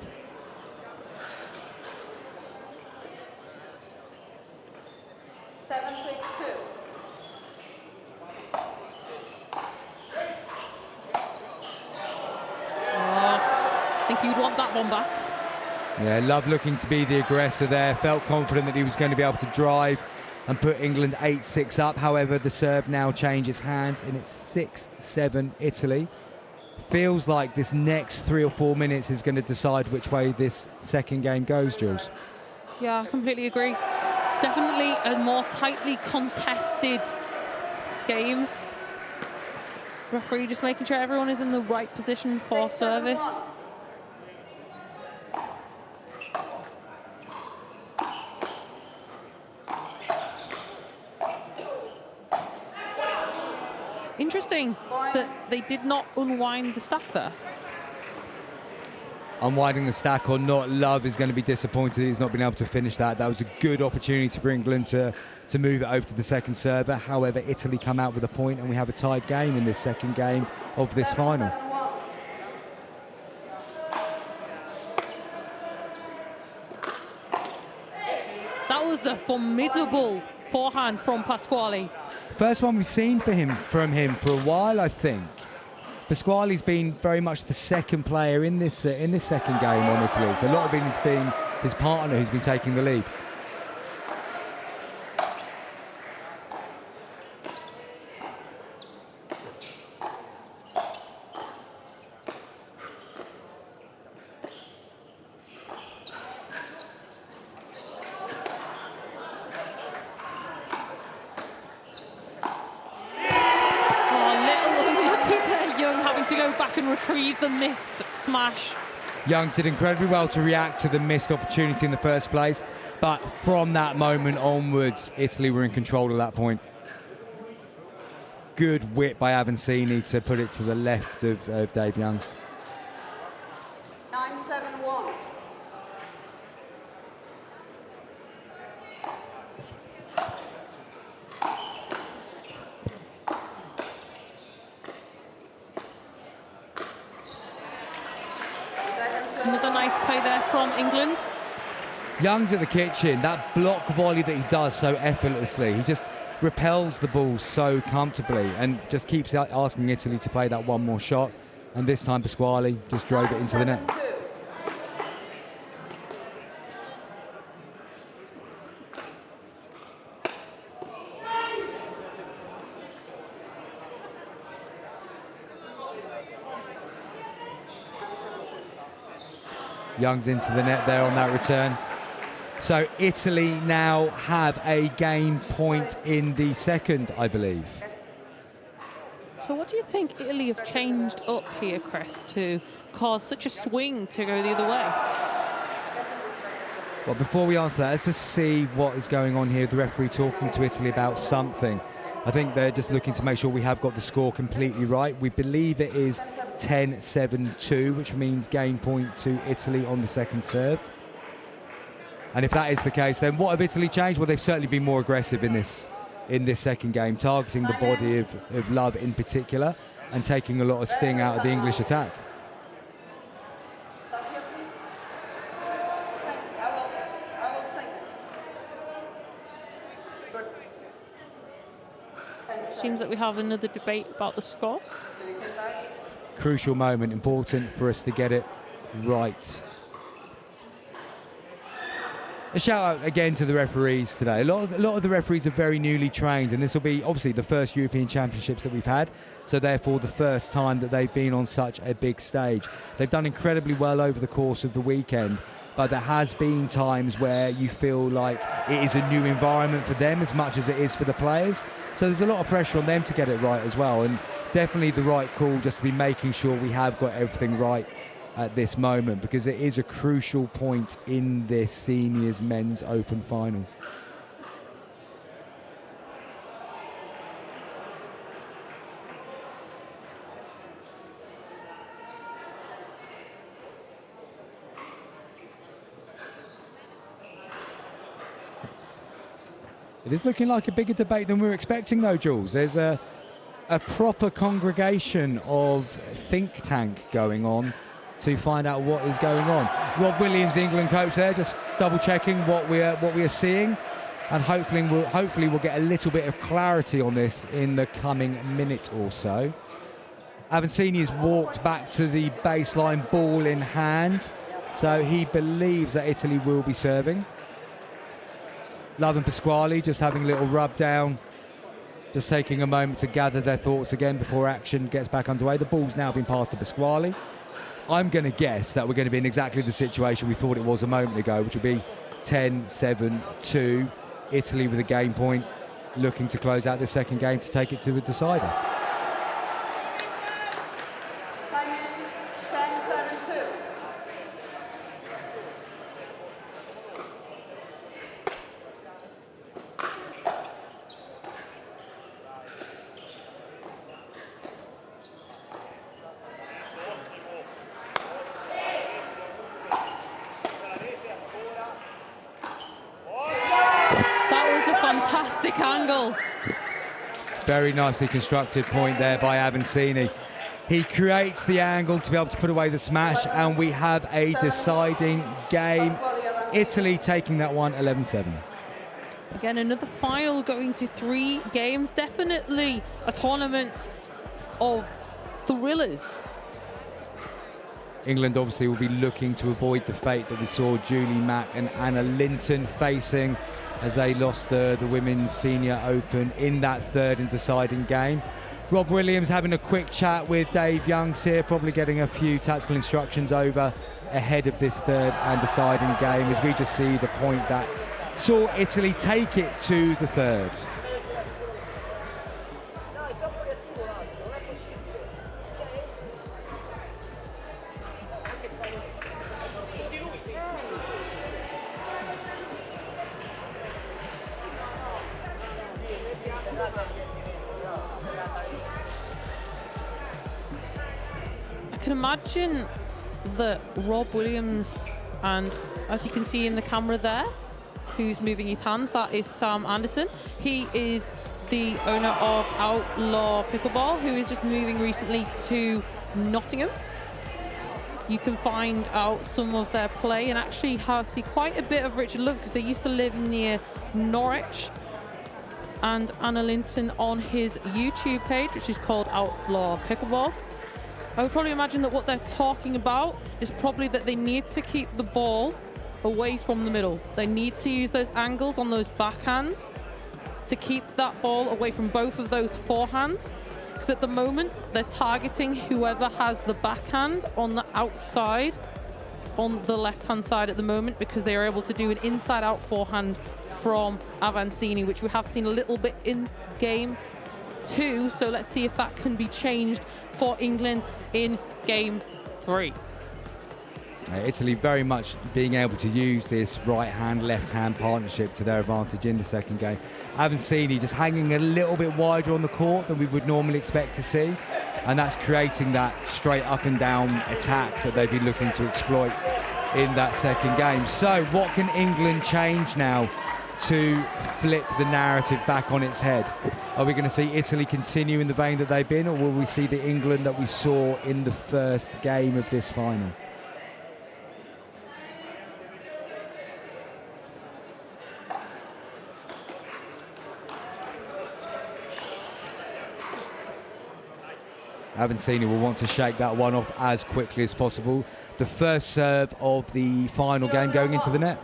[SPEAKER 2] I think you'd want that one back.
[SPEAKER 12] Yeah, Love looking to be the aggressor there, felt confident that he was going to be able to drive and put England 8-6 up. However, the serve now changes hands and it's 6-7 Italy. Feels like this next 3 or 4 minutes is going to decide which way this second game goes, Jules.
[SPEAKER 2] Yeah, I completely agree. Definitely a more tightly contested game. Referee just making sure everyone is in the right position for service. Interesting that they did not unwind the stack there.
[SPEAKER 12] Unwinding the stack or not, Love is going to be disappointed he's not been able to finish that. That was a good opportunity for England to move it over to the second server. However, Italy come out with a point and we have a tied game in this second game of this final.
[SPEAKER 2] That was a formidable forehand from Pasquale.
[SPEAKER 12] First one we've seen from him for a while, I think. Pasquale's been very much the second player in this second game on Italy. So a lot of it has been his partner who's been taking the lead.
[SPEAKER 2] Retrieve the missed smash.
[SPEAKER 12] Young did incredibly well to react to the missed opportunity in the first place, but from that moment onwards, Italy were in control at that point. Good whip by Avancini to put it to the left of Dave Young's.
[SPEAKER 7] 9-7-1.
[SPEAKER 2] Another nice play there from England.
[SPEAKER 12] Young's at the kitchen. That block volley that he does so effortlessly. He just repels the ball so comfortably and just keeps asking Italy to play that one more shot. And this time Pasquale just drove it into the net. Young's into the net there on that return. So Italy now have a game point in the second, I believe.
[SPEAKER 2] So what do you think Italy have changed up here, Chris, to cause such a swing to go the other way?
[SPEAKER 12] Well, before we answer that, let's just see what is going on here. The referee talking to Italy about something. I think they're just looking to make sure we have got the score completely right. We believe it is 10-7-2, which means game point to Italy on the second serve. And if that is the case, then what have Italy changed? Well, they've certainly been more aggressive in this second game, targeting the body of Love in particular and taking a lot of sting out of the English attack.
[SPEAKER 2] Seems that we have another debate about the score.
[SPEAKER 12] Crucial moment, important for us to get it right. A shout out again to the referees today. A lot of the referees are very newly trained, and this will be obviously the first European Championships that we've had, so therefore the first time that they've been on such a big stage. They've done incredibly well over the course of the weekend, but there has been times where you feel like it is a new environment for them as much as it is for the players. So there's a lot of pressure on them to get it right as well, and definitely the right call just to be making sure we have got everything right at this moment, because it is a crucial point in this seniors men's open final. It is looking like a bigger debate than we were expecting, though, Jules. There's a proper congregation of think tank going on to find out what is going on. Rob Williams, England coach, there, just double checking what we are seeing, and hopefully we'll get a little bit of clarity on this in the coming minute or so. Avancini has walked back to the baseline, ball in hand, so he believes that Italy will be serving. Love and Pasquale just having a little rub down, just taking a moment to gather their thoughts again before action gets back underway. The ball's now been passed to Pasquale. I'm going to guess that we're going to be in exactly the situation we thought it was a moment ago, which would be 10-7-2. Italy with a game point, looking to close out the second game to take it to the decider.
[SPEAKER 2] Angle.
[SPEAKER 12] Very nicely constructed point there by Avancini. He creates the angle to be able to put away the smash, and we have a deciding game. Italy taking that one 11-7.
[SPEAKER 2] Again, another final going to 3 games. Definitely a tournament of thrillers.
[SPEAKER 12] England obviously will be looking to avoid the fate that we saw Julie Mack and Anna Linton facing as they lost the Women's Senior Open in that third and deciding game. Rob Williams having a quick chat with Dave Youngs here, probably getting a few tactical instructions over ahead of this third and deciding game, as we just see the point that saw Italy take it to the third.
[SPEAKER 2] I can imagine that Rob Williams, and as you can see in the camera there, who's moving his hands, that is Sam Anderson. He is the owner of Outlaw Pickleball, who is just moving recently to Nottingham. You can find out some of their play and actually see quite a bit of Richard Love, because they used to live near Norwich, and Anna Linton on his YouTube page, which is called Outlaw Pickleball. I would probably imagine that what they're talking about is probably that they need to keep the ball away from the middle. They need to use those angles on those backhands to keep that ball away from both of those forehands. Because at the moment, they're targeting whoever has the backhand on the outside, on the left-hand side at the moment, because they are able to do an inside-out forehand from Avancini, which we have seen a little bit in game 2. So let's see if that can be changed for England in game 3.
[SPEAKER 12] Italy very much being able to use this right-hand, left-hand partnership to their advantage in the second game. Avancini just hanging a little bit wider on the court than we would normally expect to see, and that's creating that straight up and down attack that they've been looking to exploit in that second game. So what can England change now to flip the narrative back on its head? Are we going to see Italy continue in the vein that they've been, or will we see the England that we saw in the first game of this final? Avancini will want to shake that one off as quickly as possible. The first serve of the final game going into the net.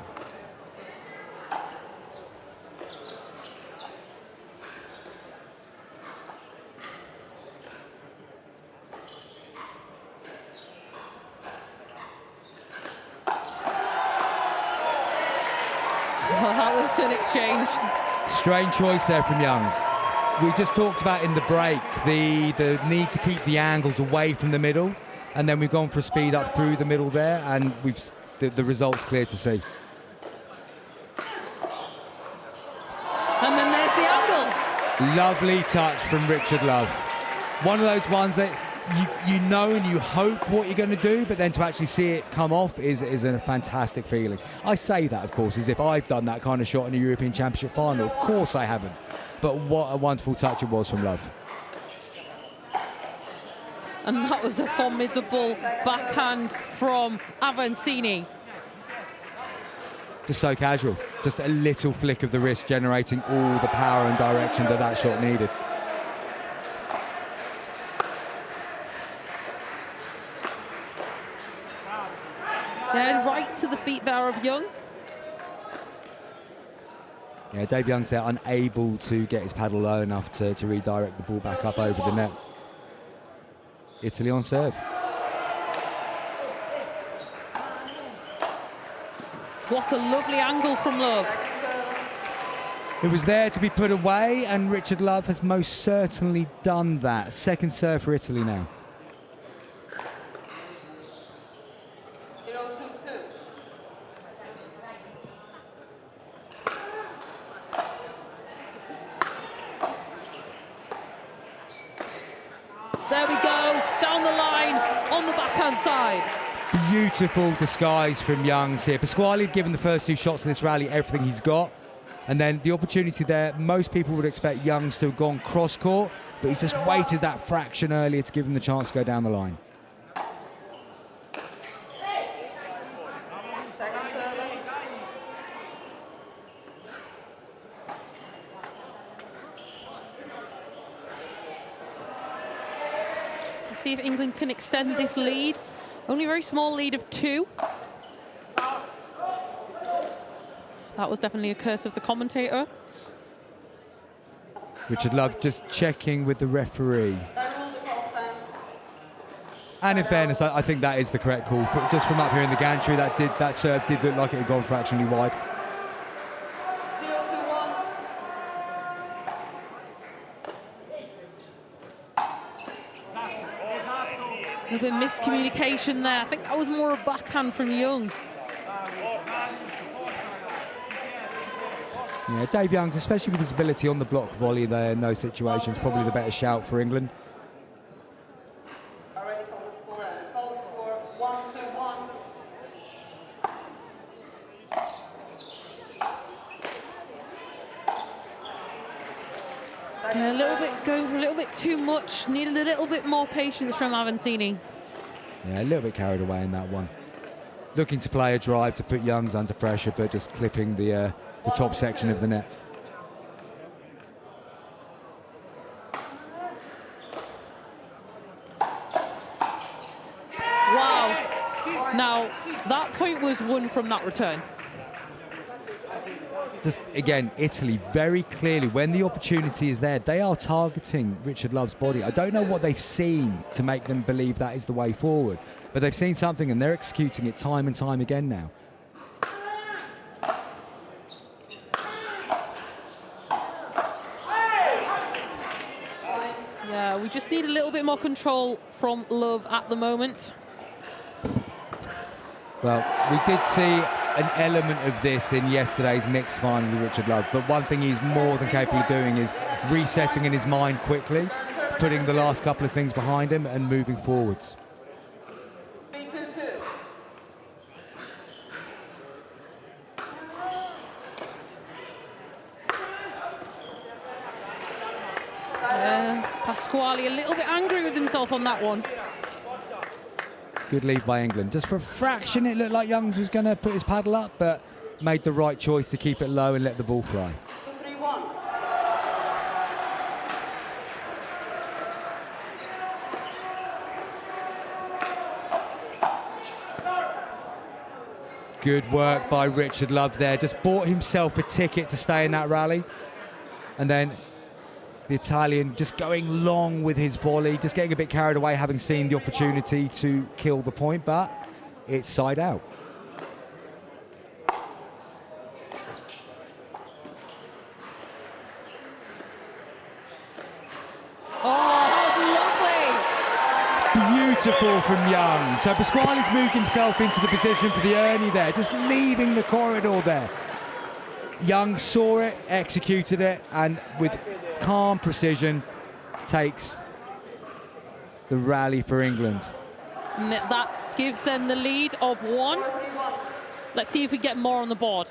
[SPEAKER 2] Decent exchange.
[SPEAKER 12] Strange choice there from Youngs. We just talked about in the break the need to keep the angles away from the middle, and then we've gone for a speed up through the middle there, and the results clear to see.
[SPEAKER 2] And then there's the angle.
[SPEAKER 12] Lovely touch from Richard Love. One of those ones that you know and you hope what you're going to do, but then to actually see it come off is a fantastic feeling. I say that, of course, as if I've done that kind of shot in a European Championship final. Of course I haven't. But what a wonderful touch it was from Love.
[SPEAKER 2] And that was a formidable backhand from Avancini.
[SPEAKER 12] Just so casual. Just a little flick of the wrist generating all the power and direction that shot needed.
[SPEAKER 2] Yeah, right to the feet there of Young.
[SPEAKER 12] Yeah, Dave Young's there unable to get his paddle low enough to redirect the ball back up over the net. Italy on serve.
[SPEAKER 2] What a lovely angle from Love.
[SPEAKER 12] It was there to be put away, and Richard Love has most certainly done that. Second serve for Italy now.
[SPEAKER 2] There we go, down the line, on the backhand side.
[SPEAKER 12] Beautiful disguise from Youngs here. Pasquale had given the first two shots in this rally everything he's got. And then the opportunity there, most people would expect Youngs to have gone cross-court, but he's just waited that fraction earlier to give him the chance to go down the line.
[SPEAKER 2] Let's see if England can extend this lead. Only a very small lead of 2. That was definitely a curse of the commentator.
[SPEAKER 12] Richard Love just checking with the referee. And in fairness, I think that is the correct call. But just from up here in the gantry, that serve did look like it had gone fractionally wide.
[SPEAKER 7] 0-2-1.
[SPEAKER 2] A little bit of miscommunication there. I think that was more a backhand from Young.
[SPEAKER 12] Yeah, Dave Youngs, especially with his ability on the block volley there in those situations, probably the better shout for England.
[SPEAKER 7] Already call the score, and call the score 1-2-1.
[SPEAKER 2] Yeah, a little bit, going for a little bit too much. Needed a little bit more patience from Avancini.
[SPEAKER 12] Yeah, a little bit carried away in that one. Looking to play a drive to put Youngs under pressure, but just clipping the top section of the net.
[SPEAKER 2] Wow. Now, that point was won from that return.
[SPEAKER 12] Just, again, Italy, very clearly, when the opportunity is there, they are targeting Richard Love's body. I don't know what they've seen to make them believe that is the way forward, but they've seen something and they're executing it time and time again now.
[SPEAKER 2] Yeah, we just need a little bit more control from Love at the moment.
[SPEAKER 12] Well, we did see an element of this in yesterday's mixed final with Richard Love, but one thing he's more than capable of doing is resetting in his mind quickly, putting the last couple of things behind him and moving forwards.
[SPEAKER 7] 3-2-2.
[SPEAKER 2] Pasquale a little bit angry with himself on that one.
[SPEAKER 12] Good lead by England. Just for a fraction, it looked like Youngs was going to put his paddle up, but made the right choice to keep it low and let the ball fly.
[SPEAKER 7] 2-3-1.
[SPEAKER 12] Good work by Richard Love there. Just bought himself a ticket to stay in that rally. And then the Italian just going long with his volley, just getting a bit carried away, having seen the opportunity to kill the point, but it's side out. Beautiful from Young. So Pasquale's moved himself into the position for the Ernie there, just leaving the corridor there. Young saw it, executed it, and with calm precision takes the rally for England.
[SPEAKER 2] And that gives them the lead of 1. Let's see if we get more on the board.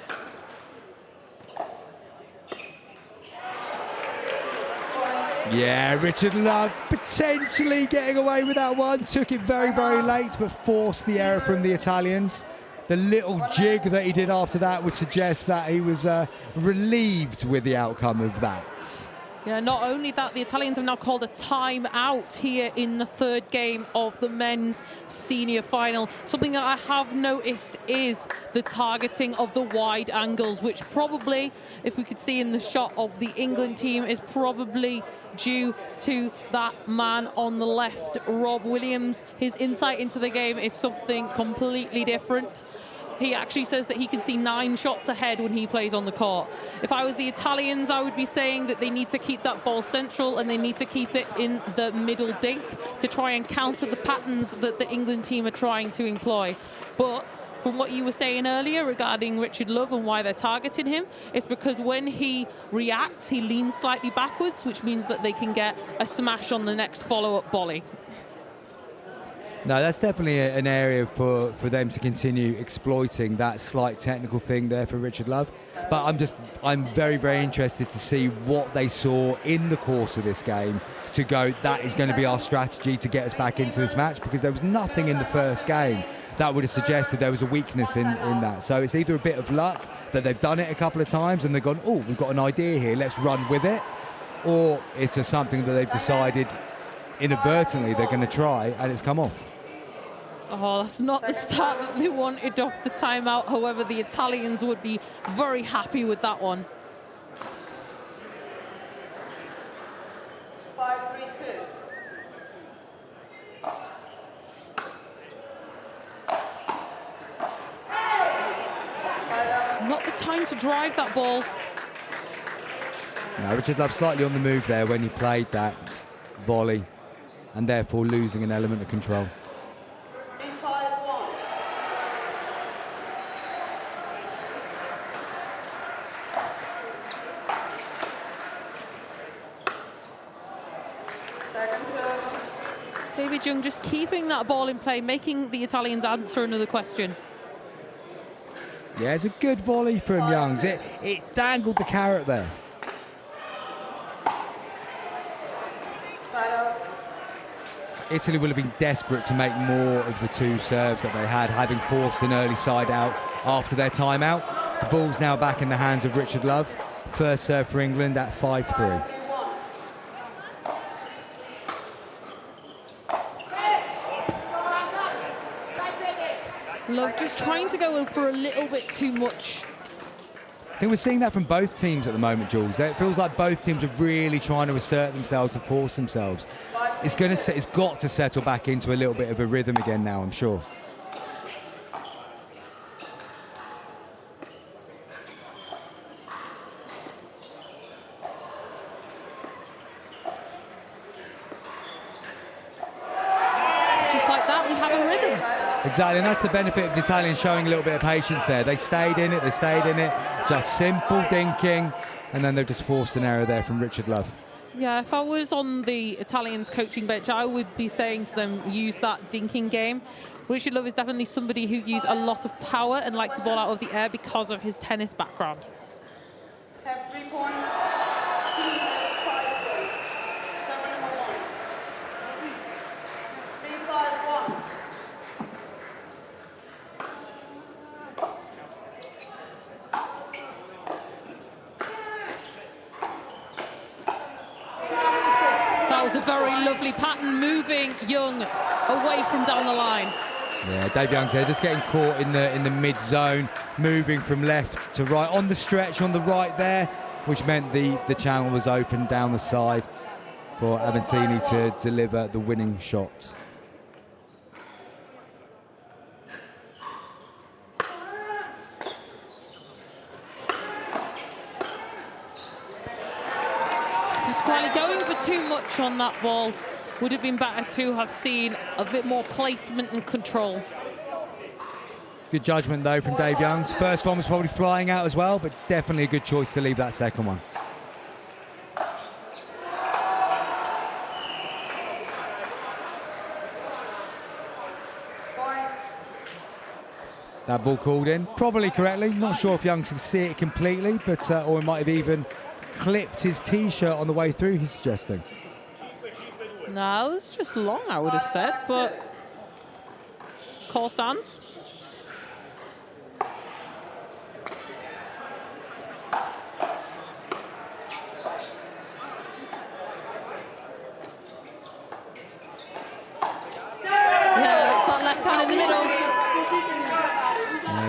[SPEAKER 12] Yeah, Richard Love potentially getting away with that one. Took it very, very late, but forced the error from the Italians. The little jig that he did after that would suggest that he was relieved with the outcome of that.
[SPEAKER 2] Yeah, not only that, the Italians have now called a time-out here in the 3rd game of the men's senior final. Something that I have noticed is the targeting of the wide angles, which probably, if we could see in the shot of the England team, is probably due to that man on the left, Rob Williams. His insight into the game is something completely different. He actually says that he can see 9 shots ahead when he plays on the court. If I was the Italians, I would be saying that they need to keep that ball central and they need to keep it in the middle dink to try and counter the patterns that the England team are trying to employ. But from what you were saying earlier regarding Richard Love and why they're targeting him, it's because when he reacts, he leans slightly backwards, which means that they can get a smash on the next follow-up volley.
[SPEAKER 12] No, that's definitely an area for them to continue exploiting, that slight technical thing there for Richard Love. But I'm very, very interested to see what they saw in the course of this game to go, that is going to be our strategy to get us back into this match, because there was nothing in the first game that would have suggested there was a weakness in that. So it's either a bit of luck that they've done it a couple of times and they've gone, oh, we've got an idea here, let's run with it, or it's just something that they've decided inadvertently they're going to try and it's come off.
[SPEAKER 2] Oh, that's not the start that they wanted off the timeout. However, the Italians would be very happy with that one.
[SPEAKER 7] 5-3-2.
[SPEAKER 2] Not the time to drive that ball.
[SPEAKER 12] Now, Richard Love slightly on the move there when he played that volley, and therefore losing an element of control.
[SPEAKER 2] David Young just keeping that ball in play, making the Italians answer another question.
[SPEAKER 12] Yeah, it's a good volley from Youngs. It dangled the carrot there. Italy will have been desperate to make more of the 2 serves that they had, having forced an early side out after their timeout. The ball's now back in the hands of Richard Love. First serve for England at 5-3.
[SPEAKER 2] Love just trying to go for a little bit too much.
[SPEAKER 12] I think we're seeing that from both teams at the moment, Jules. It feels like both teams are really trying to assert themselves and force themselves. It's got to settle back into a little bit of a rhythm again now, I'm sure.
[SPEAKER 2] Just like that, we have a rhythm.
[SPEAKER 12] Exactly, and that's the benefit of the Italians showing a little bit of patience there. They stayed in it, just simple dinking, and then they've just forced an error there from Richard Love.
[SPEAKER 2] Yeah, if I was on the Italians coaching bench, I would be saying to them, use that dinking game. Richard Love is definitely somebody who uses a lot of power and likes the ball out of the air because of his tennis background.
[SPEAKER 7] Have 3 points. Team has 5 points. Server number 1. 3-5-1.
[SPEAKER 2] That was a very lovely pattern, moving Young away from down the line.
[SPEAKER 12] Yeah, Dave Young's there, just getting caught in the mid-zone, moving from left to right, on the stretch on the right there, which meant the channel was open down the side for Aventini to deliver the winning shot.
[SPEAKER 2] Pasquale going for too much on that ball. would have been better to have seen a bit more placement and control.
[SPEAKER 12] Good judgment, though, from Dave Youngs. First one was probably flying out as well, but definitely a good choice to leave that second one. That ball called in, probably correctly. Not sure if Youngs can see it completely, but or he might have even clipped his T-shirt on the way through, he's suggesting.
[SPEAKER 2] No, it was just long, I would have said, but call stands. Yeah, that's that left hand in the middle.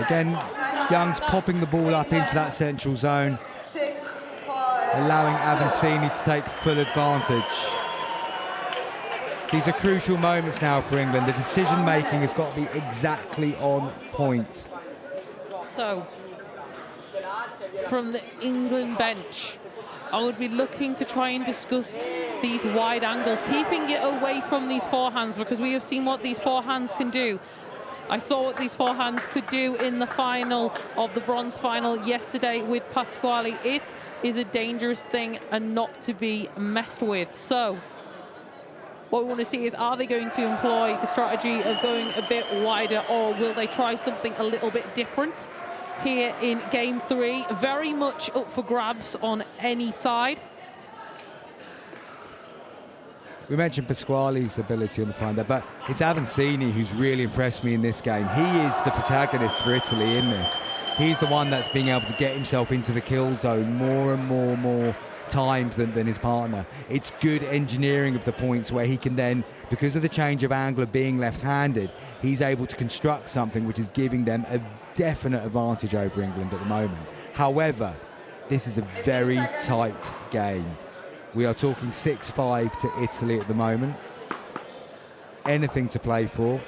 [SPEAKER 12] Again, Youngs popping the ball up into that central zone, allowing Avancini to take full advantage. These are crucial moments now for England. The decision-making has got to be exactly on point.
[SPEAKER 2] So, from the England bench, I would be looking to try and discuss these wide angles, keeping it away from these forehands, because we have seen what these forehands can do. I saw what these forehands could do in the final of the bronze final yesterday with Pasquale. It is a dangerous thing and not to be messed with. So what we want to see is, are they going to employ the strategy of going a bit wider, or will they try something a little bit different here in game 3? Very much up for grabs on any side.
[SPEAKER 12] We mentioned Pasquale's ability on the plan there, but it's Avancini who's really impressed me in this game. He is the protagonist for Italy in this. He's the one that's being able to get himself into the kill zone more and more times than his partner. It's good engineering of the points where he can then, because of the change of angle of being left-handed, he's able to construct something which is giving them a definite advantage over England at the moment. However, this is a very tight game. We are talking 6-5 to Italy at the moment. Anything to play for.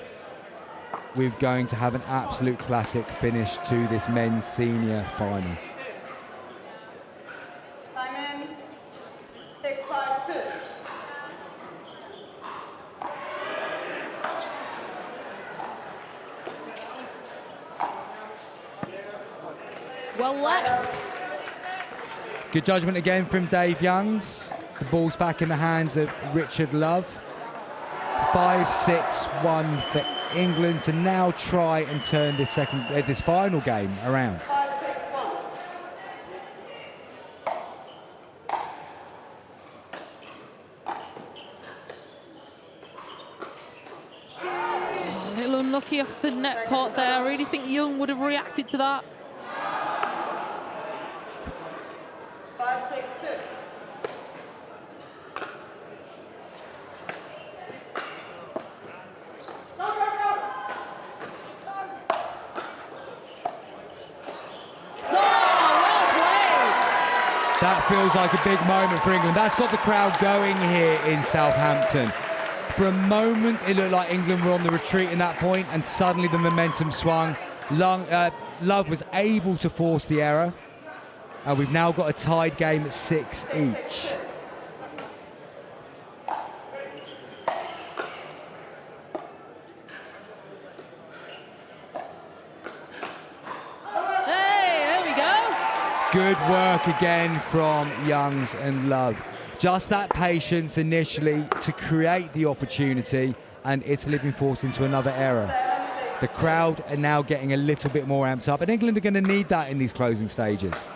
[SPEAKER 12] We're going to have an absolute classic finish to this men's senior final.
[SPEAKER 7] Time in. 6-5-2.
[SPEAKER 2] Well left.
[SPEAKER 12] Good judgment again from Dave Youngs. The ball's back in the hands of Richard Love. 5-6-1 for England to now try and turn this final game around.
[SPEAKER 7] 5-6-1.
[SPEAKER 2] A little unlucky off the net caught there. I really think Young would have reacted to that.
[SPEAKER 7] 5-6-2.
[SPEAKER 12] That feels like a big moment for England. That's got the crowd going here in Southampton. For a moment, it looked like England were on the retreat in that point, and suddenly the momentum swung. Love was able to force the error, and we've now got a tied game at 6 each. Good work again from Youngs and Love. Just that patience initially to create the opportunity, and Italy been forced into another error. The crowd are now getting a little bit more amped up, and England are going to need that in these closing stages.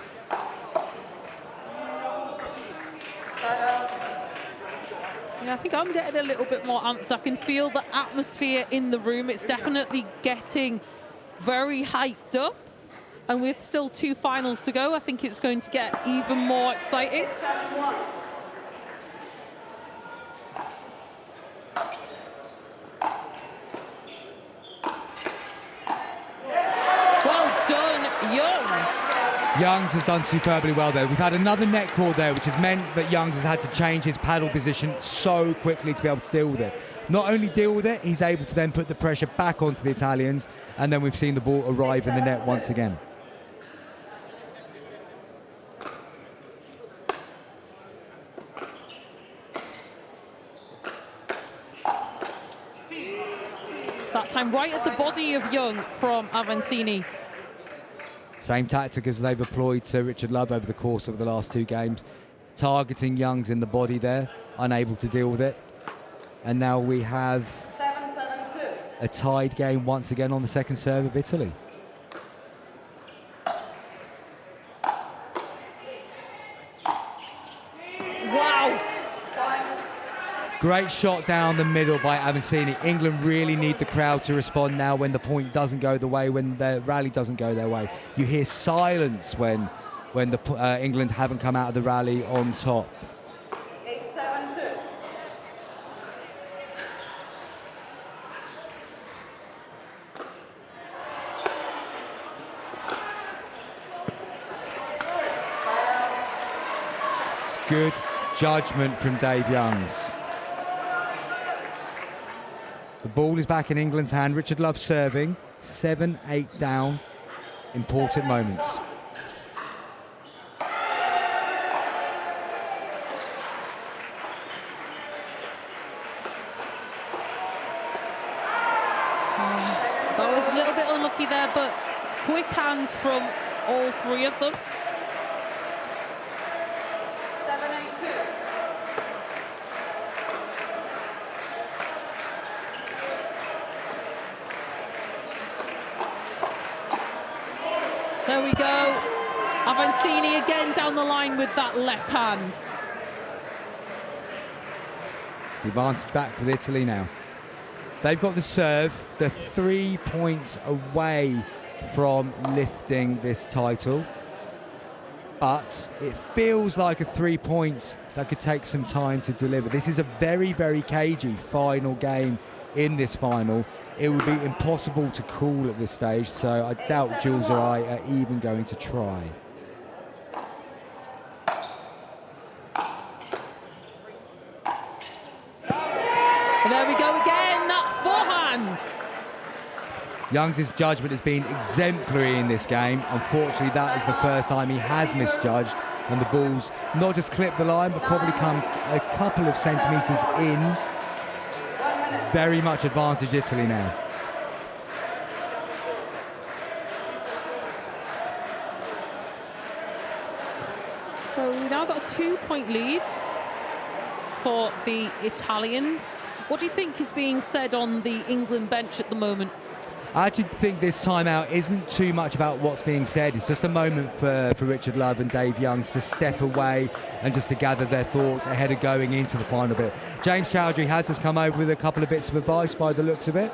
[SPEAKER 2] Yeah, I think I'm getting a little bit more amped. I can feel the atmosphere in the room. It's definitely getting very hyped up. And with still 2 finals to go, I think it's going to get even more exciting.
[SPEAKER 7] 6-7-1.
[SPEAKER 2] Well done, Young.
[SPEAKER 12] Youngs has done superbly well there. We've had another net call there, which has meant that Youngs has had to change his paddle position so quickly to be able to deal with it. Not only deal with it, he's able to then put the pressure back onto the Italians, and then we've seen the ball arrive in the net once again.
[SPEAKER 2] body of young from Avancini.
[SPEAKER 12] Same tactic as they've employed to Richard Love over the course of the last 2 games. Targeting Youngs in the body there, unable to deal with it. And now we have
[SPEAKER 7] 7-7-2.
[SPEAKER 12] a tied game once again on the second serve of Italy.
[SPEAKER 2] Wow!
[SPEAKER 12] Great shot down the middle by Avancini. England really need the crowd to respond now when the point doesn't go the way, when the rally doesn't go their way. You hear silence when England haven't come out of the rally on top.
[SPEAKER 7] 8-7-2.
[SPEAKER 12] Good judgment from Dave Youngs. The ball is back in England's hand. Richard Love serving. 7-8 down. Important moments.
[SPEAKER 2] So I was a little bit unlucky there, but quick hands from all 3 of them.
[SPEAKER 7] 7-8-2.
[SPEAKER 2] There we go. Avancini again down the line with that left hand.
[SPEAKER 12] The advantage back with Italy now. They've got the serve. They're 3 points away from lifting this title. But it feels like a 3 points that could take some time to deliver. This is a very, very cagey final game in this final. It would be impossible to call at this stage, so I doubt Jules or I are even going to try.
[SPEAKER 2] And there we go again, that forehand.
[SPEAKER 12] Youngs' judgment has been exemplary in this game. Unfortunately, that is the first time he has misjudged, and the ball's not just clipped the line, but probably come a couple of centimetres in. Very much advantage Italy now.
[SPEAKER 2] So we've now got a 2-point lead for the Italians. What do you think is being said on the England bench at the moment?
[SPEAKER 12] I actually think this timeout isn't too much about what's being said. It's just a moment for Richard Love and Dave Youngs to step away and just to gather their thoughts ahead of going into the final bit. James Chowdhury has just come over with a couple of bits of advice by the looks of it,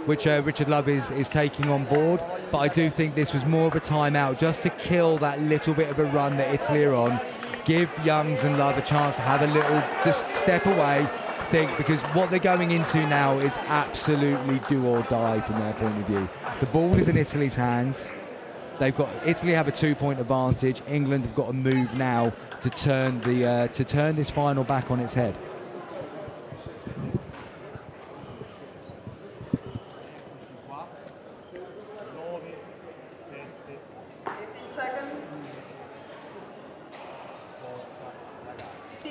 [SPEAKER 12] which Richard Love is taking on board. But I do think this was more of a timeout just to kill that little bit of a run that Italy are on. Give Youngs and Love a chance to have a little, just step away, think, because what they're going into now is absolutely do or die from their point of view. The ball is in Italy's hands. Italy have a 2-point advantage. England have got to move now to turn this final back on its head.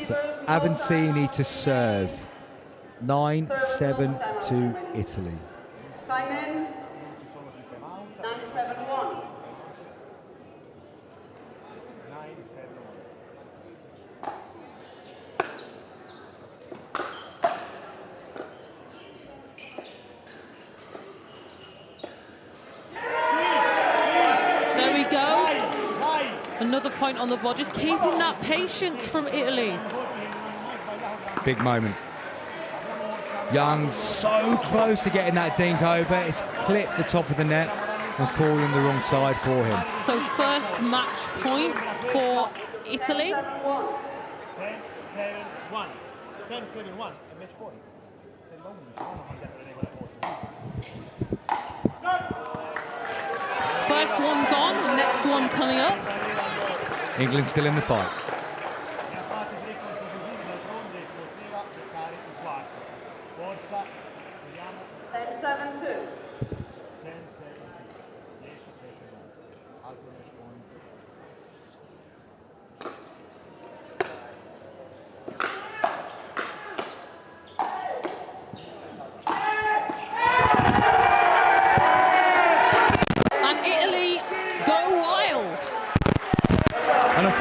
[SPEAKER 12] So Avancini to serve. 9-7 to Italy.
[SPEAKER 7] Time in. 9-7-1.
[SPEAKER 2] There we go. Another point on the board. Just keeping that patience from Italy.
[SPEAKER 12] Big moment. Young's so close to getting that dink over. It's clipped the top of the net and fallen the wrong side for him.
[SPEAKER 2] So first match point for Italy.
[SPEAKER 7] 10-7-1.
[SPEAKER 22] 10-7-1. 10-7-1. E match point.
[SPEAKER 2] First one gone, next one coming up.
[SPEAKER 12] England still in the fight.
[SPEAKER 22] Forza, speriamo.
[SPEAKER 7] 10-7-2.
[SPEAKER 22] 10-7-2. Altro match point.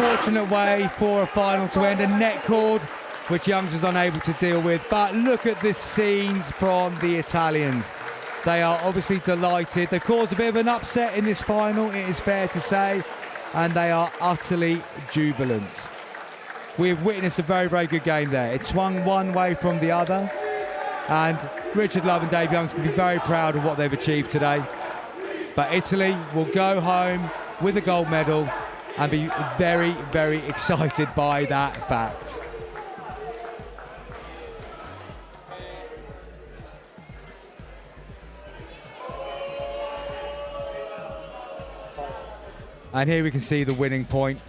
[SPEAKER 12] unfortunate way for a final to end, a net cord, which Youngs was unable to deal with. But look at the scenes from the Italians. They are obviously delighted. They've caused a bit of an upset in this final, it is fair to say, and they are utterly jubilant. We've witnessed a very, very good game there. It swung one way from the other, and Richard Love and Dave Youngs can be very proud of what they've achieved today. But Italy will go home with a gold medal and be very, very excited by that fact. And here we can see the winning point.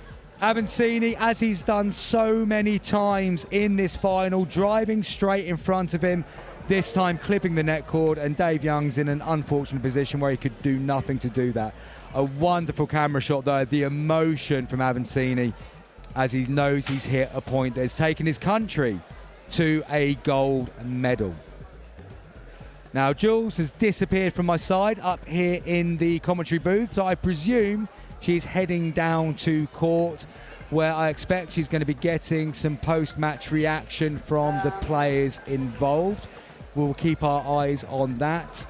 [SPEAKER 12] Avancini, as he's done so many times in this final, driving straight in front of him, this time clipping the net cord, and Dave Youngs in an unfortunate position where he could do nothing to do that. A wonderful camera shot though, the emotion from Avancini as he knows he's hit a point that has taken his country to a gold medal. Now Jules has disappeared from my side up here in the commentary booth, so I presume she's heading down to court, where I expect she's going to be getting some post-match reaction from the players involved. We'll keep our eyes on that.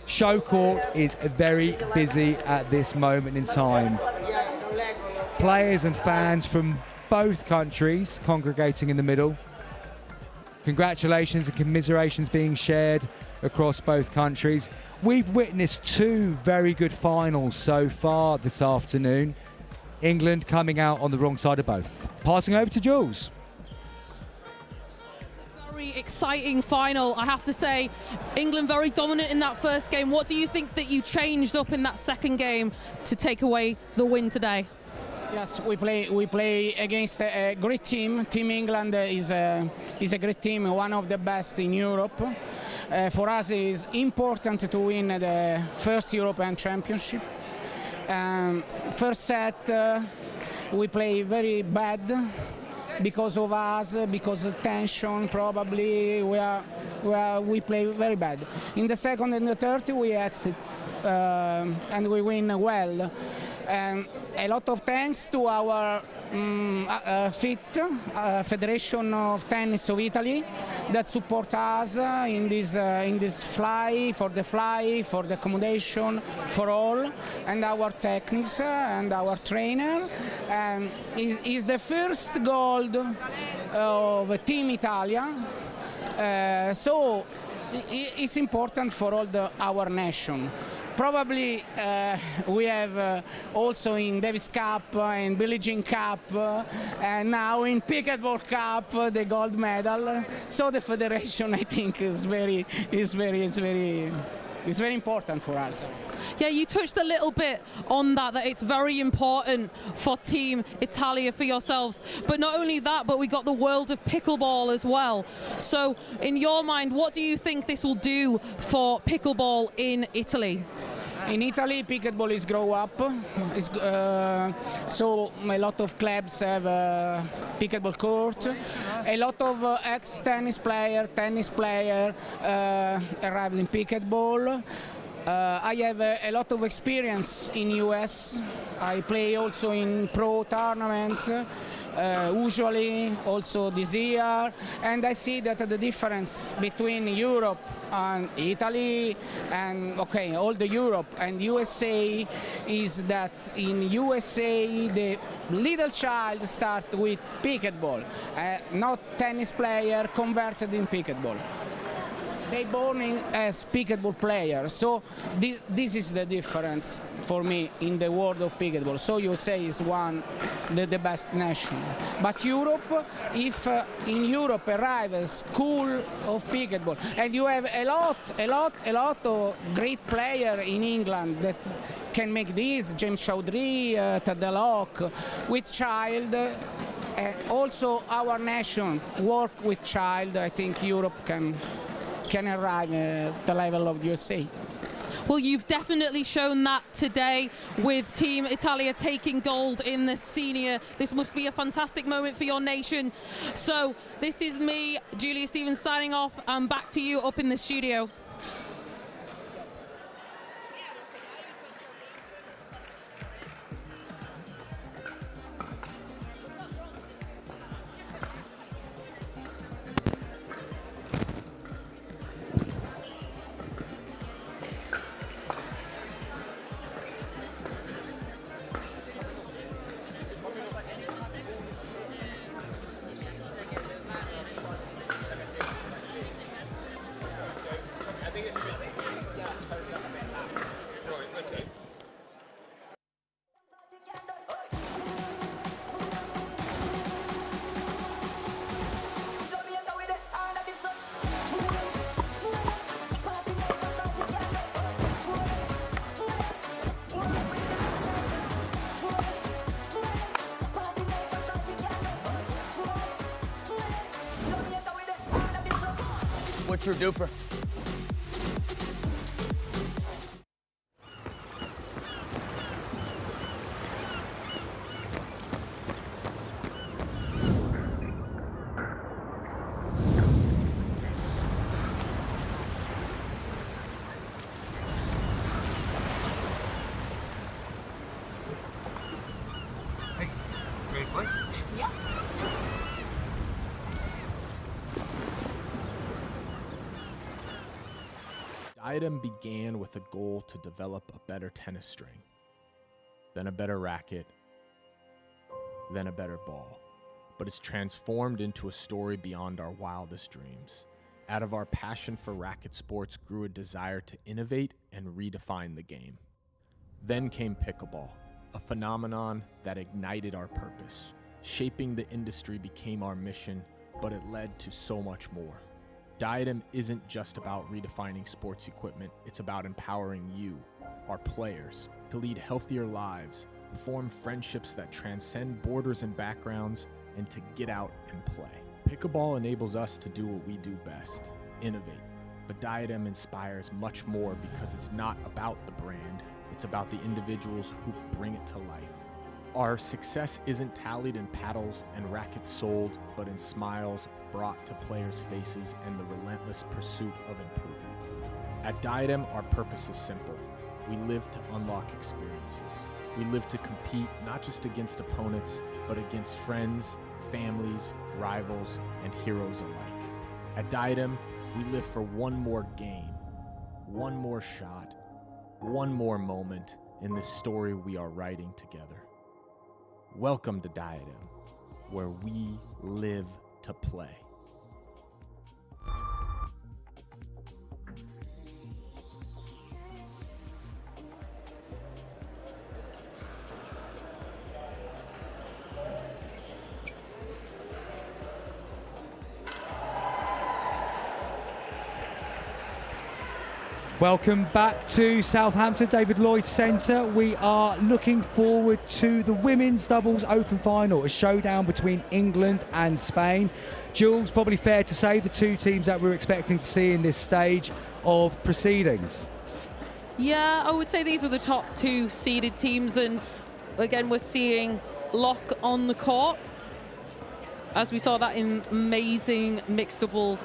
[SPEAKER 12] Show court is very busy at this moment in time. Players and fans from both countries congregating in the middle. Congratulations and commiserations being shared across both countries. We've witnessed two very good finals so far this afternoon. England coming out on the wrong side of both. Passing over to Jules.
[SPEAKER 2] Very exciting final, I have to say. England very dominant in that first game. What do you think that you changed up in that second game to take away the win today?
[SPEAKER 9] Yes, we play against a great team. Team England is a great team, one of the best in Europe. For us, it is important to win the first European Championship. First set, we play very bad because of us, because of tension. Probably we play very bad. In the second and the third, we exit and we win well. A lot of thanks to our Federation of Tennis of Italy that support us in this fly, for the accommodation, for all, and our techniques and our trainer. Is the first gold of Team Italia. So it's important for all our nation. Probably we have also in Davis Cup and Billie Jean Cup and now in Pickleball Cup the gold medal. So the federation, I think, is very important for us.
[SPEAKER 2] Yeah, you touched a little bit on that it's very important for Team Italia, for yourselves. But not only that, but we got the world of pickleball as well. So in your mind, what do you think this will do for pickleball in Italy?
[SPEAKER 9] In Italy, pickleball is grow up. So a lot of clubs have pickleball court. A lot of ex-tennis player arrived in pickleball. I have a lot of experience in US. I play also in pro tournaments, usually also this year, and I see that the difference between Europe and Italy and all the Europe and USA is that in USA the little child start with pickleball, not tennis player converted in pickleball. They born as pickleball players, so this is the difference for me in the world of pickleball. So USA is the best nation, but Europe, if in Europe arrives a school of pickleball, and you have a lot of great players in England that can make this, James Chaudhry, Tadalok, with child. Also our nation work with child. I think Europe can arrive at the level of the USA.
[SPEAKER 2] Well, you've definitely shown that today with Team Italia taking gold in the senior. This must be a fantastic moment for your nation. So this is me, Julia Stevens, signing off, and back to you up in the studio.
[SPEAKER 5] What's your Dupr?
[SPEAKER 14] Hey, ready to play?
[SPEAKER 17] Yeah.
[SPEAKER 8] Diadem began with a goal to develop a better tennis string, then a better racket, then a better ball. But it's transformed into a story beyond our wildest dreams. Out of our passion for racket sports grew a desire to innovate and redefine the game. Then came pickleball, a phenomenon that ignited our purpose. Shaping the industry became our mission, but it led to so much more. Diadem isn't just about redefining sports equipment, it's about empowering you, our players, to lead healthier lives, form friendships that transcend borders and backgrounds, and to get out and play. Pickleball enables us to do what we do best, innovate. But Diadem inspires much more because it's not about the brand, it's about the individuals who bring it to life. Our success isn't tallied in paddles and rackets sold, but in smiles brought to players' faces and the relentless pursuit of improvement. At Diadem, our purpose is simple. We live to unlock experiences. We live to compete not just against opponents, but against friends, families, rivals, and heroes alike. At Diadem, we live for one more game, one more shot, one more moment in this story we are writing together. Welcome to Diadem, where we live to play.
[SPEAKER 12] Welcome back to Southampton, David Lloyd Centre. We are looking forward to the Women's Doubles Open Final, a showdown between England and Spain. Jules, probably fair to say the two teams that we're expecting to see in this stage of proceedings.
[SPEAKER 2] Yeah, I would say these are the top two seeded teams, and again we're seeing Lock on the court, as we saw that in amazing mixed doubles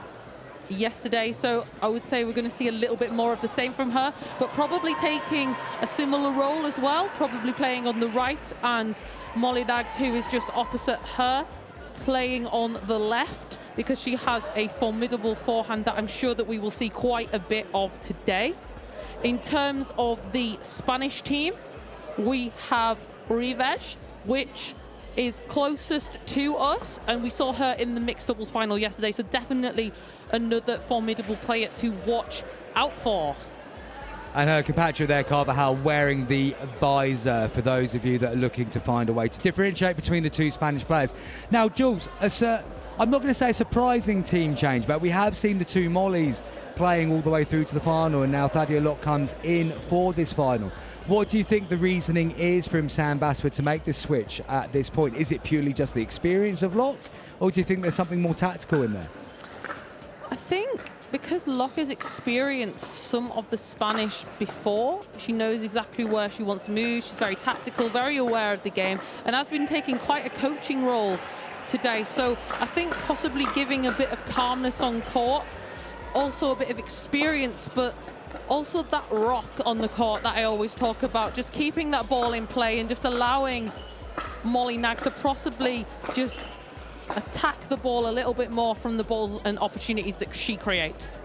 [SPEAKER 2] yesterday. So I would say we're going to see a little bit more of the same from her, but probably taking a similar role as well, probably playing on the right, and Molly Nags, who is just opposite her, playing on the left, because she has a formidable forehand that I'm sure that we will see quite a bit of today. In terms of the Spanish team, we have Rives, which is closest to us, and we saw her in the mixed doubles final yesterday, so definitely another formidable player to watch out for.
[SPEAKER 12] And her compatriot there, Carvajal, wearing the visor, for those of you that are looking to find a way to differentiate between the two Spanish players. Now, Jules, I'm not going to say a surprising team change, but we have seen the two Mollys playing all the way through to the final, and now Thadia Locke comes in for this final. What do you think the reasoning is from Sam Basford to make this switch at this point? Is it purely just the experience of Locke, or do you think there's something more tactical in there?
[SPEAKER 2] I think because Locke has experienced some of the Spanish before, she knows exactly where she wants to move. She's very tactical, very aware of the game, and has been taking quite a coaching role today. So I think possibly giving a bit of calmness on court, also a bit of experience, but also that rock on the court that I always talk about, just keeping that ball in play and just allowing Molly Nags to possibly just attack the ball a little bit more from the balls and opportunities that she creates.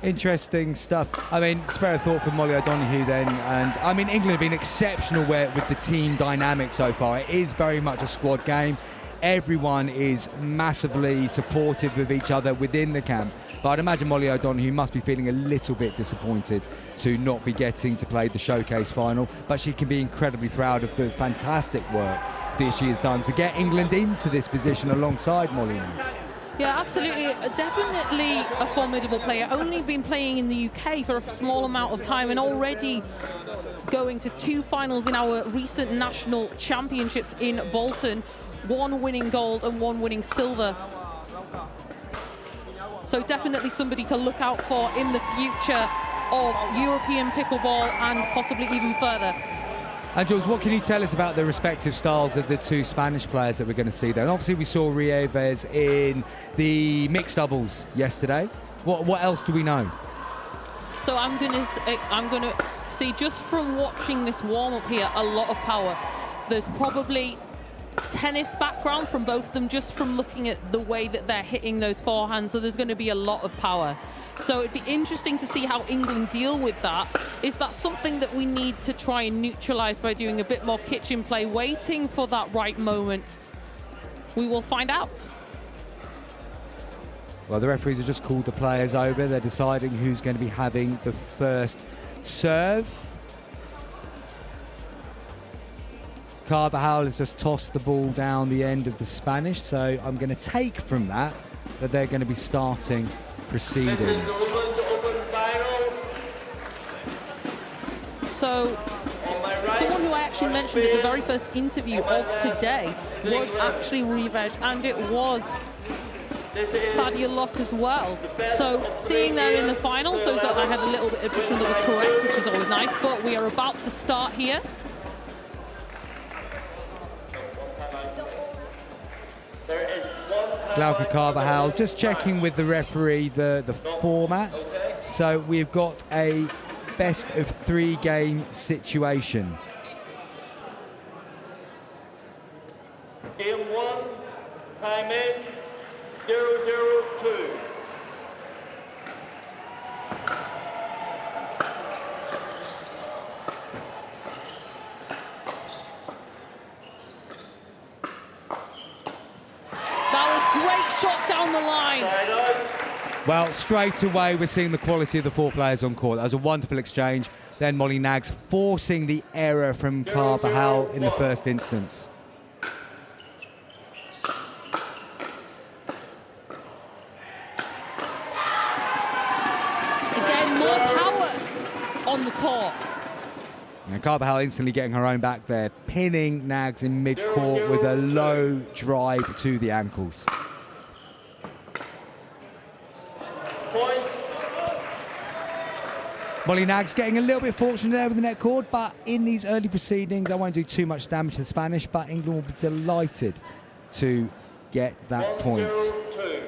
[SPEAKER 12] Interesting stuff. I mean, spare a thought for Molly O'Donoghue then, and I mean, England have been exceptional with the team dynamic so far. It is very much a squad game. Everyone is massively supportive of each other within the camp. But I'd imagine Molly O'Donoghue must be feeling a little bit disappointed to not be getting to play the showcase final, but she can be incredibly proud of the fantastic work that she has done to get England into this position alongside Molly Nags.
[SPEAKER 2] Yeah, absolutely. Definitely a formidable player. Only been playing in the UK for a small amount of time and already going to 2 finals in our recent national championships in Bolton. 1 winning gold and 1 winning silver. So definitely somebody to look out for in the future of European pickleball and possibly even further.
[SPEAKER 12] And Jules, what can you tell us about the respective styles of the two Spanish players that we're going to see there? And obviously we saw Rieves in the mixed doubles yesterday. What else do we know?
[SPEAKER 2] So I'm gonna see, just from watching this warm-up here, a lot of power. There's probably tennis background from both of them just from looking at the way that they're hitting those forehands, so there's going to be a lot of power. So it'd be interesting to see how England deal with that. Is that something that we need to try and neutralize by doing a bit more kitchen play, waiting for that right moment? We will find out.
[SPEAKER 12] Well, the referees have just called the players over. They're deciding who's going to be having the first serve. Carvajal has just tossed the ball down the end of the Spanish, so I'm going to take from that they're going to be starting proceedings.
[SPEAKER 2] So, someone who I actually mentioned at the very first interview of today was actually Rieves, and it was Thaddeus Locke as well. So, seeing them in the final shows that I had a little bit of judgment that was correct, which is always nice, but we are about to start here.
[SPEAKER 12] Glauca Carvajal just checking with the referee the format. So we've got a best of 3 game situation.
[SPEAKER 6] Game 1, time in, 0-0-2.
[SPEAKER 2] Shot down the line.
[SPEAKER 12] Well, straight away we're seeing the quality of the 4 players on court. That was a wonderful exchange. Then Molly Nags forcing the error from Carvajal in the first instance.
[SPEAKER 2] Again, more power on the court.
[SPEAKER 12] And Carvajal instantly getting her own back there, pinning Nags in mid-court with a low drive to the ankles. Molly Nags getting a little bit fortunate there with the net cord, but in these early proceedings, I won't do too much damage to the Spanish, but England will be delighted to get that point.
[SPEAKER 6] 1-0-2.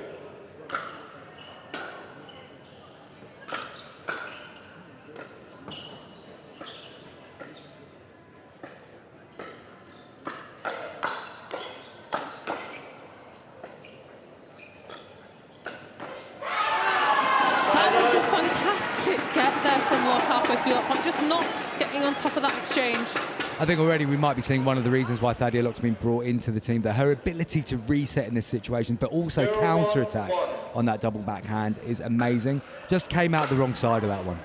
[SPEAKER 2] Just not getting on top of that exchange.
[SPEAKER 12] I think already we might be seeing one of the reasons why Thaddeus Locke's been brought into the team, that her ability to reset in this situation, but also counter-attack on that double backhand is amazing. Just came out the wrong side of that one.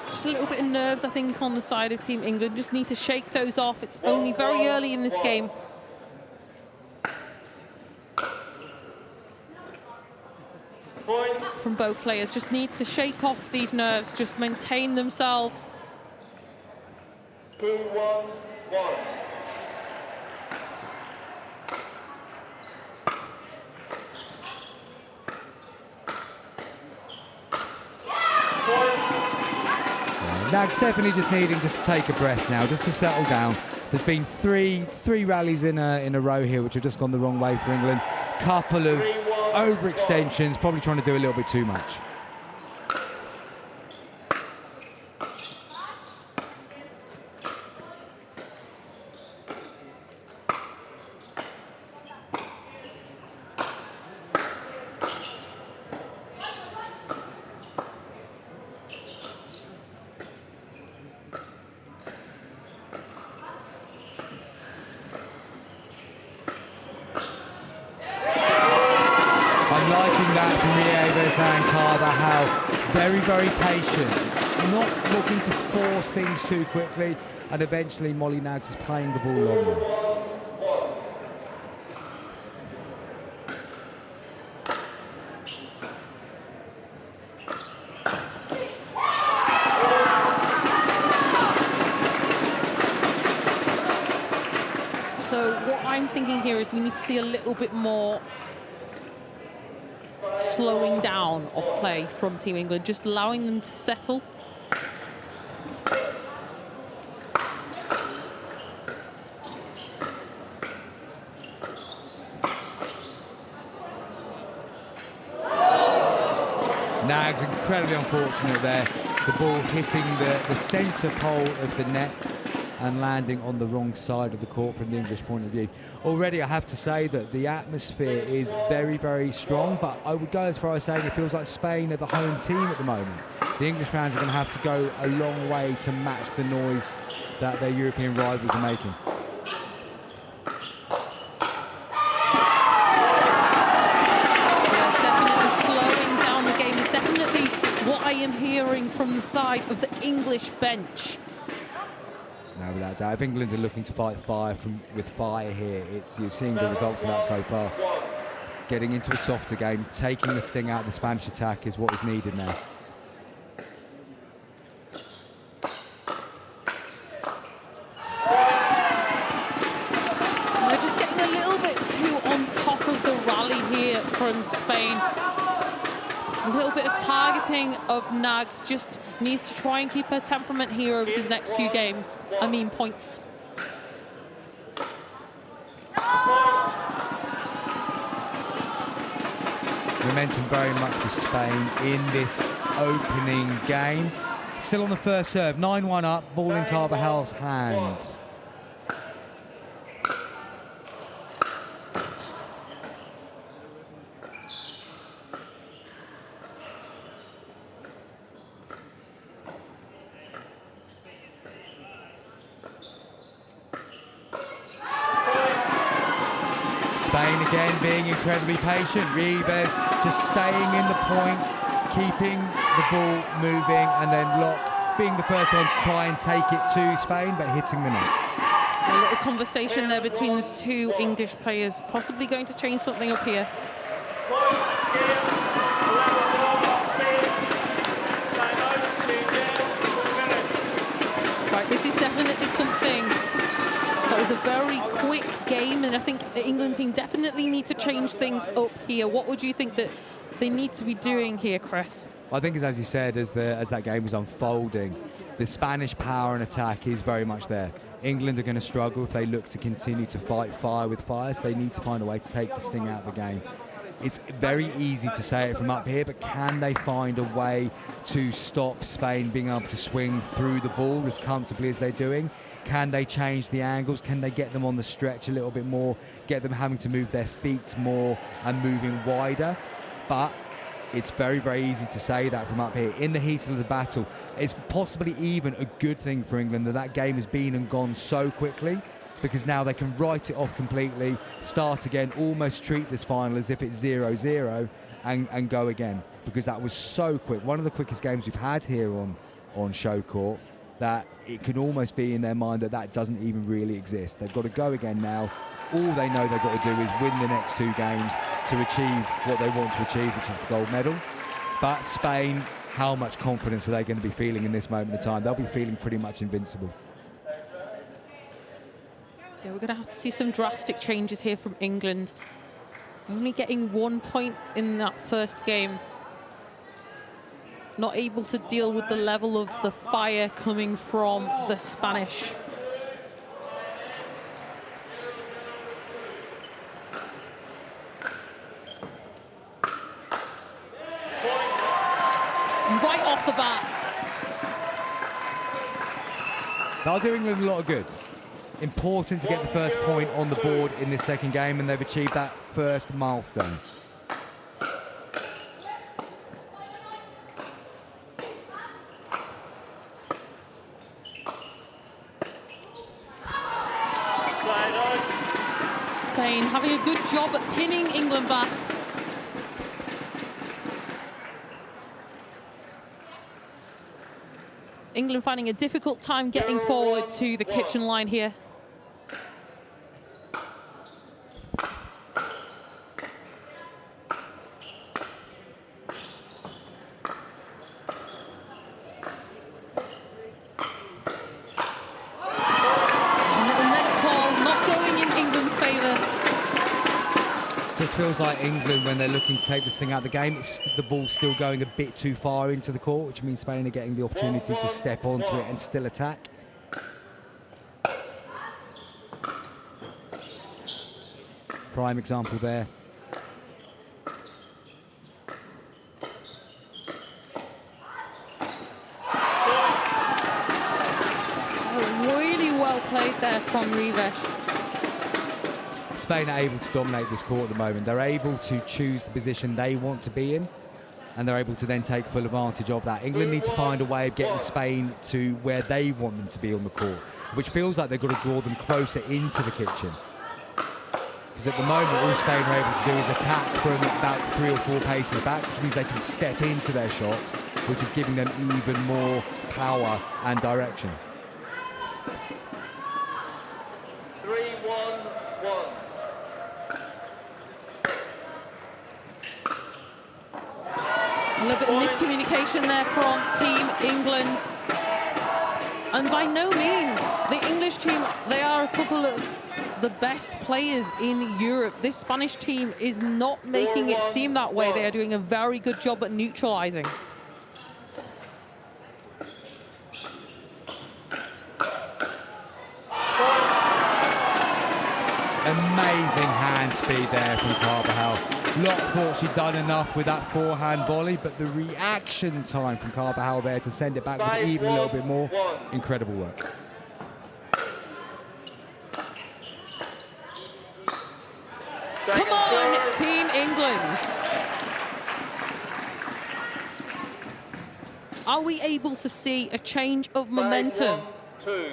[SPEAKER 2] Just a little bit of nerves, I think, on the side of Team England. Just need to shake those off. It's only very early in this game. From both players, just need to shake off these nerves, just maintain themselves.
[SPEAKER 6] 2-1-1.
[SPEAKER 12] Nags definitely just needing just to take a breath now, just to settle down. There's been three rallies in a row here, which have just gone the wrong way for England. Couple of overextensions, probably trying to do a little bit too much. And Carvajal, very patient, not looking to force things too quickly, and eventually Molly Nags is playing the ball longer.
[SPEAKER 2] I'm thinking here is we need to see a little bit more slowing down of play from Team England, just allowing them to settle.
[SPEAKER 12] Nags incredibly unfortunate there. The ball hitting the centre pole of the net and landing on the wrong side of the court from the English point of view. Already I have to say that the atmosphere is very, very strong, but I would go as far as saying it feels like Spain are the home team at the moment. The English fans are going to have to go a long way to match the noise that their European rivals are making.
[SPEAKER 2] What I am hearing from the side of the English bench.
[SPEAKER 12] No, without doubt. If England are looking to fight fire with fire here, you're seeing the results of that so far. Getting into a softer game, taking the sting out of the Spanish attack is what is needed now.
[SPEAKER 2] They're just getting a little bit too on top of the rally here from Spain. A little bit of targeting of Nags, just needs to try and keep her temperament here over these next few games. I mean points.
[SPEAKER 12] Momentum very much for Spain in this opening game. Still on the first serve, 9-1 up, ball in Carvajal's hands. Spain again being incredibly patient. Ribes just staying in the point, keeping the ball moving, and then Locke being the first one to try and take it to Spain, but hitting the net.
[SPEAKER 2] A little conversation there between the two English players, possibly going to change something up here. Right, this is definitely something. That was a very quick game, and I think the England team definitely need to change things up here. What would you think that they need to be doing here, Chris?
[SPEAKER 12] I think, as you said, as that game was unfolding, the Spanish power and attack is very much there. England are going to struggle if they look to continue to fight fire with fire, so they need to find a way to take the sting out of the game. It's very easy to say it from up here, but can they find a way to stop Spain being able to swing through the ball as comfortably as they're doing? Can they change the angles? Can they get them on the stretch a little bit more, get them having to move their feet more and moving wider? But it's very, very easy to say that from up here. In the heat of the battle, it's possibly even a good thing for England that game has been and gone so quickly, because now they can write it off completely, start again, almost treat this final as if it's 0-0 and go again, because that was so quick. One of the quickest games we've had here on Show Court, that it can almost be in their mind that doesn't even really exist. They've got to go again now. All they know they've got to do is win the next two games to achieve what they want to achieve, which is the gold medal. But Spain, how much confidence are they going to be feeling in this moment of time? They'll be feeling pretty much invincible.
[SPEAKER 2] Yeah, we're going to have to see some drastic changes here from England. Only getting 1 point in that first game. Not able to deal with the level of the fire coming from the Spanish. Right off the bat.
[SPEAKER 12] That'll do England a lot of good. Important to get the first point on the board in this second game, and they've achieved that first milestone.
[SPEAKER 2] Spain having a good job at pinning England back. England finding a difficult time getting forward to the kitchen line here. A little net call, not going in England's favour.
[SPEAKER 12] just feels like England, when they're looking to take this thing out of the game, the ball's still going a bit too far into the court, which means Spain are getting the opportunity to step onto it and still attack. Prime example there.
[SPEAKER 2] Really well played there from Rives.
[SPEAKER 12] Spain are able to dominate this court at the moment. They're able to choose the position they want to be in, and they're able to then take full advantage of that. England need to find a way of getting Spain to where they want them to be on the court, which feels like they've got to draw them closer into the kitchen. Because at the moment, all Spain are able to do is attack from about 3 or 4 paces back, which means they can step into their shots, which is giving them even more power and direction.
[SPEAKER 6] 3-1-1.
[SPEAKER 2] A little bit of miscommunication there from Team England. And by no means, the English team, they are a couple of the best players in Europe. This Spanish team is not making it seem that way. They are doing a very good job at neutralizing.
[SPEAKER 12] Amazing hand speed there from Carvajal. Lot thought she'd done enough with that forehand volley, but the reaction time from Carvajal there to send it back with even a little bit more, incredible work.
[SPEAKER 2] Come on, Team England. Are we able to see a change of momentum?
[SPEAKER 6] 5-1-2.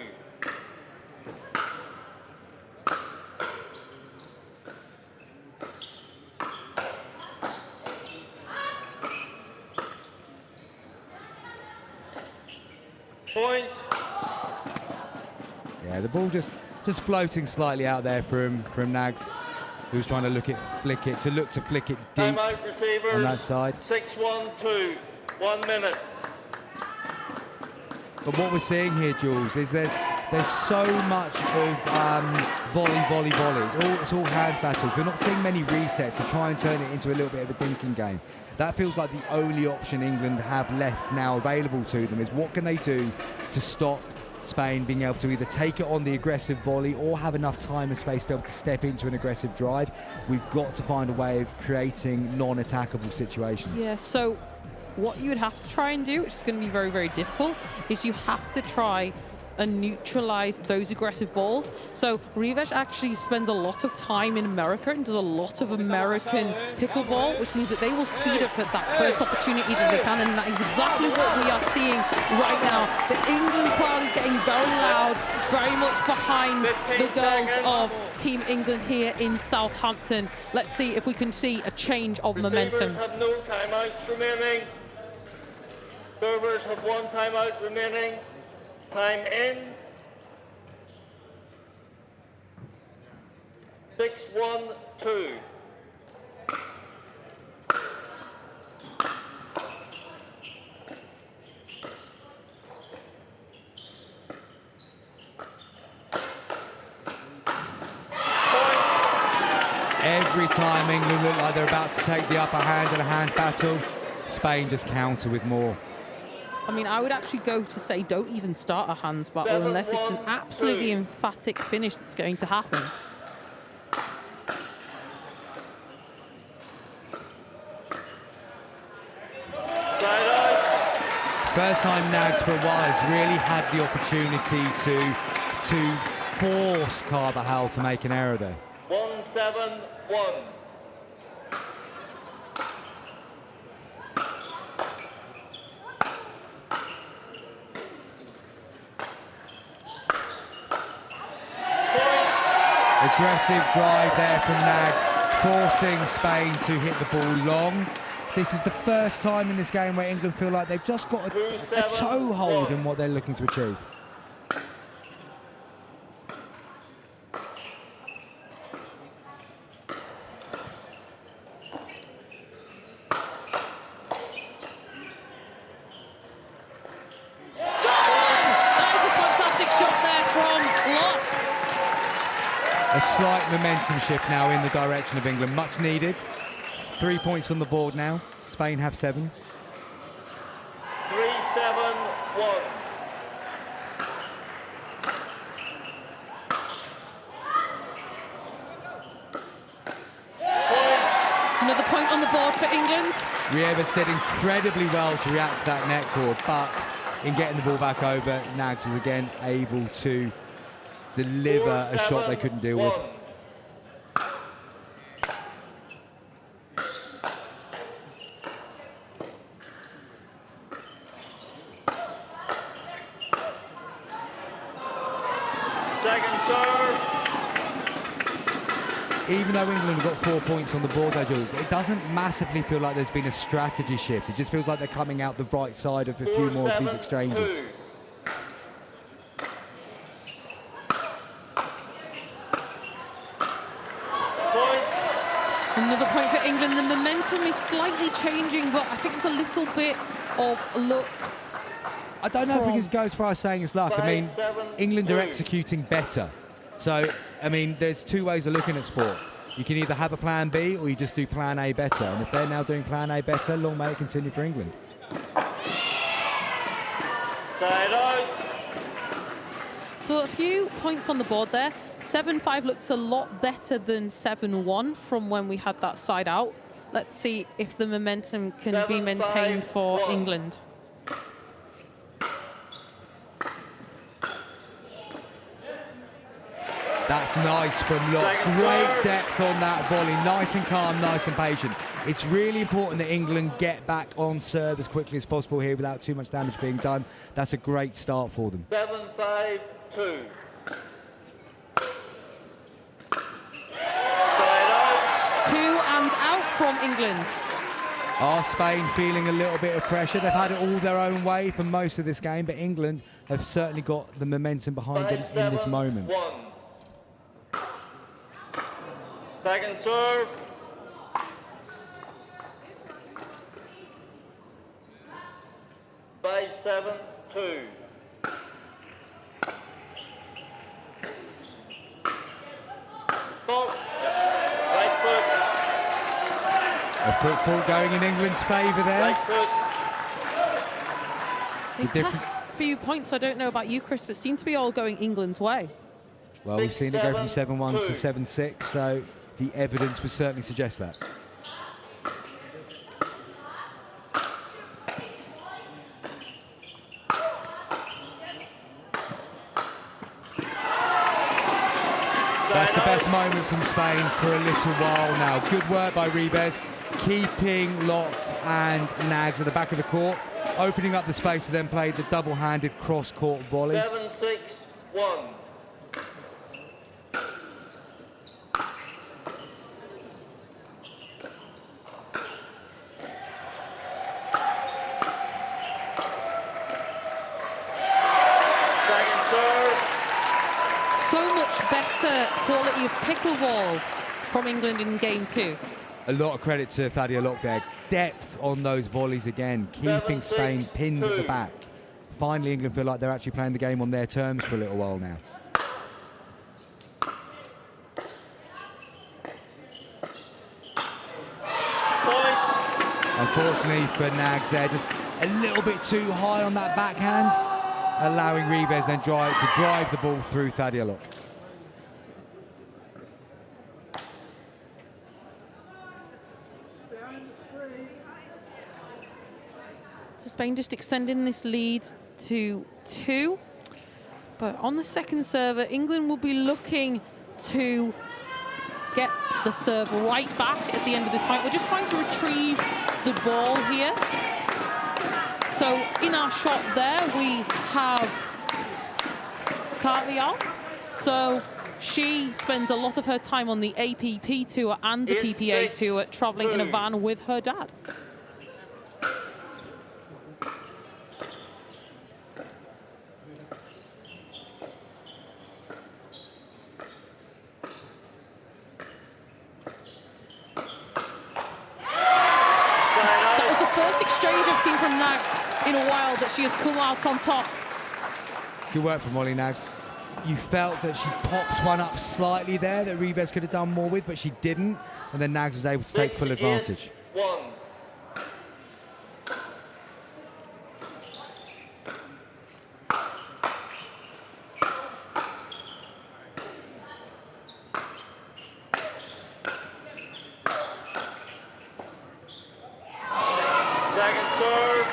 [SPEAKER 6] Point.
[SPEAKER 12] Yeah, the ball just floating slightly out there from Nags, who's trying to flick it deep
[SPEAKER 6] Timeout receivers,
[SPEAKER 12] on that side.
[SPEAKER 6] 6-1-2, 1 minute.
[SPEAKER 12] But what we're seeing here, Jules, is there's so much of volley. It's all hands battles. We're not seeing many resets to try and turn it into a little bit of a thinking game. That feels like the only option England have left now available to them, is what can they do to stop Spain being able to either take it on the aggressive volley or have enough time and space to be able to step into an aggressive drive. We've got to find a way of creating non-attackable situations.
[SPEAKER 2] Yeah, so what you would have to try and do, which is going to be very, very difficult, is you have to try and neutralize those aggressive balls. So Rives actually spends a lot of time in America and does a lot of American pickleball, which means that they will speed up at that first opportunity that they can, and that is exactly what we are seeing right now. The England crowd is getting very loud, very much behind the girls of Team England here in Southampton. Let's see if we can see a change of momentum.
[SPEAKER 6] Receivers have no timeouts remaining. Servers have 1 timeout remaining. Time in. 6-1-2.
[SPEAKER 12] Every time England look like they're about to take the upper hand in a hands battle, Spain just counter with more.
[SPEAKER 2] I mean, I would actually go to say don't even start a hands battle unless it's an absolutely emphatic finish that's going to happen.
[SPEAKER 12] First time Nags for a while has really had the opportunity to force Carvajal to make an error there.
[SPEAKER 6] 1-7-1.
[SPEAKER 12] Aggressive drive there from Nags, forcing Spain to hit the ball long. This is the first time in this game where England feel like they've just got a toehold in what they're looking to achieve. slight momentum shift now in the direction of England, much needed. 3 points on the board now. Spain have 7.
[SPEAKER 6] 3-7-1.
[SPEAKER 2] Another point on the board for England.
[SPEAKER 12] Rieves did incredibly well to react to that net cord, but in getting the ball back over, Nags was again able to deliver a shot they couldn't deal with.
[SPEAKER 6] Second serve.
[SPEAKER 12] Even though England have got 4 points on the board there, Jules, it doesn't massively feel like there's been a strategy shift. It just feels like they're coming out the right side of a few more of these exchanges.
[SPEAKER 2] Another point for England. The momentum is slightly changing, but I think it's a little bit of luck.
[SPEAKER 12] I don't know if we can go as far as saying it's luck. I mean, England are executing better. So, I mean, there's two ways of looking at sport. You can either have a plan B or you just do plan A better. And if they're now doing plan A better, long may it continue for England.
[SPEAKER 6] Side out.
[SPEAKER 2] So a few points on the board there. 7-5 looks a lot better than 7-1 from when we had that side out. Let's see if the momentum can be maintained for England.
[SPEAKER 12] That's nice from Locke. Great depth on that volley. Nice and calm, nice and patient. It's really important that England get back on serve as quickly as possible here without too much damage being done. That's a great start for them.
[SPEAKER 6] 7-5-2.
[SPEAKER 2] Two and out from England.
[SPEAKER 12] Are Spain feeling a little bit of pressure? They've had it all their own way for most of this game, but England have certainly got the momentum behind them in this moment.
[SPEAKER 6] 5-7-1. Second serve. Five, 7, 2. Fault. Right foot.
[SPEAKER 12] A foot fault going in England's favour there.
[SPEAKER 6] Right foot.
[SPEAKER 2] These past few points, I don't know about you, Chris, but seem to be all going England's way.
[SPEAKER 12] Well, we've seen it go from 7-1 to 7-6, so the evidence would certainly suggest that. That's the best moment from Spain for a little while now. Good work by Ribes, keeping Locke and Nags at the back of the court, opening up the space to then play the double-handed cross-court volley.
[SPEAKER 6] 7-6-1.
[SPEAKER 2] Quality of pickleball from England in game 2.
[SPEAKER 12] A lot of credit to Thadia Locke there. Depth on those volleys again, keeping Spain pinned at the back. Finally, England feel like they're actually playing the game on their terms for a little while now. Unfortunately for Nags there, just a little bit too high on that backhand, allowing Ribes then to drive the ball through Thadia Locke.
[SPEAKER 2] Spain just extending this lead to 2. But on the second server, England will be looking to get the serve right back at the end of this point. We're just trying to retrieve the ball here. So in our shot there, we have Carvial. So she spends a lot of her time on the APP tour and the PPA tour, traveling in a van with her dad. I've seen from Nags in a while that she has come out on top.
[SPEAKER 12] Good work from Molly Nags. You felt that she popped one up slightly there that Ribes could have done more with, but she didn't, and then Nags was able to take full advantage.
[SPEAKER 6] 6-1. Second serve.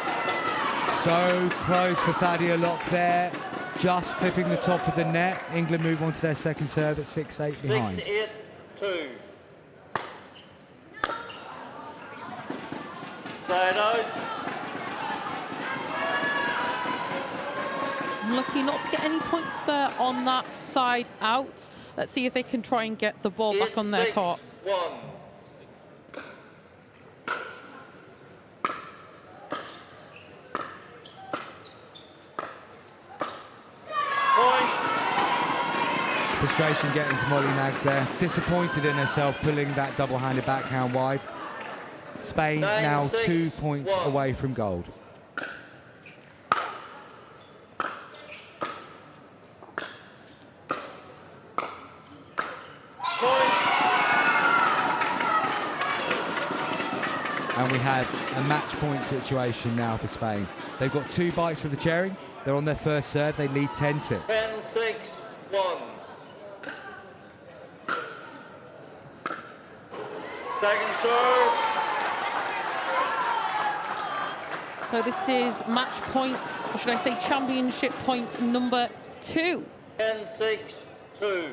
[SPEAKER 12] So close for Thadia Locke there, just clipping the top of the net. England move on to their second serve at 6-8 behind.
[SPEAKER 6] 6-8-2. Side out.
[SPEAKER 2] Lucky not to get any points there on that side out. Let's see if they can try and get the ball back on their court.
[SPEAKER 6] 1.
[SPEAKER 12] Frustration getting to Molly Nags there. Disappointed in herself pulling that double-handed backhand wide. Spain now 2 points away from gold. And we have a match point situation now for Spain. They've got 2 bites of the cherry. They're on their first serve. They lead 10-6.
[SPEAKER 6] 10-6-1. Second serve.
[SPEAKER 2] So this is match point, or should I say championship point number 2.
[SPEAKER 6] 10-6-2.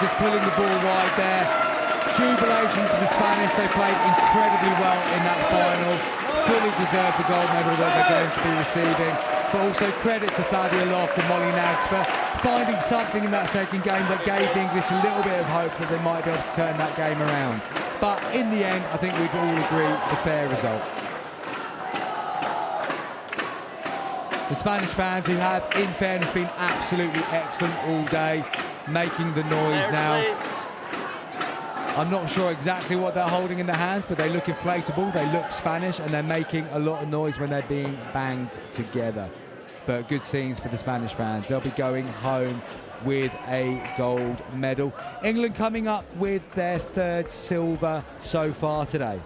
[SPEAKER 12] Just pulling the ball wide there. Jubilation for the Spanish. They played incredibly well in that final. Fully deserved the gold medal that they're going to be receiving. But also credit to Thadia Locke and Molly Nags for finding something in that second game that gave the English a little bit of hope that they might be able to turn that game around. But in the end, I think we'd all agree the fair result. The Spanish fans, who have, in fairness, been absolutely excellent all day, making the noise now. I'm not sure exactly what they're holding in their hands, but they look inflatable, they look Spanish, and they're making a lot of noise when they're being banged together. But good scenes for the Spanish fans. They'll be going home with a gold medal. England coming up with their 3rd silver so far today.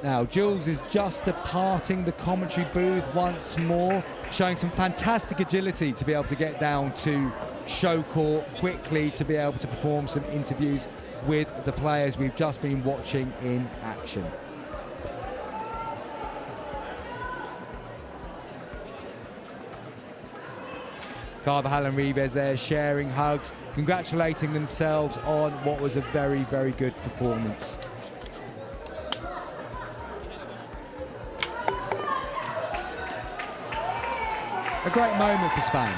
[SPEAKER 12] Now, Jules is just departing the commentary booth once more, showing some fantastic agility to be able to get down to show court quickly, to be able to perform some interviews with the players we've just been watching in action. Carvajal and Ribes there sharing hugs, congratulating themselves on what was a very, very good performance. A great moment for Spain.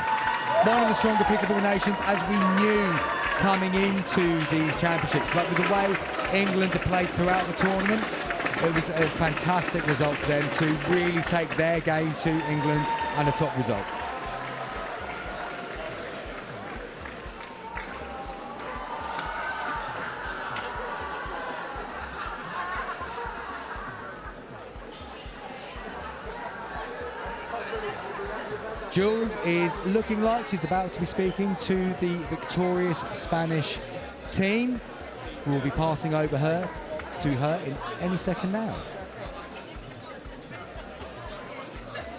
[SPEAKER 12] One of the stronger pickleball nations, as we knew coming into these championships. But with the way England have played throughout the tournament, it was a fantastic result for them to really take their game to England and a top result. Jules is looking like she's about to be speaking to the victorious Spanish team. We'll be passing over to her in any second now.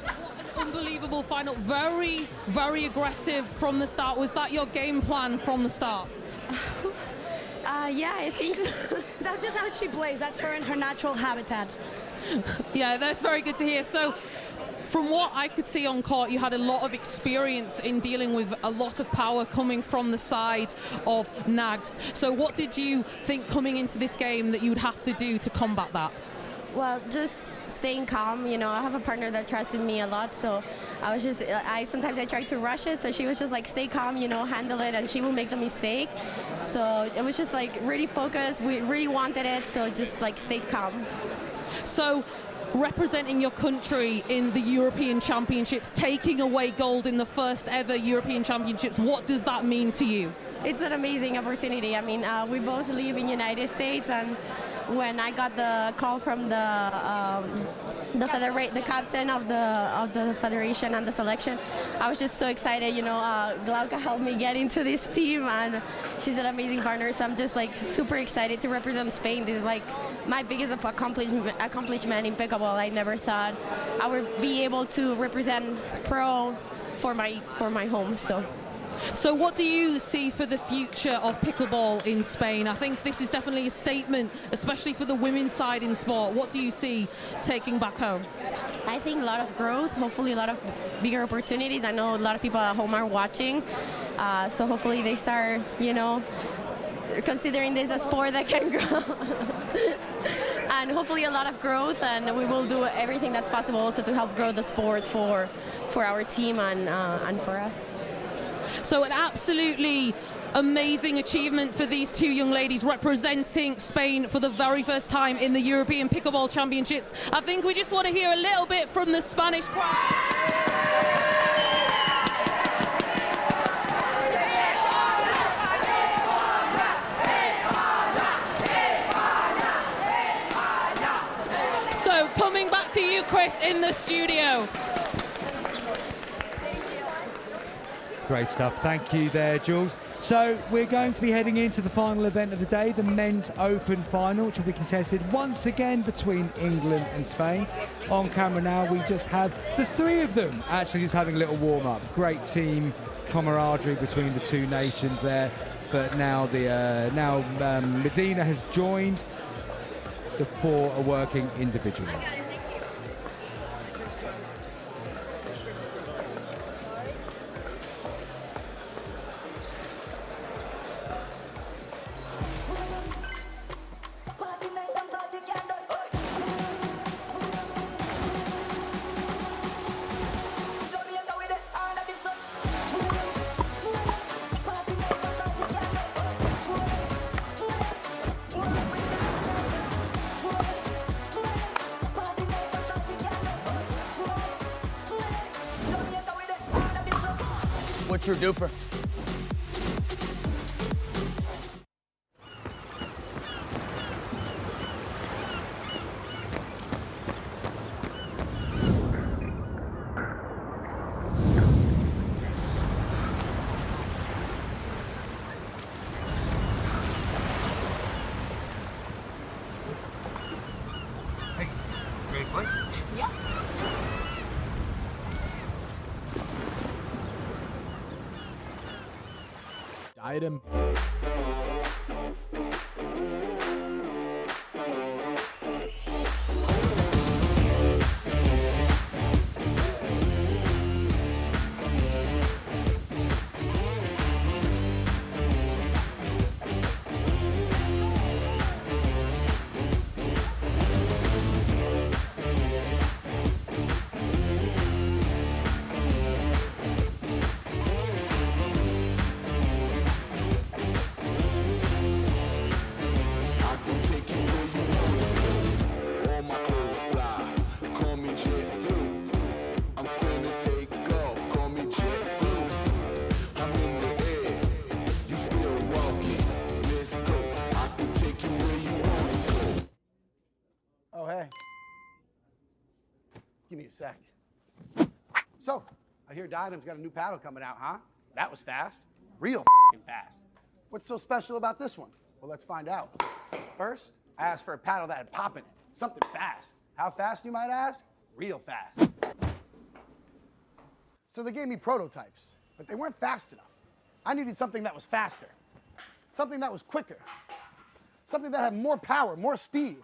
[SPEAKER 2] What an unbelievable final. Very, very aggressive from the start. Was that your game plan from the start?
[SPEAKER 11] Yeah, I think so. That's just how she plays. That's her in her natural habitat.
[SPEAKER 2] Yeah, that's very good to hear. So, from what I could see on court, you had a lot of experience in dealing with a lot of power coming from the side of Nags. So what did you think coming into this game that you would have to do to combat that?
[SPEAKER 15] Well, just staying calm. You know, I have a partner that trusts in me a lot, so I was just, sometimes I try to rush it, so she was just like, stay calm, you know, handle it, and she will make the mistake. So it was just like really focused. We really wanted it, so just like stayed calm.
[SPEAKER 2] So, representing your country in the European Championships, taking away gold in the first ever European Championships, what does that mean to you?
[SPEAKER 15] It's an amazing opportunity. I mean, we both live in the United States, and when I got the call from the captain of the federation and the selection, I was just so excited. You know, Glauca helped me get into this team, and she's an amazing partner. So I'm just like super excited to represent Spain. This is like my biggest accomplishment in pickleball. I never thought I would be able to represent pro for my home.
[SPEAKER 2] So what do you see for the future of pickleball in Spain? I think this is definitely a statement, especially for the women's side in sport. What do you see taking back home?
[SPEAKER 15] I think a lot of growth, hopefully a lot of bigger opportunities. I know a lot of people at home are watching, so hopefully they start, you know, considering this a sport that can grow. And hopefully a lot of growth, and we will do everything that's possible also to help grow the sport for our team and for us.
[SPEAKER 2] So an absolutely amazing achievement for these two young ladies representing Spain for the very first time in the European Pickleball Championships. I think we just want to hear a little bit from the Spanish crowd. So coming back to you, Chris, in the studio.
[SPEAKER 12] Great stuff. Thank you there, Jules. So we're going to be heading into the final event of the day, the Men's Open Final, which will be contested once again between England and Spain. On camera now, we just have the three of them actually just having a little warm-up. Great team camaraderie between the two nations there. But now Medina has joined. The four are working individually.
[SPEAKER 5] What's your Dupr?
[SPEAKER 14] Hey, ready to play?
[SPEAKER 17] Yeah.
[SPEAKER 8] Item.
[SPEAKER 22] Oh, hey. Give me a sec. So, I hear Diadem's got a new paddle coming out, huh? That was fast. Real fast. What's so special about this one? Well, let's find out. First, I asked for a paddle that had pop in it. Something fast. How fast, you might ask? Real fast. So they gave me prototypes, but they weren't fast enough. I needed something that was faster. Something that was quicker. Something that had more power, more speed.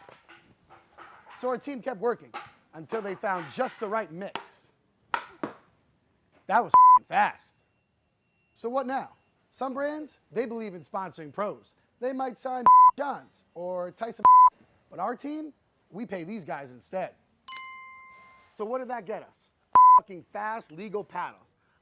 [SPEAKER 22] So our team kept working until they found just the right mix. That was fast. So what now? Some brands, they believe in sponsoring pros. They might sign Johns or Tyson, but our team, we pay these guys instead. So what did that get us? A fucking fast, legal paddle.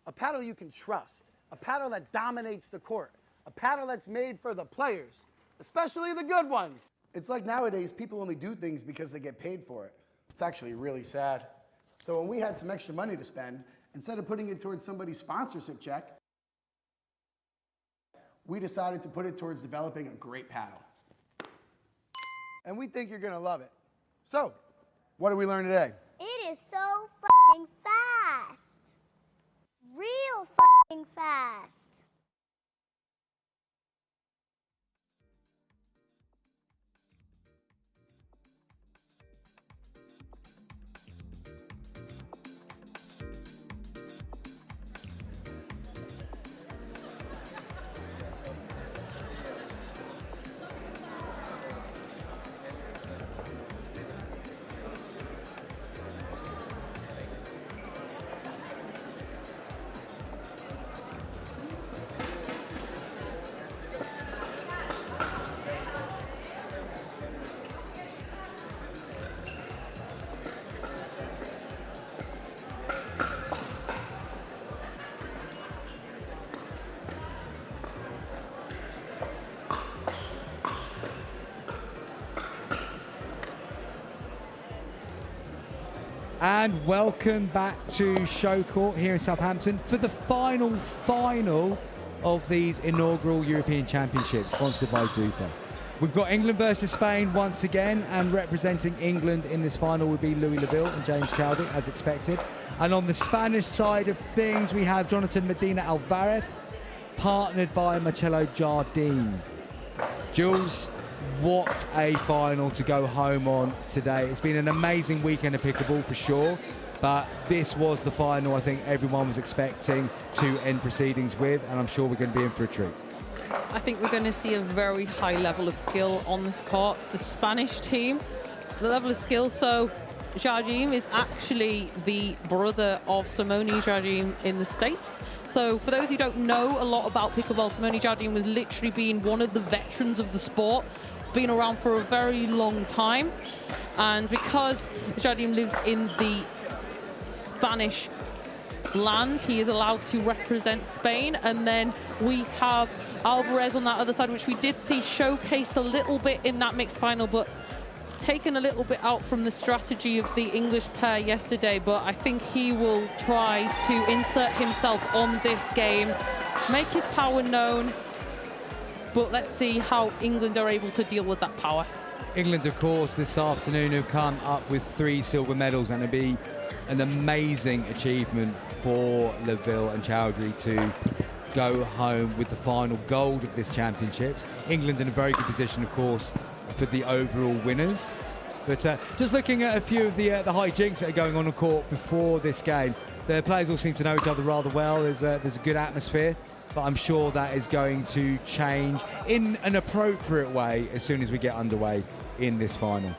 [SPEAKER 22] A paddle you can trust. A paddle that dominates the court. A paddle that's made for the players, especially the good ones. It's like nowadays, people only do things because they get paid for it. It's actually really sad. So when we had some extra money to spend, instead of putting it towards somebody's sponsorship check, we decided to put it towards developing a great paddle. And we think you're gonna love it. So, what did we learn today?
[SPEAKER 16] It is so fucking fast. Real fucking fast.
[SPEAKER 12] And welcome back to Show Court here in Southampton for the final of these inaugural European Championships sponsored by Dupr. We've got England versus Spain once again, and representing England in this final would be Louis Leville and James Chowdhury, as expected. And on the Spanish side of things, we have Jonathan Medina Alvarez, partnered by Marcelo Jardine. Jules, what a final to go home on today. It's been an amazing weekend of pickleball for sure, but this was the final I think everyone was expecting to end proceedings with, and I'm sure we're going to be in for a treat.
[SPEAKER 2] I think we're going to see a very high level of skill on this court. The Spanish team, the level of skill, so Jardim is actually the brother of Simone Jardim in the States. So for those who don't know a lot about pickleball, Simone Jardim was literally being one of the veterans of the sport, been around for a very long time. And because Jardim lives in the Spanish land, he is allowed to represent Spain. And then we have Alvarez on that other side, which we did see showcased a little bit in that mixed final, but taken a little bit out from the strategy of the English pair yesterday. But I think he will try to insert himself on this game, make his power known, but let's see how England are able to deal with that power.
[SPEAKER 12] England, of course, this afternoon have come up with 3 silver medals, and it'll be an amazing achievement for Leville and Chowdhury to go home with the final gold of this championships. England in a very good position, of course, for the overall winners. But just looking at a few of the hijinks that are going on court before this game, the players all seem to know each other rather well. There's a good atmosphere, but I'm sure that is going to change in an appropriate way as soon as we get underway in this final.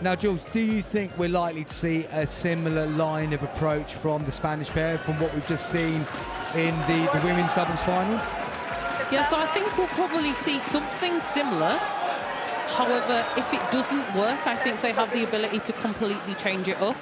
[SPEAKER 12] Now, Jules, do you think we're likely to see a similar line of approach from the Spanish pair from what we've just seen in the women's doubles final?
[SPEAKER 2] Yeah, so I think we'll probably see something similar. However, if it doesn't work, I think they have the ability to completely change it up.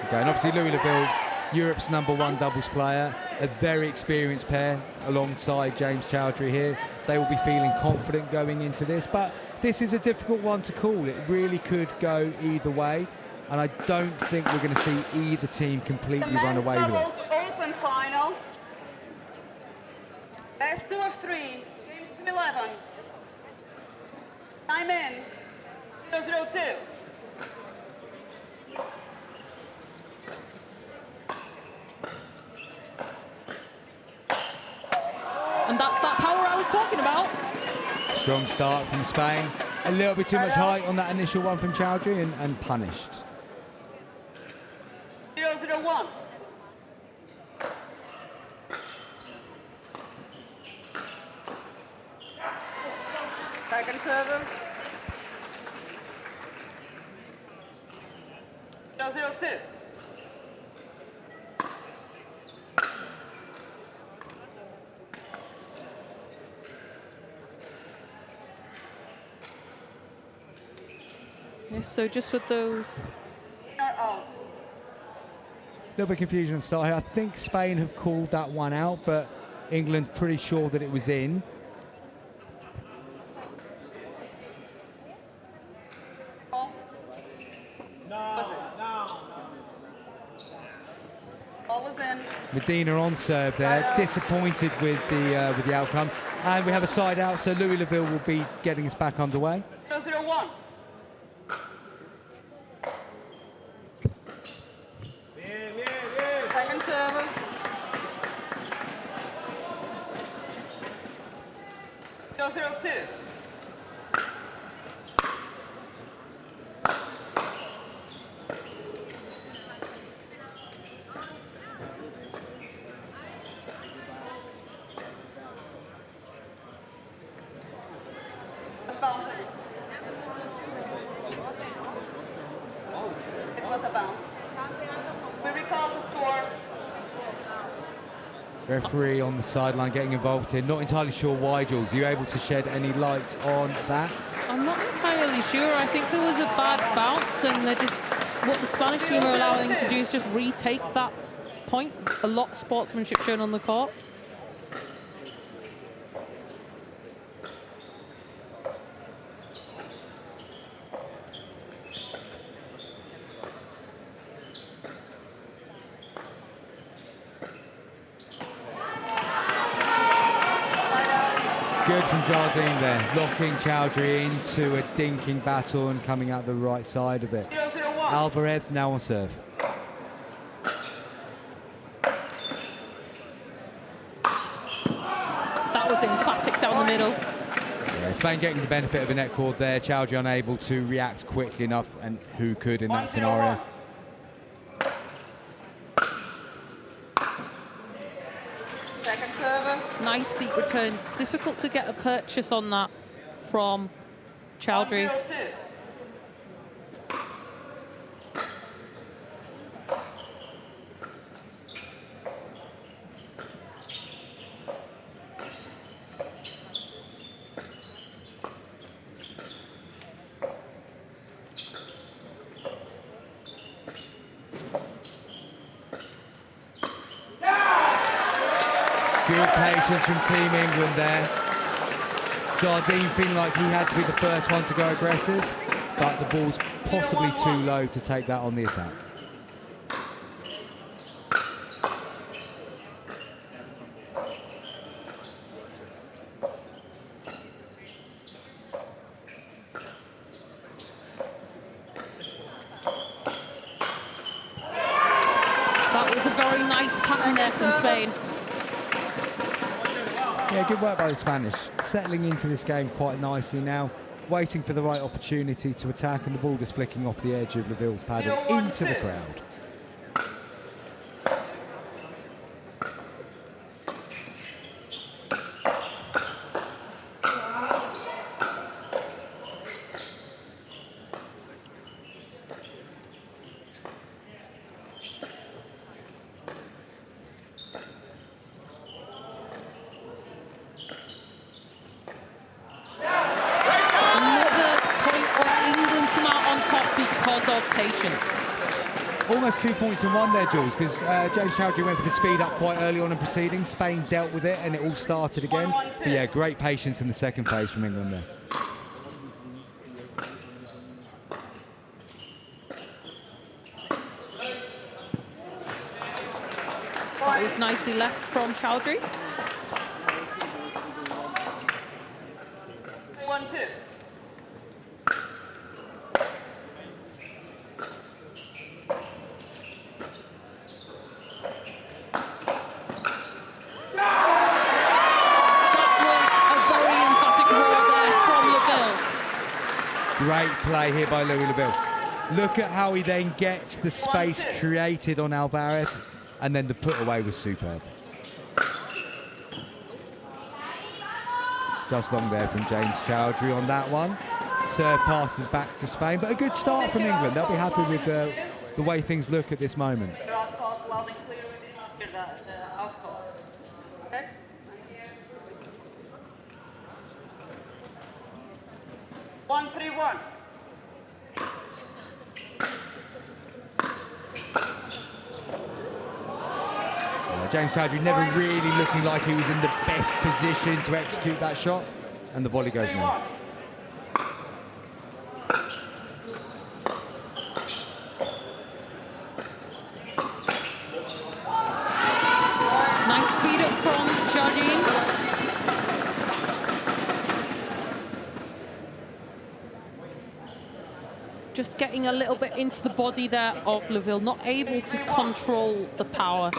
[SPEAKER 12] Okay, and obviously Louis Leville, Europe's #1 doubles player, a very experienced pair alongside James Chowdhury here. They will be feeling confident going into this, but this is a difficult one to call. It really could go either way, and I don't think we're going to see either team completely run away with it.
[SPEAKER 7] The men's doubles open final. Best 2 of 3, games to 11. Time in, 0-0-2.
[SPEAKER 2] And that's that power I was talking about.
[SPEAKER 12] Strong start from Spain. A little bit too much height on that initial one from Chowdhury and punished.
[SPEAKER 7] 0-0-1. Second server. 0-0-2.
[SPEAKER 2] Okay, so just with those.
[SPEAKER 12] A little bit of confusion on the start here. I think Spain have called that one out, but England pretty sure that it was in. Medina on serve there, disappointed with the outcome, and we have a side out, so Louis Laville will be getting us back underway.
[SPEAKER 7] 0-0-1. Second serve. Go 0-2. It was a bounce. We recall the score.
[SPEAKER 12] Referee on the sideline getting involved here. Not entirely sure why, Jules. Are you able to shed any light on that?
[SPEAKER 2] I'm not entirely sure. I think there was a bad bounce, and they're just what the Spanish team are allowing them to do is just retake that point. A lot of sportsmanship shown on the court.
[SPEAKER 12] Good from Jardine there, locking Chowdhury into a dinking battle and coming out the right side of it. Alvarez now on serve.
[SPEAKER 2] That was emphatic down the middle.
[SPEAKER 12] Yeah, Spain getting the benefit of a net cord there. Chowdhury unable to react quickly enough, and who could in that scenario?
[SPEAKER 7] Second serve.
[SPEAKER 2] Nice deep return. Difficult to get a purchase on that from Chowdhury.
[SPEAKER 7] 1-0-2.
[SPEAKER 12] Good patience from Team England there. Jardine feeling like he had to be the first one to go aggressive, but the ball's possibly too low to take that on the attack.
[SPEAKER 2] That was a very nice pattern there from Spain.
[SPEAKER 12] Yeah, good work by the Spanish. Settling into this game quite nicely now, waiting for the right opportunity to attack, and the ball just flicking off the edge of Laville's paddle into the crowd. Almost 2 points in one there, Jules, because James Chowdhury went for the speed up quite early on in proceedings. Spain dealt with it and it all started again. But yeah, great patience in the second phase from England there.
[SPEAKER 2] That was nicely left from Chowdhury.
[SPEAKER 7] 1-2.
[SPEAKER 12] Great play here by Louis Laville. Look at how he then gets the space created on Alvarez, and then the put away was superb. Just long there from James Chowdhury on that one. Serve passes back to Spain, but a good start from England. They'll be happy with the way things look at this moment. James Chowdhury never really looking like he was in the best position to execute that shot, and the volley goes in.
[SPEAKER 2] Nice speed up from Chowdhury. Just getting a little bit into the body there of Leville, not able to control the power.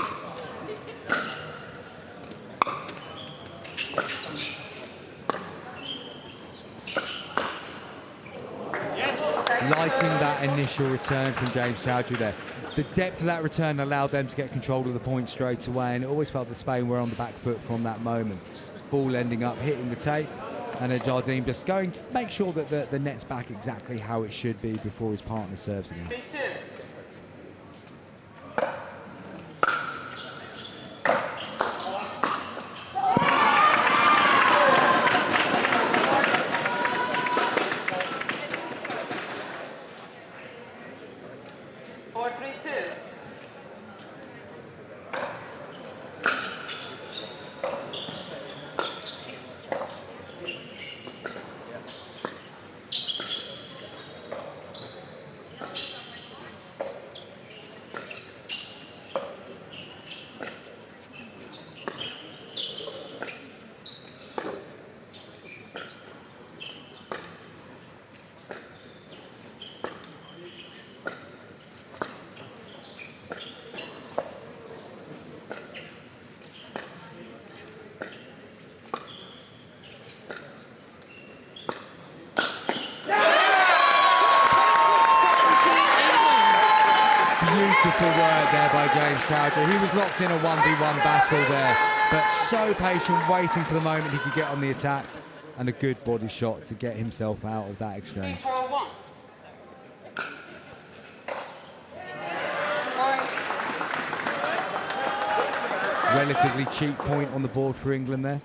[SPEAKER 12] Liking that initial return from James Chowdhury there. The depth of that return allowed them to get control of the point straight away, and it always felt that Spain were on the back foot from that moment. Ball ending up hitting the tape, and Jardim just going to make sure that the net's back exactly how it should be before his partner serves again. Beautiful work there by James Chowdhury. He was locked in a 1v1 battle there, but so patient, waiting for the moment he could get on the attack, and a good body shot to get himself out of that exchange. Relatively cheap point on the board for England there.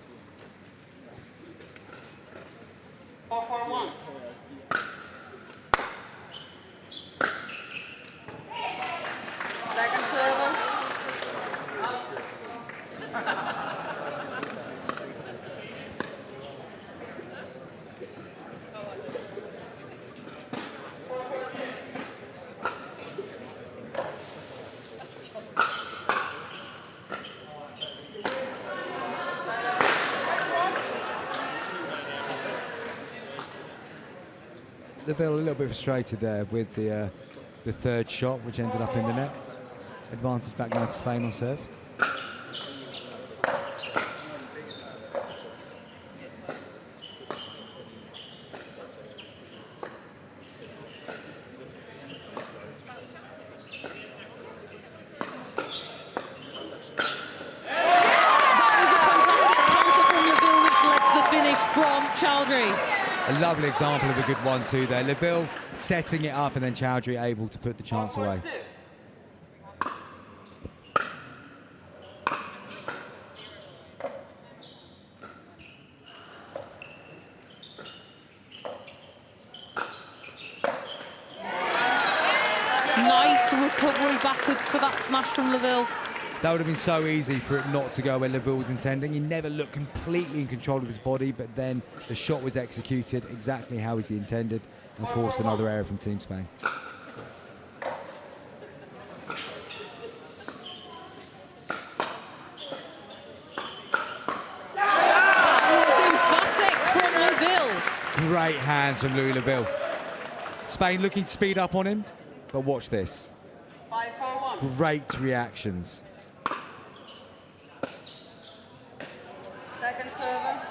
[SPEAKER 12] Leville a little bit frustrated there with the third shot, which ended up in the net. Advantage back now to Spain on serve. A lovely example of a good 1-2 there. Leville setting it up and then Chowdhury able to put the chance away.
[SPEAKER 2] Nice recovery backwards for that smash from Leville.
[SPEAKER 12] That would have been so easy for it not to go where Leville was intending. He never looked completely in control of his body, but then the shot was executed exactly how he intended and forced another error from Team Spain. Great hands from Louis Leville. Spain looking to speed up on him, but watch this. Great reactions.
[SPEAKER 7] Second server.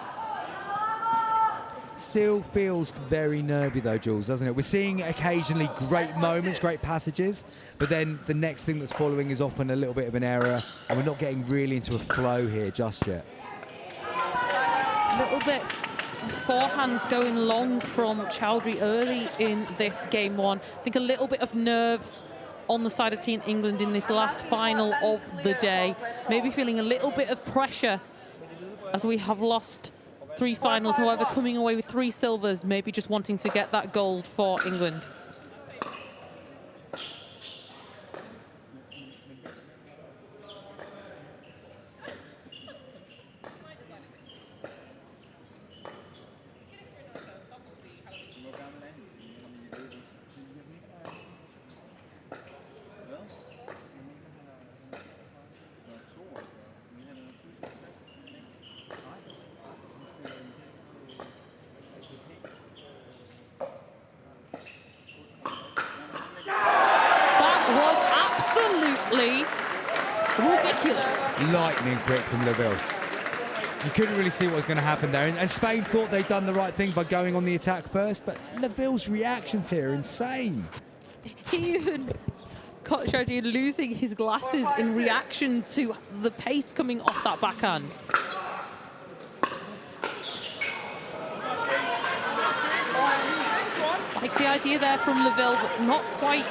[SPEAKER 12] Still feels very nervy though, Jules, doesn't it? We're seeing occasionally great moments, great passages, but then the next thing that's following is often a little bit of an error, and we're not getting really into a flow here just yet.
[SPEAKER 2] A little bit forehands going long from Chowdhury early in this game one. I think a little bit of nerves on the side of Team England in this last final of the day. Maybe feeling a little bit of pressure as we have lost 3 finals, however, coming away with 3 silvers, maybe just wanting to get that gold for England. Absolutely ridiculous.
[SPEAKER 12] Lightning quick from Laville. You couldn't really see what was going to happen there. And Spain thought they'd done the right thing by going on the attack first, but Laville's reactions here are insane.
[SPEAKER 2] He even caught Sharjeel losing his glasses in reaction to the pace coming off that backhand. Like the idea there from Laville, but not quite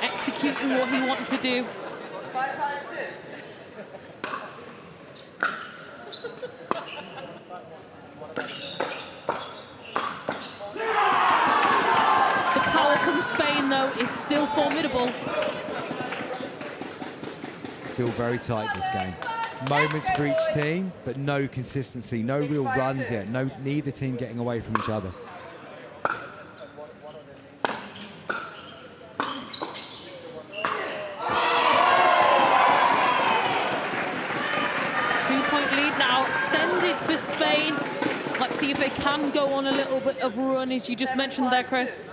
[SPEAKER 2] executing what he wanted to do.
[SPEAKER 7] 5-5-2.
[SPEAKER 2] The power from Spain, though, is still formidable.
[SPEAKER 12] Still very tight, this game. Moments for each team, but no consistency, no real runs yet. Neither team getting away from each other.
[SPEAKER 2] For Spain. Let's see if they can go on a little bit of a run, as you just mentioned there, Chris.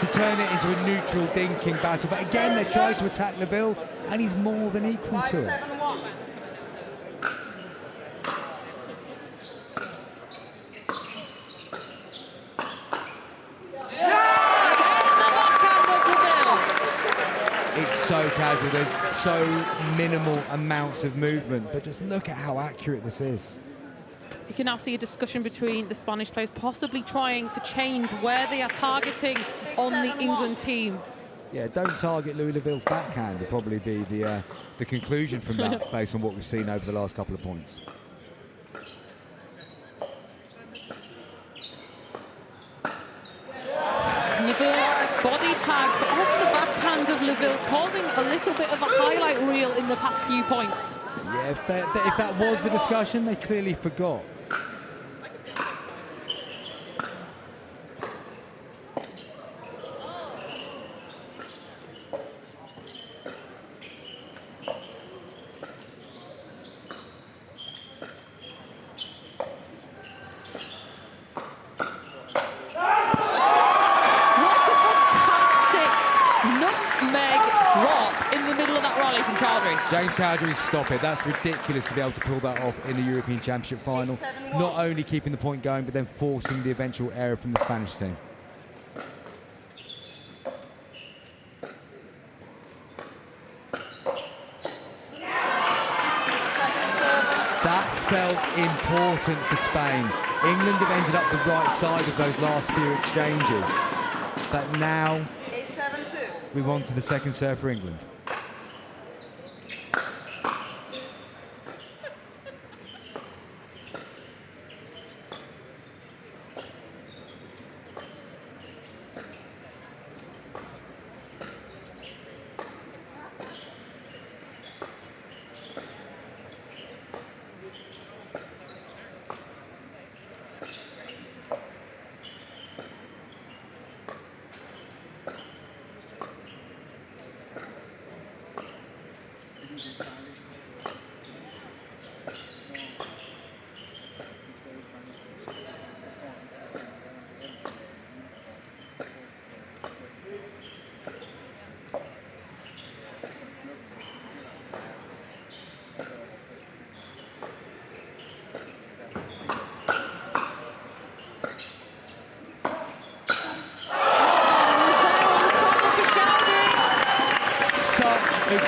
[SPEAKER 12] To turn it into a neutral dinking battle, but again they try to attack Laville and he's more than equal to it.
[SPEAKER 7] 5-7-1.
[SPEAKER 12] It's so casual, there's so minimal amounts of movement, but just look at how accurate this is.
[SPEAKER 2] You can now see a discussion between the Spanish players possibly trying to change where they are targeting on the England team.
[SPEAKER 12] Yeah, don't target Louis Laville's backhand would probably be the conclusion from that based on what we've seen over the last couple of points.
[SPEAKER 2] Laville body tag off the backhand of Laville, causing a little bit of a highlight reel in the past few points.
[SPEAKER 12] Yeah, if that was the discussion, they clearly forgot. James Chowdhury, stop it. That's ridiculous to be able to pull that off in the European Championship final. Not only keeping the point going, but then forcing the eventual error from the Spanish team. That felt important for Spain. England have ended up the right side of those last few exchanges. But now,
[SPEAKER 7] 8-7-2.
[SPEAKER 12] we move on to the second serve for England.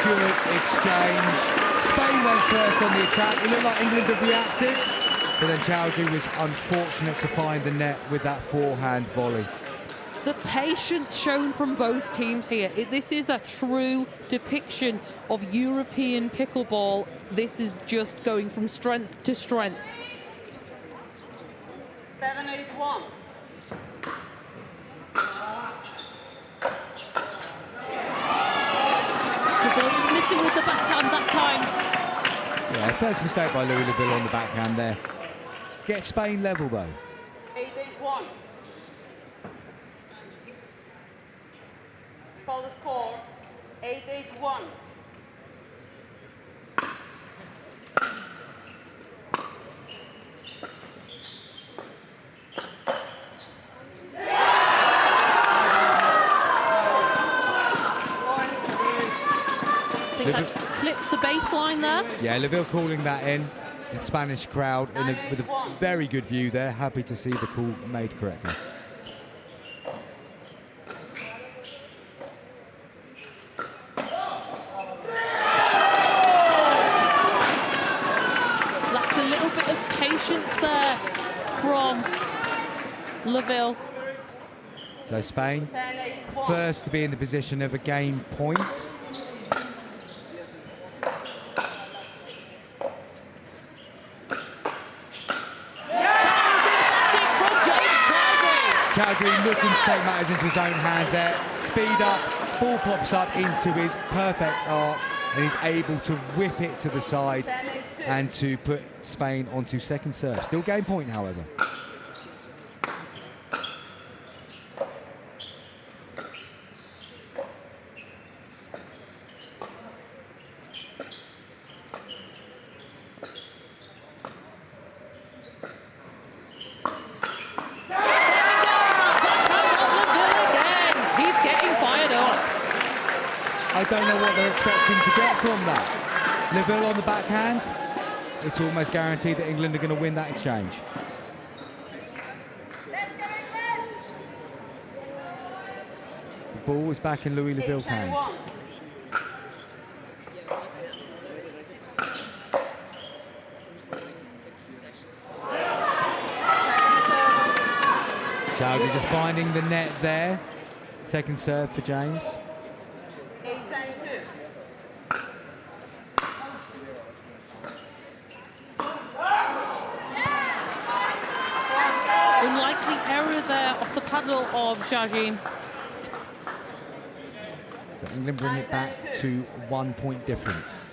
[SPEAKER 12] good exchange. Spain went first on the attack. It looked like England had reacted, but then Chowdhury was unfortunate to find the net with that forehand volley.
[SPEAKER 2] The patience shown from both teams here. This is a true depiction of European pickleball. This is just going from strength to strength.
[SPEAKER 7] 7-8-1.
[SPEAKER 2] They're just missing with the backhand that time.
[SPEAKER 12] Yeah, first mistake by Louis Leville on the backhand there. Get Spain level though.
[SPEAKER 7] 8-8-1. Call the score. 8-8-1.
[SPEAKER 2] I think that just clipped the baseline there.
[SPEAKER 12] Yeah, Leville calling that in Spanish crowd with a very good view there. Happy to see the call made correctly.
[SPEAKER 2] Lacked a little bit of patience there from Leville.
[SPEAKER 12] So Spain, first to be in the position of a game point. Chowdhury looking to take matters into his own hands there. Speed up, ball pops up into his perfect arc, and he's able to whip it to the side and to put Spain onto second serve. Still game point, however. I don't know what they're expecting to get from that. Leville on the backhand. It's almost guaranteed that England are going to win that exchange. The ball is back in Louis Leville's hand. Chowdhury just finding the net there. Second serve for James.
[SPEAKER 7] 8-2.
[SPEAKER 2] Unlikely error there off the paddle of Jajin.
[SPEAKER 12] So England bring it back to 1 point difference.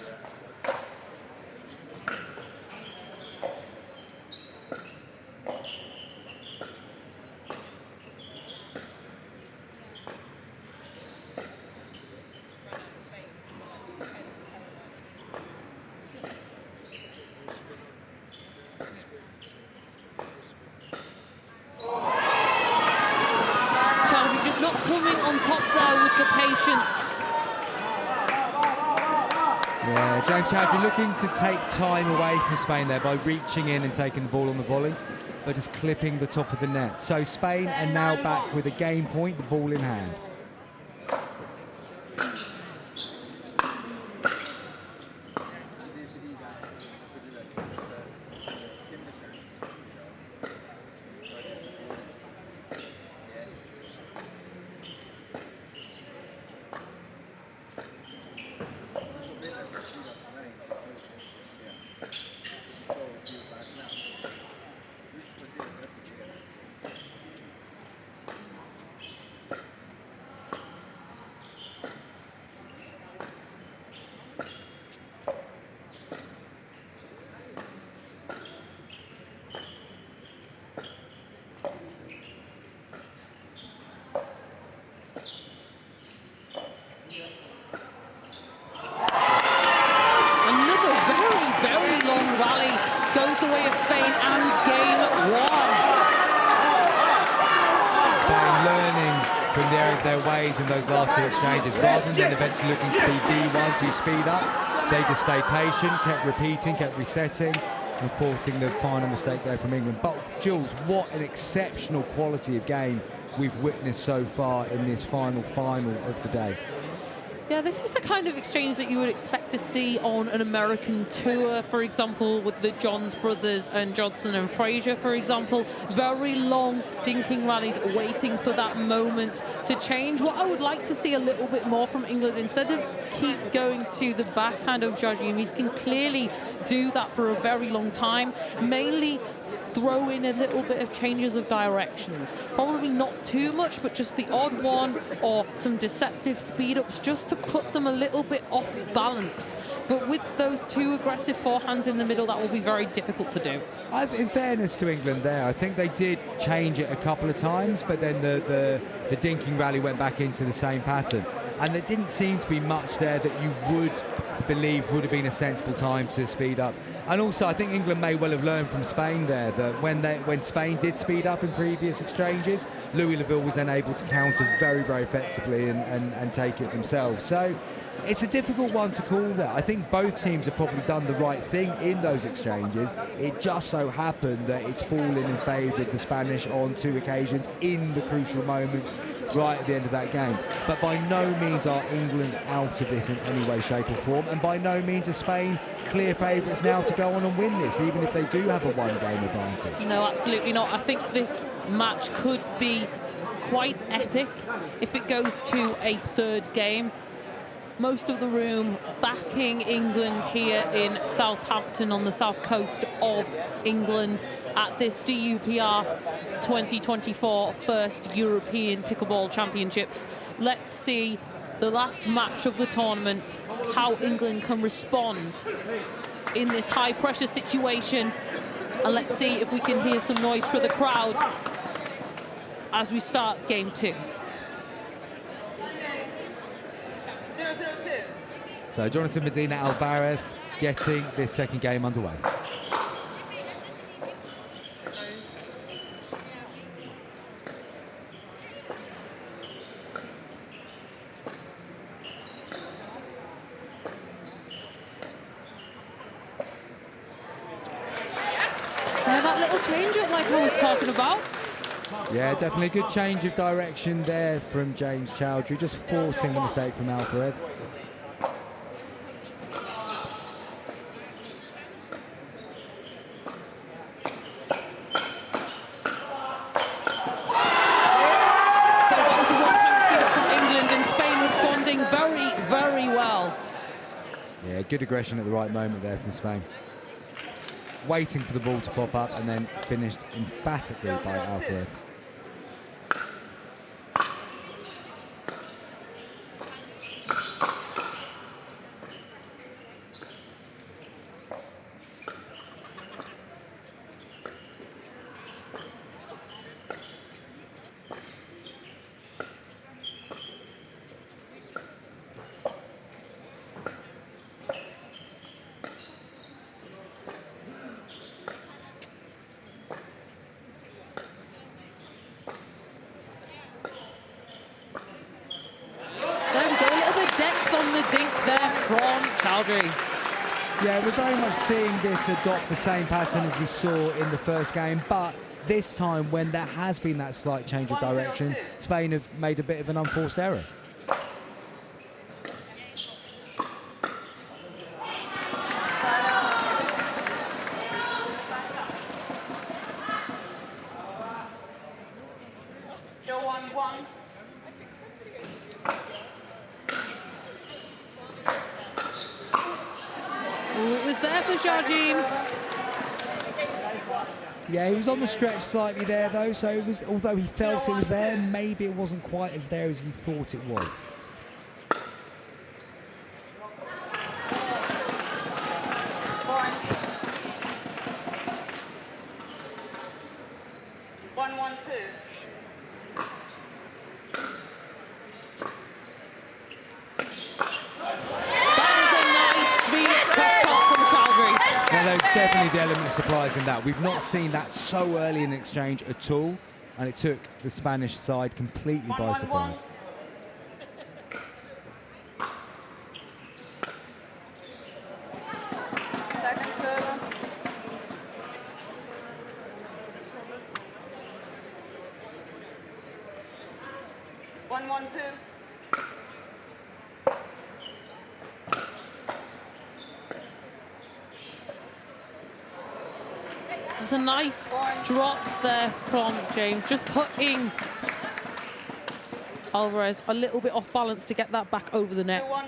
[SPEAKER 2] Not coming on top there with the patience.
[SPEAKER 12] Yeah, James Chowdhury looking to take time away from Spain there by reaching in and taking the ball on the volley, but just clipping the top of the net. So Spain are now back with a game point, the ball in hand.
[SPEAKER 2] Goes the way of Spain and game one.
[SPEAKER 12] Spain learning from their ways in those last two exchanges. Rather than eventually looking to be the ones who speed up, they just stayed patient, kept repeating, kept resetting, and forcing the final mistake there from England. But Jules, what an exceptional quality of game we've witnessed so far in this final of the day.
[SPEAKER 2] Yeah, this is the kind of exchange that you would expect to see on an American tour, for example, with the Johns brothers and Johnson and Frazier, for example. Very long dinking rallies, waiting for that moment to change. What I would like to see a little bit more from England, instead of keep going to the backhand of Jardim, he can clearly do that for a very long time, mainly throw in a little bit of changes of directions. Probably not too much, but just the odd one or some deceptive speed-ups just to put them a little bit off balance. But with those two aggressive forehands in the middle, that will be very difficult to do.
[SPEAKER 12] In fairness to England there, I think they did change it a couple of times, but then the dinking rally went back into the same pattern. And there didn't seem to be much there that you would believe would have been a sensible time to speed up. And also, I think England may well have learned from Spain there that when Spain did speed up in previous exchanges, Louis Laville was then able to counter very, very effectively and take it themselves. So it's a difficult one to call that. I think both teams have probably done the right thing in those exchanges. It just so happened that it's fallen in favour of the Spanish on two occasions in the crucial moments right at the end of that game. But by no means are England out of this in any way, shape or form, and by no means are Spain clear favourites now to go on and win this, even if they do have a one-game advantage.
[SPEAKER 2] No, absolutely not. I think this match could be quite epic if it goes to a third game. Most of the room backing England here in Southampton on the south coast of England at this DUPR 2024 first European Pickleball Championships. Let's see the last match of the tournament, how England can respond in this high pressure situation. And let's see if we can hear some noise for the crowd as we start game 2.
[SPEAKER 12] So Jonathan Medina Alvarez getting this second game underway.
[SPEAKER 2] That little change-up like I was talking about.
[SPEAKER 12] Yeah, definitely a good change of direction there from James Chowdhury, just forcing the mistake from Alvarez. Good aggression at the right moment there from Spain. Waiting for the ball to pop up and then finished emphatically by Alvarez. Yeah, we're very much seeing this adopt the same pattern as we saw in the first game, but this time when there has been that slight change of direction, Spain have made a bit of an unforced error. Yeah, he was on the stretch slightly there though, so it was, although he felt it was there, maybe it wasn't quite as there as he thought it was. Definitely the element of surprise in that. We've not seen that so early in exchange at all, and it took the Spanish side completely by surprise.
[SPEAKER 7] Second server. 1-1-2.
[SPEAKER 2] was a nice drop there from James, just putting Alvarez a little bit off balance to get that back over the net.
[SPEAKER 7] 2-1-2.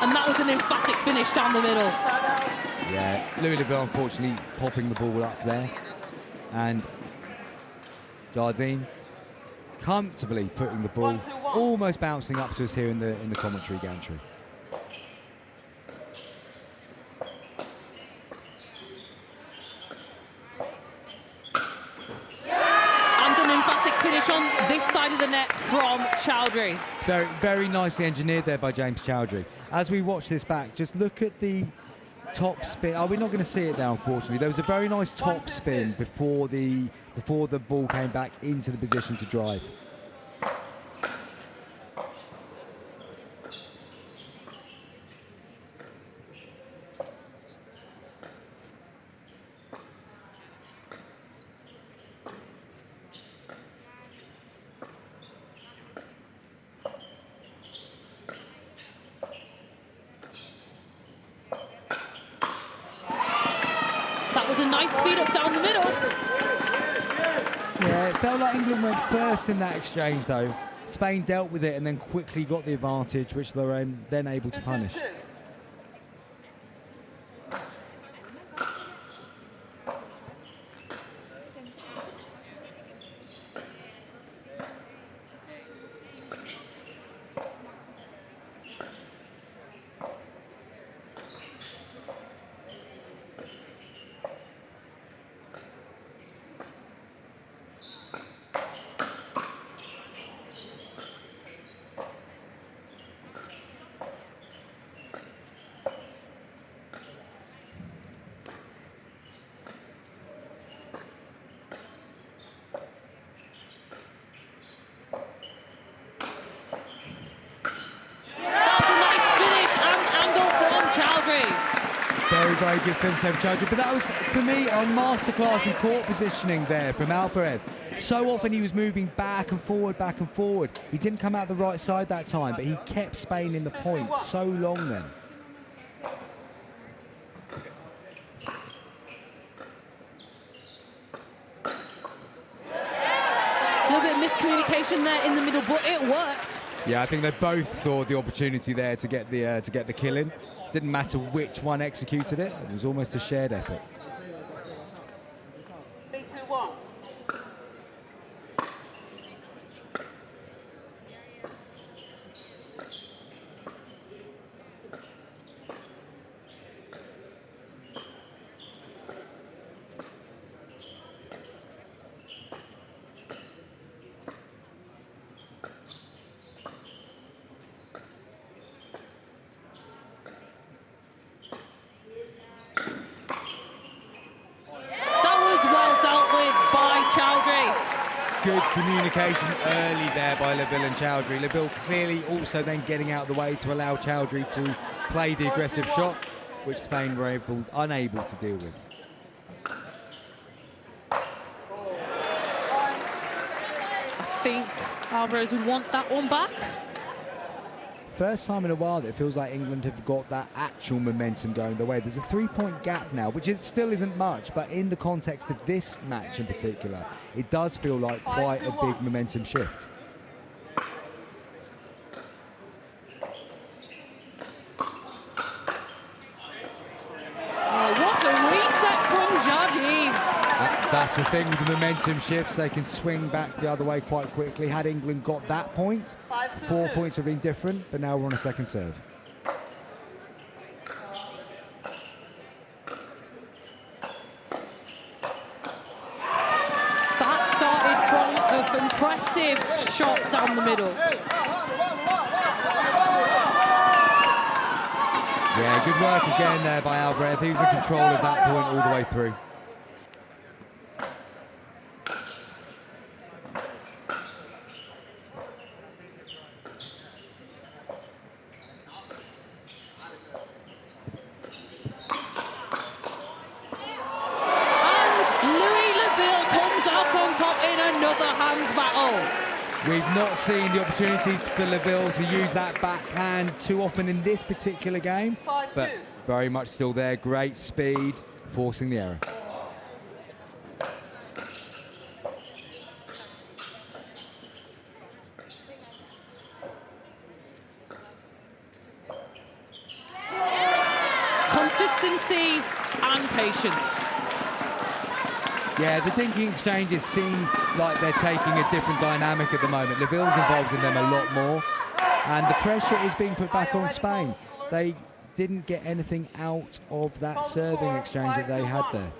[SPEAKER 2] And that was an emphatic finish down the middle.
[SPEAKER 12] Yeah, Louis Leville unfortunately popping the ball up there. And Jardine comfortably putting the ball, almost bouncing up to us here in the commentary gantry.
[SPEAKER 2] And an emphatic finish on this side of the net from Chowdhury.
[SPEAKER 12] Very, very nicely engineered there by James Chowdhury. As we watch this back, just look at the top spin. Oh, we're not going to see it now, unfortunately. There was a very nice top spin before the ball came back into the position to drive.
[SPEAKER 2] That was a nice speed up down the middle.
[SPEAKER 12] Yeah, it felt like England went first in that exchange, though. Spain dealt with it and then quickly got the advantage, which they were then able to punish. Very good finish over Chowdhury, but that was, for me, a masterclass in court positioning there from Alvarez. So often he was moving back and forward. He didn't come out the right side that time, but he kept Spain in the point so long then.
[SPEAKER 2] A little bit of miscommunication there in the middle, but it worked.
[SPEAKER 12] Yeah, I think they both saw the opportunity there to get the kill in. Didn't matter which one executed it. It was almost a shared effort.
[SPEAKER 7] 3-2-1.
[SPEAKER 12] Good communication early there by Leville and Chowdhury. Leville clearly also then getting out of the way to allow Chowdhury to play the aggressive shot, which Spain were unable to deal with.
[SPEAKER 2] I think Alvarez would want that one back.
[SPEAKER 12] First time in a while that it feels like England have got that actual momentum going their way. There's a 3-point gap now, which still isn't much, but in the context of this match in particular, it does feel like quite a big momentum shift.
[SPEAKER 2] Oh, what a reset from Jardim.
[SPEAKER 12] That's the thing with the momentum shifts. They can swing back the other way quite quickly. Had England got that point, 4 points have been different, but now we're on a second serve.
[SPEAKER 2] That started from an impressive shot down the middle.
[SPEAKER 12] Yeah, good work again there by Alvarez. He was in control of that point all the way through. We've not seen the opportunity for Leville to use that backhand too often in this particular game, but very much still there. Great speed, forcing the error.
[SPEAKER 2] Consistency and patience.
[SPEAKER 12] Yeah, the dinking exchanges seem like they're taking a different dynamic at the moment. Leville's involved in them a lot more, and the pressure is being put back on Spain. They didn't get anything out of that serving exchange that they had there.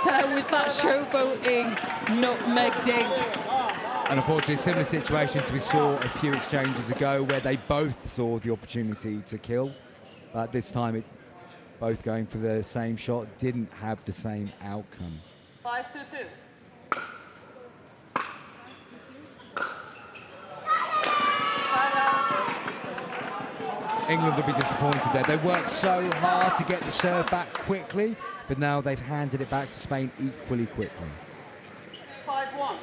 [SPEAKER 2] There with that showboating nutmeg dink.
[SPEAKER 12] And unfortunately, a similar situation to we saw a few exchanges ago where they both saw the opportunity to kill. But this time, both going for the same shot didn't have the same outcome.
[SPEAKER 6] 5-2-2.
[SPEAKER 12] England will be disappointed there. They worked so hard to get the serve back quickly, but now they've handed it back to Spain equally quickly.
[SPEAKER 6] 5-1.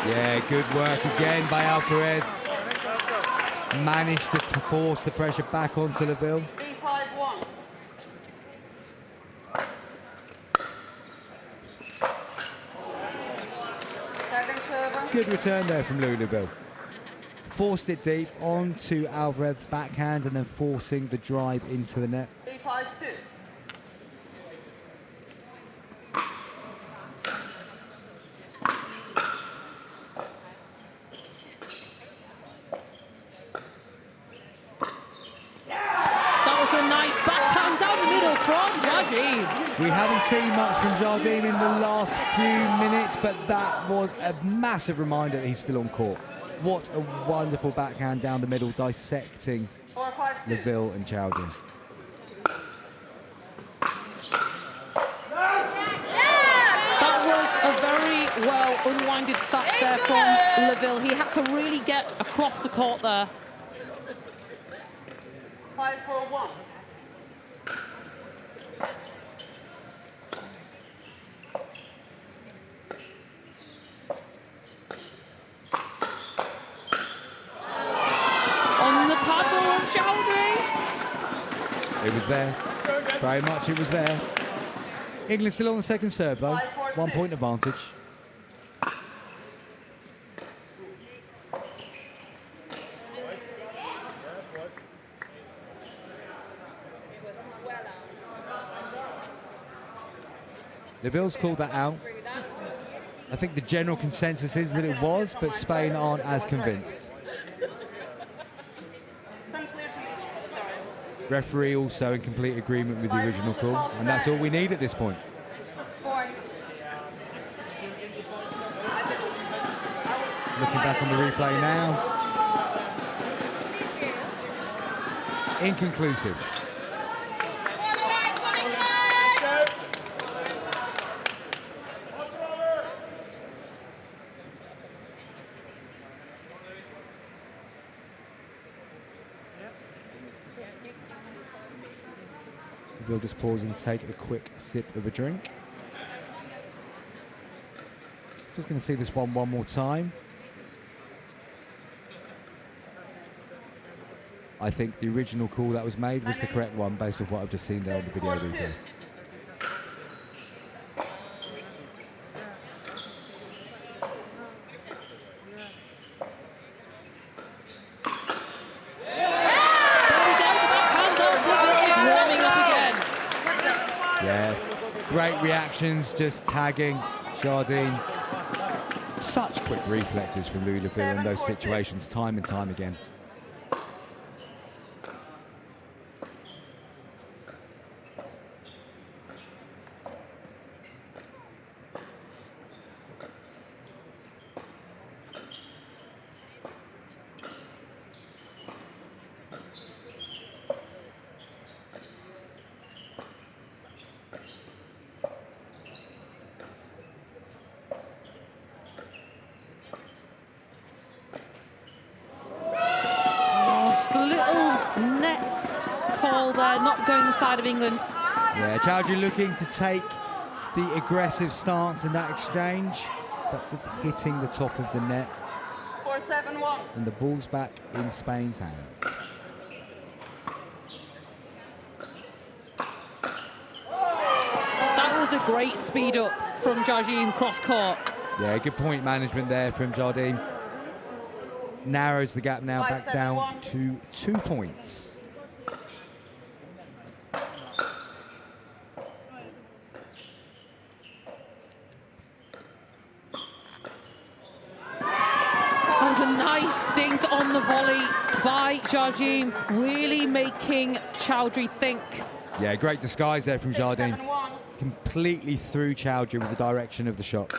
[SPEAKER 12] Yeah, good work again by Alvarez. Managed to force the pressure back onto Leville.
[SPEAKER 6] 3-5-1.
[SPEAKER 12] Good return there from Louis Leville. Forced it deep onto Alvarez's backhand and then forcing the drive into the net.
[SPEAKER 6] 3-5-2.
[SPEAKER 12] We haven't seen much from Jardim in the last few minutes, but that was a massive reminder that he's still on court. What a wonderful backhand down the middle, dissecting Leville and Jardim.
[SPEAKER 2] That was a very well unwinded start there from Leville. He had to really get across the court there.
[SPEAKER 6] 5-4-1.
[SPEAKER 12] It was there, very much it was there. England still on the second serve though, 1 point advantage. Leville's called that out. I think the general consensus is that it was, but Spain aren't as convinced. Referee also in complete agreement with the original call, and that's all we need at this point. Looking back on the replay now. Inconclusive. We'll just pause and take a quick sip of a drink. Just going to see this one more time. I think the original call that was made was the correct one based on what I've just seen there on the video replay. quick reactions, just tagging Jardine. Such quick reflexes from Louisville in those situations, time and time again.
[SPEAKER 2] Just a little net call there, not going the side of England.
[SPEAKER 12] Yeah, Chowdhury looking to take the aggressive stance in that exchange, but just hitting the top of the net.
[SPEAKER 7] 4-7-1.
[SPEAKER 12] And the ball's back in Spain's hands.
[SPEAKER 2] That was a great speed up from Jardim cross court.
[SPEAKER 12] Yeah, good point management there from Jardine. Narrows the gap now back down to 2 points.
[SPEAKER 2] That was a nice dink on the volley by Jardim, really making Chowdhury think.
[SPEAKER 12] Yeah, great disguise there from Jardine. Completely threw Chowdhury with the direction of the shot.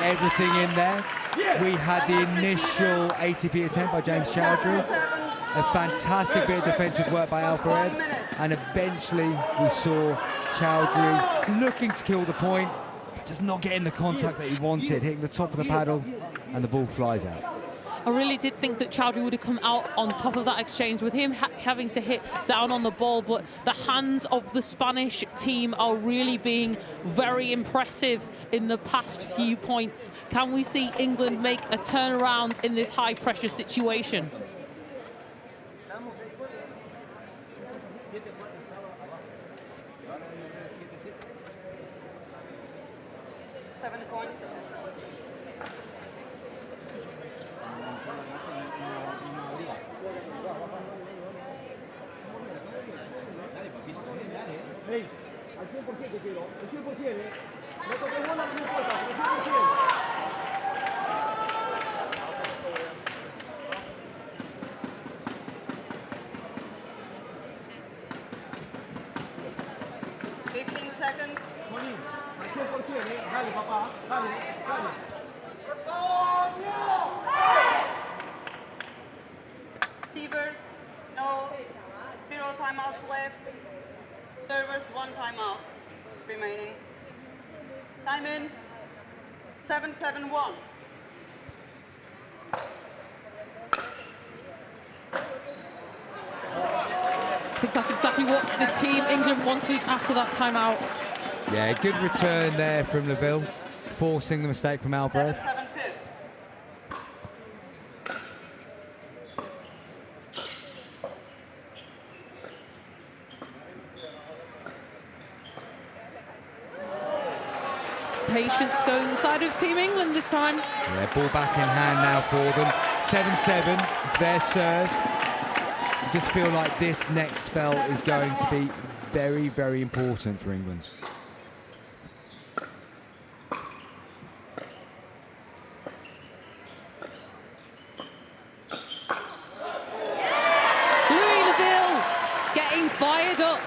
[SPEAKER 12] Everything in there. We had the initial ATP attempt by James Chowdhury, a fantastic bit of defensive work by Alvarez, and eventually we saw Chowdhury looking to kill the point, just not getting the contact that he wanted, hitting the top of the paddle, and the ball flies out.
[SPEAKER 2] I really did think that Chowdhury would have come out on top of that exchange with him having to hit down on the ball, but the hands of the Spanish team are really being very impressive in the past few points. Can we see England make a turnaround in this high-pressure situation?
[SPEAKER 18] Hey, al 100% te quiero, al 100%, no toques bola, no importa, pero 100%.
[SPEAKER 7] 15 seconds.
[SPEAKER 18] Moni, al 100%, dale papá, dale, dale.
[SPEAKER 7] Receivers, no, 0 timeouts left. Servers, 1 timeout remaining. Time in, 7-7-1.
[SPEAKER 2] I think that's exactly what the team England wanted after that timeout.
[SPEAKER 12] Yeah, good return there from Laville, forcing the mistake from Alvarez.
[SPEAKER 7] 7-7-2.
[SPEAKER 2] Patience going the side of Team England this time.
[SPEAKER 12] Yeah, ball back in hand now for them. 7-7, it's their serve. I just feel like this next spell is going to be very, very important for England.
[SPEAKER 2] Louisville getting fired up.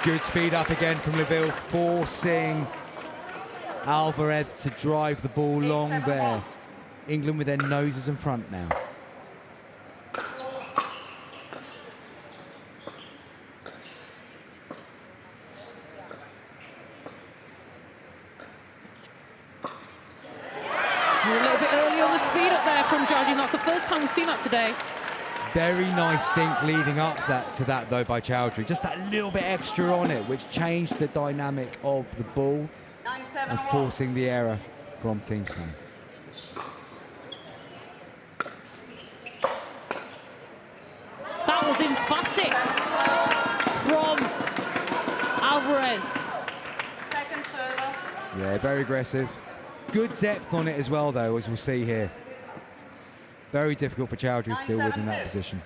[SPEAKER 12] Good speed up again from Laville, forcing Alvarez to drive the ball long there. England with their noses in front now.
[SPEAKER 2] time we've seen that today.
[SPEAKER 12] Very nice stink leading up to that though by Chowdhury. Just that little bit extra on it, which changed the dynamic of the ball and forcing the error from Team Spain.
[SPEAKER 2] That was emphatic from Alvarez.
[SPEAKER 7] Second server.
[SPEAKER 12] Yeah, very aggressive. Good depth on it as well though, as we'll see here. Very difficult for Chowdhury to deal with in that position.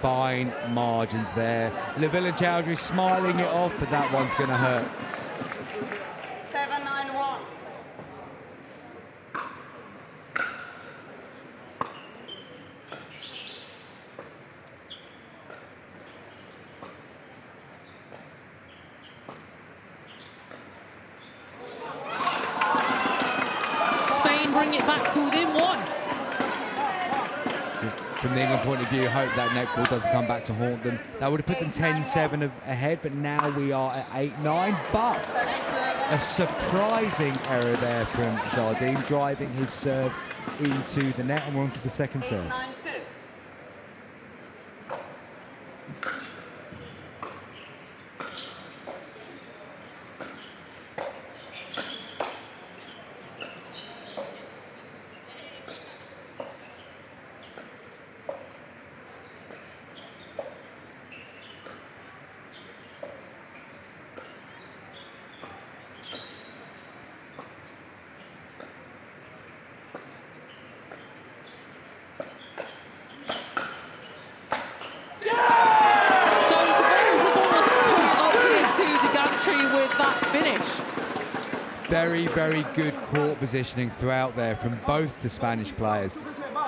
[SPEAKER 12] Fine margins there. Laville and Chowdhury smiling it off, but that one's going to hurt.
[SPEAKER 7] 7-9-1.
[SPEAKER 2] Spain bring it back to within one.
[SPEAKER 12] From the England point of view, hope that net ball doesn't come back to haunt them. That would have put them 10-7 ahead, but now we are at 8-9. But a surprising error there from Jardim, driving his serve into the net, and we're on to the second serve.
[SPEAKER 7] 8-9-2.
[SPEAKER 12] Very good court positioning throughout there from both the Spanish players.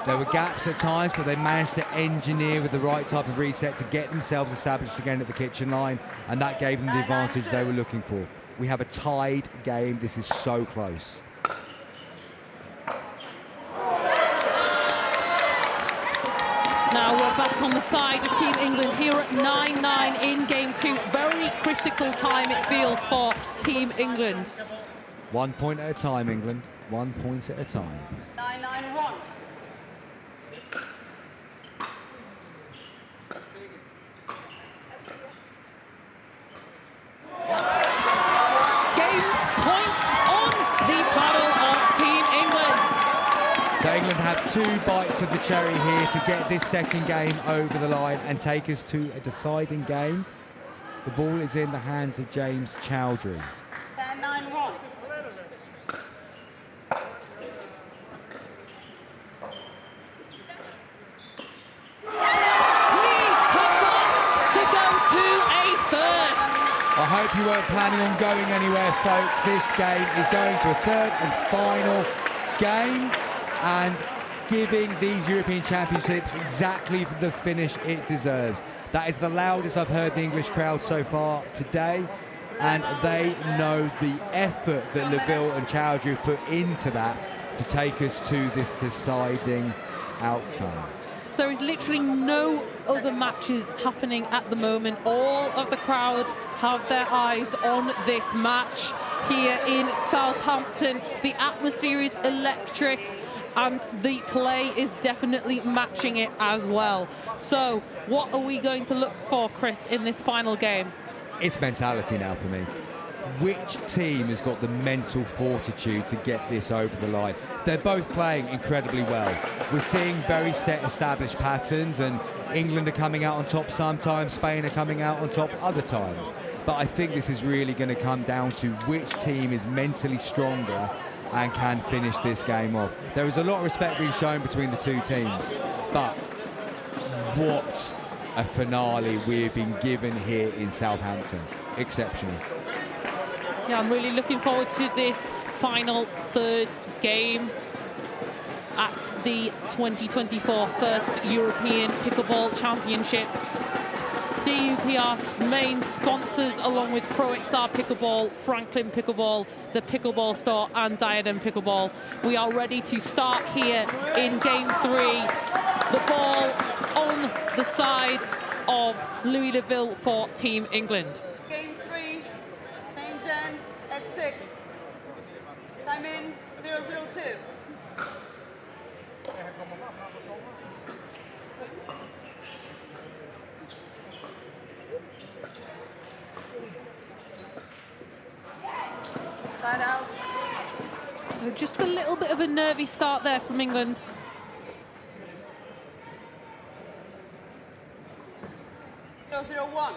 [SPEAKER 12] There were gaps at times, but they managed to engineer with the right type of reset to get themselves established again at the kitchen line, and that gave them the advantage they were looking for. We have a tied game. This is so close.
[SPEAKER 2] Now we're back on the side of Team England here at 9-9 in game 2. Very critical time it feels for Team England.
[SPEAKER 12] 1 point at a time, England. 1 point at a time.
[SPEAKER 7] 9-9-1.
[SPEAKER 2] Game point on the paddle of Team England.
[SPEAKER 12] So England have 2 bites of the cherry here to get this second game over the line and take us to a deciding game. The ball is in the hands of James Chowdhury.
[SPEAKER 7] 10-9-1.
[SPEAKER 12] I hope you weren't planning on going anywhere, folks. This game is going to a third and final game and giving these European Championships exactly the finish it deserves. That is the loudest I've heard the English crowd so far today, and they know the effort that Laville and Chowdhury have put into that to take us to this deciding outcome.
[SPEAKER 2] So there is literally no other matches happening at the moment. All of the crowd have their eyes on this match here in Southampton. The atmosphere is electric and the play is definitely matching it as well. So what are we going to look for, Chris, in this final game?
[SPEAKER 12] It's mentality now for me. Which team has got the mental fortitude to get this over the line? They're both playing incredibly well. We're seeing very set established patterns, and England are coming out on top sometimes, Spain are coming out on top other times. But I think this is really going to come down to which team is mentally stronger and can finish this game off. There is a lot of respect being shown between the two teams, but what a finale we've been given here in Southampton. Exceptional.
[SPEAKER 2] Yeah, I'm really looking forward to this final third game. at the 2024 First European Pickleball Championships. DUPR's main sponsors, along with ProXR Pickleball, Franklin Pickleball, the Pickleball Store and Diadem Pickleball. We are ready to start here in Game 3. The ball on the side of Louis Leville for Team England.
[SPEAKER 7] Game 3, change ends at 6. Time in 0:02. Side out.
[SPEAKER 2] So just a little bit of a nervy start there from England.
[SPEAKER 7] 0:01.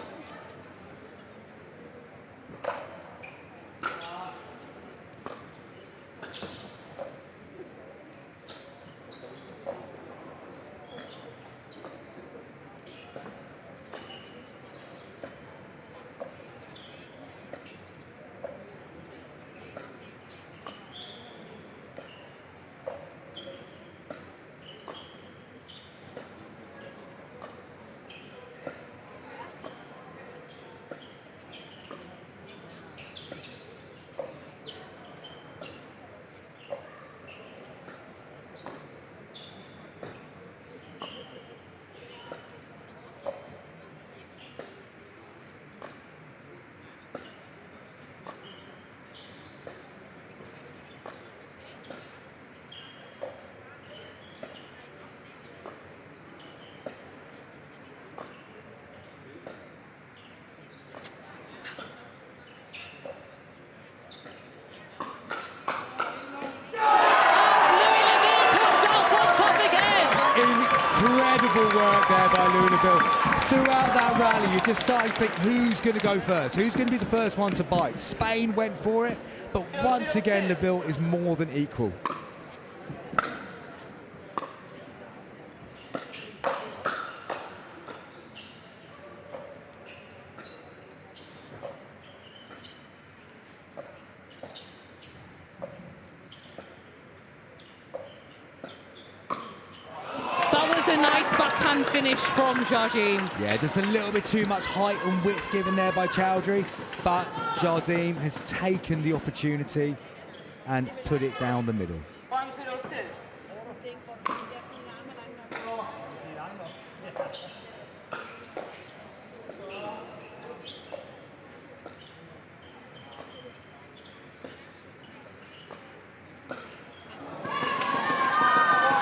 [SPEAKER 12] Work there by Louis Leville. Throughout that rally, you just started to think, who's going to go first? Who's going to be the first one to bite? Spain went for it, but once again, Leville is more than equal.
[SPEAKER 2] Finish from Jardim.
[SPEAKER 12] Yeah, just a little bit too much height and width given there by Chowdhury, but Jardim has taken the opportunity and put it down the middle.
[SPEAKER 7] 1:02.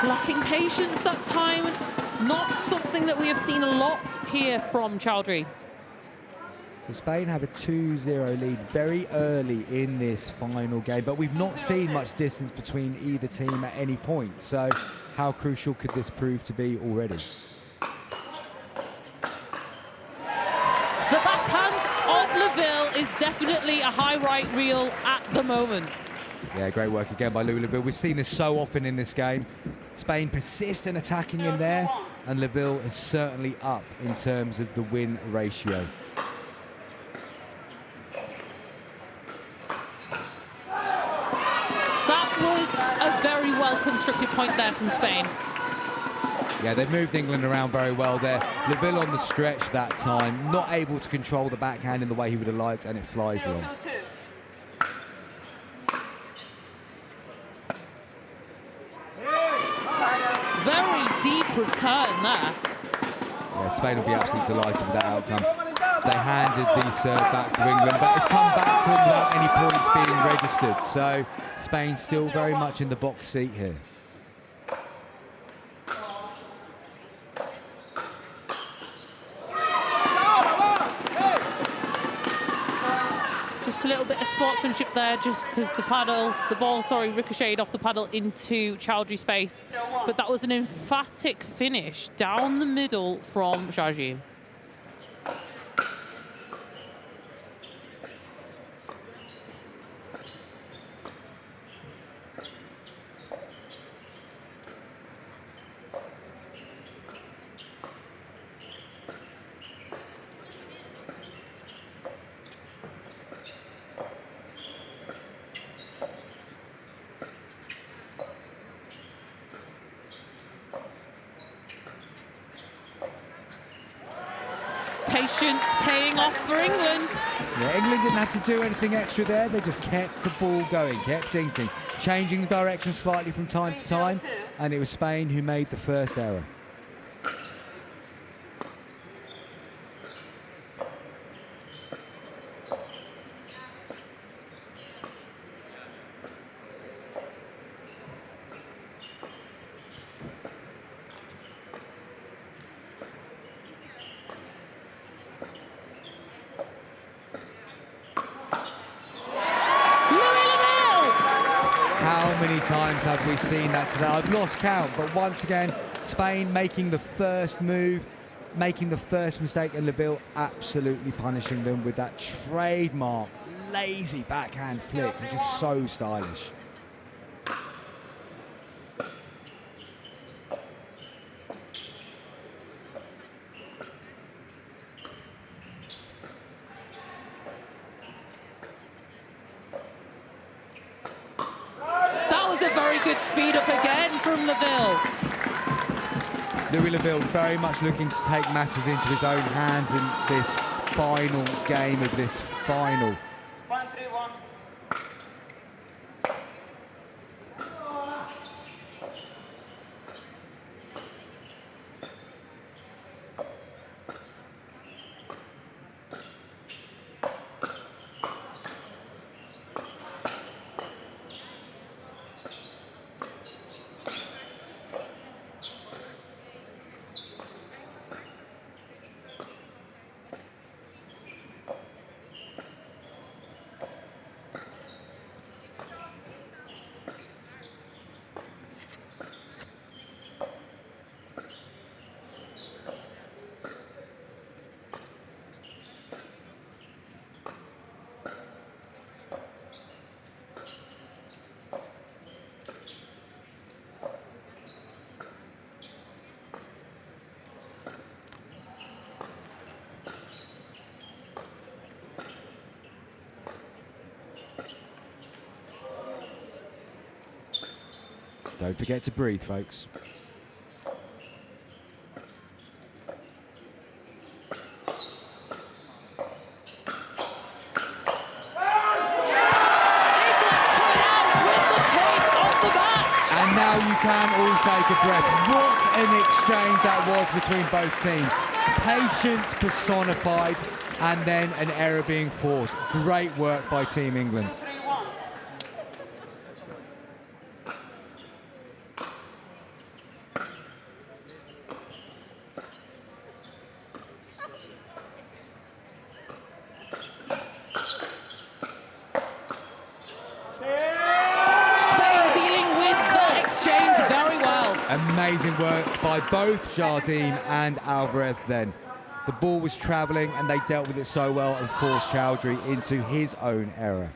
[SPEAKER 2] Lacking patience that time. Not something that we have seen a lot here from Chowdhury.
[SPEAKER 12] So Spain have a 2-0 lead very early in this final game, but we've not seen much distance between either team at any point. So how crucial could this prove to be already?
[SPEAKER 2] The backhand of Leville is definitely a high right reel at the moment.
[SPEAKER 12] Yeah, great work again by Louis Leville. We've seen this so often in this game. Spain persistent attacking in there, and Leville is certainly up in terms of the win ratio.
[SPEAKER 2] That was a very well-constructed point there from Spain.
[SPEAKER 12] Yeah, they've moved England around very well there. Leville on the stretch that time, not able to control the backhand in the way he would have liked, and it flies long.
[SPEAKER 2] Very deep return there.
[SPEAKER 12] Yeah, Spain will be absolutely delighted with that outcome. They handed the serve back to England, but it's come back to them without any points being registered. So Spain still very much in the box seat here.
[SPEAKER 2] Just a little bit of sportsmanship there, just because the ball, ricocheted off the paddle into Chowdhury's face. But that was an emphatic finish down the middle from Jardim. Patience paying off for England.
[SPEAKER 12] Yeah, England didn't have to do anything extra there. They just kept the ball going, kept dinking, changing the direction slightly from time to time, and it was Spain who made the first error. How many times have we seen that today? I've lost count, but once again, Spain making the first move, making the first mistake, and Leville absolutely punishing them with that trademark lazy backhand flick, which is so stylish.
[SPEAKER 2] Good speed up again from Leville.
[SPEAKER 12] Louis Leville very much looking to take matters into his own hands in this final game of this final.
[SPEAKER 6] 1-3-1.
[SPEAKER 12] Don't forget to breathe, folks. And now you can all take a breath. What an exchange that was between both teams. Patience personified, and then an error being forced. Great work by Team England. Amazing work by both Jardim and Alvarez then. The ball was travelling and they dealt with it so well and forced Chowdhury into his own error.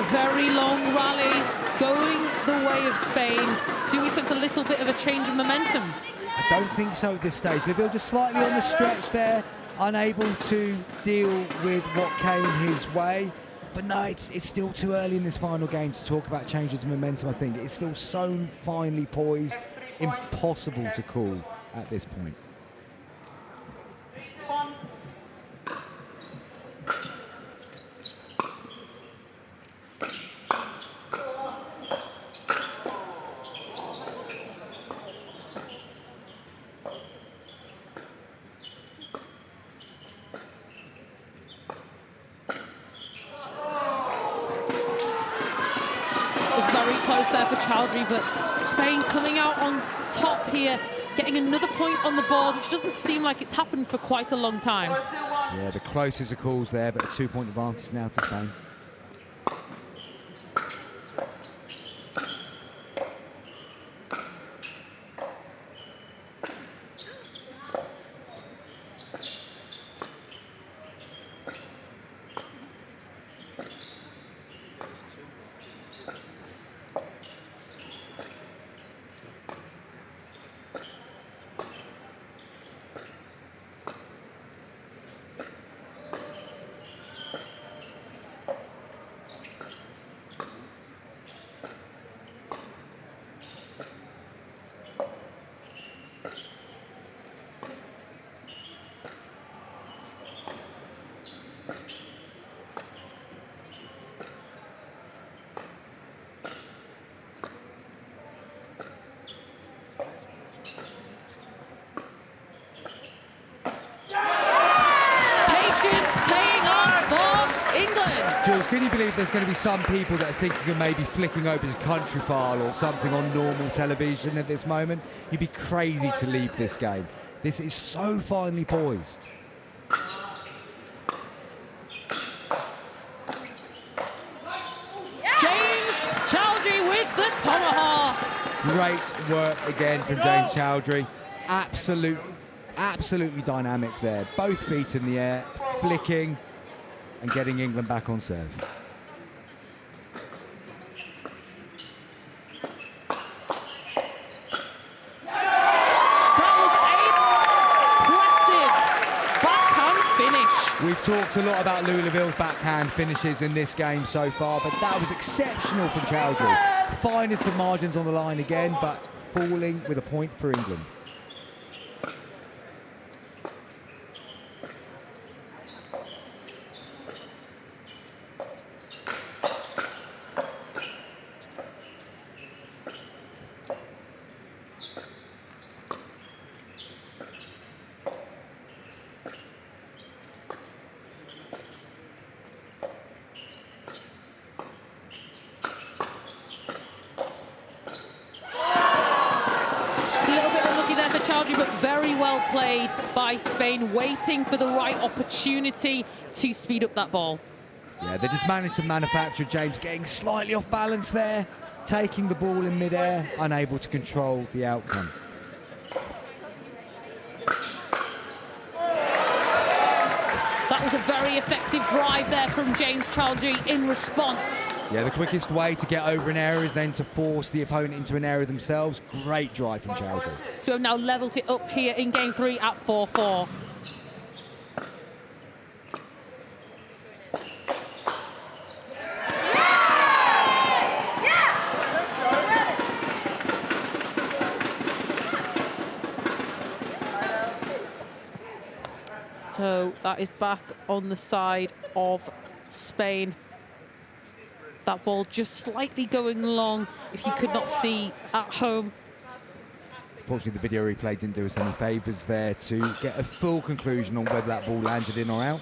[SPEAKER 2] Very long rally going the way of Spain. Do we sense a little bit of a change of momentum?
[SPEAKER 12] I don't think so at this stage. Leville just slightly on the stretch there, unable to deal with what came his way. But no, it's still too early in this final game to talk about changes of momentum, I think. It's still so finely poised, impossible to call at this point.
[SPEAKER 2] Close there for Chowdhury, but Spain coming out on top here. getting another point on the board, which doesn't seem like it's happened for quite a long time.
[SPEAKER 12] Yeah, the closest of calls there, but a 2-point advantage now to Spain. Jules, can you believe there's going to be some people that are thinking of maybe flicking over his country file or something on normal television at this moment? You'd be crazy to leave this game. This is so finely poised.
[SPEAKER 2] James Chowdhury with the tomahawk.
[SPEAKER 12] Great work again from James Chowdhury. Absolutely dynamic there. Both feet in the air, flicking and getting England back on serve. We've talked a lot about Louisville's backhand finishes in this game so far, but that was exceptional from Chowdhury. Finest of margins on the line again, but falling with a point for England.
[SPEAKER 2] But very well played by Spain, waiting for the right opportunity to speed up that ball.
[SPEAKER 12] Yeah, they just managed to manufacture James getting slightly off balance there, taking the ball in midair, unable to control the outcome.
[SPEAKER 2] That was a very effective drive there from James Chowdhury in response.
[SPEAKER 12] Yeah, the quickest way to get over an error is then to force the opponent into an error themselves. Great drive from Chowdhury.
[SPEAKER 2] So we've now levelled it up here in game 3 at 4-4. So that is back on the side of Spain. That ball just slightly going long, if you could not see at home.
[SPEAKER 12] Unfortunately, the video replay didn't do us any favours there to get a full conclusion on whether that ball landed in or out.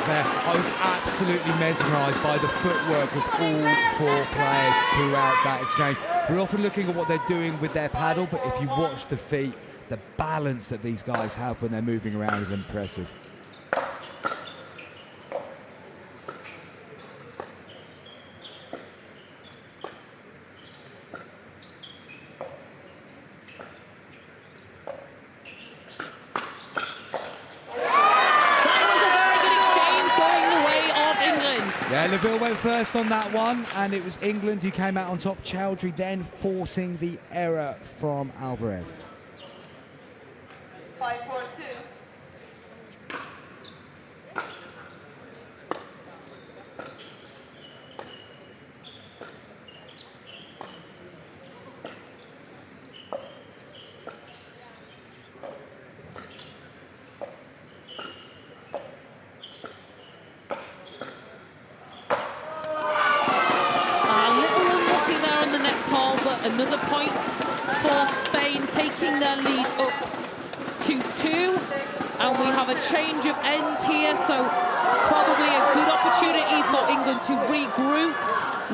[SPEAKER 12] players there. I was absolutely mesmerised by the footwork of all 4 players throughout that exchange. We're often looking at what they're doing with their paddle, but if you watch the feet, the balance that these guys have when they're moving around is impressive. Yeah, Laville went first on that one, and it was England who came out on top. Chowdhury then forcing the error from Alvarez.
[SPEAKER 7] 5-4-2.
[SPEAKER 2] Another point for Spain, taking their lead up to 2. And we have a change of ends here, so probably a good opportunity for England to regroup,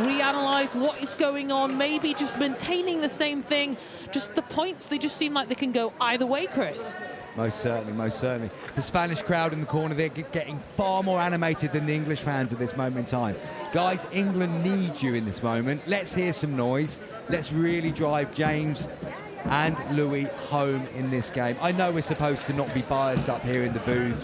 [SPEAKER 2] reanalyze what is going on, maybe just maintaining the same thing. Just the points, they just seem like they can go either way, Chris.
[SPEAKER 12] Most certainly, most certainly. The Spanish crowd in the corner, they're getting far more animated than the English fans at this moment in time. Guys, England needs you in this moment. Let's hear some noise. Let's really drive James and Louis home in this game. I know we're supposed to not be biased up here in the booth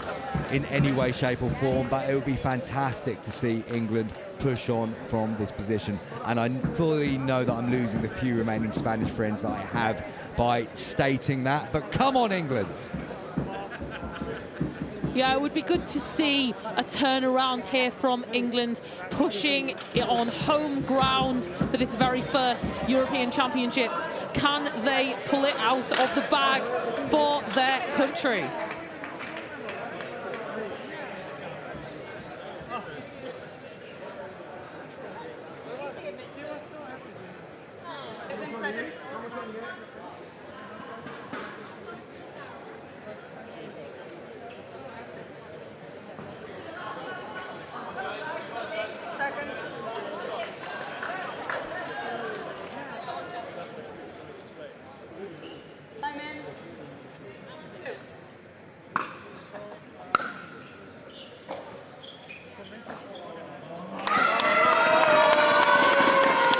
[SPEAKER 12] in any way, shape or form, but it would be fantastic to see England push on from this position. And I fully know that I'm losing the few remaining Spanish friends that I have by stating that, but come on, England.
[SPEAKER 2] Yeah, it would be good to see a turnaround here from England, pushing it on home ground for this very first European Championships. Can they pull it out of the bag for their country?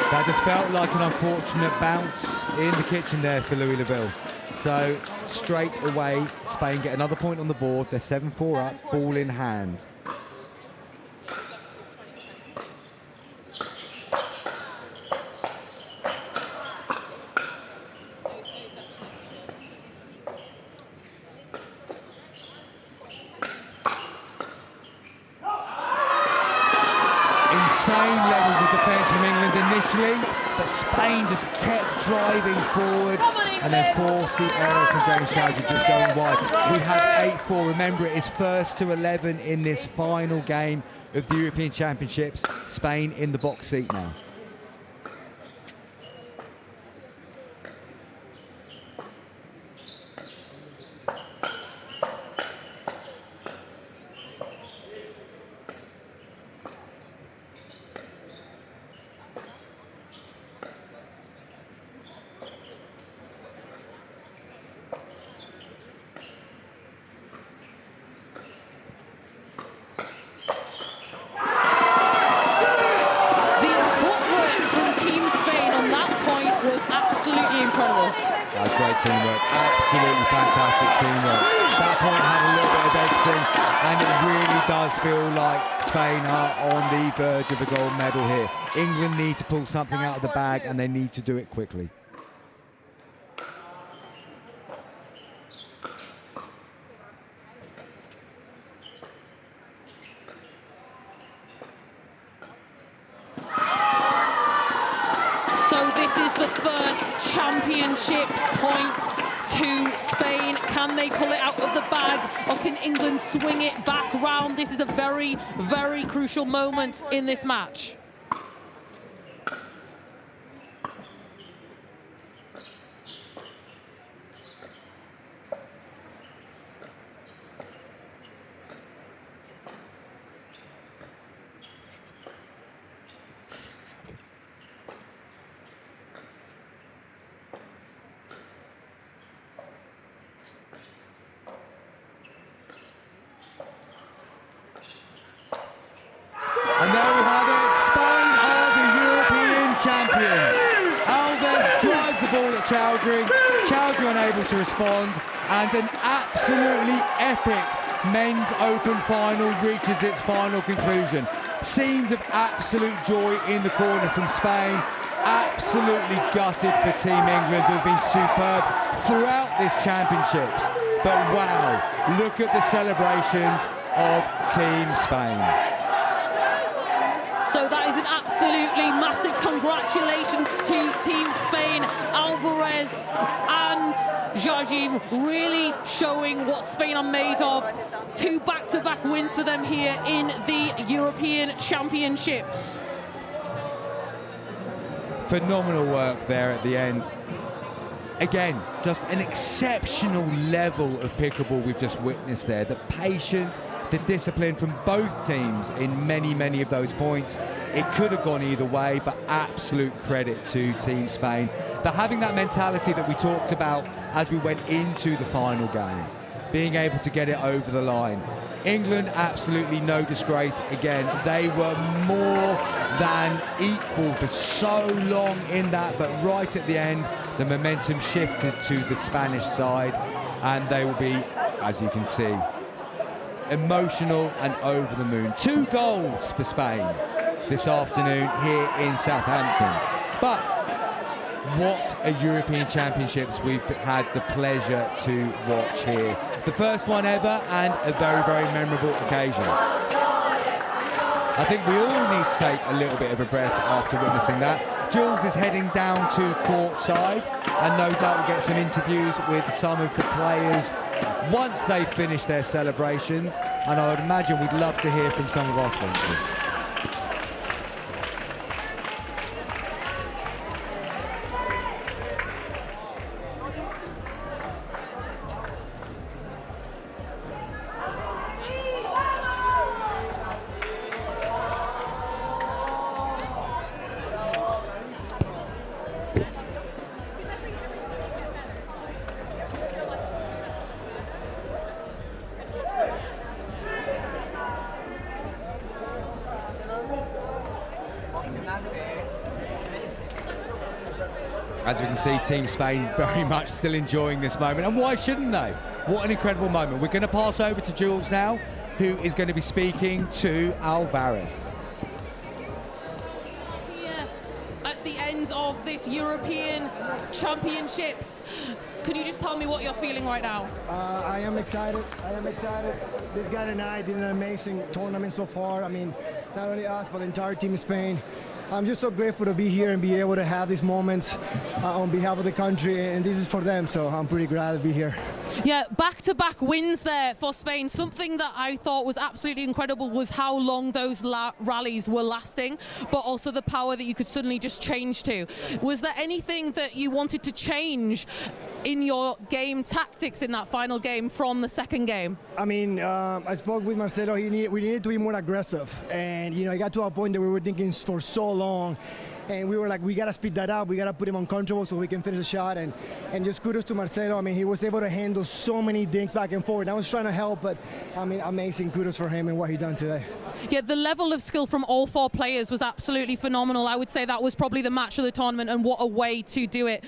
[SPEAKER 12] That just felt like an unfortunate bounce in the kitchen there for Louis Laville. So straight away, Spain get another point on the board. They're 7-4 up, ball in hand. Insane levels of defence from England initially, but Spain just kept driving forward and then forced the error from James Chowdhury just going wide. We have 8-4. Remember, it is first to 11 in this final game of the European Championships. Spain in the box seat now. Teamwork, absolutely fantastic teamwork. That point had a little bit of everything, and it really does feel like Spain are on the verge of a gold medal here. England need to pull something out of the bag, and they need to do it quickly.
[SPEAKER 2] So this is the first championship point to Spain. Can they pull it out of the bag, or can England swing it back round? This is a very, very crucial moment in this match.
[SPEAKER 12] And there we have it. Spain are the European champions. Alves drives the ball at Chowdhury. Chowdhury unable to respond. And an absolutely epic men's open final reaches its final conclusion. Scenes of absolute joy in the corner from Spain. Absolutely gutted for Team England, who have been superb throughout this championships. But wow, look at the celebrations of Team Spain.
[SPEAKER 2] So that is an absolutely massive congratulations to Team Spain. Alvarez and Jardim really showing what Spain are made of. 2 back-to-back wins for them here in the European Championships.
[SPEAKER 12] Phenomenal work there at the end. Again, just an exceptional level of pickleball we've just witnessed there. The patience, the discipline from both teams in many, many of those points. It could have gone either way, but absolute credit to Team Spain for having that mentality that we talked about as we went into the final game, being able to get it over the line. England, absolutely no disgrace. Again, they were more than equal for so long in that, but right at the end, the momentum shifted to the Spanish side, and they will be, as you can see, emotional and over the moon. 2 goals for Spain this afternoon here in Southampton. But what a European Championships we've had the pleasure to watch here. The first one ever, and a very, very memorable occasion. I think we all need to take a little bit of a breath after witnessing that. Jules is heading down to court side, and no doubt we'll get some interviews with some of the players once they finish their celebrations, and I would imagine we'd love to hear from some of our sponsors. As we can see, Team Spain very much still enjoying this moment, and why shouldn't they? What an incredible moment. We're going to pass over to Jules now, who is going to be speaking to Alvarez.
[SPEAKER 2] Here at the end of this European Championships, could you just tell me what you're feeling right now?
[SPEAKER 22] I am excited. This guy and I did an amazing tournament so far. I mean, not only us, but the entire team of Spain. I'm just so grateful to be here and be able to have these moments on behalf of the country, and this is for them, so I'm pretty glad to be here.
[SPEAKER 2] Yeah, back-to-back wins there for Spain. Something that I thought was absolutely incredible was how long those rallies were lasting, but also the power that you could suddenly just change to. Was there anything that you wanted to change in your game tactics in that final game from the second game?
[SPEAKER 22] I mean, I spoke with Marcelo. We needed to be more aggressive, and it got to a point that we were thinking for so long, and we were like, we got to speed that up. We got to put him uncomfortable so we can finish the shot, and just kudos to Marcelo. I mean, he was able to handle so many dinks back and forth. I was trying to help, but I mean, amazing kudos for him and what he done today.
[SPEAKER 2] Yeah, the level of skill from all 4 players was absolutely phenomenal. I would say that was probably the match of the tournament, and what a way to do it.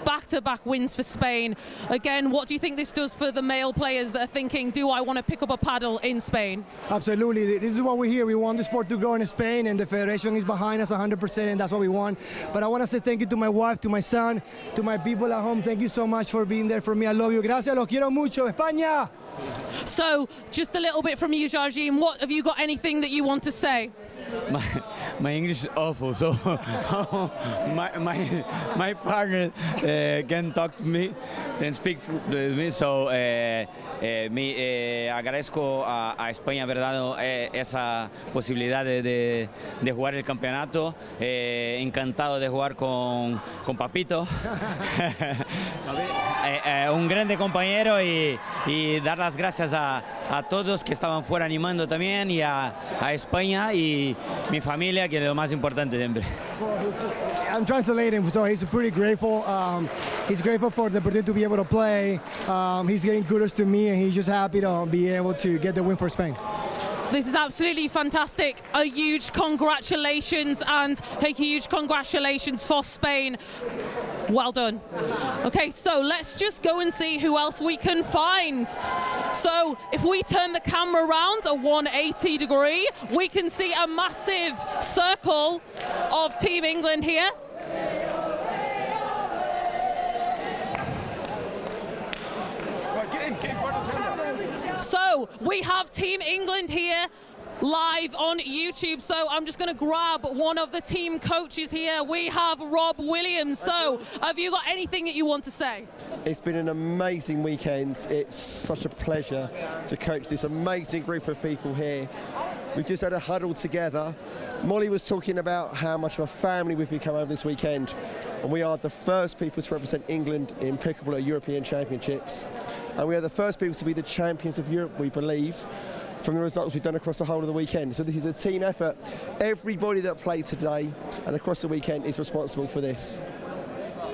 [SPEAKER 2] Back-to-back wins for Spain. Again, what do you think this does for the male players that are thinking, do I want to pick up a paddle in Spain?
[SPEAKER 22] Absolutely. This is what we're here. We want the sport to grow in Spain, and the federation is behind us 100%, and that's what we want. But I want to say thank you to my wife, to my son, to my people at home. Thank you so much for being there for me. I love you. Gracias, los quiero mucho. España!
[SPEAKER 2] So, just a little bit from you, Jardim. What have you got anything that you want to say?
[SPEAKER 13] My English is awful, so my partner can talk to me, can speak with me, so agradezco a España haber dado esa posibilidad de jugar el campeonato, encantado de jugar con Papito, un grande compañero, y dar las gracias a todos que estaban fuera animando también, y a España y mi familia, que es lo más importante siempre.
[SPEAKER 22] I'm translating, so he's pretty grateful. He's grateful for the opportunity to be able to play. He's getting kudos to me, and he's just happy to be able to get the win for Spain.
[SPEAKER 2] This is absolutely fantastic. A huge congratulations, and a huge congratulations for Spain. Well done. Okay, so let's just go and see who else we can find. So if we turn the camera around a 180 degree, we can see a massive circle of Team England here. So we have Team England here live on YouTube. So I'm just going to grab one of the team coaches here. We have Rob Williams. So have you got anything that you want to say?
[SPEAKER 3] It's been an amazing weekend. It's such a pleasure to coach this amazing group of people here. We've just had a huddle together. Molly was talking about how much of a family we've become over this weekend, and we are the first people to represent England in pickleball at European Championships, and we are the first people to be the champions of Europe, we believe, from the results we've done across the whole of the weekend. So this is a team effort. Everybody that played today and across the weekend is responsible for this.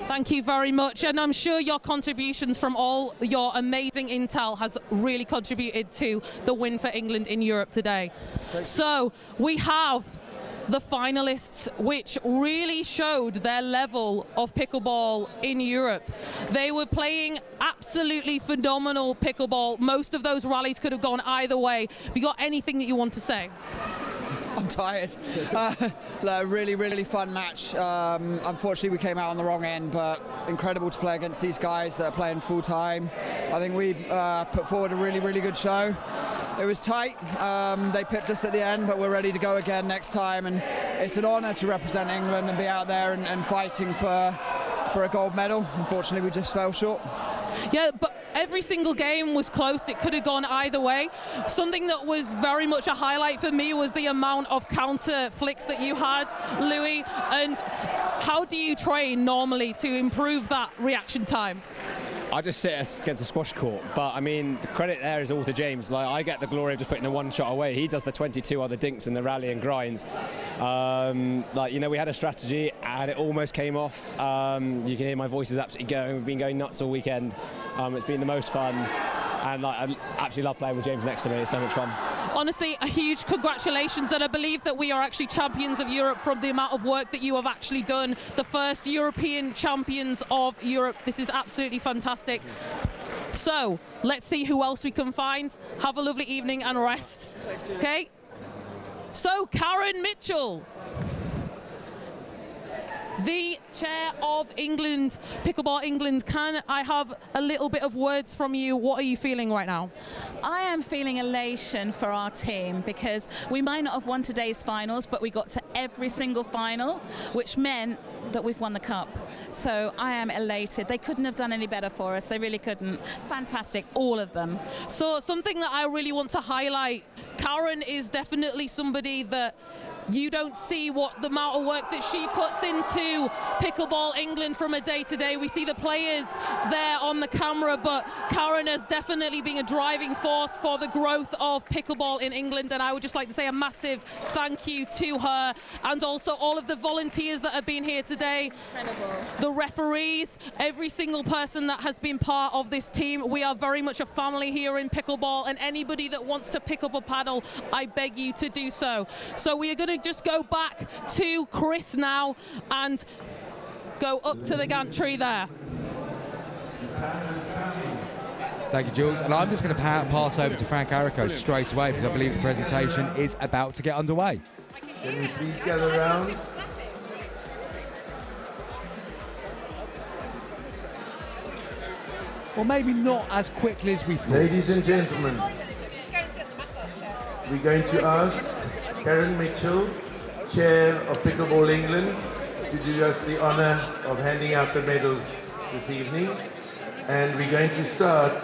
[SPEAKER 2] Thank you very much, and I'm sure your contributions from all your amazing intel has really contributed to the win for England in Europe today. So we have the finalists, which really showed their level of pickleball in Europe. They were playing absolutely phenomenal pickleball. Most of those rallies could have gone either way. Have you got anything that you want to say?
[SPEAKER 19] I'm tired. Really, really fun match. Unfortunately, we came out on the wrong end, but incredible to play against these guys that are playing full time. I think we put forward a really, really good show. It was tight. They pipped us at the end, but we're ready to go again next time. And it's an honour to represent England and be out there and fighting for a gold medal. Unfortunately, we just fell short.
[SPEAKER 2] Yeah, but every single game was close. It could have gone either way. Something that was very much a highlight for me was the amount of counter flicks that you had, Louis. And how do you train normally to improve that reaction time?
[SPEAKER 20] I just sit against a squash court, but I mean, the credit there is all to James. Like, I get the glory of just putting the one shot away. He does the 22 other dinks in the rally and grinds. Like, you know, we had a strategy and it almost came off. You can hear my voice is absolutely going. We've been going nuts all weekend. It's been the most fun, and like, I absolutely love playing with James next to me. It's so much fun.
[SPEAKER 2] Honestly, a huge congratulations, and I believe that we are actually champions of Europe from the amount of work that you have actually done. The first European champions of Europe. This is absolutely fantastic. So let's see who else we can find. Have a lovely evening and rest. Okay. So Karen Mitchell, the chair of England, Pickleball England, can I have a little bit of words from you? What are you feeling right now?
[SPEAKER 23] I am feeling elation for our team, because we might not have won today's finals, but we got to every single final, which meant that we've won the cup. So I am elated. They couldn't have done any better for us. They really couldn't. Fantastic, all of them.
[SPEAKER 2] So something that I really want to highlight, Karen is definitely somebody that you don't see what the amount of work that she puts into Pickleball England from a day to day. We see the players there on the camera, but Karen has definitely been a driving force for the growth of pickleball in England, and I would just like to say a massive thank you to her, and also all of the volunteers that have been here today. Incredible. The referees, every single person that has been part of this team. We are very much a family here in pickleball, and anybody that wants to pick up a paddle, I beg you to do so. So we are going to just go back to Chris now and go up to the gantry there.
[SPEAKER 12] Thank you, Jules. And I'm just going to pass over to Frank Arico straight away, because I believe the presentation is about to get underway.
[SPEAKER 24] Can we please gather around?
[SPEAKER 12] Well, maybe not as quickly as we thought.
[SPEAKER 24] Ladies and gentlemen, we're going to ask Karen Mitchell, Chair of Pickleball England, to do us the honour of handing out the medals this evening. And we're going to start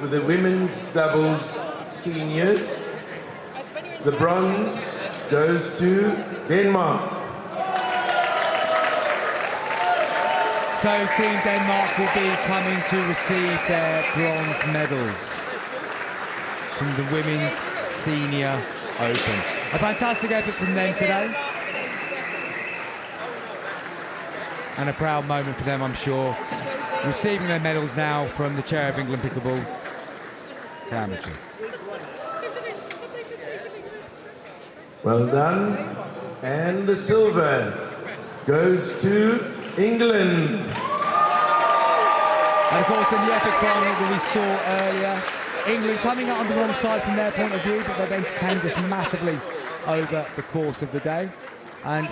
[SPEAKER 24] with the women's doubles seniors. The bronze goes to Denmark.
[SPEAKER 12] So Team Denmark will be coming to receive their bronze medals from the Women's Senior Open. A fantastic effort from them today. And a proud moment for them, I'm sure. Receiving their medals now from the Chair of England Pickleball, Karen Mitchell.
[SPEAKER 24] Well done. And the silver goes to England.
[SPEAKER 12] And of course, in the epic final that we saw earlier, England coming out on the wrong side from their point of view, but they've entertained us massively over the course of the day. And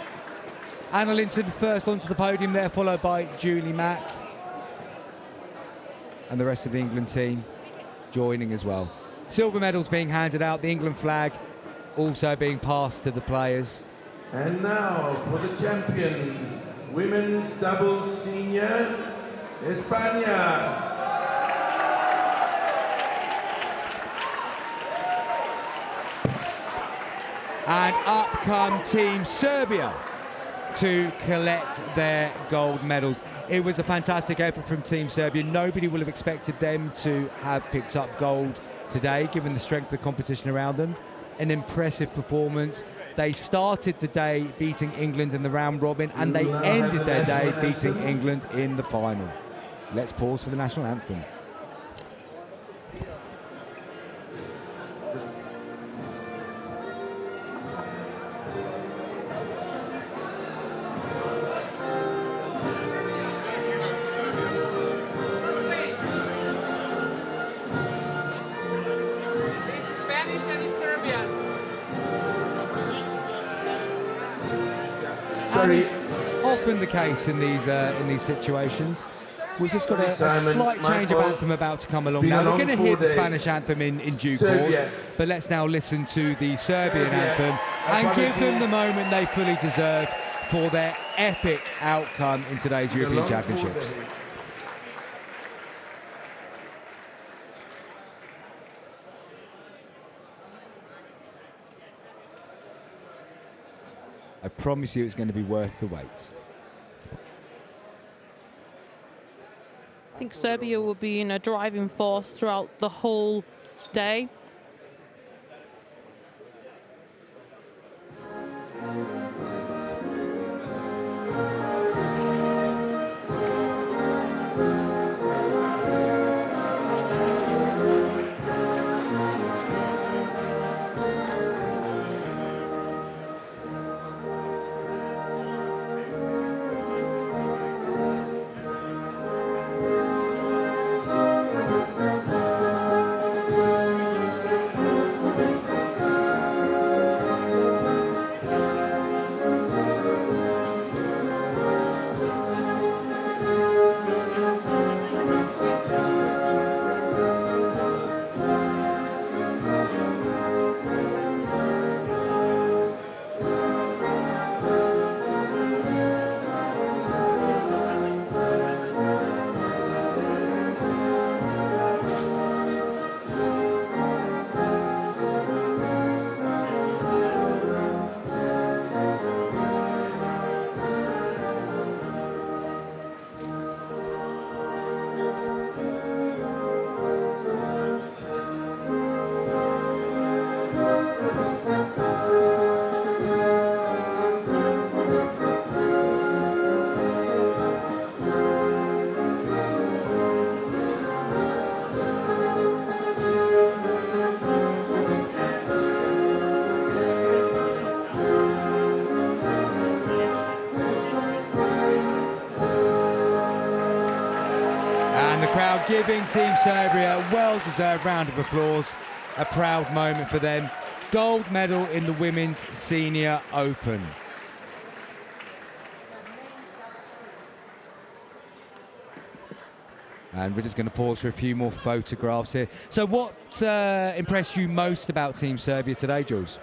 [SPEAKER 12] Anna Linson first onto the podium there, followed by Julie Mack. And the rest of the England team joining as well. Silver medals being handed out, the England flag also being passed to the players.
[SPEAKER 24] And now for the champion, women's doubles senior, España.
[SPEAKER 12] And up come Team Serbia to collect their gold medals. It was a fantastic effort from Team Serbia. Nobody will have expected them to have picked up gold today, given the strength of the competition around them. An impressive performance. They started the day beating England in the round robin, and they ended their day beating England in the final. Let's pause for the national anthem. Often the case in these situations. We've just got a slight change of anthem about to come along now. We're going to hear the Spanish anthem in due course, but let's now listen to the Serbian anthem and give them the moment they fully deserve for their epic outcome in today's European Championships. I promise you it's going to be worth the wait.
[SPEAKER 2] I think Serbia will be in a driving force throughout the whole day.
[SPEAKER 12] Giving Team Serbia a well-deserved round of applause. A proud moment for them. Gold medal in the Women's Senior Open. And we're just going to pause for a few more photographs here. So what impressed you most about Team Serbia today, Jules?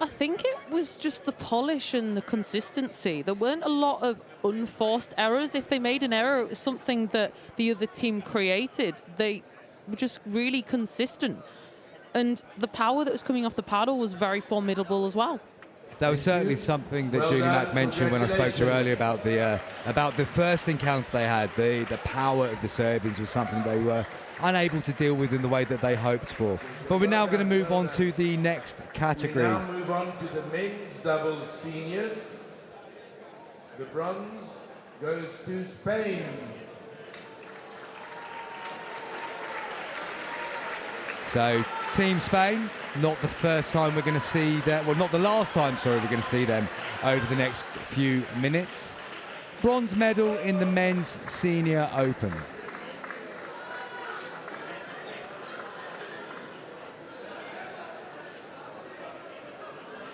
[SPEAKER 2] I think it was just the polish and the consistency. There weren't a lot of unforced errors. If they made an error, it was something that the other team created. They were just really consistent. And the power that was coming off the paddle was very formidable as well.
[SPEAKER 12] That was certainly something that Julie Mack mentioned when I spoke to her earlier about the first encounter they had. The power of the Serbians was something they were unable to deal with in the way that they hoped for. But we're now going to move on to the next category.
[SPEAKER 24] We now move on to the men's doubles seniors. The bronze goes to Spain.
[SPEAKER 12] So Team Spain not the first time we're going to see that, well, not the last time, sorry, we're going to see them over the next few minutes. Bronze medal in the men's senior open.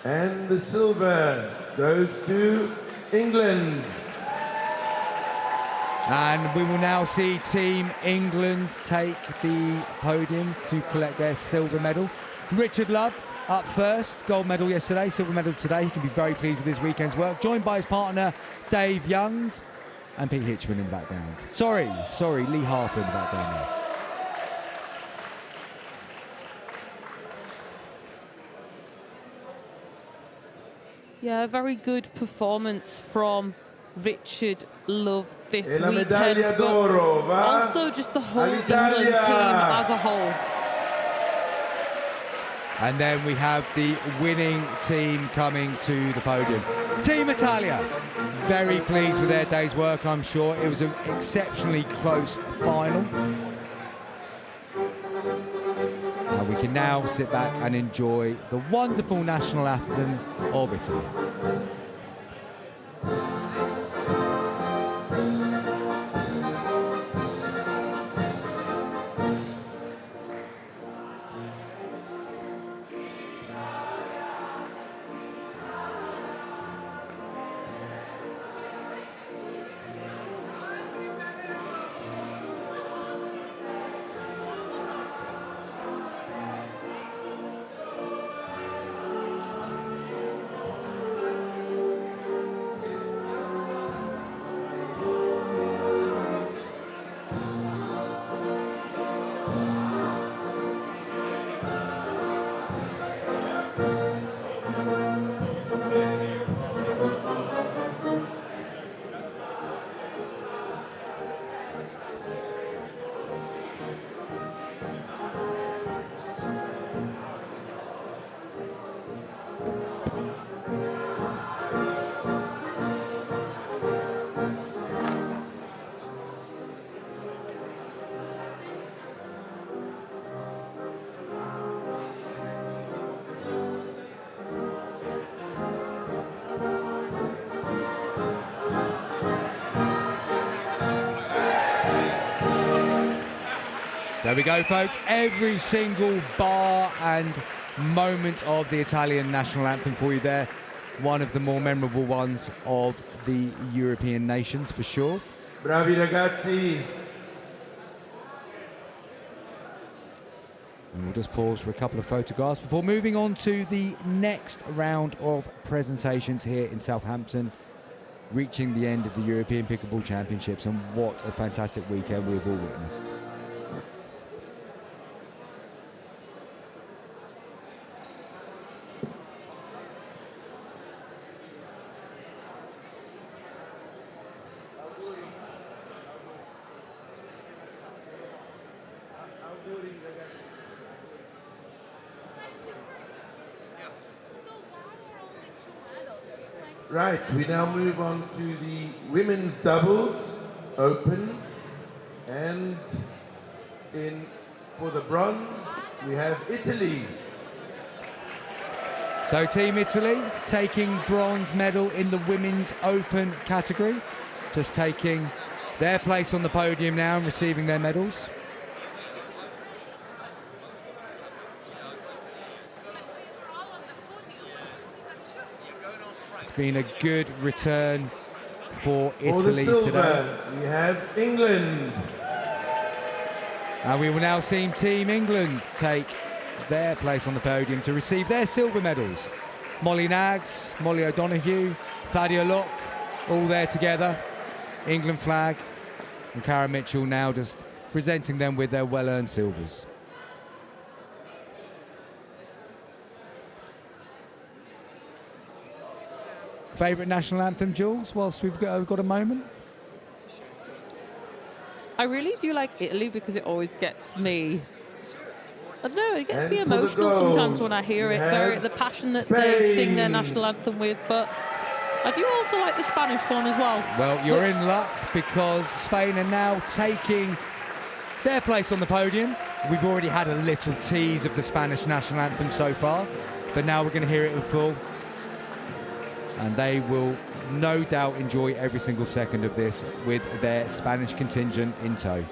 [SPEAKER 24] And the silver goes to England.
[SPEAKER 12] And we will now see Team England take the podium to collect their silver medal. Richard Love up first, gold medal yesterday, silver medal today. He can be very pleased with his weekend's work, joined by his partner Dave Youngs and Pete Hitchman in the background. Sorry, Lee Harper in the background there.
[SPEAKER 2] Yeah, a very good performance from Richard Love this weekend, but also just the whole England team as a whole.
[SPEAKER 12] And then we have the winning team coming to the podium. Team Italia, very pleased with their day's work, I'm sure. It was an exceptionally close final. And we can now sit back and enjoy the wonderful national anthem of Italy. There we go, folks. Every single bar and moment of the Italian national anthem for you there. One of the more memorable ones of the European nations, for sure.
[SPEAKER 24] Bravi ragazzi.
[SPEAKER 12] And we'll just pause for a couple of photographs before moving on to the next round of presentations here in Southampton, reaching the end of the European Pickleball Championships. And what a fantastic weekend we've all witnessed.
[SPEAKER 24] Right, we now move on to the women's doubles open, and for the bronze we have Italy.
[SPEAKER 12] So Team Italy taking bronze medal in the women's open category, just taking their place on the podium now and receiving their medals. Been a good return for Italy today.
[SPEAKER 24] We have England.
[SPEAKER 12] And we will now see Team England take their place on the podium to receive their silver medals. Molly Naggs, Molly O'Donoghue, Thadia Locke, all there together. England flag, and Karen Mitchell now just presenting them with their well-earned silvers. Favourite national anthem, Jules, whilst we've got a moment?
[SPEAKER 2] I really do like Italy because it always gets me, I don't know, it gets me emotional sometimes when I hear it, the passion that they sing their national anthem with, but I do also like the Spanish one as well.
[SPEAKER 12] Well, you're in luck because Spain are now taking their place on the podium We've already had a little tease of the Spanish national anthem so far, but now we're going to hear it in full. And they will no doubt enjoy every single second of this with their Spanish contingent in tow.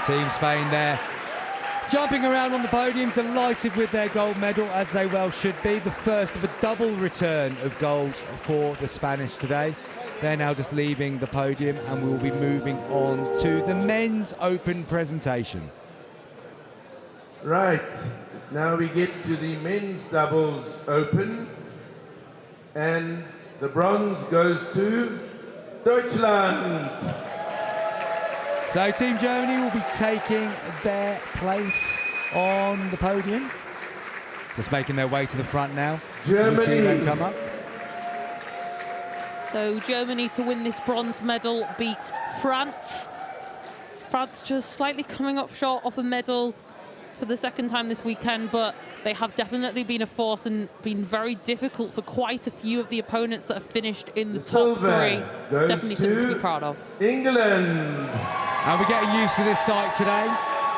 [SPEAKER 12] Team Spain there, jumping around on the podium, delighted with their gold medal, as they well should be. The first of a double return of gold for the Spanish today. They're now just leaving the podium, and we will be moving on to the men's open presentation.
[SPEAKER 24] Right, now we get to the men's doubles open, and the bronze goes to Deutschland.
[SPEAKER 12] So Team Germany will be taking their place on the podium. Just making their way to the front now.
[SPEAKER 24] Germany.
[SPEAKER 12] We'll see them come up.
[SPEAKER 2] So Germany, to win this bronze medal, beat France. France just slightly coming up short of a medal for the second time this weekend, but they have definitely been a force and been very difficult for quite a few of the opponents that have finished in the top three. Definitely something to be proud of.
[SPEAKER 24] England.
[SPEAKER 12] And we're getting used to this sight today.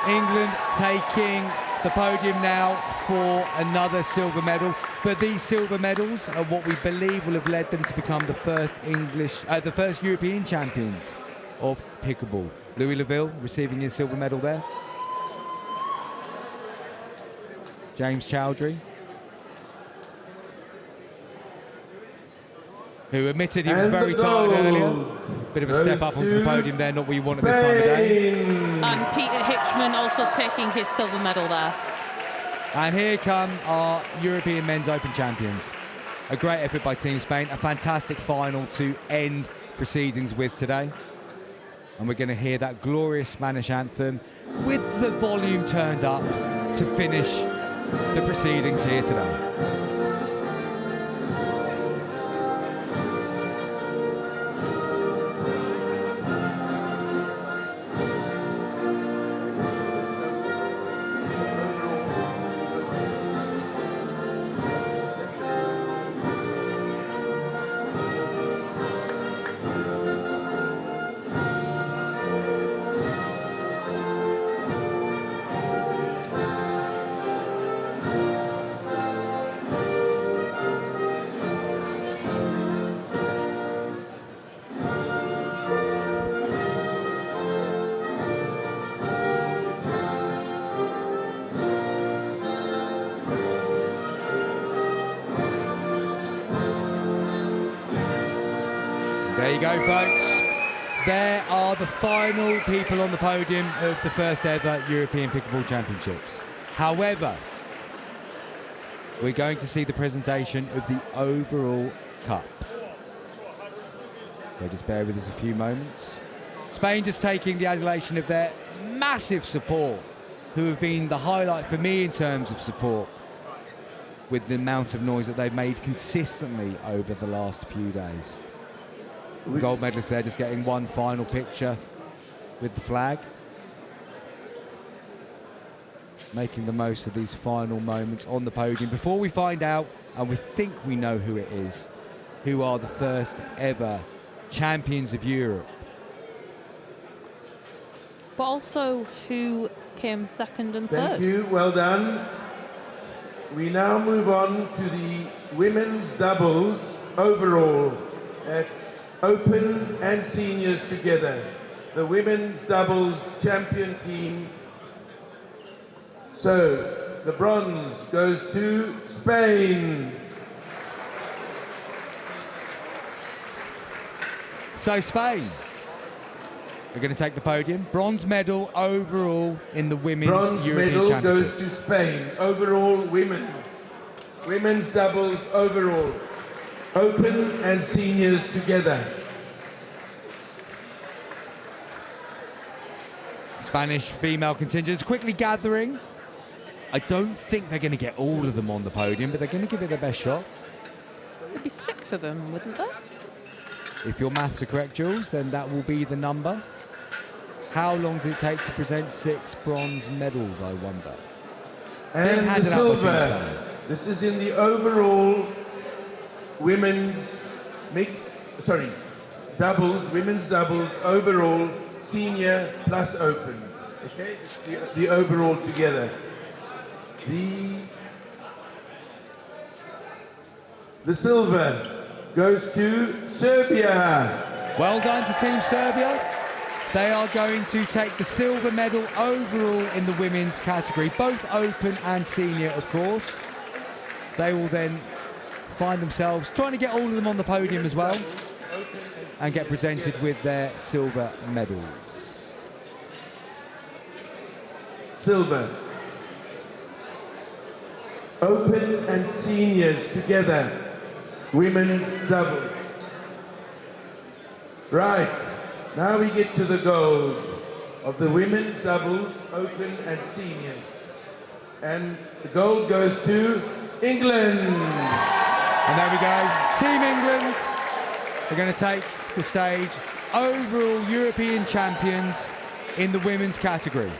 [SPEAKER 12] England taking the podium now for another silver medal. But these silver medals are what we believe will have led them to become the first European champions of pickleball. Louis Leville receiving his silver medal there. James Chowdhury, who admitted he was very tired earlier. Bit of a step up onto the podium there, not what you want at this time of day.
[SPEAKER 2] And Peter Hitchman also taking his silver medal there.
[SPEAKER 12] And here come our European Men's Open champions. A great effort by Team Spain, a fantastic final to end proceedings with today. And we're going to hear that glorious Spanish anthem with the volume turned up to finish the proceedings here today. There you go, folks. There are the final people on the podium of the first ever European Pickleball Championships. However, we're going to see the presentation of the overall cup. So just bear with us a few moments. Spain just taking the adulation of their massive support, who have been the highlight for me in terms of support, with the amount of noise that they've made consistently over the last few days. The gold medalists there just getting one final picture with the flag. Making the most of these final moments on the podium before we find out, and we think we know who it is, who are the first ever champions of Europe.
[SPEAKER 2] But also who came second and third.
[SPEAKER 24] Thank you, well done. We now move on to the women's doubles overall. That's open and seniors together. The women's doubles champion team. So the bronze goes to Spain.
[SPEAKER 12] So Spain, are going to take the podium. Bronze medal overall in the women's
[SPEAKER 24] Bronze
[SPEAKER 12] European
[SPEAKER 24] medal
[SPEAKER 12] Championships.
[SPEAKER 24] goes to Spain. Overall women. Women's doubles overall. Open and seniors together.
[SPEAKER 12] Spanish female contingents quickly gathering. I don't think they're going to get all of them on the podium, but they're going to give it their best shot.
[SPEAKER 2] There'd be 6 of them, wouldn't there?
[SPEAKER 12] If your maths are correct, Jules, then that will be the number. How long did it take to present 6 bronze medals, I wonder?
[SPEAKER 24] And the silver. This is in the overall women's women's doubles overall, senior plus open. Okay, the overall together. The silver goes to Serbia.
[SPEAKER 12] Well done to Team Serbia. They are going to take the silver medal overall in the women's category, both open and senior, of course. They will then find themselves trying to get all of them on the podium as well and get presented with their silver medals.
[SPEAKER 24] Silver. Open and seniors together. Women's doubles. Right. Now we get to the gold of the women's doubles, open and seniors. And the gold goes to England.
[SPEAKER 12] And there we go. Team England are going to take the stage. Overall European champions in the women's category.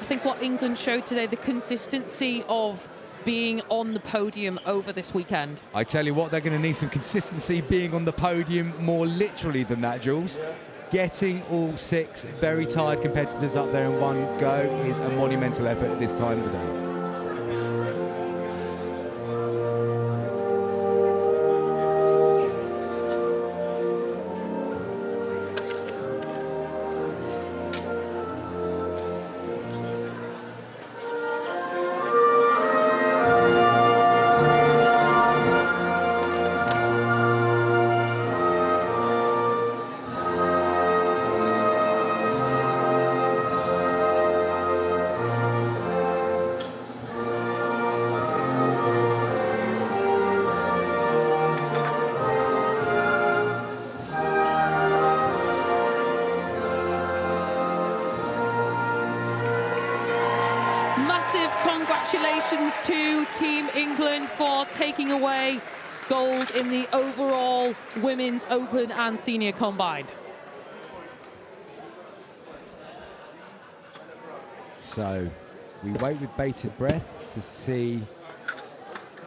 [SPEAKER 2] I think what England showed today, the consistency of being on the podium over this weekend.
[SPEAKER 12] I tell you what, they're going to need some consistency being on the podium more literally than that, Jules. Getting all 6 very tired competitors up there in one go is a monumental effort at this time of the day.
[SPEAKER 2] Congratulations to Team England for taking away gold in the overall women's open and senior combined.
[SPEAKER 12] So we wait with bated breath to see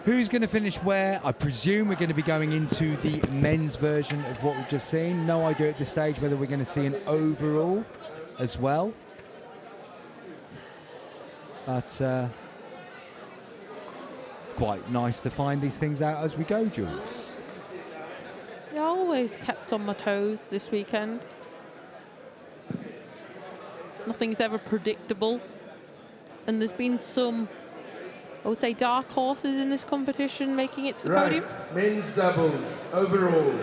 [SPEAKER 12] who's going to finish where. I presume we're going to be going into the men's version of what we've just seen. No idea at this stage whether we're going to see an overall as well. But it's quite nice to find these things out as we go, Jules.
[SPEAKER 2] I always kept on my toes this weekend. Nothing's ever predictable. And there's been some, I would say, dark horses in this competition making it to the podium.
[SPEAKER 24] Men's doubles, overall,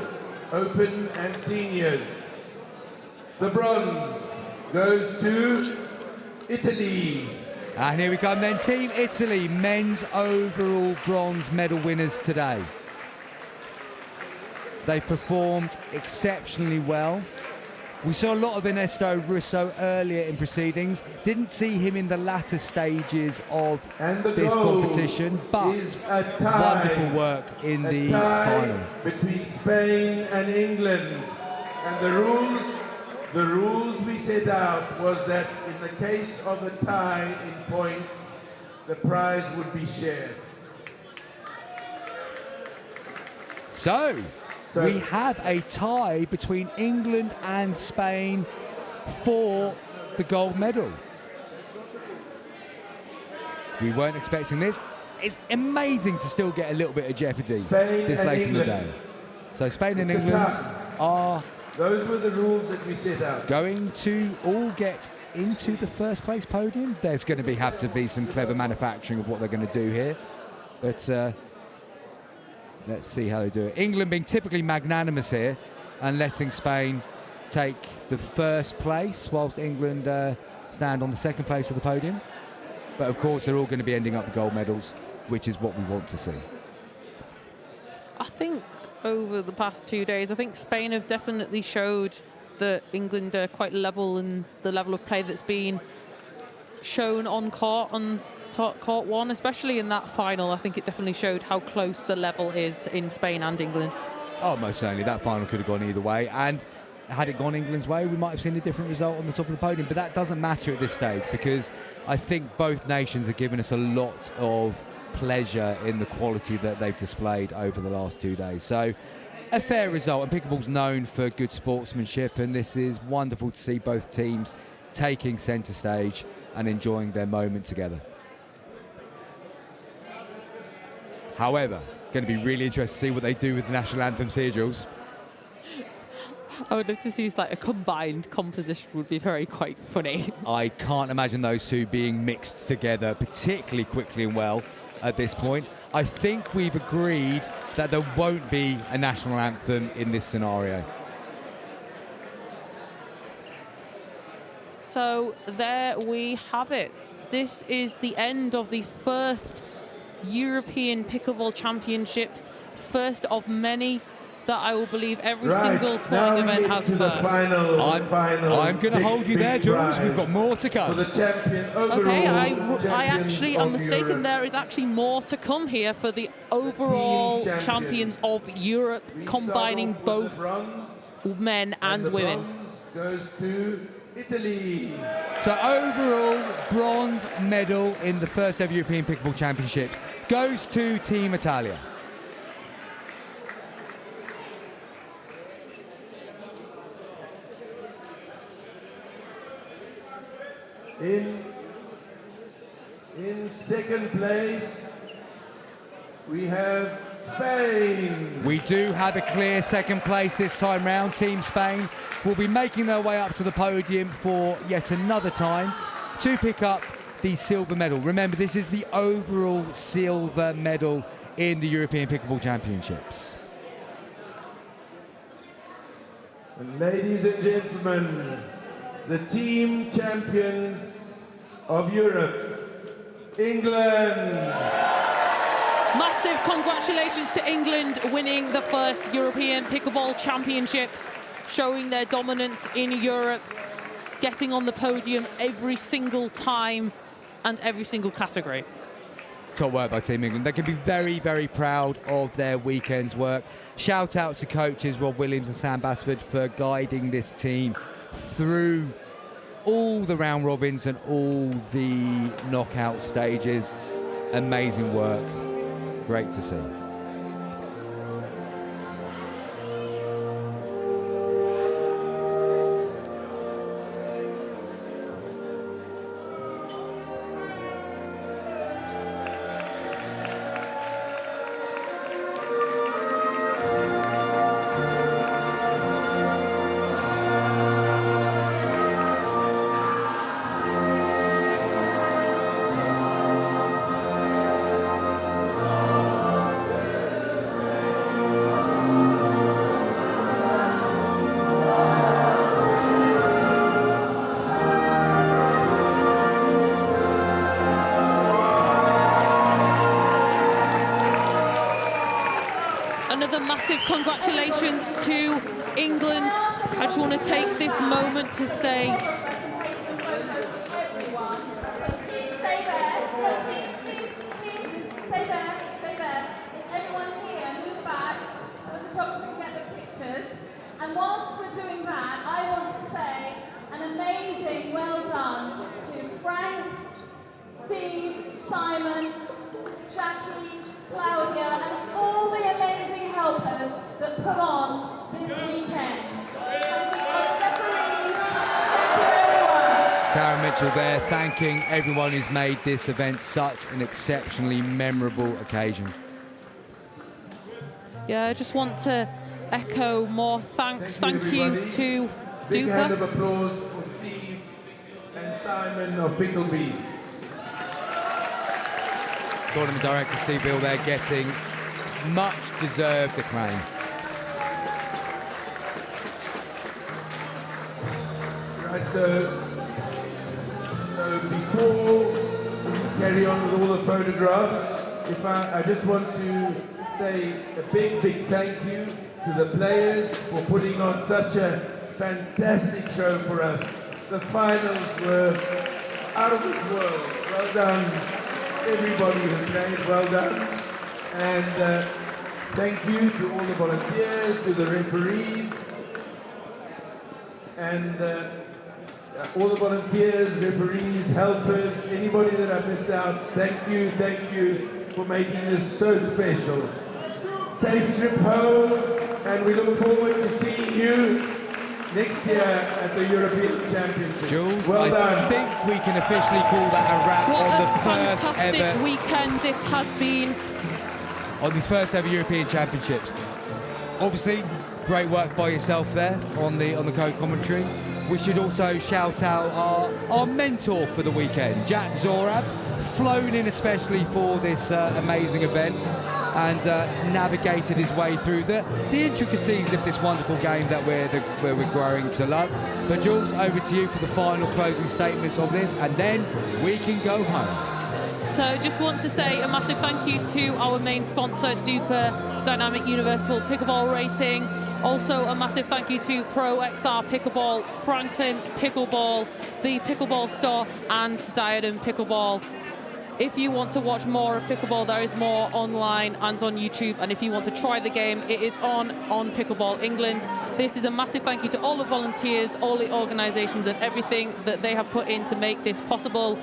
[SPEAKER 24] open and seniors. The bronze goes to Italy.
[SPEAKER 12] And here we come then, Team Italy, men's overall bronze medal winners today. They performed exceptionally well. We saw a lot of Ernesto Russo earlier in proceedings. Didn't see him in the latter stages of this competition, but wonderful work in the final.
[SPEAKER 24] Between Spain and England. And the rules we set out was that in the case of a tie in points, the prize would be shared.
[SPEAKER 12] So we have a tie between England and Spain for the gold medal. We weren't expecting this. It's amazing to still get a little bit of jeopardy this late in the day. So Spain and England are...
[SPEAKER 24] Those were the rules that we set out.
[SPEAKER 12] Going to all get into the first place podium. There's going to have to be some clever manufacturing of what they're going to do here. But let's see how they do it. England being typically magnanimous here, and letting Spain take the first place whilst England stand on the second place of the podium. But of course, they're all going to be ending up with gold medals, which is what we want to see.
[SPEAKER 2] I think over the past 2 days, I think Spain have definitely showed that England are quite level in the level of play that's been shown on court, court one, especially in that final. I think it definitely showed how close the level is in Spain and England.
[SPEAKER 12] Oh, most certainly. That final could have gone either way. And had it gone England's way, we might have seen a different result on the top of the podium. But that doesn't matter at this stage, because I think both nations have given us a lot of pleasure in the quality that they've displayed over the last 2 days. So a fair result, and pickleball's known for good sportsmanship, and this is wonderful to see both teams taking centre stage and enjoying their moment together. However, going to be really interesting to see what they do with the national anthems here, Jules.
[SPEAKER 2] I would love to see like a combined composition. Would be quite funny.
[SPEAKER 12] I can't imagine those two being mixed together particularly quickly and well at this point. I think we've agreed that there won't be a national anthem in this scenario.
[SPEAKER 2] So there we have it. This is the end of the first European Pickleball Championships, first of many that I will believe every single sporting event has first.
[SPEAKER 12] I'm going to hold you there, Jules. We've got more to come.
[SPEAKER 2] Okay, I actually am mistaken. There is actually more to come here for the overall champions of Europe, combining both men and women.
[SPEAKER 24] Goes to Italy.
[SPEAKER 12] So overall bronze medal in the first ever European Pickleball Championships goes to Team Italia.
[SPEAKER 24] In second place, we have Spain.
[SPEAKER 12] We do have a clear second place this time round. Team Spain will be making their way up to the podium for yet another time to pick up the silver medal. Remember, this is the overall silver medal in the European Pickleball Championships.
[SPEAKER 24] And ladies and gentlemen, the team champions of Europe, England.
[SPEAKER 2] Massive congratulations to England winning the first European Pickleball Championships, showing their dominance in Europe, getting on the podium every single time and every single category.
[SPEAKER 12] Top work by Team England. They can be very, very proud of their weekend's work. Shout out to coaches Rob Williams and Sam Basford for guiding this team through all the round robins and all the knockout stages. Amazing work. Great to see.
[SPEAKER 2] Another massive congratulations to England. I just want to take this moment to say
[SPEAKER 1] and whilst we're doing that, I want to say an amazing well done to Frank, Steve, Simon, Jackie, Claudia, and all the amazing helpers that put on this weekend.
[SPEAKER 12] Karen Mitchell there, thanking everyone who's made this event such an exceptionally memorable occasion.
[SPEAKER 2] Yeah, I just want to echo more thanks. Thank you to Dupr.
[SPEAKER 24] Big hand of applause for Steve and Simon of Pickleball.
[SPEAKER 12] Tournament director Steve Bill there getting much deserved acclaim.
[SPEAKER 24] Right, so before we carry on with all the photographs, I just want to say a big thank you to the players for putting on such a fantastic show for us. The finals were out of this world. Well done, everybody who played, well done. And thank you to all the volunteers, to the referees, and all the volunteers, referees, helpers, anybody that I missed out, thank you for making this so special. Safe trip home, and we look forward to seeing you next year at the European Championship.
[SPEAKER 12] Jules,
[SPEAKER 24] well done.
[SPEAKER 12] I think we can officially call that a wrap
[SPEAKER 2] What
[SPEAKER 12] on
[SPEAKER 2] a
[SPEAKER 12] the first
[SPEAKER 2] fantastic
[SPEAKER 12] ever
[SPEAKER 2] weekend this has been.
[SPEAKER 12] On these first ever European Championships. Obviously, great work by yourself there on the co-commentary. We should also shout out our mentor for the weekend, Jack Zorab, flown in especially for this amazing event and navigated his way through the intricacies of this wonderful game that we're growing to love. But Jules, over to you for the final closing statements of this, and then we can go home.
[SPEAKER 2] So just want to say a massive thank you to our main sponsor, Dupr Dynamic Universal Pickleball Rating. Also a massive thank you to Pro XR Pickleball, Franklin Pickleball, the Pickleball Store and Diadem Pickleball. If you want to watch more of Pickleball, there is more online and on YouTube. And if you want to try the game, it is on Pickleball England. This is a massive thank you to all the volunteers, all the organisations and everything that they have put in to make this possible.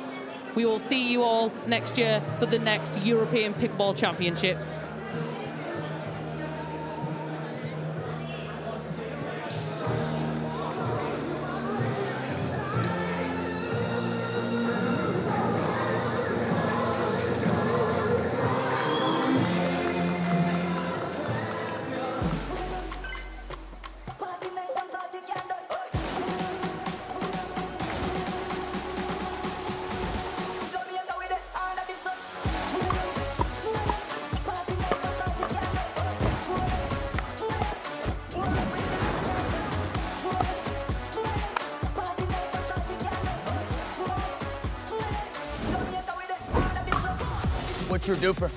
[SPEAKER 2] We will see you all next year for the next European Pickleball Championships.
[SPEAKER 5] What's your Dupr?